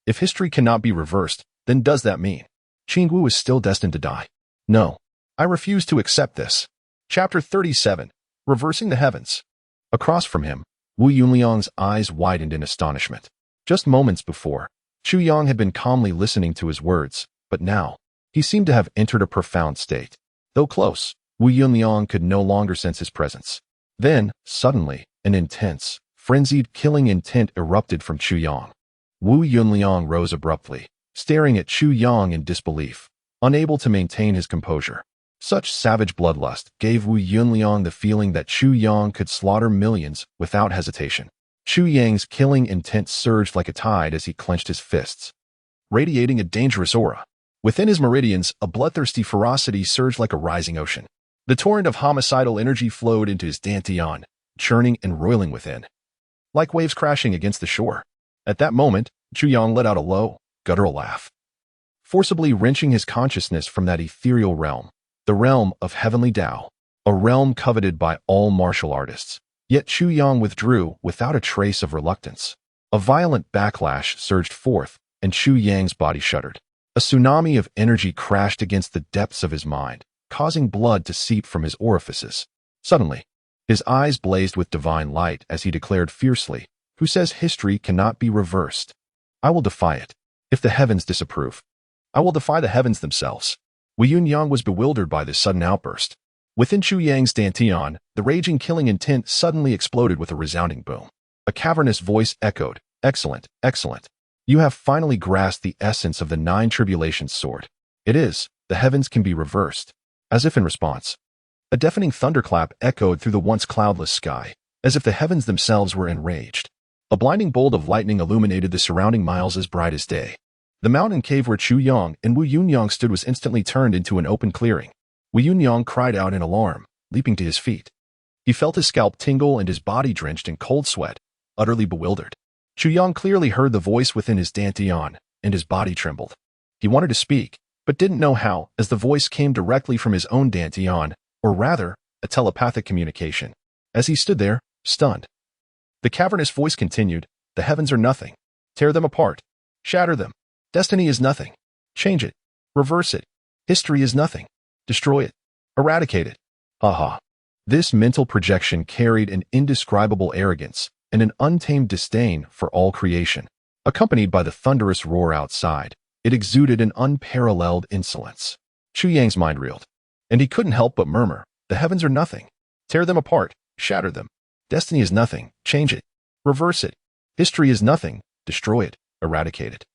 If history cannot be reversed, then does that mean Qingwu is still destined to die? No. I refuse to accept this. Chapter 37. Reversing the Heavens. Across from him, Wu Yunliang's eyes widened in astonishment. Just moments before, Chu Yang had been calmly listening to his words, but now, he seemed to have entered a profound state. Though close, Wu Yunliang could no longer sense his presence. Then, suddenly, an intense, frenzied killing intent erupted from Chu Yang. Wu Yunliang rose abruptly, staring at Chu Yang in disbelief, unable to maintain his composure. Such savage bloodlust gave Wu Yunliang the feeling that Chu Yang could slaughter millions without hesitation. Chu Yang's killing intent surged like a tide as he clenched his fists, radiating a dangerous aura. Within his meridians, a bloodthirsty ferocity surged like a rising ocean. The torrent of homicidal energy flowed into his dantian, churning and roiling within, like waves crashing against the shore. At that moment, Chu Yang let out a low, guttural laugh, forcibly wrenching his consciousness from that ethereal realm, the realm of heavenly Dao, a realm coveted by all martial artists. Yet Chu Yang withdrew without a trace of reluctance. A violent backlash surged forth, and Chu Yang's body shuddered. A tsunami of energy crashed against the depths of his mind, causing blood to seep from his orifices. Suddenly, his eyes blazed with divine light as he declared fiercely, "Who says history cannot be reversed? I will defy it. If the heavens disapprove, I will defy the heavens themselves." Wu Yunyang was bewildered by this sudden outburst. Within Chu Yang's dantian, the raging killing intent suddenly exploded with a resounding boom. A cavernous voice echoed, "Excellent, excellent. You have finally grasped the essence of the 9 tribulations sword. It is, the heavens can be reversed." As if in response, a deafening thunderclap echoed through the once cloudless sky, as if the heavens themselves were enraged. A blinding bolt of lightning illuminated the surrounding miles as bright as day. The mountain cave where Chu Yang and Wu Yunyang stood was instantly turned into an open clearing. Wu Yunyang cried out in alarm, leaping to his feet. He felt his scalp tingle and his body drenched in cold sweat, utterly bewildered. Chu Yang clearly heard the voice within his dantian, and his body trembled. He wanted to speak, but didn't know how, as the voice came directly from his own dantian, or rather, a telepathic communication. As he stood there, stunned, the cavernous voice continued, "The heavens are nothing. Tear them apart. Shatter them. Destiny is nothing. Change it. Reverse it. History is nothing. Destroy it. Eradicate it." Ha. This mental projection carried an indescribable arrogance and an untamed disdain for all creation. Accompanied by the thunderous roar outside, it exuded an unparalleled insolence. Chu Yang's mind reeled, and he couldn't help but murmur, "The heavens are nothing. Tear them apart. Shatter them. Destiny is nothing. Change it. Reverse it. History is nothing. Destroy it. Eradicate it."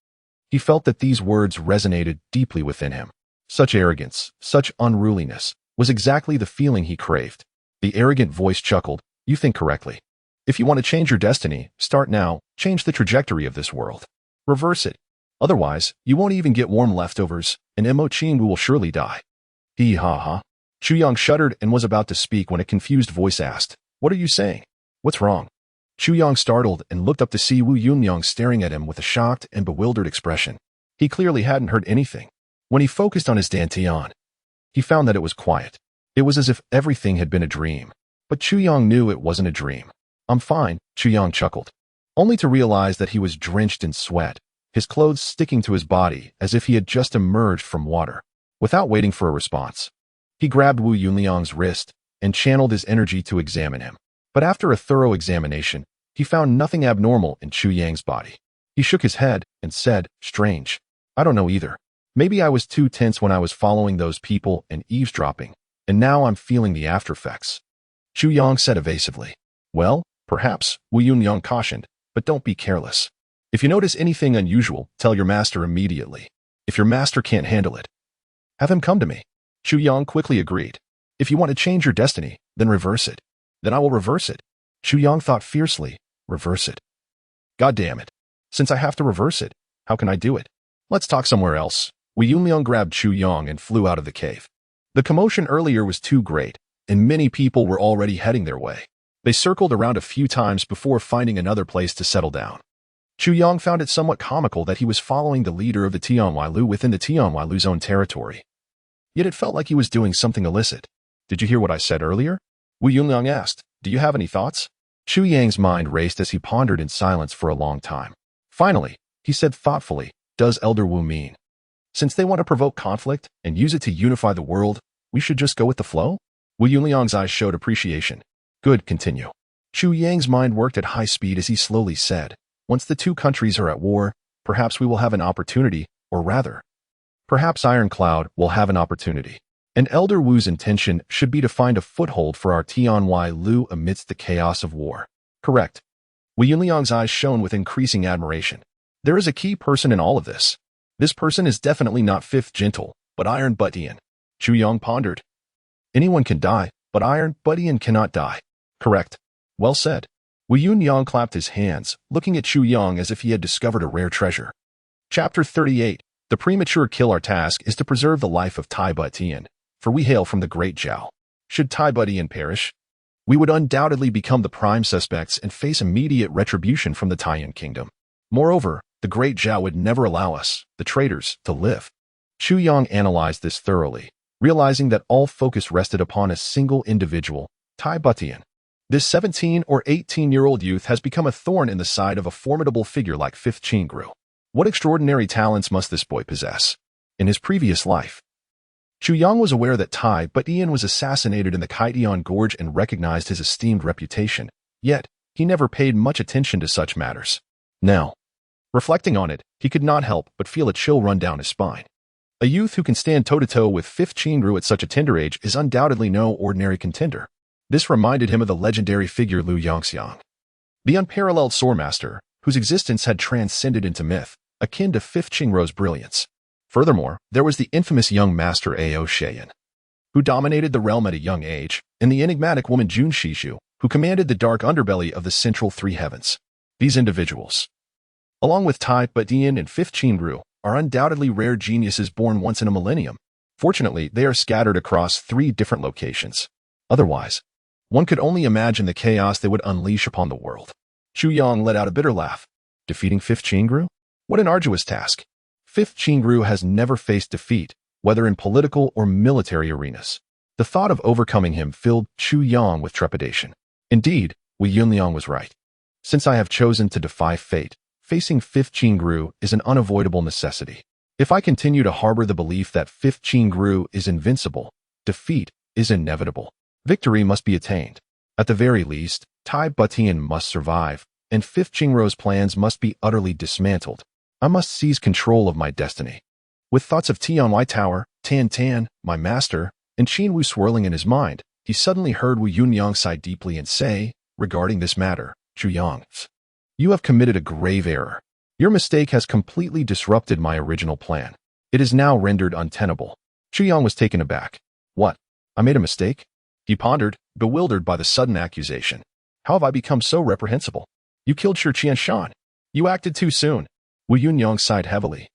He felt that these words resonated deeply within him. Such arrogance, such unruliness, was exactly the feeling he craved. The arrogant voice chuckled, "You think correctly. If you want to change your destiny, start now, change the trajectory of this world. Reverse it. Otherwise, you won't even get warm leftovers, and Imo-chin will surely die." Ha. Chu Yang shuddered and was about to speak when a confused voice asked, "What are you saying? What's wrong?" Chu Yang startled and looked up to see Wu Yunyang staring at him with a shocked and bewildered expression. He clearly hadn't heard anything. When he focused on his dantian, he found that it was quiet. It was as if everything had been a dream. But Chu Yang knew it wasn't a dream. "I'm fine," Chu Yang chuckled, only to realize that he was drenched in sweat, his clothes sticking to his body as if he had just emerged from water. Without waiting for a response, he grabbed Wu Yunliang's wrist and channeled his energy to examine him. But after a thorough examination, he found nothing abnormal in Chu Yang's body. He shook his head and said, "Strange. I don't know either. Maybe I was too tense when I was following those people and eavesdropping, and now I'm feeling the aftereffects." Chu Yang said evasively. "Well, perhaps," Wu Yunyang cautioned, "but don't be careless. If you notice anything unusual, tell your master immediately. If your master can't handle it, have him come to me." Chu Yang quickly agreed. "If you want to change your destiny, then reverse it. Then I will reverse it." Chu Yang thought fiercely, "Reverse it? God damn it. Since I have to reverse it, how can I do it? Let's talk somewhere else." Wu Yunyang grabbed Chu Yang and flew out of the cave. The commotion earlier was too great, and many people were already heading their way. They circled around a few times before finding another place to settle down. Chu Yang found it somewhat comical that he was following the leader of the Tianhuailu within the Tianhuailu's own territory. Yet it felt like he was doing something illicit. "Did you hear what I said earlier?" Wu Yunyang asked. "Do you have any thoughts?" Chu Yang's mind raced as he pondered in silence for a long time. Finally, he said thoughtfully, "Does Elder Wu mean, since they want to provoke conflict and use it to unify the world, we should just go with the flow?" Wu Yunyang's eyes showed appreciation. "Good, continue." Chu Yang's mind worked at high speed as he slowly said, "Once the two countries are at war, perhaps we will have an opportunity, or rather, perhaps Iron Cloud will have an opportunity. And Elder Wu's intention should be to find a foothold for our Tianhuailu amidst the chaos of war." "Correct." Wu Yunyang's eyes shone with increasing admiration. "There is a key person in all of this. This person is definitely not fifth gentle, but iron Buttian. Chu Yang pondered. Anyone can die, but iron Buttian cannot die. Correct. Well said. Wu Yunyang clapped his hands, looking at Chu Yang as if he had discovered a rare treasure. Chapter 38. The premature kill. Our task is to preserve the life of Tai Buttian, for we hail from the great Zhao. Should Tai Buttian perish, we would undoubtedly become the prime suspects and face immediate retribution from the Taiyan kingdom. Moreover, the great Zhao would never allow us, the traitors, to live. Chu Yang analyzed this thoroughly, realizing that all focus rested upon a single individual, Tai Buttian. This 17 or 18-year-old youth has become a thorn in the side of a formidable figure like Fifth Qingru. What extraordinary talents must this boy possess? In his previous life, Chu Yang was aware that Tai Buttian was assassinated in the Kaitian Gorge and recognized his esteemed reputation, yet he never paid much attention to such matters. Now, reflecting on it, he could not help but feel a chill run down his spine. A youth who can stand toe-to-toe with Fifth Qingru at such a tender age is undoubtedly no ordinary contender. This reminded him of the legendary figure Liu Yongxiang, the unparalleled swordmaster, whose existence had transcended into myth, akin to Fifth Qingru's brilliance. Furthermore, there was the infamous young master Ao Sheyan, who dominated the realm at a young age, and the enigmatic woman Jun Shishu, who commanded the dark underbelly of the central three heavens. These individuals, along with Tai Buttian and Fifth Qingru, are undoubtedly rare geniuses born once in a millennium. Fortunately, they are scattered across 3 different locations. Otherwise, one could only imagine the chaos they would unleash upon the world. Chu Yang let out a bitter laugh. Defeating Fifth Qingru? What an arduous task. Fifth Qingru has never faced defeat, whether in political or military arenas. The thought of overcoming him filled Chu Yang with trepidation. Indeed, Wu Yunliang was right. Since I have chosen to defy fate, facing Fifth Qingru is an unavoidable necessity. If I continue to harbor the belief that Fifth Qingru is invincible, defeat is inevitable. Victory must be attained. At the very least, Tai Buttian must survive, and Fifth Qingru's plans must be utterly dismantled. I must seize control of my destiny. With thoughts of Tianwai Tower, Tan Tan, my master, and Qin Wu swirling in his mind, he suddenly heard Wu Yunyang sigh deeply and say, regarding this matter, Chu Yang, you have committed a grave error. Your mistake has completely disrupted my original plan. It is now rendered untenable. Chu Yang was taken aback. What? I made a mistake? He pondered, bewildered by the sudden accusation. How have I become so reprehensible? You killed Shi Qianshan. You acted too soon. Wu Yunyang sighed heavily.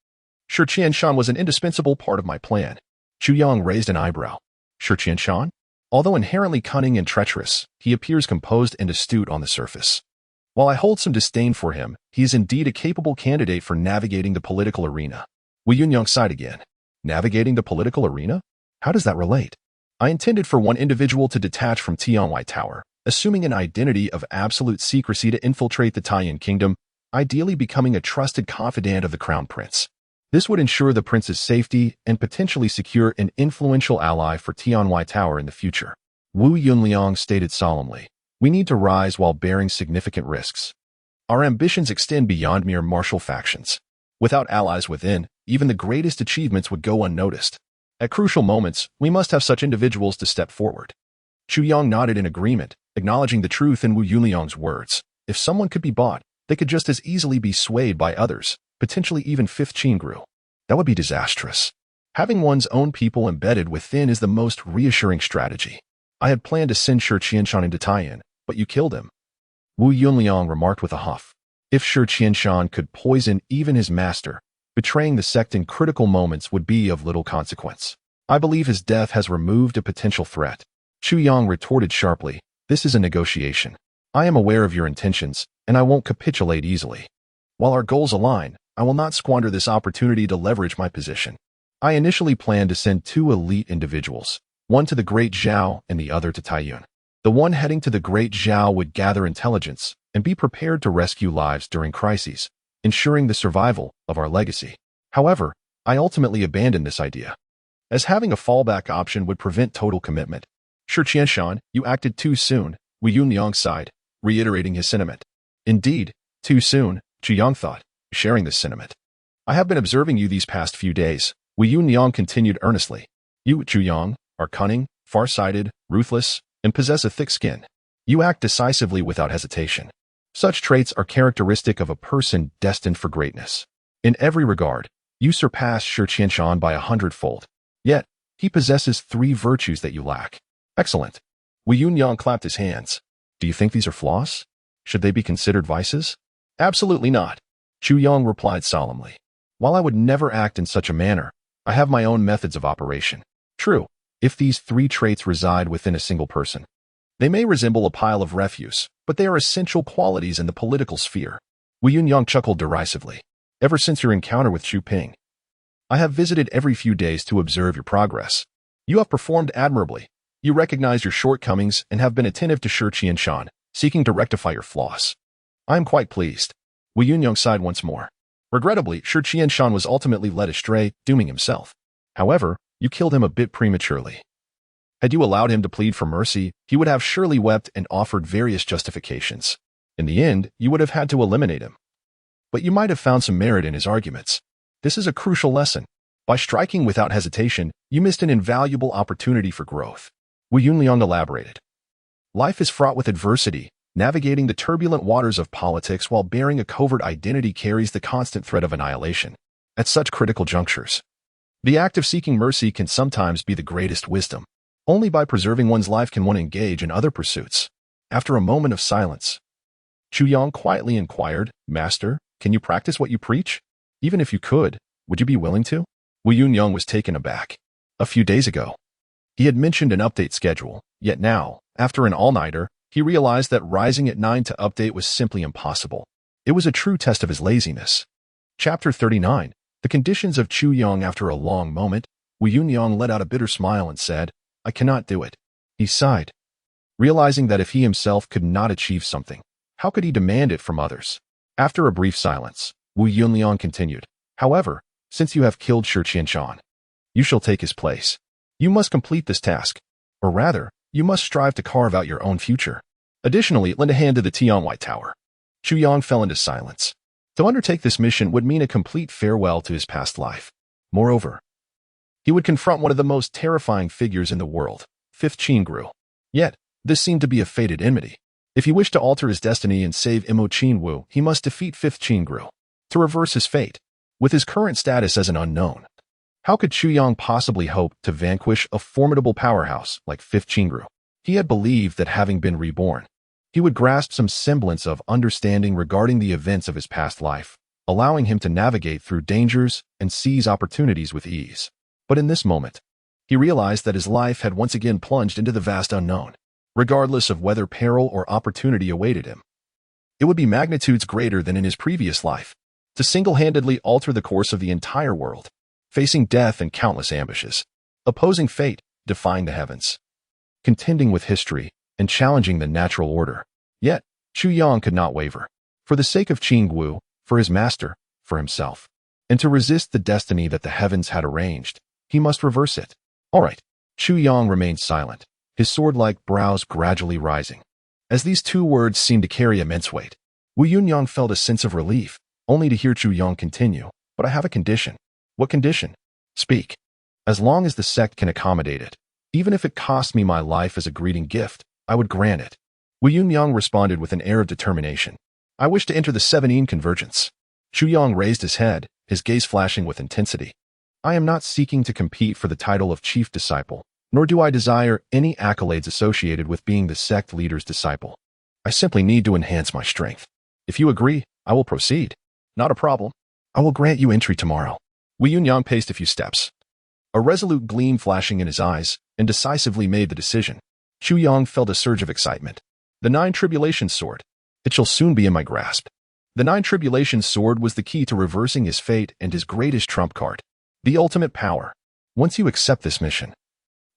Shi Qianshan was an indispensable part of my plan. Chu Yang raised an eyebrow. Shi Qianshan? Although inherently cunning and treacherous, he appears composed and astute on the surface. While I hold some disdain for him, he is indeed a capable candidate for navigating the political arena. Wu Yunyang sighed again. Navigating the political arena? How does that relate? I intended for one individual to detach from Tianwai Tower, assuming an identity of absolute secrecy to infiltrate the Taiyan kingdom, ideally becoming a trusted confidant of the crown prince. This would ensure the prince's safety and potentially secure an influential ally for Tianwai Tower in the future. Wu Yunliang stated solemnly, we need to rise while bearing significant risks. Our ambitions extend beyond mere martial factions. Without allies within, even the greatest achievements would go unnoticed. At crucial moments, we must have such individuals to step forward. Chu Yang nodded in agreement, acknowledging the truth in Wu Yunliang's words. If someone could be bought, they could just as easily be swayed by others, potentially even Fifth Qingru. That would be disastrous. Having one's own people embedded within is the most reassuring strategy. I had planned to send Shi Qianshan into Taiyan, but you killed him. Wu Yunliang remarked with a huff. If Shi Qianshan could poison even his master, betraying the sect in critical moments would be of little consequence. I believe his death has removed a potential threat. Chu Yang retorted sharply, this is a negotiation. I am aware of your intentions, and I won't capitulate easily. While our goals align, I will not squander this opportunity to leverage my position. I initially planned to send 2 elite individuals, one to the Great Zhao and the other to Taiyuan. The one heading to the Great Zhao would gather intelligence and be prepared to rescue lives during crises, ensuring the survival of our legacy. However, I ultimately abandoned this idea, as having a fallback option would prevent total commitment. Shi Qianshan, you acted too soon, Wu Yunyang sighed, reiterating his sentiment. Indeed, too soon, Chu Yang thought, sharing this sentiment. I have been observing you these past few days, Wu Yunyang continued earnestly. You, Chu Yang, are cunning, far-sighted, ruthless, and possess a thick skin. You act decisively without hesitation. Such traits are characteristic of a person destined for greatness. In every regard, You surpass Shi Qianshan by 100-fold. Yet, he possesses 3 virtues that you lack. Excellent. Wu Yunyang clapped his hands. Do you think these are flaws? Should they be considered vices? Absolutely not. Chu Yong replied solemnly. While I would never act in such a manner, I have my own methods of operation. True, if these 3 traits reside within a single person. They may resemble a pile of refuse, but they are essential qualities in the political sphere. Wu Yunyang chuckled derisively. Ever since your encounter with Xu Ping, I have visited every few days to observe your progress. You have performed admirably. You recognize your shortcomings and have been attentive to Shi Qianshan, seeking to rectify your flaws. I am quite pleased. Wu Yunyang sighed once more. Regrettably, Shi Qianshan was ultimately led astray, dooming himself. However, you killed him a bit prematurely. Had you allowed him to plead for mercy, he would have surely wept and offered various justifications. In the end, you would have had to eliminate him. But you might have found some merit in his arguments. This is a crucial lesson. By striking without hesitation, you missed an invaluable opportunity for growth. Wu Yunyang elaborated. Life is fraught with adversity. Navigating the turbulent waters of politics while bearing a covert identity carries the constant threat of annihilation. At such critical junctures, the act of seeking mercy can sometimes be the greatest wisdom. Only by preserving one's life can one engage in other pursuits. After a moment of silence, Chu Yong quietly inquired, Master, can you practice what you preach? Even if you could, would you be willing to? Wu Yunyang was taken aback. A few days ago, he had mentioned an update schedule, yet now, after an all-nighter, he realized that rising at 9 to update was simply impossible. It was a true test of his laziness. Chapter 39. The conditions of Chu Yong. After a long moment, Wu Yunyang let out a bitter smile and said, I cannot do it. He sighed, realizing that if he himself could not achieve something, how could he demand it from others? After a brief silence, Wu Yunyang continued, However, since you have killed Shi Qianshan, you shall take his place. You must complete this task, or rather, you must strive to carve out your own future. Additionally, lend a hand to the Tianwai Tower. Chu Yong fell into silence. To undertake this mission would mean a complete farewell to his past life. Moreover, he would confront one of the most terrifying figures in the world, Fifth Qingru. Yet, this seemed to be a fated enmity. If he wished to alter his destiny and save Imo Qinwu, he must defeat Fifth Qingru. To reverse his fate, with his current status as an unknown, how could Chu Yong possibly hope to vanquish a formidable powerhouse like Fifth Qingru? He had believed that having been reborn, he would grasp some semblance of understanding regarding the events of his past life, allowing him to navigate through dangers and seize opportunities with ease. But in this moment, he realized that his life had once again plunged into the vast unknown. Regardless of whether peril or opportunity awaited him, it would be magnitudes greater than in his previous life, to single-handedly alter the course of the entire world, facing death and countless ambushes, opposing fate, defying the heavens, contending with history, and challenging the natural order. Yet, Chu Yong could not waver. For the sake of Qingwu, for his master, for himself, and to resist the destiny that the heavens had arranged, he must reverse it. All right. Chu Yong remained silent, his sword-like brows gradually rising. As these 2 words seemed to carry immense weight, Wu Yunyang felt a sense of relief, only to hear Chu Yong continue, But I have a condition. What condition? Speak. As long as the sect can accommodate it, even if it costs me my life as a greeting gift, I would grant it. Wu Yunyang responded with an air of determination. I wish to enter the 17 convergence. Chu Yong raised his head, his gaze flashing with intensity. I am not seeking to compete for the title of chief disciple, nor do I desire any accolades associated with being the sect leader's disciple. I simply need to enhance my strength. If you agree, I will proceed. Not a problem. I will grant you entry tomorrow. Wu Yunyang paced a few steps, a resolute gleam flashing in his eyes, and decisively made the decision. Chu Yong felt a surge of excitement. The 9 tribulations sword. It shall soon be in my grasp. The 9 tribulations sword was the key to reversing his fate and his greatest trump card. The ultimate power. Once you accept this mission,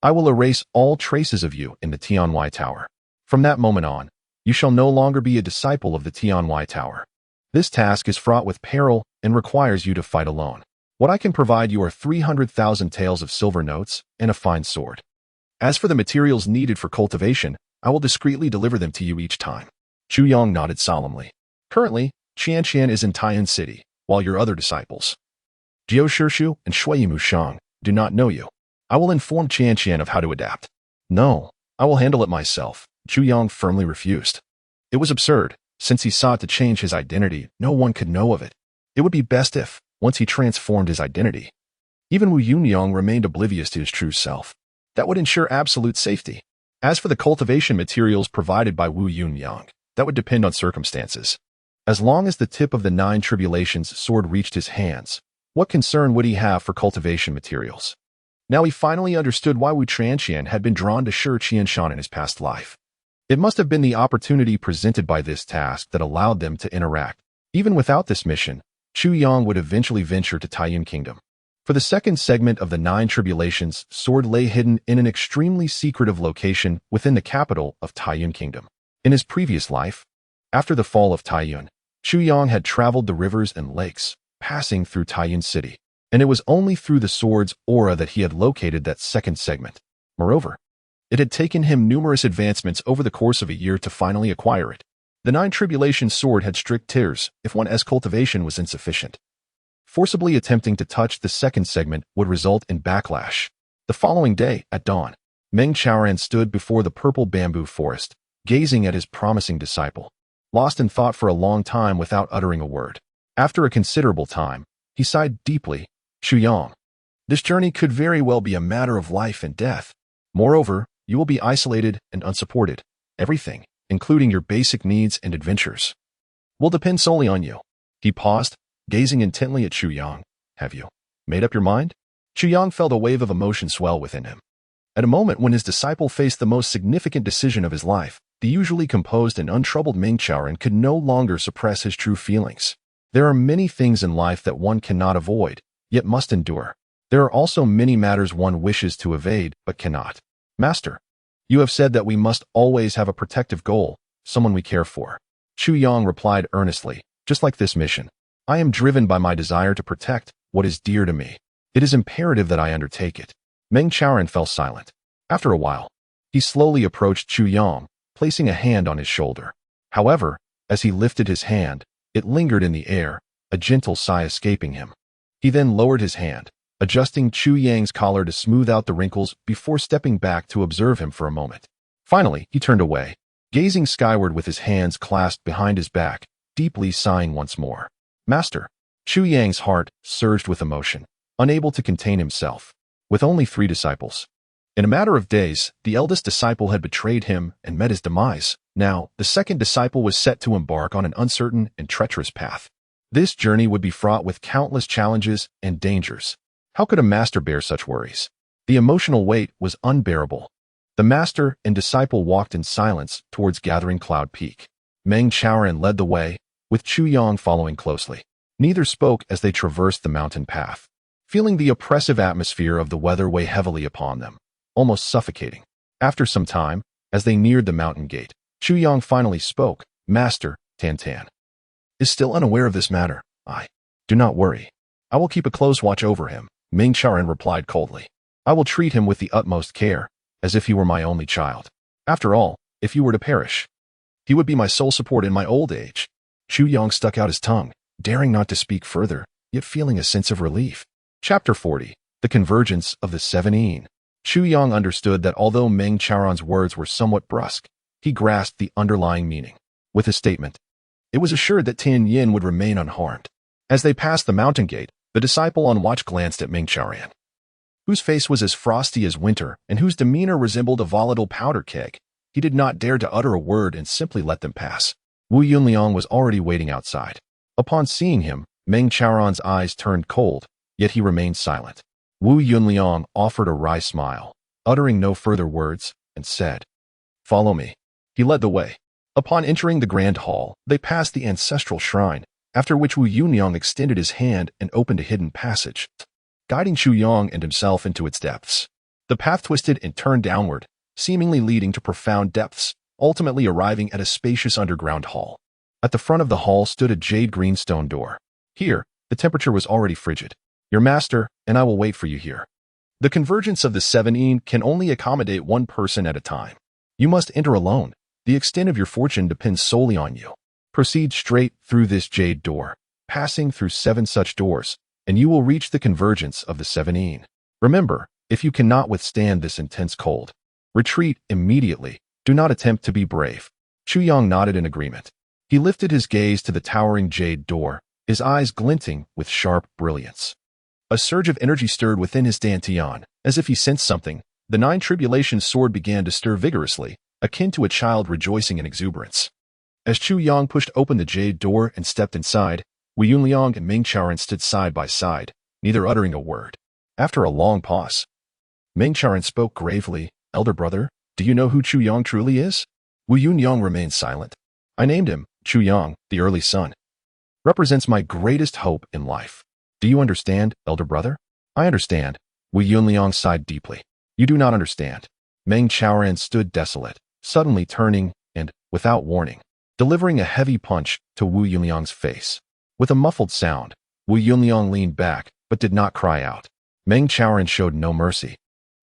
I will erase all traces of you in the Tianwai Tower. From that moment on, you shall no longer be a disciple of the Tianwai Tower. This task is fraught with peril and requires you to fight alone. What I can provide you are 300,000 taels of silver notes and a fine sword. As for the materials needed for cultivation, I will discreetly deliver them to you each time. Chu Yong nodded solemnly. Currently, Qianqian is in Taiyan City, while your other disciples, Jiao Shishu and Shui Mushang, do not know you. I will inform Qianqian of how to adapt. No, I will handle it myself. Chu Yong firmly refused. It was absurd. Since he sought to change his identity, no one could know of it. It would be best if, once he transformed his identity. Even Wu Yunyang remained oblivious to his true self. That would ensure absolute safety. As for the cultivation materials provided by Wu Yunyang, that would depend on circumstances. As long as the tip of the 9 tribulations sword reached his hands, what concern would he have for cultivation materials? Now he finally understood why Wu Tranqian had been drawn to Shi Qianshan in his past life. It must have been the opportunity presented by this task that allowed them to interact. Even without this mission, Chu Yang would eventually venture to Taiyuan Kingdom. For the second segment of the 9 tribulations, sword lay hidden in an extremely secretive location within the capital of Taiyuan Kingdom. In his previous life, after the fall of Taiyuan, Chu Yang had traveled the rivers and lakes, passing through Taiyuan City, and it was only through the sword's aura that he had located that second segment. Moreover, it had taken him numerous advancements over the course of a year to finally acquire it. The 9 tribulation sword had strict tiers if one's cultivation was insufficient. Forcibly attempting to touch the second segment would result in backlash. The following day, at dawn, Meng Chaoran stood before the purple bamboo forest, gazing at his promising disciple, lost in thought for a long time without uttering a word. After a considerable time, he sighed deeply. Chu Yang, this journey could very well be a matter of life and death. Moreover, you will be isolated and unsupported. Everything, including your basic needs and adventures, will depend solely on you. He paused, gazing intently at Chu Yang. Have you made up your mind? Chu Yang felt a wave of emotion swell within him. At a moment when his disciple faced the most significant decision of his life, the usually composed and untroubled Meng Chaoran could no longer suppress his true feelings. There are many things in life that one cannot avoid, yet must endure. There are also many matters one wishes to evade, but cannot. Master, you have said that we must always have a protective goal, someone we care for. Chu Yang replied earnestly, just like this mission. I am driven by my desire to protect what is dear to me. It is imperative that I undertake it. Meng Chaoran fell silent. After a while, he slowly approached Chu Yang, placing a hand on his shoulder. However, as he lifted his hand, it lingered in the air, a gentle sigh escaping him. He then lowered his hand, adjusting Chu Yang's collar to smooth out the wrinkles before stepping back to observe him for a moment. Finally, he turned away, gazing skyward with his hands clasped behind his back, deeply sighing once more. Master, Chu Yang's heart surged with emotion, unable to contain himself. With only 3 disciples, in a matter of days, the eldest disciple had betrayed him and met his demise. Now, the second disciple was set to embark on an uncertain and treacherous path. This journey would be fraught with countless challenges and dangers. How could a master bear such worries? The emotional weight was unbearable. The master and disciple walked in silence towards Gathering Cloud Peak. Meng Chaoran led the way, with Chu Yang following closely. Neither spoke as they traversed the mountain path, feeling the oppressive atmosphere of the weather weigh heavily upon them, almost suffocating. After some time, as they neared the mountain gate, Chu Yang finally spoke. Master, Tan is still unaware of this matter. Do not worry. I will keep a close watch over him, Meng Chaoran replied coldly. I will treat him with the utmost care, as if he were my only child. After all, if you were to perish, he would be my sole support in my old age. Chu Yang stuck out his tongue, daring not to speak further, yet feeling a sense of relief. Chapter 40. The Convergence of the 7 Yin. Chu Yang understood that although Meng Chaoran's words were somewhat brusque, he grasped the underlying meaning. With his statement, it was assured that Tian Yin would remain unharmed. As they passed the mountain gate, the disciple on watch glanced at Meng Chaoran, whose face was as frosty as winter and whose demeanor resembled a volatile powder keg. He did not dare to utter a word and simply let them pass. Wu Yunliang was already waiting outside. Upon seeing him, Meng Chaoran's eyes turned cold, yet he remained silent. Wu Yunliang offered a wry smile, uttering no further words, and said, "Follow me." He led the way. Upon entering the grand hall, they passed the ancestral shrine, after which Wu Yunliang extended his hand and opened a hidden passage, guiding Chu Yang and himself into its depths. The path twisted and turned downward, seemingly leading to profound depths, ultimately arriving at a spacious underground hall. At the front of the hall stood a jade green stone door. Here, the temperature was already frigid. Your master and I will wait for you here. The convergence of the 7 Yin can only accommodate one person at a time. You must enter alone. The extent of your fortune depends solely on you. Proceed straight through this jade door, passing through 7 such doors, and you will reach the convergence of the 7 Yin. Remember, if you cannot withstand this intense cold, retreat immediately. Do not attempt to be brave. Chu Yang nodded in agreement. He lifted his gaze to the towering jade door, his eyes glinting with sharp brilliance. A surge of energy stirred within his dantian. As if he sensed something, the nine tribulations sword began to stir vigorously, akin to a child rejoicing in exuberance. As Chu Yang pushed open the jade door and stepped inside, Wu Yunliang and Ming Chaoran stood side by side, neither uttering a word. After a long pause, Ming Chaoran spoke gravely, "Elder brother, do you know who Chu Yang truly is?" Wu Yunliang remained silent. "I named him, Chu Yang, the early sun. Represents my greatest hope in life. Do you understand, elder brother?" "I understand." Wu Yunliang sighed deeply. "You do not understand." Meng Chaoran stood desolate, suddenly turning and, without warning, delivering a heavy punch to Wu Yunliang's face. With a muffled sound, Wu Yunliang leaned back, but did not cry out. Meng Chaoran showed no mercy,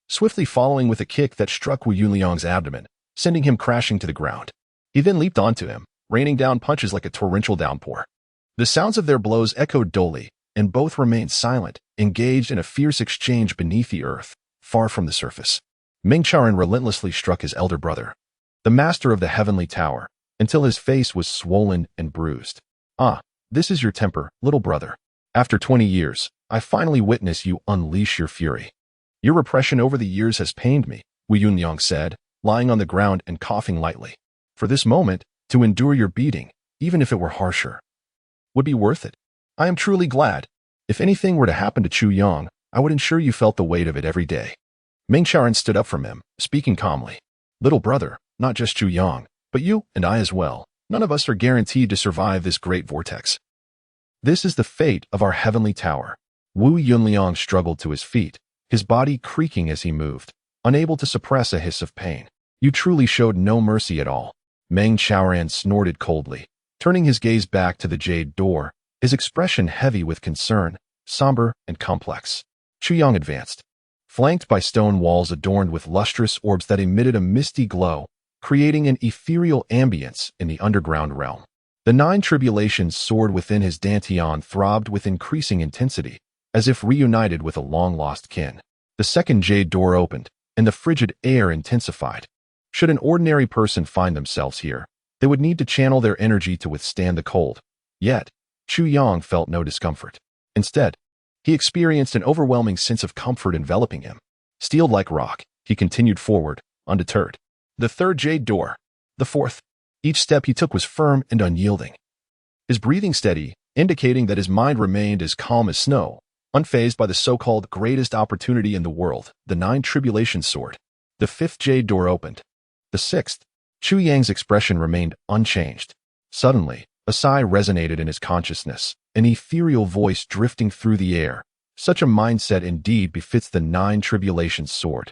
swiftly following with a kick that struck Wu Yunliang's abdomen, sending him crashing to the ground. He then leaped onto him, raining down punches like a torrential downpour. The sounds of their blows echoed dully, and both remained silent, engaged in a fierce exchange beneath the earth, far from the surface. Ming Chaoran relentlessly struck his elder brother, the master of the heavenly tower, until his face was swollen and bruised. "Ah, this is your temper, little brother. After 20 years, I finally witness you unleash your fury. Your repression over the years has pained me," Wu Yunliang said, lying on the ground and coughing lightly. "For this moment, to endure your beating, even if it were harsher, would be worth it. I am truly glad. If anything were to happen to Chu Yang, I would ensure you felt the weight of it every day." Ming Chaoran stood up from him, speaking calmly. "Little brother, not just Chu Yang, but you and I as well. None of us are guaranteed to survive this great vortex. This is the fate of our heavenly tower." Wu Yunliang struggled to his feet, his body creaking as he moved, unable to suppress a hiss of pain. "You truly showed no mercy at all." Meng Chaoran snorted coldly, turning his gaze back to the jade door, his expression heavy with concern, somber and complex. Chu Yang advanced, flanked by stone walls adorned with lustrous orbs that emitted a misty glow, creating an ethereal ambience in the underground realm. The nine tribulations soared within his dantian throbbed with increasing intensity, as if reunited with a long-lost kin. The second jade door opened, and the frigid air intensified. Should an ordinary person find themselves here, they would need to channel their energy to withstand the cold. Yet, Chu Yang felt no discomfort. Instead, he experienced an overwhelming sense of comfort enveloping him. Steeled like rock, he continued forward, undeterred. The third jade door. The fourth. Each step he took was firm and unyielding. His breathing steady, indicating that his mind remained as calm as snow, unfazed by the so-called greatest opportunity in the world, the nine tribulations sword. The fifth jade door opened. The sixth. Chu Yang's expression remained unchanged. Suddenly, a sigh resonated in his consciousness, an ethereal voice drifting through the air. Such a mindset indeed befits the nine tribulations sword.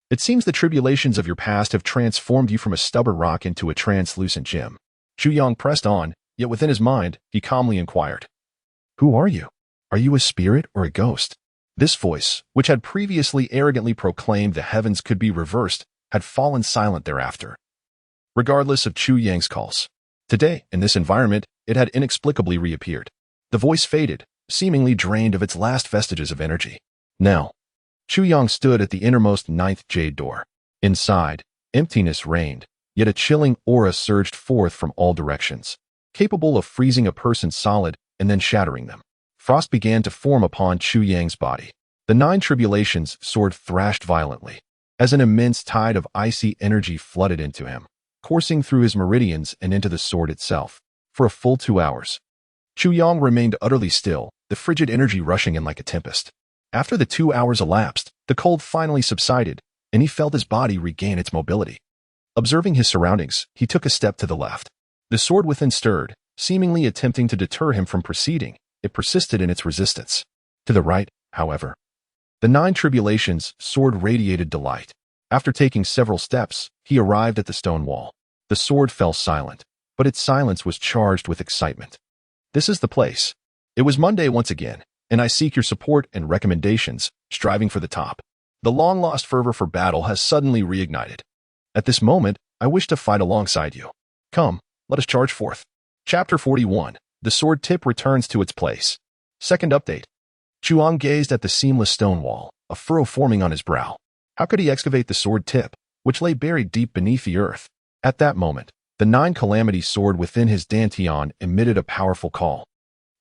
It seems the tribulations of your past have transformed you from a stubborn rock into a translucent gem. Chu Yang pressed on, yet within his mind, he calmly inquired, "Who are you? Are you a spirit or a ghost?" This voice, which had previously arrogantly proclaimed the heavens could be reversed, had fallen silent thereafter. Regardless of Chu Yang's calls, today, in this environment, it had inexplicably reappeared. The voice faded, seemingly drained of its last vestiges of energy. Now, Chu Yang stood at the innermost ninth jade door. Inside, emptiness reigned, yet a chilling aura surged forth from all directions, capable of freezing a person solid and then shattering them. Frost began to form upon Chu Yang's body. The nine tribulations sword thrashed violently, as an immense tide of icy energy flooded into him, coursing through his meridians and into the sword itself. For a full 2 hours, Chu Yang remained utterly still, the frigid energy rushing in like a tempest. After the 2 hours elapsed, the cold finally subsided, and he felt his body regain its mobility. Observing his surroundings, he took a step to the left. The sword within stirred, seemingly attempting to deter him from proceeding. It persisted in its resistance. To the right, however, the nine tribulations sword radiated delight. After taking several steps, he arrived at the stone wall. The sword fell silent, but its silence was charged with excitement. "This is the place. It was Monday once again, and I seek your support and recommendations, striving for the top. The long-lost fervor for battle has suddenly reignited. At this moment, I wish to fight alongside you. Come, let us charge forth." Chapter 41. The sword tip returns to its place. Second update. Chuang gazed at the seamless stone wall, a furrow forming on his brow. How could he excavate the sword tip, which lay buried deep beneath the earth? At that moment, the nine calamity sword within his dantian emitted a powerful call.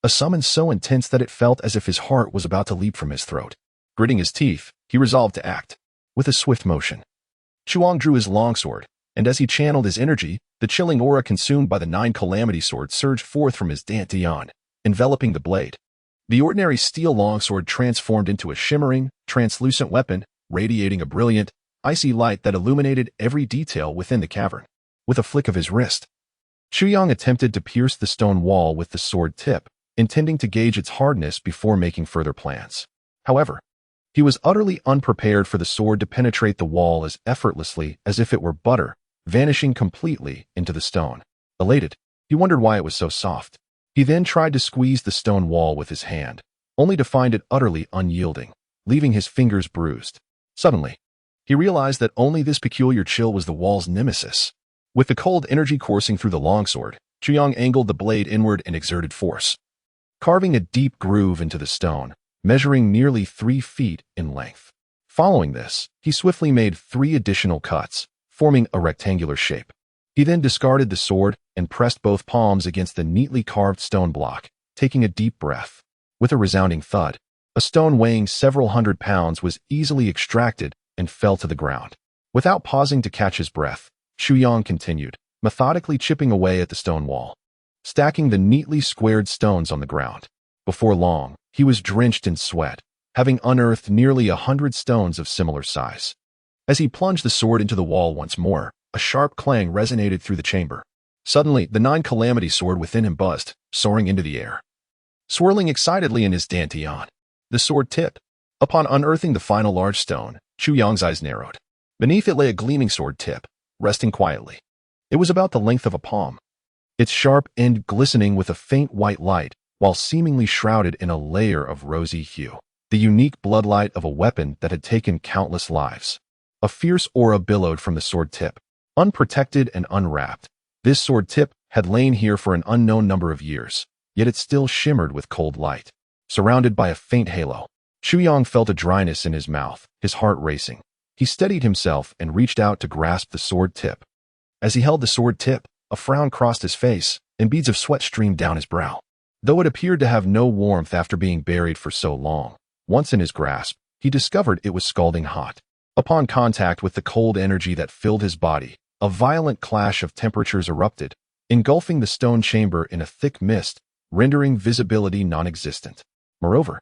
a summons so intense that it felt as if his heart was about to leap from his throat. Gritting his teeth, he resolved to act. With a swift motion, Chuang drew his longsword, and as he channeled his energy, the chilling aura consumed by the 9 calamity sword surged forth from his dantian, enveloping the blade. The ordinary steel longsword transformed into a shimmering, translucent weapon, radiating a brilliant, icy light that illuminated every detail within the cavern. With a flick of his wrist, Chuyang attempted to pierce the stone wall with the sword tip, intending to gauge its hardness before making further plans. However, he was utterly unprepared for the sword to penetrate the wall as effortlessly as if it were butter, vanishing completely into the stone. Elated, he wondered why it was so soft. He then tried to squeeze the stone wall with his hand, only to find it utterly unyielding, leaving his fingers bruised. Suddenly, he realized that only this peculiar chill was the wall's nemesis. With the cold energy coursing through the longsword, Chuyang angled the blade inward and exerted force, carving a deep groove into the stone, measuring nearly 3 feet in length. Following this, he swiftly made 3 additional cuts, forming a rectangular shape. He then discarded the sword and pressed both palms against the neatly carved stone block, taking a deep breath. With a resounding thud, a stone weighing several hundred pounds was easily extracted and fell to the ground. Without pausing to catch his breath, Chuyang continued, methodically chipping away at the stone wall, stacking the neatly squared stones on the ground. Before long, he was drenched in sweat, having unearthed nearly 100 stones of similar size. As he plunged the sword into the wall once more, a sharp clang resonated through the chamber. Suddenly, the 9 calamity sword within him buzzed, soaring into the air, swirling excitedly in his dantian. The sword tip. Upon unearthing the final large stone, Chuyang's eyes narrowed. Beneath it lay a gleaming sword tip, resting quietly. It was about the length of a palm, its sharp end glistening with a faint white light, while seemingly shrouded in a layer of rosy hue. The unique bloodlight of a weapon that had taken countless lives. A fierce aura billowed from the sword tip. Unprotected and unwrapped, this sword tip had lain here for an unknown number of years, yet it still shimmered with cold light. Surrounded by a faint halo, Chuyang felt a dryness in his mouth, his heart racing. He steadied himself and reached out to grasp the sword tip. As he held the sword tip, a frown crossed his face, and beads of sweat streamed down his brow. Though it appeared to have no warmth after being buried for so long, once in his grasp, he discovered it was scalding hot. Upon contact with the cold energy that filled his body, a violent clash of temperatures erupted, engulfing the stone chamber in a thick mist, rendering visibility non-existent. Moreover,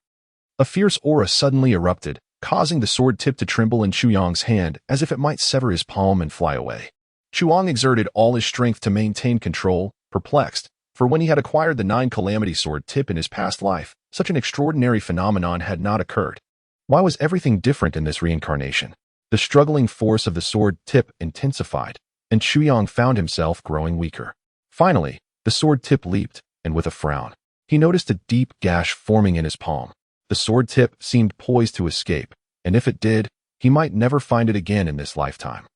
a fierce aura suddenly erupted, causing the sword tip to tremble in Chuyang's hand as if it might sever his palm and fly away. Chuyang exerted all his strength to maintain control, perplexed, for when he had acquired the 9 calamity sword tip in his past life, such an extraordinary phenomenon had not occurred. Why was everything different in this reincarnation? The struggling force of the sword tip intensified, and Chuyang found himself growing weaker. Finally, the sword tip leaped, and with a frown, he noticed a deep gash forming in his palm. The sword tip seemed poised to escape, and if it did, he might never find it again in this lifetime.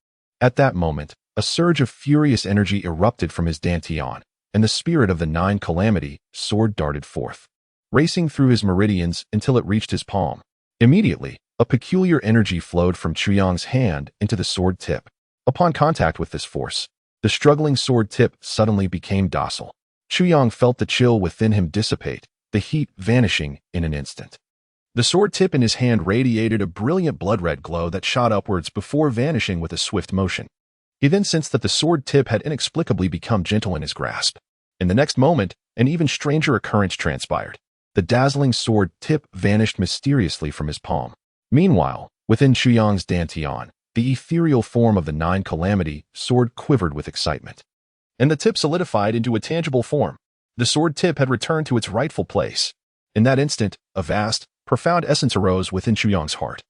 At that moment, a surge of furious energy erupted from his dantian, and the spirit of the 9 calamity sword darted forth, racing through his meridians until it reached his palm. Immediately, a peculiar energy flowed from Chuyang's hand into the sword tip. Upon contact with this force, the struggling sword tip suddenly became docile. Chuyang felt the chill within him dissipate, the heat vanishing in an instant. The sword tip in his hand radiated a brilliant blood-red glow that shot upwards before vanishing with a swift motion. He then sensed that the sword tip had inexplicably become gentle in his grasp. In the next moment, an even stranger occurrence transpired. The dazzling sword tip vanished mysteriously from his palm. Meanwhile, within Chuyang's dantian, the ethereal form of the 9 calamity sword quivered with excitement, and the tip solidified into a tangible form. The sword tip had returned to its rightful place. In that instant, a vast, profound essence arose within Chuyang's heart,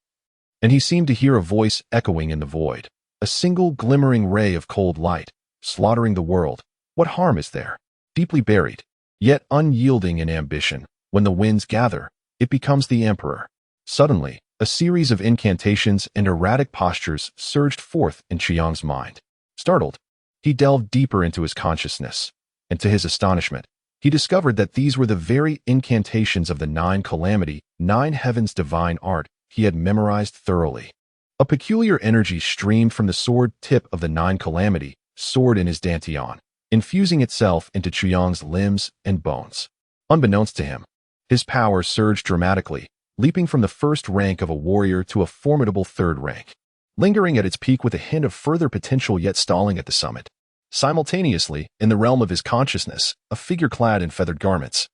and he seemed to hear a voice echoing in the void. A single glimmering ray of cold light, slaughtering the world. What harm is there? Deeply buried, yet unyielding in ambition, when the winds gather, it becomes the emperor. Suddenly, a series of incantations and erratic postures surged forth in Chuyang's mind. Startled, he delved deeper into his consciousness, and to his astonishment, he discovered that these were the very incantations of the 9 calamity, 9 heavens divine art he had memorized thoroughly. A peculiar energy streamed from the sword tip of the 9 calamity sword in his dantian, infusing itself into Chuyang's limbs and bones. Unbeknownst to him, his power surged dramatically, leaping from the first rank of a warrior to a formidable third rank, lingering at its peak with a hint of further potential yet stalling at the summit. Simultaneously, in the realm of his consciousness, a figure clad in feathered garments,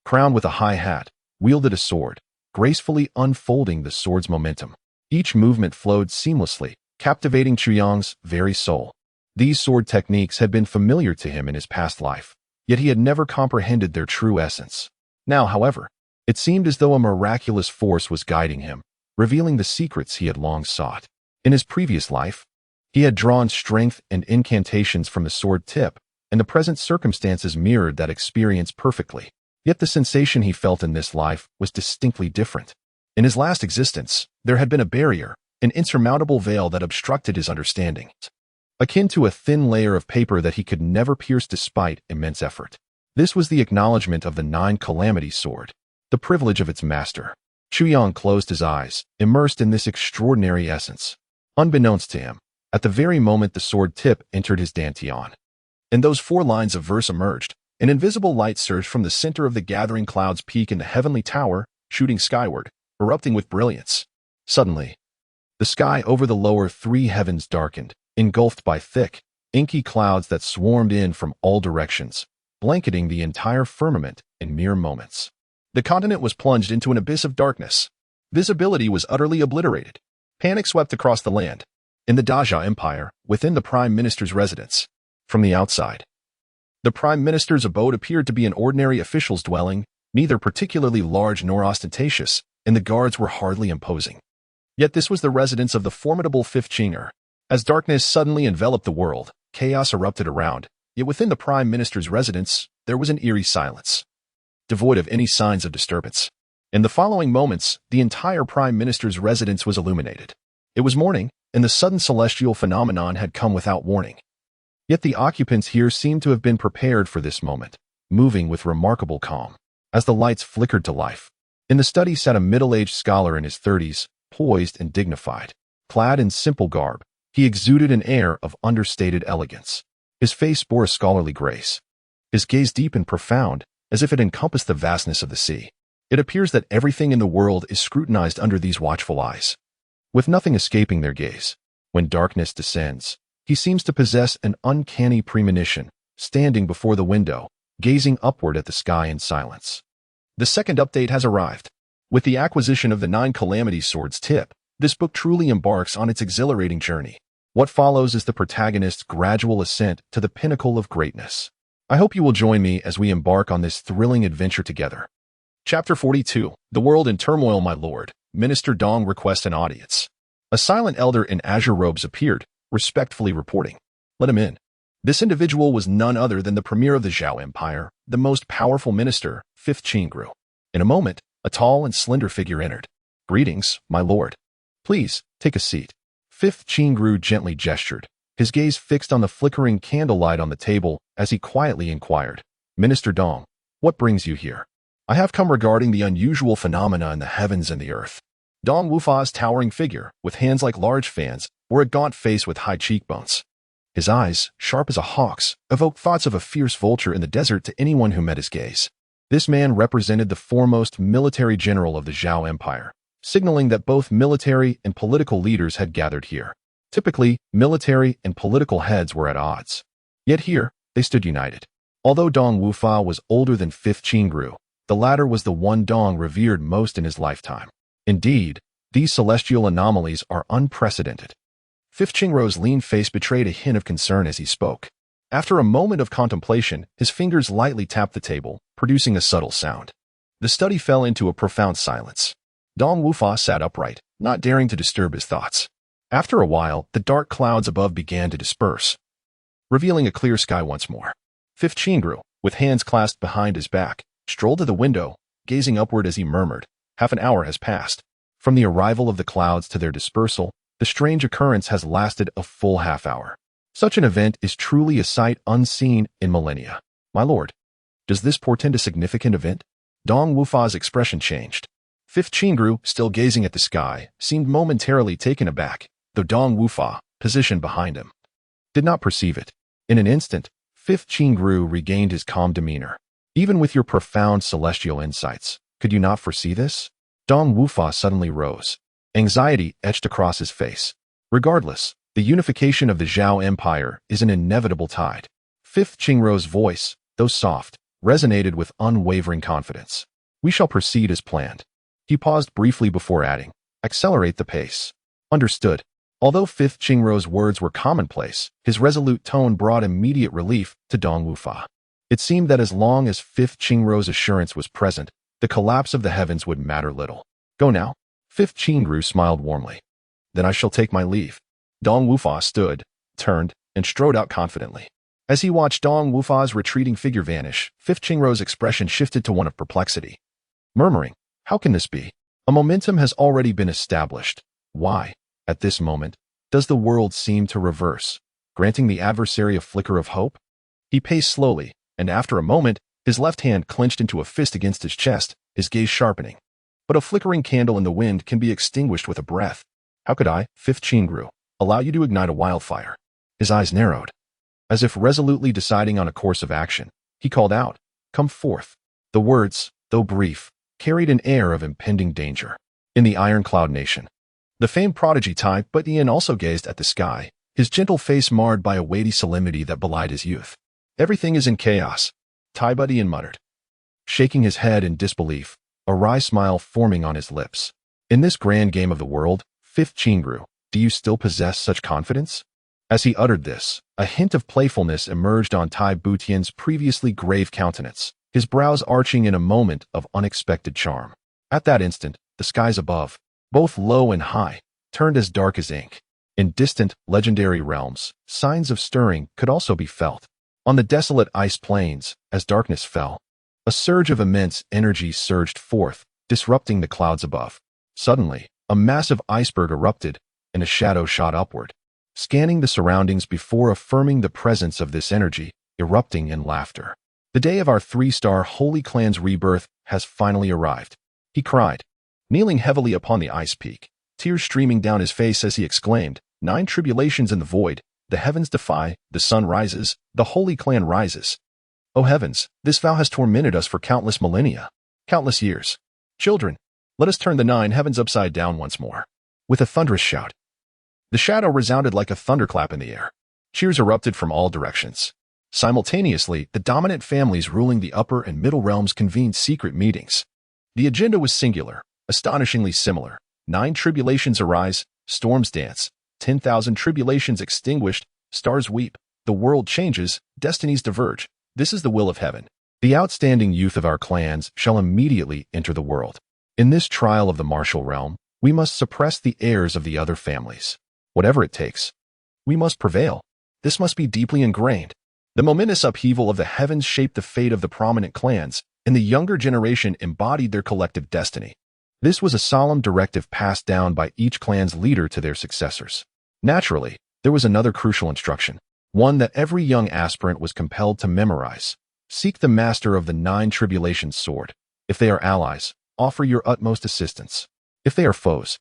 crowned with a high hat, wielded a sword, gracefully unfolding the sword's momentum. Each movement flowed seamlessly, captivating Chuyang's very soul. These sword techniques had been familiar to him in his past life, yet he had never comprehended their true essence. Now, however, it seemed as though a miraculous force was guiding him, revealing the secrets he had long sought. In his previous life, he had drawn strength and incantations from the sword tip, and the present circumstances mirrored that experience perfectly. Yet the sensation he felt in this life was distinctly different. In his last existence, there had been a barrier, an insurmountable veil that obstructed his understanding, akin to a thin layer of paper that he could never pierce despite immense effort. This was the acknowledgement of the Nine Calamity sword, the privilege of its master. Chuyang closed his eyes, immersed in this extraordinary essence. Unbeknownst to him, at the very moment the sword tip entered his dantian, and those 4 lines of verse emerged, an invisible light surged from the center of the gathering cloud's peak in the heavenly tower, shooting skyward, erupting with brilliance. Suddenly, the sky over the lower 3 heavens darkened, engulfed by thick, inky clouds that swarmed in from all directions, blanketing the entire firmament in mere moments. The continent was plunged into an abyss of darkness. Visibility was utterly obliterated. Panic swept across the land. In the Daja Empire, within the Prime Minister's residence. From the outside, the Prime Minister's abode appeared to be an ordinary official's dwelling, neither particularly large nor ostentatious, and the guards were hardly imposing. Yet this was the residence of the formidable Fifth Chinger. As darkness suddenly enveloped the world, chaos erupted around, yet within the Prime Minister's residence, there was an eerie silence, devoid of any signs of disturbance. In the following moments, the entire Prime Minister's residence was illuminated. It was morning, and the sudden celestial phenomenon had come without warning. Yet the occupants here seemed to have been prepared for this moment, moving with remarkable calm. As the lights flickered to life, in the study sat a middle-aged scholar in his 30s, poised and dignified. Clad in simple garb, he exuded an air of understated elegance. His face bore a scholarly grace, his gaze deep and profound, as if it encompassed the vastness of the sea. It appears that everything in the world is scrutinized under these watchful eyes, with nothing escaping their gaze. When darkness descends, he seems to possess an uncanny premonition, standing before the window, gazing upward at the sky in silence. The second update has arrived. With the acquisition of the Nine Calamity sword's tip, this book truly embarks on its exhilarating journey. What follows is the protagonist's gradual ascent to the pinnacle of greatness. I hope you will join me as we embark on this thrilling adventure together. Chapter 42. The World in Turmoil. My lord, Minister Dong requests an audience. A silent elder in azure robes appeared, respectfully reporting. Let him in. This individual was none other than the premier of the Zhao Empire, the most powerful minister, Fifth Qingru. In a moment, a tall and slender figure entered. Greetings, my lord. Please, take a seat. Fifth Qingru gently gestured, his gaze fixed on the flickering candlelight on the table as he quietly inquired. Minister Dong, what brings you here? I have come regarding the unusual phenomena in the heavens and the earth. Dong Wufa's towering figure, with hands like large fans, bore a gaunt face with high cheekbones. His eyes, sharp as a hawk's, evoked thoughts of a fierce vulture in the desert to anyone who met his gaze. This man represented the foremost military general of the Zhao Empire, signaling that both military and political leaders had gathered here. Typically, military and political heads were at odds. Yet here, they stood united. Although Dong Wufa was older than Fifth Qingru, the latter was the one Dong revered most in his lifetime. Indeed, these celestial anomalies are unprecedented. Fifth Qingru's lean face betrayed a hint of concern as he spoke. After a moment of contemplation, his fingers lightly tapped the table, producing a subtle sound. The study fell into a profound silence. Dong Wufa sat upright, not daring to disturb his thoughts. After a while, the dark clouds above began to disperse, revealing a clear sky once more. Fifth Qingru, with hands clasped behind his back, strolled to the window, gazing upward as he murmured, "Half an hour has passed. From the arrival of the clouds to their dispersal, the strange occurrence has lasted a full half hour. Such an event is truly a sight unseen in millennia. My lord, does this portend a significant event?" Dong Wufa's expression changed. Fifth Qingru, still gazing at the sky, seemed momentarily taken aback, though Dong Wufa, positioned behind him, did not perceive it. In an instant, Fifth Qingru regained his calm demeanor. Even with your profound celestial insights, could you not foresee this? Dong Wufa suddenly rose. Anxiety etched across his face. Regardless, the unification of the Zhao Empire is an inevitable tide. Fifth Qingrou's voice, though soft, resonated with unwavering confidence. We shall proceed as planned. He paused briefly before adding, accelerate the pace. Understood. Although Fifth Qingrou's words were commonplace, his resolute tone brought immediate relief to Dong Wufa. It seemed that as long as Fifth Qingrou's assurance was present, the collapse of the heavens would matter little. Go now. Fifth Qingrou smiled warmly. Then I shall take my leave. Dong Wufa stood, turned, and strode out confidently. As he watched Dong Wufa's retreating figure vanish, Fifth Qingrou's expression shifted to one of perplexity. Murmuring, how can this be? A momentum has already been established. Why, at this moment, does the world seem to reverse, granting the adversary a flicker of hope? He paced slowly, and after a moment, his left hand clenched into a fist against his chest, his gaze sharpening. But a flickering candle in the wind can be extinguished with a breath. How could I, Fifth Qingrou, allow you to ignite a wildfire? His eyes narrowed. As if resolutely deciding on a course of action, he called out, come forth. The words, though brief, carried an air of impending danger. In the Iron Cloud Nation, the famed prodigy Tai Butian also gazed at the sky, his gentle face marred by a weighty solemnity that belied his youth. Everything is in chaos, Tai Butian muttered, shaking his head in disbelief, a wry smile forming on his lips. In this grand game of the world, Fifth Qingrou, do you still possess such confidence? As he uttered this, a hint of playfulness emerged on Tai Butian's previously grave countenance, his brows arching in a moment of unexpected charm. At that instant, the skies above, both low and high, turned as dark as ink. In distant, legendary realms, signs of stirring could also be felt. On the desolate ice plains, as darkness fell, a surge of immense energy surged forth, disrupting the clouds above. Suddenly, a massive iceberg erupted, and a shadow shot upward, scanning the surroundings before affirming the presence of this energy, erupting in laughter. The day of our three-star Holy Clan's rebirth has finally arrived, he cried, kneeling heavily upon the ice peak, tears streaming down his face as he exclaimed, 9 tribulations in the void, the heavens defy, the sun rises, the Holy Clan rises. O heavens, this vow has tormented us for countless millennia, countless years. Children, let us turn the 9 heavens upside down once more. With a thunderous shout, the shadow resounded like a thunderclap in the air. Cheers erupted from all directions. Simultaneously, the dominant families ruling the upper and middle realms convened secret meetings. The agenda was singular, astonishingly similar. 9 tribulations arise, storms dance, 10,000 tribulations extinguished, stars weep, the world changes, destinies diverge. This is the will of heaven. The outstanding youth of our clans shall immediately enter the world. In this trial of the martial realm, we must suppress the heirs of the other families. Whatever it takes, we must prevail. This must be deeply ingrained. The momentous upheaval of the heavens shaped the fate of the prominent clans, and the younger generation embodied their collective destiny. This was a solemn directive passed down by each clan's leader to their successors. Naturally, there was another crucial instruction, one that every young aspirant was compelled to memorize. Seek the master of the 9 tribulations sword. If they are allies, offer your utmost assistance. If they are foes,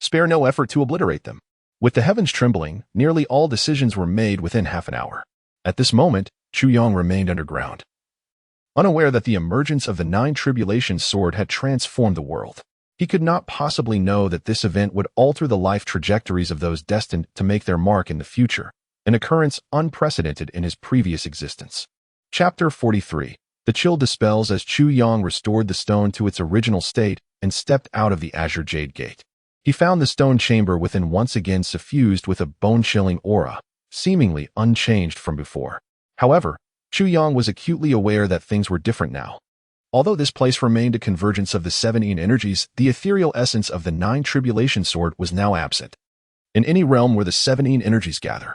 spare no effort to obliterate them. With the heavens trembling, nearly all decisions were made within half an hour. At this moment, Chu Yong remained underground, unaware that the emergence of the 9 tribulations sword had transformed the world. He could not possibly know that this event would alter the life trajectories of those destined to make their mark in the future, an occurrence unprecedented in his previous existence. Chapter 43. The chill dispels as Chu Yong restored the stone to its original state and stepped out of the azure Jade Gate. He found the stone chamber within once again suffused with a bone-chilling aura, seemingly unchanged from before. However, Chu Yong was acutely aware that things were different now. Although this place remained a convergence of the 17 energies, the ethereal essence of the 9 tribulation sword was now absent. In any realm where the 17 energies gather,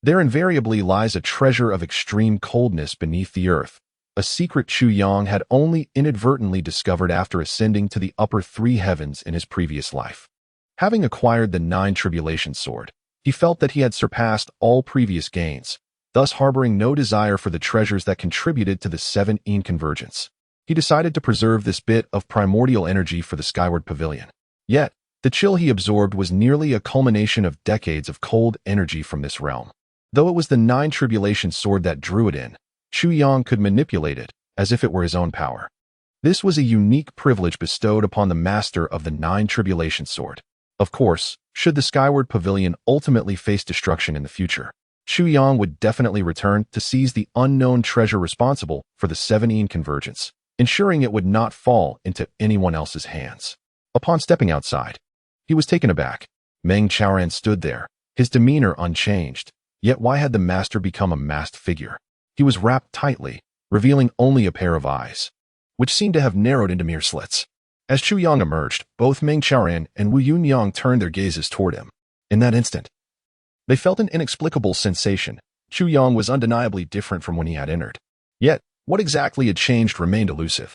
there invariably lies a treasure of extreme coldness beneath the earth, a secret Chu Yong had only inadvertently discovered after ascending to the upper 3 heavens in his previous life. Having acquired the 9 tribulation sword, he felt that he had surpassed all previous gains, thus harboring no desire for the treasures that contributed to the 17 convergence. He decided to preserve this bit of primordial energy for the Skyward Pavilion. Yet, the chill he absorbed was nearly a culmination of decades of cold energy from this realm. Though it was the 9 tribulation sword that drew it in, Chu Yong could manipulate it, as if it were his own power. This was a unique privilege bestowed upon the master of the 9 tribulation sword. Of course, should the Skyward Pavilion ultimately face destruction in the future, Chu Yang would definitely return to seize the unknown treasure responsible for the 7 convergence, ensuring it would not fall into anyone else's hands. Upon stepping outside, he was taken aback. Meng Chaoran stood there, his demeanor unchanged. Yet why had the master become a masked figure? He was wrapped tightly, revealing only a pair of eyes, which seemed to have narrowed into mere slits. As Chu Yang emerged, both Meng Chaoran and Wu Yunyang turned their gazes toward him. In that instant, they felt an inexplicable sensation. Chu Yang was undeniably different from when he had entered. Yet, what exactly had changed remained elusive.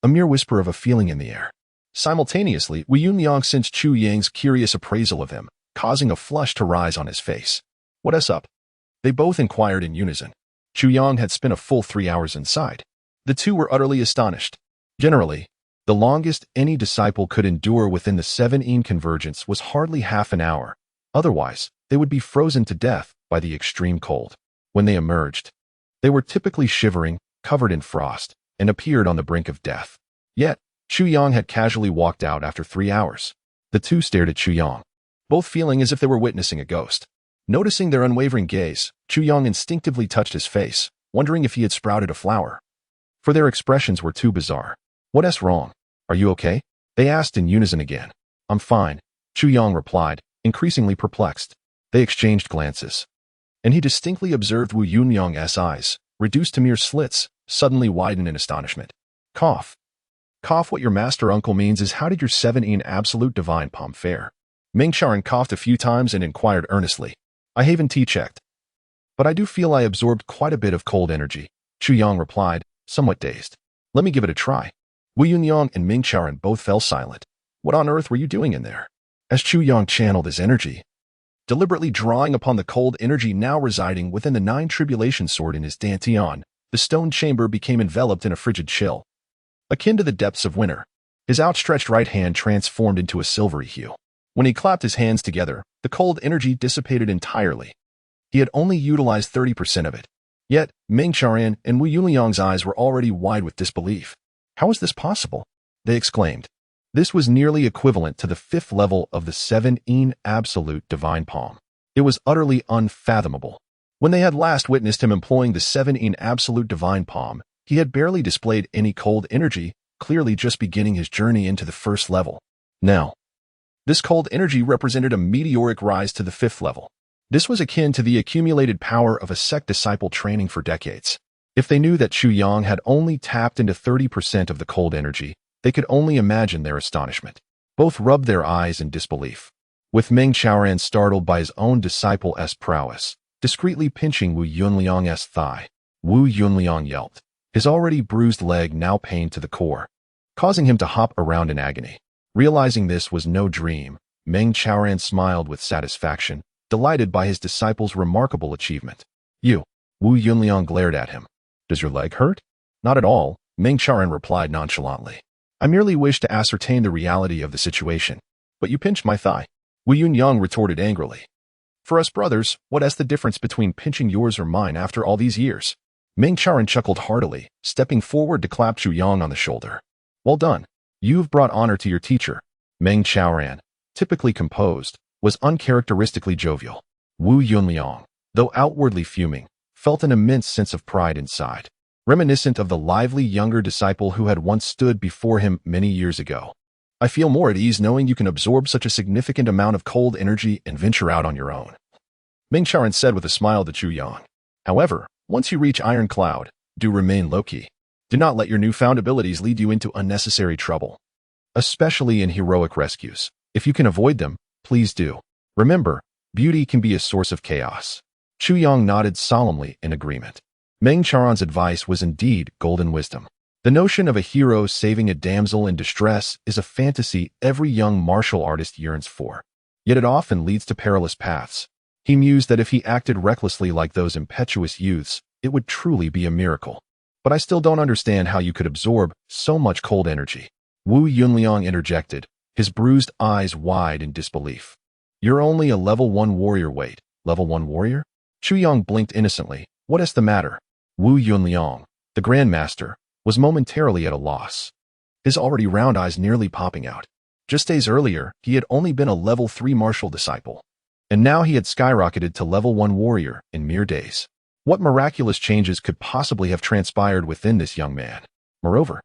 A mere whisper of a feeling in the air. Simultaneously, Wu Yunyang sensed Chu Yang's curious appraisal of him, causing a flush to rise on his face. "What's up?" They both inquired in unison. Chu Yang had spent a full 3 hours inside. The two were utterly astonished. Generally, the longest any disciple could endure within the 7 convergence was hardly half an hour. Otherwise, they would be frozen to death by the extreme cold. When they emerged, they were typically shivering, covered in frost, and appeared on the brink of death. Yet, Chu Yang had casually walked out after 3 hours. The two stared at Chu Yang, both feeling as if they were witnessing a ghost. Noticing their unwavering gaze, Chu Yang instinctively touched his face, wondering if he had sprouted a flower. For their expressions were too bizarre. "What's wrong? Are you okay?" they asked in unison again. "I'm fine," Chu Yang replied, increasingly perplexed. They exchanged glances, and he distinctly observed Wu Yunyang's eyes, reduced to mere slits, suddenly widen in astonishment. "Cough. Cough. What your master uncle means is, how did your 7 absolute divine palm fare?" Meng Chaoran coughed a few times and inquired earnestly. "I haven't checked, but I do feel I absorbed quite a bit of cold energy," Chu Yang replied, somewhat dazed. "Let me give it a try." Wu Yunyang and Meng Chaoran both fell silent. "What on earth were you doing in there?" As Chu Yang channeled his energy, deliberately drawing upon the cold energy now residing within the 9 tribulation sword in his dantian, the stone chamber became enveloped in a frigid chill, akin to the depths of winter. His outstretched right hand transformed into a silvery hue. When he clapped his hands together, the cold energy dissipated entirely. He had only utilized 30% of it. Yet, Meng Chaoran and Wu Yunyang's eyes were already wide with disbelief. "How is this possible?" they exclaimed. This was nearly equivalent to the 5th level of the 7 absolute divine palm. It was utterly unfathomable. When they had last witnessed him employing the 7 absolute divine palm, he had barely displayed any cold energy, clearly just beginning his journey into the 1st level. Now, this cold energy represented a meteoric rise to the 5th level. This was akin to the accumulated power of a sect disciple training for decades. If they knew that Chu Yang had only tapped into 30% of the cold energy, they could only imagine their astonishment. Both rubbed their eyes in disbelief, with Meng Chaoran startled by his own disciple's prowess, discreetly pinching Wu Yunyang's thigh. Wu Yunyang yelped, his already bruised leg now pained to the core, causing him to hop around in agony. Realizing this was no dream, Meng Chaoran smiled with satisfaction, delighted by his disciple's remarkable achievement. "You," Wu Yunyang glared at him. "Does your leg hurt?" "Not at all," Meng Chaoran replied nonchalantly. "I merely wish to ascertain the reality of the situation." "But you pinched my thigh," Wu Yunyang retorted angrily. "For us brothers, what's the difference between pinching yours or mine after all these years?" Meng Chaoran chuckled heartily, stepping forward to clap Chu Yang on the shoulder. "Well done. You've brought honor to your teacher." Meng Chaoran, typically composed, was uncharacteristically jovial. Wu Yunyang, though outwardly fuming, felt an immense sense of pride inside, reminiscent of the lively younger disciple who had once stood before him many years ago. "I feel more at ease knowing you can absorb such a significant amount of cold energy and venture out on your own," Meng Chaoran said with a smile to Chu Yang. "However, once you reach Iron Cloud, do remain low-key. Do not let your newfound abilities lead you into unnecessary trouble, especially in heroic rescues. If you can avoid them, please do. Remember, beauty can be a source of chaos." Chu Yang nodded solemnly in agreement. Meng Chaoran's advice was indeed golden wisdom. The notion of a hero saving a damsel in distress is a fantasy every young martial artist yearns for. Yet it often leads to perilous paths. He mused that if he acted recklessly like those impetuous youths, it would truly be a miracle. "But I still don't understand how you could absorb so much cold energy," Wu Yunyang interjected, his bruised eyes wide in disbelief. "You're only a level 1 warrior. Wait, level 1 warrior?" Chu Yang blinked innocently. "What's the matter?" Wu Yunyang, the Grandmaster, was momentarily at a loss, his already round eyes nearly popping out. Just days earlier, he had only been a level 3 martial disciple, and now he had skyrocketed to level 1 warrior in mere days. What miraculous changes could possibly have transpired within this young man? Moreover,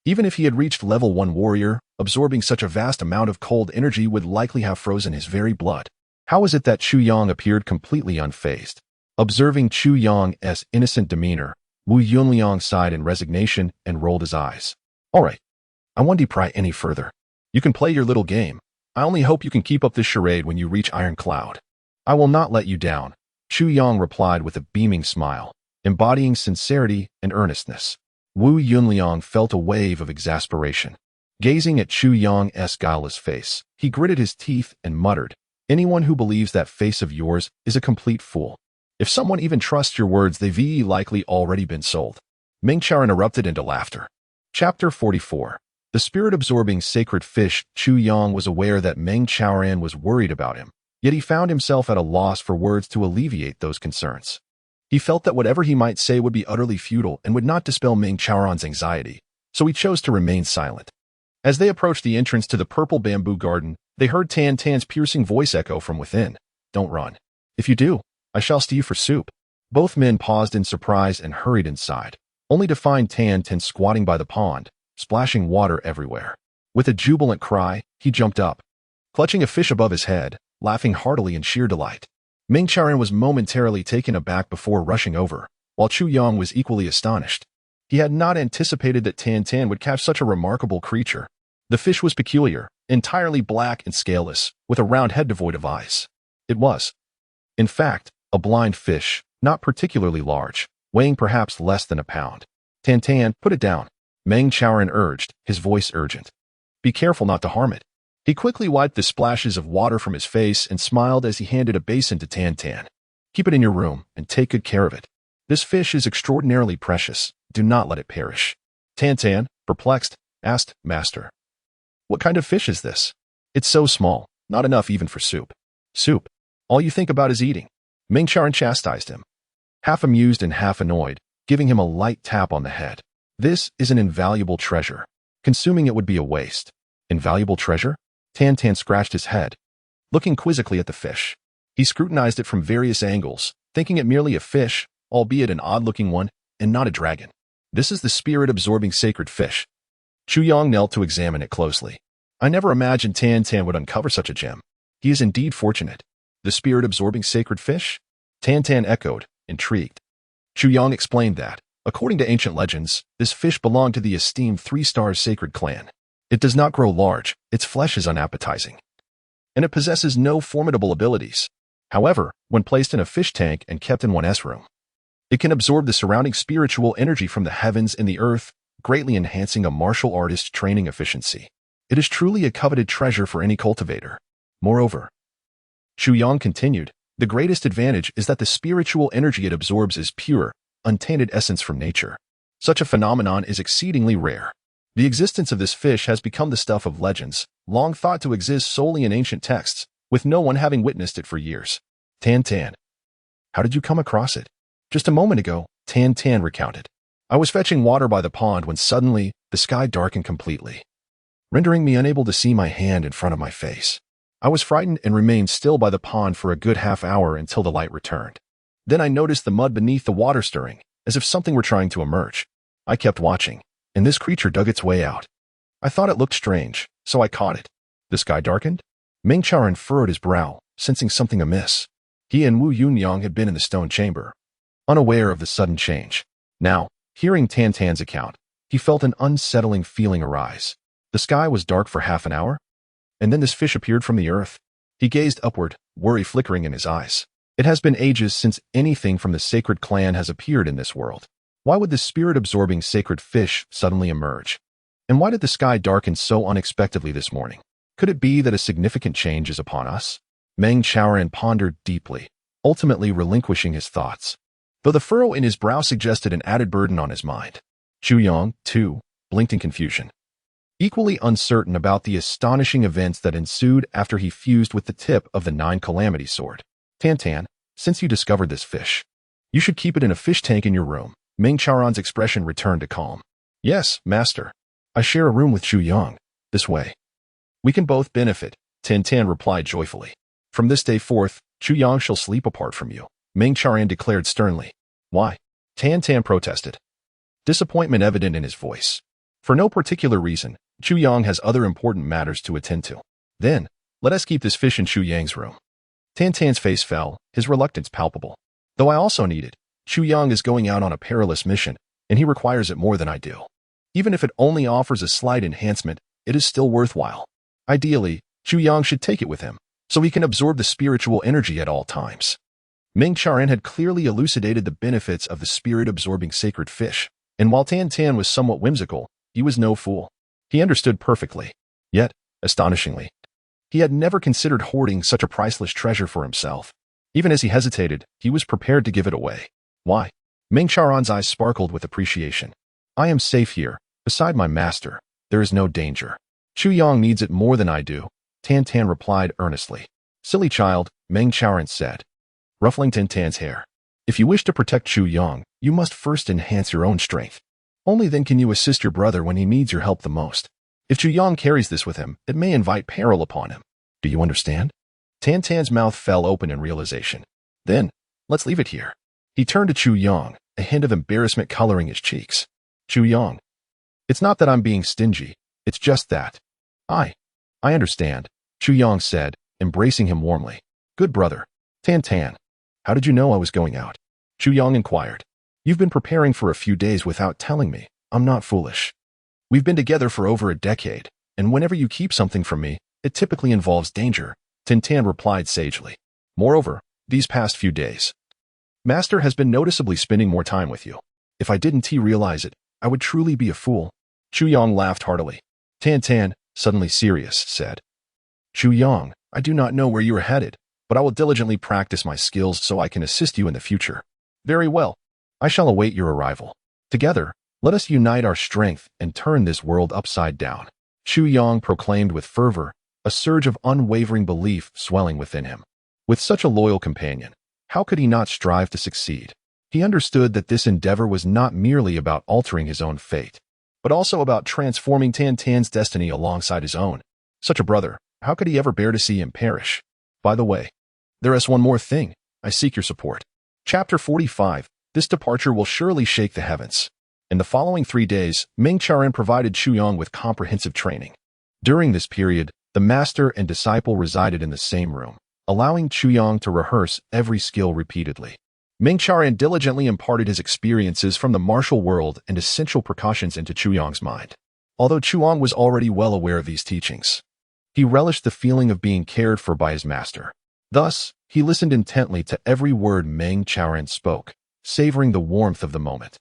even if he had reached level 1 warrior, absorbing such a vast amount of cold energy would likely have frozen his very blood. How was it that Chu Yang appeared completely unfazed? Observing Chu Yang's innocent demeanor, Wu Yunliang sighed in resignation and rolled his eyes. All right, I won't pry any further. You can play your little game. I only hope you can keep up this charade when you reach Iron Cloud. I will not let you down, Chu Yang replied with a beaming smile, embodying sincerity and earnestness. Wu Yunliang felt a wave of exasperation. Gazing at Chu Yang's guileless face, he gritted his teeth and muttered, anyone who believes that face of yours is a complete fool. If someone even trusts your words, they've likely already been sold. Meng Chaoran erupted into laughter. Chapter 44. The spirit-absorbing sacred fish. Chu Yang was aware that Meng Chaoran was worried about him, yet he found himself at a loss for words to alleviate those concerns. He felt that whatever he might say would be utterly futile and would not dispel Meng Chaoran's anxiety, so he chose to remain silent. As they approached the entrance to the purple bamboo garden, they heard Tan Tan's piercing voice echo from within. Don't run. If you do, I shall steal you for soup. Both men paused in surprise and hurried inside, only to find Tan Tan squatting by the pond, splashing water everywhere. With a jubilant cry, he jumped up, clutching a fish above his head, laughing heartily in sheer delight. Meng Chaoran was momentarily taken aback before rushing over, while Chu Yang was equally astonished. He had not anticipated that Tan Tan would catch such a remarkable creature. The fish was peculiar, entirely black and scaleless, with a round head devoid of eyes. It was, in fact, a blind fish, not particularly large, weighing perhaps less than a pound. Tan Tan, put it down, Meng Chaoran urged, his voice urgent. Be careful not to harm it. He quickly wiped the splashes of water from his face and smiled as he handed a basin to Tan Tan. Keep it in your room and take good care of it. This fish is extraordinarily precious. Do not let it perish. Tan Tan, perplexed, asked, Master, what kind of fish is this? It's so small, not enough even for soup. Soup? All you think about is eating. Meng Chaoran chastised him, half amused and half annoyed, giving him a light tap on the head. This is an invaluable treasure. Consuming it would be a waste. Invaluable treasure? Tan Tan scratched his head, looking quizzically at the fish. He scrutinized it from various angles, thinking it merely a fish, albeit an odd-looking one, and not a dragon. This is the spirit-absorbing sacred fish. Chu Yang knelt to examine it closely. I never imagined Tan Tan would uncover such a gem. He is indeed fortunate. The spirit-absorbing sacred fish? Tan Tan echoed, intrigued. Chu Yang explained that, according to ancient legends, this fish belonged to the esteemed 3-star sacred clan. It does not grow large, its flesh is unappetizing, and it possesses no formidable abilities. However, when placed in a fish tank and kept in one's room, it can absorb the surrounding spiritual energy from the heavens and the earth, greatly enhancing a martial artist's training efficiency. It is truly a coveted treasure for any cultivator. Moreover, Chu Yang continued, the greatest advantage is that the spiritual energy it absorbs is pure, untainted essence from nature. Such a phenomenon is exceedingly rare. The existence of this fish has become the stuff of legends, long thought to exist solely in ancient texts, with no one having witnessed it for years. Tan Tan, how did you come across it? Just a moment ago, Tan Tan recounted. I was fetching water by the pond when suddenly the sky darkened completely, rendering me unable to see my hand in front of my face. I was frightened and remained still by the pond for a good half-hour until the light returned. Then I noticed the mud beneath the water stirring, as if something were trying to emerge. I kept watching, and this creature dug its way out. I thought it looked strange, so I caught it. The sky darkened? Meng Chaoran furrowed his brow, sensing something amiss. He and Wu Yunyang had been in the stone chamber, unaware of the sudden change. Now, hearing Tan Tan's account, he felt an unsettling feeling arise. The sky was dark for half an hour, and then this fish appeared from the earth. He gazed upward, worry flickering in his eyes. It has been ages since anything from the sacred clan has appeared in this world. Why would this spirit-absorbing sacred fish suddenly emerge? And why did the sky darken so unexpectedly this morning? Could it be that a significant change is upon us? Meng Chaoran pondered deeply, ultimately relinquishing his thoughts, though the furrow in his brow suggested an added burden on his mind. Chu Yang, too, blinked in confusion, equally uncertain about the astonishing events that ensued after he fused with the tip of the 9 Calamity sword. Tan Tan, since you discovered this fish, you should keep it in a fish tank in your room. Meng Chaoran's expression returned to calm. Yes, master. I share a room with Chu Yang. This way. We can both benefit, Tan Tan replied joyfully. From this day forth, Chu Yang shall sleep apart from you, Meng Charan declared sternly. Why? Tan Tan protested. Disappointment evident in his voice. For no particular reason, Chu Yang has other important matters to attend to. Then, let us keep this fish in Chu Yang's room. Tan Tan's face fell, his reluctance palpable. Though I also need it, Chu Yang is going out on a perilous mission, and he requires it more than I do. Even if it only offers a slight enhancement, it is still worthwhile. Ideally, Chu Yang should take it with him, so he can absorb the spiritual energy at all times. Meng Charan had clearly elucidated the benefits of the spirit-absorbing sacred fish, and while Tan Tan was somewhat whimsical, he was no fool. He understood perfectly. Yet, astonishingly, he had never considered hoarding such a priceless treasure for himself. Even as he hesitated, he was prepared to give it away. Why? Meng Charan's eyes sparkled with appreciation. I am safe here. Beside my master, there is no danger. Chu Yang needs it more than I do, Tan Tan replied earnestly. Silly child, Meng Charan said, ruffling Tan Tan's hair. If you wish to protect Chu Yang, you must first enhance your own strength. Only then can you assist your brother when he needs your help the most. If Chu Yang carries this with him, it may invite peril upon him. Do you understand? Tan Tan's mouth fell open in realization. Then, let's leave it here. He turned to Chu Yang, a hint of embarrassment coloring his cheeks. Chu Yang. It's not that I'm being stingy, it's just that. I understand, Chu Yang said, embracing him warmly. Good brother. Tan Tan. How did you know I was going out? Chu Yang inquired. You've been preparing for a few days without telling me. I'm not foolish. We've been together for over a decade, and whenever you keep something from me, it typically involves danger, Tan Tan replied sagely. Moreover, these past few days, Master has been noticeably spending more time with you. If I didn't realize it, I would truly be a fool. Chu Yang laughed heartily. Tan Tan, suddenly serious, said. Chu Yang, I do not know where you are headed, but I will diligently practice my skills so I can assist you in the future. Very well. I shall await your arrival. Together, let us unite our strength and turn this world upside down. Chu Yang proclaimed with fervor, a surge of unwavering belief swelling within him. With such a loyal companion, how could he not strive to succeed? He understood that this endeavor was not merely about altering his own fate, but also about transforming Tan Tan's destiny alongside his own. Such a brother, how could he ever bear to see him perish? By the way, there is one more thing. I seek your support. Chapter 45. This departure will surely shake the heavens. In the following 3 days, Meng Charan provided Chu Yang with comprehensive training. During this period, the master and disciple resided in the same room, allowing Chu Yang to rehearse every skill repeatedly. Meng Charan diligently imparted his experiences from the martial world and essential precautions into Chu Yang's mind. Although Chu Yang was already well aware of these teachings, he relished the feeling of being cared for by his master. Thus, he listened intently to every word Meng Charan spoke, savoring the warmth of the moment.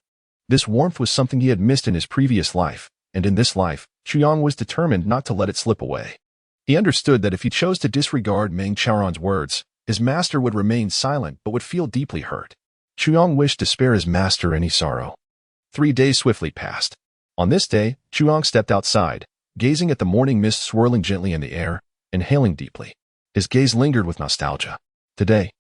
This warmth was something he had missed in his previous life, and in this life, Chu Yang was determined not to let it slip away. He understood that if he chose to disregard Meng Charan's words, his master would remain silent but would feel deeply hurt. Chu Yang wished to spare his master any sorrow. 3 days swiftly passed. On this day, Chu Yang stepped outside, gazing at the morning mist swirling gently in the air, inhaling deeply. His gaze lingered with nostalgia. Today,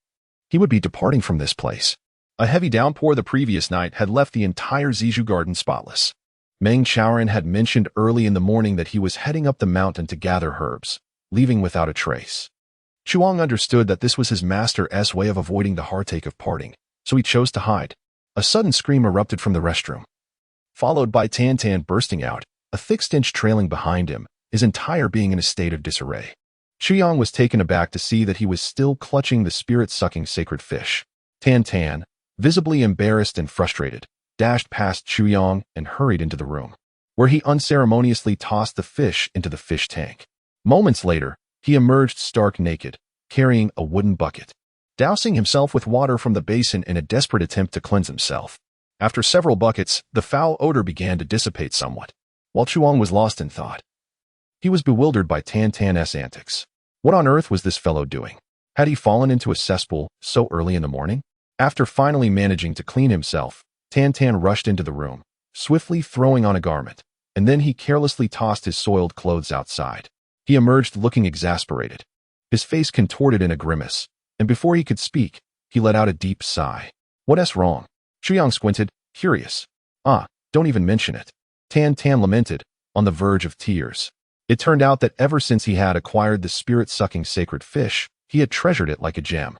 he would be departing from this place. A heavy downpour the previous night had left the entire Zizhu garden spotless. Meng Charan had mentioned early in the morning that he was heading up the mountain to gather herbs, leaving without a trace. Chu Yang understood that this was his master's way of avoiding the heartache of parting, so he chose to hide. A sudden scream erupted from the restroom, followed by Tan Tan bursting out, a thick stench trailing behind him, his entire being in a state of disarray. Chu Yang was taken aback to see that he was still clutching the spirit-sucking sacred fish. Tan Tan, visibly embarrassed and frustrated, dashed past Chu Yang and hurried into the room, where he unceremoniously tossed the fish into the fish tank. Moments later, he emerged stark naked, carrying a wooden bucket, dousing himself with water from the basin in a desperate attempt to cleanse himself. After several buckets, the foul odor began to dissipate somewhat, while Chu Yang was lost in thought. He was bewildered by Tan Tan's antics. What on earth was this fellow doing? Had he fallen into a cesspool so early in the morning? After finally managing to clean himself, Tan Tan rushed into the room, swiftly throwing on a garment, and then he carelessly tossed his soiled clothes outside. He emerged looking exasperated, his face contorted in a grimace, and before he could speak, he let out a deep sigh. What's wrong? Chu Yang squinted, curious. Don't even mention it. Tan Tan lamented, on the verge of tears. It turned out that ever since he had acquired the spirit-sucking sacred fish, he had treasured it like a gem,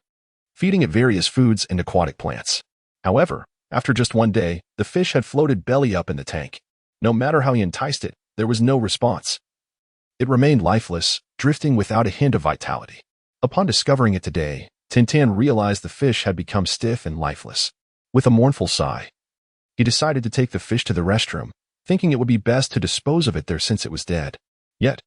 feeding it various foods and aquatic plants. However, after just one day, the fish had floated belly up in the tank. No matter how he enticed it, there was no response. It remained lifeless, drifting without a hint of vitality. Upon discovering it today, Tintin realized the fish had become stiff and lifeless. With a mournful sigh, he decided to take the fish to the restroom, thinking it would be best to dispose of it there since it was dead. Yet,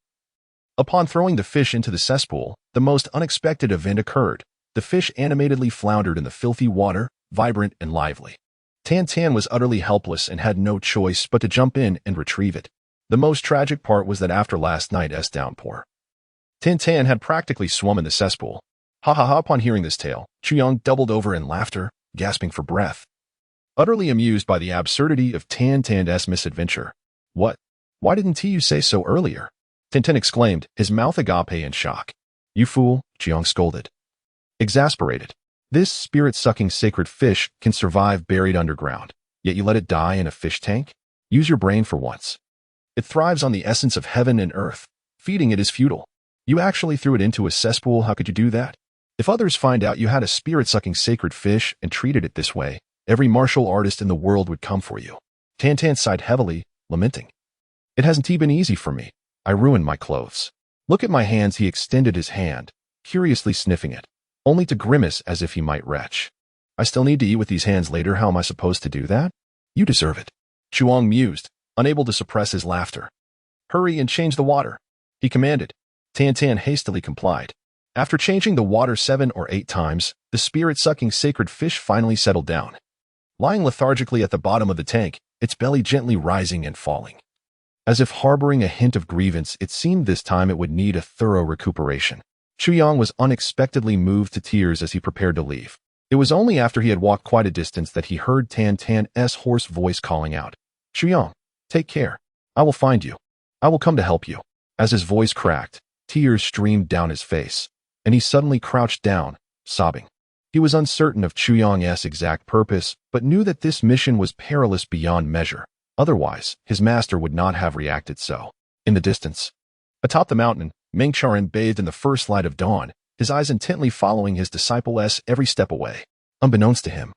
upon throwing the fish into the cesspool, the most unexpected event occurred. The fish animatedly floundered in the filthy water, vibrant and lively. Tan Tan was utterly helpless and had no choice but to jump in and retrieve it. The most tragic part was that after last night's downpour, Tan Tan had practically swum in the cesspool. Ha ha ha! Upon hearing this tale, Chuyang doubled over in laughter, gasping for breath, utterly amused by the absurdity of Tan Tan's misadventure. What? Why didn't you say so earlier? Tintin exclaimed, his mouth agape in shock. You fool, Chuyang scolded. Exasperated. This spirit-sucking sacred fish can survive buried underground, yet you let it die in a fish tank? Use your brain for once. It thrives on the essence of heaven and earth. Feeding it is futile. You actually threw it into a cesspool. How could you do that? If others find out you had a spirit-sucking sacred fish and treated it this way, every martial artist in the world would come for you. Tan Tan sighed heavily, lamenting. It hasn't been easy for me. I ruined my clothes. Look at my hands. He extended his hand, curiously sniffing it, only to grimace as if he might retch. I still need to eat with these hands later. How am I supposed to do that? You deserve it. Chuyang mused, unable to suppress his laughter. Hurry and change the water, he commanded. Tan Tan hastily complied. After changing the water 7 or 8 times, the spirit-sucking sacred fish finally settled down. Lying lethargically at the bottom of the tank, its belly gently rising and falling. As if harboring a hint of grievance, it seemed this time it would need a thorough recuperation. Chuyang was unexpectedly moved to tears as he prepared to leave. It was only after he had walked quite a distance that he heard Tan Tan's hoarse voice calling out, Chuyang, take care. I will find you. I will come to help you. As his voice cracked, tears streamed down his face, and he suddenly crouched down, sobbing. He was uncertain of Chuyang's exact purpose, but knew that this mission was perilous beyond measure. Otherwise, his master would not have reacted so. In the distance, atop the mountain, Mengcharan bathed in the first light of dawn, his eyes intently following his disciple's every step away. Unbeknownst to him,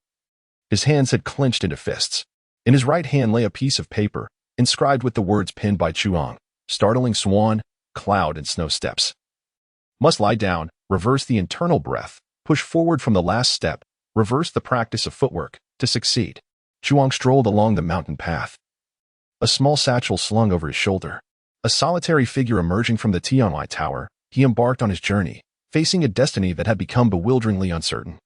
his hands had clenched into fists. In his right hand lay a piece of paper, inscribed with the words penned by Chuyang, startling swan, cloud, and snow steps. Must lie down, reverse the internal breath, push forward from the last step, reverse the practice of footwork, to succeed. Chuyang strolled along the mountain path, a small satchel slung over his shoulder. A solitary figure emerging from the Tianwai Tower, he embarked on his journey, facing a destiny that had become bewilderingly uncertain.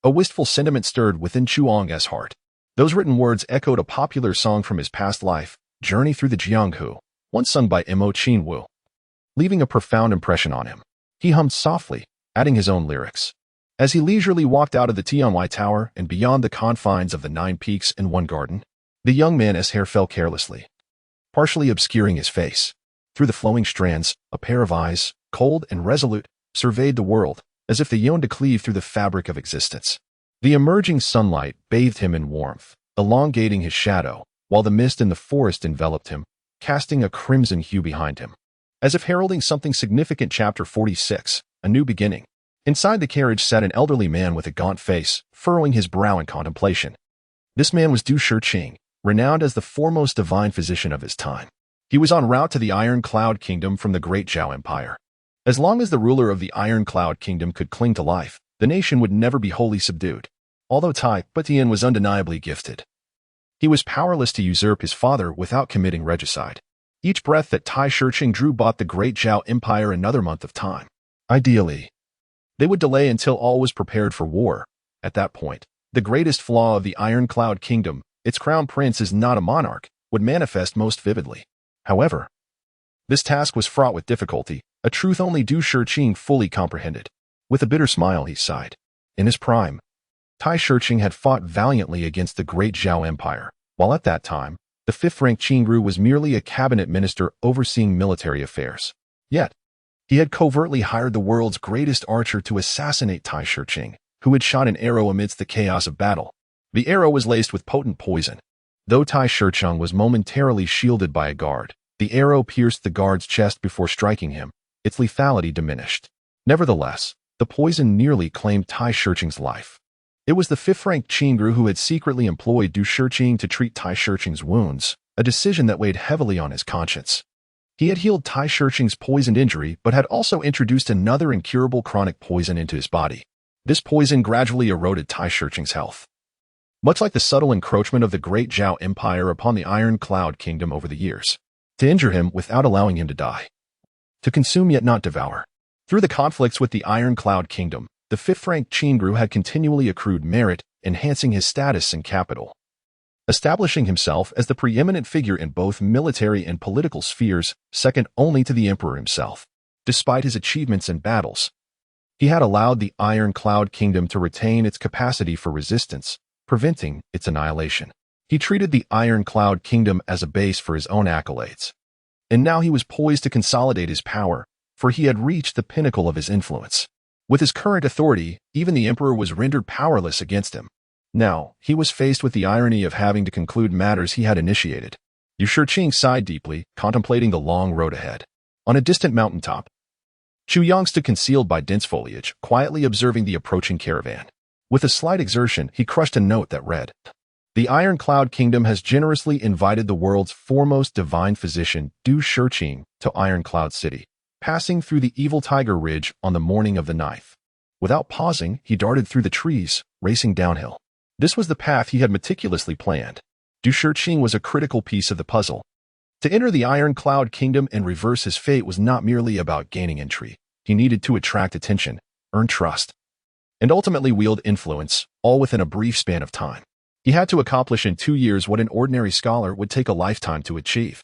A wistful sentiment stirred within Chuyang's heart. Those written words echoed a popular song from his past life, Journey Through the Jianghu, once sung by Mo Qinwu, leaving a profound impression on him. He hummed softly, adding his own lyrics. As he leisurely walked out of the Tianwai Tower and beyond the confines of the 9 peaks and 1 garden, the young man's hair fell carelessly, partially obscuring his face. Through the flowing strands, a pair of eyes, cold and resolute, surveyed the world, as if they yearned to cleave through the fabric of existence. The emerging sunlight bathed him in warmth, elongating his shadow, while the mist in the forest enveloped him, casting a crimson hue behind him. As if heralding something significant. Chapter 46, A New Beginning. Inside the carriage sat an elderly man with a gaunt face, furrowing his brow in contemplation. This man was Du Shiqing, renowned as the foremost divine physician of his time. He was en route to the Iron Cloud Kingdom from the Great Zhao Empire. As long as the ruler of the Iron Cloud Kingdom could cling to life, the nation would never be wholly subdued. Although Tai Butian was undeniably gifted, he was powerless to usurp his father without committing regicide. Each breath that Tai Shiqing drew bought the Great Zhao Empire another month of time. Ideally, they would delay until all was prepared for war. At that point, the greatest flaw of the Iron Cloud Kingdom, its crown prince is not a monarch, would manifest most vividly. However, this task was fraught with difficulty, a truth only Du Shiqing fully comprehended. With a bitter smile, he sighed. In his prime, Tai Shiqing had fought valiantly against the Great Zhao Empire, while at that time, the 5th-rank Qingru was merely a cabinet minister overseeing military affairs. Yet, he had covertly hired the world's greatest archer to assassinate Tai Shiqing, who had shot an arrow amidst the chaos of battle. The arrow was laced with potent poison, Though Tai Shicheng was momentarily shielded by a guard, the arrow pierced the guard's chest before striking him. Its lethality diminished. Nevertheless, the poison nearly claimed Tai Shicheng's life. It was the fifth-rank Qingru who had secretly employed Du Shicheng to treat Tai Shicheng's wounds, a decision that weighed heavily on his conscience. He had healed Tai Shicheng's poisoned injury but had also introduced another incurable chronic poison into his body. This poison gradually eroded Tai Shicheng's health. Much like the subtle encroachment of the great Zhao Empire upon the Iron Cloud Kingdom over the years, to injure him without allowing him to die. To consume yet not devour. Through the conflicts with the Iron Cloud Kingdom, the fifth-rank Qingru had continually accrued merit, enhancing his status and capital. Establishing himself as the preeminent figure in both military and political spheres, second only to the emperor himself. Despite his achievements in battles, he had allowed the Iron Cloud Kingdom to retain its capacity for resistance, preventing its annihilation. He treated the Iron Cloud Kingdom as a base for his own accolades. And now he was poised to consolidate his power, for he had reached the pinnacle of his influence. With his current authority, even the emperor was rendered powerless against him. Now, he was faced with the irony of having to conclude matters he had initiated. Du Shicheng sighed deeply, contemplating the long road ahead. On a distant mountaintop, Chu Yang stood concealed by dense foliage, quietly observing the approaching caravan. With a slight exertion, he crushed a note that read, "The Iron Cloud Kingdom has generously invited the world's foremost divine physician, Du Shicheng, to Iron Cloud City, passing through the Evil Tiger Ridge on the morning of the 9th. Without pausing, he darted through the trees, racing downhill. This was the path he had meticulously planned. Du Shicheng was a critical piece of the puzzle. To enter the Iron Cloud Kingdom and reverse his fate was not merely about gaining entry. He needed to attract attention, earn trust, and ultimately wield influence, all within a brief span of time. He had to accomplish in 2 years what an ordinary scholar would take a lifetime to achieve.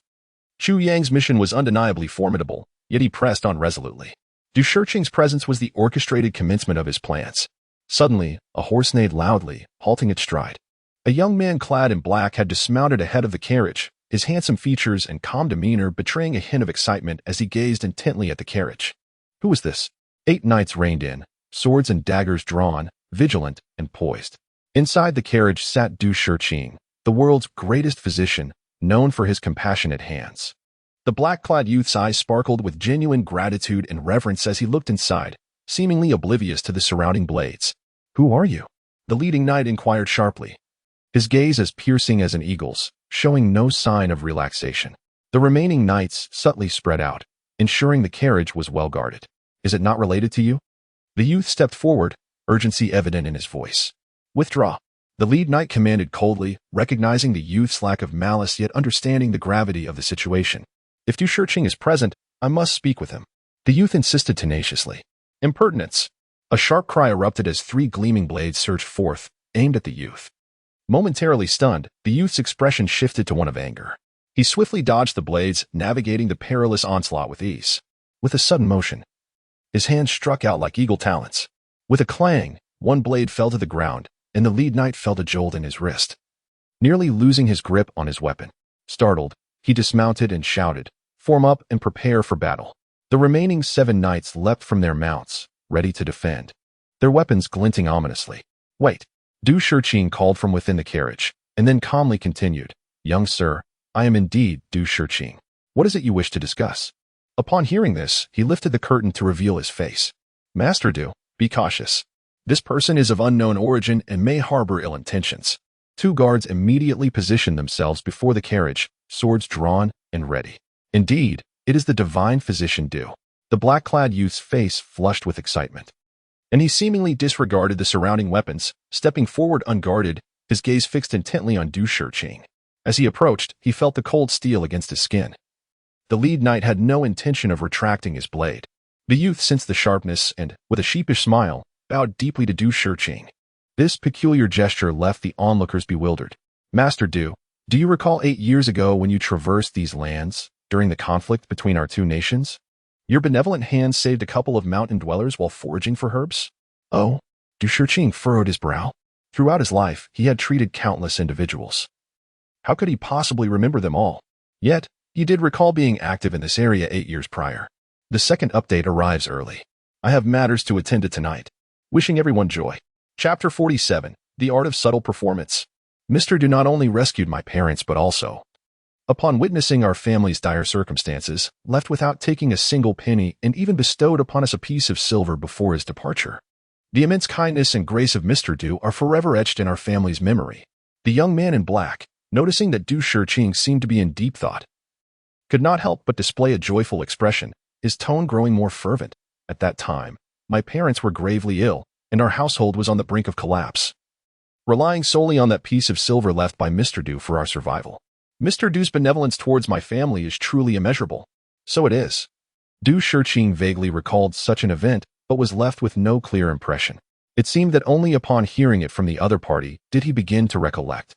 Chu Yang's mission was undeniably formidable, yet he pressed on resolutely. Du Shicheng's presence was the orchestrated commencement of his plans. Suddenly, a horse neighed loudly, halting its stride. A young man clad in black had dismounted ahead of the carriage, his handsome features and calm demeanor betraying a hint of excitement as he gazed intently at the carriage. Who was this? 8 knights reined in, swords and daggers drawn, vigilant and poised. Inside the carriage sat Du Shicheng, the world's greatest physician, known for his compassionate hands. The black-clad youth's eyes sparkled with genuine gratitude and reverence as he looked inside, seemingly oblivious to the surrounding blades. "Who are you?" the leading knight inquired sharply, his gaze as piercing as an eagle's, showing no sign of relaxation. The remaining knights subtly spread out, ensuring the carriage was well guarded. "Is it not related to you?" The youth stepped forward, urgency evident in his voice. "Withdraw," the lead knight commanded coldly, recognizing the youth's lack of malice yet understanding the gravity of the situation. "If Du Shicheng is present, I must speak with him." The youth insisted tenaciously. "Impertinence!" A sharp cry erupted as 3 gleaming blades surged forth, aimed at the youth. Momentarily stunned, the youth's expression shifted to one of anger. He swiftly dodged the blades, navigating the perilous onslaught with ease. With a sudden motion, his hands struck out like eagle talons. With a clang, one blade fell to the ground, and the lead knight felt a jolt in his wrist, nearly losing his grip on his weapon. Startled, he dismounted and shouted, "Form up and prepare for battle." The remaining 7 knights leapt from their mounts, ready to defend, their weapons glinting ominously. "Wait," Du Shicheng called from within the carriage, and then calmly continued, "Young sir, I am indeed Du Shicheng. What is it you wish to discuss?" Upon hearing this, he lifted the curtain to reveal his face. "Master Du, be cautious. This person is of unknown origin and may harbor ill intentions." 2 guards immediately positioned themselves before the carriage, swords drawn and ready. "Indeed, it is the divine physician Du." The black-clad youth's face flushed with excitement, and he seemingly disregarded the surrounding weapons, stepping forward unguarded, his gaze fixed intently on Du Shicheng. As he approached, he felt the cold steel against his skin. The lead knight had no intention of retracting his blade. The youth sensed the sharpness and, with a sheepish smile, bowed deeply to Du Shicheng. This peculiar gesture left the onlookers bewildered. "Master Du, do you recall 8 years ago when you traversed these lands, during the conflict between our 2 nations? Your benevolent hand saved a couple of mountain dwellers while foraging for herbs?" "Oh," Du Shicheng furrowed his brow. Throughout his life, he had treated countless individuals. How could he possibly remember them all? Yet, he did recall being active in this area 8 years prior. The second update arrives early. I have matters to attend to tonight. Wishing everyone joy. Chapter 47, The Art of Subtle Performance. Mr. Du not only rescued my parents but also, upon witnessing our family's dire circumstances, left without taking a single penny and even bestowed upon us a piece of silver before his departure. The immense kindness and grace of Mr. Du are forever etched in our family's memory. The young man in black, noticing that Du Shiqing seemed to be in deep thought, could not help but display a joyful expression, his tone growing more fervent. At that time, my parents were gravely ill, and our household was on the brink of collapse, relying solely on that piece of silver left by Mr. Du for our survival. Mr. Du's benevolence towards my family is truly immeasurable. So it is. Du Shiqing vaguely recalled such an event, but was left with no clear impression. It seemed that only upon hearing it from the other party did he begin to recollect.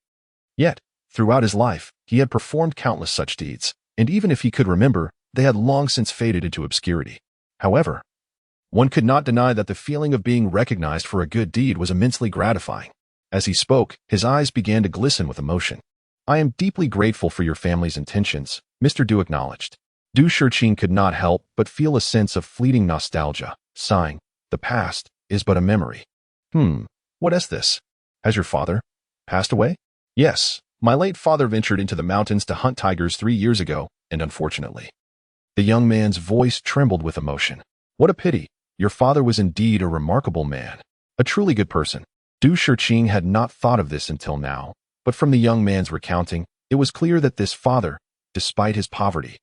Yet, throughout his life, he had performed countless such deeds, and even if he could remember, they had long since faded into obscurity. However, one could not deny that the feeling of being recognized for a good deed was immensely gratifying. As he spoke, his eyes began to glisten with emotion. I am deeply grateful for your family's intentions, Mr. Du acknowledged. Du Shiqing could not help but feel a sense of fleeting nostalgia, sighing, the past is but a memory. What is this? Has your father passed away? Yes, my late father ventured into the mountains to hunt tigers 3 years ago, and unfortunately. The young man's voice trembled with emotion. What a pity. Your father was indeed a remarkable man, a truly good person. Du Shiqing had not thought of this until now, but from the young man's recounting, it was clear that this father, despite his poverty,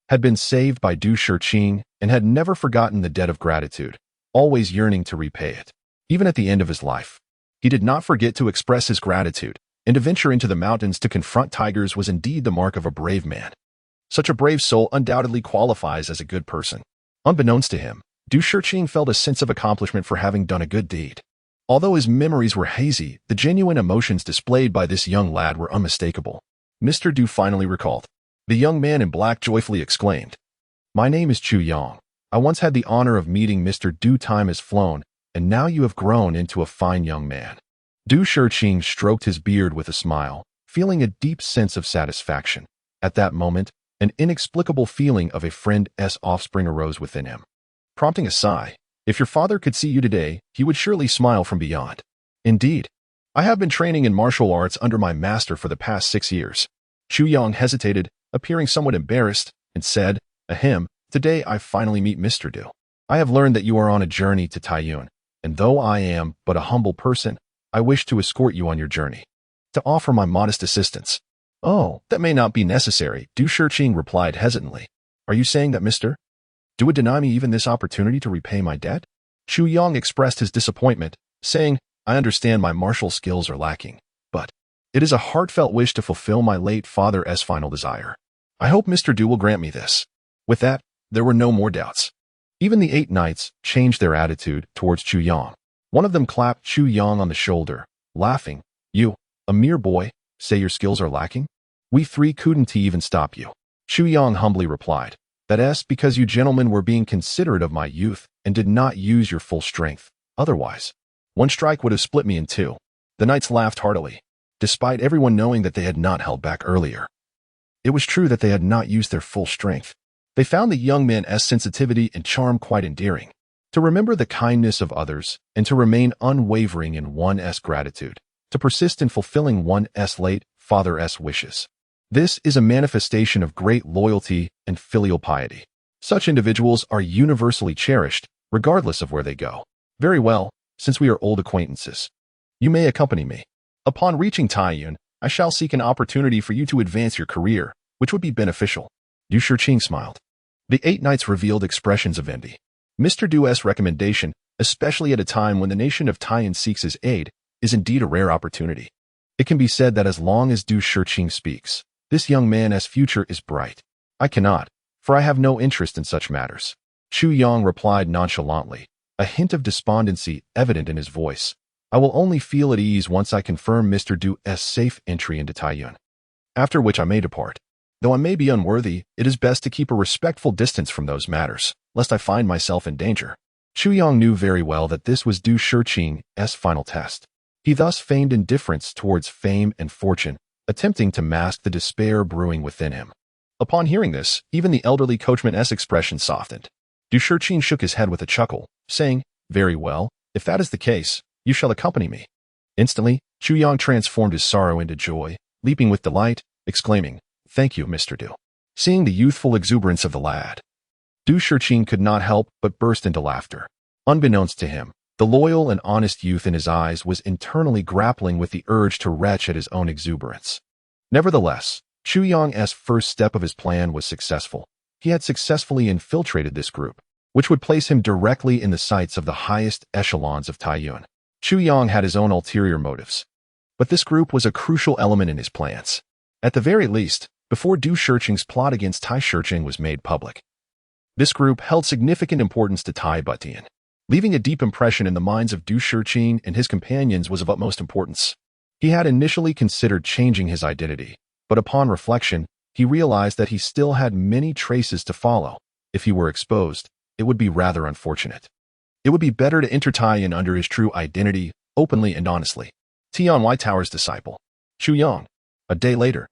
had been saved by Du Shiqing and had never forgotten the debt of gratitude, always yearning to repay it. Even at the end of his life, he did not forget to express his gratitude, and to venture into the mountains to confront tigers was indeed the mark of a brave man. Such a brave soul undoubtedly qualifies as a good person. Unbeknownst to him, Du Shiqing felt a sense of accomplishment for having done a good deed. Although his memories were hazy, the genuine emotions displayed by this young lad were unmistakable. Mr. Du finally recalled. The young man in black joyfully exclaimed, "My name is Chu Yang. I once had the honor of meeting Mr. Du. Time has flown, and now you have grown into a fine young man." Du Shiqing stroked his beard with a smile, feeling a deep sense of satisfaction. At that moment, an inexplicable feeling of a friend's offspring arose within him, prompting a sigh. If your father could see you today, he would surely smile from beyond. Indeed, I have been training in martial arts under my master for the past 6 years. Chu Yang hesitated, appearing somewhat embarrassed, and said, "Ahem, today I finally meet Mr. Du. I have learned that you are on a journey to Taiyuan, and though I am but a humble person, I wish to escort you on your journey, to offer my modest assistance." "Oh, that may not be necessary," Du Shiqing replied hesitantly. "Are you saying that Mr. Du would deny me even this opportunity to repay my debt?" Chu Yang expressed his disappointment, saying, "I understand my martial skills are lacking, but it is a heartfelt wish to fulfill my late father's final desire. I hope Mr. Du will grant me this." With that, there were no more doubts. Even the 8 knights changed their attitude towards Chu Yang. One of them clapped Chu Yang on the shoulder, laughing. "You, a mere boy, say your skills are lacking? We 3 couldn't even stop you." Chu Yang humbly replied, "That's because you gentlemen were being considerate of my youth and did not use your full strength. Otherwise, one strike would have split me in 2. The knights laughed heartily, despite everyone knowing that they had not held back earlier. It was true that they had not used their full strength. They found the young man's sensitivity and charm quite endearing. To remember the kindness of others and to remain unwavering in one's gratitude, to persist in fulfilling one's late father's wishes. This is a manifestation of great loyalty and filial piety. Such individuals are universally cherished, regardless of where they go. Very well, since we are old acquaintances, you may accompany me. Upon reaching Taiyuan, I shall seek an opportunity for you to advance your career, which would be beneficial." Du Shiqing smiled. The 8 knights revealed expressions of envy. Mr. Du's recommendation, especially at a time when the nation of Taiyuan seeks his aid, is indeed a rare opportunity. It can be said that as long as Du Shiqing speaks, this young man's future is bright. "I cannot, for I have no interest in such matters." Chu Yang replied nonchalantly, a hint of despondency evident in his voice. "I will only feel at ease once I confirm Mr. Du's safe entry into Taiyuan, after which I may depart. Though I may be unworthy, it is best to keep a respectful distance from those matters, lest I find myself in danger." Chu Yang knew very well that this was Du Shiqing's final test. He thus feigned indifference towards fame and fortune, attempting to mask the despair brewing within him. Upon hearing this, even the elderly coachman's expression softened. Du Shiqing shook his head with a chuckle, saying, "Very well, if that is the case, you shall accompany me." Instantly, Chu Yang transformed his sorrow into joy, leaping with delight, exclaiming, "Thank you, Mr. Du." Seeing the youthful exuberance of the lad, Du Shiqing could not help but burst into laughter. Unbeknownst to him, the loyal and honest youth in his eyes was internally grappling with the urge to retch at his own exuberance. Nevertheless, Chu Yang's first step of his plan was successful. He had successfully infiltrated this group, which would place him directly in the sights of the highest echelons of Taiyuan. Chu Yang had his own ulterior motives, but this group was a crucial element in his plans. At the very least, before Du Shiqing's plot against Tai Shiqing was made public, this group held significant importance to Tai Butian. Leaving a deep impression in the minds of Du Shiqing and his companions was of utmost importance. He had initially considered changing his identity, but upon reflection, he realized that he still had many traces to follow. If he were exposed, it would be rather unfortunate. It would be better to enter Taiyuan under his true identity, openly and honestly. Tian Tower's disciple, Chu Yang. A day later,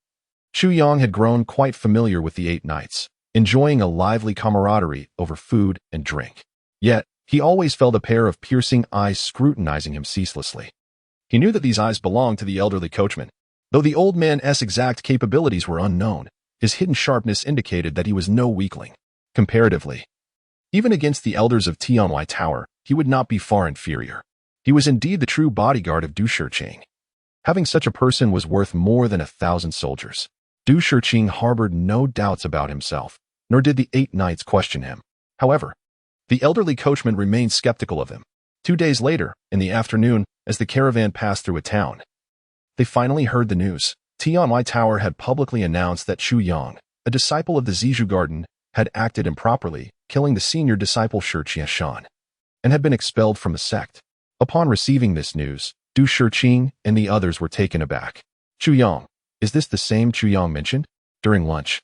Chu Yang had grown quite familiar with the 8 knights, enjoying a lively camaraderie over food and drink. Yet, he always felt a pair of piercing eyes scrutinizing him ceaselessly. He knew that these eyes belonged to the elderly coachman. Though the old man's exact capabilities were unknown, his hidden sharpness indicated that he was no weakling. Comparatively, even against the elders of Tianwai Tower, he would not be far inferior. He was indeed the true bodyguard of Du Shiqing. Having such a person was worth more than 1,000 soldiers. Du Shiqing harbored no doubts about himself, nor did the 8 knights question him. However, the elderly coachman remained skeptical of him. 2 days later, in the afternoon, as the caravan passed through a town, they finally heard the news. Tianwai Tower had publicly announced that Chu Yang, a disciple of the Zizhu Garden, had acted improperly, killing the senior disciple Shi Qiashan, and had been expelled from the sect. Upon receiving this news, Du Shiqing and the others were taken aback. "Chu Yang, is this the same Chu Yang mentioned?" During lunch,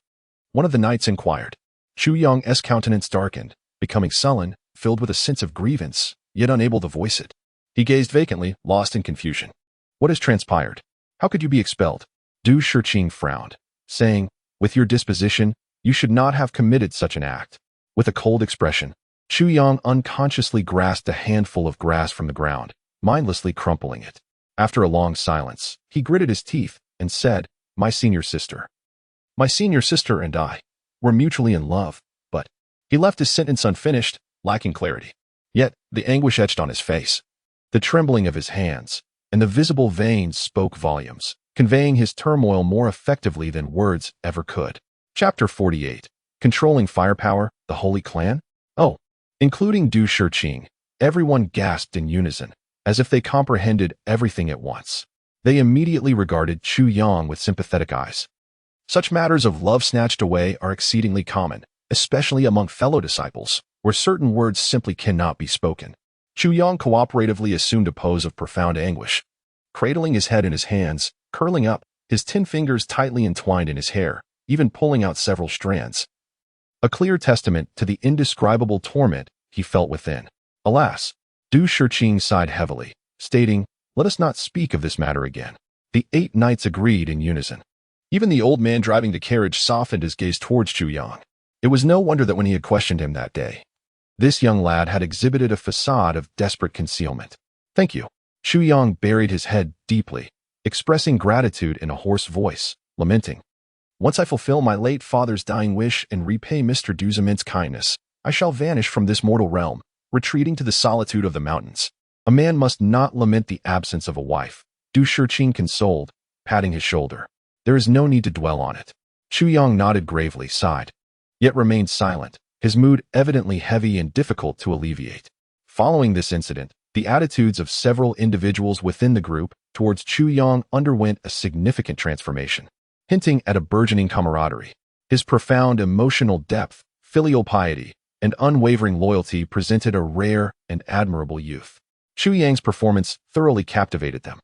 one of the knights inquired. Chu Yang's countenance darkened, becoming sullen, filled with a sense of grievance, yet unable to voice it. He gazed vacantly, lost in confusion. "What has transpired? How could you be expelled?" Du Shiqing frowned, saying, "With your disposition, you should not have committed such an act." With a cold expression, Chu Yang unconsciously grasped a handful of grass from the ground, mindlessly crumpling it. After a long silence, he gritted his teeth and said, My senior sister and I were mutually in love, but..." He left his sentence unfinished, lacking clarity. Yet, the anguish etched on his face, the trembling of his hands, and the visible veins spoke volumes, conveying his turmoil more effectively than words ever could. Chapter 48. Controlling Firepower, the Holy Clan? Oh, including Du Shiqing, everyone gasped in unison, as if they comprehended everything at once. They immediately regarded Chu Yang with sympathetic eyes. Such matters of love snatched away are exceedingly common, especially among fellow disciples, where certain words simply cannot be spoken. Chu Yang cooperatively assumed a pose of profound anguish, cradling his head in his hands, curling up, his 10 fingers tightly entwined in his hair, even pulling out several strands. A clear testament to the indescribable torment he felt within. Alas, Du Shiqing sighed heavily, stating, "Let us not speak of this matter again." The 8 knights agreed in unison. Even the old man driving the carriage softened his gaze towards Chu Yang. It was no wonder that when he had questioned him that day, this young lad had exhibited a facade of desperate concealment. "Thank you." Chu Yang buried his head deeply, expressing gratitude in a hoarse voice, lamenting, "Once I fulfill my late father's dying wish and repay Mr. Du's immense kindness, I shall vanish from this mortal realm, retreating to the solitude of the mountains." A man must not lament the absence of a wife, Du Shiqing consoled, patting his shoulder. "There is no need to dwell on it." Chu Yang nodded gravely, sighed, yet remained silent, his mood evidently heavy and difficult to alleviate. Following this incident, the attitudes of several individuals within the group towards Chu Yang underwent a significant transformation, hinting at a burgeoning camaraderie. His profound emotional depth, filial piety, and unwavering loyalty presented a rare and admirable youth. Chu Yang's performance thoroughly captivated them,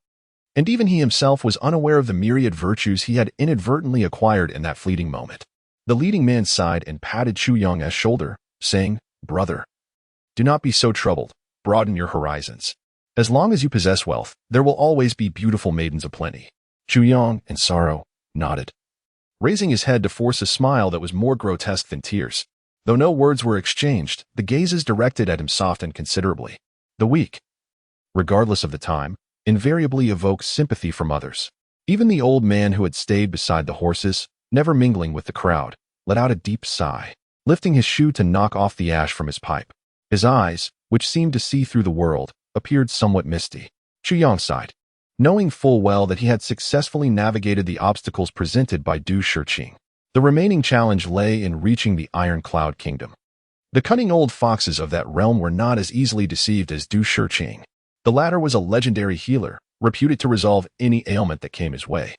and even he himself was unaware of the myriad virtues he had inadvertently acquired in that fleeting moment. The leading man sighed and patted Chu Yang's shoulder, saying, "Brother, do not be so troubled, broaden your horizons. As long as you possess wealth, there will always be beautiful maidens aplenty." Chu Yang, in sorrow, nodded, raising his head to force a smile that was more grotesque than tears. Though no words were exchanged, the gazes directed at him softened considerably. The weak, regardless of the time, invariably evoke sympathy from others. Even the old man who had stayed beside the horses, never mingling with the crowd, let out a deep sigh, lifting his shoe to knock off the ash from his pipe. His eyes, which seemed to see through the world, appeared somewhat misty. Chu Yang sighed, knowing full well that he had successfully navigated the obstacles presented by Du Shiqing. The remaining challenge lay in reaching the Iron Cloud Kingdom. The cunning old foxes of that realm were not as easily deceived as Du Shiqing. The latter was a legendary healer, reputed to resolve any ailment that came his way.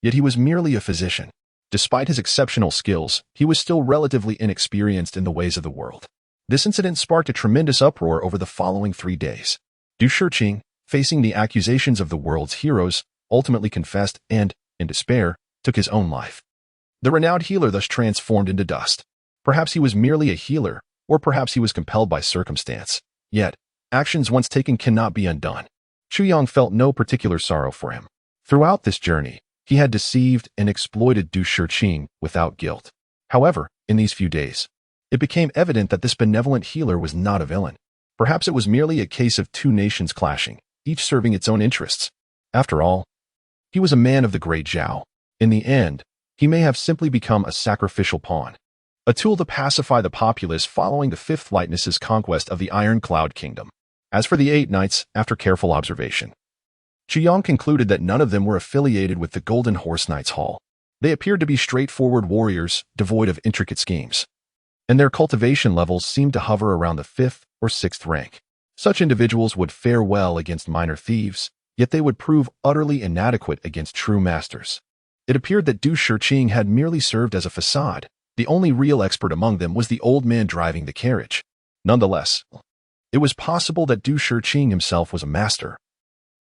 Yet he was merely a physician. Despite his exceptional skills, he was still relatively inexperienced in the ways of the world. This incident sparked a tremendous uproar over the following 3 days. Du Shiqing, facing the accusations of the world's heroes, ultimately confessed and, in despair, took his own life. The renowned healer thus transformed into dust. Perhaps he was merely a healer, or perhaps he was compelled by circumstance. Yet, actions once taken cannot be undone. Chu Yang felt no particular sorrow for him. Throughout this journey, he had deceived and exploited Du Shiqing without guilt. However, in these few days, it became evident that this benevolent healer was not a villain. Perhaps it was merely a case of 2 nations clashing, each serving its own interests. After all, he was a man of the great Zhao. In the end, he may have simply become a sacrificial pawn, a tool to pacify the populace following the 5th Lightness's conquest of the Iron Cloud Kingdom. As for the 8 knights, after careful observation, Chu Yang concluded that none of them were affiliated with the Golden Horse Knights Hall. They appeared to be straightforward warriors, devoid of intricate schemes, and their cultivation levels seemed to hover around the 5th or 6th rank. Such individuals would fare well against minor thieves, yet they would prove utterly inadequate against true masters. It appeared that Du Shiqing had merely served as a facade. The only real expert among them was the old man driving the carriage. Nonetheless, it was possible that Du Shiqing himself was a master.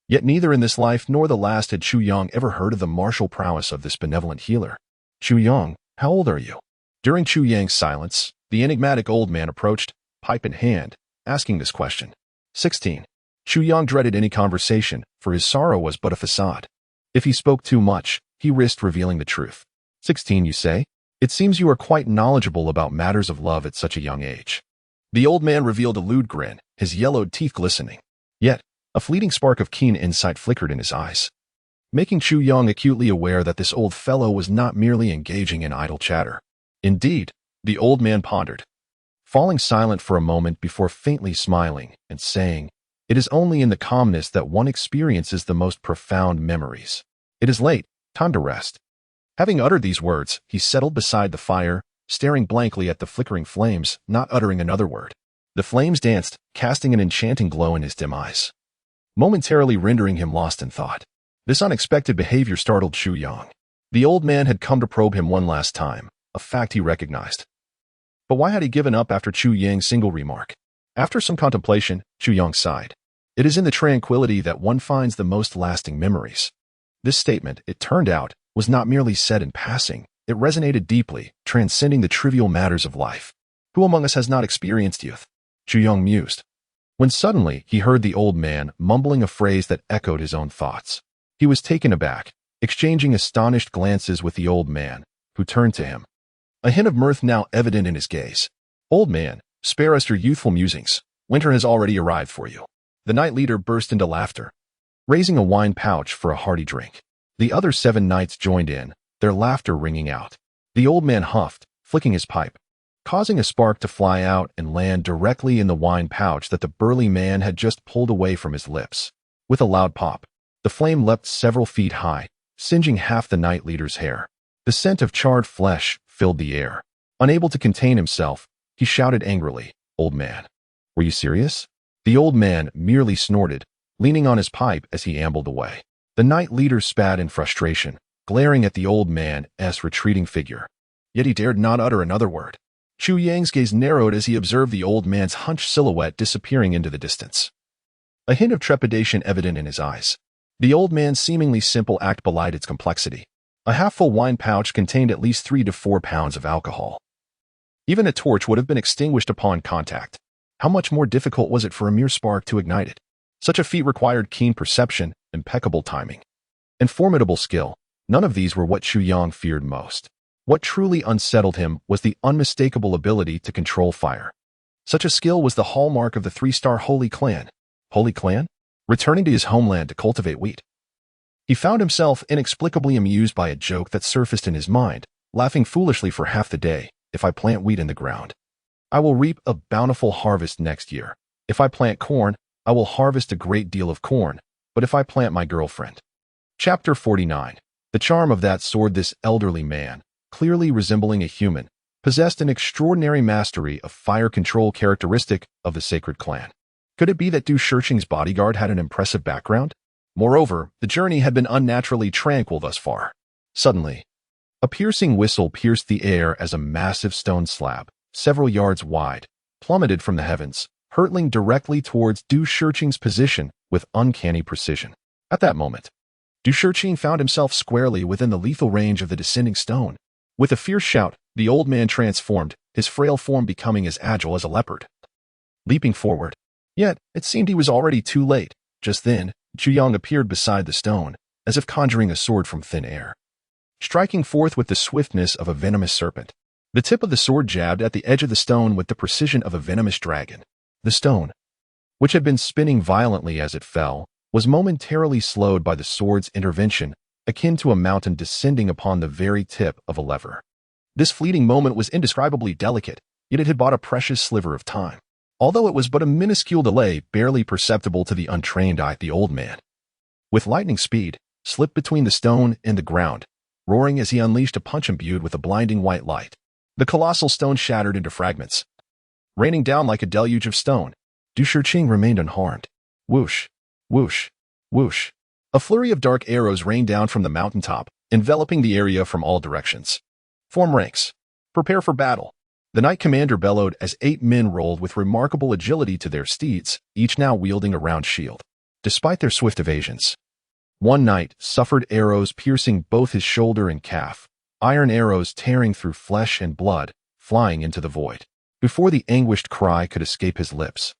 Yet neither in this life nor the last had Chu Yang ever heard of the martial prowess of this benevolent healer. Chu Yang, how old are you? During Chu Yang's silence, the enigmatic old man approached, pipe in hand, asking this question. 16. Chu Yang dreaded any conversation, for his sorrow was but a facade. If he spoke too much, he risked revealing the truth. 16, you say? It seems you are quite knowledgeable about matters of love at such a young age. The old man revealed a lewd grin, his yellowed teeth glistening. Yet, a fleeting spark of keen insight flickered in his eyes, making Chu Yang acutely aware that this old fellow was not merely engaging in idle chatter. Indeed, the old man pondered, falling silent for a moment before faintly smiling and saying, "It is only in the calmness that one experiences the most profound memories. It is late, time to rest." Having uttered these words, he settled beside the fire, staring blankly at the flickering flames, not uttering another word. The flames danced, casting an enchanting glow in his dim eyes, momentarily rendering him lost in thought. This unexpected behavior startled Chu Yang. The old man had come to probe him one last time, a fact he recognized. But why had he given up after Chu Yang's single remark? After some contemplation, Chu Yang sighed. It is in the tranquility that one finds the most lasting memories. This statement, it turned out, was not merely said in passing. It resonated deeply, transcending the trivial matters of life. Who among us has not experienced youth? Chu Yang mused, when suddenly he heard the old man mumbling a phrase that echoed his own thoughts. He was taken aback, exchanging astonished glances with the old man, who turned to him, a hint of mirth now evident in his gaze. "Old man, spare us your youthful musings. Winter has already arrived for you." The knight leader burst into laughter, raising a wine pouch for a hearty drink. The other 7 knights joined in, their laughter ringing out. The old man huffed, flicking his pipe, causing a spark to fly out and land directly in the wine pouch that the burly man had just pulled away from his lips. With a loud pop, the flame leapt several feet high, singeing half the knight leader's hair. The scent of charred flesh filled the air. Unable to contain himself, he shouted angrily, "Old man, were you serious?" The old man merely snorted, leaning on his pipe as he ambled away. The knight leader spat in frustration, glaring at the old man's retreating figure. Yet he dared not utter another word. Chu Yang's gaze narrowed as he observed the old man's hunched silhouette disappearing into the distance, a hint of trepidation evident in his eyes. The old man's seemingly simple act belied its complexity. A half-full wine pouch contained at least 3 to 4 pounds of alcohol. Even a torch would have been extinguished upon contact. How much more difficult was it for a mere spark to ignite it? Such a feat required keen perception, impeccable timing, and formidable skill. None of these were what Chu Yang feared most. What truly unsettled him was the unmistakable ability to control fire. Such a skill was the hallmark of the 3-star Holy Clan. Holy Clan? returning to his homeland to cultivate wheat. He found himself inexplicably amused by a joke that surfaced in his mind, laughing foolishly for half the day. If I plant wheat in the ground, I will reap a bountiful harvest next year. If I plant corn, I will harvest a great deal of corn. But if I plant my girlfriend. Chapter 49. The charm of that sword. This elderly man, clearly resembling a human, possessed an extraordinary mastery of fire control characteristic of the sacred clan. Could it be that Du Shirqing's bodyguard had an impressive background? Moreover, the journey had been unnaturally tranquil thus far. Suddenly, a piercing whistle pierced the air as a massive stone slab, several yards wide, plummeted from the heavens, hurtling directly towards Du Shirqing's position with uncanny precision. At that moment, Du Shirqing found himself squarely within the lethal range of the descending stone. With a fierce shout, the old man transformed, his frail form becoming as agile as a leopard. Leaping forward. Yet, it seemed he was already too late. Just then, Chuyang appeared beside the stone, as if conjuring a sword from thin air. Striking forth with the swiftness of a venomous serpent. The tip of the sword jabbed at the edge of the stone with the precision of a venomous dragon. The stone, which had been spinning violently as it fell, was momentarily slowed by the sword's intervention, akin to a mountain descending upon the very tip of a lever. This fleeting moment was indescribably delicate, yet it had bought a precious sliver of time. Although it was but a minuscule delay, barely perceptible to the untrained eye, the old man, with lightning speed, slipped between the stone and the ground, roaring as he unleashed a punch imbued with a blinding white light. The colossal stone shattered into fragments, raining down like a deluge of stone. Du Shirqing remained unharmed. Whoosh, whoosh, whoosh. A flurry of dark arrows rained down from the mountaintop, enveloping the area from all directions. Form ranks. Prepare for battle. The knight commander bellowed as 8 men rolled with remarkable agility to their steeds, each now wielding a round shield. Despite their swift evasions, one knight suffered arrows piercing both his shoulder and calf, iron arrows tearing through flesh and blood, flying into the void. Before the anguished cry could escape his lips,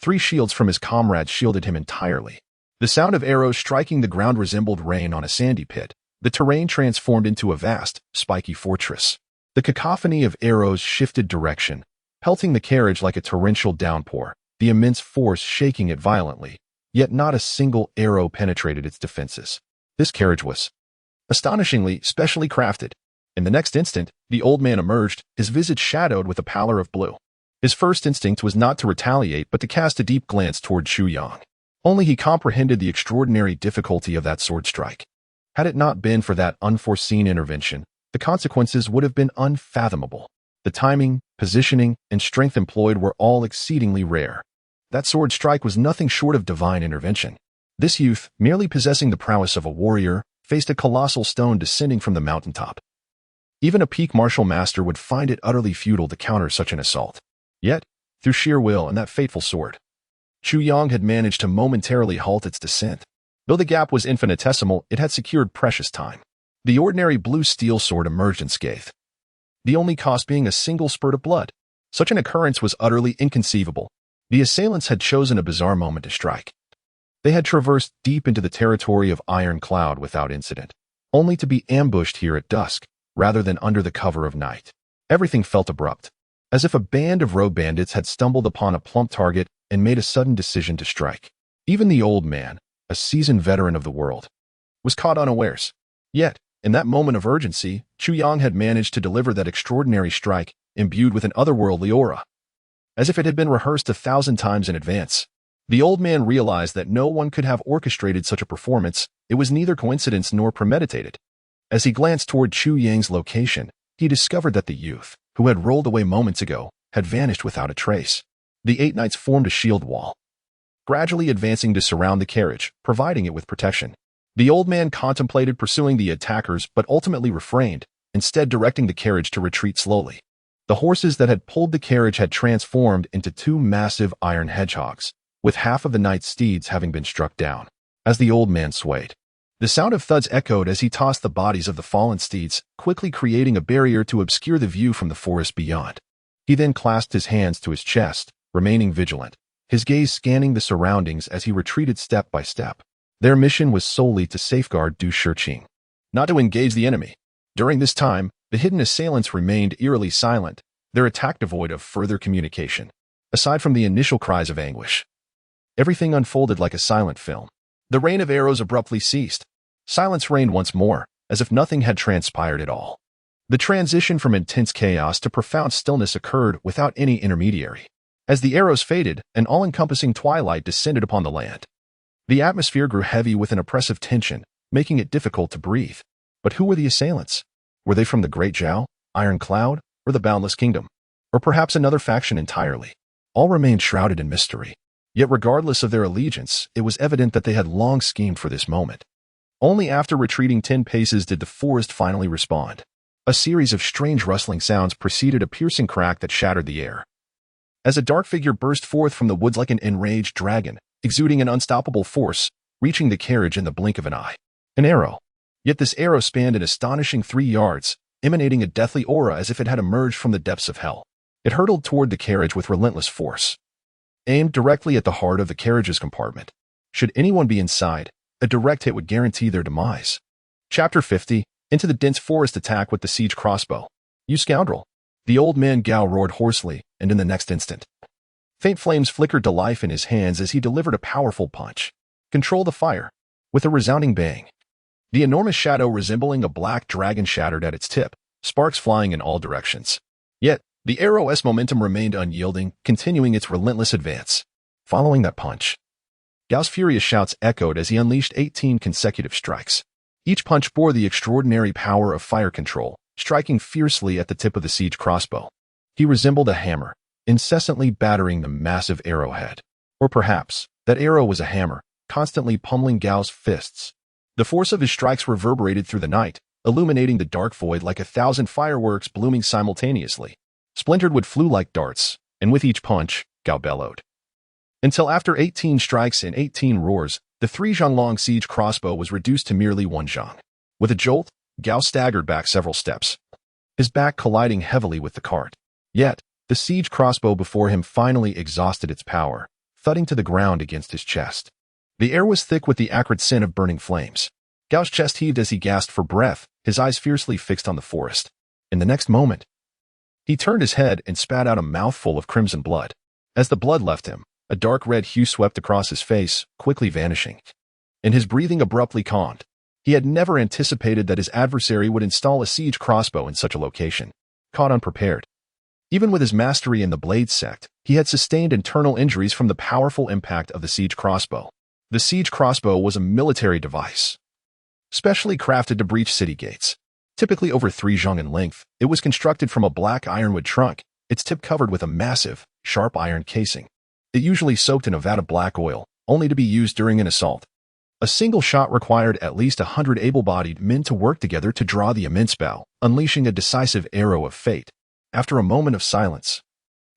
3 shields from his comrades shielded him entirely. The sound of arrows striking the ground resembled rain on a sandy pit. The terrain transformed into a vast, spiky fortress. The cacophony of arrows shifted direction, pelting the carriage like a torrential downpour, the immense force shaking it violently, yet not a single arrow penetrated its defenses. This carriage was astonishingly specially crafted. In the next instant, the old man emerged, his visage shadowed with a pallor of blue. His first instinct was not to retaliate but to cast a deep glance toward Chuyang. Only he comprehended the extraordinary difficulty of that sword strike. Had it not been for that unforeseen intervention, the consequences would have been unfathomable. The timing, positioning, and strength employed were all exceedingly rare. That sword strike was nothing short of divine intervention. This youth, merely possessing the prowess of a warrior, faced a colossal stone descending from the mountaintop. Even a peak martial master would find it utterly futile to counter such an assault. Yet, through sheer will and that fateful sword, Chuyang had managed to momentarily halt its descent. Though the gap was infinitesimal, it had secured precious time. The ordinary blue steel sword emerged unscathed, the only cost being a single spurt of blood. Such an occurrence was utterly inconceivable. The assailants had chosen a bizarre moment to strike. They had traversed deep into the territory of Iron Cloud without incident, only to be ambushed here at dusk, rather than under the cover of night. Everything felt abrupt, as if a band of rogue bandits had stumbled upon a plump target and made a sudden decision to strike. Even the old man, a seasoned veteran of the world, was caught unawares. Yet, in that moment of urgency, Chuyang had managed to deliver that extraordinary strike, imbued with an otherworldly aura, as if it had been rehearsed 1,000 times in advance. The old man realized that no one could have orchestrated such a performance. It was neither coincidence nor premeditated. As he glanced toward Chuyang's location, he discovered that the youth, who had rolled away moments ago, had vanished without a trace. The 8 knights formed a shield wall, gradually advancing to surround the carriage, providing it with protection. The old man contemplated pursuing the attackers but ultimately refrained, instead directing the carriage to retreat slowly. The horses that had pulled the carriage had transformed into 2 massive iron hedgehogs, with half of the knight's steeds having been struck down. As the old man swayed, the sound of thuds echoed as he tossed the bodies of the fallen steeds, quickly creating a barrier to obscure the view from the forest beyond. He then clasped his hands to his chest, remaining vigilant, his gaze scanning the surroundings as he retreated step by step. Their mission was solely to safeguard Du Shirqing, not to engage the enemy. During this time, the hidden assailants remained eerily silent, their attack devoid of further communication, aside from the initial cries of anguish. Everything unfolded like a silent film. The rain of arrows abruptly ceased. Silence reigned once more, as if nothing had transpired at all. The transition from intense chaos to profound stillness occurred without any intermediary. As the arrows faded, an all-encompassing twilight descended upon the land. The atmosphere grew heavy with an oppressive tension, making it difficult to breathe. But who were the assailants? Were they from the Great Zhao, Iron Cloud, or the Boundless Kingdom? Or perhaps another faction entirely? All remained shrouded in mystery. Yet regardless of their allegiance, it was evident that they had long schemed for this moment. Only after retreating 10 paces did the forest finally respond. A series of strange rustling sounds preceded a piercing crack that shattered the air. As a dark figure burst forth from the woods like an enraged dragon, exuding an unstoppable force, reaching the carriage in the blink of an eye. An arrow. Yet this arrow spanned an astonishing 3 yards, emanating a deathly aura as if it had emerged from the depths of hell. It hurtled toward the carriage with relentless force, aimed directly at the heart of the carriage's compartment. Should anyone be inside, a direct hit would guarantee their demise. Chapter 50, Into the Dense Forest Attack with the Siege Crossbow. You scoundrel! The old man Gao roared hoarsely, and in the next instant, faint flames flickered to life in his hands as he delivered a powerful punch. Control the fire. With a resounding bang, the enormous shadow resembling a black dragon shattered at its tip, sparks flying in all directions. Yet, the arrow's momentum remained unyielding, continuing its relentless advance. Following that punch, Gao's furious shouts echoed as he unleashed 18 consecutive strikes. Each punch bore the extraordinary power of fire control, striking fiercely at the tip of the siege crossbow. He resembled a hammer, incessantly battering the massive arrowhead. Or perhaps, that arrow was a hammer, constantly pummeling Gao's fists. The force of his strikes reverberated through the night, illuminating the dark void like 1,000 fireworks blooming simultaneously. Splintered wood flew like darts, and with each punch, Gao bellowed. Until after 18 strikes and 18 roars, the 3-zhang-long siege crossbow was reduced to merely 1 zhang. With a jolt, Gao staggered back several steps, his back colliding heavily with the cart. Yet, the siege crossbow before him finally exhausted its power, thudding to the ground against his chest. The air was thick with the acrid scent of burning flames. Gao's chest heaved as he gasped for breath, his eyes fiercely fixed on the forest. In the next moment, he turned his head and spat out a mouthful of crimson blood. As the blood left him, a dark red hue swept across his face, quickly vanishing. And his breathing abruptly calmed. He had never anticipated that his adversary would install a siege crossbow in such a location. Caught unprepared. Even with his mastery in the blade sect, he had sustained internal injuries from the powerful impact of the siege crossbow. The siege crossbow was a military device, specially crafted to breach city gates. Typically over 3 zhang in length, it was constructed from a black ironwood trunk, its tip covered with a massive, sharp iron casing. It usually soaked in a vat of black oil, only to be used during an assault. A single shot required at least 100 able-bodied men to work together to draw the immense bow, unleashing a decisive arrow of fate. After a moment of silence,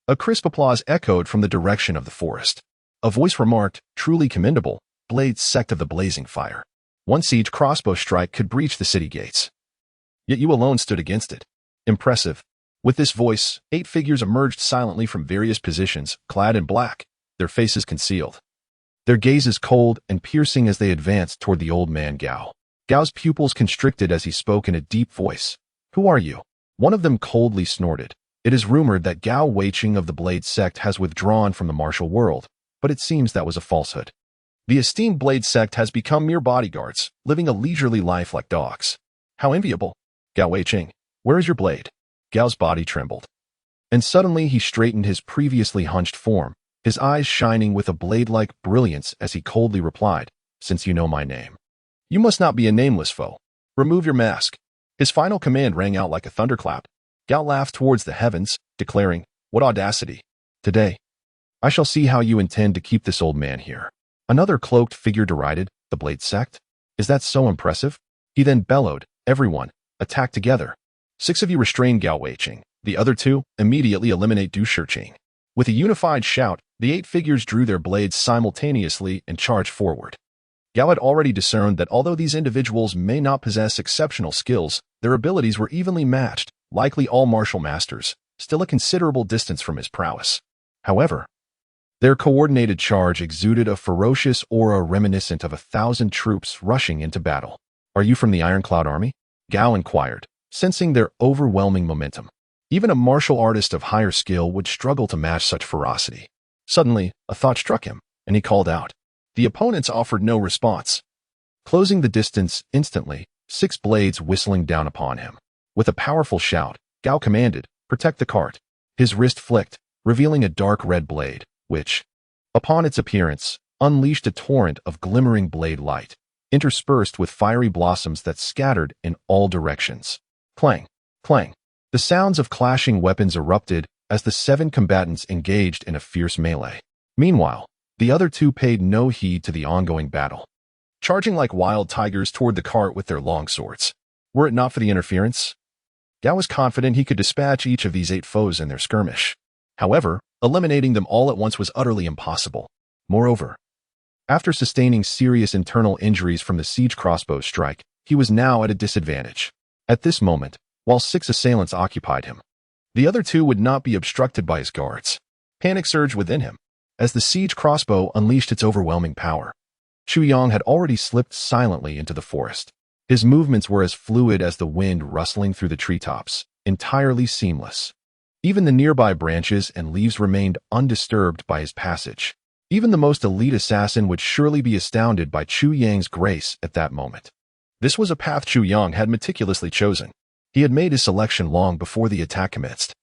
a crisp applause echoed from the direction of the forest. A voice remarked, "Truly commendable, blade sect of the blazing fire. 1 siege crossbow strike could breach the city gates. Yet you alone stood against it. Impressive." With this voice, 8 figures emerged silently from various positions, clad in black, their faces concealed. Their gazes cold and piercing as they advanced toward the old man Gao. Gao's pupils constricted as he spoke in a deep voice. "Who are you?" One of them coldly snorted. It is rumored that Gao Weiqing of the Blade sect has withdrawn from the martial world, but it seems that was a falsehood. The esteemed Blade sect has become mere bodyguards, living a leisurely life like dogs. How enviable. Gao Weiqing, where is your blade? Gao's body trembled. And suddenly he straightened his previously hunched form, his eyes shining with a blade-like brilliance as he coldly replied, "Since you know my name, you must not be a nameless foe. Remove your mask." His final command rang out like a thunderclap. Gao laughed towards the heavens, declaring, "What audacity! Today, I shall see how you intend to keep this old man here." Another cloaked figure derided, "The Blade sect? Is that so impressive?" He then bellowed, "Everyone, attack together. 6 of you restrain Gao Weiqing. The other 2, immediately eliminate Du Shiqing." With a unified shout, the 8 figures drew their blades simultaneously and charged forward. Gao had already discerned that although these individuals may not possess exceptional skills, their abilities were evenly matched, likely all martial masters, still a considerable distance from his prowess. However, their coordinated charge exuded a ferocious aura reminiscent of 1,000 troops rushing into battle. "Are you from the Iron Cloud Army?" Gao inquired, sensing their overwhelming momentum. Even a martial artist of higher skill would struggle to match such ferocity. Suddenly, a thought struck him. and he called out. The opponents offered no response. Closing the distance instantly, 6 blades whistling down upon him. With a powerful shout, Gao commanded, "Protect the cart." His wrist flicked, revealing a dark red blade, which, upon its appearance, unleashed a torrent of glimmering blade light, interspersed with fiery blossoms that scattered in all directions. Clang, clang. The sounds of clashing weapons erupted as the 7 combatants engaged in a fierce melee. Meanwhile, the other 2 paid no heed to the ongoing battle, charging like wild tigers toward the cart with their long swords. Were it not for the interference, Gao was confident he could dispatch each of these 8 foes in their skirmish. However, eliminating them all at once was utterly impossible. Moreover, after sustaining serious internal injuries from the siege crossbow strike, he was now at a disadvantage. At this moment, while 6 assailants occupied him, the other 2 would not be obstructed by his guards. Panic surged within him as the siege crossbow unleashed its overwhelming power. Chu Yang had already slipped silently into the forest. His movements were as fluid as the wind rustling through the treetops, entirely seamless. Even the nearby branches and leaves remained undisturbed by his passage. Even the most elite assassin would surely be astounded by Chu Yang's grace at that moment. This was a path Chu Yang had meticulously chosen. He had made his selection long before the attack commenced,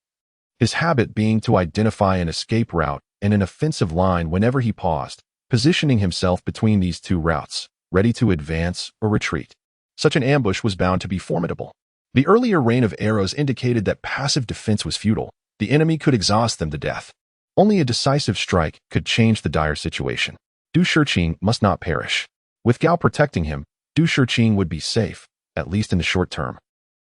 his habit being to identify an escape route and an offensive line whenever he paused, positioning himself between these 2 routes, ready to advance or retreat. Such an ambush was bound to be formidable. The earlier rain of arrows indicated that passive defense was futile. The enemy could exhaust them to death. Only a decisive strike could change the dire situation. Du Shiqing must not perish. With Gao protecting him, Du Shiqing would be safe, at least in the short term.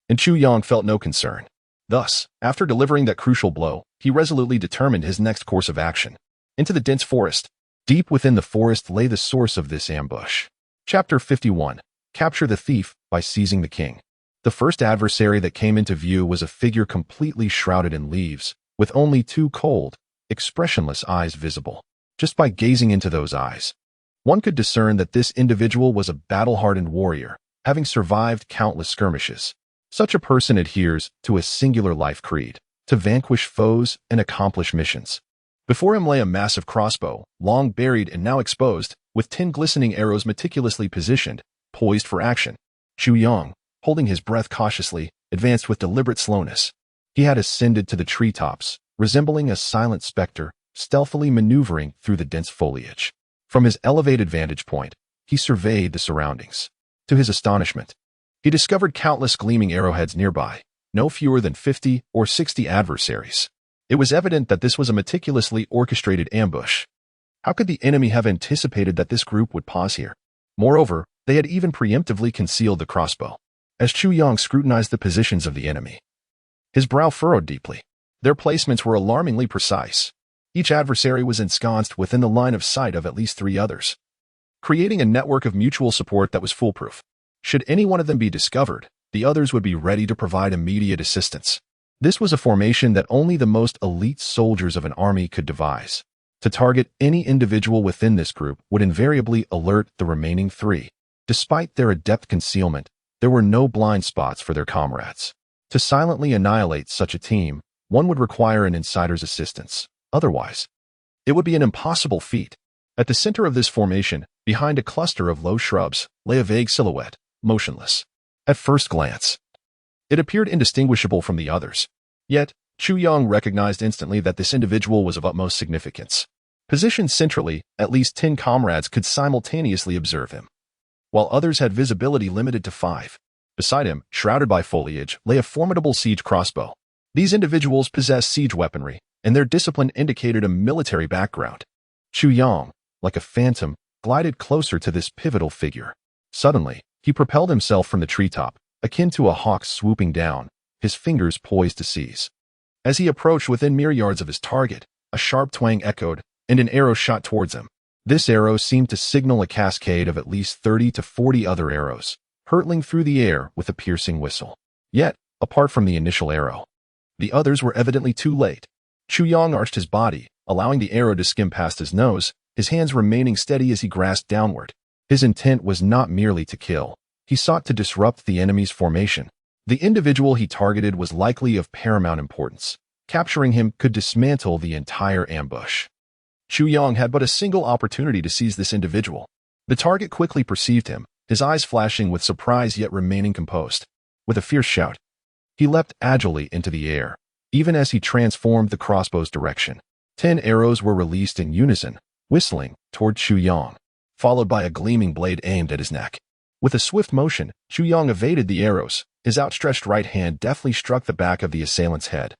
And Chu Yang felt no concern. Thus, after delivering that crucial blow, he resolutely determined his next course of action. Into the dense forest. Deep within the forest lay the source of this ambush. Chapter 51. Capture the thief by seizing the king. The first adversary that came into view was a figure completely shrouded in leaves, with only 2 cold, expressionless eyes visible. Just by gazing into those eyes, one could discern that this individual was a battle-hardened warrior, having survived countless skirmishes. Such a person adheres to a singular life creed, to vanquish foes and accomplish missions. Before him lay a massive crossbow, long buried and now exposed, with 10 glistening arrows meticulously positioned, poised for action. Chu Yang, holding his breath cautiously, advanced with deliberate slowness. He had ascended to the treetops, resembling a silent specter, stealthily maneuvering through the dense foliage. From his elevated vantage point, he surveyed the surroundings. To his astonishment, he discovered countless gleaming arrowheads nearby, no fewer than 50 or 60 adversaries. It was evident that this was a meticulously orchestrated ambush. How could the enemy have anticipated that this group would pause here? Moreover, they had even preemptively concealed the crossbow. As Chu Yang scrutinized the positions of the enemy, his brow furrowed deeply. Their placements were alarmingly precise. Each adversary was ensconced within the line of sight of at least 3 others, creating a network of mutual support that was foolproof. Should any one of them be discovered, the others would be ready to provide immediate assistance. This was a formation that only the most elite soldiers of an army could devise. To target any individual within this group would invariably alert the remaining 3. Despite their adept concealment, there were no blind spots for their comrades. To silently annihilate such a team, one would require an insider's assistance. Otherwise, it would be an impossible feat. At the center of this formation, behind a cluster of low shrubs, lay a vague silhouette, motionless. At first glance, it appeared indistinguishable from the others. Yet, Chu Yang recognized instantly that this individual was of utmost significance. Positioned centrally, at least 10 comrades could simultaneously observe him, while others had visibility limited to 5. Beside him, shrouded by foliage, lay a formidable siege crossbow. These individuals possessed siege weaponry, and their discipline indicated a military background. Chu Yang, like a phantom, glided closer to this pivotal figure. Suddenly, he propelled himself from the treetop, akin to a hawk swooping down, his fingers poised to seize. As he approached within mere yards of his target, a sharp twang echoed, and an arrow shot towards him. This arrow seemed to signal a cascade of at least 30 to 40 other arrows, hurtling through the air with a piercing whistle. Yet, apart from the initial arrow, the others were evidently too late. Chu Yang arched his body, allowing the arrow to skim past his nose, his hands remaining steady as he grasped downward. His intent was not merely to kill. He sought to disrupt the enemy's formation. The individual he targeted was likely of paramount importance. Capturing him could dismantle the entire ambush. Chu Yang had but a single opportunity to seize this individual. The target quickly perceived him, his eyes flashing with surprise yet remaining composed. With a fierce shout, he leapt agilely into the air. Even as he transformed the crossbow's direction, 10 arrows were released in unison, whistling toward Chu Yang, followed by a gleaming blade aimed at his neck. With a swift motion, Chu Yang evaded the arrows. His outstretched right hand deftly struck the back of the assailant's head.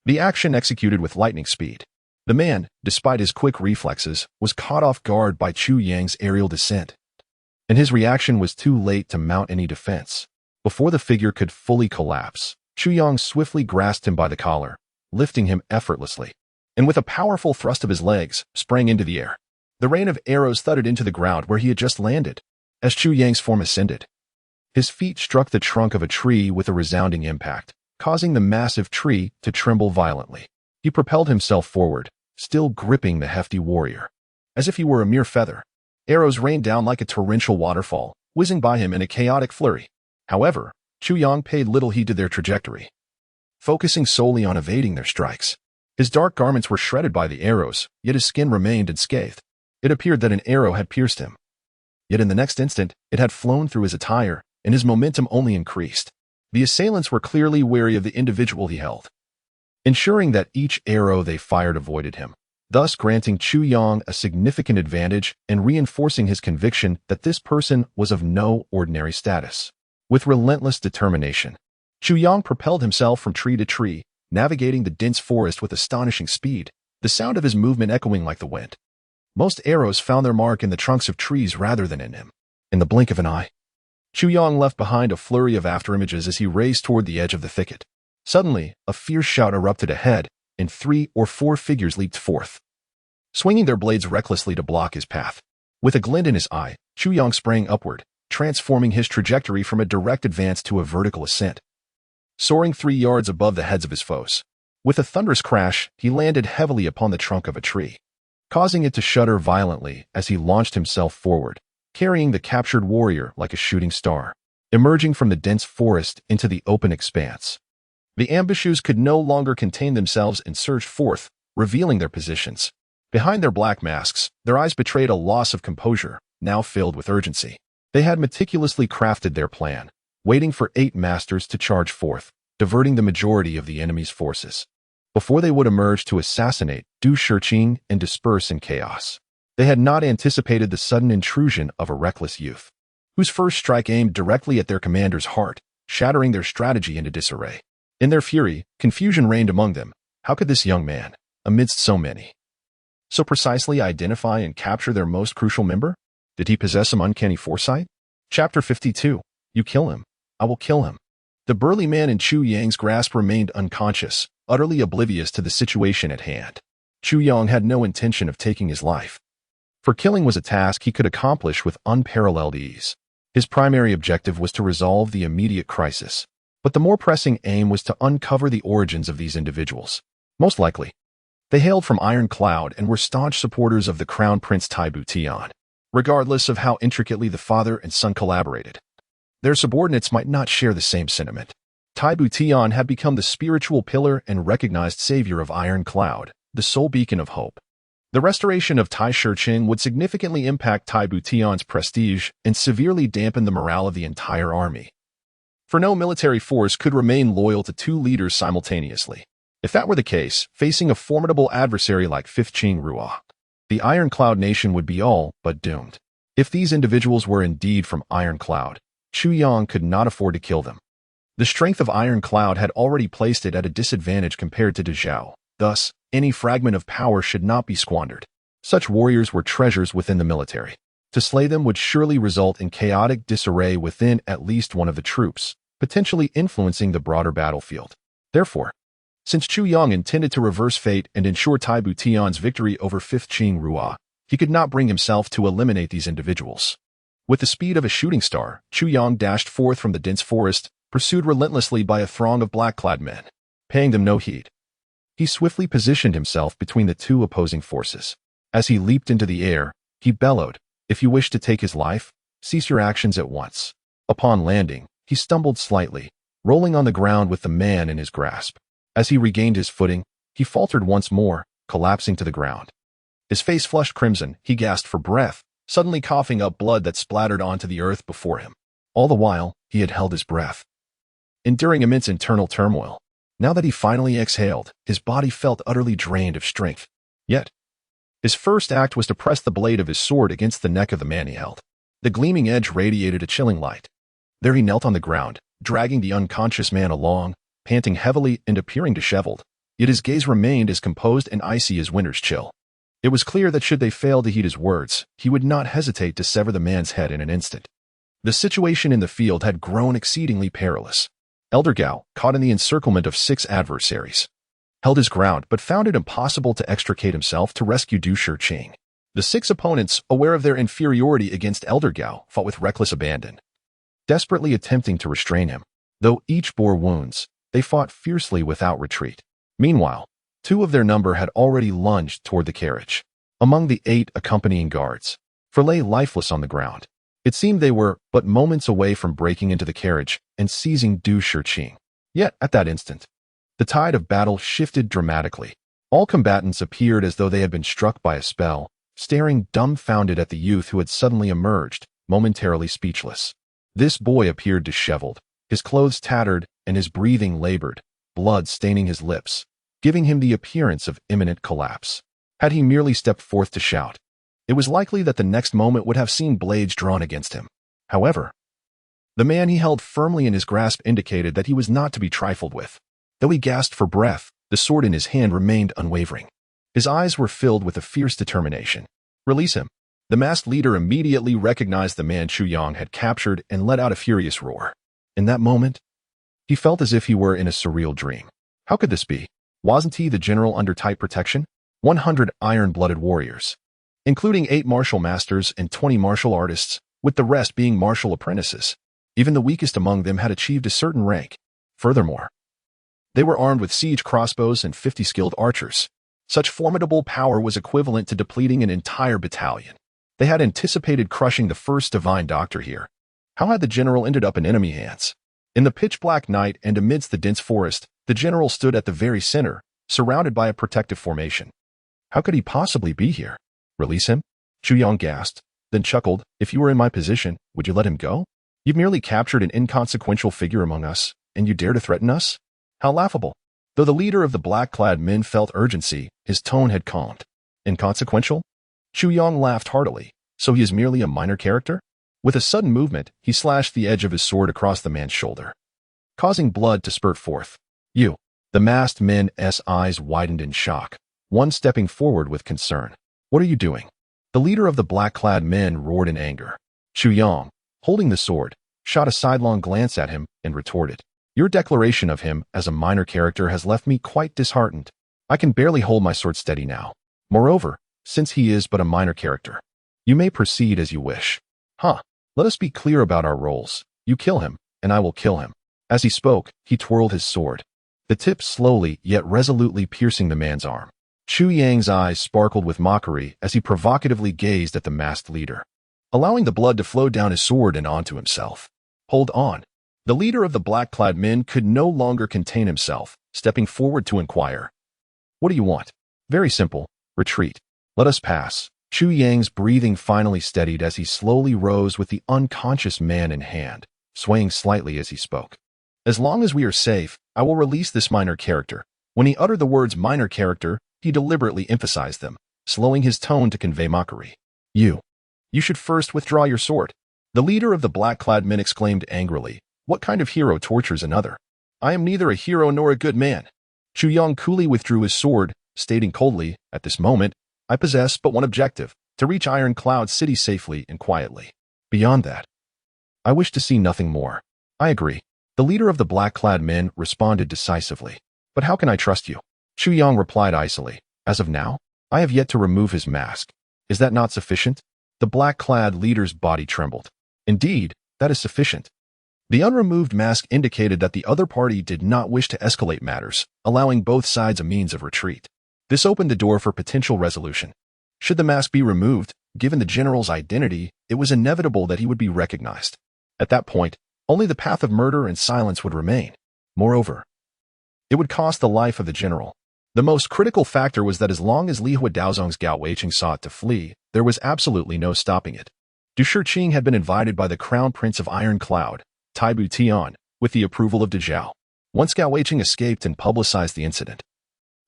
The action executed with lightning speed. The man, despite his quick reflexes, was caught off guard by Chu Yang's aerial descent, and his reaction was too late to mount any defense. Before the figure could fully collapse, Chu Yang swiftly grasped him by the collar, lifting him effortlessly, and with a powerful thrust of his legs, sprang into the air. The rain of arrows thudded into the ground where he had just landed. As Chu Yang's form ascended, his feet struck the trunk of a tree with a resounding impact, causing the massive tree to tremble violently. He propelled himself forward, still gripping the hefty warrior. As if he were a mere feather, arrows rained down like a torrential waterfall, whizzing by him in a chaotic flurry. However, Chu Yang paid little heed to their trajectory, focusing solely on evading their strikes. His dark garments were shredded by the arrows, yet his skin remained unscathed. It appeared that an arrow had pierced him. Yet in the next instant, it had flown through his attire, and his momentum only increased. The assailants were clearly wary of the individual he held, ensuring that each arrow they fired avoided him, thus granting Chu Yang a significant advantage and reinforcing his conviction that this person was of no ordinary status. With relentless determination, Chu Yang propelled himself from tree to tree, navigating the dense forest with astonishing speed, the sound of his movement echoing like the wind. Most arrows found their mark in the trunks of trees rather than in him. In the blink of an eye, Chu Yang left behind a flurry of afterimages as he raced toward the edge of the thicket. Suddenly, a fierce shout erupted ahead, and 3 or 4 figures leaped forth, swinging their blades recklessly to block his path. With a glint in his eye, Chu Yang sprang upward, transforming his trajectory from a direct advance to a vertical ascent, soaring 3 yards above the heads of his foes. With a thunderous crash, he landed heavily upon the trunk of a tree, causing it to shudder violently as he launched himself forward, carrying the captured warrior like a shooting star, emerging from the dense forest into the open expanse. The ambushers could no longer contain themselves and surged forth, revealing their positions. Behind their black masks, their eyes betrayed a loss of composure, now filled with urgency. They had meticulously crafted their plan, waiting for 8 masters to charge forth, diverting the majority of the enemy's forces, before they would emerge to assassinate Du Shiqing and disperse in chaos. They had not anticipated the sudden intrusion of a reckless youth, whose first strike aimed directly at their commander's heart, shattering their strategy into disarray. In their fury, confusion reigned among them. How could this young man, amidst so many, so precisely identify and capture their most crucial member? Did he possess some uncanny foresight? Chapter 52. You kill him, I will kill him. The burly man in Chu Yang's grasp remained unconscious, utterly oblivious to the situation at hand. Chu Yang had no intention of taking his life, for killing was a task he could accomplish with unparalleled ease. His primary objective was to resolve the immediate crisis, but the more pressing aim was to uncover the origins of these individuals. Most likely, they hailed from Iron Cloud and were staunch supporters of the Crown Prince Taibu Tian, regardless of how intricately the father and son collaborated. Their subordinates might not share the same sentiment. Taibu Tian had become the spiritual pillar and recognized savior of Iron Cloud, the sole beacon of hope. The restoration of Tai Shiqing would significantly impact Taibu Tian's prestige and severely dampen the morale of the entire army. For no military force could remain loyal to 2 leaders simultaneously. If that were the case, facing a formidable adversary like Fifth Qing Ruo, the Iron Cloud nation would be all but doomed. If these individuals were indeed from Iron Cloud, Chu Yang could not afford to kill them. The strength of Iron Cloud had already placed it at a disadvantage compared to Dezhou. Thus, any fragment of power should not be squandered. Such warriors were treasures within the military. To slay them would surely result in chaotic disarray within at least one of the troops, potentially influencing the broader battlefield. Therefore, since Chu Yang intended to reverse fate and ensure Taibu Tian's victory over Fifth Qing Ruo, he could not bring himself to eliminate these individuals. With the speed of a shooting star, Chu Yang dashed forth from the dense forest, pursued relentlessly by a throng of black-clad men, paying them no heed. He swiftly positioned himself between the 2 opposing forces. As he leaped into the air, he bellowed, "If you wish to take his life, cease your actions at once." Upon landing, he stumbled slightly, rolling on the ground with the man in his grasp. As he regained his footing, he faltered once more, collapsing to the ground. His face flushed crimson, he gasped for breath, suddenly coughing up blood that splattered onto the earth before him. All the while, he had held his breath, enduring immense internal turmoil. Now that he finally exhaled, his body felt utterly drained of strength. Yet, his first act was to press the blade of his sword against the neck of the man he held. The gleaming edge radiated a chilling light. There he knelt on the ground, dragging the unconscious man along, panting heavily and appearing disheveled. Yet his gaze remained as composed and icy as winter's chill. It was clear that should they fail to heed his words, he would not hesitate to sever the man's head in an instant. The situation in the field had grown exceedingly perilous. Elder Gao, caught in the encirclement of 6 adversaries, held his ground but found it impossible to extricate himself to rescue Du Shiqing. The 6 opponents, aware of their inferiority against Elder Gao, fought with reckless abandon, desperately attempting to restrain him. Though each bore wounds, they fought fiercely without retreat. Meanwhile, 2 of their number had already lunged toward the carriage. Among the 8 accompanying guards, 4 lay lifeless on the ground. It seemed they were but moments away from breaking into the carriage and seizing Du Shiqing. Yet, at that instant, the tide of battle shifted dramatically. All combatants appeared as though they had been struck by a spell, staring dumbfounded at the youth who had suddenly emerged, momentarily speechless. This boy appeared disheveled, his clothes tattered and his breathing labored, blood staining his lips, giving him the appearance of imminent collapse. Had he merely stepped forth to shout, it was likely that the next moment would have seen blades drawn against him. However, the man he held firmly in his grasp indicated that he was not to be trifled with. Though he gasped for breath, the sword in his hand remained unwavering. His eyes were filled with a fierce determination. Release him. The masked leader immediately recognized the man Chu Yang had captured and let out a furious roar. In that moment, he felt as if he were in a surreal dream. How could this be? Wasn't he the general under tight protection? 100 iron-blooded warriors, including 8 martial masters and 20 martial artists, with the rest being martial apprentices. Even the weakest among them had achieved a certain rank. Furthermore, they were armed with siege crossbows and 50 skilled archers. Such formidable power was equivalent to depleting an entire battalion. They had anticipated crushing the first divine doctor here. How had the general ended up in enemy hands? In the pitch-black night and amidst the dense forest, the general stood at the very center, surrounded by a protective formation. How could he possibly be here? Release him? Chu Yang gasped, then chuckled. If you were in my position, would you let him go? You've merely captured an inconsequential figure among us, and you dare to threaten us? How laughable. Though the leader of the black-clad men felt urgency, his tone had calmed. Inconsequential? Chu Yang laughed heartily. So he is merely a minor character? With a sudden movement, he slashed the edge of his sword across the man's shoulder, causing blood to spurt forth. You. The masked men's eyes widened in shock, one stepping forward with concern. What are you doing? The leader of the black-clad men roared in anger. Chu Yang, holding the sword, shot a sidelong glance at him and retorted. Your declaration of him as a minor character has left me quite disheartened. I can barely hold my sword steady now. Moreover, since he is but a minor character, you may proceed as you wish. Let us be clear about our roles. You kill him, and I will kill him. As he spoke, he twirled his sword, the tip slowly yet resolutely piercing the man's arm. Chu Yang's eyes sparkled with mockery as he provocatively gazed at the masked leader, allowing the blood to flow down his sword and onto himself. Hold on. The leader of the black-clad men could no longer contain himself, stepping forward to inquire. What do you want? Very simple. Retreat. Let us pass. Chu Yang's breathing finally steadied as he slowly rose with the unconscious man in hand, swaying slightly as he spoke. As long as we are safe, I will release this minor character. When he uttered the words minor character, he deliberately emphasized them, slowing his tone to convey mockery. You should first withdraw your sword. The leader of the black-clad men exclaimed angrily. What kind of hero tortures another? I am neither a hero nor a good man. Chu Yang coolly withdrew his sword, stating coldly, at this moment, I possess but one objective, to reach Iron Cloud City safely and quietly. Beyond that, I wish to see nothing more. I agree. The leader of the black-clad men responded decisively. But how can I trust you? Chu Yang replied icily. As of now, I have yet to remove his mask. Is that not sufficient? The black-clad leader's body trembled. Indeed, that is sufficient. The unremoved mask indicated that the other party did not wish to escalate matters, allowing both sides a means of retreat. This opened the door for potential resolution. Should the mask be removed, given the general's identity, it was inevitable that he would be recognized. At that point, only the path of murder and silence would remain. Moreover, it would cost the life of the general. The most critical factor was that as long as Li Hua Daozong's Gao Weiqing sought to flee, there was absolutely no stopping it. Du Shiqing had been invited by the Crown Prince of Iron Cloud, Taibu Tian, with the approval of Dezhao. Once Gao Weiqing escaped and publicized the incident,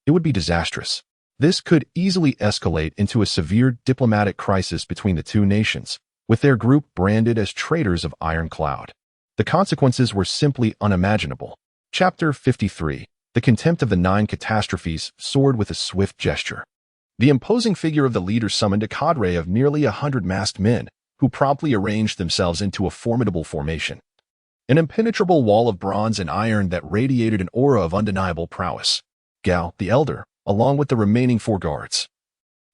it would be disastrous. This could easily escalate into a severe diplomatic crisis between the two nations, with their group branded as traitors of Iron Cloud. The consequences were simply unimaginable. Chapter 53. The contempt of the 9 catastrophes soared with a swift gesture. The imposing figure of the leader summoned a cadre of nearly 100 masked men, who promptly arranged themselves into a formidable formation. An impenetrable wall of bronze and iron that radiated an aura of undeniable prowess. Gao, the elder, along with the remaining 4 guards,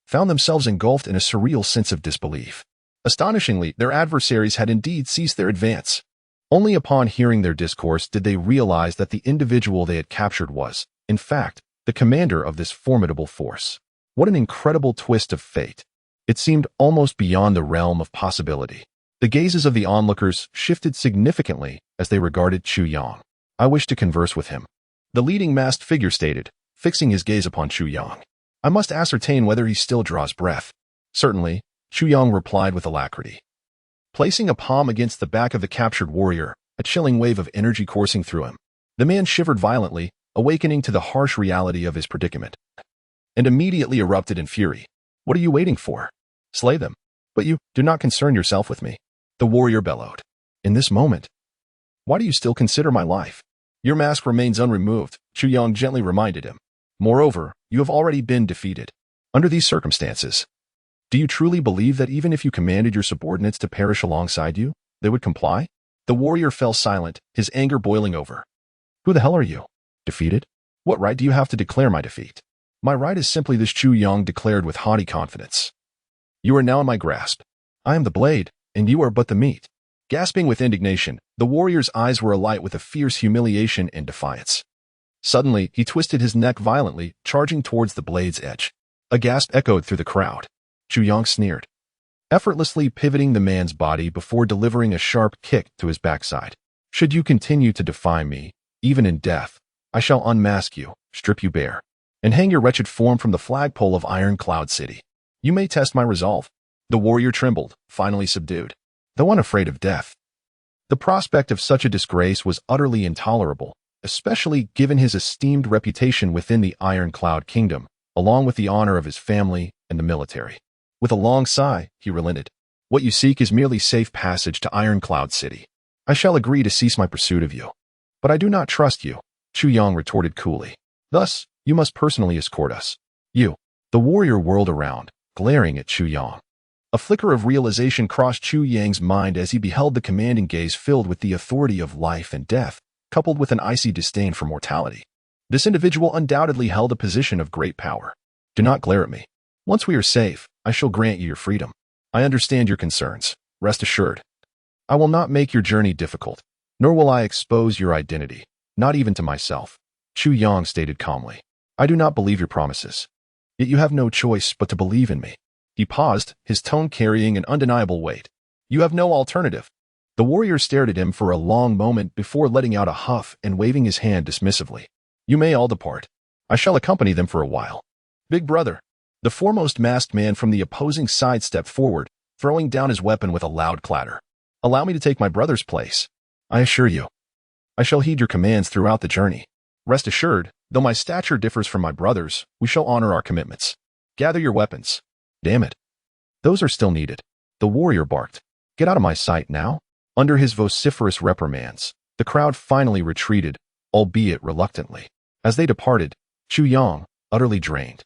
found themselves engulfed in a surreal sense of disbelief. Astonishingly, their adversaries had indeed ceased their advance. Only upon hearing their discourse did they realize that the individual they had captured was, in fact, the commander of this formidable force. What an incredible twist of fate. It seemed almost beyond the realm of possibility. The gazes of the onlookers shifted significantly as they regarded Chu Yang. I wish to converse with him, the leading masked figure stated, fixing his gaze upon Chu Yang. I must ascertain whether he still draws breath. Certainly, Chu Yang replied with alacrity. Placing a palm against the back of the captured warrior, a chilling wave of energy coursing through him. The man shivered violently, awakening to the harsh reality of his predicament, and immediately erupted in fury. What are you waiting for? Slay them. But you, do not concern yourself with me. The warrior bellowed. In this moment, why do you still consider my life? Your mask remains unremoved, Chu Yang gently reminded him. Moreover, you have already been defeated. Under these circumstances, do you truly believe that even if you commanded your subordinates to perish alongside you, they would comply? The warrior fell silent, his anger boiling over. Who the hell are you? Defeated? What right do you have to declare my defeat? My right is simply this, Chu Yang declared with haughty confidence. You are now in my grasp. I am the blade, and you are but the meat. Gasping with indignation, the warrior's eyes were alight with a fierce humiliation and defiance. Suddenly, he twisted his neck violently, charging towards the blade's edge. A gasp echoed through the crowd. Chu Yang sneered, effortlessly pivoting the man's body before delivering a sharp kick to his backside. Should you continue to defy me, even in death, I shall unmask you, strip you bare, and hang your wretched form from the flagpole of Iron Cloud City. You may test my resolve. The warrior trembled, finally subdued, though unafraid of death. The prospect of such a disgrace was utterly intolerable, especially given his esteemed reputation within the Iron Cloud Kingdom, along with the honor of his family and the military. With a long sigh, he relented. What you seek is merely safe passage to Iron Cloud City. I shall agree to cease my pursuit of you. But I do not trust you, Chu Yang retorted coolly. Thus, you must personally escort us. You. The warrior whirled around, glaring at Chu Yang. A flicker of realization crossed Chu Yang's mind as he beheld the commanding gaze filled with the authority of life and death, coupled with an icy disdain for mortality. This individual undoubtedly held a position of great power. Do not glare at me. Once we are safe, I shall grant you your freedom. I understand your concerns. Rest assured. I will not make your journey difficult, nor will I expose your identity, not even to myself, Chu Yang stated calmly. I do not believe your promises. Yet you have no choice but to believe in me. He paused, his tone carrying an undeniable weight. You have no alternative. The warrior stared at him for a long moment before letting out a huff and waving his hand dismissively. You may all depart. I shall accompany them for a while. Big brother. The foremost masked man from the opposing side stepped forward, throwing down his weapon with a loud clatter. Allow me to take my brother's place. I assure you, I shall heed your commands throughout the journey. Rest assured, though my stature differs from my brother's, we shall honor our commitments. Gather your weapons. Damn it. Those are still needed. The warrior barked. Get out of my sight now. Under his vociferous reprimands, the crowd finally retreated, albeit reluctantly. As they departed, Chu Yang, utterly drained,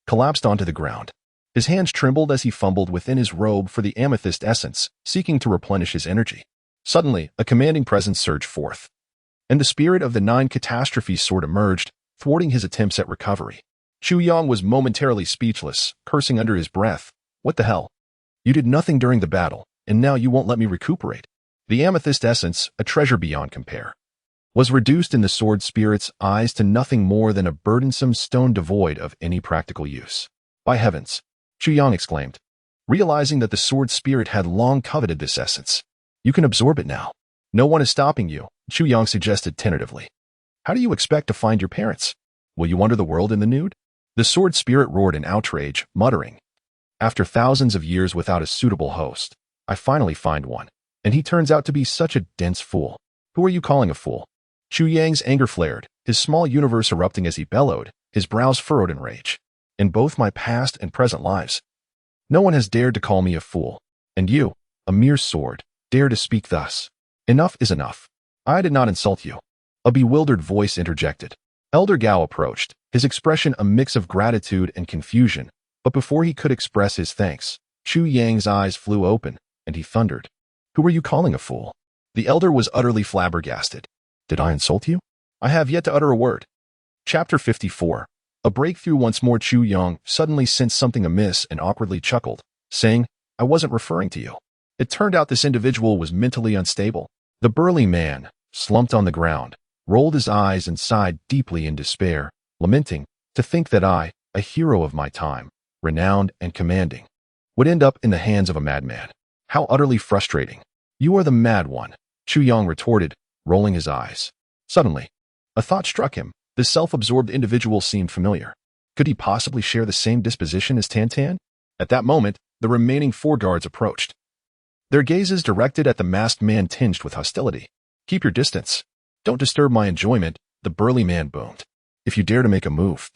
collapsed onto the ground. His hands trembled as he fumbled within his robe for the amethyst essence, seeking to replenish his energy. Suddenly, a commanding presence surged forth, and the spirit of the 9 catastrophes sword emerged, thwarting his attempts at recovery. Chu Yang was momentarily speechless, cursing under his breath. What the hell? You did nothing during the battle, and now you won't let me recuperate. The amethyst essence, a treasure beyond compare, was reduced in the sword spirit's eyes to nothing more than a burdensome stone devoid of any practical use. By heavens! Chu Yang exclaimed, realizing that the sword spirit had long coveted this essence. You can absorb it now. No one is stopping you, Chu Yang suggested tentatively. How do you expect to find your parents? Will you wander the world in the nude? The sword spirit roared in outrage, muttering, "After thousands of years without a suitable host, I finally find one, and he turns out to be such a dense fool. Who are you calling a fool?" Chu Yang's anger flared, his small universe erupting as he bellowed, his brows furrowed in rage. "In both my past and present lives, no one has dared to call me a fool, and you, a mere sword, dare to speak thus. Enough is enough. I did not insult you." A bewildered voice interjected. Elder Gao approached, his expression a mix of gratitude and confusion, but before he could express his thanks, Chu Yang's eyes flew open, and he thundered, "Who are you calling a fool?" The elder was utterly flabbergasted. "Did I insult you? I have yet to utter a word." Chapter 54. A breakthrough. Once more Chu Yang suddenly sensed something amiss and awkwardly chuckled, saying, "I wasn't referring to you." It turned out this individual was mentally unstable. The burly man, slumped on the ground, rolled his eyes and sighed deeply in despair, lamenting, "To think that I, a hero of my time, renowned and commanding, would end up in the hands of a madman. How utterly frustrating." "You are the mad one," Chu Yang retorted, rolling his eyes. Suddenly, a thought struck him. This self-absorbed individual seemed familiar. Could he possibly share the same disposition as Tantan? At that moment, the remaining 4 guards approached, their gazes directed at the masked man tinged with hostility. "Keep your distance. Don't disturb my enjoyment," the burly man boomed. "If you dare to make a move,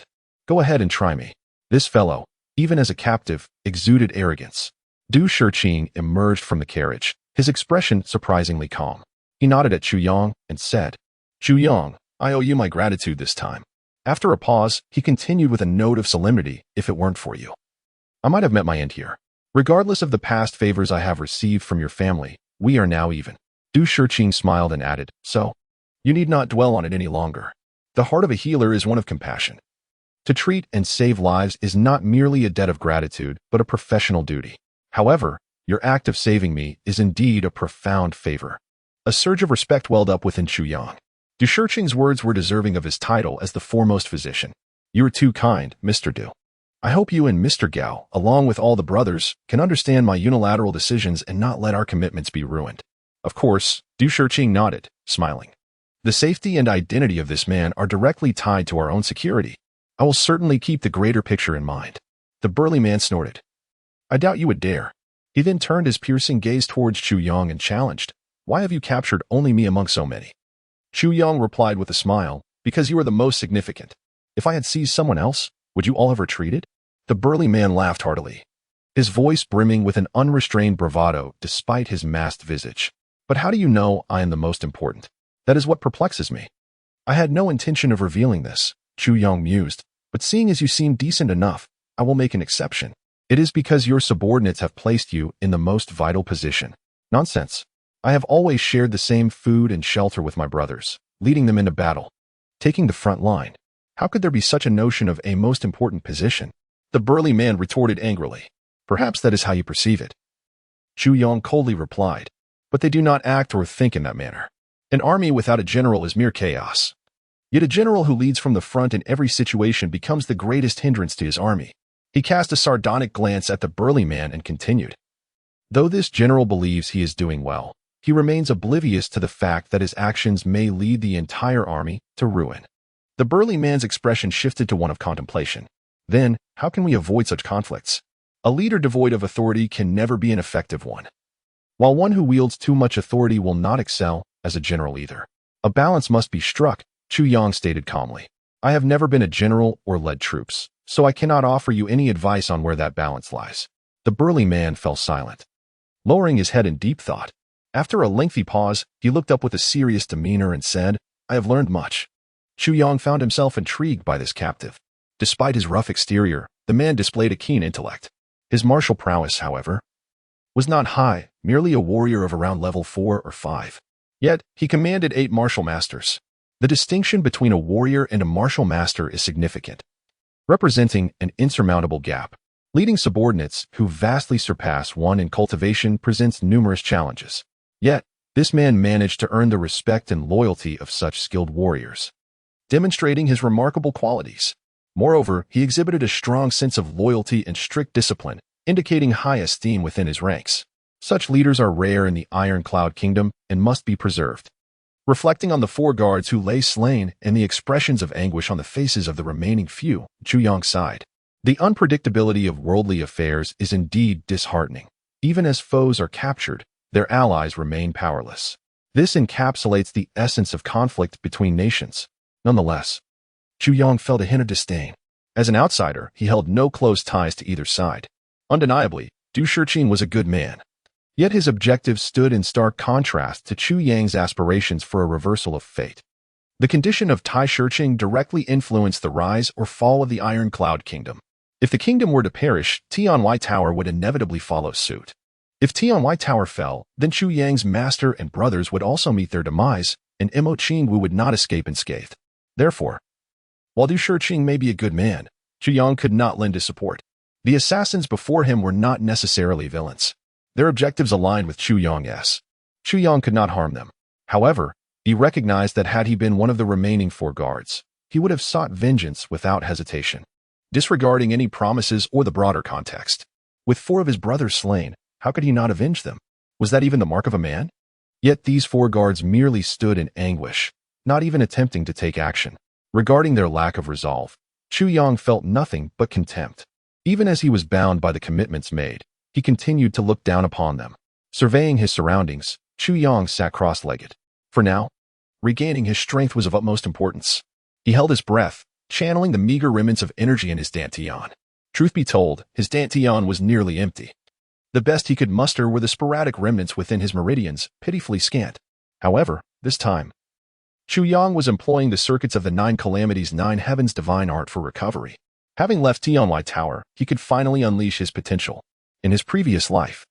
go ahead and try me." This fellow, even as a captive, exuded arrogance. Du Shiqing emerged from the carriage, his expression surprisingly calm. He nodded at Chu Yang and said, "Chu Yang, I owe you my gratitude this time." After a pause, he continued with a note of solemnity, "If it weren't for you, I might have met my end here. Regardless of the past favors I have received from your family, we are now even." Du Shiqing smiled and added, "So, you need not dwell on it any longer. The heart of a healer is one of compassion. To treat and save lives is not merely a debt of gratitude, but a professional duty. However, your act of saving me is indeed a profound favor." A surge of respect welled up within Chu Yang. Du Shiqing's words were deserving of his title as the foremost physician. "You are too kind, Mr. Du. I hope you and Mr. Gao, along with all the brothers, can understand my unilateral decisions and not let our commitments be ruined." "Of course," Du Shiqing nodded, smiling. "The safety and identity of this man are directly tied to our own security. I will certainly keep the greater picture in mind." The burly man snorted. "I doubt you would dare." He then turned his piercing gaze towards Chu Yang and challenged, "Why have you captured only me among so many?" Chu Yang replied with a smile, "Because you are the most significant. If I had seized someone else, would you all have retreated?" The burly man laughed heartily, his voice brimming with an unrestrained bravado despite his masked visage. "But how do you know I am the most important? That is what perplexes me." "I had no intention of revealing this," Chu Yang mused, "but seeing as you seem decent enough, I will make an exception. It is because your subordinates have placed you in the most vital position." "Nonsense. I have always shared the same food and shelter with my brothers, leading them into battle, taking the front line. How could there be such a notion of a most important position?" The burly man retorted angrily. "Perhaps that is how you perceive it," Chu Yang coldly replied, "but they do not act or think in that manner. An army without a general is mere chaos. Yet a general who leads from the front in every situation becomes the greatest hindrance to his army." He cast a sardonic glance at the burly man and continued, "Though this general believes he is doing well, he remains oblivious to the fact that his actions may lead the entire army to ruin." The burly man's expression shifted to one of contemplation. "Then, how can we avoid such conflicts? A leader devoid of authority can never be an effective one, while one who wields too much authority will not excel as a general either. A balance must be struck," Chu Yang stated calmly. "I have never been a general or led troops, so I cannot offer you any advice on where that balance lies." The burly man fell silent, lowering his head in deep thought. After a lengthy pause, he looked up with a serious demeanor and said, "I have learned much." Chu Yang found himself intrigued by this captive. Despite his rough exterior, the man displayed a keen intellect. His martial prowess, however, was not high, merely a warrior of around level 4 or 5. Yet, he commanded 8 martial masters. The distinction between a warrior and a martial master is significant, representing an insurmountable gap. Leading subordinates who vastly surpass one in cultivation presents numerous challenges. Yet, this man managed to earn the respect and loyalty of such skilled warriors, demonstrating his remarkable qualities. Moreover, he exhibited a strong sense of loyalty and strict discipline, indicating high esteem within his ranks. Such leaders are rare in the Iron Cloud Kingdom and must be preserved. Reflecting on the 4 guards who lay slain and the expressions of anguish on the faces of the remaining few, Chu Yang sighed. The unpredictability of worldly affairs is indeed disheartening. Even as foes are captured, their allies remain powerless. This encapsulates the essence of conflict between nations. Nonetheless, Chu Yang felt a hint of disdain. As an outsider, he held no close ties to either side. Undeniably, Du Shiqing was a good man. Yet his objectives stood in stark contrast to Chu Yang's aspirations for a reversal of fate. The condition of Tai Shiqing directly influenced the rise or fall of the Iron Cloud Kingdom. If the kingdom were to perish, Tianwai Tower would inevitably follow suit. If Tianwai Tower fell, then Chu Yang's master and brothers would also meet their demise, and Imo Qingwu would not escape unscathed. Therefore, while Du Shiqing may be a good man, Chu Yang could not lend his support. The assassins before him were not necessarily villains. Their objectives aligned with Chu Yang's. Chu Yang could not harm them. However, he recognized that had he been one of the remaining 4 guards, he would have sought vengeance without hesitation, disregarding any promises or the broader context. With 4 of his brothers slain, how could he not avenge them? Was that even the mark of a man? Yet these 4 guards merely stood in anguish, not even attempting to take action. Regarding their lack of resolve, Chu Yang felt nothing but contempt. Even as he was bound by the commitments made, he continued to look down upon them. Surveying his surroundings, Chu Yang sat cross-legged. For now, regaining his strength was of utmost importance. He held his breath, channeling the meager remnants of energy in his dantian. Truth be told, his dantian was nearly empty. The best he could muster were the sporadic remnants within his meridians, pitifully scant. However, this time, Chu Yang was employing the circuits of the 9 calamities 9 heavens divine art for recovery. Having left Tianwai Tower, he could finally unleash his potential. In his previous life,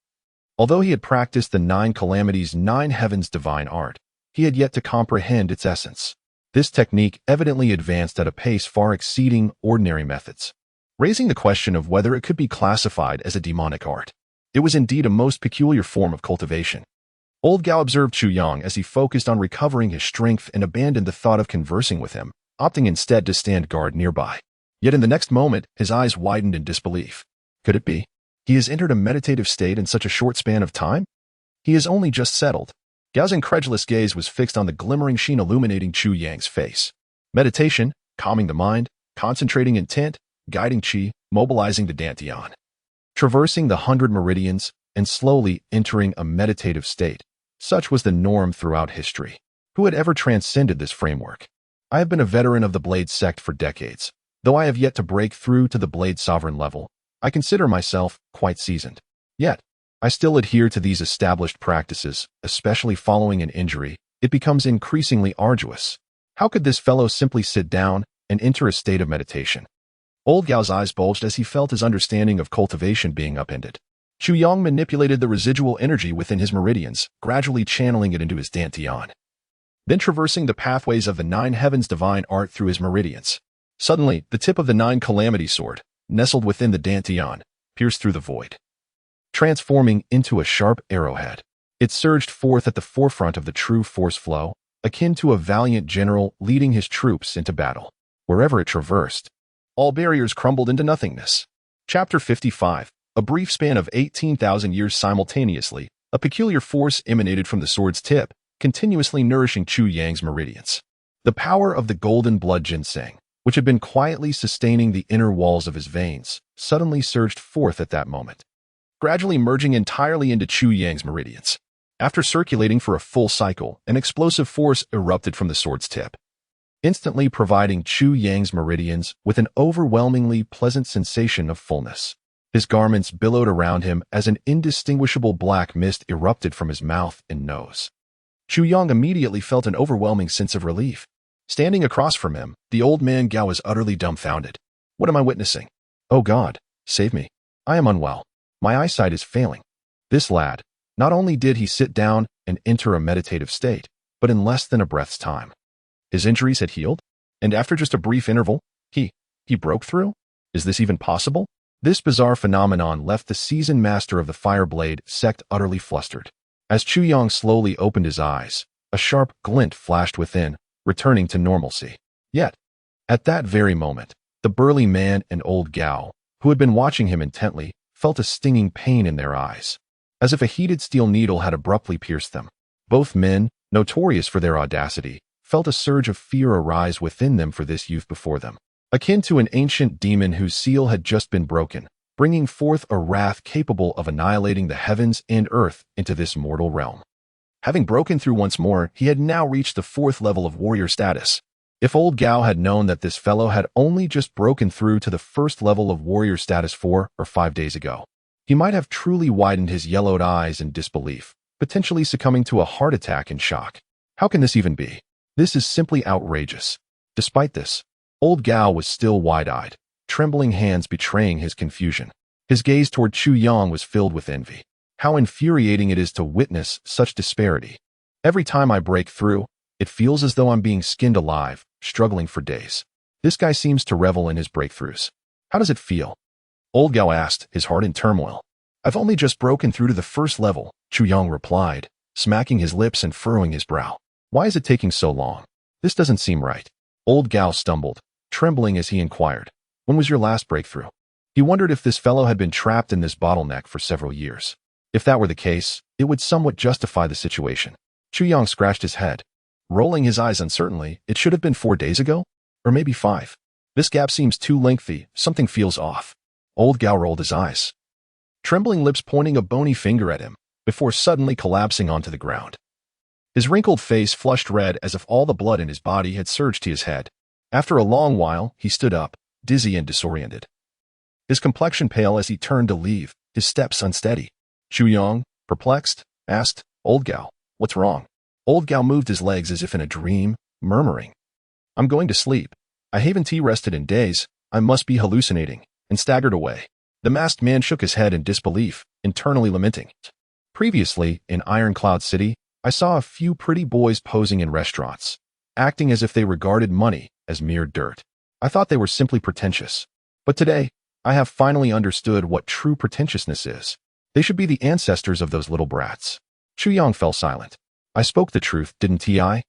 although he had practiced the 9 calamities 9 heavens divine art, he had yet to comprehend its essence. This technique evidently advanced at a pace far exceeding ordinary methods, raising the question of whether it could be classified as a demonic art. It was indeed a most peculiar form of cultivation. Old Gao observed Chu Yang as he focused on recovering his strength and abandoned the thought of conversing with him, opting instead to stand guard nearby. Yet in the next moment, his eyes widened in disbelief. Could it be? He has entered a meditative state in such a short span of time? He has only just settled. Gao's incredulous gaze was fixed on the glimmering sheen illuminating Chu Yang's face. Meditation, calming the mind, concentrating intent, guiding qi, mobilizing the dantian. Traversing the 100 meridians and slowly entering a meditative state. Such was the norm throughout history. Who had ever transcended this framework? I have been a veteran of the Blade sect for decades. Though I have yet to break through to the Blade sovereign level, I consider myself quite seasoned. Yet, I still adhere to these established practices, especially following an injury. It becomes increasingly arduous. How could this fellow simply sit down and enter a state of meditation? Old Gao's eyes bulged as he felt his understanding of cultivation being upended. Chu Yang manipulated the residual energy within his meridians, gradually channeling it into his dantian. Then traversing the pathways of the 9 heavens divine art through his meridians. Suddenly, the tip of the 9 calamity sword, nestled within the dantian, pierced through the void, transforming into a sharp arrowhead. It surged forth at the forefront of the true force flow, akin to a valiant general leading his troops into battle. Wherever it traversed, all barriers crumbled into nothingness. Chapter 55. A brief span of 18,000 years simultaneously, a peculiar force emanated from the sword's tip, continuously nourishing Chu Yang's meridians. The power of the golden blood ginseng, which had been quietly sustaining the inner walls of his veins, suddenly surged forth at that moment, gradually merging entirely into Chu Yang's meridians. After circulating for a full cycle, an explosive force erupted from the sword's tip, instantly providing Chu Yang's meridians with an overwhelmingly pleasant sensation of fullness. His garments billowed around him as an indistinguishable black mist erupted from his mouth and nose. Chu Yang immediately felt an overwhelming sense of relief. Standing across from him, the old man Gao was utterly dumbfounded. What am I witnessing? Oh God, save me. I am unwell. My eyesight is failing. This lad, not only did he sit down and enter a meditative state, but in less than a breath's time, his injuries had healed, and after just a brief interval, he broke through? Is this even possible? This bizarre phenomenon left the seasoned master of the Fireblade sect utterly flustered. As Chu Yang slowly opened his eyes, a sharp glint flashed within, returning to normalcy. Yet, at that very moment, the burly man and old Gao, who had been watching him intently, felt a stinging pain in their eyes, as if a heated steel needle had abruptly pierced them. Both men, notorious for their audacity, felt a surge of fear arise within them for this youth before them, akin to an ancient demon whose seal had just been broken, bringing forth a wrath capable of annihilating the heavens and earth into this mortal realm. Having broken through once more, he had now reached the 4th level of warrior status. If old Gao had known that this fellow had only just broken through to the 1st level of warrior status 4 or 5 days ago, he might have truly widened his yellowed eyes in disbelief, potentially succumbing to a heart attack in shock. How can this even be? This is simply outrageous. Despite this, old Gao was still wide-eyed, trembling hands betraying his confusion. His gaze toward Chu Yang was filled with envy. How infuriating it is to witness such disparity. Every time I break through, it feels as though I'm being skinned alive, struggling for days. This guy seems to revel in his breakthroughs. How does it feel? Old Gao asked, his heart in turmoil. I've only just broken through to the 1st level, Chu Yang replied, smacking his lips and furrowing his brow. Why is it taking so long? This doesn't seem right. Old Gao stumbled, trembling as he inquired, when was your last breakthrough? He wondered if this fellow had been trapped in this bottleneck for several years. If that were the case, it would somewhat justify the situation. Chu Yang scratched his head, rolling his eyes uncertainly. It should have been 4 days ago? Or maybe 5. This gap seems too lengthy. Something feels off. Old Gao rolled his eyes, trembling lips pointing a bony finger at him, before suddenly collapsing onto the ground. His wrinkled face flushed red as if all the blood in his body had surged to his head. After a long while, he stood up, dizzy and disoriented. His complexion pale as he turned to leave, his steps unsteady. Chu Yang, perplexed, asked, Old Gao, what's wrong? Old Gao moved his legs as if in a dream, murmuring, I'm going to sleep. I haven't rested in days. I must be hallucinating, and staggered away. The masked man shook his head in disbelief, internally lamenting. Previously, in Iron Cloud City, I saw a few pretty boys posing in restaurants, acting as if they regarded money as mere dirt. I thought they were simply pretentious. But today, I have finally understood what true pretentiousness is. They should be the ancestors of those little brats. Chu Yang fell silent. I spoke the truth, didn't I?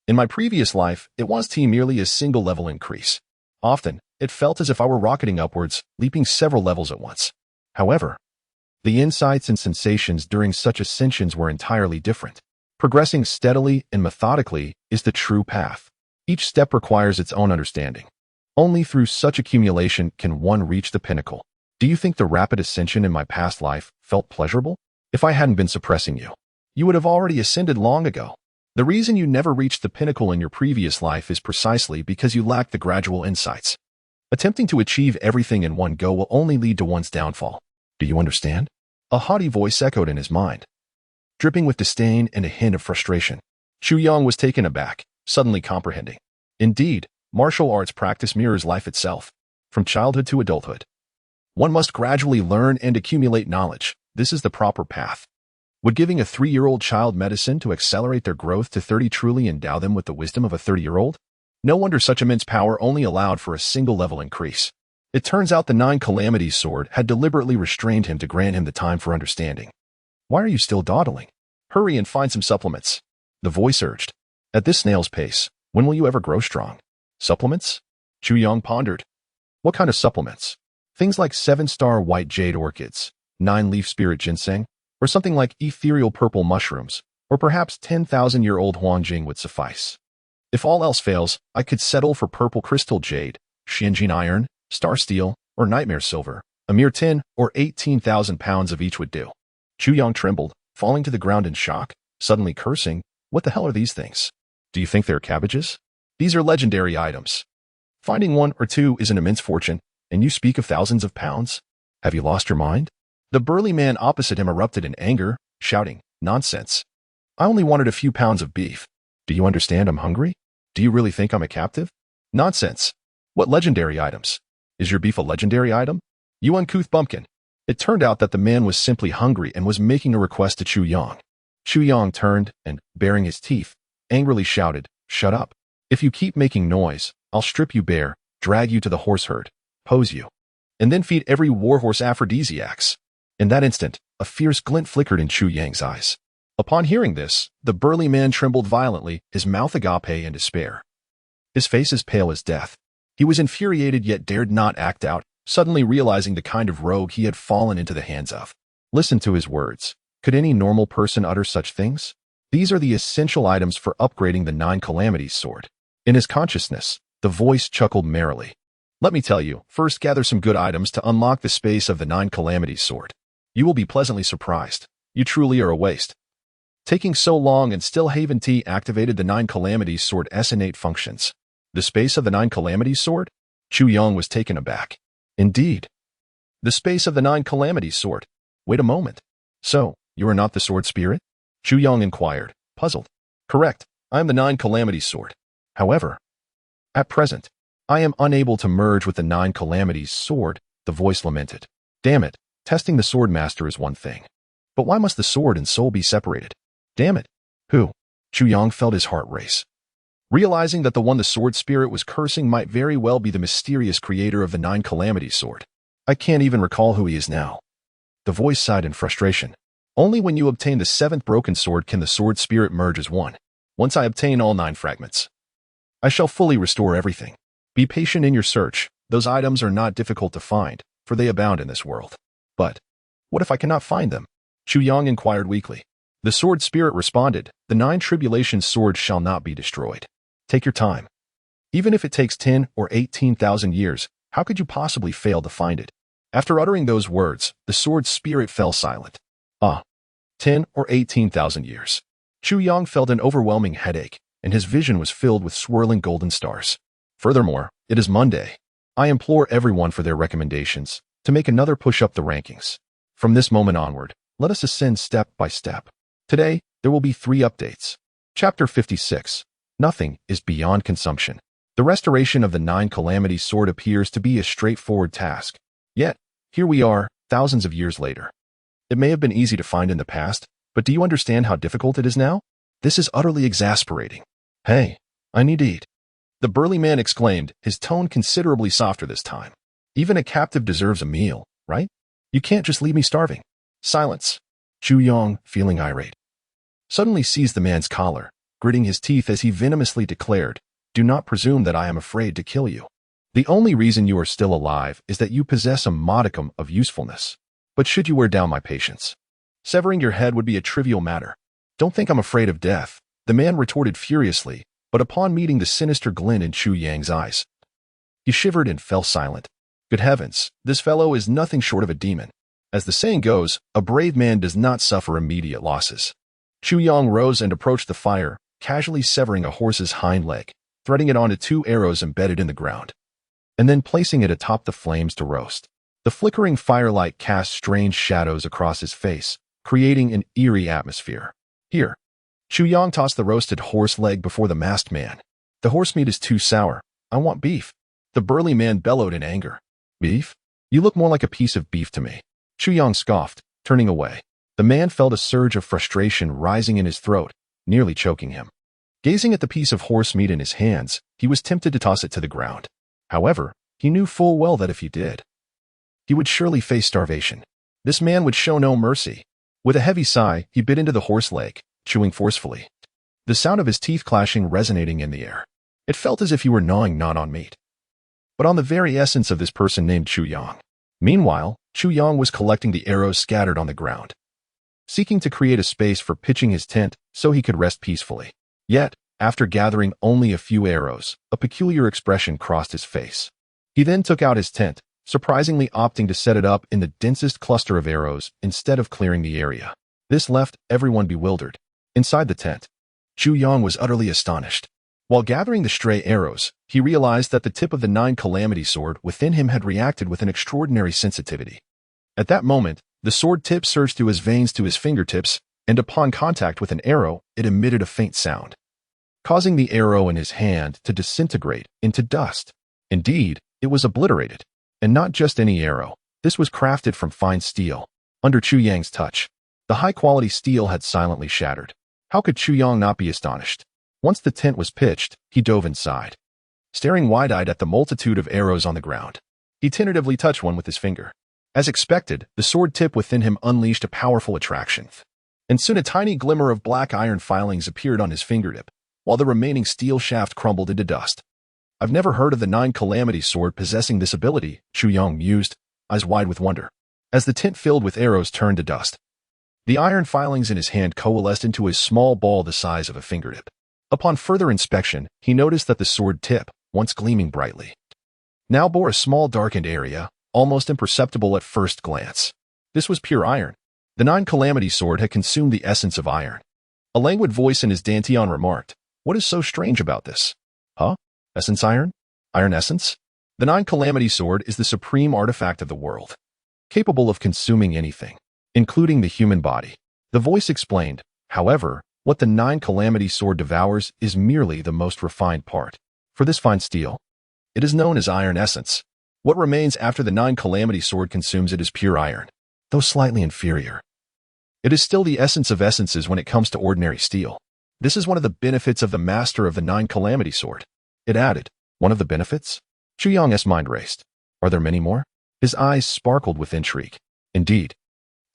In my previous life, it was merely a single level increase. Often, it felt as if I were rocketing upwards, leaping several levels at once. However, the insights and sensations during such ascensions were entirely different. Progressing steadily and methodically is the true path. Each step requires its own understanding. Only through such accumulation can one reach the pinnacle. Do you think the rapid ascension in my past life felt pleasurable? If I hadn't been suppressing you, you would have already ascended long ago. The reason you never reached the pinnacle in your previous life is precisely because you lacked the gradual insights. Attempting to achieve everything in one go will only lead to one's downfall. Do you understand? A haughty voice echoed in his mind, dripping with disdain and a hint of frustration. Chu Yang was taken aback, suddenly comprehending. Indeed, martial arts practice mirrors life itself, from childhood to adulthood. One must gradually learn and accumulate knowledge. This is the proper path. Would giving a 3-year-old child medicine to accelerate their growth to 30 truly endow them with the wisdom of a 30-year-old? No wonder such immense power only allowed for a single level increase. It turns out the 9 Calamities sword had deliberately restrained him to grant him the time for understanding. Why are you still dawdling? Hurry and find some supplements. The voice urged. At this snail's pace, when will you ever grow strong? Supplements? Chu Yang pondered. What kind of supplements? Things like 7-star white jade orchids, 9-leaf spirit ginseng, or something like ethereal purple mushrooms, or perhaps 10,000-year-old Huangjing would suffice. If all else fails, I could settle for purple crystal jade, Xianjin iron, star steel, or nightmare silver. A mere 10 or 18,000 pounds of each would do. Chu Yang trembled, falling to the ground in shock, suddenly cursing, what the hell are these things? Do you think they're cabbages? These are legendary items. Finding 1 or 2 is an immense fortune, and you speak of thousands of pounds? Have you lost your mind? The burly man opposite him erupted in anger, shouting, nonsense. I only wanted a few pounds of beef. Do you understand I'm hungry? Do you really think I'm a captive? Nonsense. What legendary items? Is your beef a legendary item? You uncouth bumpkin. It turned out that the man was simply hungry and was making a request to Chu Yang. Chu Yang turned and, baring his teeth, angrily shouted, shut up. If you keep making noise, I'll strip you bare, drag you to the horse herd, pose you, and then feed every warhorse aphrodisiacs. In that instant, a fierce glint flickered in Chu Yang's eyes. Upon hearing this, the burly man trembled violently, his mouth agape in despair. His face as pale as death. He was infuriated yet dared not act out, suddenly realizing the kind of rogue he had fallen into the hands of. Listen to his words. Could any normal person utter such things? These are the essential items for upgrading the Nine Calamities sword. In his consciousness, the voice chuckled merrily. Let me tell you, first gather some good items to unlock the space of the Nine Calamities sword. You will be pleasantly surprised. You truly are a waste. Taking so long and still Haven T activated the Nine Calamities sword's innate functions. The space of the Nine Calamities sword? Chu Yang was taken aback. Indeed. The space of the Nine Calamities sword. Wait a moment. So, you are not the sword spirit? Chu Yang inquired, puzzled. Correct. I am the Nine Calamities sword. However, at present, I am unable to merge with the Nine Calamities sword, the voice lamented. Damn it, testing the sword master is one thing. But why must the sword and soul be separated? Damn it. Who? Chu Yang felt his heart race. Realizing that the one the sword spirit was cursing might very well be the mysterious creator of the Nine Calamities sword. I can't even recall who he is now. The voice sighed in frustration. Only when you obtain the 7th broken sword can the sword spirit merge as one. Once I obtain all 9 fragments, I shall fully restore everything. Be patient in your search. Those items are not difficult to find, for they abound in this world. But what if I cannot find them? Chu Yang inquired weakly. The sword spirit responded, the 9 tribulations sword shall not be destroyed. Take your time. Even if it takes 10 or 18,000 years, how could you possibly fail to find it? After uttering those words, the sword spirit fell silent. 10 or 18,000 years. Chu Yang felt an overwhelming headache, and his vision was filled with swirling golden stars. Furthermore, it is Monday. I implore everyone for their recommendations to make another push up the rankings. From this moment onward, let us ascend step by step. Today, there will be 3 updates. Chapter 56. Nothing is beyond consumption. The restoration of the Nine Calamities sword appears to be a straightforward task. Yet, here we are, thousands of years later. It may have been easy to find in the past, but do you understand how difficult it is now? This is utterly exasperating. Hey, I need to eat. The burly man exclaimed, his tone considerably softer this time. Even a captive deserves a meal, right? You can't just leave me starving. Silence. Chu Yang, feeling irate, suddenly seized the man's collar, gritting his teeth as he venomously declared, do not presume that I am afraid to kill you. The only reason you are still alive is that you possess a modicum of usefulness. But should you wear down my patience, severing your head would be a trivial matter. Don't think I'm afraid of death, the man retorted furiously, but upon meeting the sinister glint in Chu Yang's eyes, he shivered and fell silent. Good heavens, this fellow is nothing short of a demon. As the saying goes, a brave man does not suffer immediate losses. Chu Yang rose and approached the fire, casually severing a horse's hind leg, threading it onto 2 arrows embedded in the ground, and then placing it atop the flames to roast. The flickering firelight cast strange shadows across his face, creating an eerie atmosphere. Here. Chu Yang tossed the roasted horse leg before the masked man. The horse meat is too sour. I want beef. The burly man bellowed in anger. Beef? You look more like a piece of beef to me. Chu Yang scoffed, turning away. The man felt a surge of frustration rising in his throat, nearly choking him. Gazing at the piece of horse meat in his hands, he was tempted to toss it to the ground. However, he knew full well that if he did, he would surely face starvation. This man would show no mercy. With a heavy sigh, he bit into the horse leg, chewing forcefully. The sound of his teeth clashing resonating in the air. It felt as if he were gnawing not on meat, but on the very essence of this person named Chu Yang. Meanwhile, Chu Yang was collecting the arrows scattered on the ground, seeking to create a space for pitching his tent so he could rest peacefully. Yet, after gathering only a few arrows, a peculiar expression crossed his face. He then took out his tent, surprisingly opting to set it up in the densest cluster of arrows instead of clearing the area. This left everyone bewildered. Inside the tent, Chu Yang was utterly astonished. While gathering the stray arrows, he realized that the tip of the Nine Calamities sword within him had reacted with an extraordinary sensitivity. At that moment, the sword tip surged through his veins to his fingertips, and upon contact with an arrow, it emitted a faint sound, causing the arrow in his hand to disintegrate into dust. Indeed, it was obliterated. And not just any arrow. This was crafted from fine steel. Under Chu Yang's touch, the high-quality steel had silently shattered. How could Chu Yang not be astonished? Once the tent was pitched, he dove inside, staring wide-eyed at the multitude of arrows on the ground. He tentatively touched one with his finger. As expected, the sword tip within him unleashed a powerful attraction, and soon a tiny glimmer of black iron filings appeared on his fingertip, while the remaining steel shaft crumbled into dust. I've never heard of the Nine Calamities sword possessing this ability, Chu Yang mused, eyes wide with wonder, as the tent filled with arrows turned to dust. The iron filings in his hand coalesced into a small ball the size of a fingertip. Upon further inspection, he noticed that the sword tip, once gleaming brightly, now bore a small darkened area, almost imperceptible at first glance. This was pure iron. The Nine Calamity sword had consumed the essence of iron. A languid voice in his dantian remarked, "What is so strange about this?" "Huh? Essence iron? Iron essence?" The Nine Calamity sword is the supreme artifact of the world, capable of consuming anything, including the human body. The voice explained, however, what the Nine Calamity sword devours is merely the most refined part. For this fine steel, it is known as iron essence. What remains after the Nine Calamity sword consumes it is pure iron, though slightly inferior. It is still the essence of essences when it comes to ordinary steel. This is one of the benefits of the master of the Nine Calamity sword. It added, "One of the benefits?" Chu Yang's mind raced. "Are there many more?" His eyes sparkled with intrigue. "Indeed.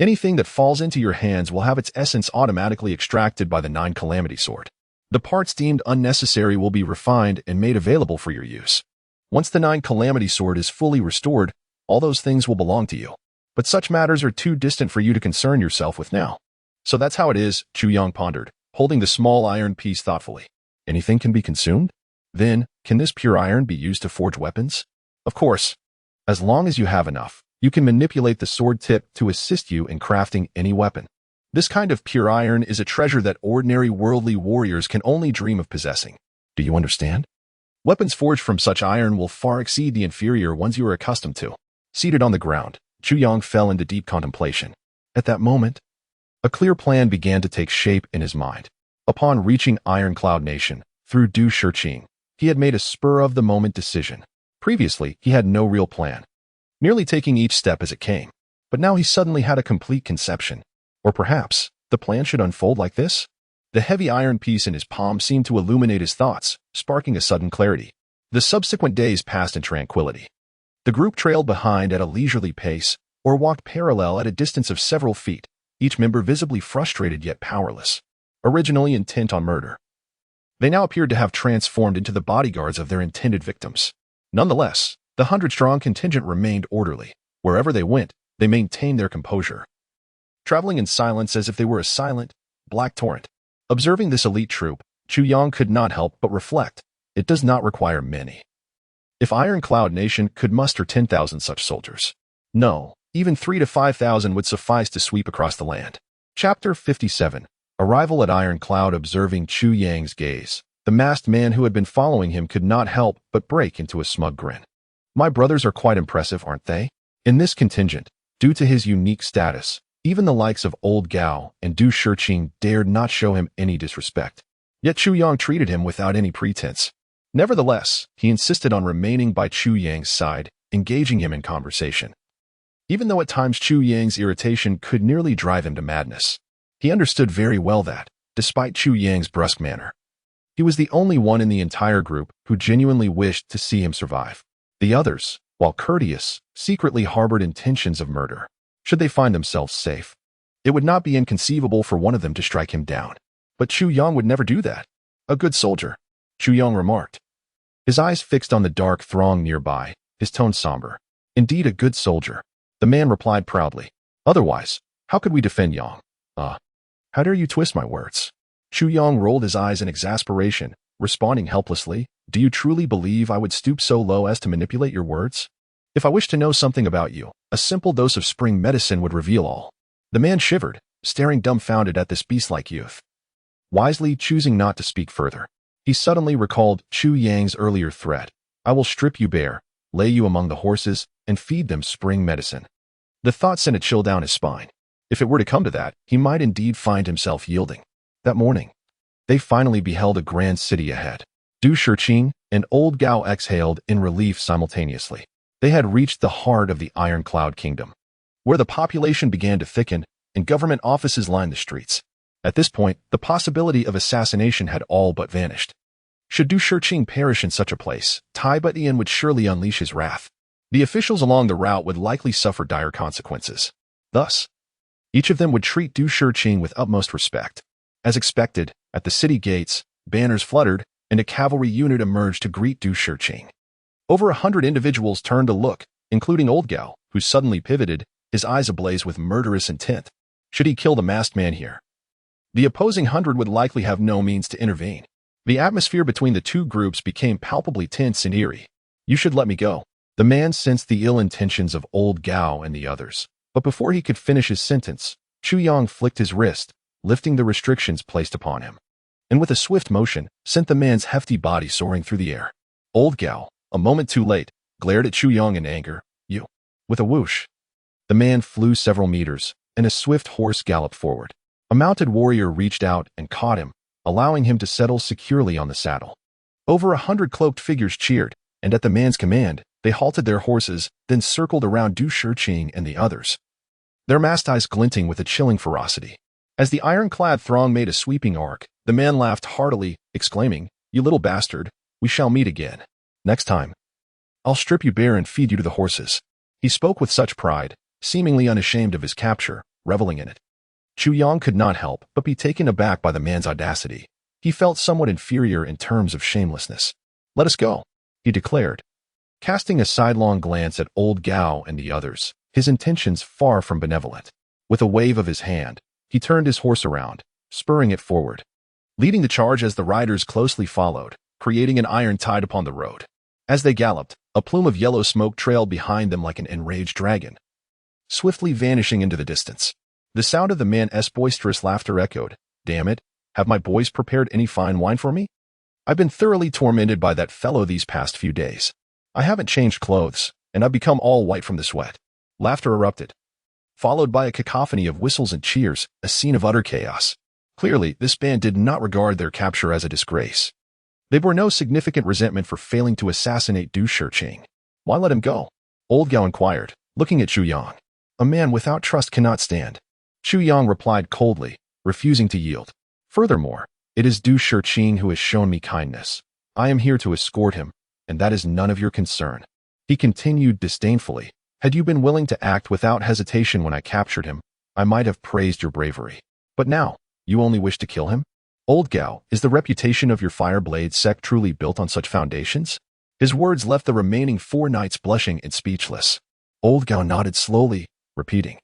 Anything that falls into your hands will have its essence automatically extracted by the Nine Calamity sword. The parts deemed unnecessary will be refined and made available for your use. Once the Nine Calamity sword is fully restored, all those things will belong to you. But such matters are too distant for you to concern yourself with now." "So that's how it is," Chu Yang pondered, holding the small iron piece thoughtfully. "Anything can be consumed? Then, can this pure iron be used to forge weapons?" "Of course. As long as you have enough, you can manipulate the sword tip to assist you in crafting any weapon. This kind of pure iron is a treasure that ordinary worldly warriors can only dream of possessing. Do you understand? Weapons forged from such iron will far exceed the inferior ones you are accustomed to." Seated on the ground, Chu Yang fell into deep contemplation. At that moment, a clear plan began to take shape in his mind. Upon reaching Ironcloud Nation, through Du Shiqing, he had made a spur-of-the-moment decision. Previously, he had no real plan, merely taking each step as it came. But now he suddenly had a complete conception. Or perhaps, the plan should unfold like this? The heavy iron piece in his palm seemed to illuminate his thoughts, sparking a sudden clarity. The subsequent days passed in tranquility. The group trailed behind at a leisurely pace, or walked parallel at a distance of several feet, each member visibly frustrated yet powerless. Originally intent on murder, they now appeared to have transformed into the bodyguards of their intended victims. Nonetheless, the 100-strong contingent remained orderly. Wherever they went, they maintained their composure, traveling in silence as if they were a silent, black torrent. Observing this elite troop, Chu Yang could not help but reflect, it does not require many. If Ironcloud Nation could muster 10,000 such soldiers, no, even 3,000 to 5,000 would suffice to sweep across the land. Chapter 57. Arrival at Ironcloud. Observing Chu Yang's gaze, the masked man who had been following him could not help but break into a smug grin. "My brothers are quite impressive, aren't they?" In this contingent, due to his unique status, even the likes of Old Gao and Du Shiqing dared not show him any disrespect. Yet Chu Yang treated him without any pretense. Nevertheless, he insisted on remaining by Chu Yang's side, engaging him in conversation. Even though at times Chu Yang's irritation could nearly drive him to madness, he understood very well that, despite Chu Yang's brusque manner, he was the only one in the entire group who genuinely wished to see him survive. The others, while courteous, secretly harbored intentions of murder. Should they find themselves safe, it would not be inconceivable for one of them to strike him down. But Chu Yang would never do that. "A good soldier," Chu Yang remarked, his eyes fixed on the dark throng nearby, his tone somber. "Indeed a good soldier," the man replied proudly. "Otherwise, how could we defend Yang?" How dare you twist my words?" Chu Yang rolled his eyes in exasperation, responding helplessly, "Do you truly believe I would stoop so low as to manipulate your words? If I wish to know something about you, a simple dose of spring medicine would reveal all." The man shivered, staring dumbfounded at this beast-like youth. Wisely choosing not to speak further, he suddenly recalled Chu Yang's earlier threat. "I will strip you bare, lay you among the horses, and feed them spring medicine." The thought sent a chill down his spine. If it were to come to that, he might indeed find himself yielding. That morning, they finally beheld a grand city ahead. Du Shiqing and Old Gao exhaled in relief simultaneously. They had reached the heart of the Ironcloud Kingdom, where the population began to thicken and government offices lined the streets. At this point, the possibility of assassination had all but vanished. Should Du Shiqing perish in such a place, Tai Butian would surely unleash his wrath. The officials along the route would likely suffer dire consequences. Thus, each of them would treat Du Shiqing with utmost respect. As expected, at the city gates, banners fluttered, and a cavalry unit emerged to greet Du Shiqing. Over 100 individuals turned to look, including Old Gao, who suddenly pivoted, his eyes ablaze with murderous intent. Should he kill the masked man here? The opposing 100 would likely have no means to intervene. The atmosphere between the two groups became palpably tense and eerie. You should let me go. The man sensed the ill intentions of old Gao and the others. But before he could finish his sentence, Chu Yang flicked his wrist, lifting the restrictions placed upon him, and with a swift motion, sent the man's hefty body soaring through the air. Old Gao, a moment too late, glared at Chu Yang in anger. You. With a whoosh, the man flew several meters, and a swift horse galloped forward. A mounted warrior reached out and caught him, allowing him to settle securely on the saddle. Over 100 cloaked figures cheered, and at the man's command, they halted their horses, then circled around Du Shiqing and the others, their masked eyes glinting with a chilling ferocity. As the ironclad throng made a sweeping arc, the man laughed heartily, exclaiming, "You little bastard, we shall meet again. Next time, I'll strip you bare and feed you to the horses." He spoke with such pride, seemingly unashamed of his capture, reveling in it. Chu Yang could not help but be taken aback by the man's audacity. He felt somewhat inferior in terms of shamelessness. "Let us go," he declared, casting a sidelong glance at old Gao and the others, his intentions far from benevolent. With a wave of his hand, he turned his horse around, spurring it forward, leading the charge as the riders closely followed, creating an iron tide upon the road. As they galloped, a plume of yellow smoke trailed behind them like an enraged dragon, swiftly vanishing into the distance. The sound of the man's boisterous laughter echoed. "Damn it, have my boys prepared any fine wine for me? I've been thoroughly tormented by that fellow these past few days. I haven't changed clothes, and I've become all white from the sweat." Laughter erupted, followed by a cacophony of whistles and cheers, a scene of utter chaos. Clearly, this band did not regard their capture as a disgrace. They bore no significant resentment for failing to assassinate Du Shiqing. "Why let him go?" Old Gao inquired, looking at Chu Yang. "A man without trust cannot stand." Chu Yang replied coldly, refusing to yield. "Furthermore, it is Du Shiqing who has shown me kindness. I am here to escort him, and that is none of your concern." He continued disdainfully, "Had you been willing to act without hesitation when I captured him, I might have praised your bravery. But now, you only wish to kill him? Old Gao, is the reputation of your Fireblade sect truly built on such foundations?" His words left the remaining 4 knights blushing and speechless. Old Gao nodded slowly, repeating,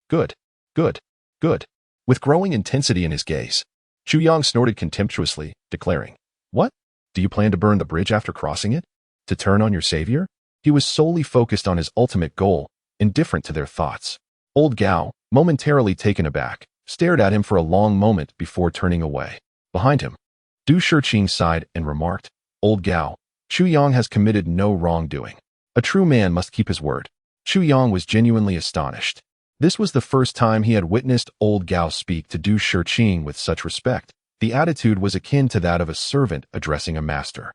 "Good, good, good," with growing intensity in his gaze. Chu Yang snorted contemptuously, declaring, "What? Do you plan to burn the bridge after crossing it? To turn on your savior?" He was solely focused on his ultimate goal, indifferent to their thoughts. Old Gao, momentarily taken aback, stared at him for a long moment before turning away. Behind him, Du Shiqing sighed and remarked, "Old Gao, Chu Yang has committed no wrongdoing. A true man must keep his word." Chu Yang was genuinely astonished. This was the first time he had witnessed old Gao speak to Du Shiqing with such respect. The attitude was akin to that of a servant addressing a master.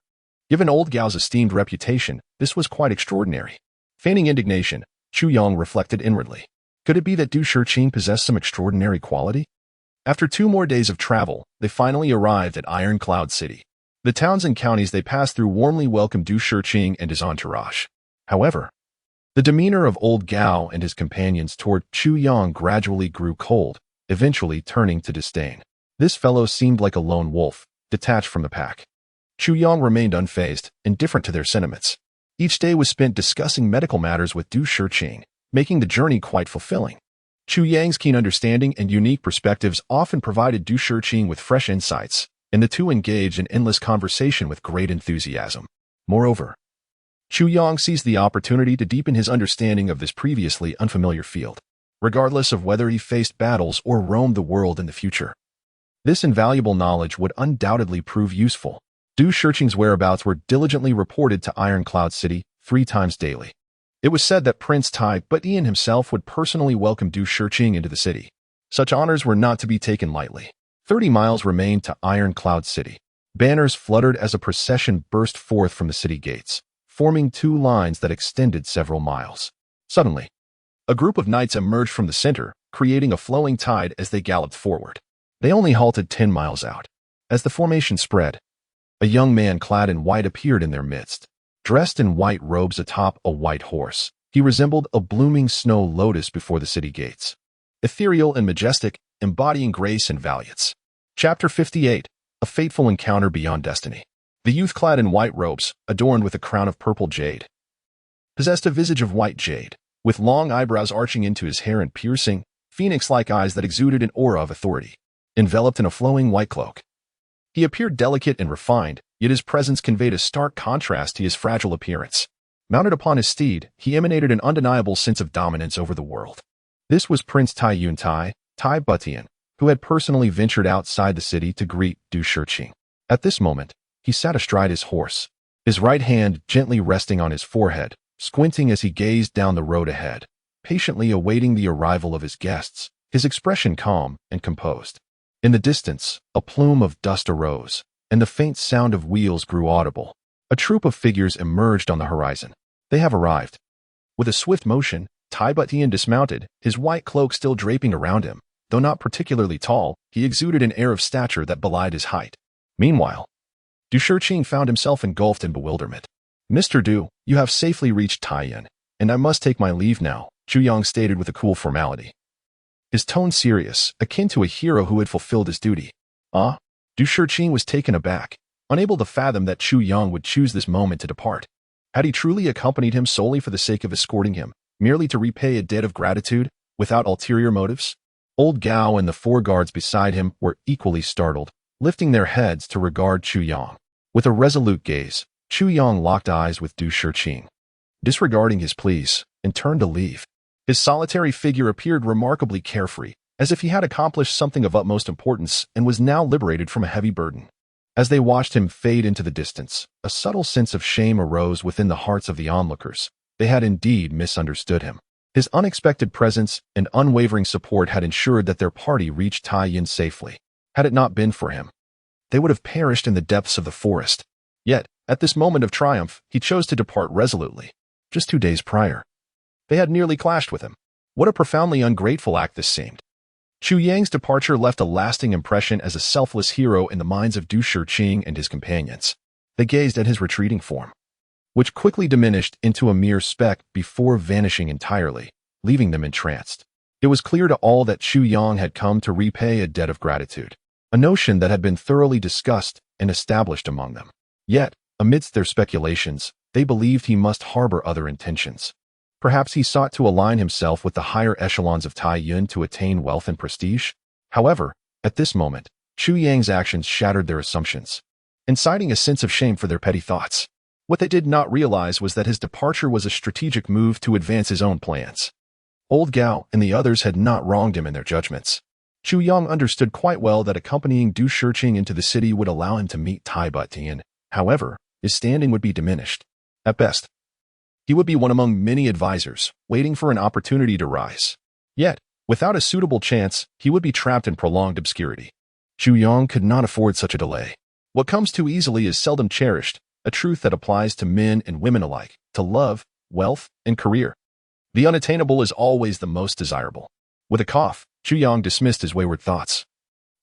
Given old Gao's esteemed reputation, this was quite extraordinary. Feigning indignation, Chu Yang reflected inwardly. Could it be that Du Shiqing possessed some extraordinary quality? After 2 more days of travel, they finally arrived at Iron Cloud City. The towns and counties they passed through warmly welcomed Du Shiqing and his entourage. However, the demeanor of old Gao and his companions toward Chu Yang gradually grew cold, eventually turning to disdain. This fellow seemed like a lone wolf, detached from the pack. Chu Yang remained unfazed, indifferent to their sentiments. Each day was spent discussing medical matters with Du Shiqing, making the journey quite fulfilling. Chu Yang's keen understanding and unique perspectives often provided Du Shiqing with fresh insights, and the two engaged in endless conversation with great enthusiasm. Moreover, Chu Yang seized the opportunity to deepen his understanding of this previously unfamiliar field, regardless of whether he faced battles or roamed the world in the future. This invaluable knowledge would undoubtedly prove useful. Du Shiqing's whereabouts were diligently reported to Iron Cloud City 3 times daily. It was said that Prince Tai Butian himself would personally welcome Du Shiqing into the city. Such honors were not to be taken lightly. 30 miles remained to Iron Cloud City. Banners fluttered as a procession burst forth from the city gates, forming 2 lines that extended several miles. Suddenly, a group of knights emerged from the center, creating a flowing tide as they galloped forward. They only halted 10 miles out. As the formation spread, a young man clad in white appeared in their midst. Dressed in white robes atop a white horse, he resembled a blooming snow lotus before the city gates. Ethereal and majestic, embodying grace and valiance. Chapter 58, A Fateful Encounter Beyond Destiny. The youth clad in white robes, adorned with a crown of purple jade, possessed a visage of white jade, with long eyebrows arching into his hair and piercing, phoenix-like eyes that exuded an aura of authority. Enveloped in a flowing white cloak, he appeared delicate and refined, yet his presence conveyed a stark contrast to his fragile appearance. Mounted upon his steed, he emanated an undeniable sense of dominance over the world. This was Prince Tai Yun Tai Butian, who had personally ventured outside the city to greet Du Shiqing. At this moment, he sat astride his horse, his right hand gently resting on his forehead, squinting as he gazed down the road ahead, patiently awaiting the arrival of his guests, his expression calm and composed. In the distance, a plume of dust arose, and the faint sound of wheels grew audible. A troop of figures emerged on the horizon. They have arrived. With a swift motion, Tai Butian dismounted, his white cloak still draping around him. Though not particularly tall, he exuded an air of stature that belied his height. Meanwhile, Du Shiqing found himself engulfed in bewilderment. "Mr. Du, you have safely reached Taiyan, and I must take my leave now," Chu Yang stated with a cool formality. His tone serious, akin to a hero who had fulfilled his duty. Du Shiqing was taken aback, unable to fathom that Chu Yang would choose this moment to depart. Had he truly accompanied him solely for the sake of escorting him, merely to repay a debt of gratitude, without ulterior motives? Old Gao and the 4 guards beside him were equally startled, lifting their heads to regard Chu Yang. With a resolute gaze, Chu Yang locked eyes with Du Shiqing, disregarding his pleas, and turned to leave. His solitary figure appeared remarkably carefree, as if he had accomplished something of utmost importance and was now liberated from a heavy burden. As they watched him fade into the distance, a subtle sense of shame arose within the hearts of the onlookers. They had indeed misunderstood him. His unexpected presence and unwavering support had ensured that their party reached Taiyan safely. Had it not been for him, they would have perished in the depths of the forest. Yet, at this moment of triumph, he chose to depart resolutely. Just 2 days prior, they had nearly clashed with him. What a profoundly ungrateful act this seemed. Chu Yang's departure left a lasting impression as a selfless hero in the minds of Du Shiqing and his companions. They gazed at his retreating form, which quickly diminished into a mere speck before vanishing entirely, leaving them entranced. It was clear to all that Chu Yang had come to repay a debt of gratitude, a notion that had been thoroughly discussed and established among them. Yet, amidst their speculations, they believed he must harbor other intentions. Perhaps he sought to align himself with the higher echelons of Taiyan to attain wealth and prestige. However, at this moment, Chu Yang's actions shattered their assumptions, inciting a sense of shame for their petty thoughts. What they did not realize was that his departure was a strategic move to advance his own plans. Old Gao and the others had not wronged him in their judgments. Chu Yang understood quite well that accompanying Du Shiqing into the city would allow him to meet Tai Butian. However, his standing would be diminished. At best, he would be one among many advisors, waiting for an opportunity to rise. Yet, without a suitable chance, he would be trapped in prolonged obscurity. Chu Yang could not afford such a delay. What comes too easily is seldom cherished, a truth that applies to men and women alike, to love, wealth, and career. The unattainable is always the most desirable. With a cough, Chu Yang dismissed his wayward thoughts,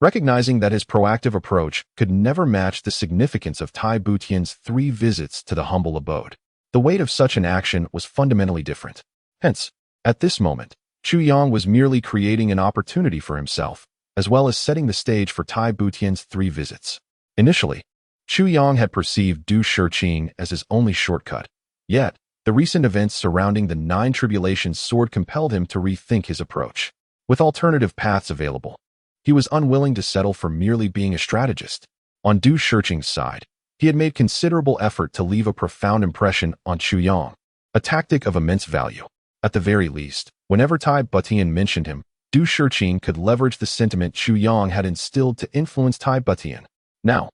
recognizing that his proactive approach could never match the significance of Tai Butian's 3 visits to the humble abode. The weight of such an action was fundamentally different. Hence, at this moment, Chu Yang was merely creating an opportunity for himself, as well as setting the stage for Tai Butian's 3 visits. Initially, Chu Yang had perceived Du Shiqing as his only shortcut. Yet, the recent events surrounding the 9 tribulations sword compelled him to rethink his approach. With alternative paths available, he was unwilling to settle for merely being a strategist. On Du Shiqing's side, he had made considerable effort to leave a profound impression on Chu Yang, a tactic of immense value. At the very least, whenever Tai Butian mentioned him, Du Shiqing could leverage the sentiment Chu Yang had instilled to influence Tai Butian. Now,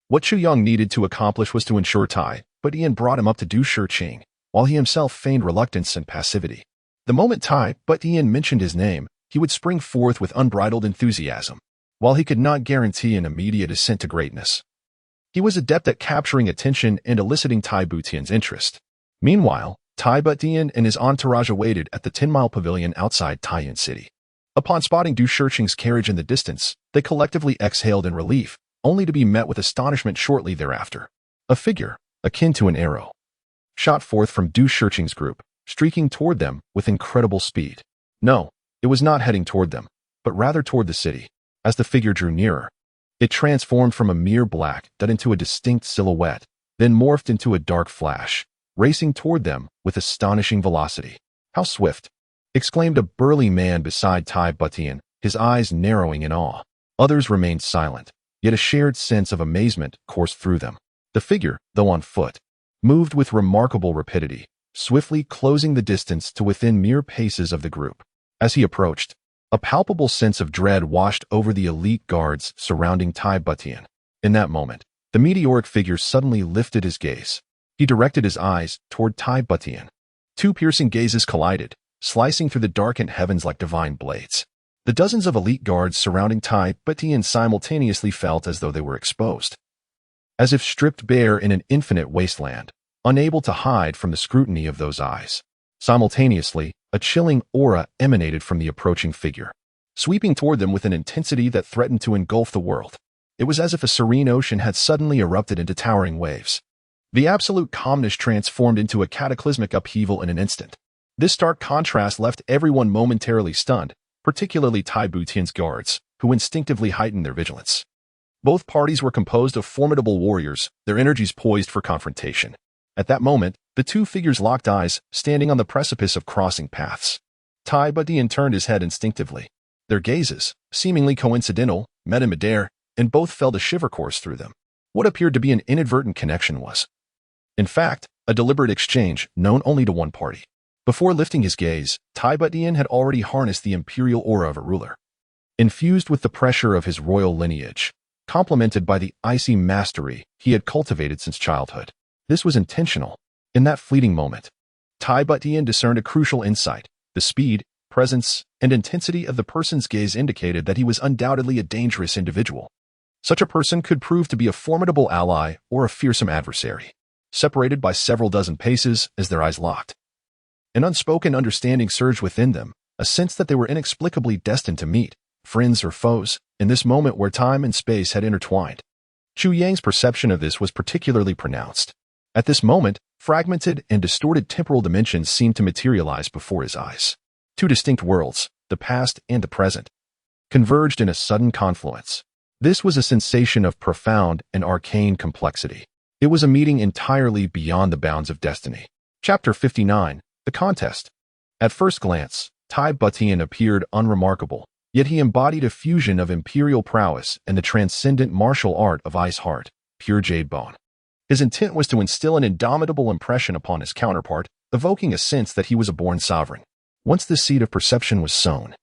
what Chu Yang needed to accomplish was to ensure Tai Butian brought him up to Du Shiqing, while he himself feigned reluctance and passivity. The moment Tai Butian mentioned his name, he would spring forth with unbridled enthusiasm. While he could not guarantee an immediate ascent to greatness, he was adept at capturing attention and eliciting Tai Butian's interest. Meanwhile, Tai Butian and his entourage awaited at the 10-mile pavilion outside Taiyan City. Upon spotting Du Shiqing's carriage in the distance, they collectively exhaled in relief, only to be met with astonishment shortly thereafter. A figure, akin to an arrow, shot forth from Du Shiqing's group, streaking toward them with incredible speed. No, it was not heading toward them, but rather toward the city. As the figure drew nearer, it transformed from a mere black dot into a distinct silhouette, then morphed into a dark flash, racing toward them with astonishing velocity. How swift, exclaimed a burly man beside Tai Butian, his eyes narrowing in awe. Others remained silent, yet a shared sense of amazement coursed through them. The figure, though on foot, moved with remarkable rapidity, swiftly closing the distance to within mere paces of the group. As he approached, a palpable sense of dread washed over the elite guards surrounding Tai Butian. In that moment, the meteoric figure suddenly lifted his gaze. He directed his eyes toward Tai Butian. Two piercing gazes collided, slicing through the darkened heavens like divine blades. The dozens of elite guards surrounding Tai Butian simultaneously felt as though they were exposed, as if stripped bare in an infinite wasteland, unable to hide from the scrutiny of those eyes. Simultaneously, a chilling aura emanated from the approaching figure, sweeping toward them with an intensity that threatened to engulf the world. It was as if a serene ocean had suddenly erupted into towering waves. The absolute calmness transformed into a cataclysmic upheaval in an instant. This stark contrast left everyone momentarily stunned, particularly Tai Butian's guards, who instinctively heightened their vigilance. Both parties were composed of formidable warriors, their energies poised for confrontation. At that moment, the two figures locked eyes, standing on the precipice of crossing paths. Tai Butian turned his head instinctively. Their gazes, seemingly coincidental, met in midair, and both felt a shiver course through them. What appeared to be an inadvertent connection was, in fact, a deliberate exchange known only to one party. Before lifting his gaze, Tai Butian had already harnessed the imperial aura of a ruler. Infused with the pressure of his royal lineage, complemented by the icy mastery he had cultivated since childhood. This was intentional. In that fleeting moment, Tai Butian discerned a crucial insight. The speed, presence, and intensity of the person's gaze indicated that he was undoubtedly a dangerous individual. Such a person could prove to be a formidable ally or a fearsome adversary. Separated by several dozen paces as their eyes locked, an unspoken understanding surged within them, a sense that they were inexplicably destined to meet, friends or foes, in this moment where time and space had intertwined. Chu Yang's perception of this was particularly pronounced. At this moment, fragmented and distorted temporal dimensions seemed to materialize before his eyes. Two distinct worlds, the past and the present, converged in a sudden confluence. This was a sensation of profound and arcane complexity. It was a meeting entirely beyond the bounds of destiny. Chapter 59, The Contest. At first glance, Tai Butian appeared unremarkable, yet he embodied a fusion of imperial prowess and the transcendent martial art of ice heart, pure jade bone. His intent was to instill an indomitable impression upon his counterpart, evoking a sense that he was a born sovereign. Once this seed of perception was sown,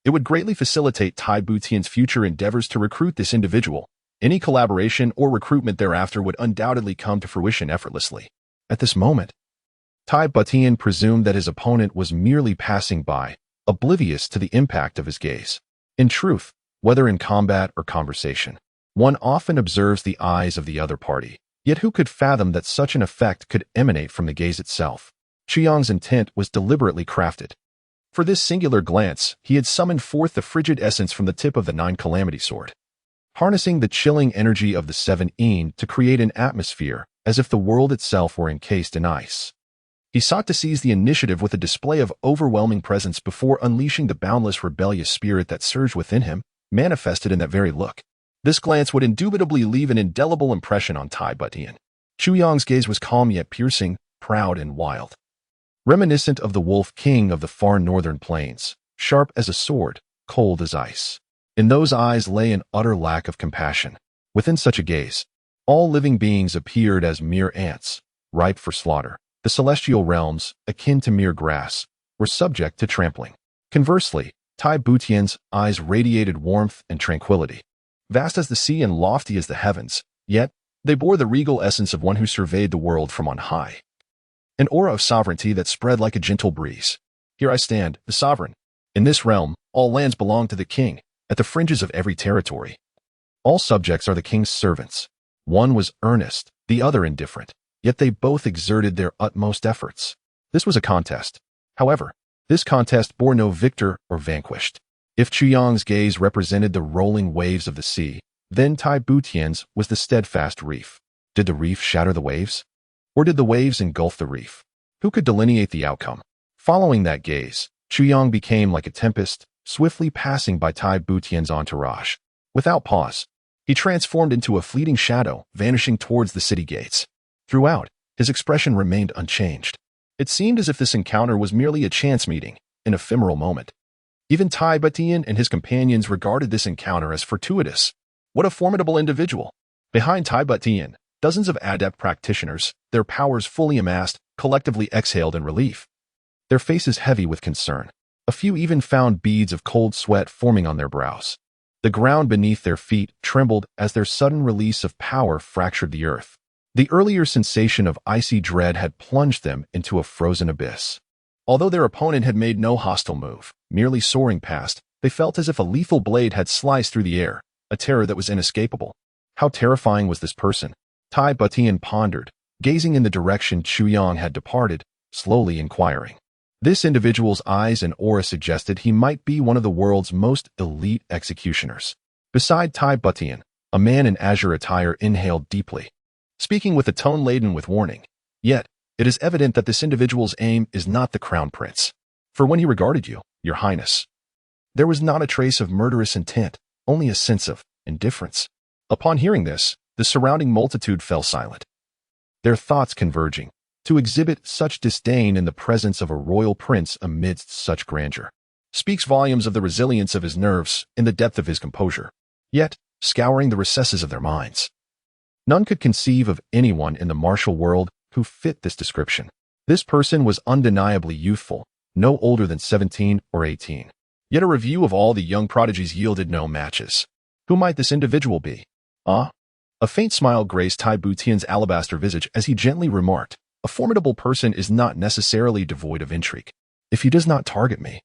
it would greatly facilitate Tai Butian's future endeavors to recruit this individual. Any collaboration or recruitment thereafter would undoubtedly come to fruition effortlessly. At this moment, Tai Butian presumed that his opponent was merely passing by, oblivious to the impact of his gaze. In truth, whether in combat or conversation, one often observes the eyes of the other party. Yet who could fathom that such an effect could emanate from the gaze itself? Chiang's intent was deliberately crafted. For this singular glance, he had summoned forth the frigid essence from the tip of the Nine Calamity Sword, harnessing the chilling energy of the Seven Een to create an atmosphere as if the world itself were encased in ice. He sought to seize the initiative with a display of overwhelming presence before unleashing the boundless rebellious spirit that surged within him, manifested in that very look. This glance would indubitably leave an indelible impression on Tai Butian. Chu Yang's gaze was calm yet piercing, proud and wild, reminiscent of the wolf king of the far northern plains, sharp as a sword, cold as ice. In those eyes lay an utter lack of compassion. Within such a gaze, all living beings appeared as mere ants, ripe for slaughter. The celestial realms, akin to mere grass, were subject to trampling. Conversely, Tai Butian's eyes radiated warmth and tranquility. Vast as the sea and lofty as the heavens, yet they bore the regal essence of one who surveyed the world from on high. An aura of sovereignty that spread like a gentle breeze. Here I stand, the sovereign. In this realm, all lands belong to the king, at the fringes of every territory. All subjects are the king's servants. One was earnest, the other indifferent, yet they both exerted their utmost efforts. This was a contest. However, this contest bore no victor or vanquished. If Chu Yang's gaze represented the rolling waves of the sea, then Tai Butian's was the steadfast reef. Did the reef shatter the waves? Or did the waves engulf the reef? Who could delineate the outcome? Following that gaze, Chu Yang became like a tempest, swiftly passing by Tai Butian's entourage. Without pause, he transformed into a fleeting shadow, vanishing towards the city gates. Throughout, his expression remained unchanged. It seemed as if this encounter was merely a chance meeting, an ephemeral moment. Even Tai Batian and his companions regarded this encounter as fortuitous. What a formidable individual! Behind Tai Batian, dozens of adept practitioners, their powers fully amassed, collectively exhaled in relief. Their faces heavy with concern. A few even found beads of cold sweat forming on their brows. The ground beneath their feet trembled as their sudden release of power fractured the earth. The earlier sensation of icy dread had plunged them into a frozen abyss. Although their opponent had made no hostile move, merely soaring past, they felt as if a lethal blade had sliced through the air, a terror that was inescapable. How terrifying was this person? Tai Batian pondered, gazing in the direction Chu Yang had departed, slowly inquiring. This individual's eyes and aura suggested he might be one of the world's most elite executioners. Beside Tai Batian, a man in azure attire inhaled deeply, speaking with a tone laden with warning. Yet, it is evident that this individual's aim is not the crown prince. For when he regarded you, your highness, there was not a trace of murderous intent, only a sense of indifference. Upon hearing this, the surrounding multitude fell silent, their thoughts converging. To exhibit such disdain in the presence of a royal prince amidst such grandeur speaks volumes of the resilience of his nerves and the depth of his composure. Yet, scouring the recesses of their minds, none could conceive of anyone in the martial world who fit this description. This person was undeniably youthful, no older than 17 or 18. Yet a review of all the young prodigies yielded no matches. Who might this individual be? Ah? A faint smile graced Tai Batian's alabaster visage as he gently remarked, "A formidable person is not necessarily devoid of intrigue. If he does not target me,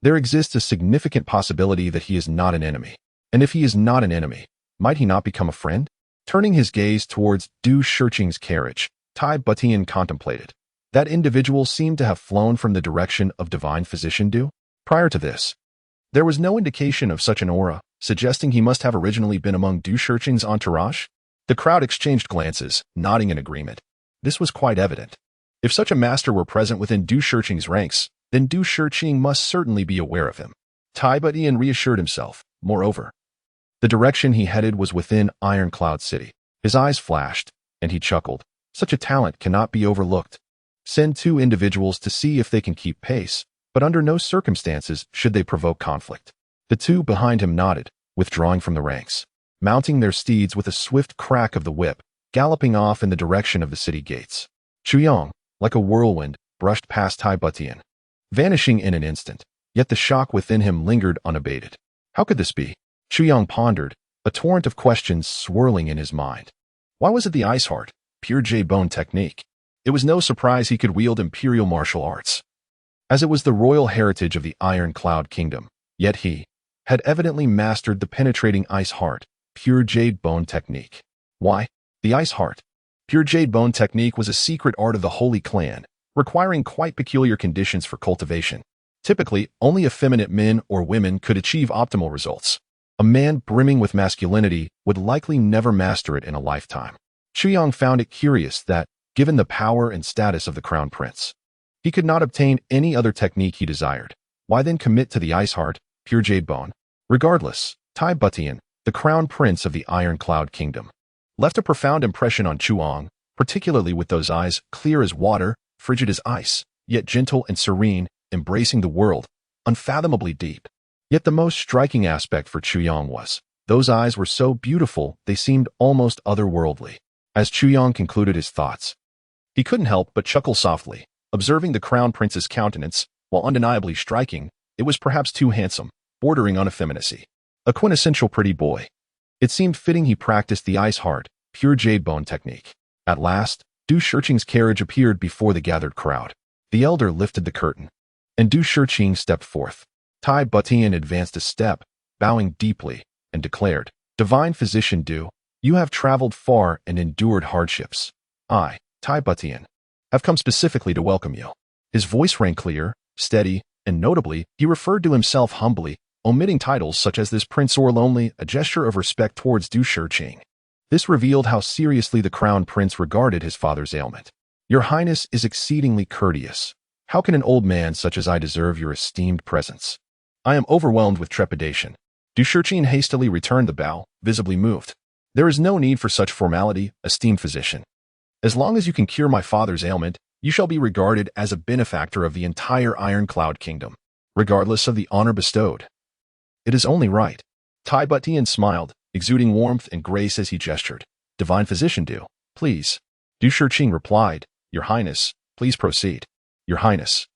there exists a significant possibility that he is not an enemy. And if he is not an enemy, might he not become a friend?" Turning his gaze towards Du Shurqing's carriage, Tai Batian contemplated. That individual seemed to have flown from the direction of divine physician Du. Prior to this, there was no indication of such an aura, suggesting he must have originally been among Du Shurqing's entourage. The crowd exchanged glances, nodding in agreement. This was quite evident. If such a master were present within Du Shurqing's ranks, then Du Shurqing must certainly be aware of him. Tai Batian reassured himself. Moreover, the direction he headed was within Iron Cloud City. His eyes flashed, and he chuckled. Such a talent cannot be overlooked. Send 2 individuals to see if they can keep pace, but under no circumstances should they provoke conflict. The 2 behind him nodded, withdrawing from the ranks, mounting their steeds with a swift crack of the whip, galloping off in the direction of the city gates. Chu Yang, like a whirlwind, brushed past Tai Batian, vanishing in an instant, yet the shock within him lingered unabated. How could this be? Chu Yang pondered, a torrent of questions swirling in his mind. Why was it the Ice Heart, pure Jade Bone technique? It was no surprise he could wield imperial martial arts, as it was the royal heritage of the Iron Cloud Kingdom. Yet he had evidently mastered the penetrating Ice Heart, pure Jade Bone technique. Why? The Ice Heart, pure Jade Bone technique was a secret art of the Holy Clan, requiring quite peculiar conditions for cultivation. Typically, only effeminate men or women could achieve optimal results. A man brimming with masculinity would likely never master it in a lifetime. Chu Yang found it curious that, given the power and status of the crown prince, he could not obtain any other technique he desired. Why then commit to the Ice Heart, pure Jade Bone? Regardless, Tai Batian, the crown prince of the Iron Cloud Kingdom, left a profound impression on Chu Yang, particularly with those eyes, clear as water, frigid as ice, yet gentle and serene, embracing the world, unfathomably deep. Yet the most striking aspect for Chu Yang was, those eyes were so beautiful they seemed almost otherworldly. As Chu Yang concluded his thoughts, he couldn't help but chuckle softly, observing the crown prince's countenance. While undeniably striking, it was perhaps too handsome, bordering on effeminacy. A quintessential pretty boy. It seemed fitting he practiced the Ice Heart, pure Jade Bone technique. At last, Du Shurqing's carriage appeared before the gathered crowd. The elder lifted the curtain, and Du Shurqing stepped forth. Tai Batian advanced a step, bowing deeply, and declared, "Divine Physician Du, you have traveled far and endured hardships. I, Tai Batian, have come specifically to welcome you." His voice rang clear, steady, and notably, he referred to himself humbly, omitting titles such as this prince or lonely, a gesture of respect towards Du Shurqing. This revealed how seriously the crown prince regarded his father's ailment. "Your highness is exceedingly courteous. How can an old man such as I deserve your esteemed presence? I am overwhelmed with trepidation." Du Shurqing hastily returned the bow, visibly moved. "There is no need for such formality, esteemed physician. As long as you can cure my father's ailment, you shall be regarded as a benefactor of the entire Iron Cloud Kingdom." regardless of the honor bestowed. It is only right. Tai Butian smiled, exuding warmth and grace as he gestured. Divine Physician Du, please. Du Shiqing replied, Your Highness, please proceed. Your Highness,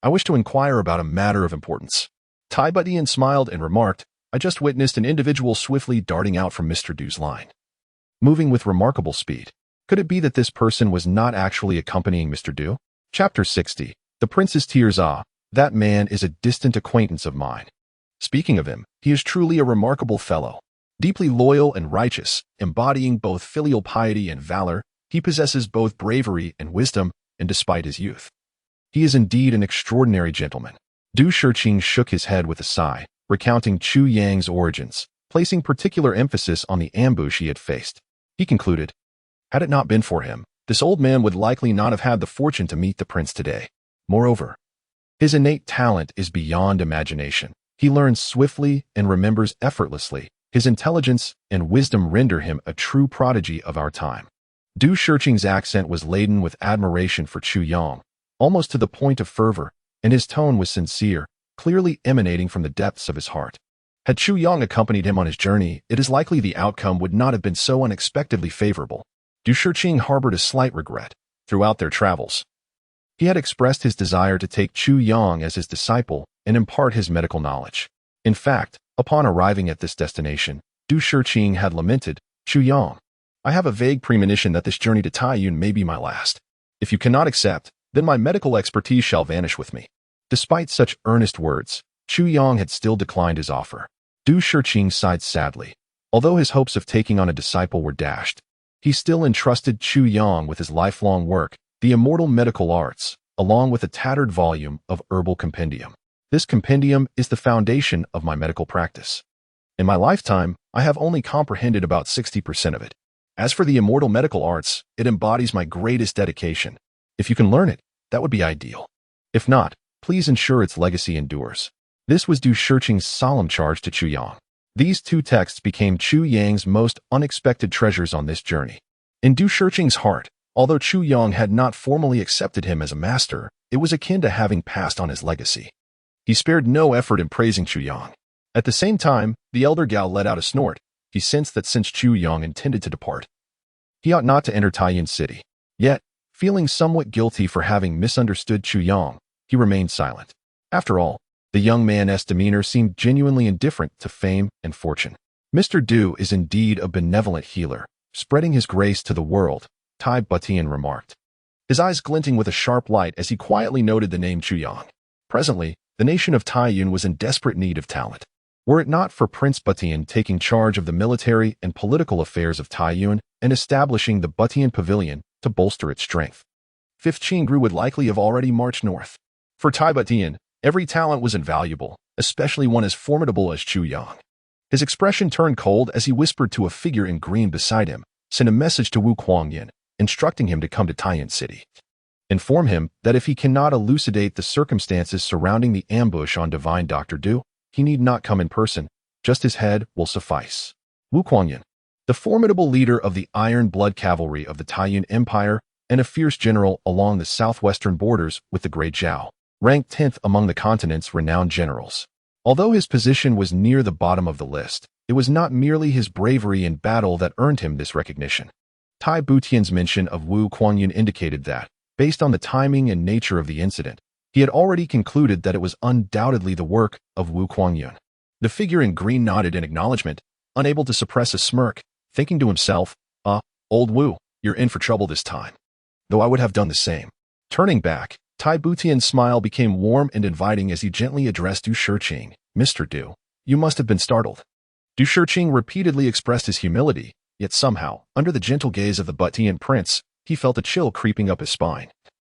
I wish to inquire about a matter of importance. Tai Butian smiled and remarked, I just witnessed an individual swiftly darting out from Mr. Du's line, moving with remarkable speed. Could it be that this person was not actually accompanying Mr. Du? Chapter 60. The Prince's Tears. Ah, that man is a distant acquaintance of mine. Speaking of him, he is truly a remarkable fellow. Deeply loyal and righteous, embodying both filial piety and valor, he possesses both bravery and wisdom, and despite his youth, he is indeed an extraordinary gentleman. Du Shiqing shook his head with a sigh, recounting Chu Yang's origins, placing particular emphasis on the ambush he had faced. He concluded, had it not been for him, this old man would likely not have had the fortune to meet the prince today. Moreover, his innate talent is beyond imagination. He learns swiftly and remembers effortlessly. His intelligence and wisdom render him a true prodigy of our time. Du Shiqing's accent was laden with admiration for Chu Yang, almost to the point of fervor, and his tone was sincere, clearly emanating from the depths of his heart. Had Chu Yang accompanied him on his journey, it is likely the outcome would not have been so unexpectedly favorable. Du Shiqing harbored a slight regret. Throughout their travels, he had expressed his desire to take Chu Yang as his disciple and impart his medical knowledge. In fact, upon arriving at this destination, Du Shiqing had lamented, Chu Yang, I have a vague premonition that this journey to Taiyuan may be my last. If you cannot accept, then my medical expertise shall vanish with me. Despite such earnest words, Chu Yang had still declined his offer. Du Shiqing sighed sadly. Although his hopes of taking on a disciple were dashed, he still entrusted Chu Yang with his lifelong work, the immortal medical arts, along with a tattered volume of herbal compendium. This compendium is the foundation of my medical practice. In my lifetime, I have only comprehended about 60% of it. As for the immortal medical arts, it embodies my greatest dedication. If you can learn it, that would be ideal. If not, please ensure its legacy endures. This was Du Shiqing's solemn charge to Chu Yang. These two texts became Chu Yang's most unexpected treasures on this journey. In Du Shiqing's heart, although Chu Yang had not formally accepted him as a master, it was akin to having passed on his legacy. He spared no effort in praising Chu Yang. At the same time, the elder Gao let out a snort. He sensed that since Chu Yang intended to depart, he ought not to enter Taiyuan City. Yet, feeling somewhat guilty for having misunderstood Chu Yang, he remained silent. After all, the young man's demeanor seemed genuinely indifferent to fame and fortune. Mr. Du is indeed a benevolent healer, spreading his grace to the world, Tai Butian remarked, his eyes glinting with a sharp light as he quietly noted the name Chu Yang. Presently, the nation of Taiyuan was in desperate need of talent. Were it not for Prince Butian taking charge of the military and political affairs of Taiyuan and establishing the Butian Pavilion to bolster its strength, 5th Qingru would likely have already marched north. For Tai Butian, every talent was invaluable, especially one as formidable as Chu Yang. His expression turned cold as he whispered to a figure in green beside him, sent a message to Wu Kuangyan, instructing him to come to Taiyuan City. Inform him that if he cannot elucidate the circumstances surrounding the ambush on Divine Dr. Du, he need not come in person, just his head will suffice. Wu Kuangyan, the formidable leader of the Iron Blood Cavalry of the Taiyuan Empire and a fierce general along the southwestern borders with the Great Zhao, ranked 10th among the continent's renowned generals. Although his position was near the bottom of the list, it was not merely his bravery in battle that earned him this recognition. Tai Butian's mention of Wu Kuangyan indicated that, based on the timing and nature of the incident, he had already concluded that it was undoubtedly the work of Wu Kuangyan. The figure in green nodded in acknowledgement, unable to suppress a smirk, thinking to himself, old Wu, you're in for trouble this time. Though I would have done the same. Turning back, Tai Butian's smile became warm and inviting as he gently addressed Du Shiqing. Mr. Du, you must have been startled. Du Shiqing repeatedly expressed his humility, yet somehow, under the gentle gaze of the Butian prince, he felt a chill creeping up his spine.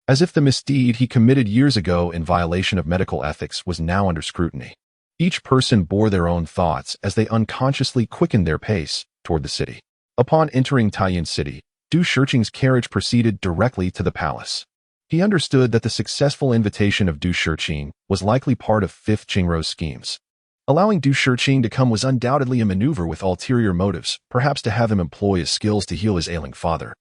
As if the misdeed he committed years ago in violation of medical ethics was now under scrutiny. Each person bore their own thoughts as they unconsciously quickened their pace toward the city. Upon entering Taiyuan City, Du Shiqing's carriage proceeded directly to the palace. He understood that the successful invitation of Du Shiqing was likely part of 5th Qingru's schemes. Allowing Du Shiqing to come was undoubtedly a maneuver with ulterior motives, perhaps to have him employ his skills to heal his ailing father,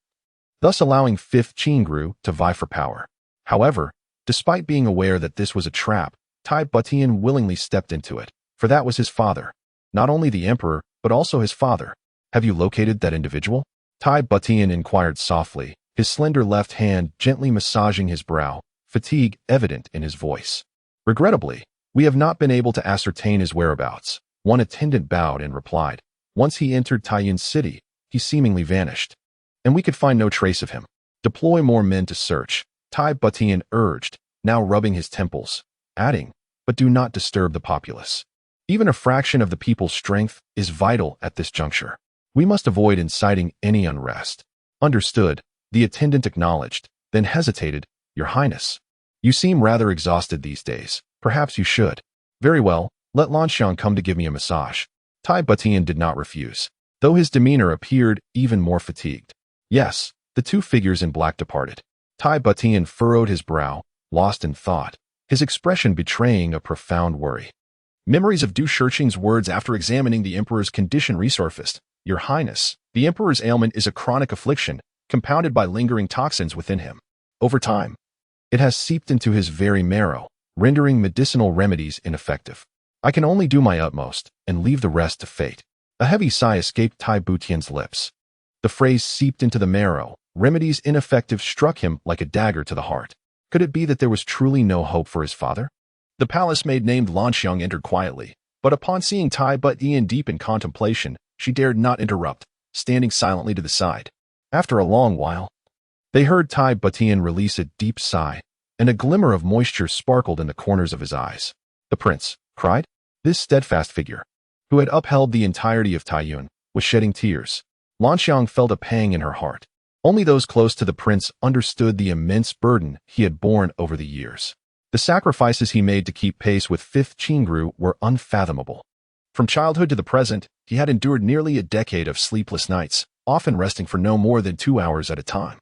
thus allowing 5th Qingru to vie for power. However, despite being aware that this was a trap, Tai Butian willingly stepped into it, for that was his father. Not only the emperor, but also his father. Have you located that individual? Tai Butian inquired softly, his slender left hand gently massaging his brow, fatigue evident in his voice. Regrettably, we have not been able to ascertain his whereabouts. One attendant bowed and replied. Once he entered Taiyuan's city, he seemingly vanished. And we could find no trace of him. Deploy more men to search, Tai Butian urged, now rubbing his temples, adding, but do not disturb the populace. Even a fraction of the people's strength is vital at this juncture. We must avoid inciting any unrest. Understood, the attendant acknowledged, then hesitated. Your Highness, you seem rather exhausted these days. Perhaps you should. Very well, let Lanxiang come to give me a massage. Tai Butian did not refuse, though his demeanor appeared even more fatigued. Yes, the two figures in black departed. Tai Butian furrowed his brow, lost in thought, his expression betraying a profound worry. Memories of Du Shirqing's words after examining the Emperor's condition resurfaced. Your Highness, the Emperor's ailment is a chronic affliction, compounded by lingering toxins within him. Over time, it has seeped into his very marrow, rendering medicinal remedies ineffective. I can only do my utmost, and leave the rest to fate. A heavy sigh escaped Tai Butian's lips. The phrase seeped into the marrow, remedies ineffective struck him like a dagger to the heart. Could it be that there was truly no hope for his father? The palace maid named Lanxiang entered quietly, but upon seeing Tai Butian deep in contemplation, she dared not interrupt, standing silently to the side. After a long while, they heard Tai Butian release a deep sigh, and a glimmer of moisture sparkled in the corners of his eyes. The prince cried. This steadfast figure, who had upheld the entirety of Taiyuan, was shedding tears. Lanxiang felt a pang in her heart. Only those close to the prince understood the immense burden he had borne over the years. The sacrifices he made to keep pace with Fifth Qingru were unfathomable. From childhood to the present, he had endured nearly a decade of sleepless nights, often resting for no more than 2 hours at a time.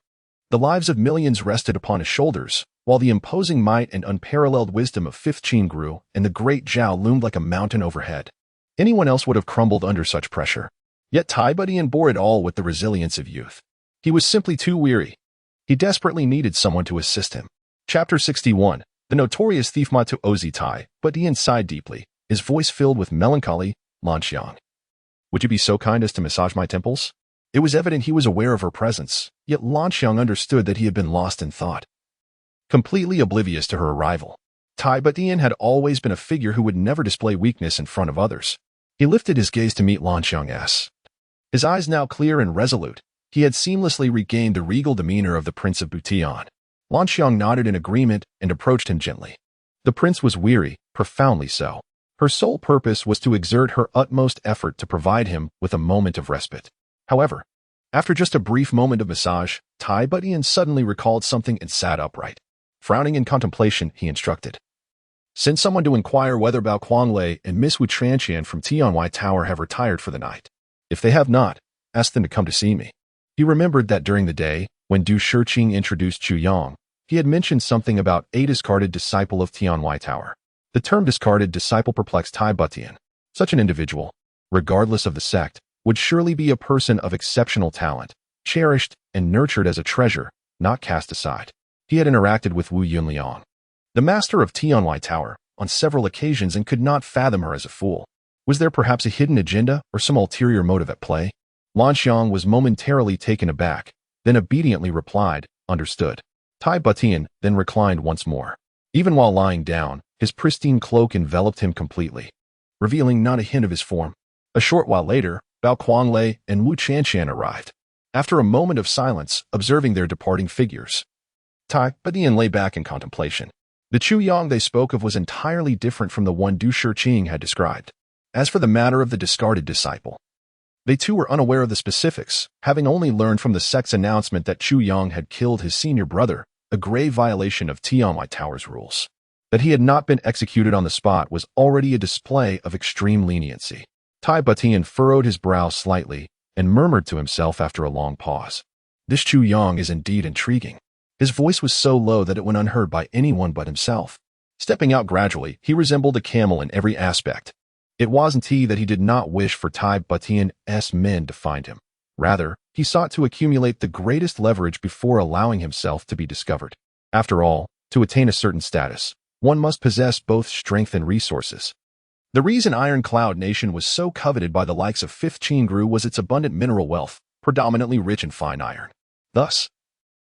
The lives of millions rested upon his shoulders, while the imposing might and unparalleled wisdom of Fifth Qingru and the great Zhao loomed like a mountain overhead. Anyone else would have crumbled under such pressure. Yet Tai Butian bore it all with the resilience of youth. He was simply too weary. He desperately needed someone to assist him. Chapter 61. The notorious thief Matu Ozi Tai Butian sighed deeply, his voice filled with melancholy. Lanxiang, would you be so kind as to massage my temples? It was evident he was aware of her presence, yet Lanxiang understood that he had been lost in thought. Completely oblivious to her arrival, Tai Butian had always been a figure who would never display weakness in front of others. He lifted his gaze to meet Lanxiang's. His eyes now clear and resolute, he had seamlessly regained the regal demeanor of the Prince of Butian. Lanxiang nodded in agreement and approached him gently. The prince was weary, profoundly so. Her sole purpose was to exert her utmost effort to provide him with a moment of respite. However, after just a brief moment of massage, Tai Butian suddenly recalled something and sat upright. Frowning in contemplation, he instructed. Send someone to inquire whether Bao Quanglei and Miss Wu Chanqian from Tianwai Tower have retired for the night. If they have not, ask them to come to see me. He remembered that during the day, when Du Shirqing introduced Chu Yang, he had mentioned something about a discarded disciple of Tianwai Tower. The term discarded disciple perplexed Tai Butian. Such an individual, regardless of the sect, would surely be a person of exceptional talent, cherished and nurtured as a treasure, not cast aside. He had interacted with Wu Yunliang, the master of Tianwai Tower, on several occasions and could not fathom her as a fool. Was there perhaps a hidden agenda or some ulterior motive at play? Lanxiang was momentarily taken aback, then obediently replied, understood. Tai Butian then reclined once more. Even while lying down, his pristine cloak enveloped him completely, revealing not a hint of his form. A short while later, Bao Quanglei and Wu Chanqian arrived. After a moment of silence, observing their departing figures, Tai Butian lay back in contemplation. The Chu Yang they spoke of was entirely different from the one Du Shirqing had described. As for the matter of the discarded disciple, they too were unaware of the specifics, having only learned from the sect's announcement that Chu Yang had killed his senior brother, a grave violation of Tianwai Tower's rules. That he had not been executed on the spot was already a display of extreme leniency. Tai Butian furrowed his brow slightly and murmured to himself after a long pause. This Chu Yang is indeed intriguing. His voice was so low that it went unheard by anyone but himself. Stepping out gradually, he resembled a camel in every aspect. It wasn't he that he did not wish for Tai Butian's men to find him. Rather, he sought to accumulate the greatest leverage before allowing himself to be discovered. After all, to attain a certain status, one must possess both strength and resources. The reason Ironcloud Nation was so coveted by the likes of 5th Qingru was its abundant mineral wealth, predominantly rich in fine iron. Thus,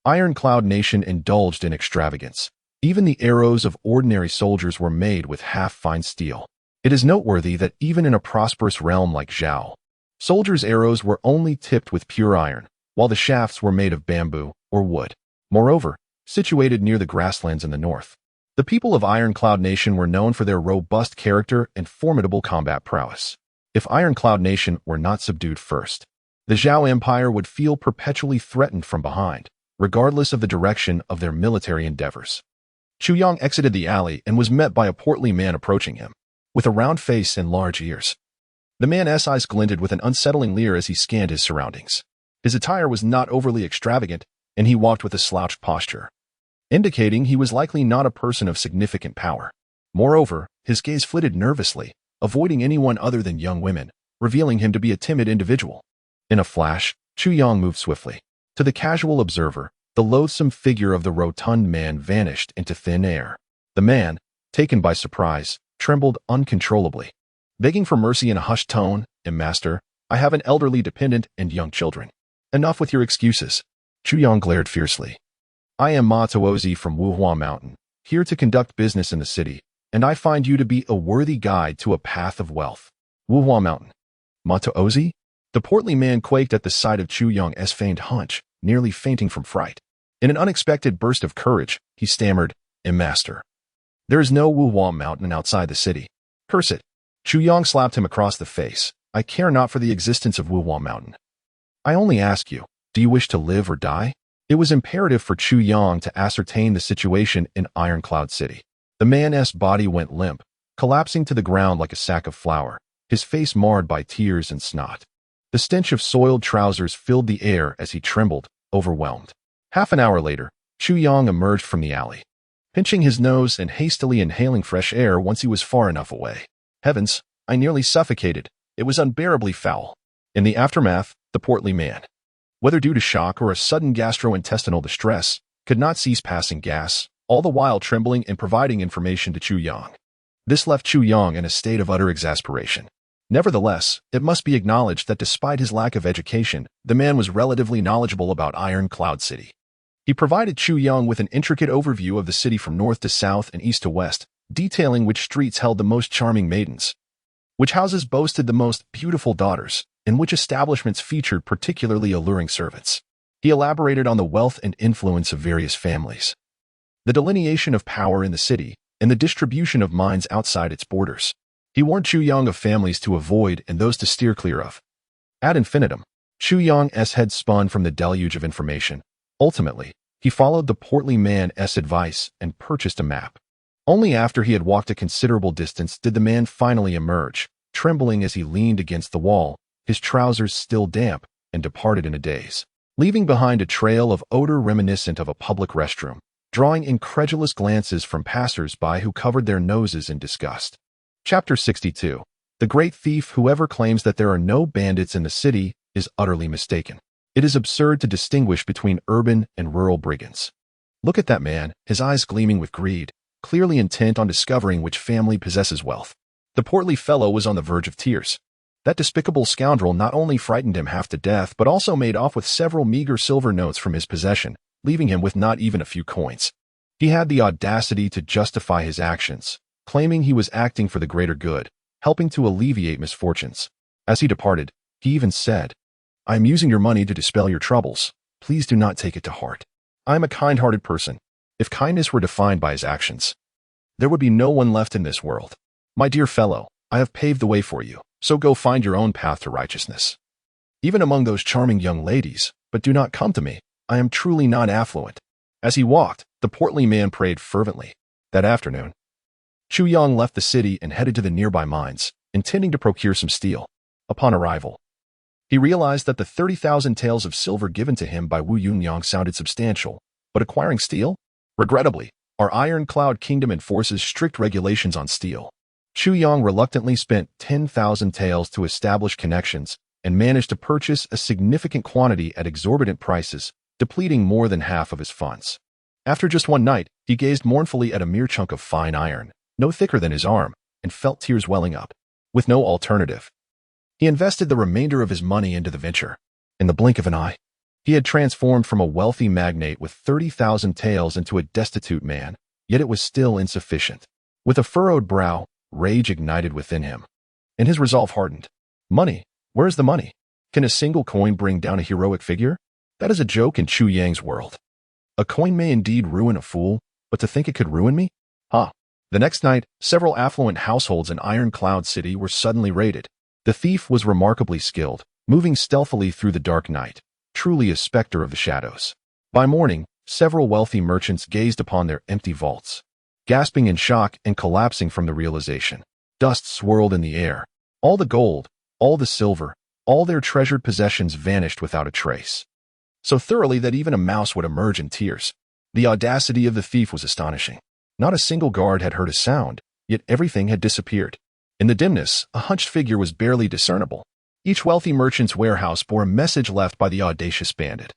Ironcloud Nation indulged in extravagance. Even the arrows of ordinary soldiers were made with half-fine steel. It is noteworthy that even in a prosperous realm like Zhao, soldiers' arrows were only tipped with pure iron, while the shafts were made of bamboo or wood. Moreover, situated near the grasslands in the north, the people of Ironcloud Nation were known for their robust character and formidable combat prowess. If Ironcloud Nation were not subdued first, the Zhao Empire would feel perpetually threatened from behind, regardless of the direction of their military endeavors. Chu Yang exited the alley and was met by a portly man approaching him, with a round face and large ears. The man's eyes glinted with an unsettling leer as he scanned his surroundings. His attire was not overly extravagant, and he walked with a slouched posture, indicating he was likely not a person of significant power. Moreover, his gaze flitted nervously, avoiding anyone other than young women, revealing him to be a timid individual. In a flash, Chu Yang moved swiftly. To the casual observer, the loathsome figure of the rotund man vanished into thin air. The man, taken by surprise, trembled uncontrollably, begging for mercy in a hushed tone. "Master, I have an elderly dependent and young children." "Enough with your excuses." Chu Yang glared fiercely. "I am Ma Tuozi from Wuhua Mountain, here to conduct business in the city, and I find you to be a worthy guide to a path of wealth." Wuhua Mountain. Ma Tuozi? The portly man quaked at the sight of Chu Yang's feigned hunch, nearly fainting from fright. In an unexpected burst of courage, he stammered, "Master, there is no Wuhua Mountain outside the city." "Curse it." Chu Yang slapped him across the face. "I care not for the existence of Wuhua Mountain. I only ask you, do you wish to live or die?" It was imperative for Chu Yang to ascertain the situation in Ironcloud City. The man's body went limp, collapsing to the ground like a sack of flour, his face marred by tears and snot. The stench of soiled trousers filled the air as he trembled, overwhelmed. Half an hour later, Chu Yang emerged from the alley, pinching his nose and hastily inhaling fresh air once he was far enough away. "Heavens, I nearly suffocated. It was unbearably foul." In the aftermath, the portly man, whether due to shock or a sudden gastrointestinal distress, could not cease passing gas, all the while trembling and providing information to Chu Yang. This left Chu Yang in a state of utter exasperation. Nevertheless, it must be acknowledged that despite his lack of education, the man was relatively knowledgeable about Ironcloud City. He provided Chu Yang with an intricate overview of the city from north to south and east to west, detailing which streets held the most charming maidens, which houses boasted the most beautiful daughters, and which establishments featured particularly alluring servants. He elaborated on the wealth and influence of various families, the delineation of power in the city, and the distribution of mines outside its borders. He warned Chu Yang of families to avoid and those to steer clear of. Ad infinitum, Chu Yang's head spun from the deluge of information. Ultimately, he followed the portly man's advice and purchased a map. Only after he had walked a considerable distance did the man finally emerge, trembling as he leaned against the wall, his trousers still damp, and departed in a daze, leaving behind a trail of odor reminiscent of a public restroom, drawing incredulous glances from passers-by who covered their noses in disgust. Chapter 62. The Great Thief. Whoever claims that there are no bandits in the city is utterly mistaken. It is absurd to distinguish between urban and rural brigands. Look at that man, his eyes gleaming with greed, clearly intent on discovering which family possesses wealth. The portly fellow was on the verge of tears. That despicable scoundrel not only frightened him half to death, but also made off with several meager silver notes from his possession, leaving him with not even a few coins. He had the audacity to justify his actions, claiming he was acting for the greater good, helping to alleviate misfortunes. As he departed, he even said, "I am using your money to dispel your troubles. Please do not take it to heart. I am a kind-hearted person. If kindness were defined by his actions, there would be no one left in this world. My dear fellow, I have paved the way for you, so go find your own path to righteousness. Even among those charming young ladies, but do not come to me. I am truly not affluent." As he walked, the portly man prayed fervently. That afternoon, Chu Yang left the city and headed to the nearby mines, intending to procure some steel. Upon arrival, he realized that the 30,000 taels of silver given to him by Wu Yunyang sounded substantial, but acquiring steel? Regrettably, our Ironcloud Kingdom enforces strict regulations on steel. Chu Yang reluctantly spent 10,000 taels to establish connections and managed to purchase a significant quantity at exorbitant prices, depleting more than half of his funds. After just one night, he gazed mournfully at a mere chunk of fine iron, no thicker than his arm, and felt tears welling up. With no alternative, he invested the remainder of his money into the venture. In the blink of an eye, he had transformed from a wealthy magnate with 30,000 taels into a destitute man, yet it was still insufficient. With a furrowed brow, rage ignited within him, and his resolve hardened. Money? Where is the money? Can a single coin bring down a heroic figure? That is a joke in Chu Yang's world. A coin may indeed ruin a fool, but to think it could ruin me? Ha! The next night, several affluent households in Iron Cloud City were suddenly raided. The thief was remarkably skilled, moving stealthily through the dark night, truly a specter of the shadows. By morning, several wealthy merchants gazed upon their empty vaults, gasping in shock and collapsing from the realization. Dust swirled in the air. All the gold, all the silver, all their treasured possessions vanished without a trace, so thoroughly that even a mouse would emerge in tears. The audacity of the thief was astonishing. Not a single guard had heard a sound, yet everything had disappeared. In the dimness, a hunched figure was barely discernible. Each wealthy merchant's warehouse bore a message left by the audacious bandit,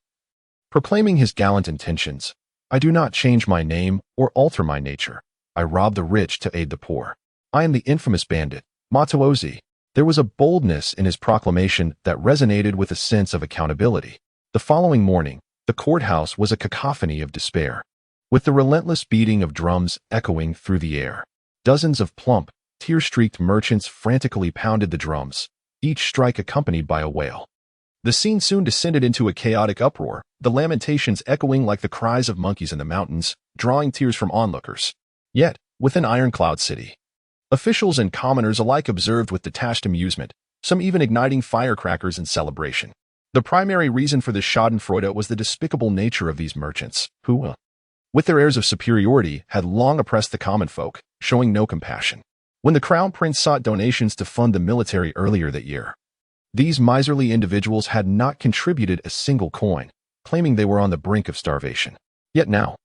proclaiming his gallant intentions. I do not change my name or alter my nature. I rob the rich to aid the poor. I am the infamous bandit, Matoozi. There was a boldness in his proclamation that resonated with a sense of accountability. The following morning, the courthouse was a cacophony of despair, with the relentless beating of drums echoing through the air. Dozens of plump, tear-streaked merchants frantically pounded the drums, each strike accompanied by a wail. The scene soon descended into a chaotic uproar, the lamentations echoing like the cries of monkeys in the mountains, drawing tears from onlookers. Yet, within Iron Cloud City, officials and commoners alike observed with detached amusement, some even igniting firecrackers in celebration. The primary reason for this schadenfreude was the despicable nature of these merchants, who, with their airs of superiority, had long oppressed the common folk, showing no compassion. When the Crown Prince sought donations to fund the military earlier that year, these miserly individuals had not contributed a single coin, claiming they were on the brink of starvation. Yet now,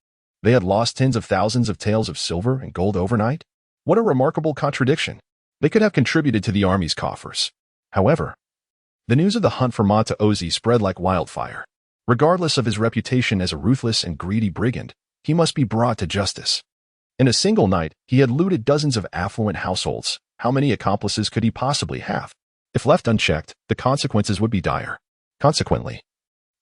they had lost tens of thousands of taels of silver and gold overnight? What a remarkable contradiction. They could have contributed to the army's coffers. However, the news of the hunt for Matoozi spread like wildfire. Regardless of his reputation as a ruthless and greedy brigand, he must be brought to justice. In a single night, he had looted dozens of affluent households. How many accomplices could he possibly have? If left unchecked, the consequences would be dire. Consequently,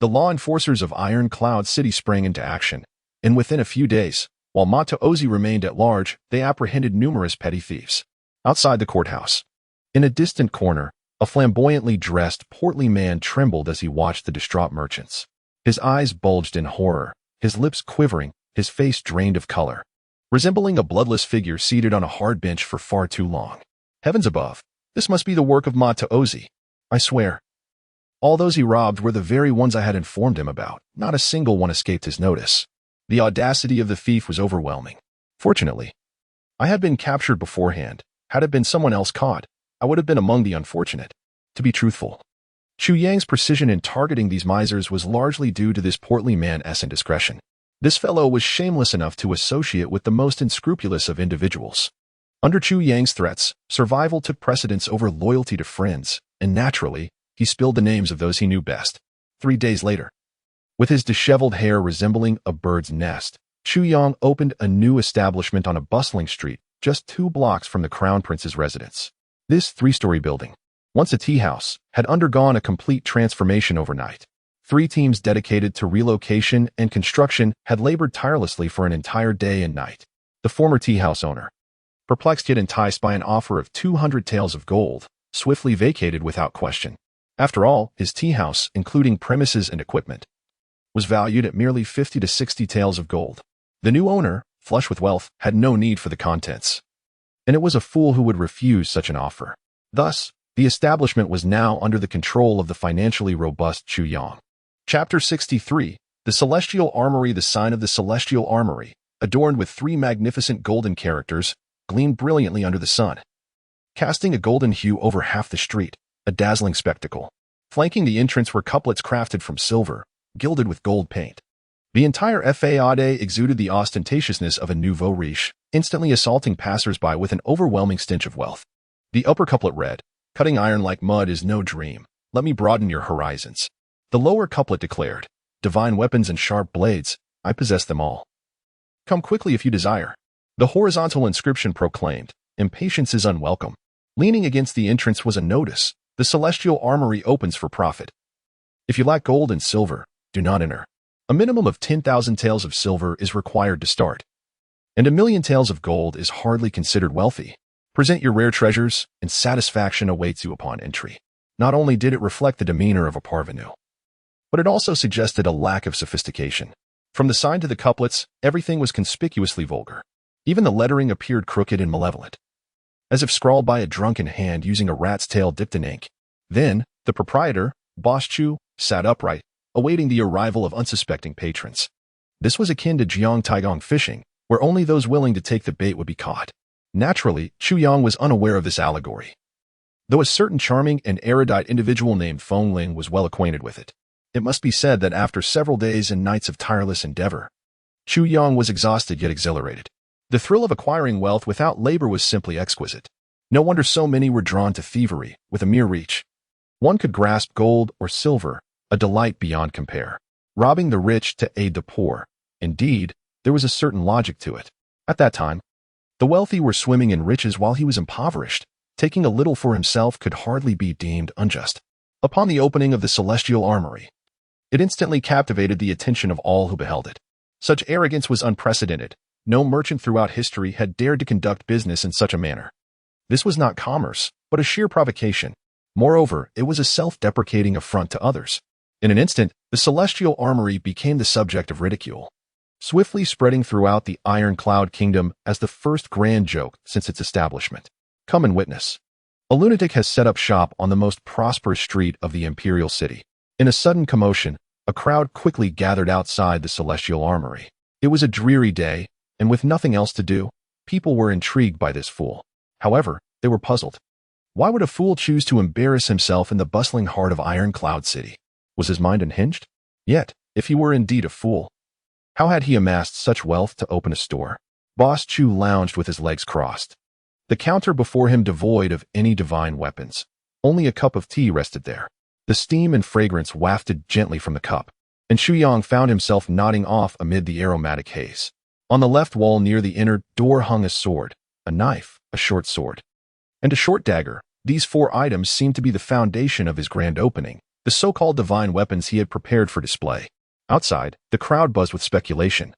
the law enforcers of Iron Cloud City sprang into action, and within a few days, while Matoozi remained at large, they apprehended numerous petty thieves. Outside the courthouse, in a distant corner, a flamboyantly dressed, portly man trembled as he watched the distraught merchants. His eyes bulged in horror, his lips quivering, his face drained of color, resembling a bloodless figure seated on a hard bench for far too long. Heavens above, this must be the work of Matoozi. I swear. All those he robbed were the very ones I had informed him about. Not a single one escaped his notice. The audacity of the thief was overwhelming. Fortunately, I had been captured beforehand. Had it been someone else caught, I would have been among the unfortunate. To be truthful, Chu Yang's precision in targeting these misers was largely due to this portly man's indiscretion. This fellow was shameless enough to associate with the most unscrupulous of individuals. Under Chu Yang's threats, survival took precedence over loyalty to friends, and naturally, he spilled the names of those he knew best. 3 days later, with his disheveled hair resembling a bird's nest, Chu Yang opened a new establishment on a bustling street just 2 blocks from the Crown Prince's residence. This 3-story building, once a tea house, had undergone a complete transformation overnight. 3 teams dedicated to relocation and construction had labored tirelessly for an entire day and night. The former tea house owner, perplexed yet enticed by an offer of 200 taels of gold, swiftly vacated without question. After all, his tea house, including premises and equipment, was valued at merely 50 to 60 taels of gold. The new owner, flush with wealth, had no need for the contents, and it was a fool who would refuse such an offer. Thus, the establishment was now under the control of the financially robust Chu Yang. Chapter 63, The Celestial Armory. The sign of the Celestial Armory, adorned with 3 magnificent golden characters, gleamed brilliantly under the sun, casting a golden hue over half the street, a dazzling spectacle. Flanking the entrance were couplets crafted from silver, gilded with gold paint. The entire faade exuded the ostentatiousness of a nouveau riche, instantly assaulting passers-by with an overwhelming stench of wealth. The upper couplet read, "Cutting iron like mud is no dream. Let me broaden your horizons." The lower couplet declared, "Divine weapons and sharp blades, I possess them all." Come quickly if you desire. The horizontal inscription proclaimed, impatience is unwelcome. Leaning against the entrance was a notice. The celestial armory opens for profit. If you lack gold and silver, do not enter. A minimum of 10,000 taels of silver is required to start. And 1,000,000 taels of gold is hardly considered wealthy. Present your rare treasures, and satisfaction awaits you upon entry. Not only did it reflect the demeanor of a parvenu, but it also suggested a lack of sophistication. From the sign to the couplets, everything was conspicuously vulgar. Even the lettering appeared crooked and malevolent, as if scrawled by a drunken hand using a rat's tail dipped in ink. Then, the proprietor, Boss Chu, sat upright, awaiting the arrival of unsuspecting patrons. This was akin to Jiang Taigong fishing, where only those willing to take the bait would be caught. Naturally, Chu Yang was unaware of this allegory, though a certain charming and erudite individual named Feng Ling was well acquainted with it. It must be said that after several days and nights of tireless endeavor, Chu Yang was exhausted yet exhilarated. The thrill of acquiring wealth without labor was simply exquisite. No wonder so many were drawn to thievery. With a mere reach, one could grasp gold or silver, a delight beyond compare. Robbing the rich to aid the poor. Indeed, there was a certain logic to it. At that time, the wealthy were swimming in riches while he was impoverished. Taking a little for himself could hardly be deemed unjust. Upon the opening of the celestial armory, it instantly captivated the attention of all who beheld it. Such arrogance was unprecedented. No merchant throughout history had dared to conduct business in such a manner. This was not commerce, but a sheer provocation. Moreover, it was a self-deprecating affront to others. In an instant, the celestial armory became the subject of ridicule, swiftly spreading throughout the Iron Cloud Kingdom as the first grand joke since its establishment. Come and witness. A lunatic has set up shop on the most prosperous street of the imperial city. In a sudden commotion, a crowd quickly gathered outside the celestial armory. It was a dreary day, and with nothing else to do, people were intrigued by this fool. However, they were puzzled. Why would a fool choose to embarrass himself in the bustling heart of Iron Cloud City? Was his mind unhinged? Yet, if he were indeed a fool, how had he amassed such wealth to open a store? Boss Chu lounged with his legs crossed, the counter before him devoid of any divine weapons. Only a cup of tea rested there. The steam and fragrance wafted gently from the cup, and Xu Yang found himself nodding off amid the aromatic haze. On the left wall near the inner door hung a sword, a knife, a short sword, and a short dagger. These 4 items seemed to be the foundation of his grand opening, the so-called divine weapons he had prepared for display. Outside, the crowd buzzed with speculation,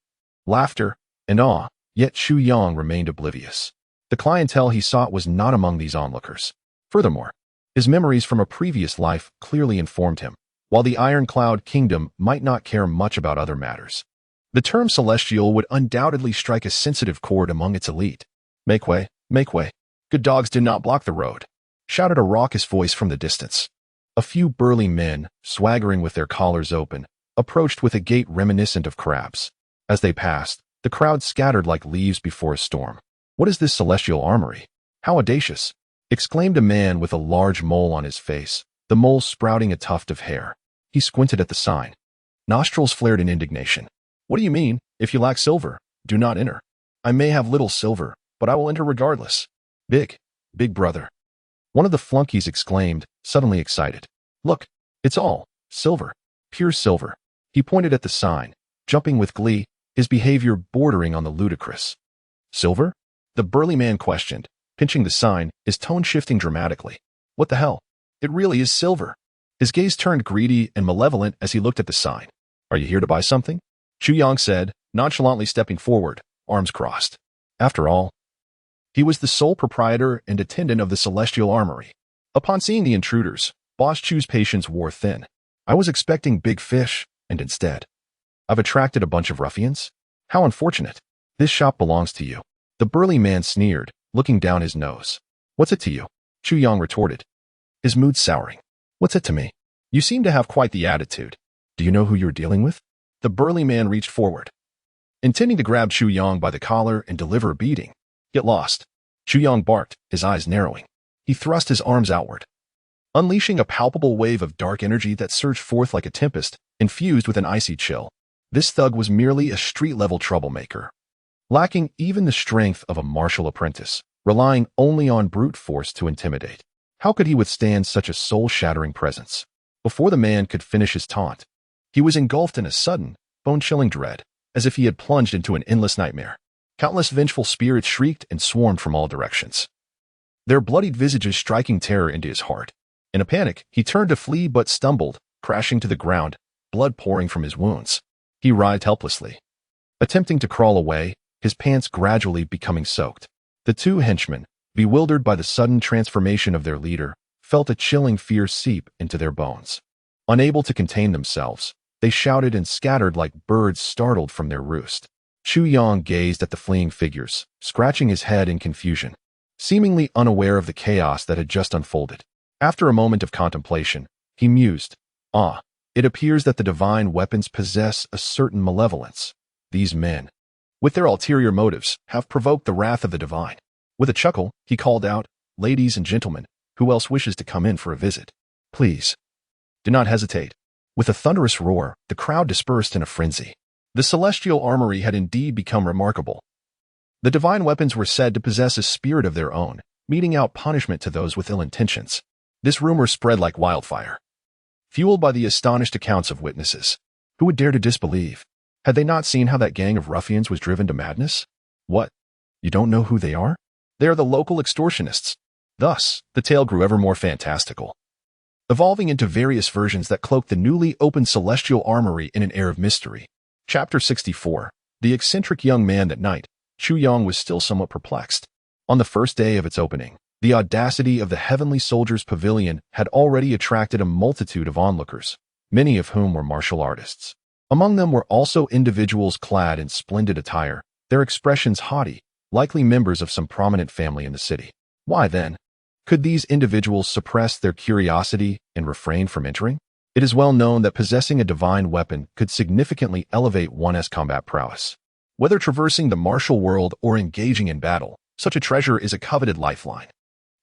laughter, and awe, yet Xu Yang remained oblivious. The clientele he sought was not among these onlookers. Furthermore, his memories from a previous life clearly informed him, while the Iron Cloud Kingdom might not care much about other matters, the term celestial would undoubtedly strike a sensitive chord among its elite. Make way, make way. Good dogs did not block the road, shouted a raucous voice from the distance. A few burly men, swaggering with their collars open, approached with a gait reminiscent of crabs. As they passed, the crowd scattered like leaves before a storm. What is this celestial armory? How audacious! Exclaimed a man with a large mole on his face, the mole sprouting a tuft of hair. He squinted at the sign. Nostrils flared in indignation. What do you mean? If you lack silver, do not enter. I may have little silver, but I will enter regardless. Big brother. One of the flunkies exclaimed, suddenly excited. Look, it's all silver, pure silver. He pointed at the sign, jumping with glee, his behavior bordering on the ludicrous. Silver? The burly man questioned, pinching the sign, his tone shifting dramatically. What the hell? It really is silver. His gaze turned greedy and malevolent as he looked at the sign. Are you here to buy something? Chu Yang said, nonchalantly stepping forward, arms crossed. After all, he was the sole proprietor and attendant of the celestial armory. Upon seeing the intruders, Boss Chu's patience wore thin. I was expecting big fish, and instead, I've attracted a bunch of ruffians? How unfortunate. This shop belongs to you. The burly man sneered, looking down his nose. What's it to you? Chu Yang retorted, his mood souring. What's it to me? You seem to have quite the attitude. Do you know who you're dealing with? The burly man reached forward, intending to grab Chu Yang by the collar and deliver a beating. Get lost. Chu Yang barked, his eyes narrowing. He thrust his arms outward, unleashing a palpable wave of dark energy that surged forth like a tempest, infused with an icy chill. This thug was merely a street-level troublemaker, lacking even the strength of a martial apprentice, relying only on brute force to intimidate. How could he withstand such a soul-shattering presence? Before the man could finish his taunt, he was engulfed in a sudden, bone-chilling dread. as if he had plunged into an endless nightmare. Countless vengeful spirits shrieked and swarmed from all directions, their bloodied visages striking terror into his heart. In a panic, he turned to flee but stumbled, crashing to the ground, blood pouring from his wounds. He writhed helplessly, attempting to crawl away, his pants gradually becoming soaked. The two henchmen, bewildered by the sudden transformation of their leader, felt a chilling fear seep into their bones. Unable to contain themselves, they shouted and scattered like birds startled from their roost. Chu Yang gazed at the fleeing figures, scratching his head in confusion, seemingly unaware of the chaos that had just unfolded. After a moment of contemplation, he mused, it appears that the divine weapons possess a certain malevolence. These men, with their ulterior motives, have provoked the wrath of the divine. With a chuckle, he called out, "Ladies and gentlemen, who else wishes to come in for a visit? Please, do not hesitate." With a thunderous roar, the crowd dispersed in a frenzy. The celestial armory had indeed become remarkable. The divine weapons were said to possess a spirit of their own, meting out punishment to those with ill intentions. This rumor spread like wildfire, fueled by the astonished accounts of witnesses. Who would dare to disbelieve? Had they not seen how that gang of ruffians was driven to madness? What? You don't know who they are? They are the local extortionists. Thus, the tale grew ever more fantastical, evolving into various versions that cloaked the newly opened celestial armory in an air of mystery. Chapter 64. The eccentric young man. That night, Chu Yang was still somewhat perplexed. On the first day of its opening, the audacity of the Heavenly Soldiers' Pavilion had already attracted a multitude of onlookers, many of whom were martial artists. Among them were also individuals clad in splendid attire, their expressions haughty, likely members of some prominent family in the city. Why, then, could these individuals suppress their curiosity and refrain from entering? It is well known that possessing a divine weapon could significantly elevate one's combat prowess. Whether traversing the martial world or engaging in battle, such a treasure is a coveted lifeline.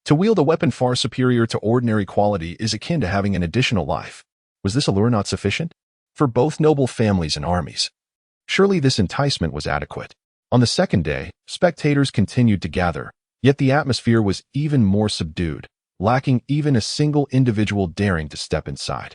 To wield a weapon far superior to ordinary quality is akin to having an additional life. Was this allure not sufficient for both noble families and armies? Surely this enticement was adequate. On the second day, spectators continued to gather, yet the atmosphere was even more subdued, lacking even a single individual daring to step inside.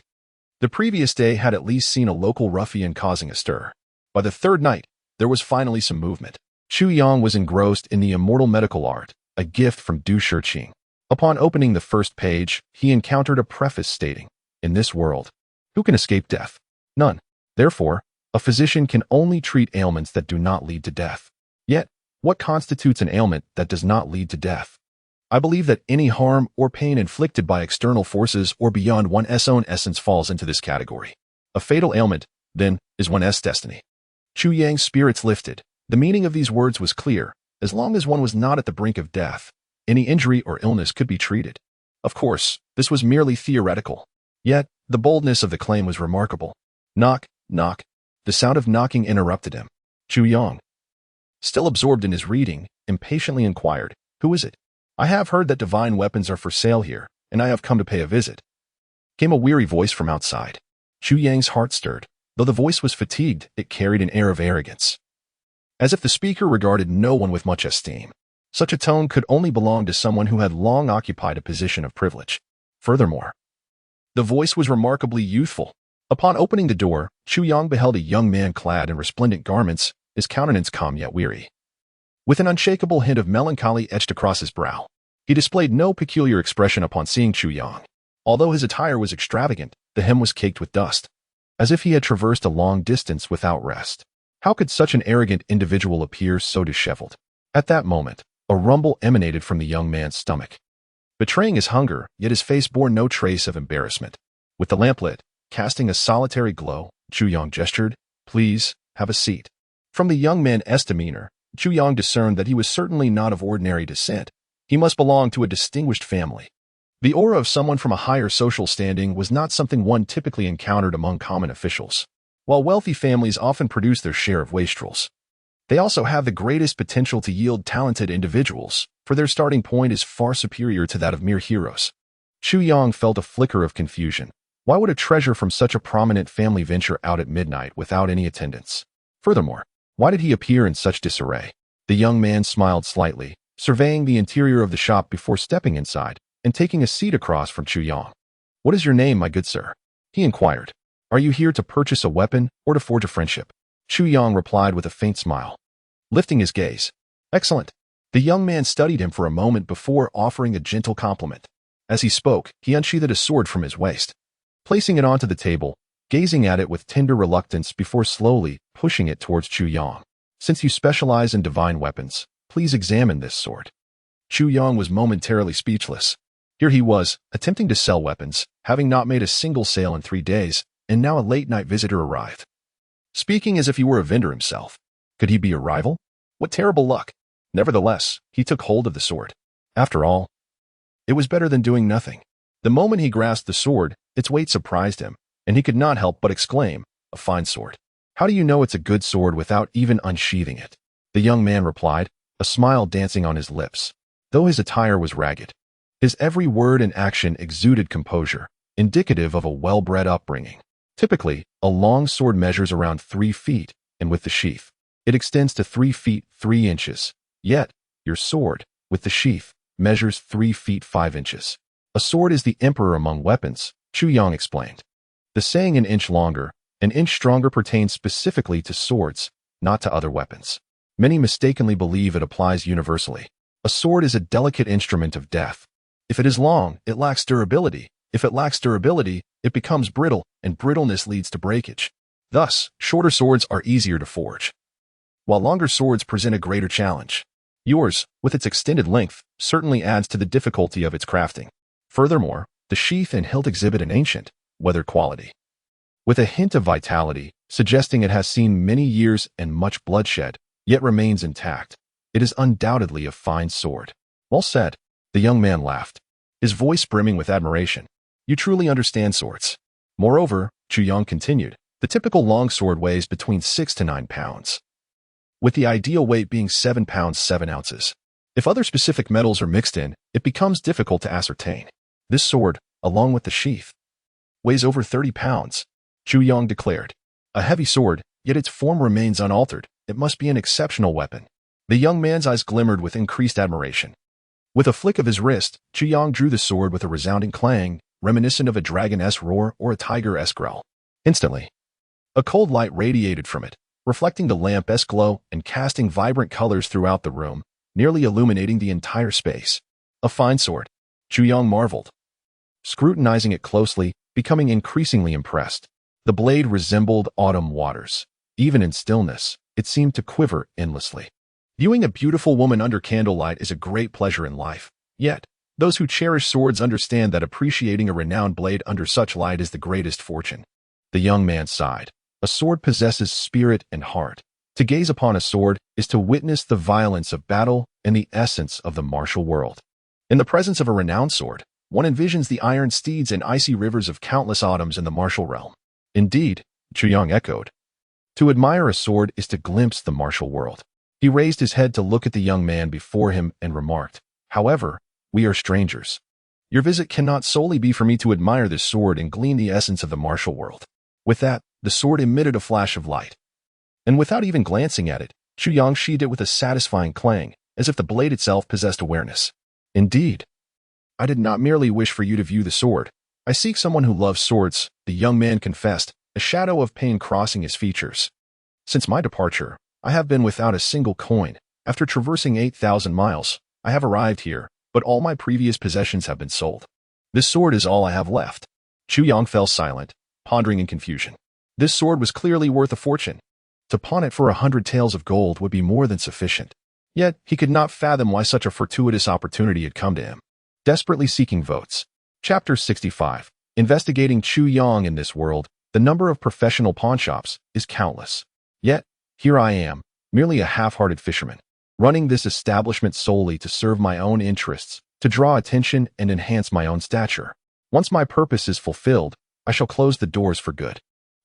The previous day had at least seen a local ruffian causing a stir. By the third night, there was finally some movement. Chu Yang was engrossed in the immortal medical art, a gift from Du Shiqing. Upon opening the first page, he encountered a preface stating, "In this world, who can escape death? None. Therefore, a physician can only treat ailments that do not lead to death." Yet, what constitutes an ailment that does not lead to death? I believe that any harm or pain inflicted by external forces or beyond one's own essence falls into this category. A fatal ailment, then, is one's destiny. Chu Yang's spirits lifted. The meaning of these words was clear. As long as one was not at the brink of death, any injury or illness could be treated. Of course, this was merely theoretical. Yet, the boldness of the claim was remarkable. Knock, knock. The sound of knocking interrupted him. Chu Yang, still absorbed in his reading, impatiently inquired, "Who is it?" "I have heard that divine weapons are for sale here, and I have come to pay a visit," came a weary voice from outside. Chu Yang's heart stirred. Though the voice was fatigued, it carried an air of arrogance, as if the speaker regarded no one with much esteem. Such a tone could only belong to someone who had long occupied a position of privilege. Furthermore, the voice was remarkably youthful. Upon opening the door, Chu Yang beheld a young man clad in resplendent garments, his countenance calm yet weary, with an unshakable hint of melancholy etched across his brow. He displayed no peculiar expression upon seeing Chu Yang. Although his attire was extravagant, the hem was caked with dust, as if he had traversed a long distance without rest. How could such an arrogant individual appear so disheveled? At that moment, a rumble emanated from the young man's stomach, betraying his hunger, yet his face bore no trace of embarrassment. With the lamp lit, casting a solitary glow, Chu Yang gestured, "Please, have a seat." From the young man's demeanor, Chu Yang discerned that he was certainly not of ordinary descent. He must belong to a distinguished family. The aura of someone from a higher social standing was not something one typically encountered among common officials. While wealthy families often produce their share of wastrels, they also have the greatest potential to yield talented individuals, for their starting point is far superior to that of mere heroes. Chu Yang felt a flicker of confusion. Why would a treasure from such a prominent family venture out at midnight without any attendants? Furthermore, why did he appear in such disarray? The young man smiled slightly, surveying the interior of the shop before stepping inside and taking a seat across from Chu Yang. "What is your name, my good sir?" he inquired. "Are you here to purchase a weapon or to forge a friendship?" Chu Yang replied with a faint smile, lifting his gaze. Excellent. The young man studied him for a moment before offering a gentle compliment. As he spoke, he unsheathed a sword from his waist, placing it onto the table, gazing at it with tender reluctance before slowly pushing it towards Chu Yang. Since you specialize in divine weapons, please examine this sword. Chu Yang was momentarily speechless. Here he was, attempting to sell weapons, having not made a single sale in 3 days, and now a late-night visitor arrived. Speaking as if he were a vendor himself. Could he be a rival? What terrible luck! Nevertheless, he took hold of the sword. After all, it was better than doing nothing. The moment he grasped the sword, its weight surprised him, and he could not help but exclaim, "A fine sword. How do you know it's a good sword without even unsheathing it?" The young man replied, a smile dancing on his lips. Though his attire was ragged, his every word and action exuded composure, indicative of a well-bred upbringing. Typically, a long sword measures around 3 feet, and with the sheath, it extends to 3 feet 3 inches. Yet, your sword, with the sheath, measures 3 feet 5 inches. A sword is the emperor among weapons, Chu Yang explained. The saying "an inch longer, an inch stronger" pertains specifically to swords, not to other weapons. Many mistakenly believe it applies universally. A sword is a delicate instrument of death. If it is long, it lacks durability. If it lacks durability, it becomes brittle, and brittleness leads to breakage. Thus, shorter swords are easier to forge, while longer swords present a greater challenge. Yours, with its extended length, certainly adds to the difficulty of its crafting. Furthermore, the sheath and hilt exhibit an ancient, weathered quality, with a hint of vitality, suggesting it has seen many years and much bloodshed, yet remains intact. It is undoubtedly a fine sword. Well said. The young man laughed, his voice brimming with admiration. You truly understand swords. Moreover, Chu Yang continued, the typical longsword weighs between 6 to 9 pounds, with the ideal weight being 7 pounds 7 ounces. If other specific metals are mixed in, it becomes difficult to ascertain. This sword, along with the sheath, weighs over 30 pounds, Chu Yang declared. A heavy sword, yet its form remains unaltered. It must be an exceptional weapon. The young man's eyes glimmered with increased admiration. With a flick of his wrist, Chu Yang drew the sword with a resounding clang, reminiscent of a dragon-esque roar or a tiger-esque growl. Instantly, a cold light radiated from it, reflecting the lamp-esque glow and casting vibrant colors throughout the room, nearly illuminating the entire space. A fine sword, Chu Yang marveled, scrutinizing it closely, becoming increasingly impressed. The blade resembled autumn waters. Even in stillness, it seemed to quiver endlessly. Viewing a beautiful woman under candlelight is a great pleasure in life. Yet, those who cherish swords understand that appreciating a renowned blade under such light is the greatest fortune. The young man sighed. A sword possesses spirit and heart. To gaze upon a sword is to witness the violence of battle and the essence of the martial world. In the presence of a renowned sword, one envisions the iron steeds and icy rivers of countless autumns in the martial realm. Indeed, Chu Yang echoed. To admire a sword is to glimpse the martial world. He raised his head to look at the young man before him and remarked, however, we are strangers. Your visit cannot solely be for me to admire this sword and glean the essence of the martial world. With that, the sword emitted a flash of light. And without even glancing at it, Chu Yang sheathed it with a satisfying clang, as if the blade itself possessed awareness. Indeed, I did not merely wish for you to view the sword. I seek someone who loves swords, the young man confessed, a shadow of pain crossing his features. Since my departure, I have been without a single coin. After traversing 8,000 miles, I have arrived here, but all my previous possessions have been sold. This sword is all I have left. Chu Yang fell silent, pondering in confusion. This sword was clearly worth a fortune. To pawn it for 100 taels of gold would be more than sufficient. Yet, he could not fathom why such a fortuitous opportunity had come to him. Desperately seeking votes. Chapter 65. Investigating Chu Yang in this world, the number of professional pawnshops is countless. Yet, here I am, merely a half-hearted fisherman, running this establishment solely to serve my own interests, to draw attention and enhance my own stature. Once my purpose is fulfilled, I shall close the doors for good.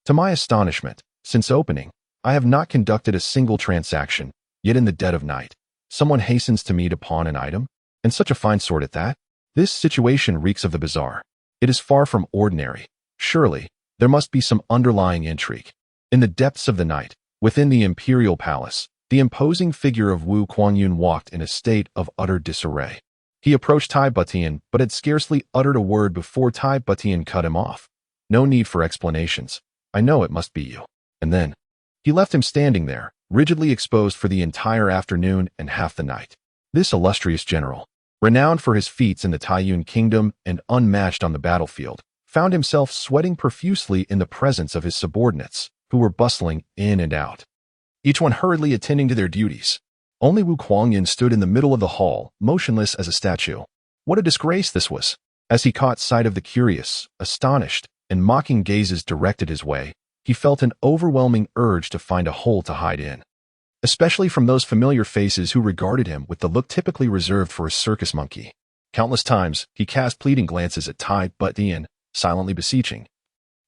To my astonishment, since opening, I have not conducted a single transaction, yet in the dead of night, someone hastens to me to pawn an item, and such a fine sword at that. This situation reeks of the bizarre. It is far from ordinary. Surely, there must be some underlying intrigue. In the depths of the night, within the imperial palace, the imposing figure of Wu Kuangyun walked in a state of utter disarray. He approached Tai Butian, but had scarcely uttered a word before Tai Butian cut him off. No need for explanations. I know it must be you. And then, He left him standing there, rigidly exposed for the entire afternoon and half the night. This illustrious general, renowned for his feats in the Taiyun kingdom and unmatched on the battlefield, found himself sweating profusely in the presence of his subordinates, who were bustling in and out, each one hurriedly attending to their duties. Only Wu Kuangyan stood in the middle of the hall, motionless as a statue. What a disgrace this was! As he caught sight of the curious, astonished, and mocking gazes directed his way, he felt an overwhelming urge to find a hole to hide in, especially from those familiar faces who regarded him with the look typically reserved for a circus monkey. Countless times, he cast pleading glances at Tai Butian, silently beseeching,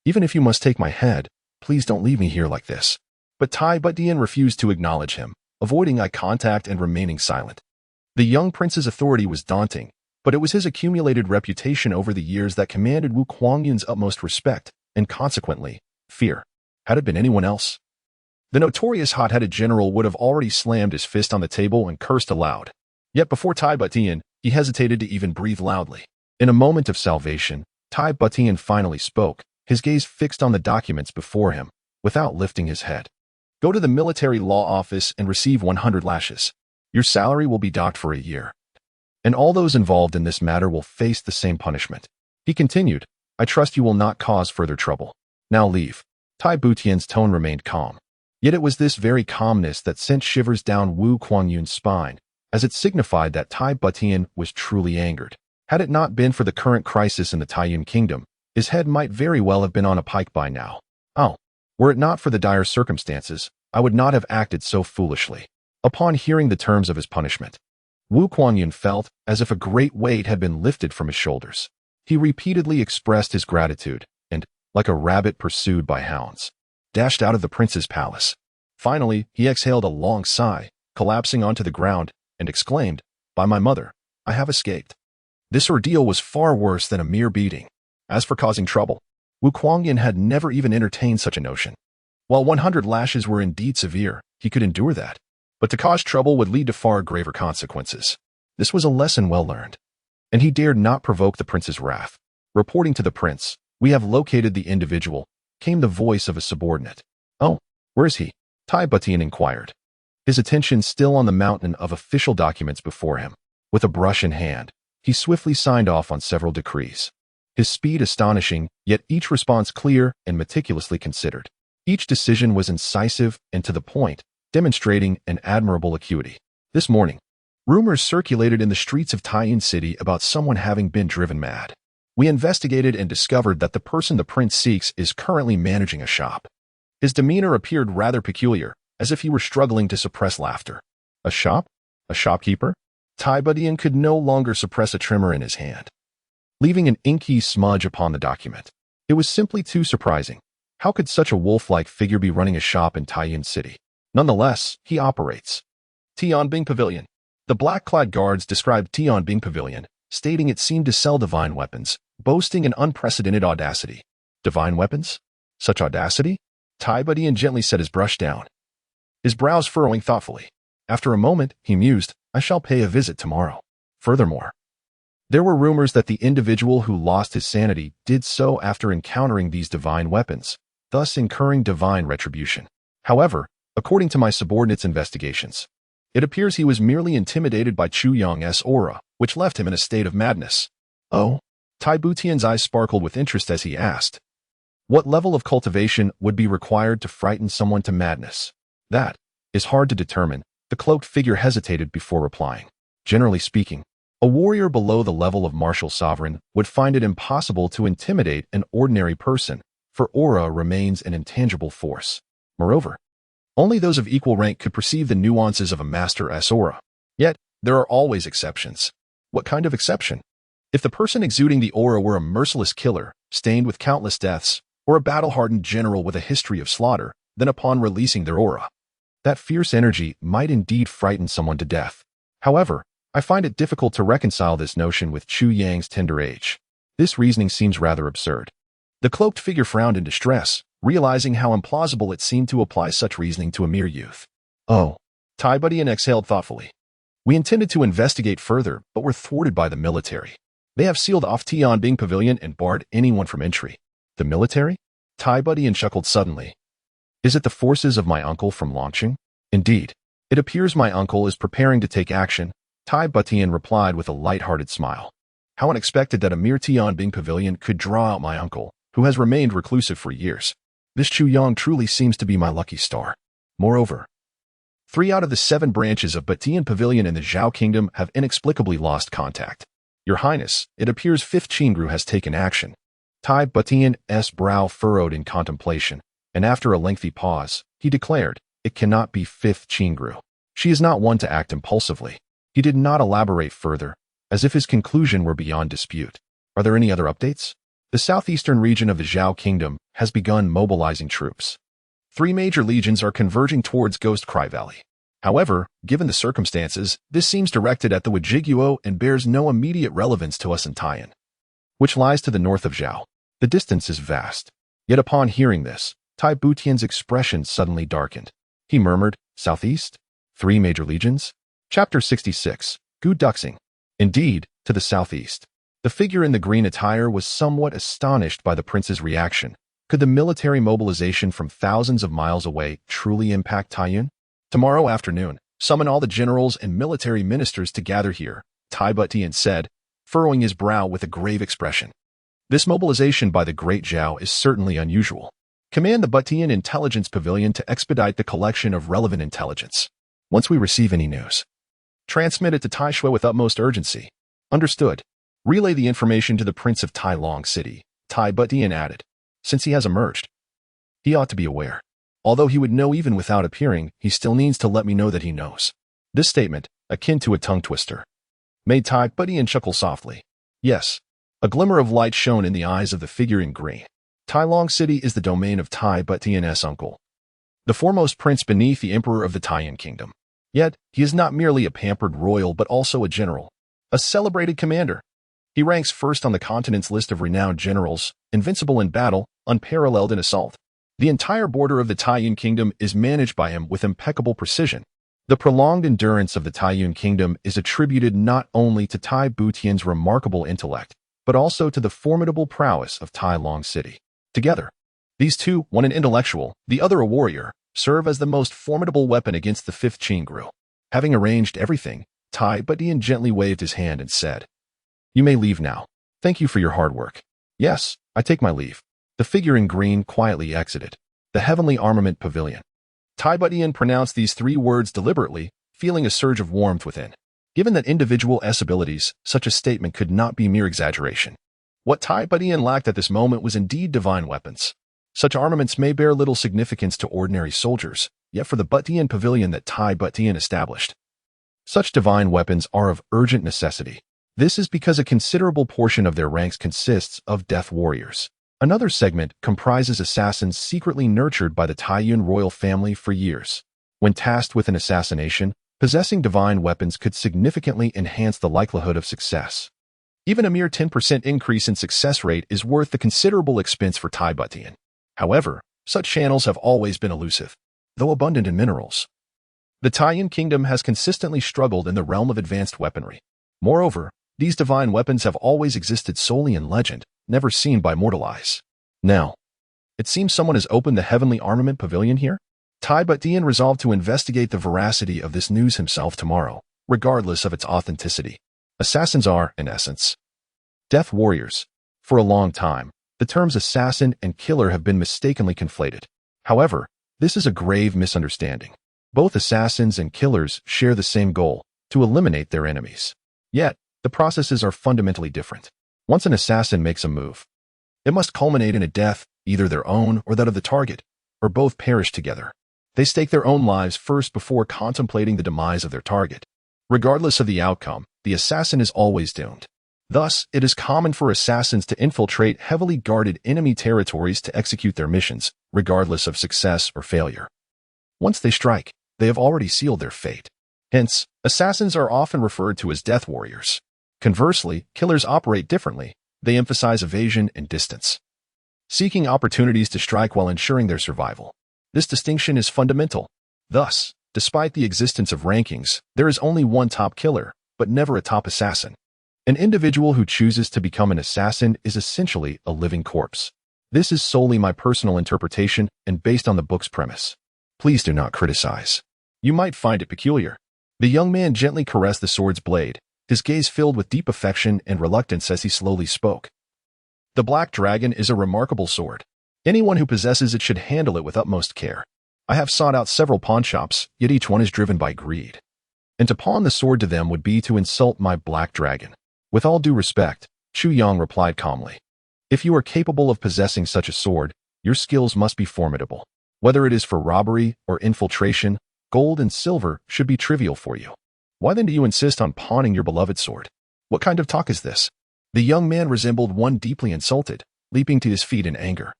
"Even if you must take my head, please don't leave me here like this." But Tai Butian refused to acknowledge him, avoiding eye contact and remaining silent. The young prince's authority was daunting, but it was his accumulated reputation over the years that commanded Wu Kuangyan's utmost respect, and consequently, fear. Had it been anyone else, the notorious hot-headed general would have already slammed his fist on the table and cursed aloud. Yet before Tai Butian, he hesitated to even breathe loudly. In a moment of salvation, Tai Butian finally spoke, his gaze fixed on the documents before him, without lifting his head. "Go to the military law office and receive 100 lashes. Your salary will be docked for a year. And all those involved in this matter will face the same punishment." He continued, "I trust you will not cause further trouble. Now leave." Tai Butian's tone remained calm. Yet it was this very calmness that sent shivers down Wu Kuangyun's spine, as it signified that Tai Butian was truly angered. Had it not been for the current crisis in the Taiyun kingdom, his head might very well have been on a pike by now. Oh, were it not for the dire circumstances, I would not have acted so foolishly. Upon hearing the terms of his punishment, Wu Kuangyun felt as if a great weight had been lifted from his shoulders. He repeatedly expressed his gratitude and, like a rabbit pursued by hounds, dashed out of the prince's palace. Finally, he exhaled a long sigh, collapsing onto the ground, and exclaimed, "By my mother, I have escaped." This ordeal was far worse than a mere beating. As for causing trouble, Wu Kuangyan had never even entertained such a notion. While 100 lashes were indeed severe, he could endure that. But to cause trouble would lead to far graver consequences. This was a lesson well learned. And he dared not provoke the prince's wrath. Reporting to the prince, "We have located the individual," came the voice of a subordinate. "Oh, where is he?" Tai Butian inquired, his attention still on the mountain of official documents before him. With a brush in hand, he swiftly signed off on several decrees. His speed astonishing, yet each response clear and meticulously considered. Each decision was incisive and to the point, demonstrating an admirable acuity. This morning, rumors circulated in the streets of Taiyun City about someone having been driven mad. We investigated and discovered that the person the prince seeks is currently managing a shop. His demeanor appeared rather peculiar, as if he were struggling to suppress laughter. A shop? A shopkeeper? Tai Butian could no longer suppress a tremor in his hand, leaving an inky smudge upon the document. It was simply too surprising. How could such a wolf-like figure be running a shop in Taiyun City? Nonetheless, he operates Tianbing Pavilion. The black-clad guards described Tianbing Pavilion, stating it seemed to sell divine weapons, boasting an unprecedented audacity. Divine weapons? Such audacity? Tai Butian gently set his brush down, his brows furrowing thoughtfully. After a moment, he mused, "I shall pay a visit tomorrow." Furthermore, there were rumors that the individual who lost his sanity did so after encountering these divine weapons, thus incurring divine retribution. However, according to my subordinate's investigations, it appears he was merely intimidated by Chu Yang's aura, which left him in a state of madness. Oh? Tai Butian's eyes sparkled with interest as he asked, "What level of cultivation would be required to frighten someone to madness?" "That is hard to determine." The cloaked figure hesitated before replying. "Generally speaking, a warrior below the level of martial sovereign would find it impossible to intimidate an ordinary person, for aura remains an intangible force. Moreover, only those of equal rank could perceive the nuances of a master's aura. Yet, there are always exceptions." "What kind of exception?" "If the person exuding the aura were a merciless killer, stained with countless deaths, or a battle-hardened general with a history of slaughter, then upon releasing their aura, that fierce energy might indeed frighten someone to death. However, I find it difficult to reconcile this notion with Chu Yang's tender age. This reasoning seems rather absurd." The cloaked figure frowned in distress, realizing how implausible it seemed to apply such reasoning to a mere youth. "Oh." Tai Butian exhaled thoughtfully. "We intended to investigate further, but were thwarted by the military. They have sealed off Tianbing Pavilion and barred anyone from entry." "The military?" Tai Butian chuckled suddenly. Is it the forces of my uncle from launching? Indeed. It appears my uncle is preparing to take action, Tai Butian replied with a light-hearted smile. How unexpected that a mere Tianbing pavilion could draw out my uncle, who has remained reclusive for years. This Chu Yang truly seems to be my lucky star. Moreover, 3 out of the 7 branches of Butian Pavilion in the Zhao Kingdom have inexplicably lost contact. Your Highness, it appears 5th Qingru has taken action. Tai Butian's brow furrowed in contemplation, and after a lengthy pause, he declared, it cannot be 5th Qingru. She is not one to act impulsively. He did not elaborate further, as if his conclusion were beyond dispute. Are there any other updates? The southeastern region of the Zhao Kingdom has begun mobilizing troops. 3 major legions are converging towards Ghost Cry Valley. However, given the circumstances, this seems directed at the Wajiguo and bears no immediate relevance to us in Taiyan, which lies to the north of Zhao. The distance is vast. Yet upon hearing this, Tai Butian's expression suddenly darkened. He murmured, Southeast? 3 major legions? Chapter 66, Gu Duxing. Indeed, to the southeast. The figure in the green attire was somewhat astonished by the prince's reaction. Could the military mobilization from thousands of miles away truly impact Taiyuan? Tomorrow afternoon, summon all the generals and military ministers to gather here, Tai Butian said, furrowing his brow with a grave expression. This mobilization by the Great Zhao is certainly unusual. Command the Butian Intelligence Pavilion to expedite the collection of relevant intelligence. Once we receive any news, transmit it to Taishui with utmost urgency. Understood. Relay the information to the Prince of Tai Long City, Tai Butian added. Since he has emerged, he ought to be aware. Although he would know even without appearing, he still needs to let me know that he knows. This statement, akin to a tongue twister, made Tai Butian chuckle softly. Yes. A glimmer of light shone in the eyes of the figure in green. Tai Long City is the domain of Tai Butian's uncle, the foremost prince beneath the emperor of the Taiyan Kingdom. Yet, he is not merely a pampered royal but also a general, a celebrated commander. He ranks first on the continent's list of renowned generals, invincible in battle, unparalleled in assault. The entire border of the Taiyan Kingdom is managed by him with impeccable precision. The prolonged endurance of the Taiyan Kingdom is attributed not only to Tai Butian's remarkable intellect, but also to the formidable prowess of Tai Long City. Together, these two, one an intellectual, the other a warrior, serve as the most formidable weapon against the 5th Qingru. Having arranged everything, Tai Butian gently waved his hand and said, You may leave now. Thank you for your hard work. Yes, I take my leave. The figure in green quietly exited the Heavenly Armament Pavilion. Tai Butian pronounced these 3 words deliberately, feeling a surge of warmth within. Given that individual's abilities, such a statement could not be mere exaggeration. What Tai Butian lacked at this moment was indeed divine weapons. Such armaments may bear little significance to ordinary soldiers, yet for the Butian Pavilion that Tai Butian established, such divine weapons are of urgent necessity. This is because a considerable portion of their ranks consists of death warriors. Another segment comprises assassins secretly nurtured by the Taiyuan royal family for years. When tasked with an assassination, possessing divine weapons could significantly enhance the likelihood of success. Even a mere 10% increase in success rate is worth the considerable expense for Tai Butian. However, such channels have always been elusive, though abundant in minerals. The Taiyan Kingdom has consistently struggled in the realm of advanced weaponry. Moreover, these divine weapons have always existed solely in legend, never seen by mortal eyes. Now, it seems someone has opened the Heavenly Armament Pavilion here? Tai Butian resolved to investigate the veracity of this news himself tomorrow, regardless of its authenticity. Assassins are, in essence, death warriors. For a long time, the terms assassin and killer have been mistakenly conflated. However, this is a grave misunderstanding. Both assassins and killers share the same goal, to eliminate their enemies. Yet, the processes are fundamentally different. Once an assassin makes a move, it must culminate in a death, either their own or that of the target, or both perish together. They stake their own lives first before contemplating the demise of their target. Regardless of the outcome, the assassin is always doomed. Thus, it is common for assassins to infiltrate heavily guarded enemy territories to execute their missions, regardless of success or failure. Once they strike, they have already sealed their fate. Hence, assassins are often referred to as death warriors. Conversely, killers operate differently. They emphasize evasion and distance, seeking opportunities to strike while ensuring their survival. This distinction is fundamental. Thus, despite the existence of rankings, there is only one top killer, but never a top assassin. An individual who chooses to become an assassin is essentially a living corpse. This is solely my personal interpretation and based on the book's premise. Please do not criticize. You might find it peculiar. The young man gently caressed the sword's blade, his gaze filled with deep affection and reluctance as he slowly spoke. The Black Dragon is a remarkable sword. Anyone who possesses it should handle it with utmost care. I have sought out several pawnshops, yet each one is driven by greed. And to pawn the sword to them would be to insult my Black Dragon. With all due respect, Chu Yang replied calmly. If you are capable of possessing such a sword, your skills must be formidable. Whether it is for robbery or infiltration, gold and silver should be trivial for you. Why then do you insist on pawning your beloved sword? What kind of talk is this? The young man resembled one deeply insulted, leaping to his feet in anger.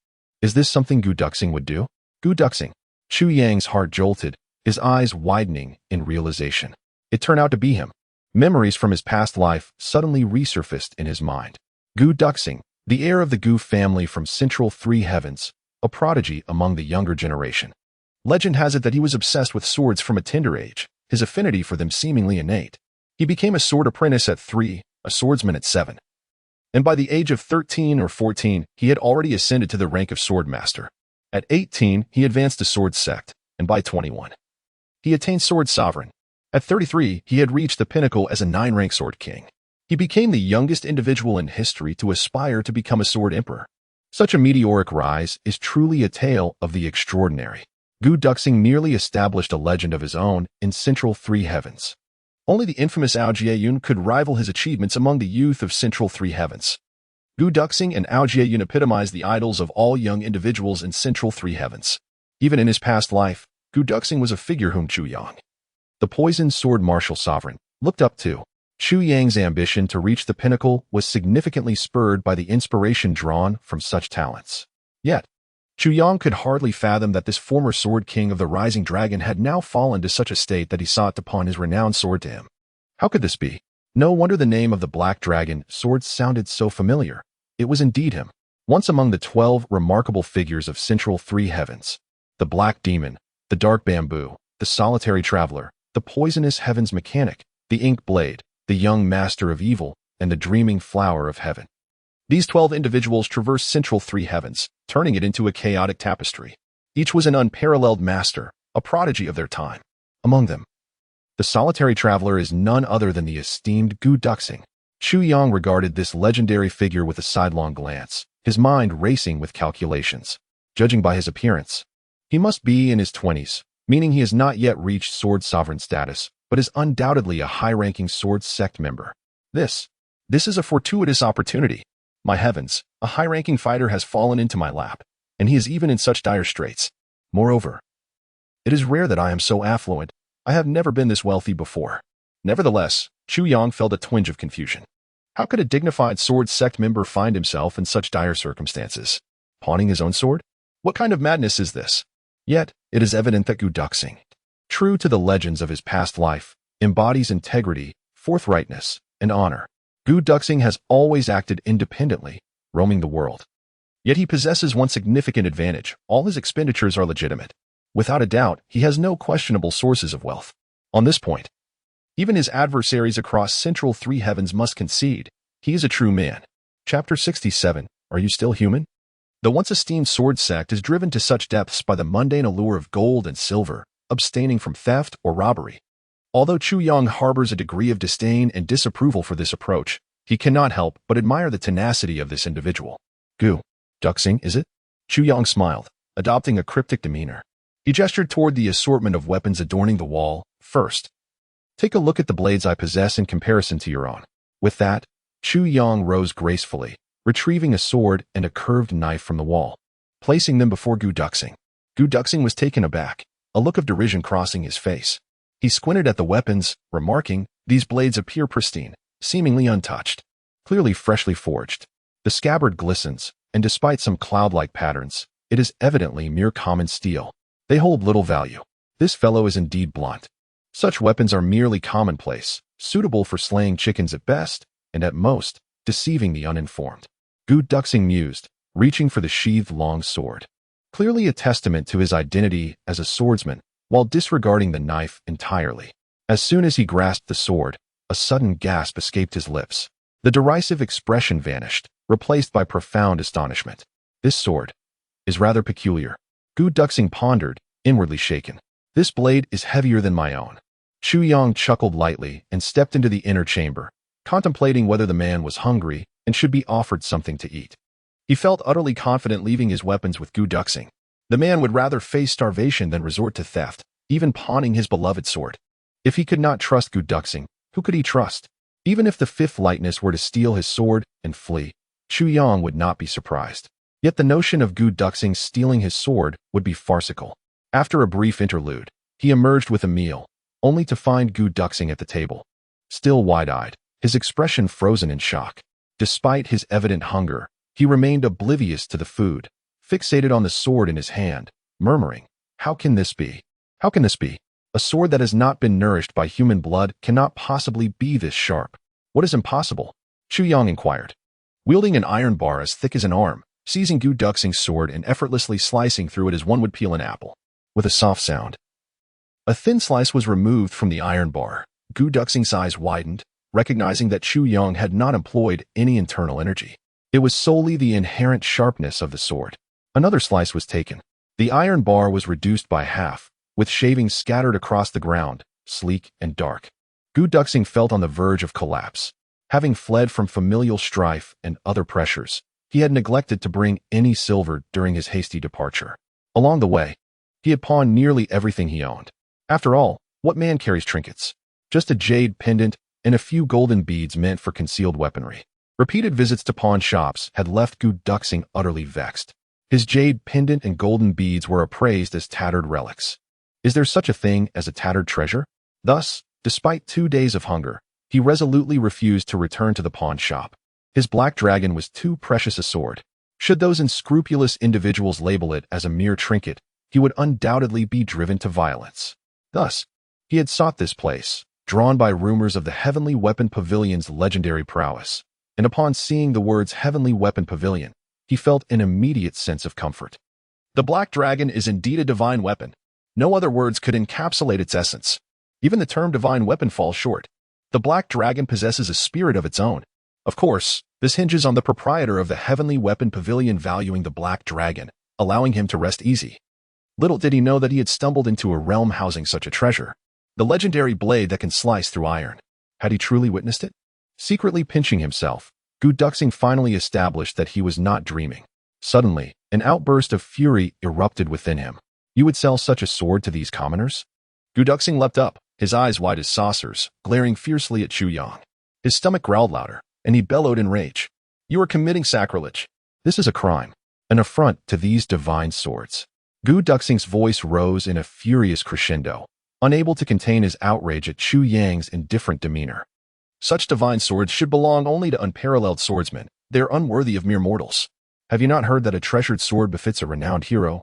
Is this something Gu Duxing would do? Gu Duxing. Chu Yang's heart jolted, his eyes widening in realization. It turned out to be him. Memories from his past life suddenly resurfaced in his mind. Gu Duxing, the heir of the Gu family from Central Three Heavens, a prodigy among the younger generation. Legend has it that he was obsessed with swords from a tender age, his affinity for them seemingly innate. He became a sword apprentice at 3, a swordsman at 7. And by the age of 13 or 14, he had already ascended to the rank of swordmaster. At 18, he advanced to sword sect, and by 21, he attained sword sovereign. At 33, he had reached the pinnacle as a 9-rank sword king. He became the youngest individual in history to aspire to become a sword emperor. Such a meteoric rise is truly a tale of the extraordinary. Gu Duxing nearly established a legend of his own in Central Three Heavens. Only the infamous Ao Jieyun could rival his achievements among the youth of Central Three Heavens. Gu Duxing and Ao Jieyun epitomized the idols of all young individuals in Central Three Heavens. Even in his past life, Gu Duxing was a figure whom Chu Yang, the poisoned sword martial sovereign, looked up to. Chu Yang's ambition to reach the pinnacle was significantly spurred by the inspiration drawn from such talents. Yet, Chu Yang could hardly fathom that this former sword king of the rising dragon had now fallen to such a state that he sought to pawn his renowned sword to him. How could this be? No wonder the name of the Black Dragon sword sounded so familiar. It was indeed him. Once among the 12 remarkable figures of Central Three Heavens, the Black Demon, the Dark Bamboo, the Solitary Traveler, the Poisonous Heaven's Mechanic, the Ink Blade, the Young Master of Evil, and the Dreaming Flower of Heaven. These 12 individuals traversed Central Three Heavens, turning it into a chaotic tapestry. Each was an unparalleled master, a prodigy of their time. Among them, the Solitary Traveler is none other than the esteemed Gu Duxing. Chu Yang regarded this legendary figure with a sidelong glance, his mind racing with calculations. Judging by his appearance, he must be in his 20s, meaning he has not yet reached sword sovereign status, but is undoubtedly a high-ranking sword sect member. This is a fortuitous opportunity. My heavens, a high-ranking fighter has fallen into my lap, and he is even in such dire straits. Moreover, it is rare that I am so affluent. I have never been this wealthy before. Nevertheless, Chu Yang felt a twinge of confusion. How could a dignified sword sect member find himself in such dire circumstances? Pawning his own sword? What kind of madness is this? Yet, it is evident that Gu Duxing, true to the legends of his past life, embodies integrity, forthrightness, and honor. Gu Duxing has always acted independently, roaming the world. Yet he possesses one significant advantage: all his expenditures are legitimate. Without a doubt, he has no questionable sources of wealth. On this point, even his adversaries across Central Three Heavens must concede. He is a true man. Chapter 67. Are you still human? The once esteemed sword sect is driven to such depths by the mundane allure of gold and silver, abstaining from theft or robbery. Although Chu Yang harbors a degree of disdain and disapproval for this approach, he cannot help but admire the tenacity of this individual. Gu Duxing, is it? Chu Yang smiled, adopting a cryptic demeanor. He gestured toward the assortment of weapons adorning the wall. First, take a look at the blades I possess in comparison to your own. With that, Chu Yang rose gracefully, retrieving a sword and a curved knife from the wall, placing them before Gu Duxing. Gu Duxing was taken aback, a look of derision crossing his face. He squinted at the weapons, remarking, "These blades appear pristine, seemingly untouched, clearly freshly forged. The scabbard glistens, and despite some cloud-like patterns, it is evidently mere common steel. They hold little value. This fellow is indeed blunt. Such weapons are merely commonplace, suitable for slaying chickens at best, and at most, deceiving the uninformed." Gu Duxing mused, reaching for the sheathed long sword. Clearly a testament to his identity as a swordsman, while disregarding the knife entirely. As soon as he grasped the sword, a sudden gasp escaped his lips. The derisive expression vanished, replaced by profound astonishment. This sword is rather peculiar. Gu Duxing pondered, inwardly shaken. This blade is heavier than my own. Chu Yang chuckled lightly and stepped into the inner chamber, contemplating whether the man was hungry and should be offered something to eat. He felt utterly confident leaving his weapons with Gu Duxing. The man would rather face starvation than resort to theft, even pawning his beloved sword. If he could not trust Gu Duxing, who could he trust? Even if the fifth lightness were to steal his sword and flee, Chu Yang would not be surprised. Yet the notion of Gu Duxing stealing his sword would be farcical. After a brief interlude, he emerged with a meal, only to find Gu Duxing at the table. Still wide-eyed, his expression frozen in shock. Despite his evident hunger, he remained oblivious to the food, fixated on the sword in his hand, murmuring, "How can this be? How can this be? A sword that has not been nourished by human blood cannot possibly be this sharp. What is impossible?" Chu Yang inquired. Wielding an iron bar as thick as an arm, seizing Gu Duxing's sword and effortlessly slicing through it as one would peel an apple. With a soft sound, a thin slice was removed from the iron bar. Gu Duxing's eyes widened, recognizing that Chu Yang had not employed any internal energy. It was solely the inherent sharpness of the sword. Another slice was taken. The iron bar was reduced by half, with shavings scattered across the ground, sleek and dark. Gu Duxing felt on the verge of collapse. Having fled from familial strife and other pressures, he had neglected to bring any silver during his hasty departure. Along the way, he had pawned nearly everything he owned. After all, what man carries trinkets? Just a jade pendant and a few golden beads meant for concealed weaponry. Repeated visits to pawn shops had left Gu Duxing utterly vexed. His jade pendant and golden beads were appraised as tattered relics. Is there such a thing as a tattered treasure? Thus, despite 2 days of hunger, he resolutely refused to return to the pawn shop. His black dragon was too precious a sword. Should those unscrupulous individuals label it as a mere trinket, he would undoubtedly be driven to violence. Thus, he had sought this place, drawn by rumors of the Heavenly Weapon Pavilion's legendary prowess, and upon seeing the words Heavenly Weapon Pavilion, he felt an immediate sense of comfort. The black dragon is indeed a divine weapon. No other words could encapsulate its essence. Even the term divine weapon falls short. The black dragon possesses a spirit of its own. Of course, this hinges on the proprietor of the Heavenly Weapon Pavilion valuing the black dragon, allowing him to rest easy. Little did he know that he had stumbled into a realm housing such a treasure. The legendary blade that can slice through iron. Had he truly witnessed it? Secretly pinching himself, Gu Duxing finally established that he was not dreaming. Suddenly, an outburst of fury erupted within him. You would sell such a sword to these commoners? Gu Duxing leapt up, his eyes wide as saucers, glaring fiercely at Chu Yang. His stomach growled louder, and he bellowed in rage. You are committing sacrilege. This is a crime, an affront to these divine swords. Gu Duxing's voice rose in a furious crescendo, unable to contain his outrage at Chu Yang's indifferent demeanor. Such divine swords should belong only to unparalleled swordsmen. They are unworthy of mere mortals. Have you not heard that a treasured sword befits a renowned hero?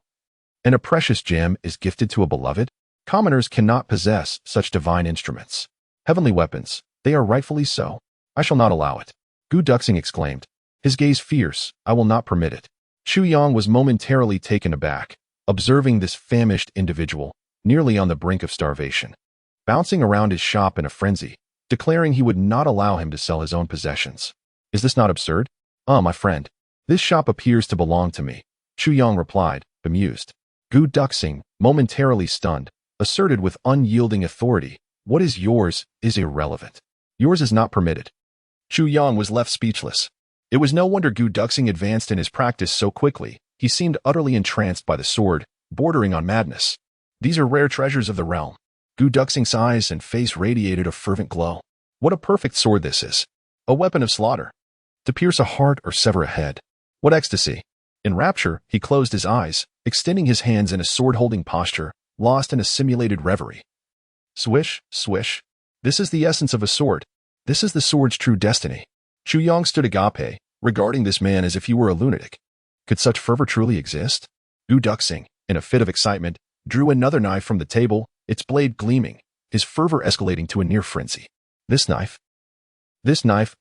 And a precious gem is gifted to a beloved? Commoners cannot possess such divine instruments. Heavenly weapons, they are rightfully so. I shall not allow it. Gu Duxing exclaimed, his gaze fierce. I will not permit it. Chu Yang was momentarily taken aback, observing this famished individual, nearly on the brink of starvation, bouncing around his shop in a frenzy, declaring he would not allow him to sell his own possessions. Is this not absurd? My friend, this shop appears to belong to me, Chu Yang replied, bemused. Gu Duxing, momentarily stunned, asserted with unyielding authority, what is yours is irrelevant. Yours is not permitted. Chu Yang was left speechless. It was no wonder Gu Duxing advanced in his practice so quickly. He seemed utterly entranced by the sword, bordering on madness. These are rare treasures of the realm. Gu Duxing's eyes and face radiated a fervent glow. What a perfect sword this is. A weapon of slaughter. To pierce a heart or sever a head. What ecstasy. In rapture, he closed his eyes, extending his hands in a sword-holding posture, lost in a simulated reverie. Swish, swish. This is the essence of a sword. This is the sword's true destiny. Chu Yang stood agape, regarding this man as if he were a lunatic. Could such fervor truly exist? Gu Duxing, in a fit of excitement, drew another knife from the table, its blade gleaming, his fervor escalating to a near frenzy. This knife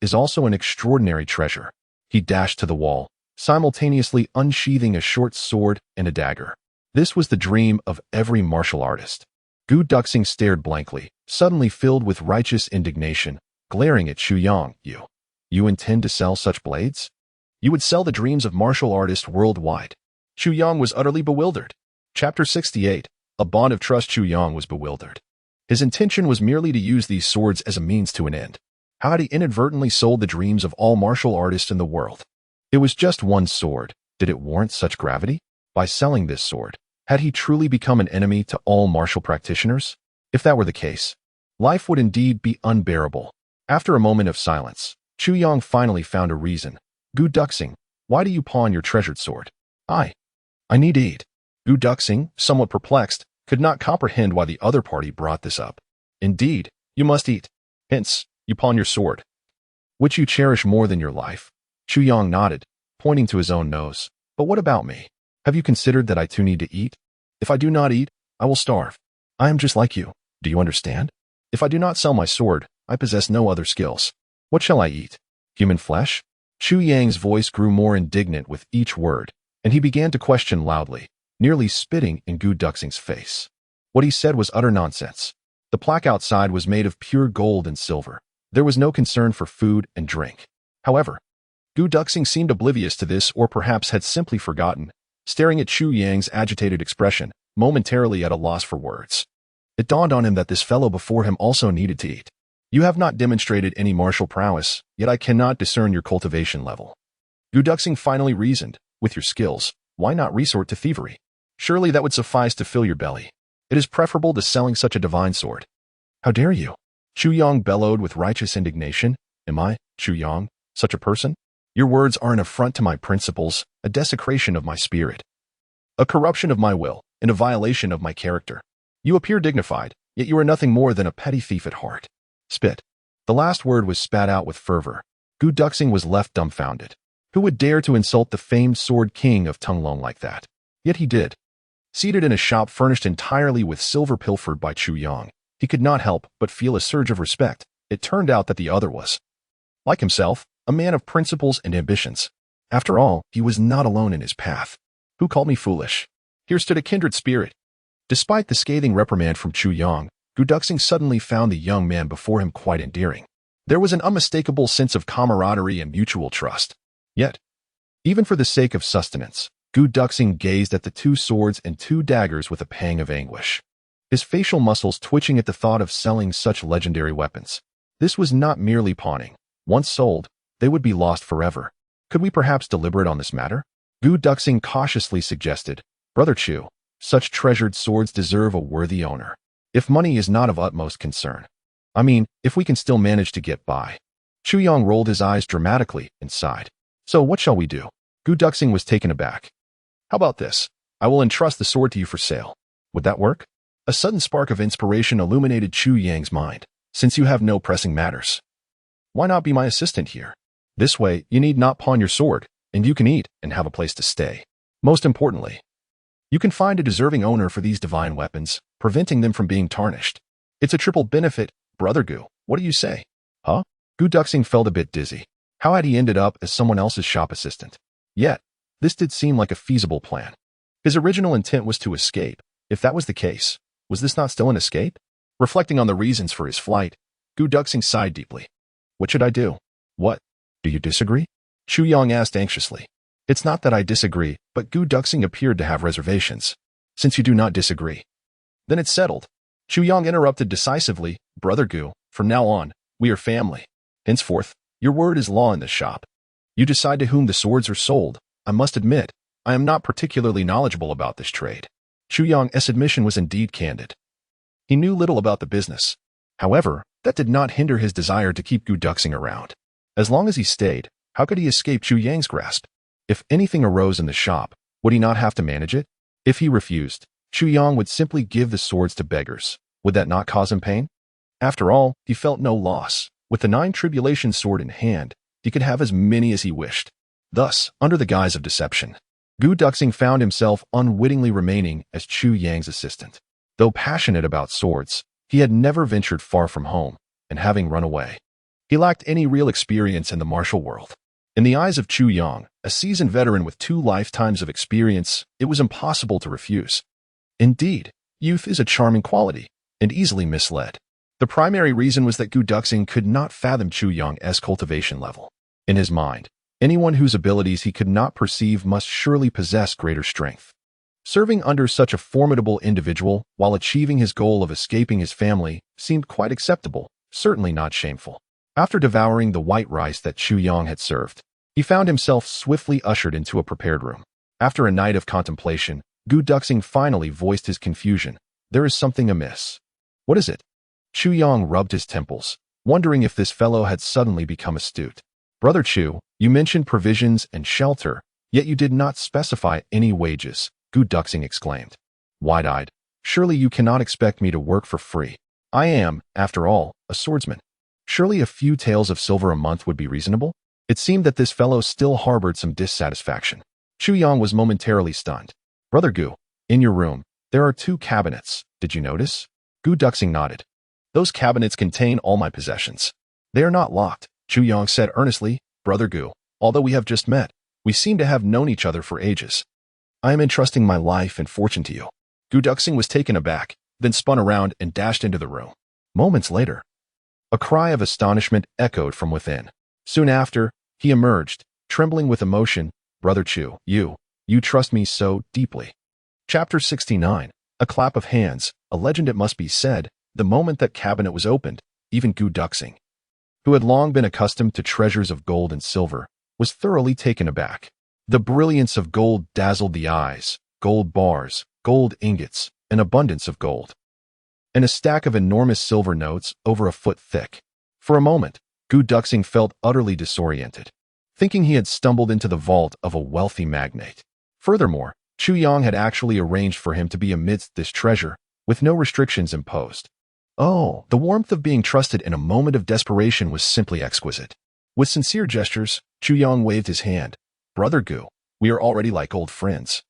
is also an extraordinary treasure. He dashed to the wall, simultaneously unsheathing a short sword and a dagger. This was the dream of every martial artist. Gu Duxing stared blankly, suddenly filled with righteous indignation, glaring at Chu Yang. You intend to sell such blades? You would sell the dreams of martial artists worldwide. Chu Yang was utterly bewildered. Chapter 68. A Bond of Trust. Chu Yang was bewildered. His intention was merely to use these swords as a means to an end. How had he inadvertently sold the dreams of all martial artists in the world? It was just one sword. Did it warrant such gravity? By selling this sword, had he truly become an enemy to all martial practitioners? If that were the case, life would indeed be unbearable. After a moment of silence, Chu Yang finally found a reason. Gu Duxing, why do you pawn your treasured sword? I need to eat. Gu Duxing, somewhat perplexed, could not comprehend why the other party brought this up. Indeed, you must eat. Hence, you pawn your sword, which you cherish more than your life. Chu Yang nodded, pointing to his own nose. But what about me? Have you considered that I too need to eat? If I do not eat, I will starve. I am just like you. Do you understand? If I do not sell my sword, I possess no other skills. What shall I eat? Human flesh? Chu Yang's voice grew more indignant with each word, and he began to question loudly, nearly spitting in Gu Duxing's face. What he said was utter nonsense. The plaque outside was made of pure gold and silver. There was no concern for food and drink. However, Gu Duxing seemed oblivious to this, or perhaps had simply forgotten, staring at Chu Yang's agitated expression, momentarily at a loss for words. It dawned on him that this fellow before him also needed to eat. You have not demonstrated any martial prowess, yet I cannot discern your cultivation level. Gu Duxing finally reasoned, with your skills, why not resort to thievery? Surely that would suffice to fill your belly. It is preferable to selling such a divine sword. How dare you? Chu Yang bellowed with righteous indignation. Am I, Chu Yang, such a person? Your words are an affront to my principles, a desecration of my spirit, a corruption of my will, and a violation of my character. You appear dignified, yet you are nothing more than a petty thief at heart. Spit. The last word was spat out with fervor. Gu Duxing was left dumbfounded. Who would dare to insult the famed sword king of Tunglong like that? Yet he did. Seated in a shop furnished entirely with silver pilfered by Chu Yang, he could not help but feel a surge of respect. It turned out that the other was, like himself, a man of principles and ambitions. After all, he was not alone in his path. Who called me foolish? Here stood a kindred spirit. Despite the scathing reprimand from Chu Yang, Gu Duxing suddenly found the young man before him quite endearing. There was an unmistakable sense of camaraderie and mutual trust. Yet, even for the sake of sustenance, Gu Duxing gazed at the two swords and two daggers with a pang of anguish, his facial muscles twitching at the thought of selling such legendary weapons. This was not merely pawning. Once sold, they would be lost forever. Could we perhaps deliberate on this matter? Gu Duxing cautiously suggested, Brother Chu, such treasured swords deserve a worthy owner. If money is not of utmost concern. I mean, if we can still manage to get by. Chu Yang rolled his eyes dramatically and sighed. So what shall we do? Gu Duxing was taken aback. How about this? I will entrust the sword to you for sale. Would that work? A sudden spark of inspiration illuminated Chu Yang's mind. Since you have no pressing matters, why not be my assistant here? This way, you need not pawn your sword, and you can eat and have a place to stay. Most importantly, you can find a deserving owner for these divine weapons, preventing them from being tarnished. It's a triple benefit, Brother Gu. What do you say? Huh? Gu Duxing felt a bit dizzy. How had he ended up as someone else's shop assistant? Yet, this did seem like a feasible plan. His original intent was to escape. If that was the case, was this not still an escape? Reflecting on the reasons for his flight, Gu Duxing sighed deeply. What should I do? What? Do you disagree? Chu Yang asked anxiously. It's not that I disagree, but Gu Duxing appeared to have reservations. Since you do not disagree, then it's settled. Chu Yang interrupted decisively. Brother Gu, from now on, we are family. Henceforth, your word is law in this shop. You decide to whom the swords are sold. I must admit, I am not particularly knowledgeable about this trade. Chu Yang's admission was indeed candid. He knew little about the business. However, that did not hinder his desire to keep Gu Duxing around. As long as he stayed, how could he escape Chu Yang's grasp? If anything arose in the shop, would he not have to manage it? If he refused, Chu Yang would simply give the swords to beggars. Would that not cause him pain? After all, he felt no loss. With the 9 tribulations sword in hand, he could have as many as he wished. Thus, under the guise of deception, Gu Duxing found himself unwittingly remaining as Chu Yang's assistant. Though passionate about swords, he had never ventured far from home, and having run away, he lacked any real experience in the martial world. In the eyes of Chu Yang, a seasoned veteran with 2 lifetimes of experience, it was impossible to refuse. Indeed, youth is a charming quality, and easily misled. The primary reason was that Gu Duxing could not fathom Chu Yang's cultivation level. In his mind, Anyone whose abilities he could not perceive must surely possess greater strength. Serving under such a formidable individual while achieving his goal of escaping his family seemed quite acceptable, certainly not shameful. After devouring the white rice that Chu Yang had served, he found himself swiftly ushered into a prepared room. After a night of contemplation, Gu Duxing finally voiced his confusion. There is something amiss. What is it? Chu Yang rubbed his temples, wondering if this fellow had suddenly become astute. Brother Chu, you mentioned provisions and shelter, yet you did not specify any wages, Gu Duxing exclaimed, wide-eyed. Surely you cannot expect me to work for free. I am, after all, a swordsman. Surely a few taels of silver a month would be reasonable? It seemed that this fellow still harbored some dissatisfaction. Chu Yang was momentarily stunned. Brother Gu, in your room, there are 2 cabinets. Did you notice? Gu Duxing nodded. Those cabinets contain all my possessions. They are not locked, Chu Yang said earnestly. Brother Gu, although we have just met, we seem to have known each other for ages. I am entrusting my life and fortune to you. Gu Duxing was taken aback, then spun around and dashed into the room. Moments later, a cry of astonishment echoed from within. Soon after, he emerged, trembling with emotion. Brother Chu, you trust me so deeply. Chapter 69. A clap of hands, a legend it must be said. The moment that cabinet was opened, even Gu Duxing, who had long been accustomed to treasures of gold and silver, was thoroughly taken aback. The brilliance of gold dazzled the eyes, gold bars, gold ingots, an abundance of gold, and a stack of enormous silver notes over a foot thick. For a moment, Gu Duxing felt utterly disoriented, thinking he had stumbled into the vault of a wealthy magnate. Furthermore, Chu Yang had actually arranged for him to be amidst this treasure, with no restrictions imposed. Oh, the warmth of being trusted in a moment of desperation was simply exquisite. With sincere gestures, Chu Yang waved his hand. Brother Gu, we are already like old friends,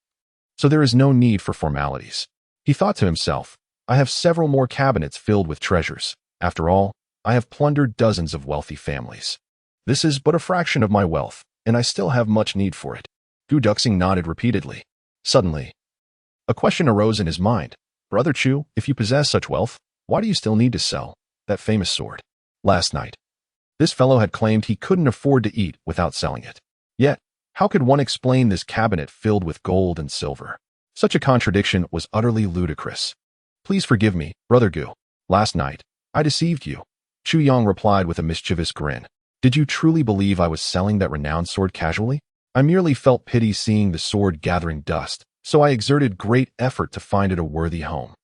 so there is no need for formalities. He thought to himself, I have several more cabinets filled with treasures. After all, I have plundered dozens of wealthy families. This is but a fraction of my wealth, and I still have much need for it. Gu Duxing nodded repeatedly. Suddenly, a question arose in his mind. Brother Chu, if you possess such wealth, why do you still need to sell that famous sword? Last night, this fellow had claimed he couldn't afford to eat without selling it. Yet, how could one explain this cabinet filled with gold and silver? Such a contradiction was utterly ludicrous. Please forgive me, Brother Gu. Last night, I deceived you. Chu Yang replied with a mischievous grin. Did you truly believe I was selling that renowned sword casually? I merely felt pity seeing the sword gathering dust, so I exerted great effort to find it a worthy home.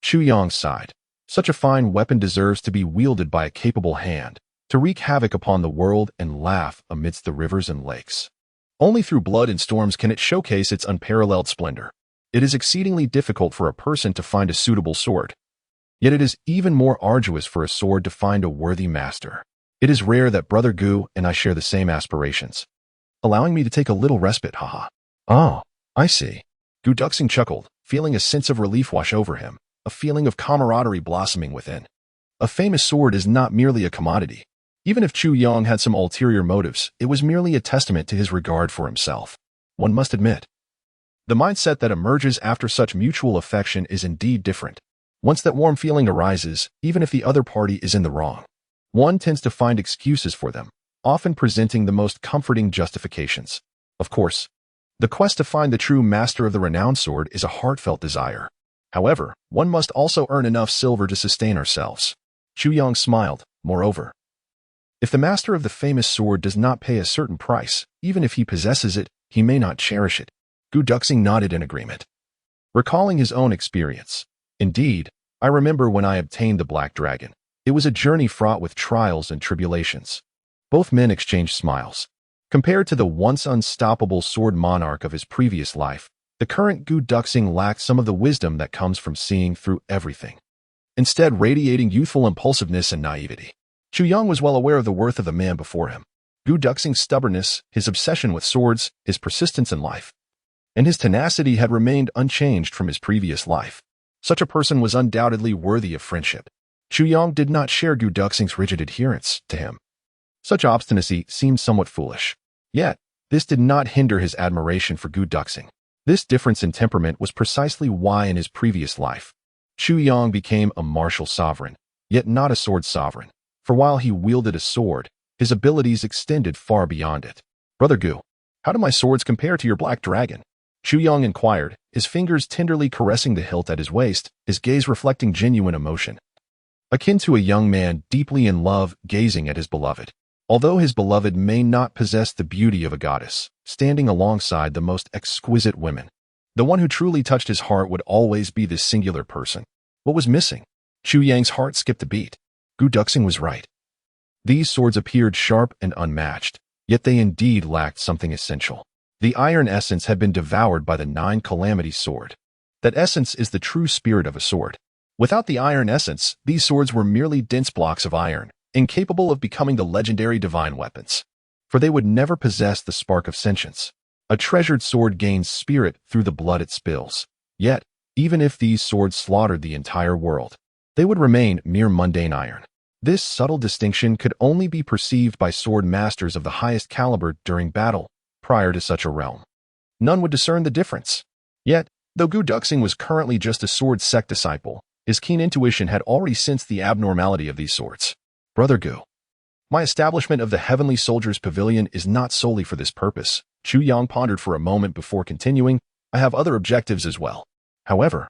Chu Yang sighed. Such a fine weapon deserves to be wielded by a capable hand, to wreak havoc upon the world and laugh amidst the rivers and lakes. Only through blood and storms can it showcase its unparalleled splendor. It is exceedingly difficult for a person to find a suitable sword. Yet it is even more arduous for a sword to find a worthy master. It is rare that Brother Gu and I share the same aspirations, allowing me to take a little respite, haha. Oh, I see. Gu Duxing chuckled, feeling a sense of relief wash over him, a feeling of camaraderie blossoming within. A famous sword is not merely a commodity. Even if Chu Yang had some ulterior motives, it was merely a testament to his regard for himself. One must admit, the mindset that emerges after such mutual affection is indeed different. Once that warm feeling arises, even if the other party is in the wrong, one tends to find excuses for them, often presenting the most comforting justifications. Of course, the quest to find the true master of the renowned sword is a heartfelt desire. However, one must also earn enough silver to sustain ourselves. Chu Yang smiled. Moreover, if the master of the famous sword does not pay a certain price, even if he possesses it, he may not cherish it. Gu Duxing nodded in agreement, recalling his own experience. Indeed, I remember when I obtained the Black Dragon. It was a journey fraught with trials and tribulations. Both men exchanged smiles. Compared to the once unstoppable sword monarch of his previous life, the current Gu Duxing lacked some of the wisdom that comes from seeing through everything, instead radiating youthful impulsiveness and naivety. Chu Yang was well aware of the worth of the man before him. Gu Duxing's stubbornness, his obsession with swords, his persistence in life, and his tenacity had remained unchanged from his previous life. Such a person was undoubtedly worthy of friendship. Chu Yang did not share Gu Duxing's rigid adherence to him. Such obstinacy seemed somewhat foolish. Yet, this did not hinder his admiration for Gu Duxing. This difference in temperament was precisely why in his previous life, Chu Yang became a martial sovereign, yet not a sword sovereign. For while he wielded a sword, his abilities extended far beyond it. Brother Gu, how do my swords compare to your black dragon? Chu Yang inquired, his fingers tenderly caressing the hilt at his waist, his gaze reflecting genuine emotion. Akin to a young man deeply in love gazing at his beloved. Although his beloved may not possess the beauty of a goddess, standing alongside the most exquisite women, the one who truly touched his heart would always be this singular person. What was missing? Chu Yang's heart skipped a beat. Gu Duxing was right. These swords appeared sharp and unmatched, yet they indeed lacked something essential. The iron essence had been devoured by the 9 calamity sword. That essence is the true spirit of a sword. Without the iron essence, these swords were merely dense blocks of iron, incapable of becoming the legendary divine weapons. For they would never possess the spark of sentience. A treasured sword gains spirit through the blood it spills. Yet, even if these swords slaughtered the entire world, they would remain mere mundane iron. This subtle distinction could only be perceived by sword masters of the highest caliber during battle. Prior to such a realm, none would discern the difference. Yet, though Gu Duxing was currently just a sword sect disciple, his keen intuition had already sensed the abnormality of these swords. Brother Gu, my establishment of the Heavenly Soldiers Pavilion is not solely for this purpose. Chu Yang pondered for a moment before continuing. I have other objectives as well. However,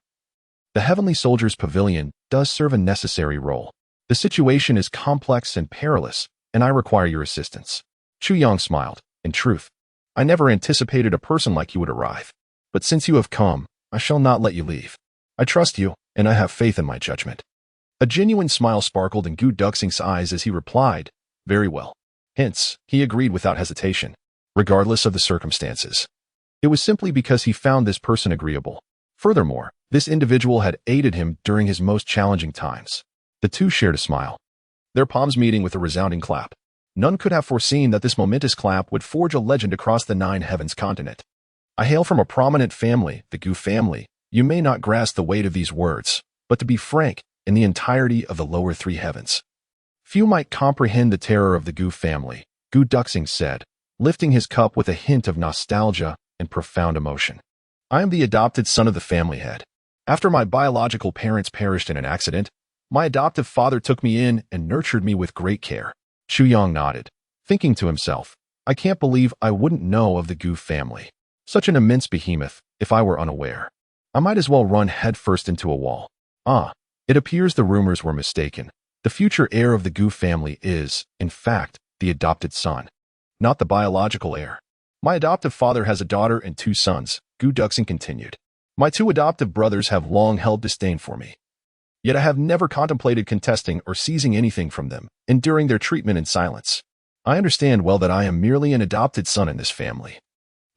the Heavenly Soldiers Pavilion does serve a necessary role. The situation is complex and perilous, and I require your assistance. Chu Yang smiled. In truth, I never anticipated a person like you would arrive. But since you have come, I shall not let you leave. I trust you, and I have faith in my judgment. A genuine smile sparkled in Gu Duxing's eyes as he replied, very well. Hence, he agreed without hesitation, regardless of the circumstances. It was simply because he found this person agreeable. Furthermore, this individual had aided him during his most challenging times. The two shared a smile, their palms meeting with a resounding clap. None could have foreseen that this momentous clap would forge a legend across the 9 heavens continent. I hail from a prominent family, the Gu family. You may not grasp the weight of these words, but to be frank, in the entirety of the lower 3 heavens, few might comprehend the terror of the Gu family, Gu Duxing said, lifting his cup with a hint of nostalgia and profound emotion. I am the adopted son of the family head. After my biological parents perished in an accident, my adoptive father took me in and nurtured me with great care. Chu Yang nodded, thinking to himself, I can't believe I wouldn't know of the Gu family. Such an immense behemoth, if I were unaware. I might as well run headfirst into a wall. It appears the rumors were mistaken. The future heir of the Gu family is, in fact, the adopted son, not the biological heir. My adoptive father has a daughter and 2 sons, Gu Duxing continued. My 2 adoptive brothers have long held disdain for me. Yet I have never contemplated contesting or seizing anything from them, enduring their treatment in silence. I understand well that I am merely an adopted son in this family.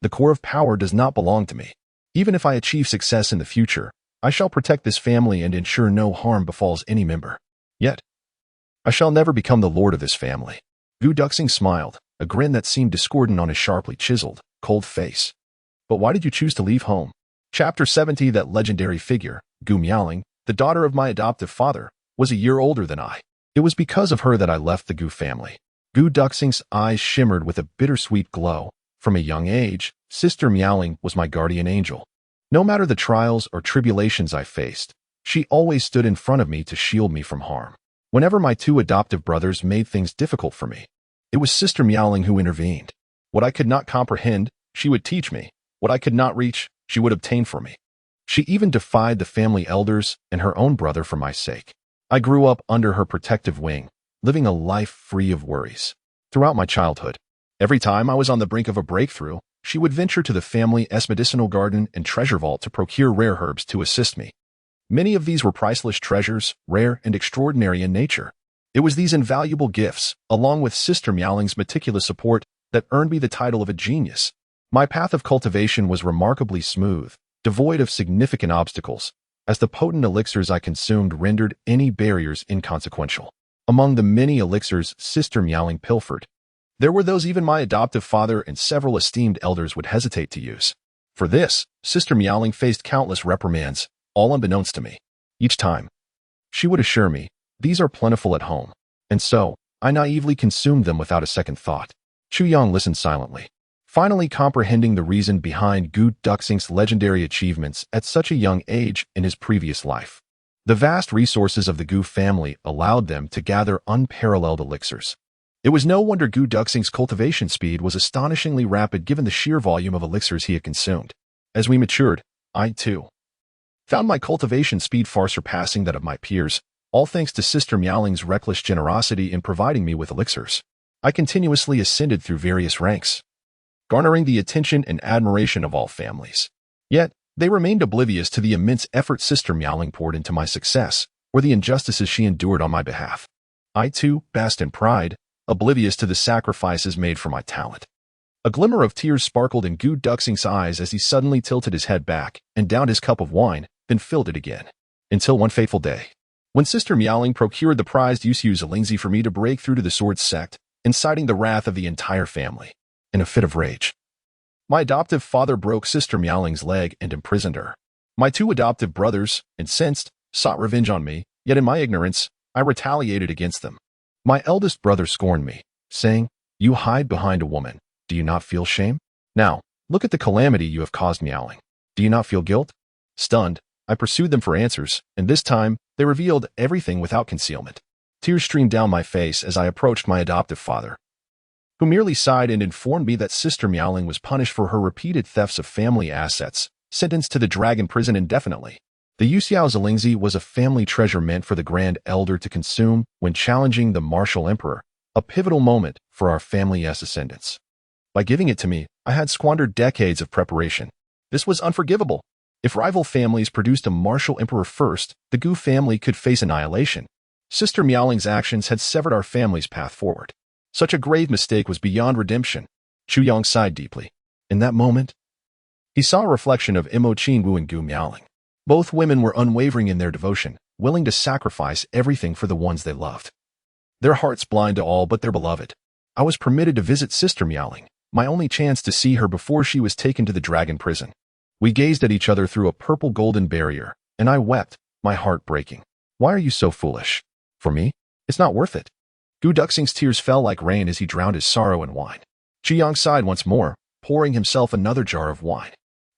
The core of power does not belong to me. Even if I achieve success in the future, I shall protect this family and ensure no harm befalls any member. Yet, I shall never become the lord of this family. Gu Duxing smiled, a grin that seemed discordant on his sharply chiseled, cold face. But why did you choose to leave home? Chapter 70. That legendary figure, Gu Miaoling, the daughter of my adoptive father, was a year older than I. It was because of her that I left the Gu family. Gu Duxing's eyes shimmered with a bittersweet glow. From a young age, Sister Miaoling was my guardian angel. No matter the trials or tribulations I faced, she always stood in front of me to shield me from harm. Whenever my 2 adoptive brothers made things difficult for me, it was Sister Miaoling who intervened. What I could not comprehend, she would teach me. What I could not reach, she would obtain for me. She even defied the family elders and her own brother for my sake. I grew up under her protective wing, living a life free of worries. Throughout my childhood, every time I was on the brink of a breakthrough, she would venture to the family's medicinal garden and treasure vault to procure rare herbs to assist me. Many of these were priceless treasures, rare and extraordinary in nature. It was these invaluable gifts, along with Sister Miaoling's meticulous support, that earned me the title of a genius. My path of cultivation was remarkably smooth, devoid of significant obstacles, as the potent elixirs I consumed rendered any barriers inconsequential. Among the many elixirs Sister Miaoling pilfered, there were those even my adoptive father and several esteemed elders would hesitate to use. For this, Sister Miaoling faced countless reprimands, all unbeknownst to me. Each time, she would assure me, these are plentiful at home, and so, I naively consumed them without a second thought. Chu Yang listened silently, finally comprehending the reason behind Gu Duxing's legendary achievements at such a young age in his previous life. The vast resources of the Gu family allowed them to gather unparalleled elixirs. It was no wonder Gu Duxing's cultivation speed was astonishingly rapid given the sheer volume of elixirs he had consumed. As we matured, I, too, found my cultivation speed far surpassing that of my peers, all thanks to Sister Miaoling's reckless generosity in providing me with elixirs. I continuously ascended through various ranks, garnering the attention and admiration of all families. Yet, they remained oblivious to the immense effort Sister Miaoling poured into my success, or the injustices she endured on my behalf. I, too, basked in pride, oblivious to the sacrifices made for my talent. A glimmer of tears sparkled in Gu Duxing's eyes as he suddenly tilted his head back and downed his cup of wine, then filled it again. Until one fateful day, when Sister Miaoling procured the prized Yuxiu Zilingzi for me to break through to the sword sect, inciting the wrath of the entire family. In a fit of rage, my adoptive father broke Sister Miaoling's leg and imprisoned her. My two adoptive brothers, incensed, sought revenge on me, yet in my ignorance, I retaliated against them. My eldest brother scorned me, saying, "You hide behind a woman. Do you not feel shame? Now, look at the calamity you have caused, Miaoling. Do you not feel guilt?" Stunned, I pursued them for answers, and this time, they revealed everything without concealment. Tears streamed down my face as I approached my adoptive father, who merely sighed and informed me that Sister Miaoling was punished for her repeated thefts of family assets, sentenced to the dragon prison indefinitely. The Yuxiao Zilingzi was a family treasure meant for the Grand Elder to consume when challenging the martial emperor, a pivotal moment for our family's ascendance. By giving it to me, I had squandered decades of preparation. This was unforgivable. If rival families produced a martial emperor first, the Gu family could face annihilation. Sister Miaoling's actions had severed our family's path forward. Such a grave mistake was beyond redemption. Chu Yang sighed deeply. In that moment, he saw a reflection of Imo Qinwu and Gu Miaoling. Both women were unwavering in their devotion, willing to sacrifice everything for the ones they loved. Their hearts blind to all but their beloved. I was permitted to visit Sister Miaoling, my only chance to see her before she was taken to the dragon prison. We gazed at each other through a purple golden barrier, and I wept, my heart breaking. Why are you so foolish? For me? It's not worth it. Gu Duxing's tears fell like rain as he drowned his sorrow in wine. Qi Yang sighed once more, pouring himself another jar of wine.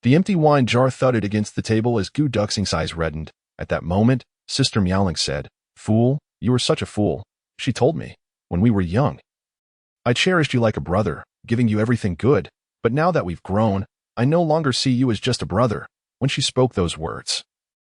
The empty wine jar thudded against the table as Gu Duxing's eyes reddened. At that moment, Sister Miaoling said, "Fool, you were such a fool. She told me, when we were young. I cherished you like a brother, giving you everything good, but now that we've grown, I no longer see you as just a brother." When she spoke those words,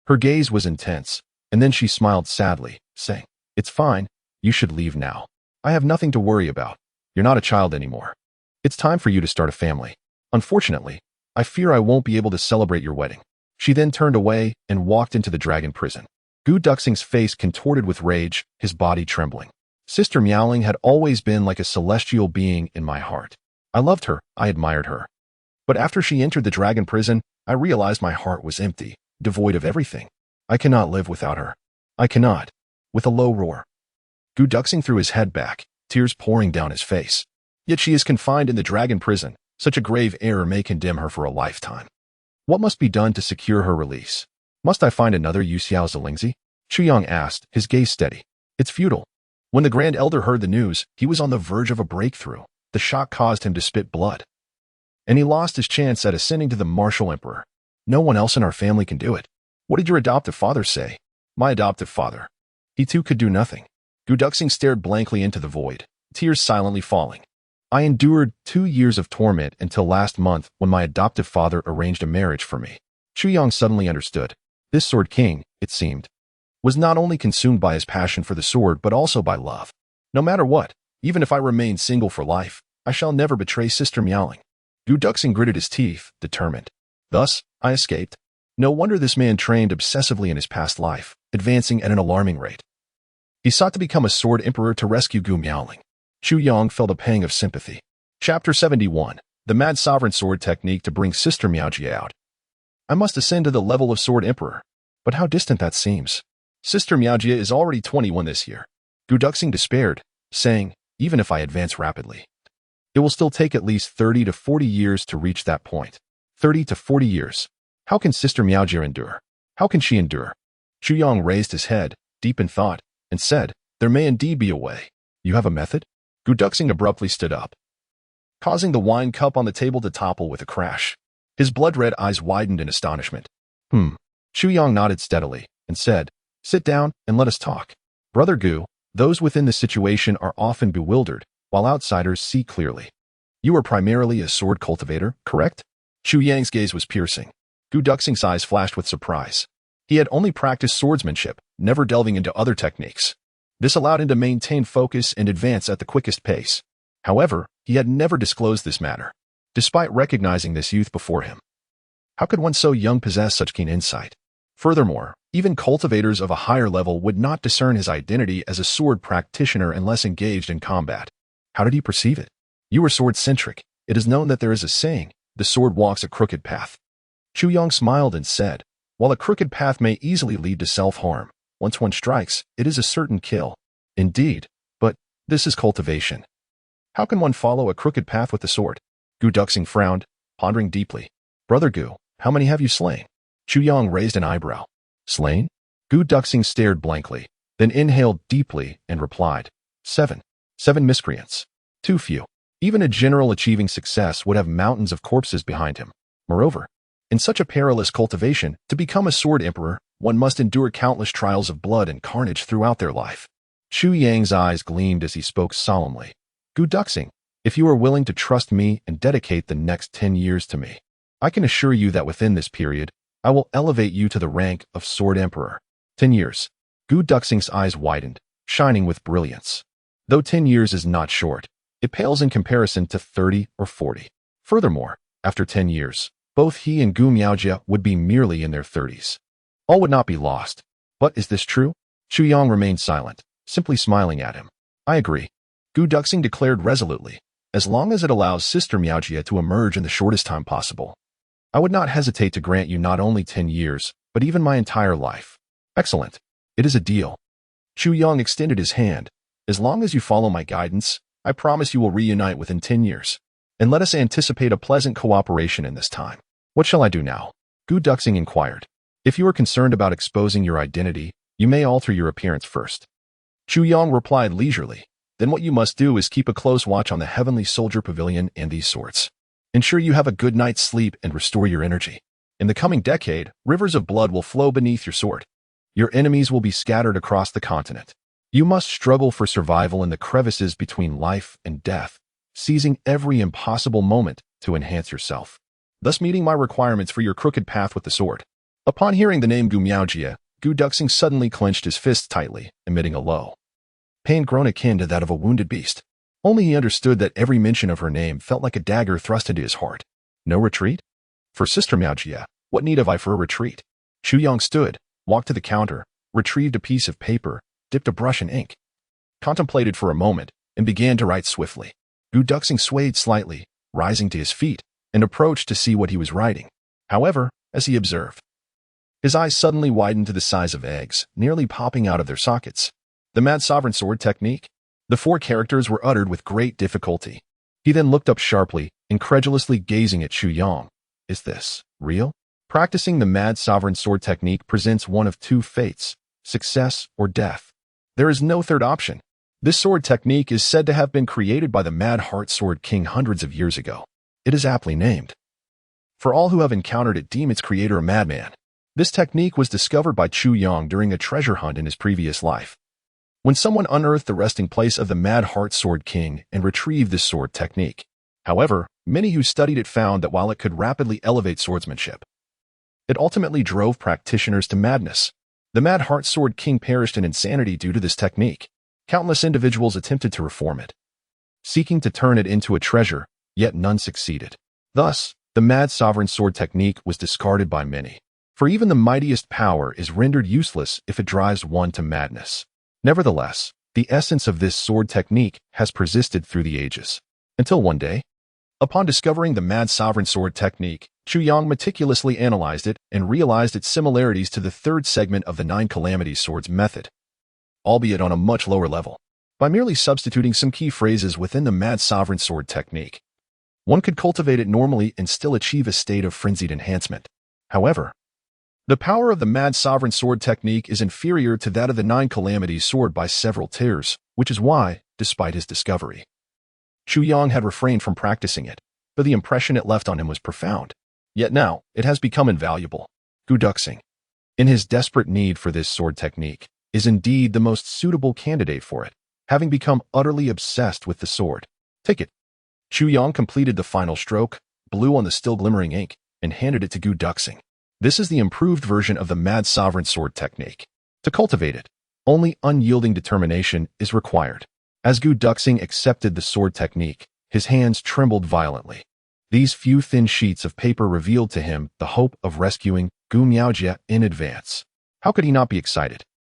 her gaze was intense, and then she smiled sadly, saying, "It's fine. You should leave now. I have nothing to worry about. You're not a child anymore. It's time for you to start a family. Unfortunately, I fear I won't be able to celebrate your wedding." She then turned away and walked into the dragon prison. Gu Duxing's face contorted with rage, his body trembling. Sister Miaoling had always been like a celestial being in my heart. I loved her, I admired her. But after she entered the dragon prison, I realized my heart was empty, devoid of everything. I cannot live without her. I cannot. With a low roar, Gu Duxing threw his head back, tears pouring down his face. Yet she is confined in the dragon prison. Such a grave error may condemn her for a lifetime. What must be done to secure her release? Must I find another Yuxiao Zilingzi? Chu Yang asked, his gaze steady. It's futile. When the Grand Elder heard the news, he was on the verge of a breakthrough. The shock caused him to spit blood, and he lost his chance at ascending to the martial emperor. No one else in our family can do it. What did your adoptive father say? My adoptive father. He too could do nothing. Gu Duxing stared blankly into the void, tears silently falling. I endured 2 years of torment until last month when my adoptive father arranged a marriage for me. Chu Yang suddenly understood. This Sword King, it seemed, was not only consumed by his passion for the sword but also by love. No matter what, even if I remain single for life, I shall never betray Sister Miaoling. Gu Duxing gritted his teeth, determined. Thus, I escaped. No wonder this man trained obsessively in his past life, advancing at an alarming rate. He sought to become a sword emperor to rescue Gu Miaoling. Chu Yang felt a pang of sympathy. Chapter 71. The Mad Sovereign Sword Technique to bring Sister Miaojie out. I must ascend to the level of sword emperor. But how distant that seems. Sister Miaojie is already 21 this year. Gu Duxing despaired, saying, even if I advance rapidly, it will still take at least 30 to 40 years to reach that point. 30 to 40 years. How can Sister Miaojie endure? How can she endure? Chu Yang raised his head, deep in thought, and said, there may indeed be a way. You have a method? Gu Duxing abruptly stood up, causing the wine cup on the table to topple with a crash. His blood-red eyes widened in astonishment. Chu Yang nodded steadily, and said, sit down and let us talk. Brother Gu, those within this situation are often bewildered, while outsiders see clearly. You are primarily a sword cultivator, correct? Chu Yang's gaze was piercing. Gu Duxing's eyes flashed with surprise. He had only practiced swordsmanship, never delving into other techniques. This allowed him to maintain focus and advance at the quickest pace. However, he had never disclosed this matter, despite recognizing this youth before him. How could one so young possess such keen insight? Furthermore, even cultivators of a higher level would not discern his identity as a sword practitioner unless engaged in combat. How did he perceive it? You are sword-centric. It is known that there is a saying, the sword walks a crooked path. Chu Yang smiled and said, while a crooked path may easily lead to self-harm, once one strikes, it is a certain kill. Indeed, but this is cultivation. How can one follow a crooked path with the sword? Gu Duxing frowned, pondering deeply. Brother Gu, how many have you slain? Chu Yang raised an eyebrow. Slain? Gu Duxing stared blankly, then inhaled deeply and replied, 7. 7 miscreants. Too few. Even a general achieving success would have mountains of corpses behind him. Moreover, in such a perilous cultivation, to become a sword emperor, one must endure countless trials of blood and carnage throughout their life. Chu Yang's eyes gleamed as he spoke solemnly. Gu Duxing, if you are willing to trust me and dedicate the next 10 years to me, I can assure you that within this period, I will elevate you to the rank of Sword Emperor. 10 years. Gu Duxing's eyes widened, shining with brilliance. Though 10 years is not short, it pales in comparison to 30 or 40. Furthermore, after 10 years, both he and Gu Miaojia would be merely in their 30s. All would not be lost. But is this true? Chu Yang remained silent, simply smiling at him. I agree. Gu Duxing declared resolutely, as long as it allows Sister Miaojia to emerge in the shortest time possible. I would not hesitate to grant you not only 10 years, but even my entire life. Excellent. It is a deal. Chu Yang extended his hand. As long as you follow my guidance, I promise you will reunite within 10 years. And let us anticipate a pleasant cooperation in this time. What shall I do now? Gu Duxing inquired. If you are concerned about exposing your identity, you may alter your appearance first. Chu Yang replied leisurely. Then what you must do is keep a close watch on the Heavenly Soldier Pavilion and these swords. Ensure you have a good night's sleep and restore your energy. In the coming decade, rivers of blood will flow beneath your sword. Your enemies will be scattered across the continent. You must struggle for survival in the crevices between life and death, seizing every impossible moment to enhance yourself, thus meeting my requirements for your crooked path with the sword. Upon hearing the name Gu Miaojia, Gu Duxing suddenly clenched his fists tightly, emitting a low pain grown akin to that of a wounded beast. Only he understood that every mention of her name felt like a dagger thrust into his heart. No retreat? For Sister Miaojia, what need have I for a retreat? Chu Yang stood, walked to the counter, retrieved a piece of paper, dipped a brush in ink, contemplated for a moment, and began to write swiftly. Gu Duxing swayed slightly, rising to his feet, and approached to see what he was writing. However, as he observed, his eyes suddenly widened to the size of eggs, nearly popping out of their sockets. The Mad Sovereign Sword technique? The 4 characters were uttered with great difficulty. He then looked up sharply, incredulously gazing at Chu Yang. Is this real? Practicing the Mad Sovereign Sword technique presents one of 2 fates, success or death. There is no third option. This sword technique is said to have been created by the Mad Heart Sword King hundreds of years ago. It is aptly named. For all who have encountered it, deem its creator a madman. This technique was discovered by Chu Yang during a treasure hunt in his previous life. When someone unearthed the resting place of the Mad Heart Sword King and retrieved this sword technique. However, many who studied it found that while it could rapidly elevate swordsmanship, it ultimately drove practitioners to madness. The Mad Heart Sword King perished in insanity due to this technique. Countless individuals attempted to reform it, seeking to turn it into a treasure, yet none succeeded. Thus, the Mad Sovereign Sword technique was discarded by many. For even the mightiest power is rendered useless if it drives one to madness. Nevertheless, the essence of this sword technique has persisted through the ages. Until one day, upon discovering the Mad Sovereign Sword technique, Chu Yang meticulously analyzed it and realized its similarities to the 3rd segment of the 9 Calamities Swords method, albeit on a much lower level. By merely substituting some key phrases within the Mad Sovereign Sword technique, one could cultivate it normally and still achieve a state of frenzied enhancement. However, the power of the Mad Sovereign Sword technique is inferior to that of the 9 Calamities Sword by several tiers, which is why, despite his discovery, Chu Yang had refrained from practicing it, but the impression it left on him was profound. Yet now, it has become invaluable. Gu Duxing, in his desperate need for this sword technique, is indeed the most suitable candidate for it. having become utterly obsessed with the sword. Take it. Chu Yang completed the final stroke, blew on the still glimmering ink, and handed it to Gu Duxing. This is the improved version of the Mad Sovereign sword technique. To cultivate it, only unyielding determination is required. As Gu Duxing accepted the sword technique, his hands trembled violently. These few thin sheets of paper revealed to him the hope of rescuing Gu Miaojie in advance. How could he not be excited?